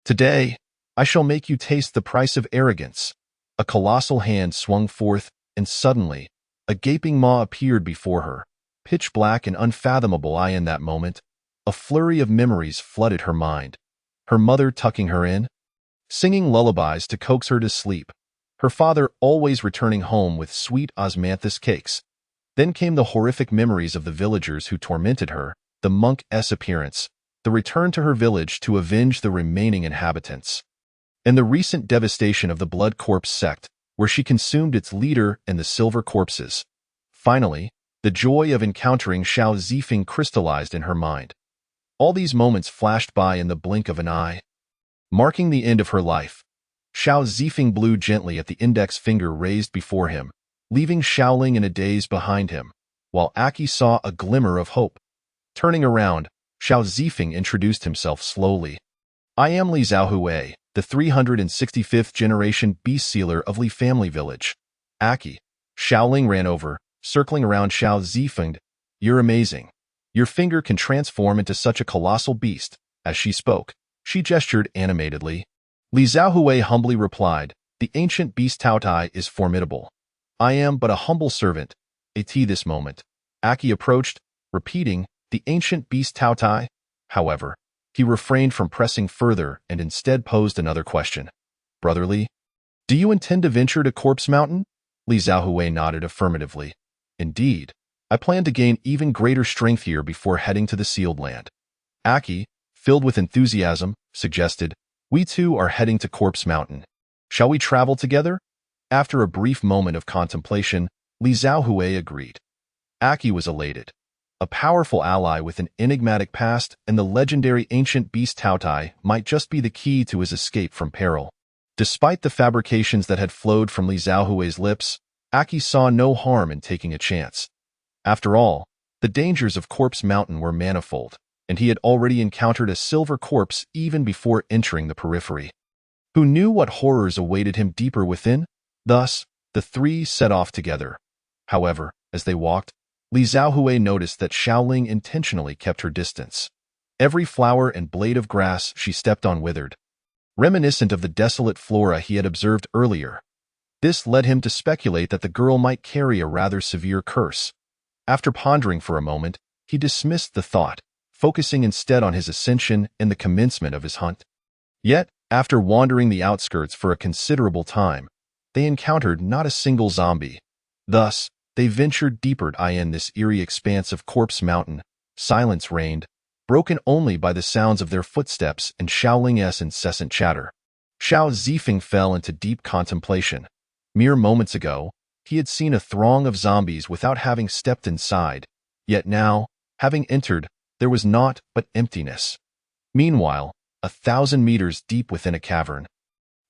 Today, I shall make you taste the price of arrogance." A colossal hand swung forth, and suddenly, a gaping maw appeared before her, pitch black and unfathomable. In that moment, a flurry of memories flooded her mind. Her mother tucking her in, singing lullabies to coax her to sleep. Her father always returning home with sweet osmanthus cakes. Then came the horrific memories of the villagers who tormented her, the monk's appearance, the return to her village to avenge the remaining inhabitants, and the recent devastation of the Blood Corpse sect, where she consumed its leader and the silver corpses. Finally, the joy of encountering Xiao Zifeng crystallized in her mind. All these moments flashed by in the blink of an eye. Marking the end of her life, Xiao Zifeng blew gently at the index finger raised before him, leaving Xiaoling in a daze behind him, while Aki saw a glimmer of hope. Turning around, Xiao Zifeng introduced himself slowly. "I am Li Zhaohui, the 365th generation beast sealer of Li Family Village." Aki. Xiaoling ran over, circling around Xiao Zifeng. "You're amazing. Your finger can transform into such a colossal beast." As she spoke, she gestured animatedly. Li Zhaohui humbly replied, "The ancient beast Tao Tai is formidable. I am but a humble servant." At this moment, Aki approached, repeating, "The ancient beast Tao Tai." However, he refrained from pressing further and instead posed another question. "Brotherly, do you intend to venture to Corpse Mountain?" Li Zhaohui nodded affirmatively. "Indeed, I plan to gain even greater strength here before heading to the Sealed Land." Aki, filled with enthusiasm, suggested, "We too are heading to Corpse Mountain. Shall we travel together?" After a brief moment of contemplation, Li Zhaohui agreed. Aki was elated. A powerful ally with an enigmatic past and the legendary ancient beast Tao Tai might just be the key to his escape from peril. Despite the fabrications that had flowed from Li Zhaohui's lips, Aki saw no harm in taking a chance. After all, the dangers of Corpse Mountain were manifold, and he had already encountered a silver corpse even before entering the periphery. Who knew what horrors awaited him deeper within? Thus, the three set off together. However, as they walked, Li Zhaohui noticed that Xiaoling intentionally kept her distance. Every flower and blade of grass she stepped on withered, reminiscent of the desolate flora he had observed earlier. This led him to speculate that the girl might carry a rather severe curse. After pondering for a moment, he dismissed the thought, focusing instead on his ascension and the commencement of his hunt. Yet, after wandering the outskirts for a considerable time, they encountered not a single zombie. Thus, they ventured deeper in this eerie expanse of Corpse Mountain. Silence reigned, broken only by the sounds of their footsteps and Xiaoling's incessant chatter. Xiao Zifeng fell into deep contemplation. Mere moments ago, he had seen a throng of zombies without having stepped inside, yet now, having entered, there was naught but emptiness. Meanwhile, 1,000 meters deep within a cavern,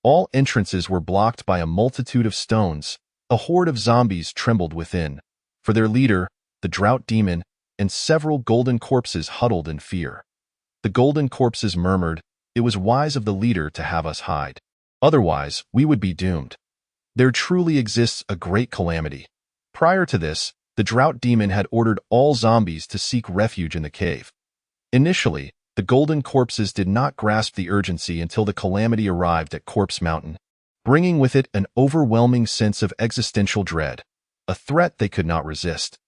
all entrances were blocked by a multitude of stones. A horde of zombies trembled within. For their leader, the Drought Demon, and several golden corpses huddled in fear. The golden corpses murmured, "It was wise of the leader to have us hide. Otherwise, we would be doomed." There truly exists a great calamity. Prior to this, the Drought Demon had ordered all zombies to seek refuge in the cave. Initially, the golden corpses did not grasp the urgency until the calamity arrived at Corpse Mountain, bringing with it an overwhelming sense of existential dread, a threat they could not resist.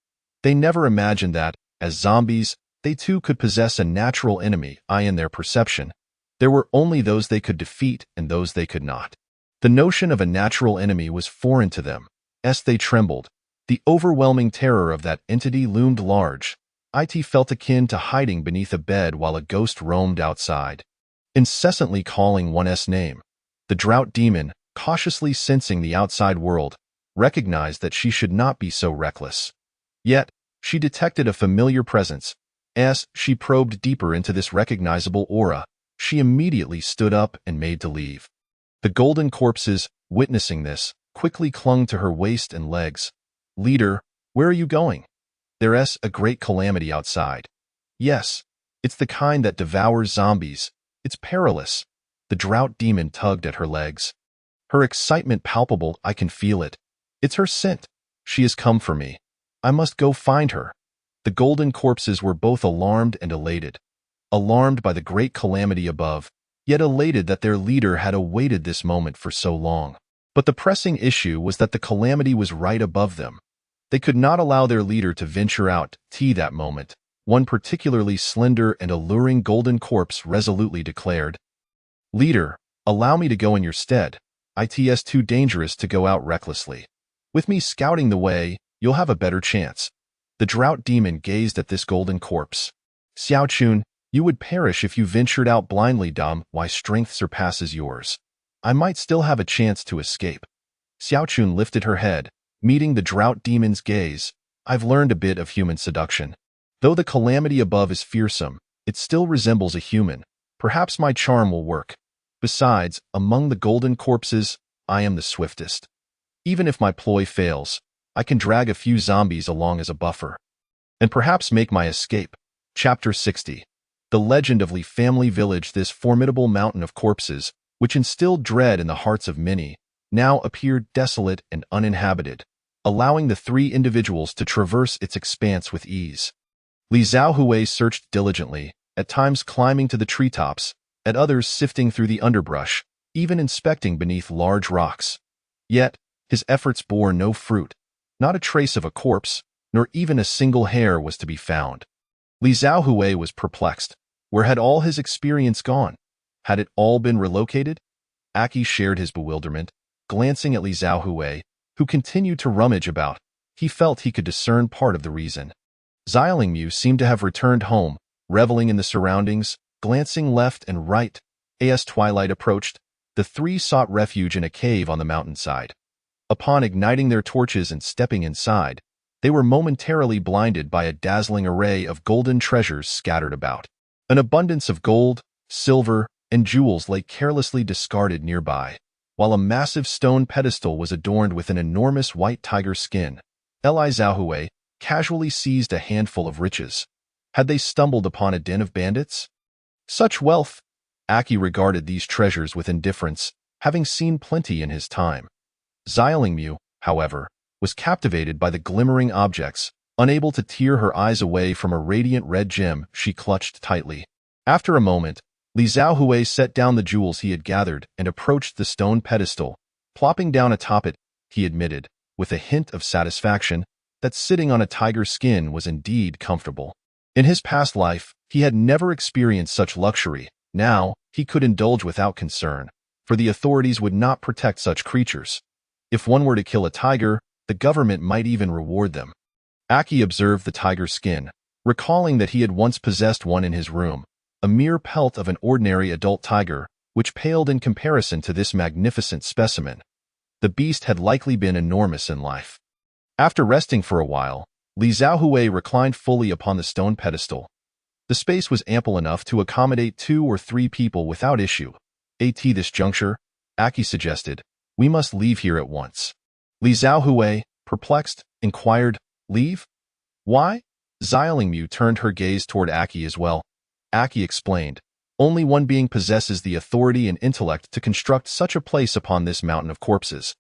They never imagined that, as zombies, they too could possess a natural enemy. In their perception, there were only those they could defeat and those they could not. The notion of a natural enemy was foreign to them. As they trembled, the overwhelming terror of that entity loomed large. It felt akin to hiding beneath a bed while a ghost roamed outside, incessantly calling one's name. The Drought Demon, cautiously sensing the outside world, recognized that she should not be so reckless. Yet, she detected a familiar presence. As she probed deeper into this recognizable aura, she immediately stood up and made to leave. The golden corpses, witnessing this, quickly clung to her waist and legs. "Leader, where are you going? There's a great calamity outside." "Yes, it's the kind that devours zombies. It's perilous." The Drought Demon tugged at her legs. Her excitement palpable. "I can feel it. It's her scent. She has come for me. I must go find her." The golden corpses were both alarmed and elated. Alarmed by the great calamity above, yet elated that their leader had awaited this moment for so long. But the pressing issue was that the calamity was right above them. They could not allow their leader to venture out that moment. One particularly slender and alluring golden corpse resolutely declared, "Leader, allow me to go in your stead. It's too dangerous to go out recklessly. With me scouting the way, you'll have a better chance." The Drought Demon gazed at this golden corpse. "Xiaochun, you would perish if you ventured out blindly. Why strength surpasses yours. I might still have a chance to escape." Xiaochun lifted her head, meeting the Drought Demon's gaze. "I've learned a bit of human seduction. Though the calamity above is fearsome, it still resembles a human. Perhaps my charm will work. Besides, among the golden corpses, I am the swiftest. Even if my ploy fails, I can drag a few zombies along as a buffer, and perhaps make my escape." Chapter 60. The legend of Li Family Village. This formidable mountain of corpses, which instilled dread in the hearts of many, now appeared desolate and uninhabited, allowing the three individuals to traverse its expanse with ease. Li Xiaohui searched diligently, at times climbing to the treetops, at others sifting through the underbrush, even inspecting beneath large rocks. Yet, his efforts bore no fruit. Not a trace of a corpse, nor even a single hair was to be found. Li Xiaohui was perplexed. Where had all his experience gone? Had it all been relocated? Aki shared his bewilderment, glancing at Li Xiaohui, who continued to rummage about. He felt he could discern part of the reason. Xiaolingmu seemed to have returned home, reveling in the surroundings, glancing left and right. As twilight approached, the three sought refuge in a cave on the mountainside. Upon igniting their torches and stepping inside, they were momentarily blinded by a dazzling array of golden treasures scattered about. An abundance of gold, silver, and jewels lay carelessly discarded nearby, while a massive stone pedestal was adorned with an enormous white tiger skin. Li Xiaohui casually seized a handful of riches. Had they stumbled upon a den of bandits? Such wealth! Aki regarded these treasures with indifference, having seen plenty in his time. Xiaolingmu, however, was captivated by the glimmering objects, unable to tear her eyes away from a radiant red gem she clutched tightly. After a moment, Li Xiaohui set down the jewels he had gathered and approached the stone pedestal. Plopping down atop it, he admitted, with a hint of satisfaction, that sitting on a tiger's skin was indeed comfortable. In his past life, he had never experienced such luxury. Now, he could indulge without concern, for the authorities would not protect such creatures. If one were to kill a tiger, the government might even reward them. Aki observed the tiger's skin, recalling that he had once possessed one in his room, a mere pelt of an ordinary adult tiger, which paled in comparison to this magnificent specimen. The beast had likely been enormous in life. After resting for a while, Li Xiaohui reclined fully upon the stone pedestal. The space was ample enough to accommodate 2 or 3 people without issue. At this juncture, Aki suggested, "We must leave here at once." Li Xiaohui, perplexed, inquired, "Leave? Why?" Xiaolingmu turned her gaze toward Aki as well. Aki explained, "Only one being possesses the authority and intellect to construct such a place upon this mountain of corpses.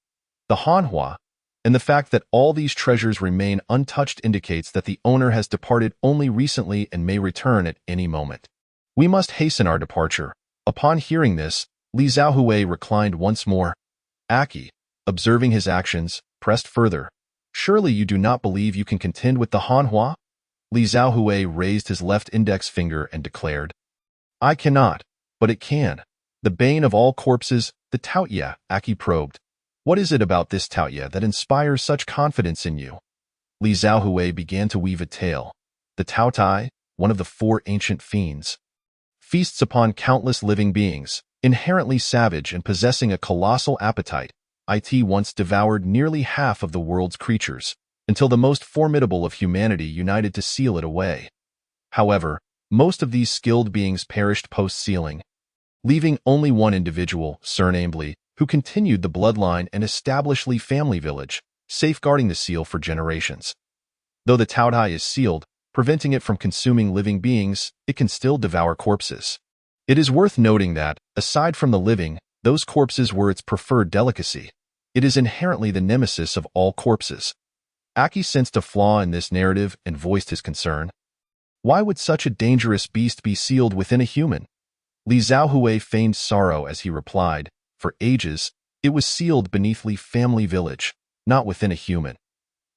The Hanhua, and the fact that all these treasures remain untouched indicates that the owner has departed only recently and may return at any moment. We must hasten our departure." Upon hearing this, Li Xiaohui reclined once more. Aki, observing his actions, pressed further, "Surely you do not believe you can contend with the Hanhua?" Li Xiaohui raised his left index finger and declared, "I cannot, but it can. The bane of all corpses, the Taoye." Aki probed, "What is it about this Taoye that inspires such confidence in you?" Li Xiaohui began to weave a tale. The Taotai, one of the 4 ancient fiends, feasts upon countless living beings, inherently savage and possessing a colossal appetite. It once devoured nearly half of the world's creatures, until the most formidable of humanity united to seal it away. However, most of these skilled beings perished post-sealing, leaving only one individual, surnamed Li, who continued the bloodline and established Li family village, safeguarding the seal for generations. Though the Taotai is sealed, preventing it from consuming living beings, it can still devour corpses. It is worth noting that, aside from the living, those corpses were its preferred delicacy. It is inherently the nemesis of all corpses. Aki sensed a flaw in this narrative and voiced his concern. Why would such a dangerous beast be sealed within a human? Li Xiaohui feigned sorrow as he replied, "For ages, it was sealed beneath Li family village, not within a human.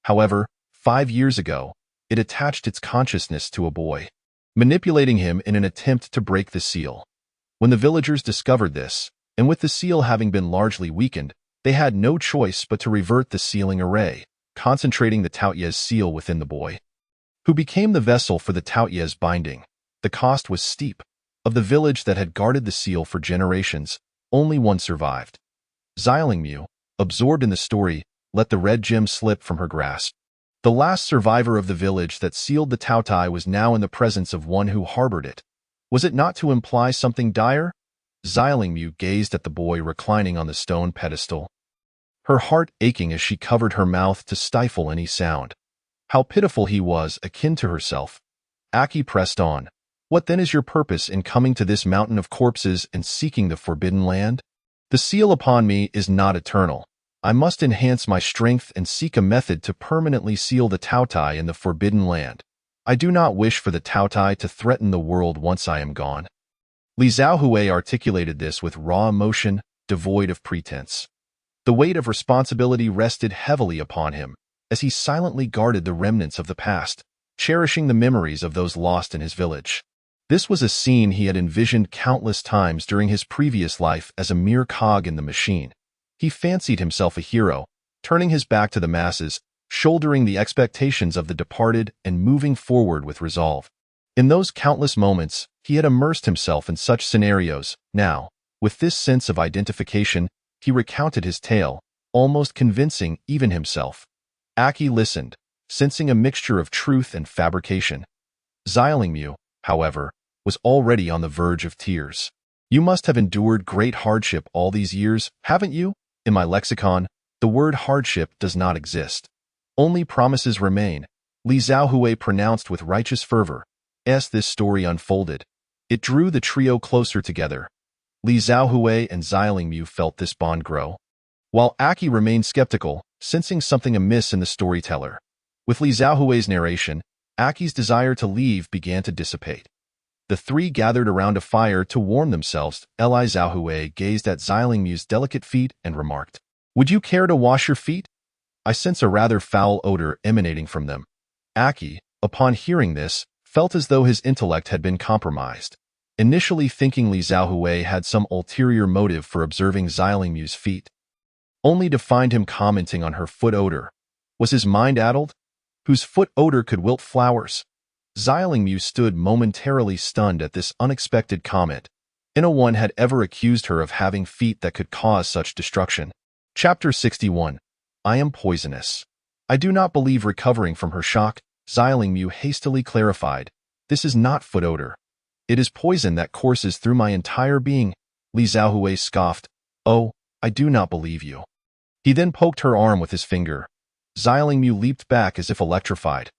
However, 5 years ago, it attached its consciousness to a boy, manipulating him in an attempt to break the seal. When the villagers discovered this, and with the seal having been largely weakened, they had no choice but to revert the sealing array, concentrating the Taoye's seal within the boy, who became the vessel for the Taoye's binding. The cost was steep. Of the village that had guarded the seal for generations, only one survived. Xiaolingmu, absorbed in the story, let the red gem slip from her grasp. The last survivor of the village that sealed the Taotai was now in the presence of one who harbored it. Was it not to imply something dire? Xiaolingmu gazed at the boy reclining on the stone pedestal, her heart aching as she covered her mouth to stifle any sound. How pitiful he was, akin to herself. Aki pressed on. "What then is your purpose in coming to this mountain of corpses and seeking the forbidden land? The seal upon me is not eternal. I must enhance my strength and seek a method to permanently seal the Taotai in the forbidden land. I do not wish for the Taotai to threaten the world once I am gone." Li Xiaohui articulated this with raw emotion, devoid of pretense. The weight of responsibility rested heavily upon him, as he silently guarded the remnants of the past, cherishing the memories of those lost in his village. This was a scene he had envisioned countless times during his previous life as a mere cog in the machine. He fancied himself a hero, turning his back to the masses, shouldering the expectations of the departed and moving forward with resolve. In those countless moments, he had immersed himself in such scenarios. Now, with this sense of identification, he recounted his tale, almost convincing even himself. Aki listened, sensing a mixture of truth and fabrication. Xiaolingmu, however, was already on the verge of tears. "You must have endured great hardship all these years, haven't you? In my lexicon, the word hardship does not exist. Only promises remain," Li Xiaohui pronounced with righteous fervor. As this story unfolded, it drew the trio closer together. Li Xiaohui and Xiaolingmu felt this bond grow, while Aki remained skeptical, sensing something amiss in the storyteller. With Li Xiaohui's narration, Aki's desire to leave began to dissipate. The 3 gathered around a fire to warm themselves. Li Xiaohui gazed at Xiaolingmu's delicate feet and remarked, "Would you care to wash your feet? I sense a rather foul odor emanating from them." Aki, upon hearing this, felt as though his intellect had been compromised. Initially thinking Li Xiaohui had some ulterior motive for observing Xiaolingmu's feet, only to find him commenting on her foot odor. Was his mind addled? Whose foot odor could wilt flowers? Xialing Mu stood momentarily stunned at this unexpected comment. No one had ever accused her of having feet that could cause such destruction. Chapter 61. I am poisonous. I do not believe recovering from her shock, Xialing Mu hastily clarified. This is not foot odor. It is poison that courses through my entire being. Li Xiaohui scoffed. Oh, I do not believe you. He then poked her arm with his finger. Xialing Mu leaped back as if electrified.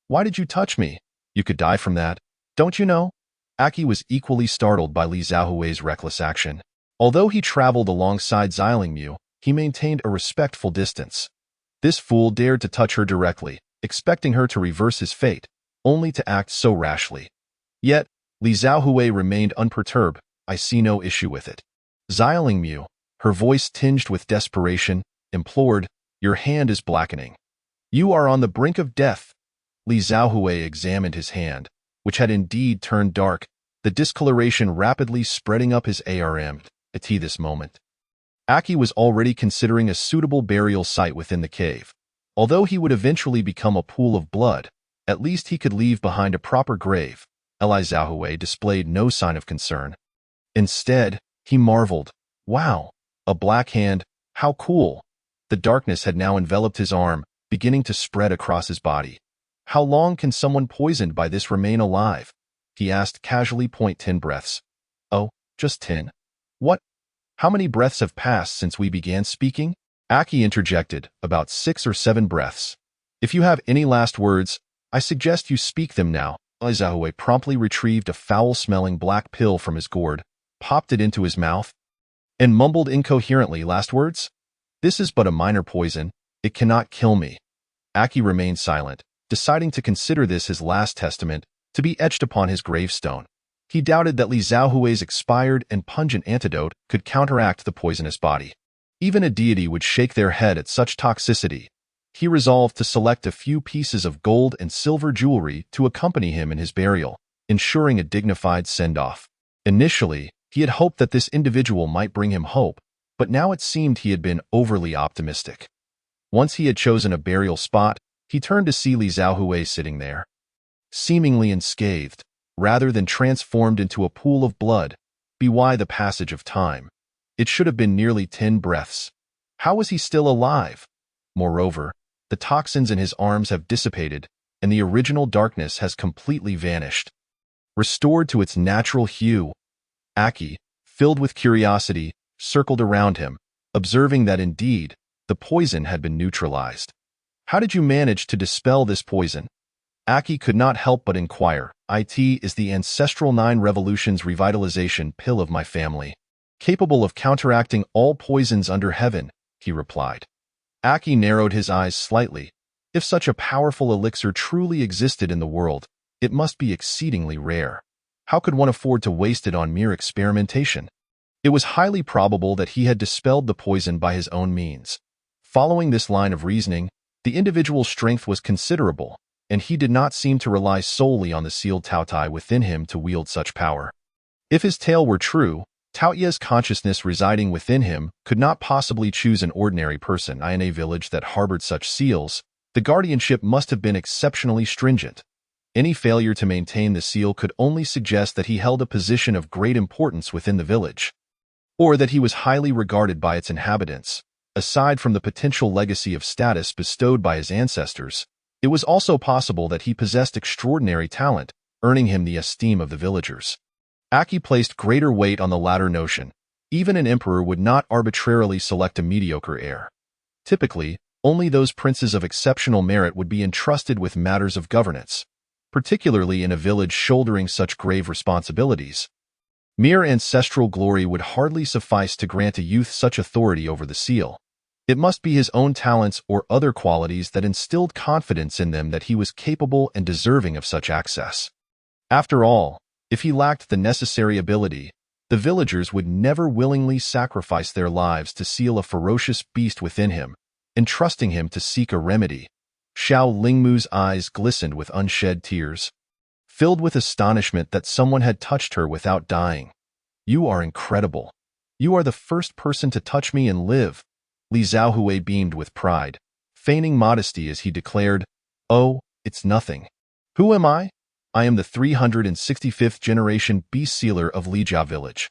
Why did you touch me? You could die from that. Don't you know? Aki was equally startled by Li Xiaohui's reckless action. Although he traveled alongside Xialing Mu, he maintained a respectful distance. This fool dared to touch her directly, expecting her to reverse his fate, only to act so rashly. Yet, Li Xiaohui remained unperturbed. I see no issue with it. Xialing Mu, her voice tinged with desperation, implored, your hand is blackening. You are on the brink of death. Li Xiaohui examined his hand, which had indeed turned dark, the discoloration rapidly spreading up his arm at this moment. Aki was already considering a suitable burial site within the cave. Although he would eventually become a pool of blood, at least he could leave behind a proper grave. Li Xiaohui displayed no sign of concern. Instead, he marveled. Wow, a black hand, how cool. The darkness had now enveloped his arm, beginning to spread across his body. How long can someone poisoned by this remain alive? He asked casually. 10 breaths. Oh, just 10. What? How many breaths have passed since we began speaking? Aki interjected, about 6 or 7 breaths. If you have any last words, I suggest you speak them now. Li Xiaohui promptly retrieved a foul-smelling black pill from his gourd, popped it into his mouth, and mumbled incoherently last words. This is but a minor poison. It cannot kill me. Aki remained silent, deciding to consider this his last testament, to be etched upon his gravestone. He doubted that Li Xiaohui's expired and pungent antidote could counteract the poisonous body. Even a deity would shake their head at such toxicity. He resolved to select a few pieces of gold and silver jewelry to accompany him in his burial, ensuring a dignified send-off. Initially, he had hoped that this individual might bring him hope, but now it seemed he had been overly optimistic. Once he had chosen a burial spot, he turned to see Li Xiaohui sitting there, seemingly unscathed, rather than transformed into a pool of blood. Why the passage of time? It should have been nearly 10 breaths. How was he still alive? Moreover, the toxins in his arms have dissipated, and the original darkness has completely vanished. Restored to its natural hue, Aki, filled with curiosity, circled around him, observing that indeed, the poison had been neutralized. How did you manage to dispel this poison? Aki could not help but inquire. It is the Ancestral 9 Revolutions revitalization pill of my family, capable of counteracting all poisons under heaven, he replied. Aki narrowed his eyes slightly. If such a powerful elixir truly existed in the world, it must be exceedingly rare. How could one afford to waste it on mere experimentation? It was highly probable that he had dispelled the poison by his own means. Following this line of reasoning, the individual's strength was considerable, and he did not seem to rely solely on the sealed Taotai within him to wield such power. If his tale were true, Taoya's consciousness residing within him could not possibly choose an ordinary person. In a village that harbored such seals, the guardianship must have been exceptionally stringent. Any failure to maintain the seal could only suggest that he held a position of great importance within the village, or that he was highly regarded by its inhabitants. Aside from the potential legacy of status bestowed by his ancestors, it was also possible that he possessed extraordinary talent, earning him the esteem of the villagers. Aki placed greater weight on the latter notion. Even an emperor would not arbitrarily select a mediocre heir. Typically, only those princes of exceptional merit would be entrusted with matters of governance, particularly in a village shouldering such grave responsibilities. Mere ancestral glory would hardly suffice to grant a youth such authority over the seal. It must be his own talents or other qualities that instilled confidence in them that he was capable and deserving of such access. After all, if he lacked the necessary ability, the villagers would never willingly sacrifice their lives to seal a ferocious beast within him, entrusting him to seek a remedy. Xiao Lingmu's eyes glistened with unshed tears, filled with astonishment that someone had touched her without dying. You are incredible. You are the first person to touch me and live. Li Xiaohui beamed with pride, feigning modesty as he declared, "Oh, it's nothing. Who am I? I am the 365th generation beast sealer of Lijia village.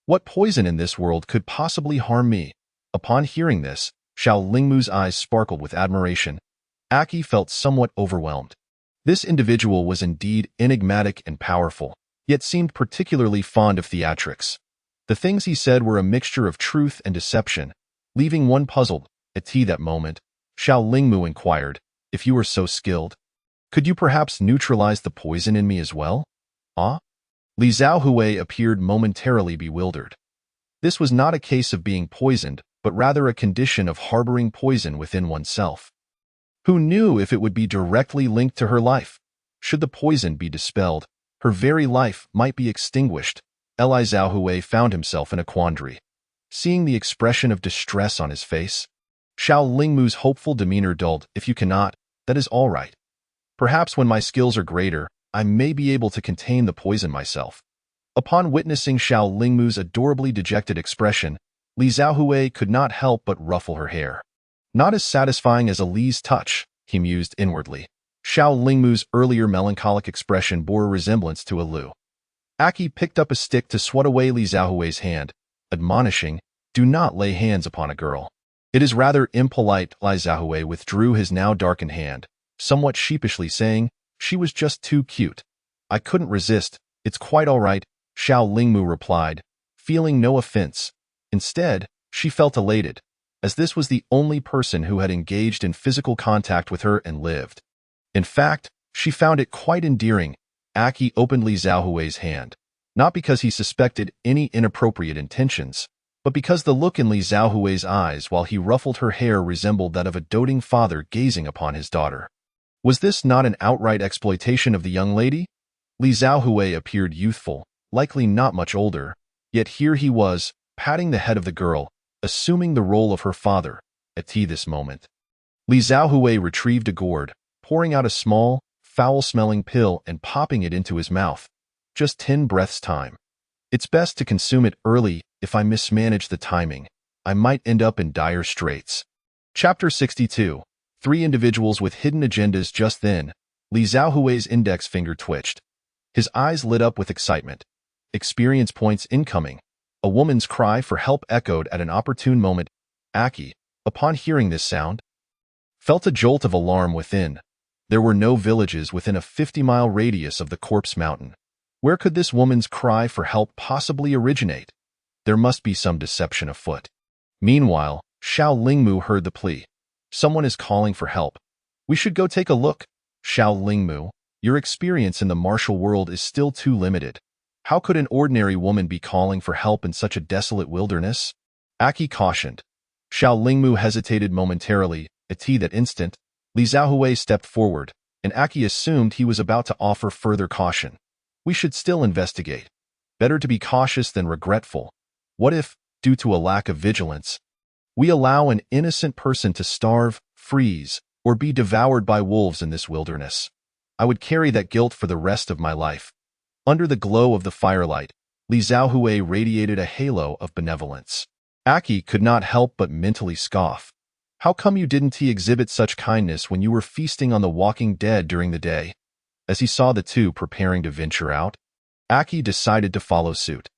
What poison in this world could possibly harm me?" Upon hearing this, Xiao Lingmu's eyes sparkled with admiration. Aki felt somewhat overwhelmed. This individual was indeed enigmatic and powerful, yet seemed particularly fond of theatrics. The things he said were a mixture of truth and deception, leaving one puzzled. At that moment, Xiao Lingmu inquired, "If you were so skilled, could you perhaps neutralize the poison in me as well?" Ah? Li Xiaohui appeared momentarily bewildered. This was not a case of being poisoned, but rather a condition of harboring poison within oneself. Who knew if it would be directly linked to her life? Should the poison be dispelled, her very life might be extinguished. Li Xiaohui found himself in a quandary. Seeing the expression of distress on his face, Xiao Lingmu's hopeful demeanor dulled. "If you cannot, that is all right. Perhaps when my skills are greater, I may be able to contain the poison myself." Upon witnessing Xiao Lingmu's adorably dejected expression, Li Xiaohui could not help but ruffle her hair. Not as satisfying as a Li's touch, he mused inwardly. Xiao Lingmu's earlier melancholic expression bore a resemblance to a Lu. Aki picked up a stick to swat away Li Xiaohui's hand, admonishing, "Do not lay hands upon a girl. It is rather impolite." Li Xiaohui withdrew his now darkened hand, somewhat sheepishly saying, "She was just too cute. I couldn't resist. It's quite all right," Xiao Lingmu replied, feeling no offense. Instead, she felt elated, as this was the only person who had engaged in physical contact with her and lived. In fact, she found it quite endearing. Aki opened Li Xiaohui's hand, not because he suspected any inappropriate intentions, but because the look in Li Xiaohui's eyes while he ruffled her hair resembled that of a doting father gazing upon his daughter. Was this not an outright exploitation of the young lady? Li Xiaohui appeared youthful, likely not much older, yet here he was, patting the head of the girl, assuming the role of her father. At this moment, Li Xiaohui retrieved a gourd, pouring out a small, foul-smelling pill and popping it into his mouth. Just 10 breaths time. It's best to consume it early. If I mismanage the timing, I might end up in dire straits. Chapter 62. 3 individuals with hidden agendas. Just then, Li Xiaohui's index finger twitched. His eyes lit up with excitement. Experience points incoming. A woman's cry for help echoed at an opportune moment. Aki, upon hearing this sound, felt a jolt of alarm within. There were no villages within a 50-mile radius of the Corpse Mountain. Where could this woman's cry for help possibly originate? There must be some deception afoot. Meanwhile, Xiao Lingmu heard the plea. "Someone is calling for help. We should go take a look." "Xiao Lingmu, your experience in the martial world is still too limited. How could an ordinary woman be calling for help in such a desolate wilderness?" Aki cautioned. Xiao Lingmu hesitated momentarily. At that instant, Li Xiaohui stepped forward, and Aki assumed he was about to offer further caution. "We should still investigate. Better to be cautious than regretful. What if, due to a lack of vigilance, we allow an innocent person to starve, freeze, or be devoured by wolves in this wilderness? I would carry that guilt for the rest of my life." Under the glow of the firelight, Li Xiaohui radiated a halo of benevolence. Aki could not help but mentally scoff. "How come you didn't exhibit such kindness when you were feasting on the walking dead during the day?" As he saw the two preparing to venture out, Aki decided to follow suit.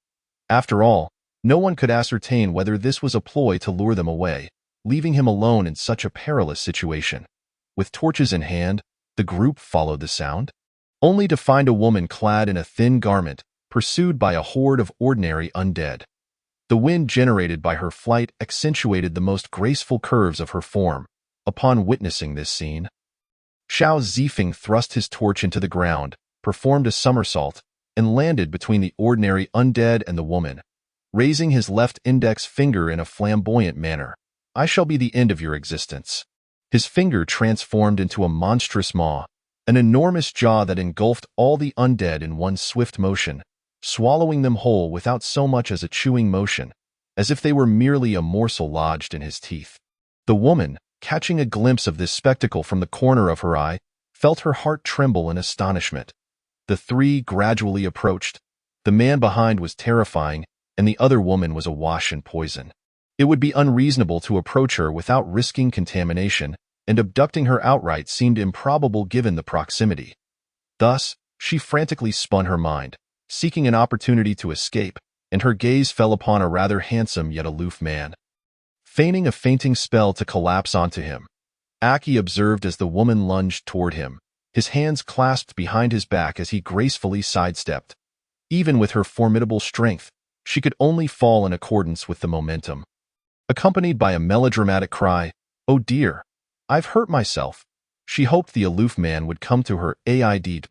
After all, no one could ascertain whether this was a ploy to lure them away, leaving him alone in such a perilous situation. With torches in hand, the group followed the sound, only to find a woman clad in a thin garment, pursued by a horde of ordinary undead. The wind generated by her flight accentuated the most graceful curves of her form. Upon witnessing this scene, Xiao Zifeng thrust his torch into the ground, performed a somersault, and landed between the ordinary undead and the woman, raising his left index finger in a flamboyant manner. "I shall be the end of your existence." His finger transformed into a monstrous maw, an enormous jaw that engulfed all the undead in one swift motion, swallowing them whole without so much as a chewing motion, as if they were merely a morsel lodged in his teeth. The woman, catching a glimpse of this spectacle from the corner of her eye, felt her heart tremble in astonishment. The 3 gradually approached. The man behind was terrifying, and the other woman was awash in poison. It would be unreasonable to approach her without risking contamination, and abducting her outright seemed improbable given the proximity. Thus, she frantically spun her mind, seeking an opportunity to escape, and her gaze fell upon a rather handsome yet aloof man. Feigning a fainting spell to collapse onto him, Aki observed as the woman lunged toward him, his hands clasped behind his back as he gracefully sidestepped. Even with her formidable strength, she could only fall in accordance with the momentum. Accompanied by a melodramatic cry, "Oh dear, I've hurt myself," she hoped the aloof man would come to her aid.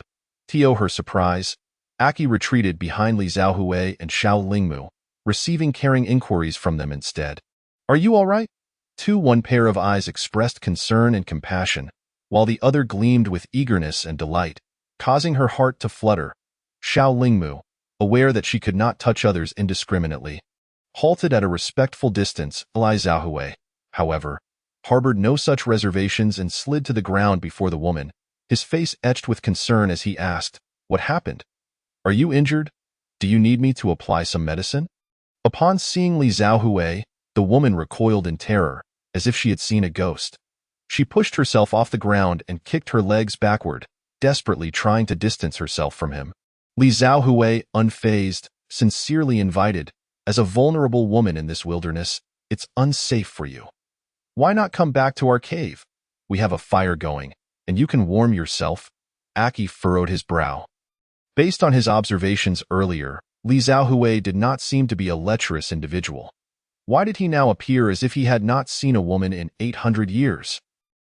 To her surprise, Aki retreated behind Li Xiaohui and Xiao Lingmu, receiving caring inquiries from them instead. "Are you all right?" One pair of eyes expressed concern and compassion, while the other gleamed with eagerness and delight, causing her heart to flutter. Xiao Lingmu, aware that she could not touch others indiscriminately, halted at a respectful distance. Li Xiaohui, however, harbored no such reservations and slid to the ground before the woman, his face etched with concern as he asked, "What happened? Are you injured? Do you need me to apply some medicine?" Upon seeing Li Xiaohui, the woman recoiled in terror, as if she had seen a ghost. She pushed herself off the ground and kicked her legs backward, desperately trying to distance herself from him. Li Xiaohui, unfazed, sincerely invited, "As a vulnerable woman in this wilderness, it's unsafe for you. Why not come back to our cave? We have a fire going, and you can warm yourself." Aki furrowed his brow. Based on his observations earlier, Li Xiaohui did not seem to be a lecherous individual. Why did he now appear as if he had not seen a woman in 800 years?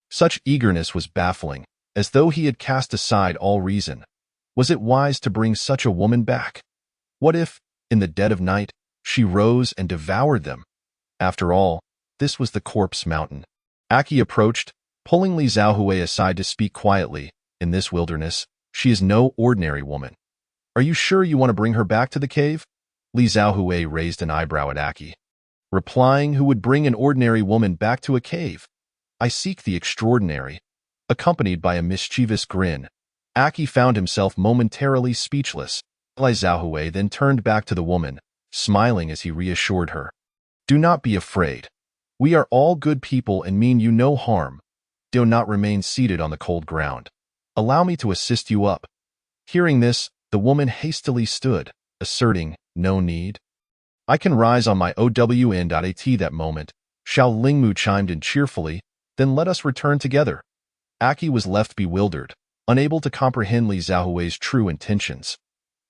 Such eagerness was baffling, as though he had cast aside all reason. Was it wise to bring such a woman back? What if, in the dead of night, she rose and devoured them? After all, this was the Corpse Mountain. Aki approached, pulling Li Xiaohui aside to speak quietly. "In this wilderness, she is no ordinary woman. Are you sure you want to bring her back to the cave?" Li Xiaohui raised an eyebrow at Aki, replying, "Who would bring an ordinary woman back to a cave? I seek the extraordinary." Accompanied by a mischievous grin, Aki found himself momentarily speechless. Li Xiaohui then turned back to the woman, smiling as he reassured her. "Do not be afraid. We are all good people and mean you no harm. Do not remain seated on the cold ground. Allow me to assist you up." Hearing this, the woman hastily stood, asserting, "No need. I can rise on my own." That moment, Xiao Lingmu chimed in cheerfully, "Then let us return together." Aki was left bewildered, unable to comprehend Li Xiaohui's true intentions.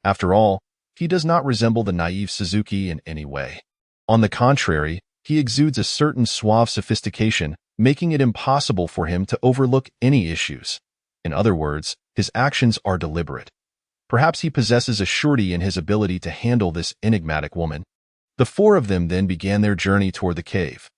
After all, he does not resemble the naive Suzuki in any way. On the contrary, he exudes a certain suave sophistication, making it impossible for him to overlook any issues. In other words, his actions are deliberate. Perhaps he possesses a surety in his ability to handle this enigmatic woman. The four of them then began their journey toward the cave.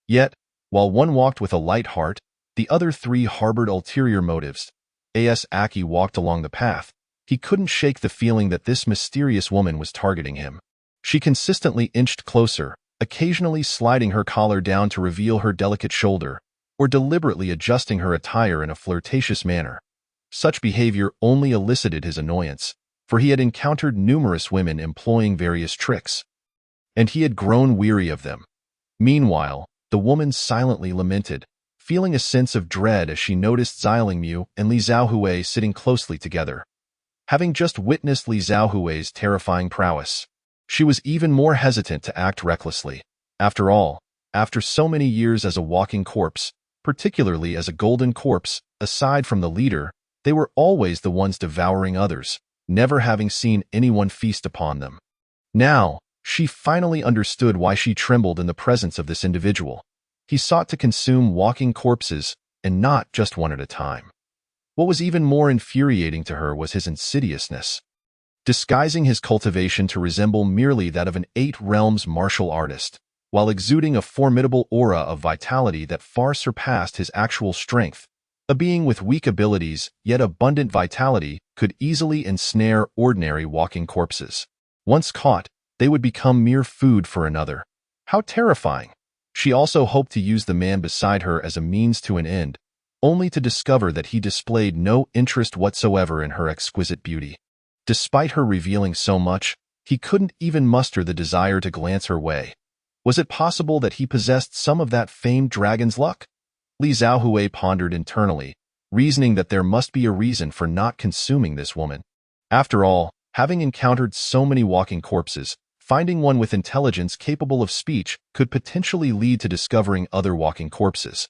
Yet, while one walked with a light heart, the other three harbored ulterior motives. As Aki walked along the path, he couldn't shake the feeling that this mysterious woman was targeting him. She consistently inched closer, occasionally sliding her collar down to reveal her delicate shoulder, or deliberately adjusting her attire in a flirtatious manner. Such behavior only elicited his annoyance, for he had encountered numerous women employing various tricks, and he had grown weary of them. Meanwhile, the woman silently lamented, feeling a sense of dread as she noticed Xiaolingmu and Li Xiaohui sitting closely together. Having just witnessed Li Xiaohui's terrifying prowess, she was even more hesitant to act recklessly. After all, after so many years as a walking corpse, particularly as a golden corpse, aside from the leader, they were always the ones devouring others, never having seen anyone feast upon them. Now, she finally understood why she trembled in the presence of this individual. He sought to consume walking corpses, and not just one at a time. What was even more infuriating to her was his insidiousness. Disguising his cultivation to resemble merely that of an 8 realms martial artist, while exuding a formidable aura of vitality that far surpassed his actual strength, a being with weak abilities yet abundant vitality could easily ensnare ordinary walking corpses. Once caught, they would become mere food for another. How terrifying! She also hoped to use the man beside her as a means to an end, only to discover that he displayed no interest whatsoever in her exquisite beauty. Despite her revealing so much, he couldn't even muster the desire to glance her way. Was it possible that he possessed some of that famed dragon's luck? Li Xiaohui pondered internally, reasoning that there must be a reason for not consuming this woman. After all, having encountered so many walking corpses, finding one with intelligence capable of speech could potentially lead to discovering other walking corpses.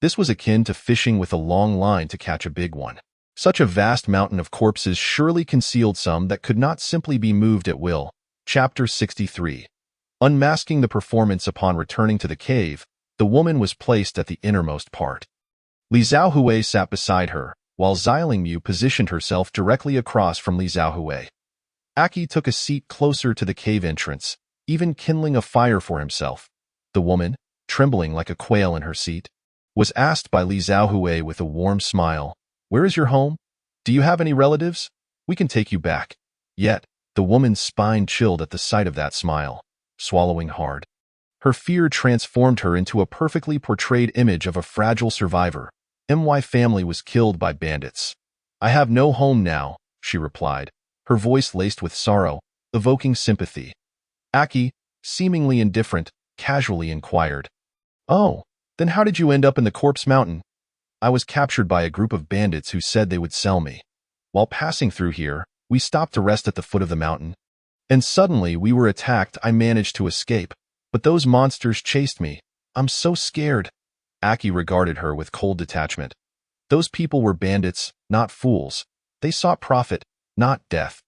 This was akin to fishing with a long line to catch a big one. Such a vast mountain of corpses surely concealed some that could not simply be moved at will. Chapter 63. Unmasking the performance upon returning to the cave, the woman was placed at the innermost part. Li Xiaohui sat beside her, while Xiaolingmu positioned herself directly across from Li Xiaohui. Aki took a seat closer to the cave entrance, even kindling a fire for himself. The woman, trembling like a quail in her seat, was asked by Li Xiaohui with a warm smile, "Where is your home? Do you have any relatives? We can take you back." Yet, the woman's spine chilled at the sight of that smile, swallowing hard. Her fear transformed her into a perfectly portrayed image of a fragile survivor. "My family was killed by bandits. I have no home now," she replied, her voice laced with sorrow, evoking sympathy. Aki, seemingly indifferent, casually inquired, "Oh, then how did you end up in the Corpse Mountain?" "I was captured by a group of bandits who said they would sell me. While passing through here, we stopped to rest at the foot of the mountain. And suddenly we were attacked. I managed to escape, but those monsters chased me. I'm so scared." Aki regarded her with cold detachment. Those people were bandits, not fools. They sought profit, not death.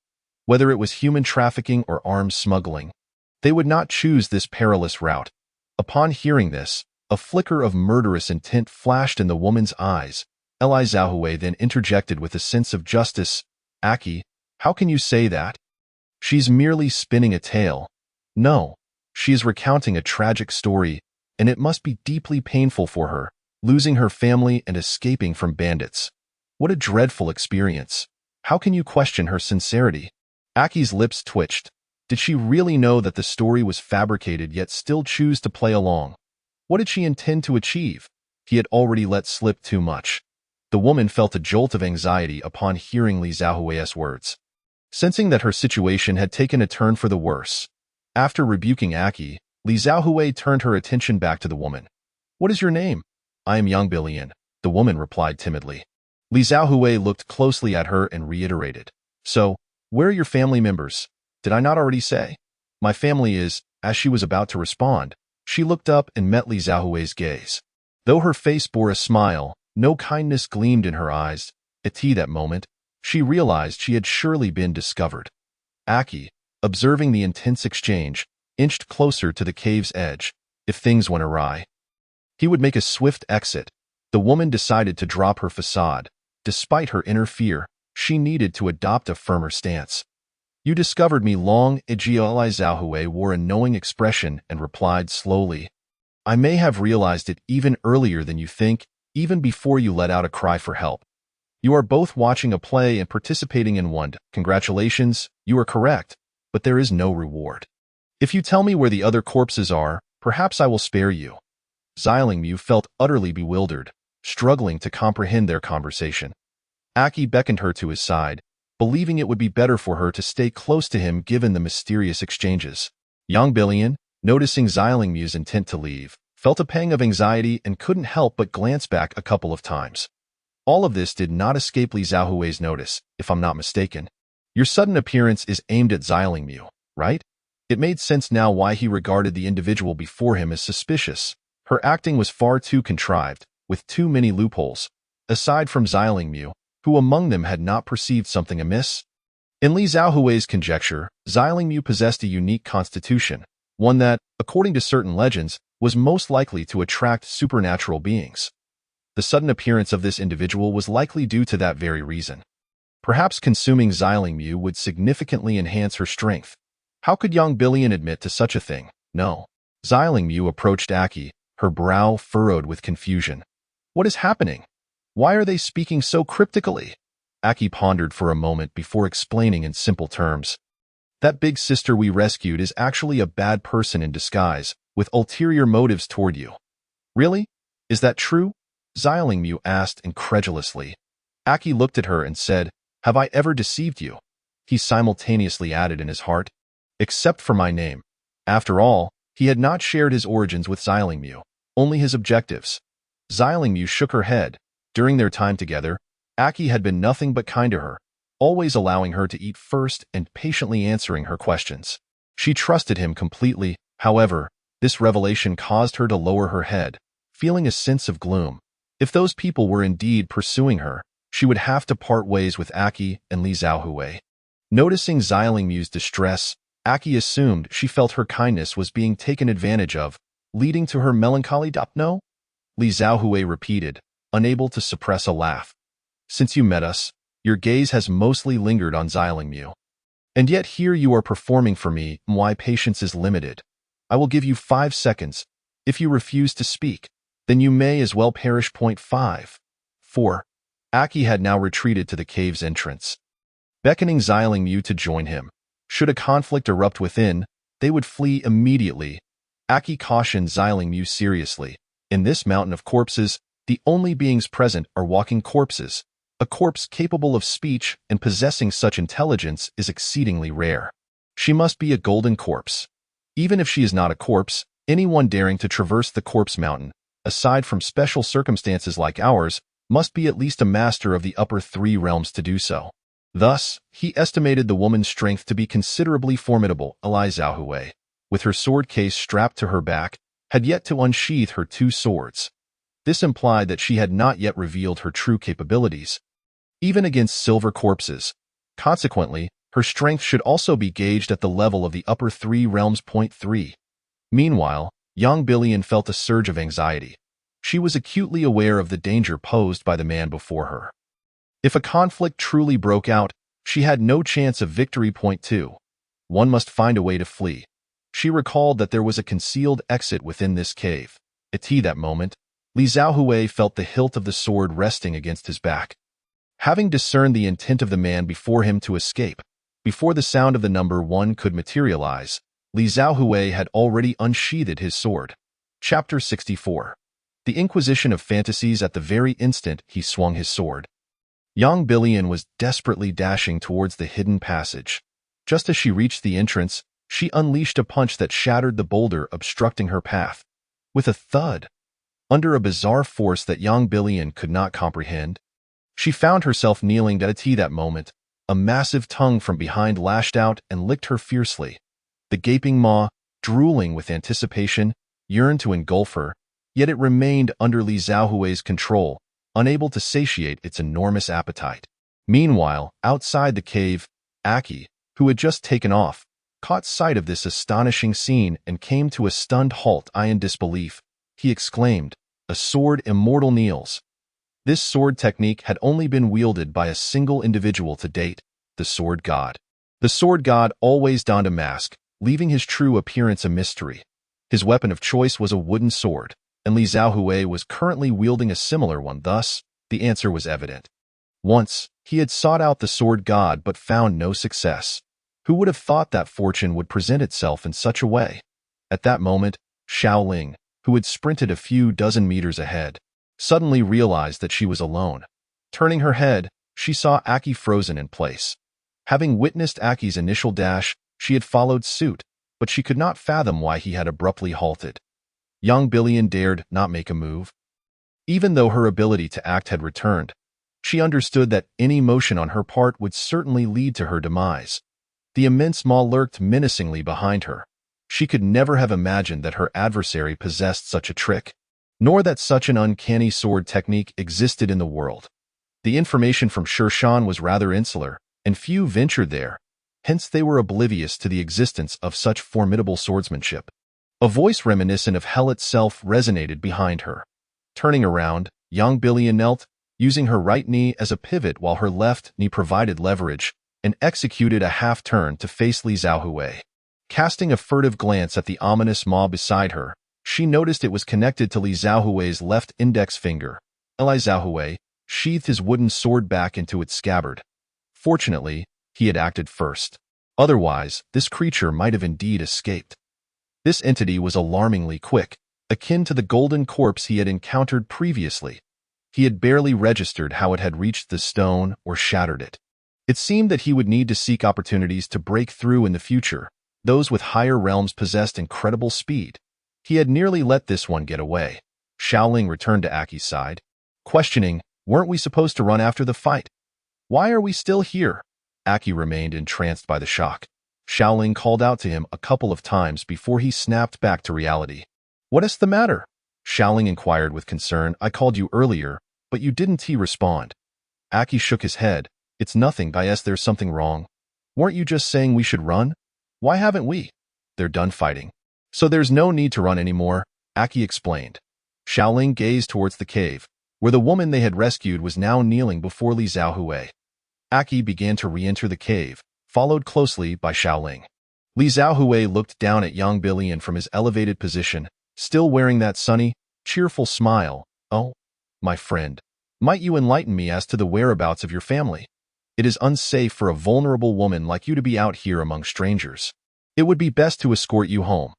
Whether it was human trafficking or arms smuggling, they would not choose this perilous route. Upon hearing this, a flicker of murderous intent flashed in the woman's eyes. Li Xiaohui then interjected with a sense of justice, "Aki, how can you say that? She's merely spinning a tale. No, she is recounting a tragic story, and it must be deeply painful for her, losing her family and escaping from bandits. What a dreadful experience. How can you question her sincerity?" Aki's lips twitched. Did she really know that the story was fabricated yet still choose to play along? What did she intend to achieve? He had already let slip too much. The woman felt a jolt of anxiety upon hearing Li Xiaohui's words, sensing that her situation had taken a turn for the worse. After rebuking Aki, Li Xiaohui turned her attention back to the woman. "What is your name?" "I am Yang Bilian," the woman replied timidly. Li Xiaohui looked closely at her and reiterated, "So, where are your family members? Did I not already say?" "My family is," as she was about to respond, she looked up and met Li Xiaohui's gaze. Though her face bore a smile, no kindness gleamed in her eyes. At that moment, she realized she had surely been discovered. Aki, observing the intense exchange, inched closer to the cave's edge. If things went awry, he would make a swift exit. The woman decided to drop her facade. Despite her inner fear, she needed to adopt a firmer stance. "You discovered me long." Li Xiaohui wore a knowing expression and replied slowly, "I may have realized it even earlier than you think, even before you let out a cry for help. You are both watching a play and participating in one. Congratulations, you are correct, but there is no reward. If you tell me where the other corpses are, perhaps I will spare you." Xiaolingmu felt utterly bewildered, struggling to comprehend their conversation. Aki beckoned her to his side, believing it would be better for her to stay close to him given the mysterious exchanges. Yang Bilian, noticing Xiaolingmu's intent to leave, felt a pang of anxiety and couldn't help but glance back a couple of times. All of this did not escape Li Xiaohui's notice, if I'm not mistaken. "Your sudden appearance is aimed at Xiaolingmu, right?" It made sense now why he regarded the individual before him as suspicious. Her acting was far too contrived, with too many loopholes. Aside from Xiaolingmu, who among them had not perceived something amiss? In Li Xiaohui's conjecture, Xiaolingmu possessed a unique constitution, one that, according to certain legends, was most likely to attract supernatural beings. The sudden appearance of this individual was likely due to that very reason. Perhaps consuming Xiaolingmu would significantly enhance her strength. How could Yang Bilian admit to such a thing? No. Xiaolingmu approached Aki, her brow furrowed with confusion. "What is happening? Why are they speaking so cryptically?" Aki pondered for a moment before explaining in simple terms. "That big sister we rescued is actually a bad person in disguise, with ulterior motives toward you." "Really? Is that true?" Xiaolingmu asked incredulously. Aki looked at her and said, "Have I ever deceived you?" He simultaneously added in his heart, "Except for my name. After all, He had not shared his origins with Xylingmu, only his objectives. Xylingmu shook her head. During their time together, Aki had been nothing but kind to her, always allowing her to eat first and patiently answering her questions. She trusted him completely. However, this revelation caused her to lower her head, feeling a sense of gloom. If those people were indeed pursuing her, she would have to part ways with Aki and Li Xiaohui. Noticing Xylingmu's distress, Aki assumed she felt her kindness was being taken advantage of, leading to her melancholy dapno? Li Xiaohui repeated, unable to suppress a laugh. Since you met us, your gaze has mostly lingered on Xylingmu. And yet here you are performing for me. My patience is limited. I will give you 5 seconds. If you refuse to speak, then you may as well perish. 5. 4. Aki had now retreated to the cave's entrance, beckoning Xylingmu to join him. Should a conflict erupt within, they would flee immediately. Aki cautioned Xylingmu seriously. In this mountain of corpses, the only beings present are walking corpses. A corpse capable of speech and possessing such intelligence is exceedingly rare. She must be a golden corpse. Even if she is not a corpse, anyone daring to traverse the corpse mountain, aside from special circumstances like ours, must be at least a master of the upper 3 realms to do so. Thus, he estimated the woman's strength to be considerably formidable. Li Xiaohui, with her sword case strapped to her back, had yet to unsheath her 2 swords. This implied that she had not yet revealed her true capabilities, even against silver corpses. Consequently, her strength should also be gauged at the level of the upper 3 realms. 3. Meanwhile, Yang Bilian felt a surge of anxiety. She was acutely aware of the danger posed by the man before her. If a conflict truly broke out, she had no chance of victory. 2. One must find a way to flee. She recalled that there was a concealed exit within this cave. At that moment, Li Xiaohui felt the hilt of the sword resting against his back. Having discerned the intent of the man before him to escape, before the sound of the number 1 could materialize, Li Xiaohui had already unsheathed his sword. Chapter 64. The Inquisition of Fantasies. At the very instant he swung his sword, Yang Bilian was desperately dashing towards the hidden passage. Just as she reached the entrance, she unleashed a punch that shattered the boulder obstructing her path. With a thud, under a bizarre force that Yang Bilian could not comprehend, she found herself kneeling at that moment. A massive tongue from behind lashed out and licked her fiercely. The gaping maw, drooling with anticipation, yearned to engulf her, yet it remained under Li Xiaohui's control, unable to satiate its enormous appetite. Meanwhile, outside the cave, Aki, who had just taken off, caught sight of this astonishing scene and came to a stunned halt. In disbelief, he exclaimed, "A sword immortal kneels." This sword technique had only been wielded by a single individual to date, the Sword God. The Sword God always donned a mask, leaving his true appearance a mystery. His weapon of choice was a wooden sword, and Li Xiaohui was currently wielding a similar one. Thus, the answer was evident. Once, he had sought out the Sword God but found no success. Who would have thought that fortune would present itself in such a way? At that moment, Xiao Ling, who had sprinted a few dozen meters ahead, suddenly realized that she was alone. Turning her head, she saw Aki frozen in place. Having witnessed Aki's initial dash, she had followed suit, but she could not fathom why he had abruptly halted. Yang Bilian dared not make a move. Even though her ability to act had returned, she understood that any motion on her part would certainly lead to her demise. The immense maw lurked menacingly behind her. She could never have imagined that her adversary possessed such a trick, nor that such an uncanny sword technique existed in the world. The information from Shirshan was rather insular, and few ventured there, hence they were oblivious to the existence of such formidable swordsmanship. A voice reminiscent of hell itself resonated behind her. Turning around, Yang Bilian knelt, using her right knee as a pivot while her left knee provided leverage, and executed a half-turn to face Li Xiaohui. Casting a furtive glance at the ominous maw beside her, she noticed it was connected to Li Xiaohui's left index finger. Li Xiaohui sheathed his wooden sword back into its scabbard. Fortunately, he had acted first. Otherwise, this creature might have indeed escaped. This entity was alarmingly quick, akin to the golden corpse he had encountered previously. He had barely registered how it had reached the stone or shattered it. It seemed that he would need to seek opportunities to break through in the future, Those with higher realms possessed incredible speed. He had nearly let this one get away. Xiaoling returned to Aki's side, questioning, weren't we supposed to run after the fight? Why are we still here? Aki remained entranced by the shock. Xiaoling called out to him a couple of times before he snapped back to reality. What is the matter? Xiaoling inquired with concern. I called you earlier, but you didn't respond. Aki shook his head. It's nothing, guys, there's something wrong. Weren't you just saying we should run? Why haven't we? They're done fighting. So there's no need to run anymore, Aki explained. Xiaoling gazed towards the cave, where the woman they had rescued was now kneeling before Li Xiaohui. Aki began to re-enter the cave, followed closely by Xiaoling. Li Xiaohui looked down at Yang Bilian from his elevated position, still wearing that sunny, cheerful smile. Oh, my friend, might you enlighten me as to the whereabouts of your family? It is unsafe for a vulnerable woman like you to be out here among strangers. It would be best to escort you home.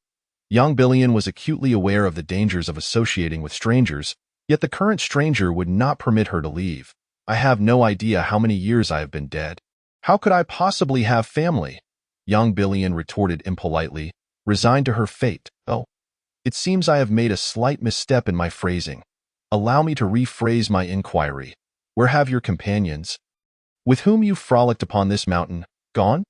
Yang Bilian was acutely aware of the dangers of associating with strangers, yet the current stranger would not permit her to leave. I have no idea how many years I have been dead. How could I possibly have family? Yang Bilian retorted impolitely, resigned to her fate. Oh, it seems I have made a slight misstep in my phrasing. Allow me to rephrase my inquiry. Where have your companions, with whom you frolicked upon this mountain, gone?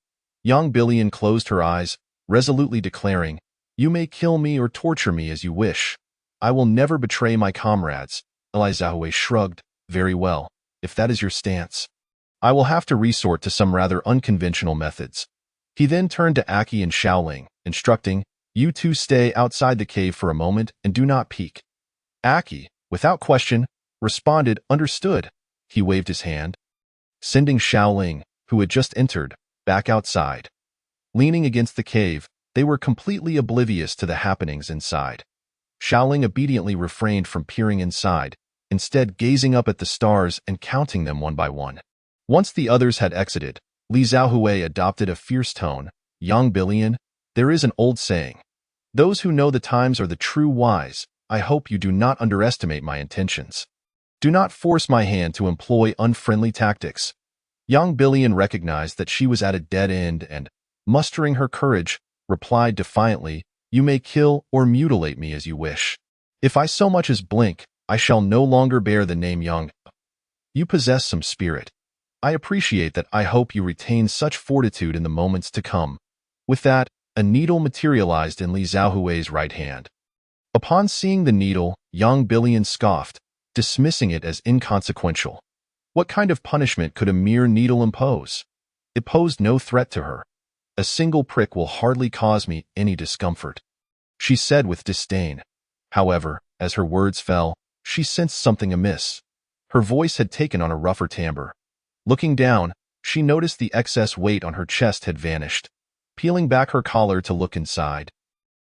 Yang Bilian closed her eyes, resolutely declaring, you may kill me or torture me as you wish. I will never betray my comrades. Li Xiaohui shrugged. Very well, if that is your stance. I will have to resort to some rather unconventional methods. He then turned to Aki and Xiaoling, instructing, you two stay outside the cave for a moment and do not peek. Aki, without question, responded, understood. He waved his hand, sending Xiaoling, who had just entered, back outside. Leaning against the cave, they were completely oblivious to the happenings inside. Xiaoling obediently refrained from peering inside, instead gazing up at the stars and counting them one by one. Once the others had exited, Li Xiaohui adopted a fierce tone. Yang Bilian, there is an old saying. Those who know the times are the true wise. I hope you do not underestimate my intentions. Do not force my hand to employ unfriendly tactics. Yang Bilian recognized that she was at a dead end and, mustering her courage, replied defiantly, you may kill or mutilate me as you wish. If I so much as blink, I shall no longer bear the name Yang. You possess some spirit. I appreciate that. I hope you retain such fortitude in the moments to come. With that, a needle materialized in Li Xiaohui's right hand. Upon seeing the needle, Yang Bilian scoffed, dismissing it as inconsequential. What kind of punishment could a mere needle impose? It posed no threat to her. A single prick will hardly cause me any discomfort, she said with disdain. However, as her words fell, she sensed something amiss. Her voice had taken on a rougher timbre. Looking down, she noticed the excess weight on her chest had vanished. Peeling back her collar to look inside,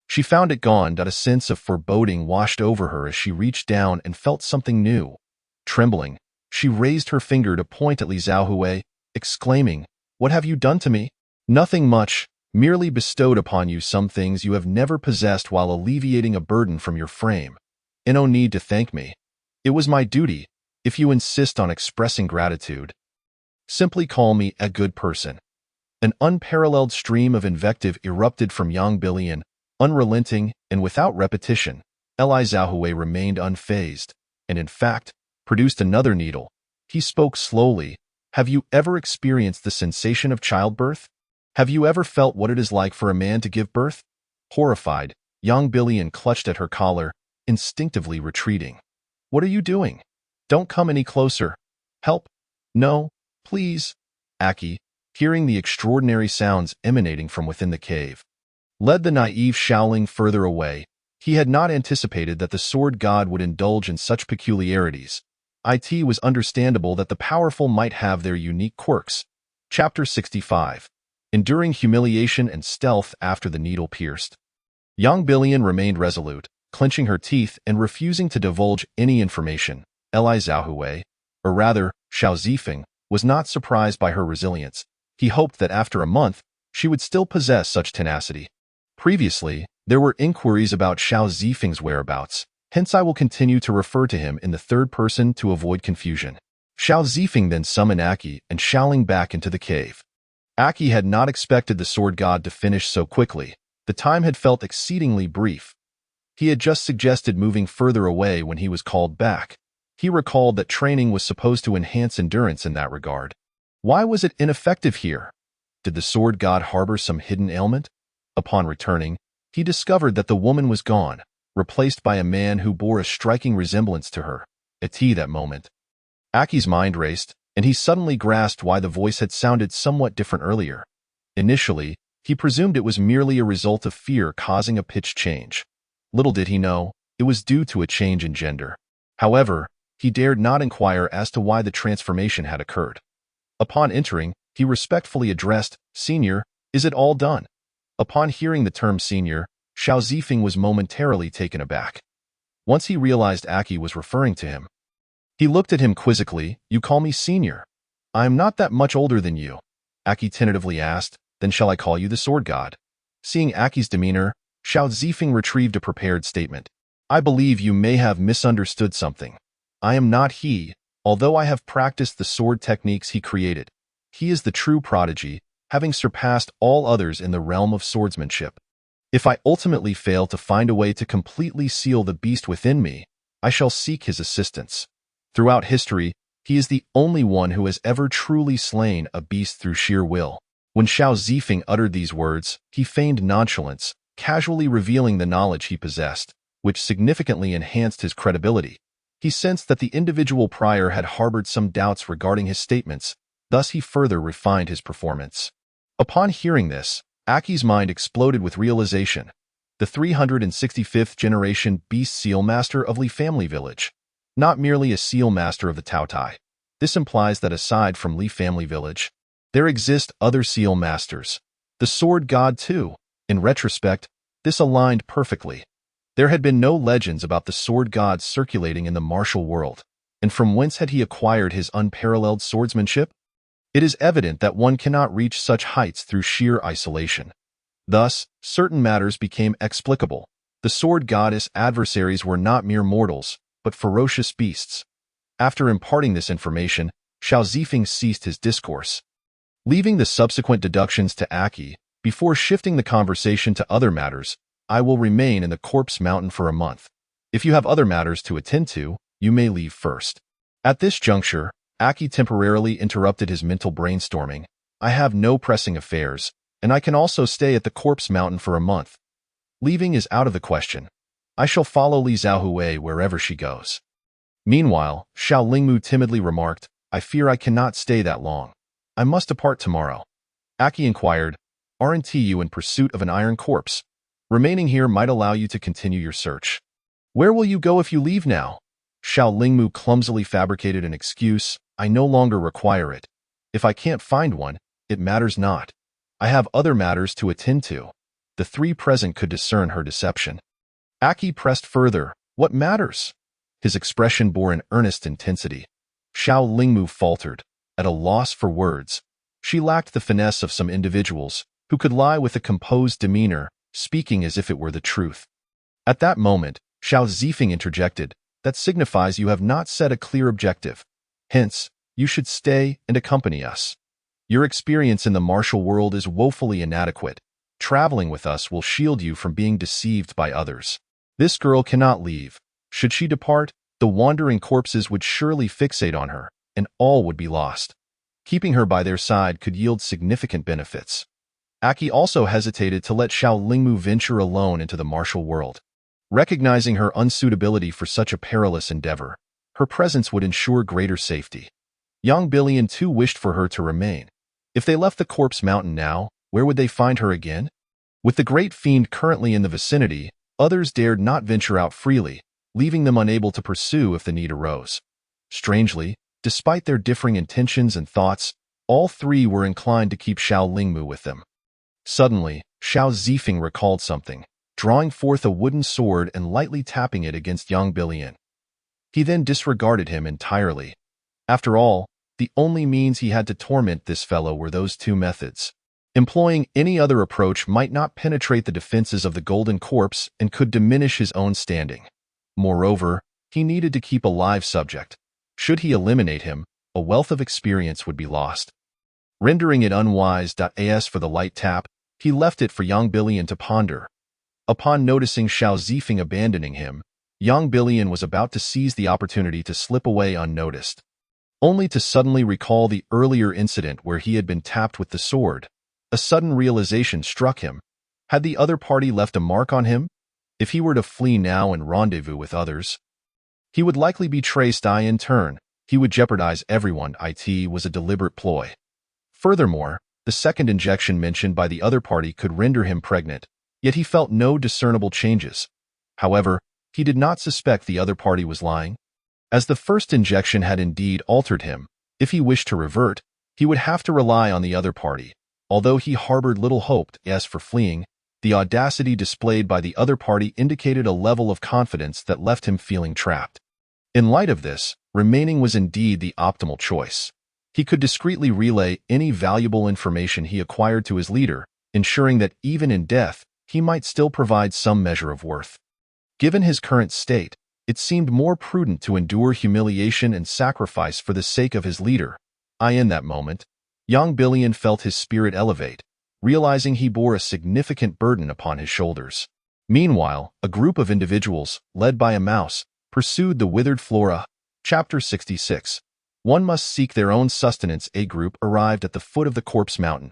she found it gone. A sense of foreboding washed over her as she reached down and felt something new. Trembling, she raised her finger to point at Li Xiaohui, exclaiming, what have you done to me? Nothing much, merely bestowed upon you some things you have never possessed while alleviating a burden from your frame. No need to thank me. It was my duty. If you insist on expressing gratitude, simply call me a good person. An unparalleled stream of invective erupted from Yang Bilian, unrelenting and without repetition. Li Xiaohui remained unfazed, and in fact, produced another needle. He spoke slowly. Have you ever experienced the sensation of childbirth? Have you ever felt what it is like for a man to give birth? Horrified, Yang Bilian clutched at her collar, instinctively retreating. What are you doing? Don't come any closer. Help. No, please. Aki, hearing the extraordinary sounds emanating from within the cave, led the naive Xiaoling further away. He had not anticipated that the sword god would indulge in such peculiarities. It was understandable that the powerful might have their unique quirks. Chapter 65. Enduring humiliation and stealth after the needle pierced. Yang Bilian remained resolute, clenching her teeth and refusing to divulge any information. Li Xiaohui, or rather, Xiao Zifeng, was not surprised by her resilience. He hoped that after a month, she would still possess such tenacity. Previously, there were inquiries about Xiao Zifeng's whereabouts, hence I will continue to refer to him in the third person to avoid confusion. Xiao Zifeng then summoned Aki and Xiaoling back into the cave. Aki had not expected the sword god to finish so quickly. The time had felt exceedingly brief. He had just suggested moving further away when he was called back. He recalled that training was supposed to enhance endurance in that regard. Why was it ineffective here? Did the sword god harbor some hidden ailment? Upon returning, he discovered that the woman was gone, replaced by a man who bore a striking resemblance to her. At that moment, Aki's mind raced, and he suddenly grasped why the voice had sounded somewhat different earlier. Initially, he presumed it was merely a result of fear causing a pitch change. Little did he know, it was due to a change in gender. However, he dared not inquire as to why the transformation had occurred. Upon entering, he respectfully addressed, "Senior, is it all done?" Upon hearing the term senior, Xiao Zifeng was momentarily taken aback. Once he realized Aki was referring to him, he looked at him quizzically. "You call me senior? I am not that much older than you." Aki tentatively asked, "Then shall I call you the sword god?" Seeing Aki's demeanor, Xiao Zifeng retrieved a prepared statement. "I believe you may have misunderstood something. I am not he, although I have practiced the sword techniques he created. He is the true prodigy, having surpassed all others in the realm of swordsmanship. If I ultimately fail to find a way to completely seal the beast within me, I shall seek his assistance. Throughout history, he is the only one who has ever truly slain a beast through sheer will." When Xiao Zifeng uttered these words, he feigned nonchalance, casually revealing the knowledge he possessed, which significantly enhanced his credibility. He sensed that the individual prior had harbored some doubts regarding his statements, thus he further refined his performance. Upon hearing this, Aki's mind exploded with realization. The 365th generation beast seal master of Li family village. Not merely a seal master of the Taotai. This implies that aside from Li family village, there exist other seal masters. The sword god too. In retrospect, this aligned perfectly. There had been no legends about the sword god circulating in the martial world, and from whence had he acquired his unparalleled swordsmanship? It is evident that one cannot reach such heights through sheer isolation. Thus, certain matters became explicable. The sword goddess adversaries were not mere mortals, but ferocious beasts. After imparting this information, Xiao Zifeng ceased his discourse, leaving the subsequent deductions to Aki. Before shifting the conversation to other matters, "I will remain in the Corpse Mountain for a month. If you have other matters to attend to, you may leave first." At this juncture, Aki temporarily interrupted his mental brainstorming. "I have no pressing affairs, and I can also stay at the Corpse Mountain for a month. Leaving is out of the question. I shall follow Li Xiaohui wherever she goes." Meanwhile, Xiao Lingmu timidly remarked, "I fear I cannot stay that long. I must depart tomorrow." Aki inquired, "Aren't you in pursuit of an iron corpse? Remaining here might allow you to continue your search." "Where will you go if you leave now?" Xiao Lingmu clumsily fabricated an excuse. "I no longer require it. If I can't find one, it matters not. I have other matters to attend to." The three present could discern her deception. Aki pressed further, "What matters?" His expression bore an earnest intensity. Xiao Lingmu faltered, at a loss for words. She lacked the finesse of some individuals, who could lie with a composed demeanor, speaking as if it were the truth. At that moment, Xiao Zifeng interjected, "That signifies you have not set a clear objective. Hence, you should stay and accompany us. Your experience in the martial world is woefully inadequate. Traveling with us will shield you from being deceived by others. This girl cannot leave. Should she depart, the wandering corpses would surely fixate on her, and all would be lost. Keeping her by their side could yield significant benefits." Aki also hesitated to let Xiao Lingmu venture alone into the martial world. Recognizing her unsuitability for such a perilous endeavor, her presence would ensure greater safety. Yang Bilian too wished for her to remain. If they left the Corpse Mountain now, where would they find her again? With the great fiend currently in the vicinity, others dared not venture out freely, leaving them unable to pursue if the need arose. Strangely, despite their differing intentions and thoughts, all three were inclined to keep Xiao Lingmu with them. Suddenly, Xiao Zifeng recalled something, drawing forth a wooden sword and lightly tapping it against Yang Bilian. He then disregarded him entirely. After all, the only means he had to torment this fellow were those two methods. Employing any other approach might not penetrate the defenses of the Golden Corpse and could diminish his own standing. Moreover, he needed to keep a live subject. Should he eliminate him, a wealth of experience would be lost. Rendering it unwise. As for the light tap, he left it for Yang Bilian to ponder. Upon noticing Xiao Zifeng abandoning him, Yang Bilian was about to seize the opportunity to slip away unnoticed, only to suddenly recall the earlier incident where he had been tapped with the sword. A sudden realization struck him. Had the other party left a mark on him? If he were to flee now and rendezvous with others, he would likely be traced. In turn, he would jeopardize everyone. It was a deliberate ploy. Furthermore, the second injection mentioned by the other party could render him pregnant, yet he felt no discernible changes. However, he did not suspect the other party was lying. As the first injection had indeed altered him, if he wished to revert, he would have to rely on the other party. Although he harbored little hope as for fleeing, the audacity displayed by the other party indicated a level of confidence that left him feeling trapped. In light of this, remaining was indeed the optimal choice. He could discreetly relay any valuable information he acquired to his leader, ensuring that even in death, he might still provide some measure of worth. Given his current state, it seemed more prudent to endure humiliation and sacrifice for the sake of his leader. In that moment, Yang Bilian felt his spirit elevate, realizing he bore a significant burden upon his shoulders. Meanwhile, a group of individuals, led by a mouse, pursued the withered flora. Chapter 66. One must seek their own sustenance. A group arrived at the foot of the corpse mountain.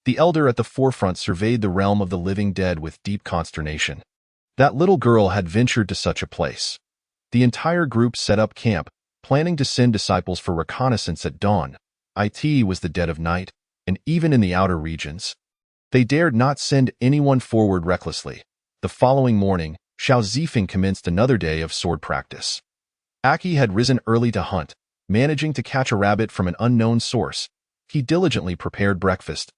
The elder at the forefront surveyed the realm of the living dead with deep consternation. That little girl had ventured to such a place. The entire group set up camp, planning to send disciples for reconnaissance at dawn. It was the dead of night, and even in the outer regions, they dared not send anyone forward recklessly. The following morning, Xiao Zifeng commenced another day of sword practice. Aki had risen early to hunt, managing to catch a rabbit from an unknown source. He diligently prepared breakfast,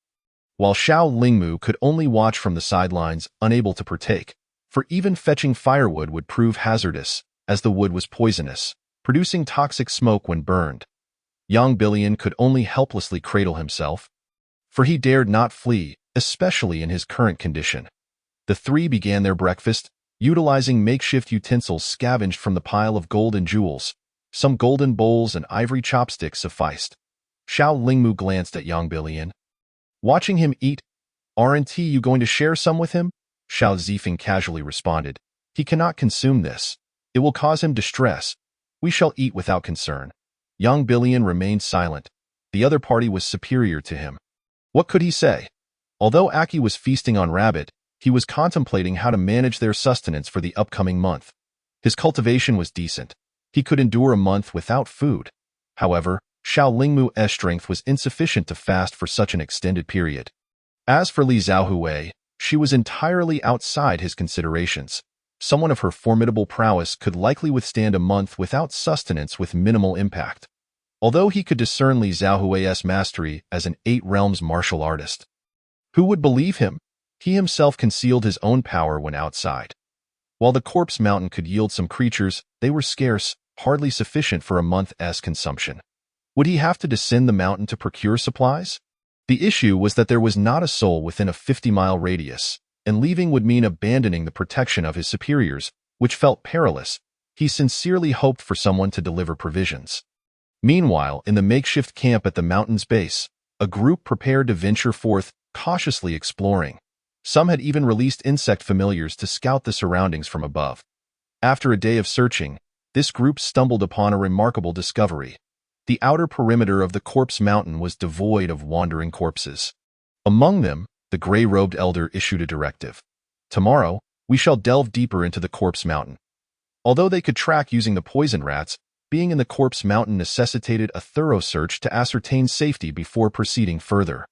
while Xiao Lingmu could only watch from the sidelines, unable to partake, for even fetching firewood would prove hazardous, as the wood was poisonous, producing toxic smoke when burned. Yang Bilian could only helplessly cradle himself, for he dared not flee, especially in his current condition. The three began their breakfast, utilizing makeshift utensils scavenged from the pile of gold and jewels. Some golden bowls and ivory chopsticks sufficed. Xiao Lingmu glanced at Yang Bilian, watching him eat. "Aren't you going to share some with him?" Xiao Zifeng casually responded. "He cannot consume this. It will cause him distress. We shall eat without concern." Yang Bilian remained silent. The other party was superior to him. What could he say? Although Aki was feasting on rabbit, he was contemplating how to manage their sustenance for the upcoming month. His cultivation was decent. He could endure a month without food. However, Xiao Lingmu's strength was insufficient to fast for such an extended period. As for Li Zhaohui, she was entirely outside his considerations. Someone of her formidable prowess could likely withstand a month without sustenance with minimal impact. Although he could discern Li Zhaohui's mastery as an 8 realms martial artist, who would believe him? He himself concealed his own power when outside. While the corpse mountain could yield some creatures, they were scarce, hardly sufficient for a month's consumption. Would he have to descend the mountain to procure supplies? The issue was that there was not a soul within a 50-mile radius, and leaving would mean abandoning the protection of his superiors, which felt perilous. He sincerely hoped for someone to deliver provisions. Meanwhile, in the makeshift camp at the mountain's base, a group prepared to venture forth, cautiously exploring. Some had even released insect familiars to scout the surroundings from above. After a day of searching, this group stumbled upon a remarkable discovery. The outer perimeter of the corpse mountain was devoid of wandering corpses. Among them, the gray-robed elder issued a directive. "Tomorrow, we shall delve deeper into the corpse mountain." Although they could track using the poison rats, being in the corpse mountain necessitated a thorough search to ascertain safety before proceeding further.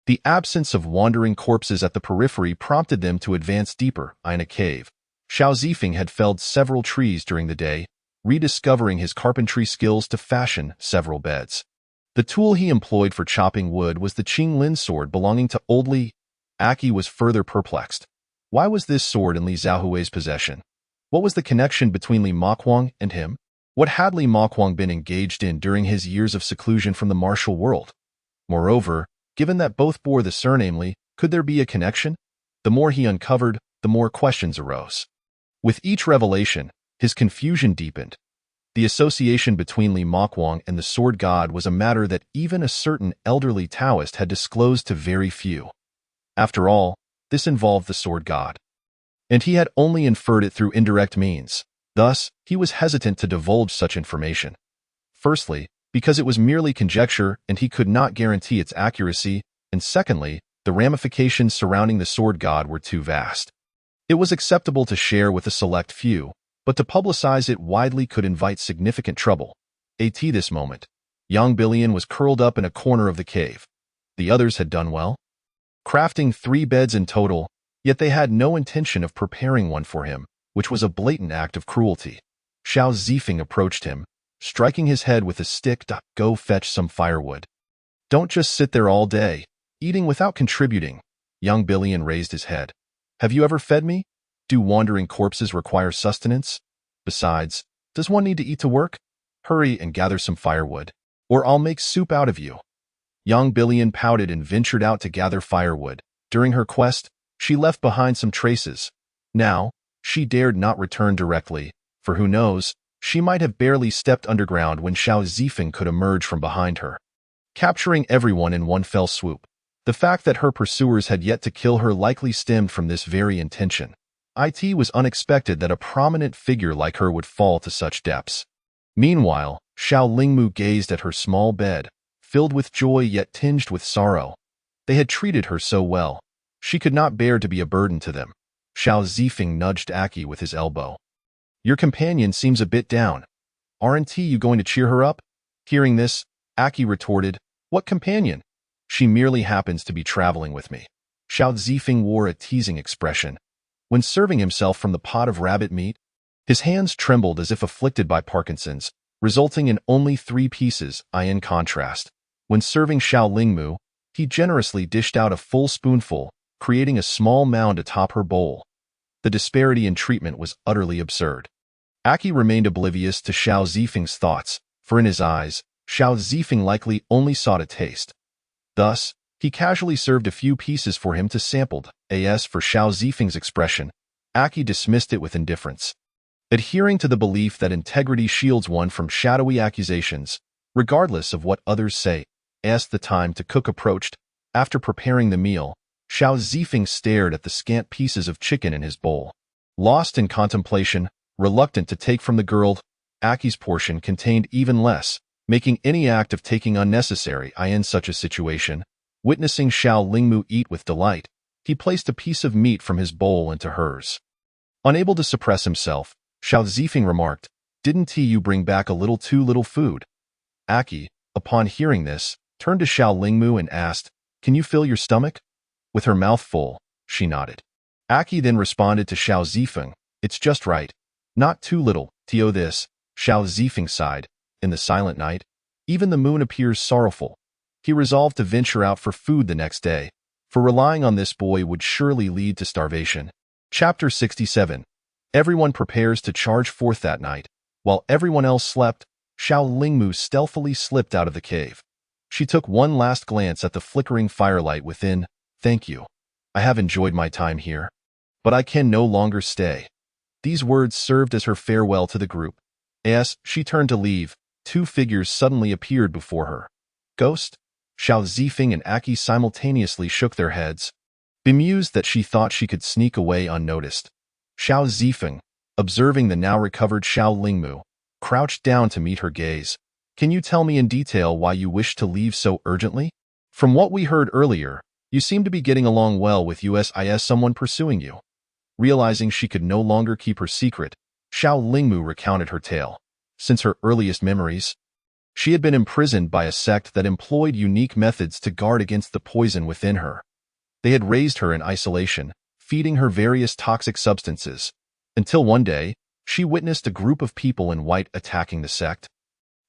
The absence of wandering corpses at the periphery prompted them to advance deeper. In a cave, Xiao Zifeng had felled several trees during the day, rediscovering his carpentry skills to fashion several beds. The tool he employed for chopping wood was the Qinglin sword belonging to old Li. Aki was further perplexed. Why was this sword in Li Zhaohui's possession? What was the connection between Li Makuang and him? What had Li Makuang been engaged in during his years of seclusion from the martial world? Moreover, given that both bore the surname Li, could there be a connection? The more he uncovered, the more questions arose. With each revelation, his confusion deepened. The association between Li Mokwang and the sword god was a matter that even a certain elderly Taoist had disclosed to very few. After all, this involved the sword god, and he had only inferred it through indirect means. Thus, he was hesitant to divulge such information. Firstly, because it was merely conjecture and he could not guarantee its accuracy, and secondly, the ramifications surrounding the sword god were too vast. It was acceptable to share with a select few, but to publicize it widely could invite significant trouble. At this moment, young Billion was curled up in a corner of the cave. The others had done well, crafting 3 beds in total, yet they had no intention of preparing one for him, which was a blatant act of cruelty. Xiao Zifeng approached him, striking his head with a stick. Go fetch some firewood. Don't just sit there all day, eating without contributing. Young Billion raised his head. Have you ever fed me? Do wandering corpses require sustenance? Besides, does one need to eat to work? Hurry and gather some firewood, or I'll make soup out of you. Young Billion pouted and ventured out to gather firewood. During her quest, she left behind some traces. Now, she dared not return directly, for who knows, she might have barely stepped underground when Xiao Zifeng could emerge from behind her, capturing everyone in one fell swoop. The fact that her pursuers had yet to kill her likely stemmed from this very intention. It was unexpected that a prominent figure like her would fall to such depths. Meanwhile, Xiao Lingmu gazed at her small bed, filled with joy yet tinged with sorrow. They had treated her so well. She could not bear to be a burden to them. Xiao Zifeng nudged Aki with his elbow. Your companion seems a bit down. Aren't you going to cheer her up? Hearing this, Aki retorted, What companion? She merely happens to be traveling with me. Xiao Zifeng wore a teasing expression. When serving himself from the pot of rabbit meat, his hands trembled as if afflicted by Parkinson's, resulting in only 3 pieces. In contrast, when serving Xiao Lingmu, he generously dished out a full spoonful, creating a small mound atop her bowl. The disparity in treatment was utterly absurd. Aki remained oblivious to Xiao Zifeng's thoughts, for in his eyes, Xiao Zifeng likely only sought a taste. Thus, he casually served a few pieces for him to sample. As for Xiao Zifeng's expression, Aki dismissed it with indifference. Adhering to the belief that integrity shields one from shadowy accusations, regardless of what others say, as the time to cook approached, after preparing the meal, Xiao Zifeng stared at the scant pieces of chicken in his bowl. Lost in contemplation, reluctant to take from the girl, Aki's portion contained even less, making any act of taking unnecessary. In such a situation, witnessing Xiao Lingmu eat with delight, he placed a piece of meat from his bowl into hers. Unable to suppress himself, Xiao Zifeng remarked, Didn't you bring back a little too little food? Aki, upon hearing this, turned to Xiao Lingmu and asked, Can you fill your stomach? With her mouth full, she nodded. Aki then responded to Xiao Zifeng, It's just right. Not too little. This, Xiao Zifeng sighed. In the silent night, even the moon appears sorrowful. He resolved to venture out for food the next day, for relying on this boy would surely lead to starvation. Chapter 67. Everyone prepares to charge forth that night. While everyone else slept, Xiao Lingmu stealthily slipped out of the cave. She took one last glance at the flickering firelight within. Thank you. I have enjoyed my time here, but I can no longer stay. These words served as her farewell to the group. As she turned to leave, 2 figures suddenly appeared before her. Ghost? Xiao Zifeng and Aki simultaneously shook their heads, bemused that she thought she could sneak away unnoticed. Xiao Zifeng, observing the now recovered Xiao Lingmu, crouched down to meet her gaze. Can you tell me in detail why you wish to leave so urgently? From what we heard earlier, you seem to be getting along well with someone pursuing you. Realizing she could no longer keep her secret, Xiao Lingmu recounted her tale. Since her earliest memories, she had been imprisoned by a sect that employed unique methods to guard against the poison within her. They had raised her in isolation, feeding her various toxic substances, until one day, she witnessed a group of people in white attacking the sect,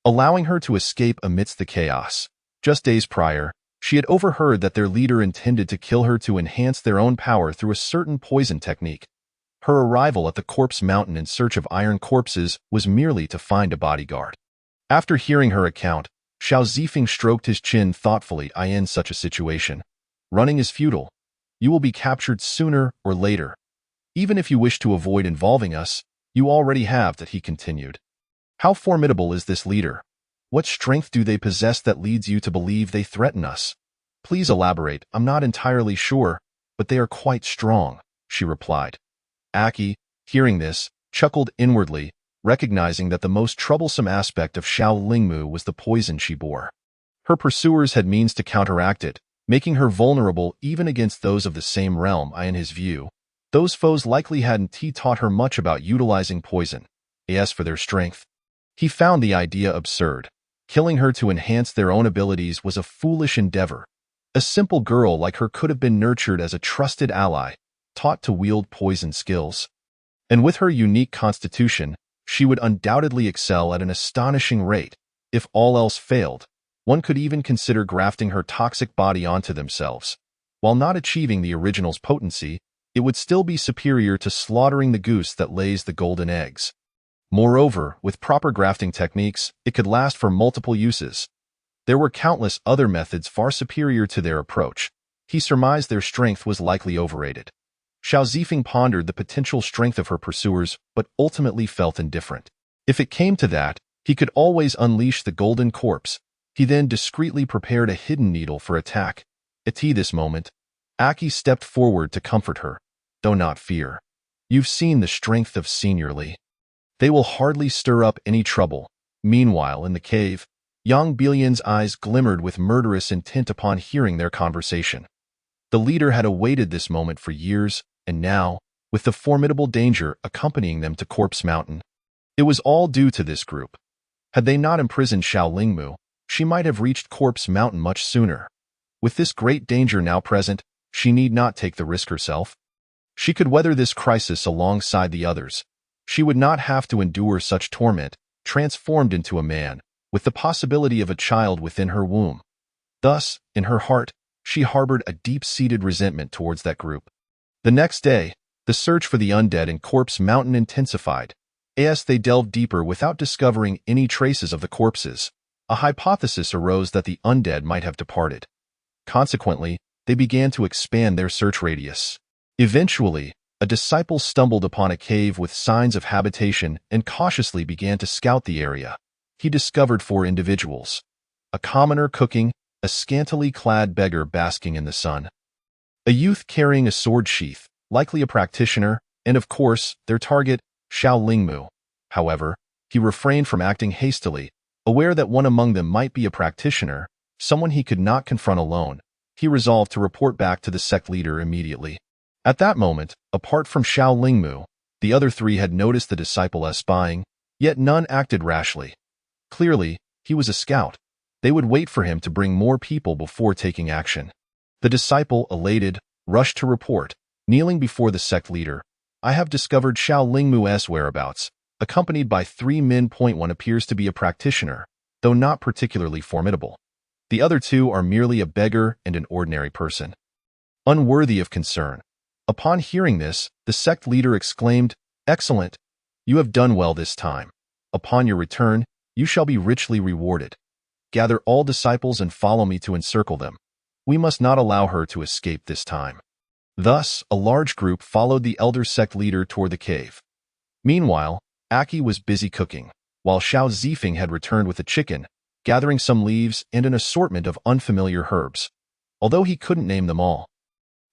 allowing her to escape amidst the chaos. Just days prior, she had overheard that their leader intended to kill her to enhance their own power through a certain poison technique. Her arrival at the corpse mountain in search of iron corpses was merely to find a bodyguard. After hearing her account, Xiao Zifeng stroked his chin thoughtfully. In such a situation, running is futile. You will be captured sooner or later. Even if you wish to avoid involving us, you already have that, he continued. How formidable is this leader? What strength do they possess that leads you to believe they threaten us? Please elaborate. I'm not entirely sure, but they are quite strong, she replied. Aki, hearing this, chuckled inwardly, recognizing that the most troublesome aspect of Xiao Lingmu was the poison she bore. Her pursuers had means to counteract it, making her vulnerable even against those of the same realm. In his view, those foes likely hadn't taught her much about utilizing poison. As for their strength, he found the idea absurd. Killing her to enhance their own abilities was a foolish endeavor. A simple girl like her could have been nurtured as a trusted ally, taught to wield poison skills. And with her unique constitution, she would undoubtedly excel at an astonishing rate. If all else failed, one could even consider grafting her toxic body onto themselves. While not achieving the original's potency, it would still be superior to slaughtering the goose that lays the golden eggs. Moreover, with proper grafting techniques, it could last for multiple uses. There were countless other methods far superior to their approach. He surmised their strength was likely overrated. Xiao Zifeng pondered the potential strength of her pursuers, but ultimately felt indifferent. If it came to that, he could always unleash the golden corpse. He then discreetly prepared a hidden needle for attack. At this moment, Aki stepped forward to comfort her. "Do not fear. You've seen the strength of Senior Li. They will hardly stir up any trouble." Meanwhile, in the cave, Yang Bilian's eyes glimmered with murderous intent upon hearing their conversation. The leader had awaited this moment for years, and now, with the formidable danger accompanying them to Corpse Mountain, it was all due to this group. Had they not imprisoned Xiao Lingmu, she might have reached Corpse Mountain much sooner. With this great danger now present, she need not take the risk herself. She could weather this crisis alongside the others. She would not have to endure such torment, transformed into a man, with the possibility of a child within her womb. Thus, in her heart, she harbored a deep-seated resentment towards that group. The next day, the search for the undead in Corpse Mountain intensified. As they delved deeper without discovering any traces of the corpses, a hypothesis arose that the undead might have departed. Consequently, they began to expand their search radius. Eventually, a disciple stumbled upon a cave with signs of habitation and cautiously began to scout the area. He discovered 4 individuals: a commoner cooking, a scantily clad beggar basking in the sun, a youth carrying a sword sheath, likely a practitioner, and of course, their target, Xiao Lingmu. However, he refrained from acting hastily, aware that one among them might be a practitioner, someone he could not confront alone. He resolved to report back to the sect leader immediately. At that moment, apart from Xiao Lingmu, the other 3 had noticed the disciple as spying, yet none acted rashly. Clearly, he was a scout. They would wait for him to bring more people before taking action. The disciple, elated, rushed to report, kneeling before the sect leader. "I have discovered Xiao Lingmu's whereabouts, accompanied by 3 men. One appears to be a practitioner, though not particularly formidable. The other 2 are merely a beggar and an ordinary person. Unworthy of concern." Upon hearing this, the sect leader exclaimed, "Excellent! You have done well this time. Upon your return, you shall be richly rewarded. Gather all disciples and follow me to encircle them. We must not allow her to escape this time." Thus, a large group followed the elder sect leader toward the cave. Meanwhile, Aki was busy cooking, while Xiao Zifeng had returned with a chicken, gathering some leaves and an assortment of unfamiliar herbs. Although he couldn't name them all,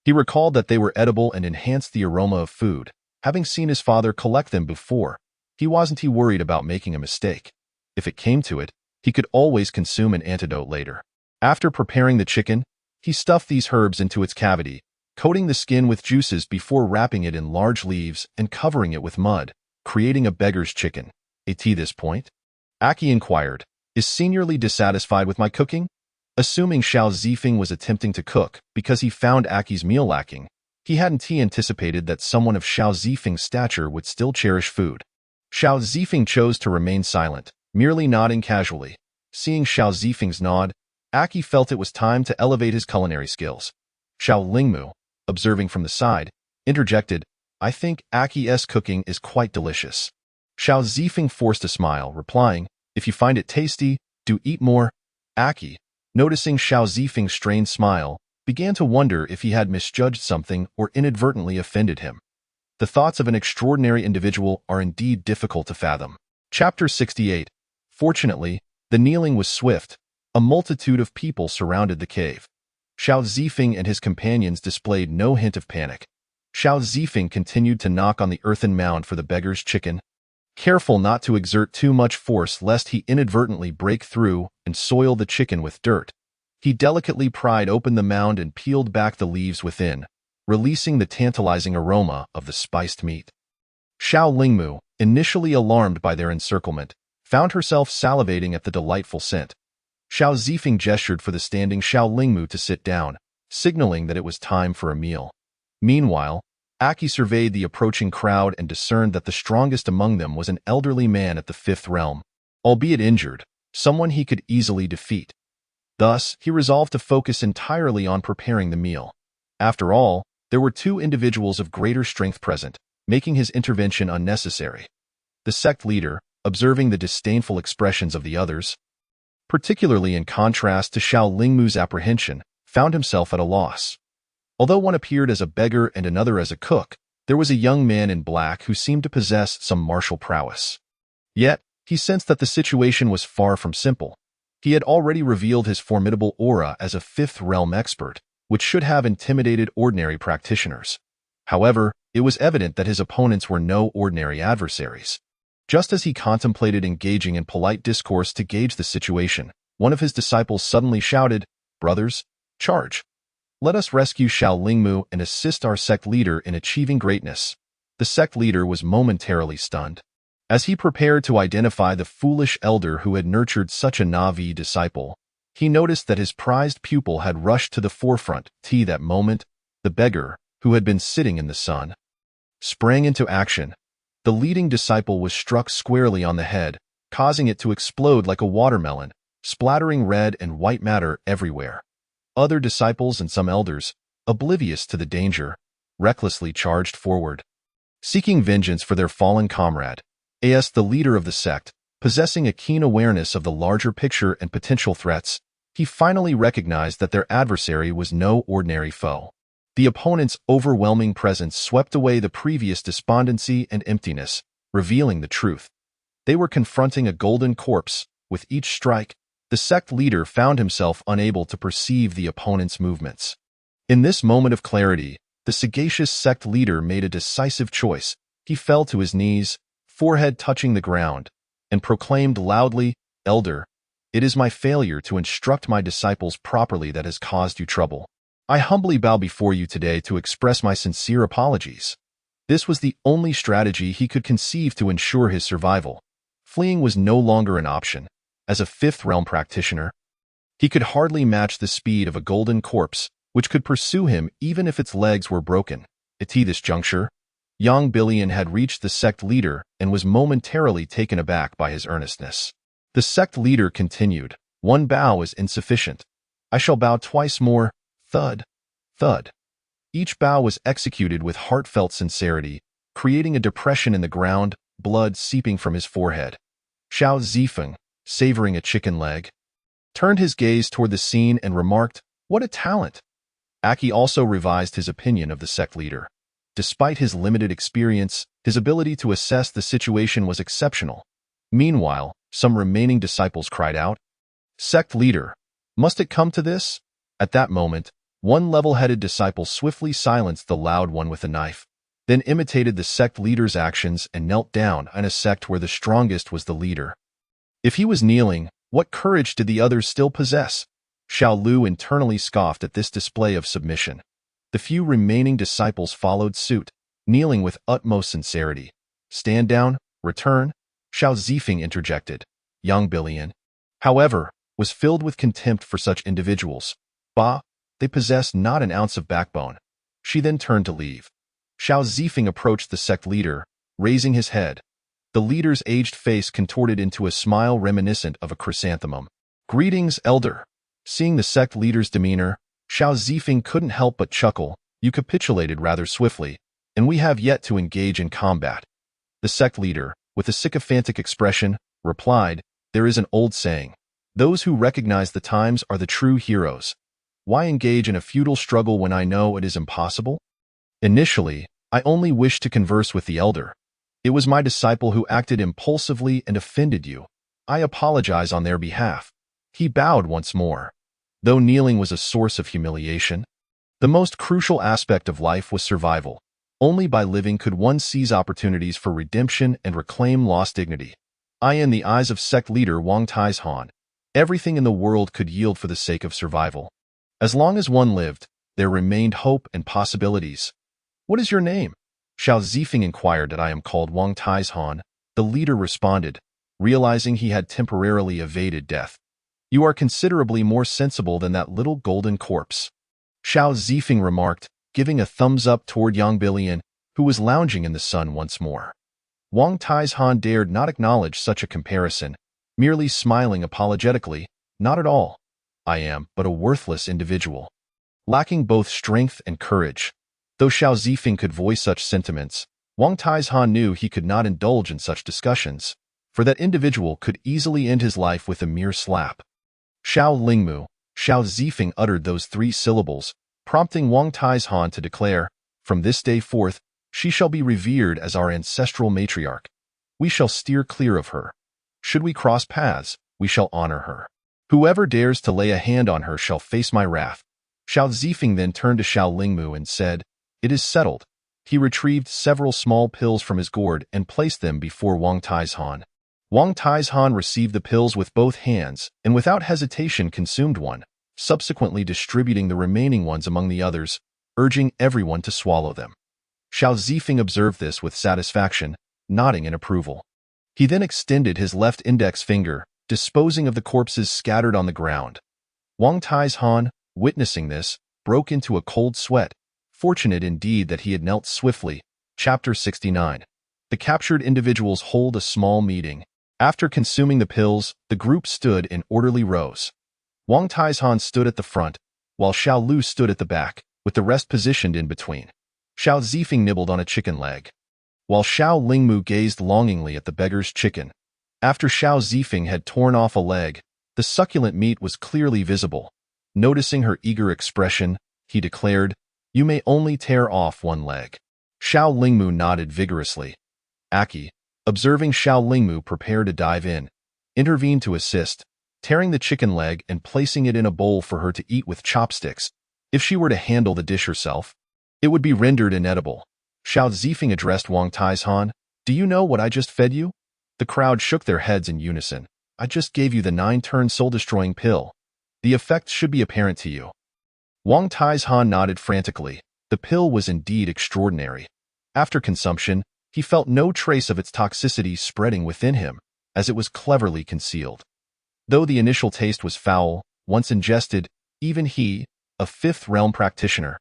he recalled that they were edible and enhanced the aroma of food. Having seen his father collect them before, he wasn't worried about making a mistake. If it came to it, he could always consume an antidote later. After preparing the chicken, he stuffed these herbs into its cavity, coating the skin with juices before wrapping it in large leaves and covering it with mud, creating a beggar's chicken. At this point, Aki inquired, "Is Senior Li dissatisfied with my cooking?" Assuming Xiao Zifeng was attempting to cook because he found Aki's meal lacking, he hadn't anticipated that someone of Xiao Zifeng's stature would still cherish food. Xiao Zifeng chose to remain silent, merely nodding casually. Seeing Xiao Zifeng's nod, Aki felt it was time to elevate his culinary skills. Xiao Lingmu, observing from the side, interjected, "I think Aki's cooking is quite delicious." Xiao Zifeng forced a smile, replying, "If you find it tasty, do eat more." Aki, noticing Xiao Zifeng's strained smile, began to wonder if he had misjudged something or inadvertently offended him. The thoughts of an extraordinary individual are indeed difficult to fathom. Chapter 68. Fortunately, the kneeling was swift. A multitude of people surrounded the cave. Xiao Zifeng and his companions displayed no hint of panic. Xiao Zifeng continued to knock on the earthen mound for the beggar's chicken, careful not to exert too much force lest he inadvertently break through and soil the chicken with dirt. He delicately pried open the mound and peeled back the leaves within, releasing the tantalizing aroma of the spiced meat. Xiao Lingmu, initially alarmed by their encirclement, found herself salivating at the delightful scent. Xiao Zifeng gestured for the standing Xiao Lingmu to sit down, signaling that it was time for a meal. Meanwhile, Aki surveyed the approaching crowd and discerned that the strongest among them was an elderly man at the fifth realm, albeit injured, someone he could easily defeat. Thus, he resolved to focus entirely on preparing the meal. After all, there were two individuals of greater strength present, making his intervention unnecessary. The sect leader, observing the disdainful expressions of the others, particularly in contrast to Xiao Lingmu's apprehension, found himself at a loss. Although one appeared as a beggar and another as a cook, there was a young man in black who seemed to possess some martial prowess. Yet, he sensed that the situation was far from simple. He had already revealed his formidable aura as a fifth realm expert, which should have intimidated ordinary practitioners. However, it was evident that his opponents were no ordinary adversaries. Just as he contemplated engaging in polite discourse to gauge the situation, one of his disciples suddenly shouted, "Brothers, charge! Let us rescue Xiao Lingmu and assist our sect leader in achieving greatness." The sect leader was momentarily stunned. As he prepared to identify the foolish elder who had nurtured such a Na'vi disciple, he noticed that his prized pupil had rushed to the forefront. That moment, the beggar, who had been sitting in the sun, sprang into action. The leading disciple was struck squarely on the head, causing it to explode like a watermelon, splattering red and white matter everywhere. Other disciples and some elders, oblivious to the danger, recklessly charged forward, seeking vengeance for their fallen comrade. As the leader of the sect, possessing a keen awareness of the larger picture and potential threats, he finally recognized that their adversary was no ordinary foe. The opponent's overwhelming presence swept away the previous despondency and emptiness, revealing the truth. They were confronting a golden corpse. With each strike, the sect leader found himself unable to perceive the opponent's movements. In this moment of clarity, the sagacious sect leader made a decisive choice. He fell to his knees, forehead touching the ground, and proclaimed loudly, "Elder, it is my failure to instruct my disciples properly that has caused you trouble. I humbly bow before you today to express my sincere apologies." This was the only strategy he could conceive to ensure his survival. Fleeing was no longer an option. As a fifth realm practitioner, he could hardly match the speed of a golden corpse, which could pursue him even if its legs were broken. At this juncture, Yang Bilian had reached the sect leader and was momentarily taken aback by his earnestness. The sect leader continued, "One bow is insufficient. I shall bow twice more." Thud, thud. Each bow was executed with heartfelt sincerity, creating a depression in the ground, blood seeping from his forehead. Xiao Zifeng, savoring a chicken leg, turned his gaze toward the scene and remarked, "What a talent!" Aki also revised his opinion of the sect leader. Despite his limited experience, his ability to assess the situation was exceptional. Meanwhile, some remaining disciples cried out, "Sect leader, must it come to this?" At that moment, one level-headed disciple swiftly silenced the loud one with a knife, then imitated the sect leader's actions and knelt down in a sect where the strongest was the leader. If he was kneeling, what courage did the others still possess? Xiao Lu internally scoffed at this display of submission. The few remaining disciples followed suit, kneeling with utmost sincerity. "Stand down, return," Xiao Zifeng interjected. Yang Bilian, however, was filled with contempt for such individuals. Bah, they possessed not an ounce of backbone. She then turned to leave. Xiao Zifeng approached the sect leader, raising his head. The leader's aged face contorted into a smile reminiscent of a chrysanthemum. "Greetings, elder." Seeing the sect leader's demeanor, Xiao Zifeng couldn't help but chuckle. "You capitulated rather swiftly, and we have yet to engage in combat." The sect leader, with a sycophantic expression, replied, "There is an old saying. Those who recognize the times are the true heroes. Why engage in a futile struggle when I know it is impossible? Initially, I only wished to converse with the elder. It was my disciple who acted impulsively and offended you. I apologize on their behalf." He bowed once more. Though kneeling was a source of humiliation, the most crucial aspect of life was survival. Only by living could one seize opportunities for redemption and reclaim lost dignity. In the eyes of sect leader Wang Taizhan, everything in the world could yield for the sake of survival. As long as one lived, there remained hope and possibilities. "What is your name?" Xiao Zifeng inquired. "I am called Wang Taizhan," the leader responded, realizing he had temporarily evaded death. "You are considerably more sensible than that little golden corpse," Xiao Zifeng remarked, giving a thumbs up toward Yang Bilian, who was lounging in the sun once more. Wang Taizhan dared not acknowledge such a comparison, merely smiling apologetically. "Not at all. I am but a worthless individual, lacking both strength and courage." Though Xiao Zifeng could voice such sentiments, Wang Taizhan knew he could not indulge in such discussions, for that individual could easily end his life with a mere slap. "Xiao Lingmu," Xiao Zifeng uttered those 3 syllables, prompting Wang Taizhan to declare, "From this day forth, she shall be revered as our ancestral matriarch. We shall steer clear of her. Should we cross paths, we shall honor her. Whoever dares to lay a hand on her shall face my wrath." Xiao Zifeng then turned to Xiao Lingmu and said, "It is settled." He retrieved several small pills from his gourd and placed them before Wang Taizhan. Wang Taizhan received the pills with both hands and without hesitation consumed one, subsequently distributing the remaining ones among the others, urging everyone to swallow them. Xiao Zifeng observed this with satisfaction, nodding in approval. He then extended his left index finger, disposing of the corpses scattered on the ground. Wang Taizhan, witnessing this, broke into a cold sweat, fortunate indeed that he had knelt swiftly. Chapter 69. The captured individuals hold a small meeting. After consuming the pills, the group stood in orderly rows. Wang Taizhan stood at the front, while Xiao Lu stood at the back, with the rest positioned in between. Xiao Zifeng nibbled on a chicken leg, while Xiao Lingmu gazed longingly at the beggar's chicken. After Xiao Zifeng had torn off a leg, the succulent meat was clearly visible. Noticing her eager expression, he declared, "You may only tear off one leg." Xiao Lingmu nodded vigorously. Aki, observing Xiao Lingmu prepare to dive in, intervened to assist, tearing the chicken leg and placing it in a bowl for her to eat with chopsticks. If she were to handle the dish herself, it would be rendered inedible. Xiao Zifeng addressed Wang Taizhan, "Do you know what I just fed you?" The crowd shook their heads in unison. "I just gave you the 9-turn soul-destroying pill. The effect should be apparent to you." Wang Taizhan nodded frantically. The pill was indeed extraordinary. After consumption, he felt no trace of its toxicity spreading within him, as it was cleverly concealed. Though the initial taste was foul, once ingested, even he, a fifth realm practitioner,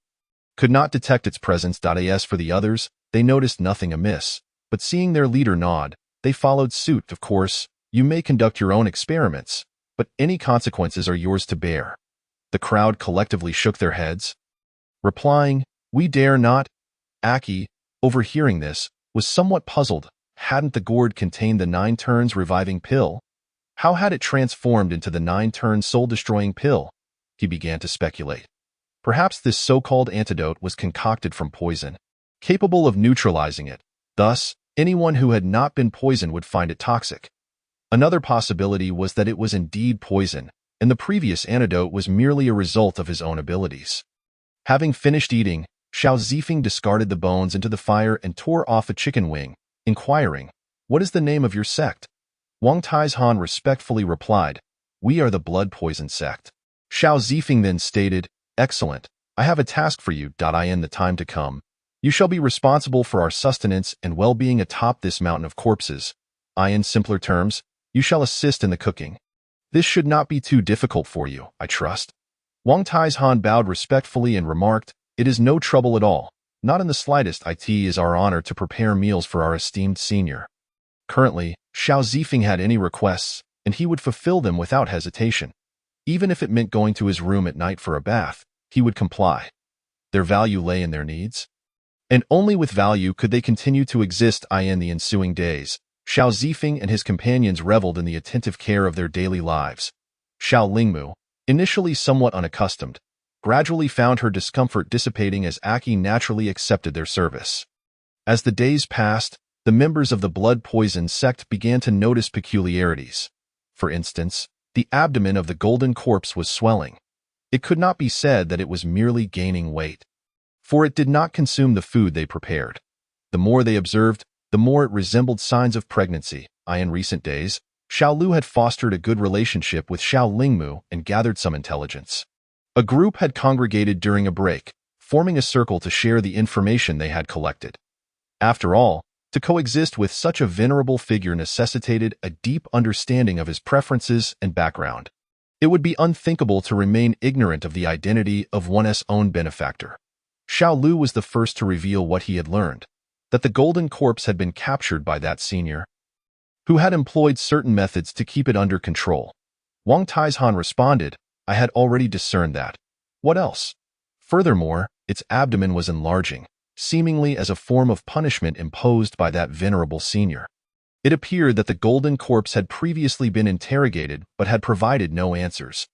could not detect its presence. As for the others, they noticed nothing amiss, but seeing their leader nod, they followed suit. "Of course, you may conduct your own experiments, but any consequences are yours to bear." The crowd collectively shook their heads, replying, "We dare not." Aki, overhearing this, was somewhat puzzled. Hadn't the gourd contained the 9 turns reviving pill? How had it transformed into the 9-turn soul-destroying pill? He began to speculate. Perhaps this so-called antidote was concocted from poison, capable of neutralizing it. Thus, anyone who had not been poisoned would find it toxic. Another possibility was that it was indeed poison, and the previous antidote was merely a result of his own abilities. Having finished eating, Xiao Zifeng discarded the bones into the fire and tore off a chicken wing, inquiring, "What is the name of your sect?" Wang Taizhan respectfully replied, "We are the blood poison sect." Xiao Zifeng then stated, "Excellent. I have a task for you. In the time to come, you shall be responsible for our sustenance and well-being atop this mountain of corpses. In simpler terms, you shall assist in the cooking. This should not be too difficult for you, I trust." Wang Taizhan bowed respectfully and remarked, "It is no trouble at all. Not in the slightest. It is our honor to prepare meals for our esteemed senior." Currently, Xiao Zifeng had any requests, and he would fulfill them without hesitation. Even if it meant going to his room at night for a bath, he would comply. Their value lay in their needs, and only with value could they continue to exist. In the ensuing days, Xiao Zifeng and his companions reveled in the attentive care of their daily lives. Xiao Lingmu, initially somewhat unaccustomed, gradually found her discomfort dissipating as Aki naturally accepted their service. As the days passed, the members of the blood poison sect began to notice peculiarities. For instance, the abdomen of the golden corpse was swelling. It could not be said that it was merely gaining weight, for it did not consume the food they prepared. The more they observed, the more it resembled signs of pregnancy. In recent days, Xiao Lu had fostered a good relationship with Xiao Lingmu and gathered some intelligence. A group had congregated during a break, forming a circle to share the information they had collected. After all, to coexist with such a venerable figure necessitated a deep understanding of his preferences and background. It would be unthinkable to remain ignorant of the identity of one's own benefactor. Xiao Lu was the first to reveal what he had learned, that the golden corpse had been captured by that senior, who had employed certain methods to keep it under control. Wang Taizhan responded, I had already discerned that. What else? Furthermore, its abdomen was enlarging, seemingly as a form of punishment imposed by that venerable senior. It appeared that the golden corpse had previously been interrogated but had provided no answers.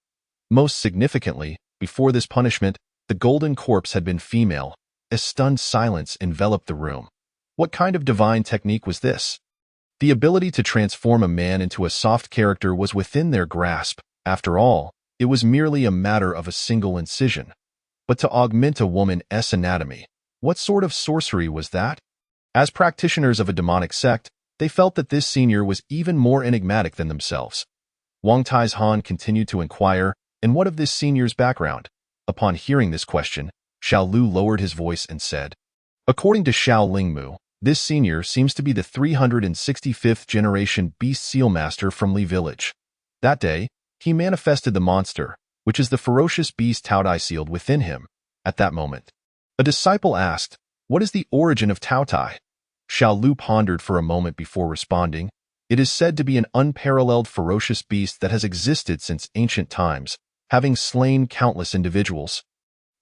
Most significantly, before this punishment, the golden corpse had been female. A stunned silence enveloped the room. What kind of divine technique was this? The ability to transform a man into a soft character was within their grasp. After all, it was merely a matter of a single incision. But to augment a woman's anatomy, what sort of sorcery was that? As practitioners of a demonic sect, they felt that this senior was even more enigmatic than themselves. Wang Taizhan continued to inquire, and what of this senior's background? Upon hearing this question, Xiao Lu lowered his voice and said, according to Xiao Lingmu, this senior seems to be the 365th generation beast seal master from Li village. That day, he manifested the monster, which is the ferocious beast Taotai sealed within him. At that moment, a disciple asked, what is the origin of Taotai? Xiao Lu pondered for a moment before responding. It is said to be an unparalleled ferocious beast that has existed since ancient times, having slain countless individuals,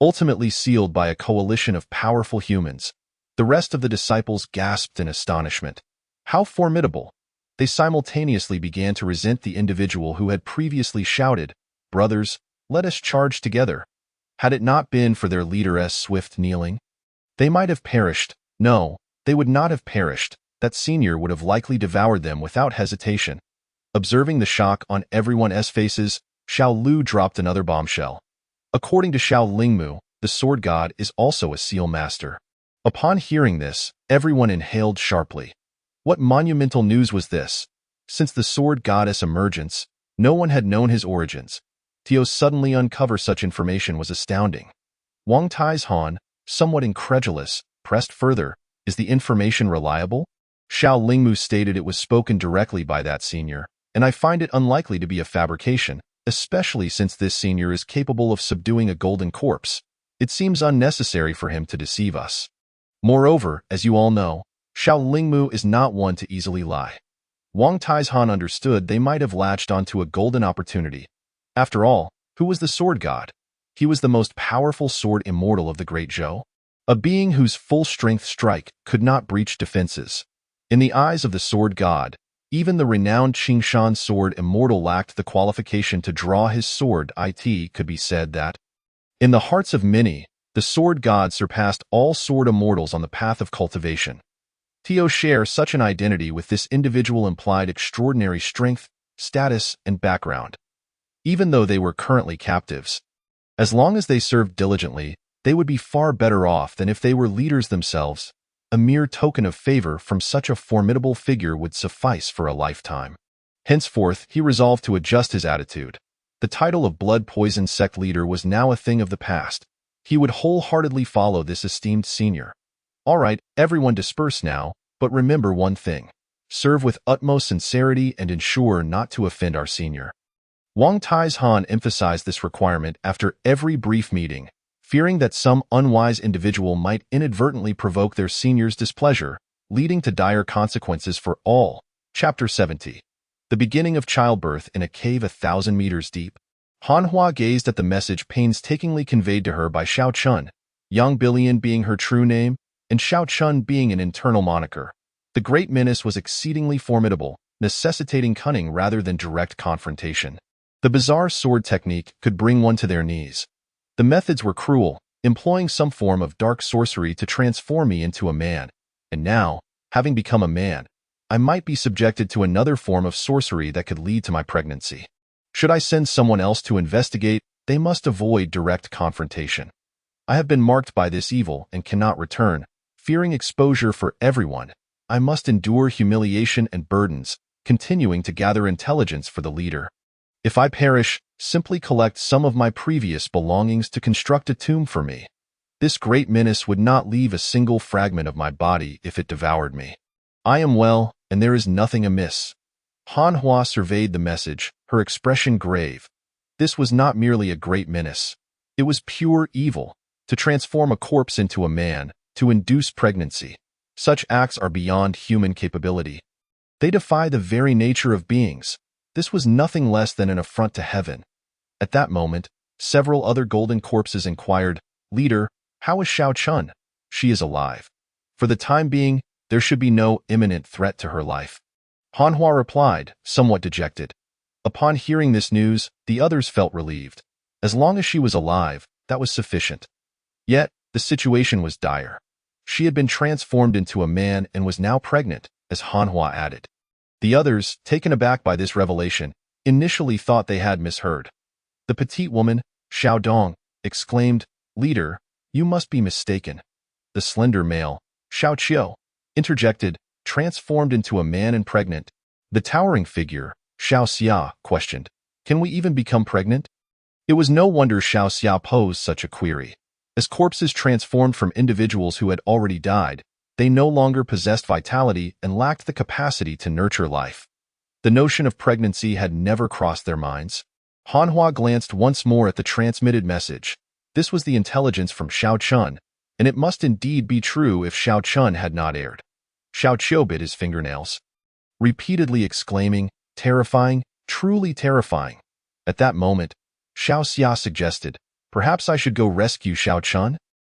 ultimately sealed by a coalition of powerful humans. The rest of the disciples gasped in astonishment. How formidable! They simultaneously began to resent the individual who had previously shouted, brothers, let us charge together. Had it not been for their leader's swift kneeling, they might have perished. No, they would not have perished. That senior would have likely devoured them without hesitation. Observing the shock on everyone's faces, Xiao Lu dropped another bombshell. According to Xiao Lingmu, the sword god is also a seal master. Upon hearing this, everyone inhaled sharply. What monumental news was this? Since the sword goddess' emergence, no one had known his origins. To suddenly uncover such information was astounding. Wang Taizhan, somewhat incredulous, pressed further, is the information reliable? Xiao Lingmu stated it was spoken directly by that senior, and I find it unlikely to be a fabrication, especially since this senior is capable of subduing a golden corpse. It seems unnecessary for him to deceive us. Moreover, as you all know, Xiao Lingmu is not one to easily lie. Wang Taizhan understood they might have latched onto a golden opportunity. After all, who was the sword god? He was the most powerful sword immortal of the Great Zhou, a being whose full-strength strike could not breach defenses. In the eyes of the sword god, even the renowned Qingshan sword immortal lacked the qualification to draw his sword. It could be said that, in the hearts of many, the sword god surpassed all sword immortals on the path of cultivation. To share such an identity with this individual implied extraordinary strength, status, and background. Even though they were currently captives, as long as they served diligently, they would be far better off than if they were leaders themselves. A mere token of favor from such a formidable figure would suffice for a lifetime. Henceforth, he resolved to adjust his attitude. The title of blood poison sect leader was now a thing of the past. He would wholeheartedly follow this esteemed senior. All right, everyone disperse now, but remember one thing. Serve with utmost sincerity and ensure not to offend our senior. Wang Taizhan emphasized this requirement after every brief meeting, fearing that some unwise individual might inadvertently provoke their senior's displeasure, leading to dire consequences for all. Chapter 70. The beginning of childbirth in a cave 1,000 meters deep. Han Hua gazed at the message painstakingly conveyed to her by Xiao Chun, Yang Billion being her true name, and Xiao Chun being an internal moniker. The great menace was exceedingly formidable, necessitating cunning rather than direct confrontation. The bizarre sword technique could bring one to their knees. The methods were cruel, employing some form of dark sorcery to transform me into a man. And now, Having become a man, I might be subjected to another form of sorcery that could lead to my pregnancy. Should I send someone else to investigate, they must avoid direct confrontation. I have been marked by this evil and cannot return. Fearing exposure for everyone, I must endure humiliation and burdens, continuing to gather intelligence for the leader. If I perish, simply collect some of my previous belongings to construct a tomb for me. This great menace would not leave a single fragment of my body if it devoured me. I am well, and there is nothing amiss. Han Hua surveyed the message, her expression grave. This was not merely a great menace. It was pure evil, to transform a corpse into a man, to induce pregnancy. Such acts are beyond human capability. They defy the very nature of beings. This was nothing less than an affront to heaven. At that moment, several other golden corpses inquired, "Leader, how is Xiao Chun?" "She is alive. For the time being, there should be no imminent threat to her life." Han Hua replied, somewhat dejected. Upon hearing this news, the others felt relieved. As long as she was alive, that was sufficient. Yet, the situation was dire. She had been transformed into a man and was now pregnant, as Han Hua added. The others, taken aback by this revelation, initially thought they had misheard. The petite woman, Xiao Dong, exclaimed, "Leader, you must be mistaken." The slender male, Xiao Qiu, interjected, "Transformed into a man and pregnant." The towering figure, Xiao Xia, questioned, "Can we even become pregnant?" It was no wonder Xiao Xia posed such a query. As corpses transformed from individuals who had already died, they no longer possessed vitality and lacked the capacity to nurture life. The notion of pregnancy had never crossed their minds. Han Hua glanced once more at the transmitted message. This was the intelligence from Xiao Chun, and it must indeed be true if Xiao Chun had not erred. Xiao Qiu bit his fingernails, repeatedly exclaiming, "Terrifying, truly terrifying." At that moment, Xiao Xia suggested, "Perhaps I should go rescue Xiao Chun?"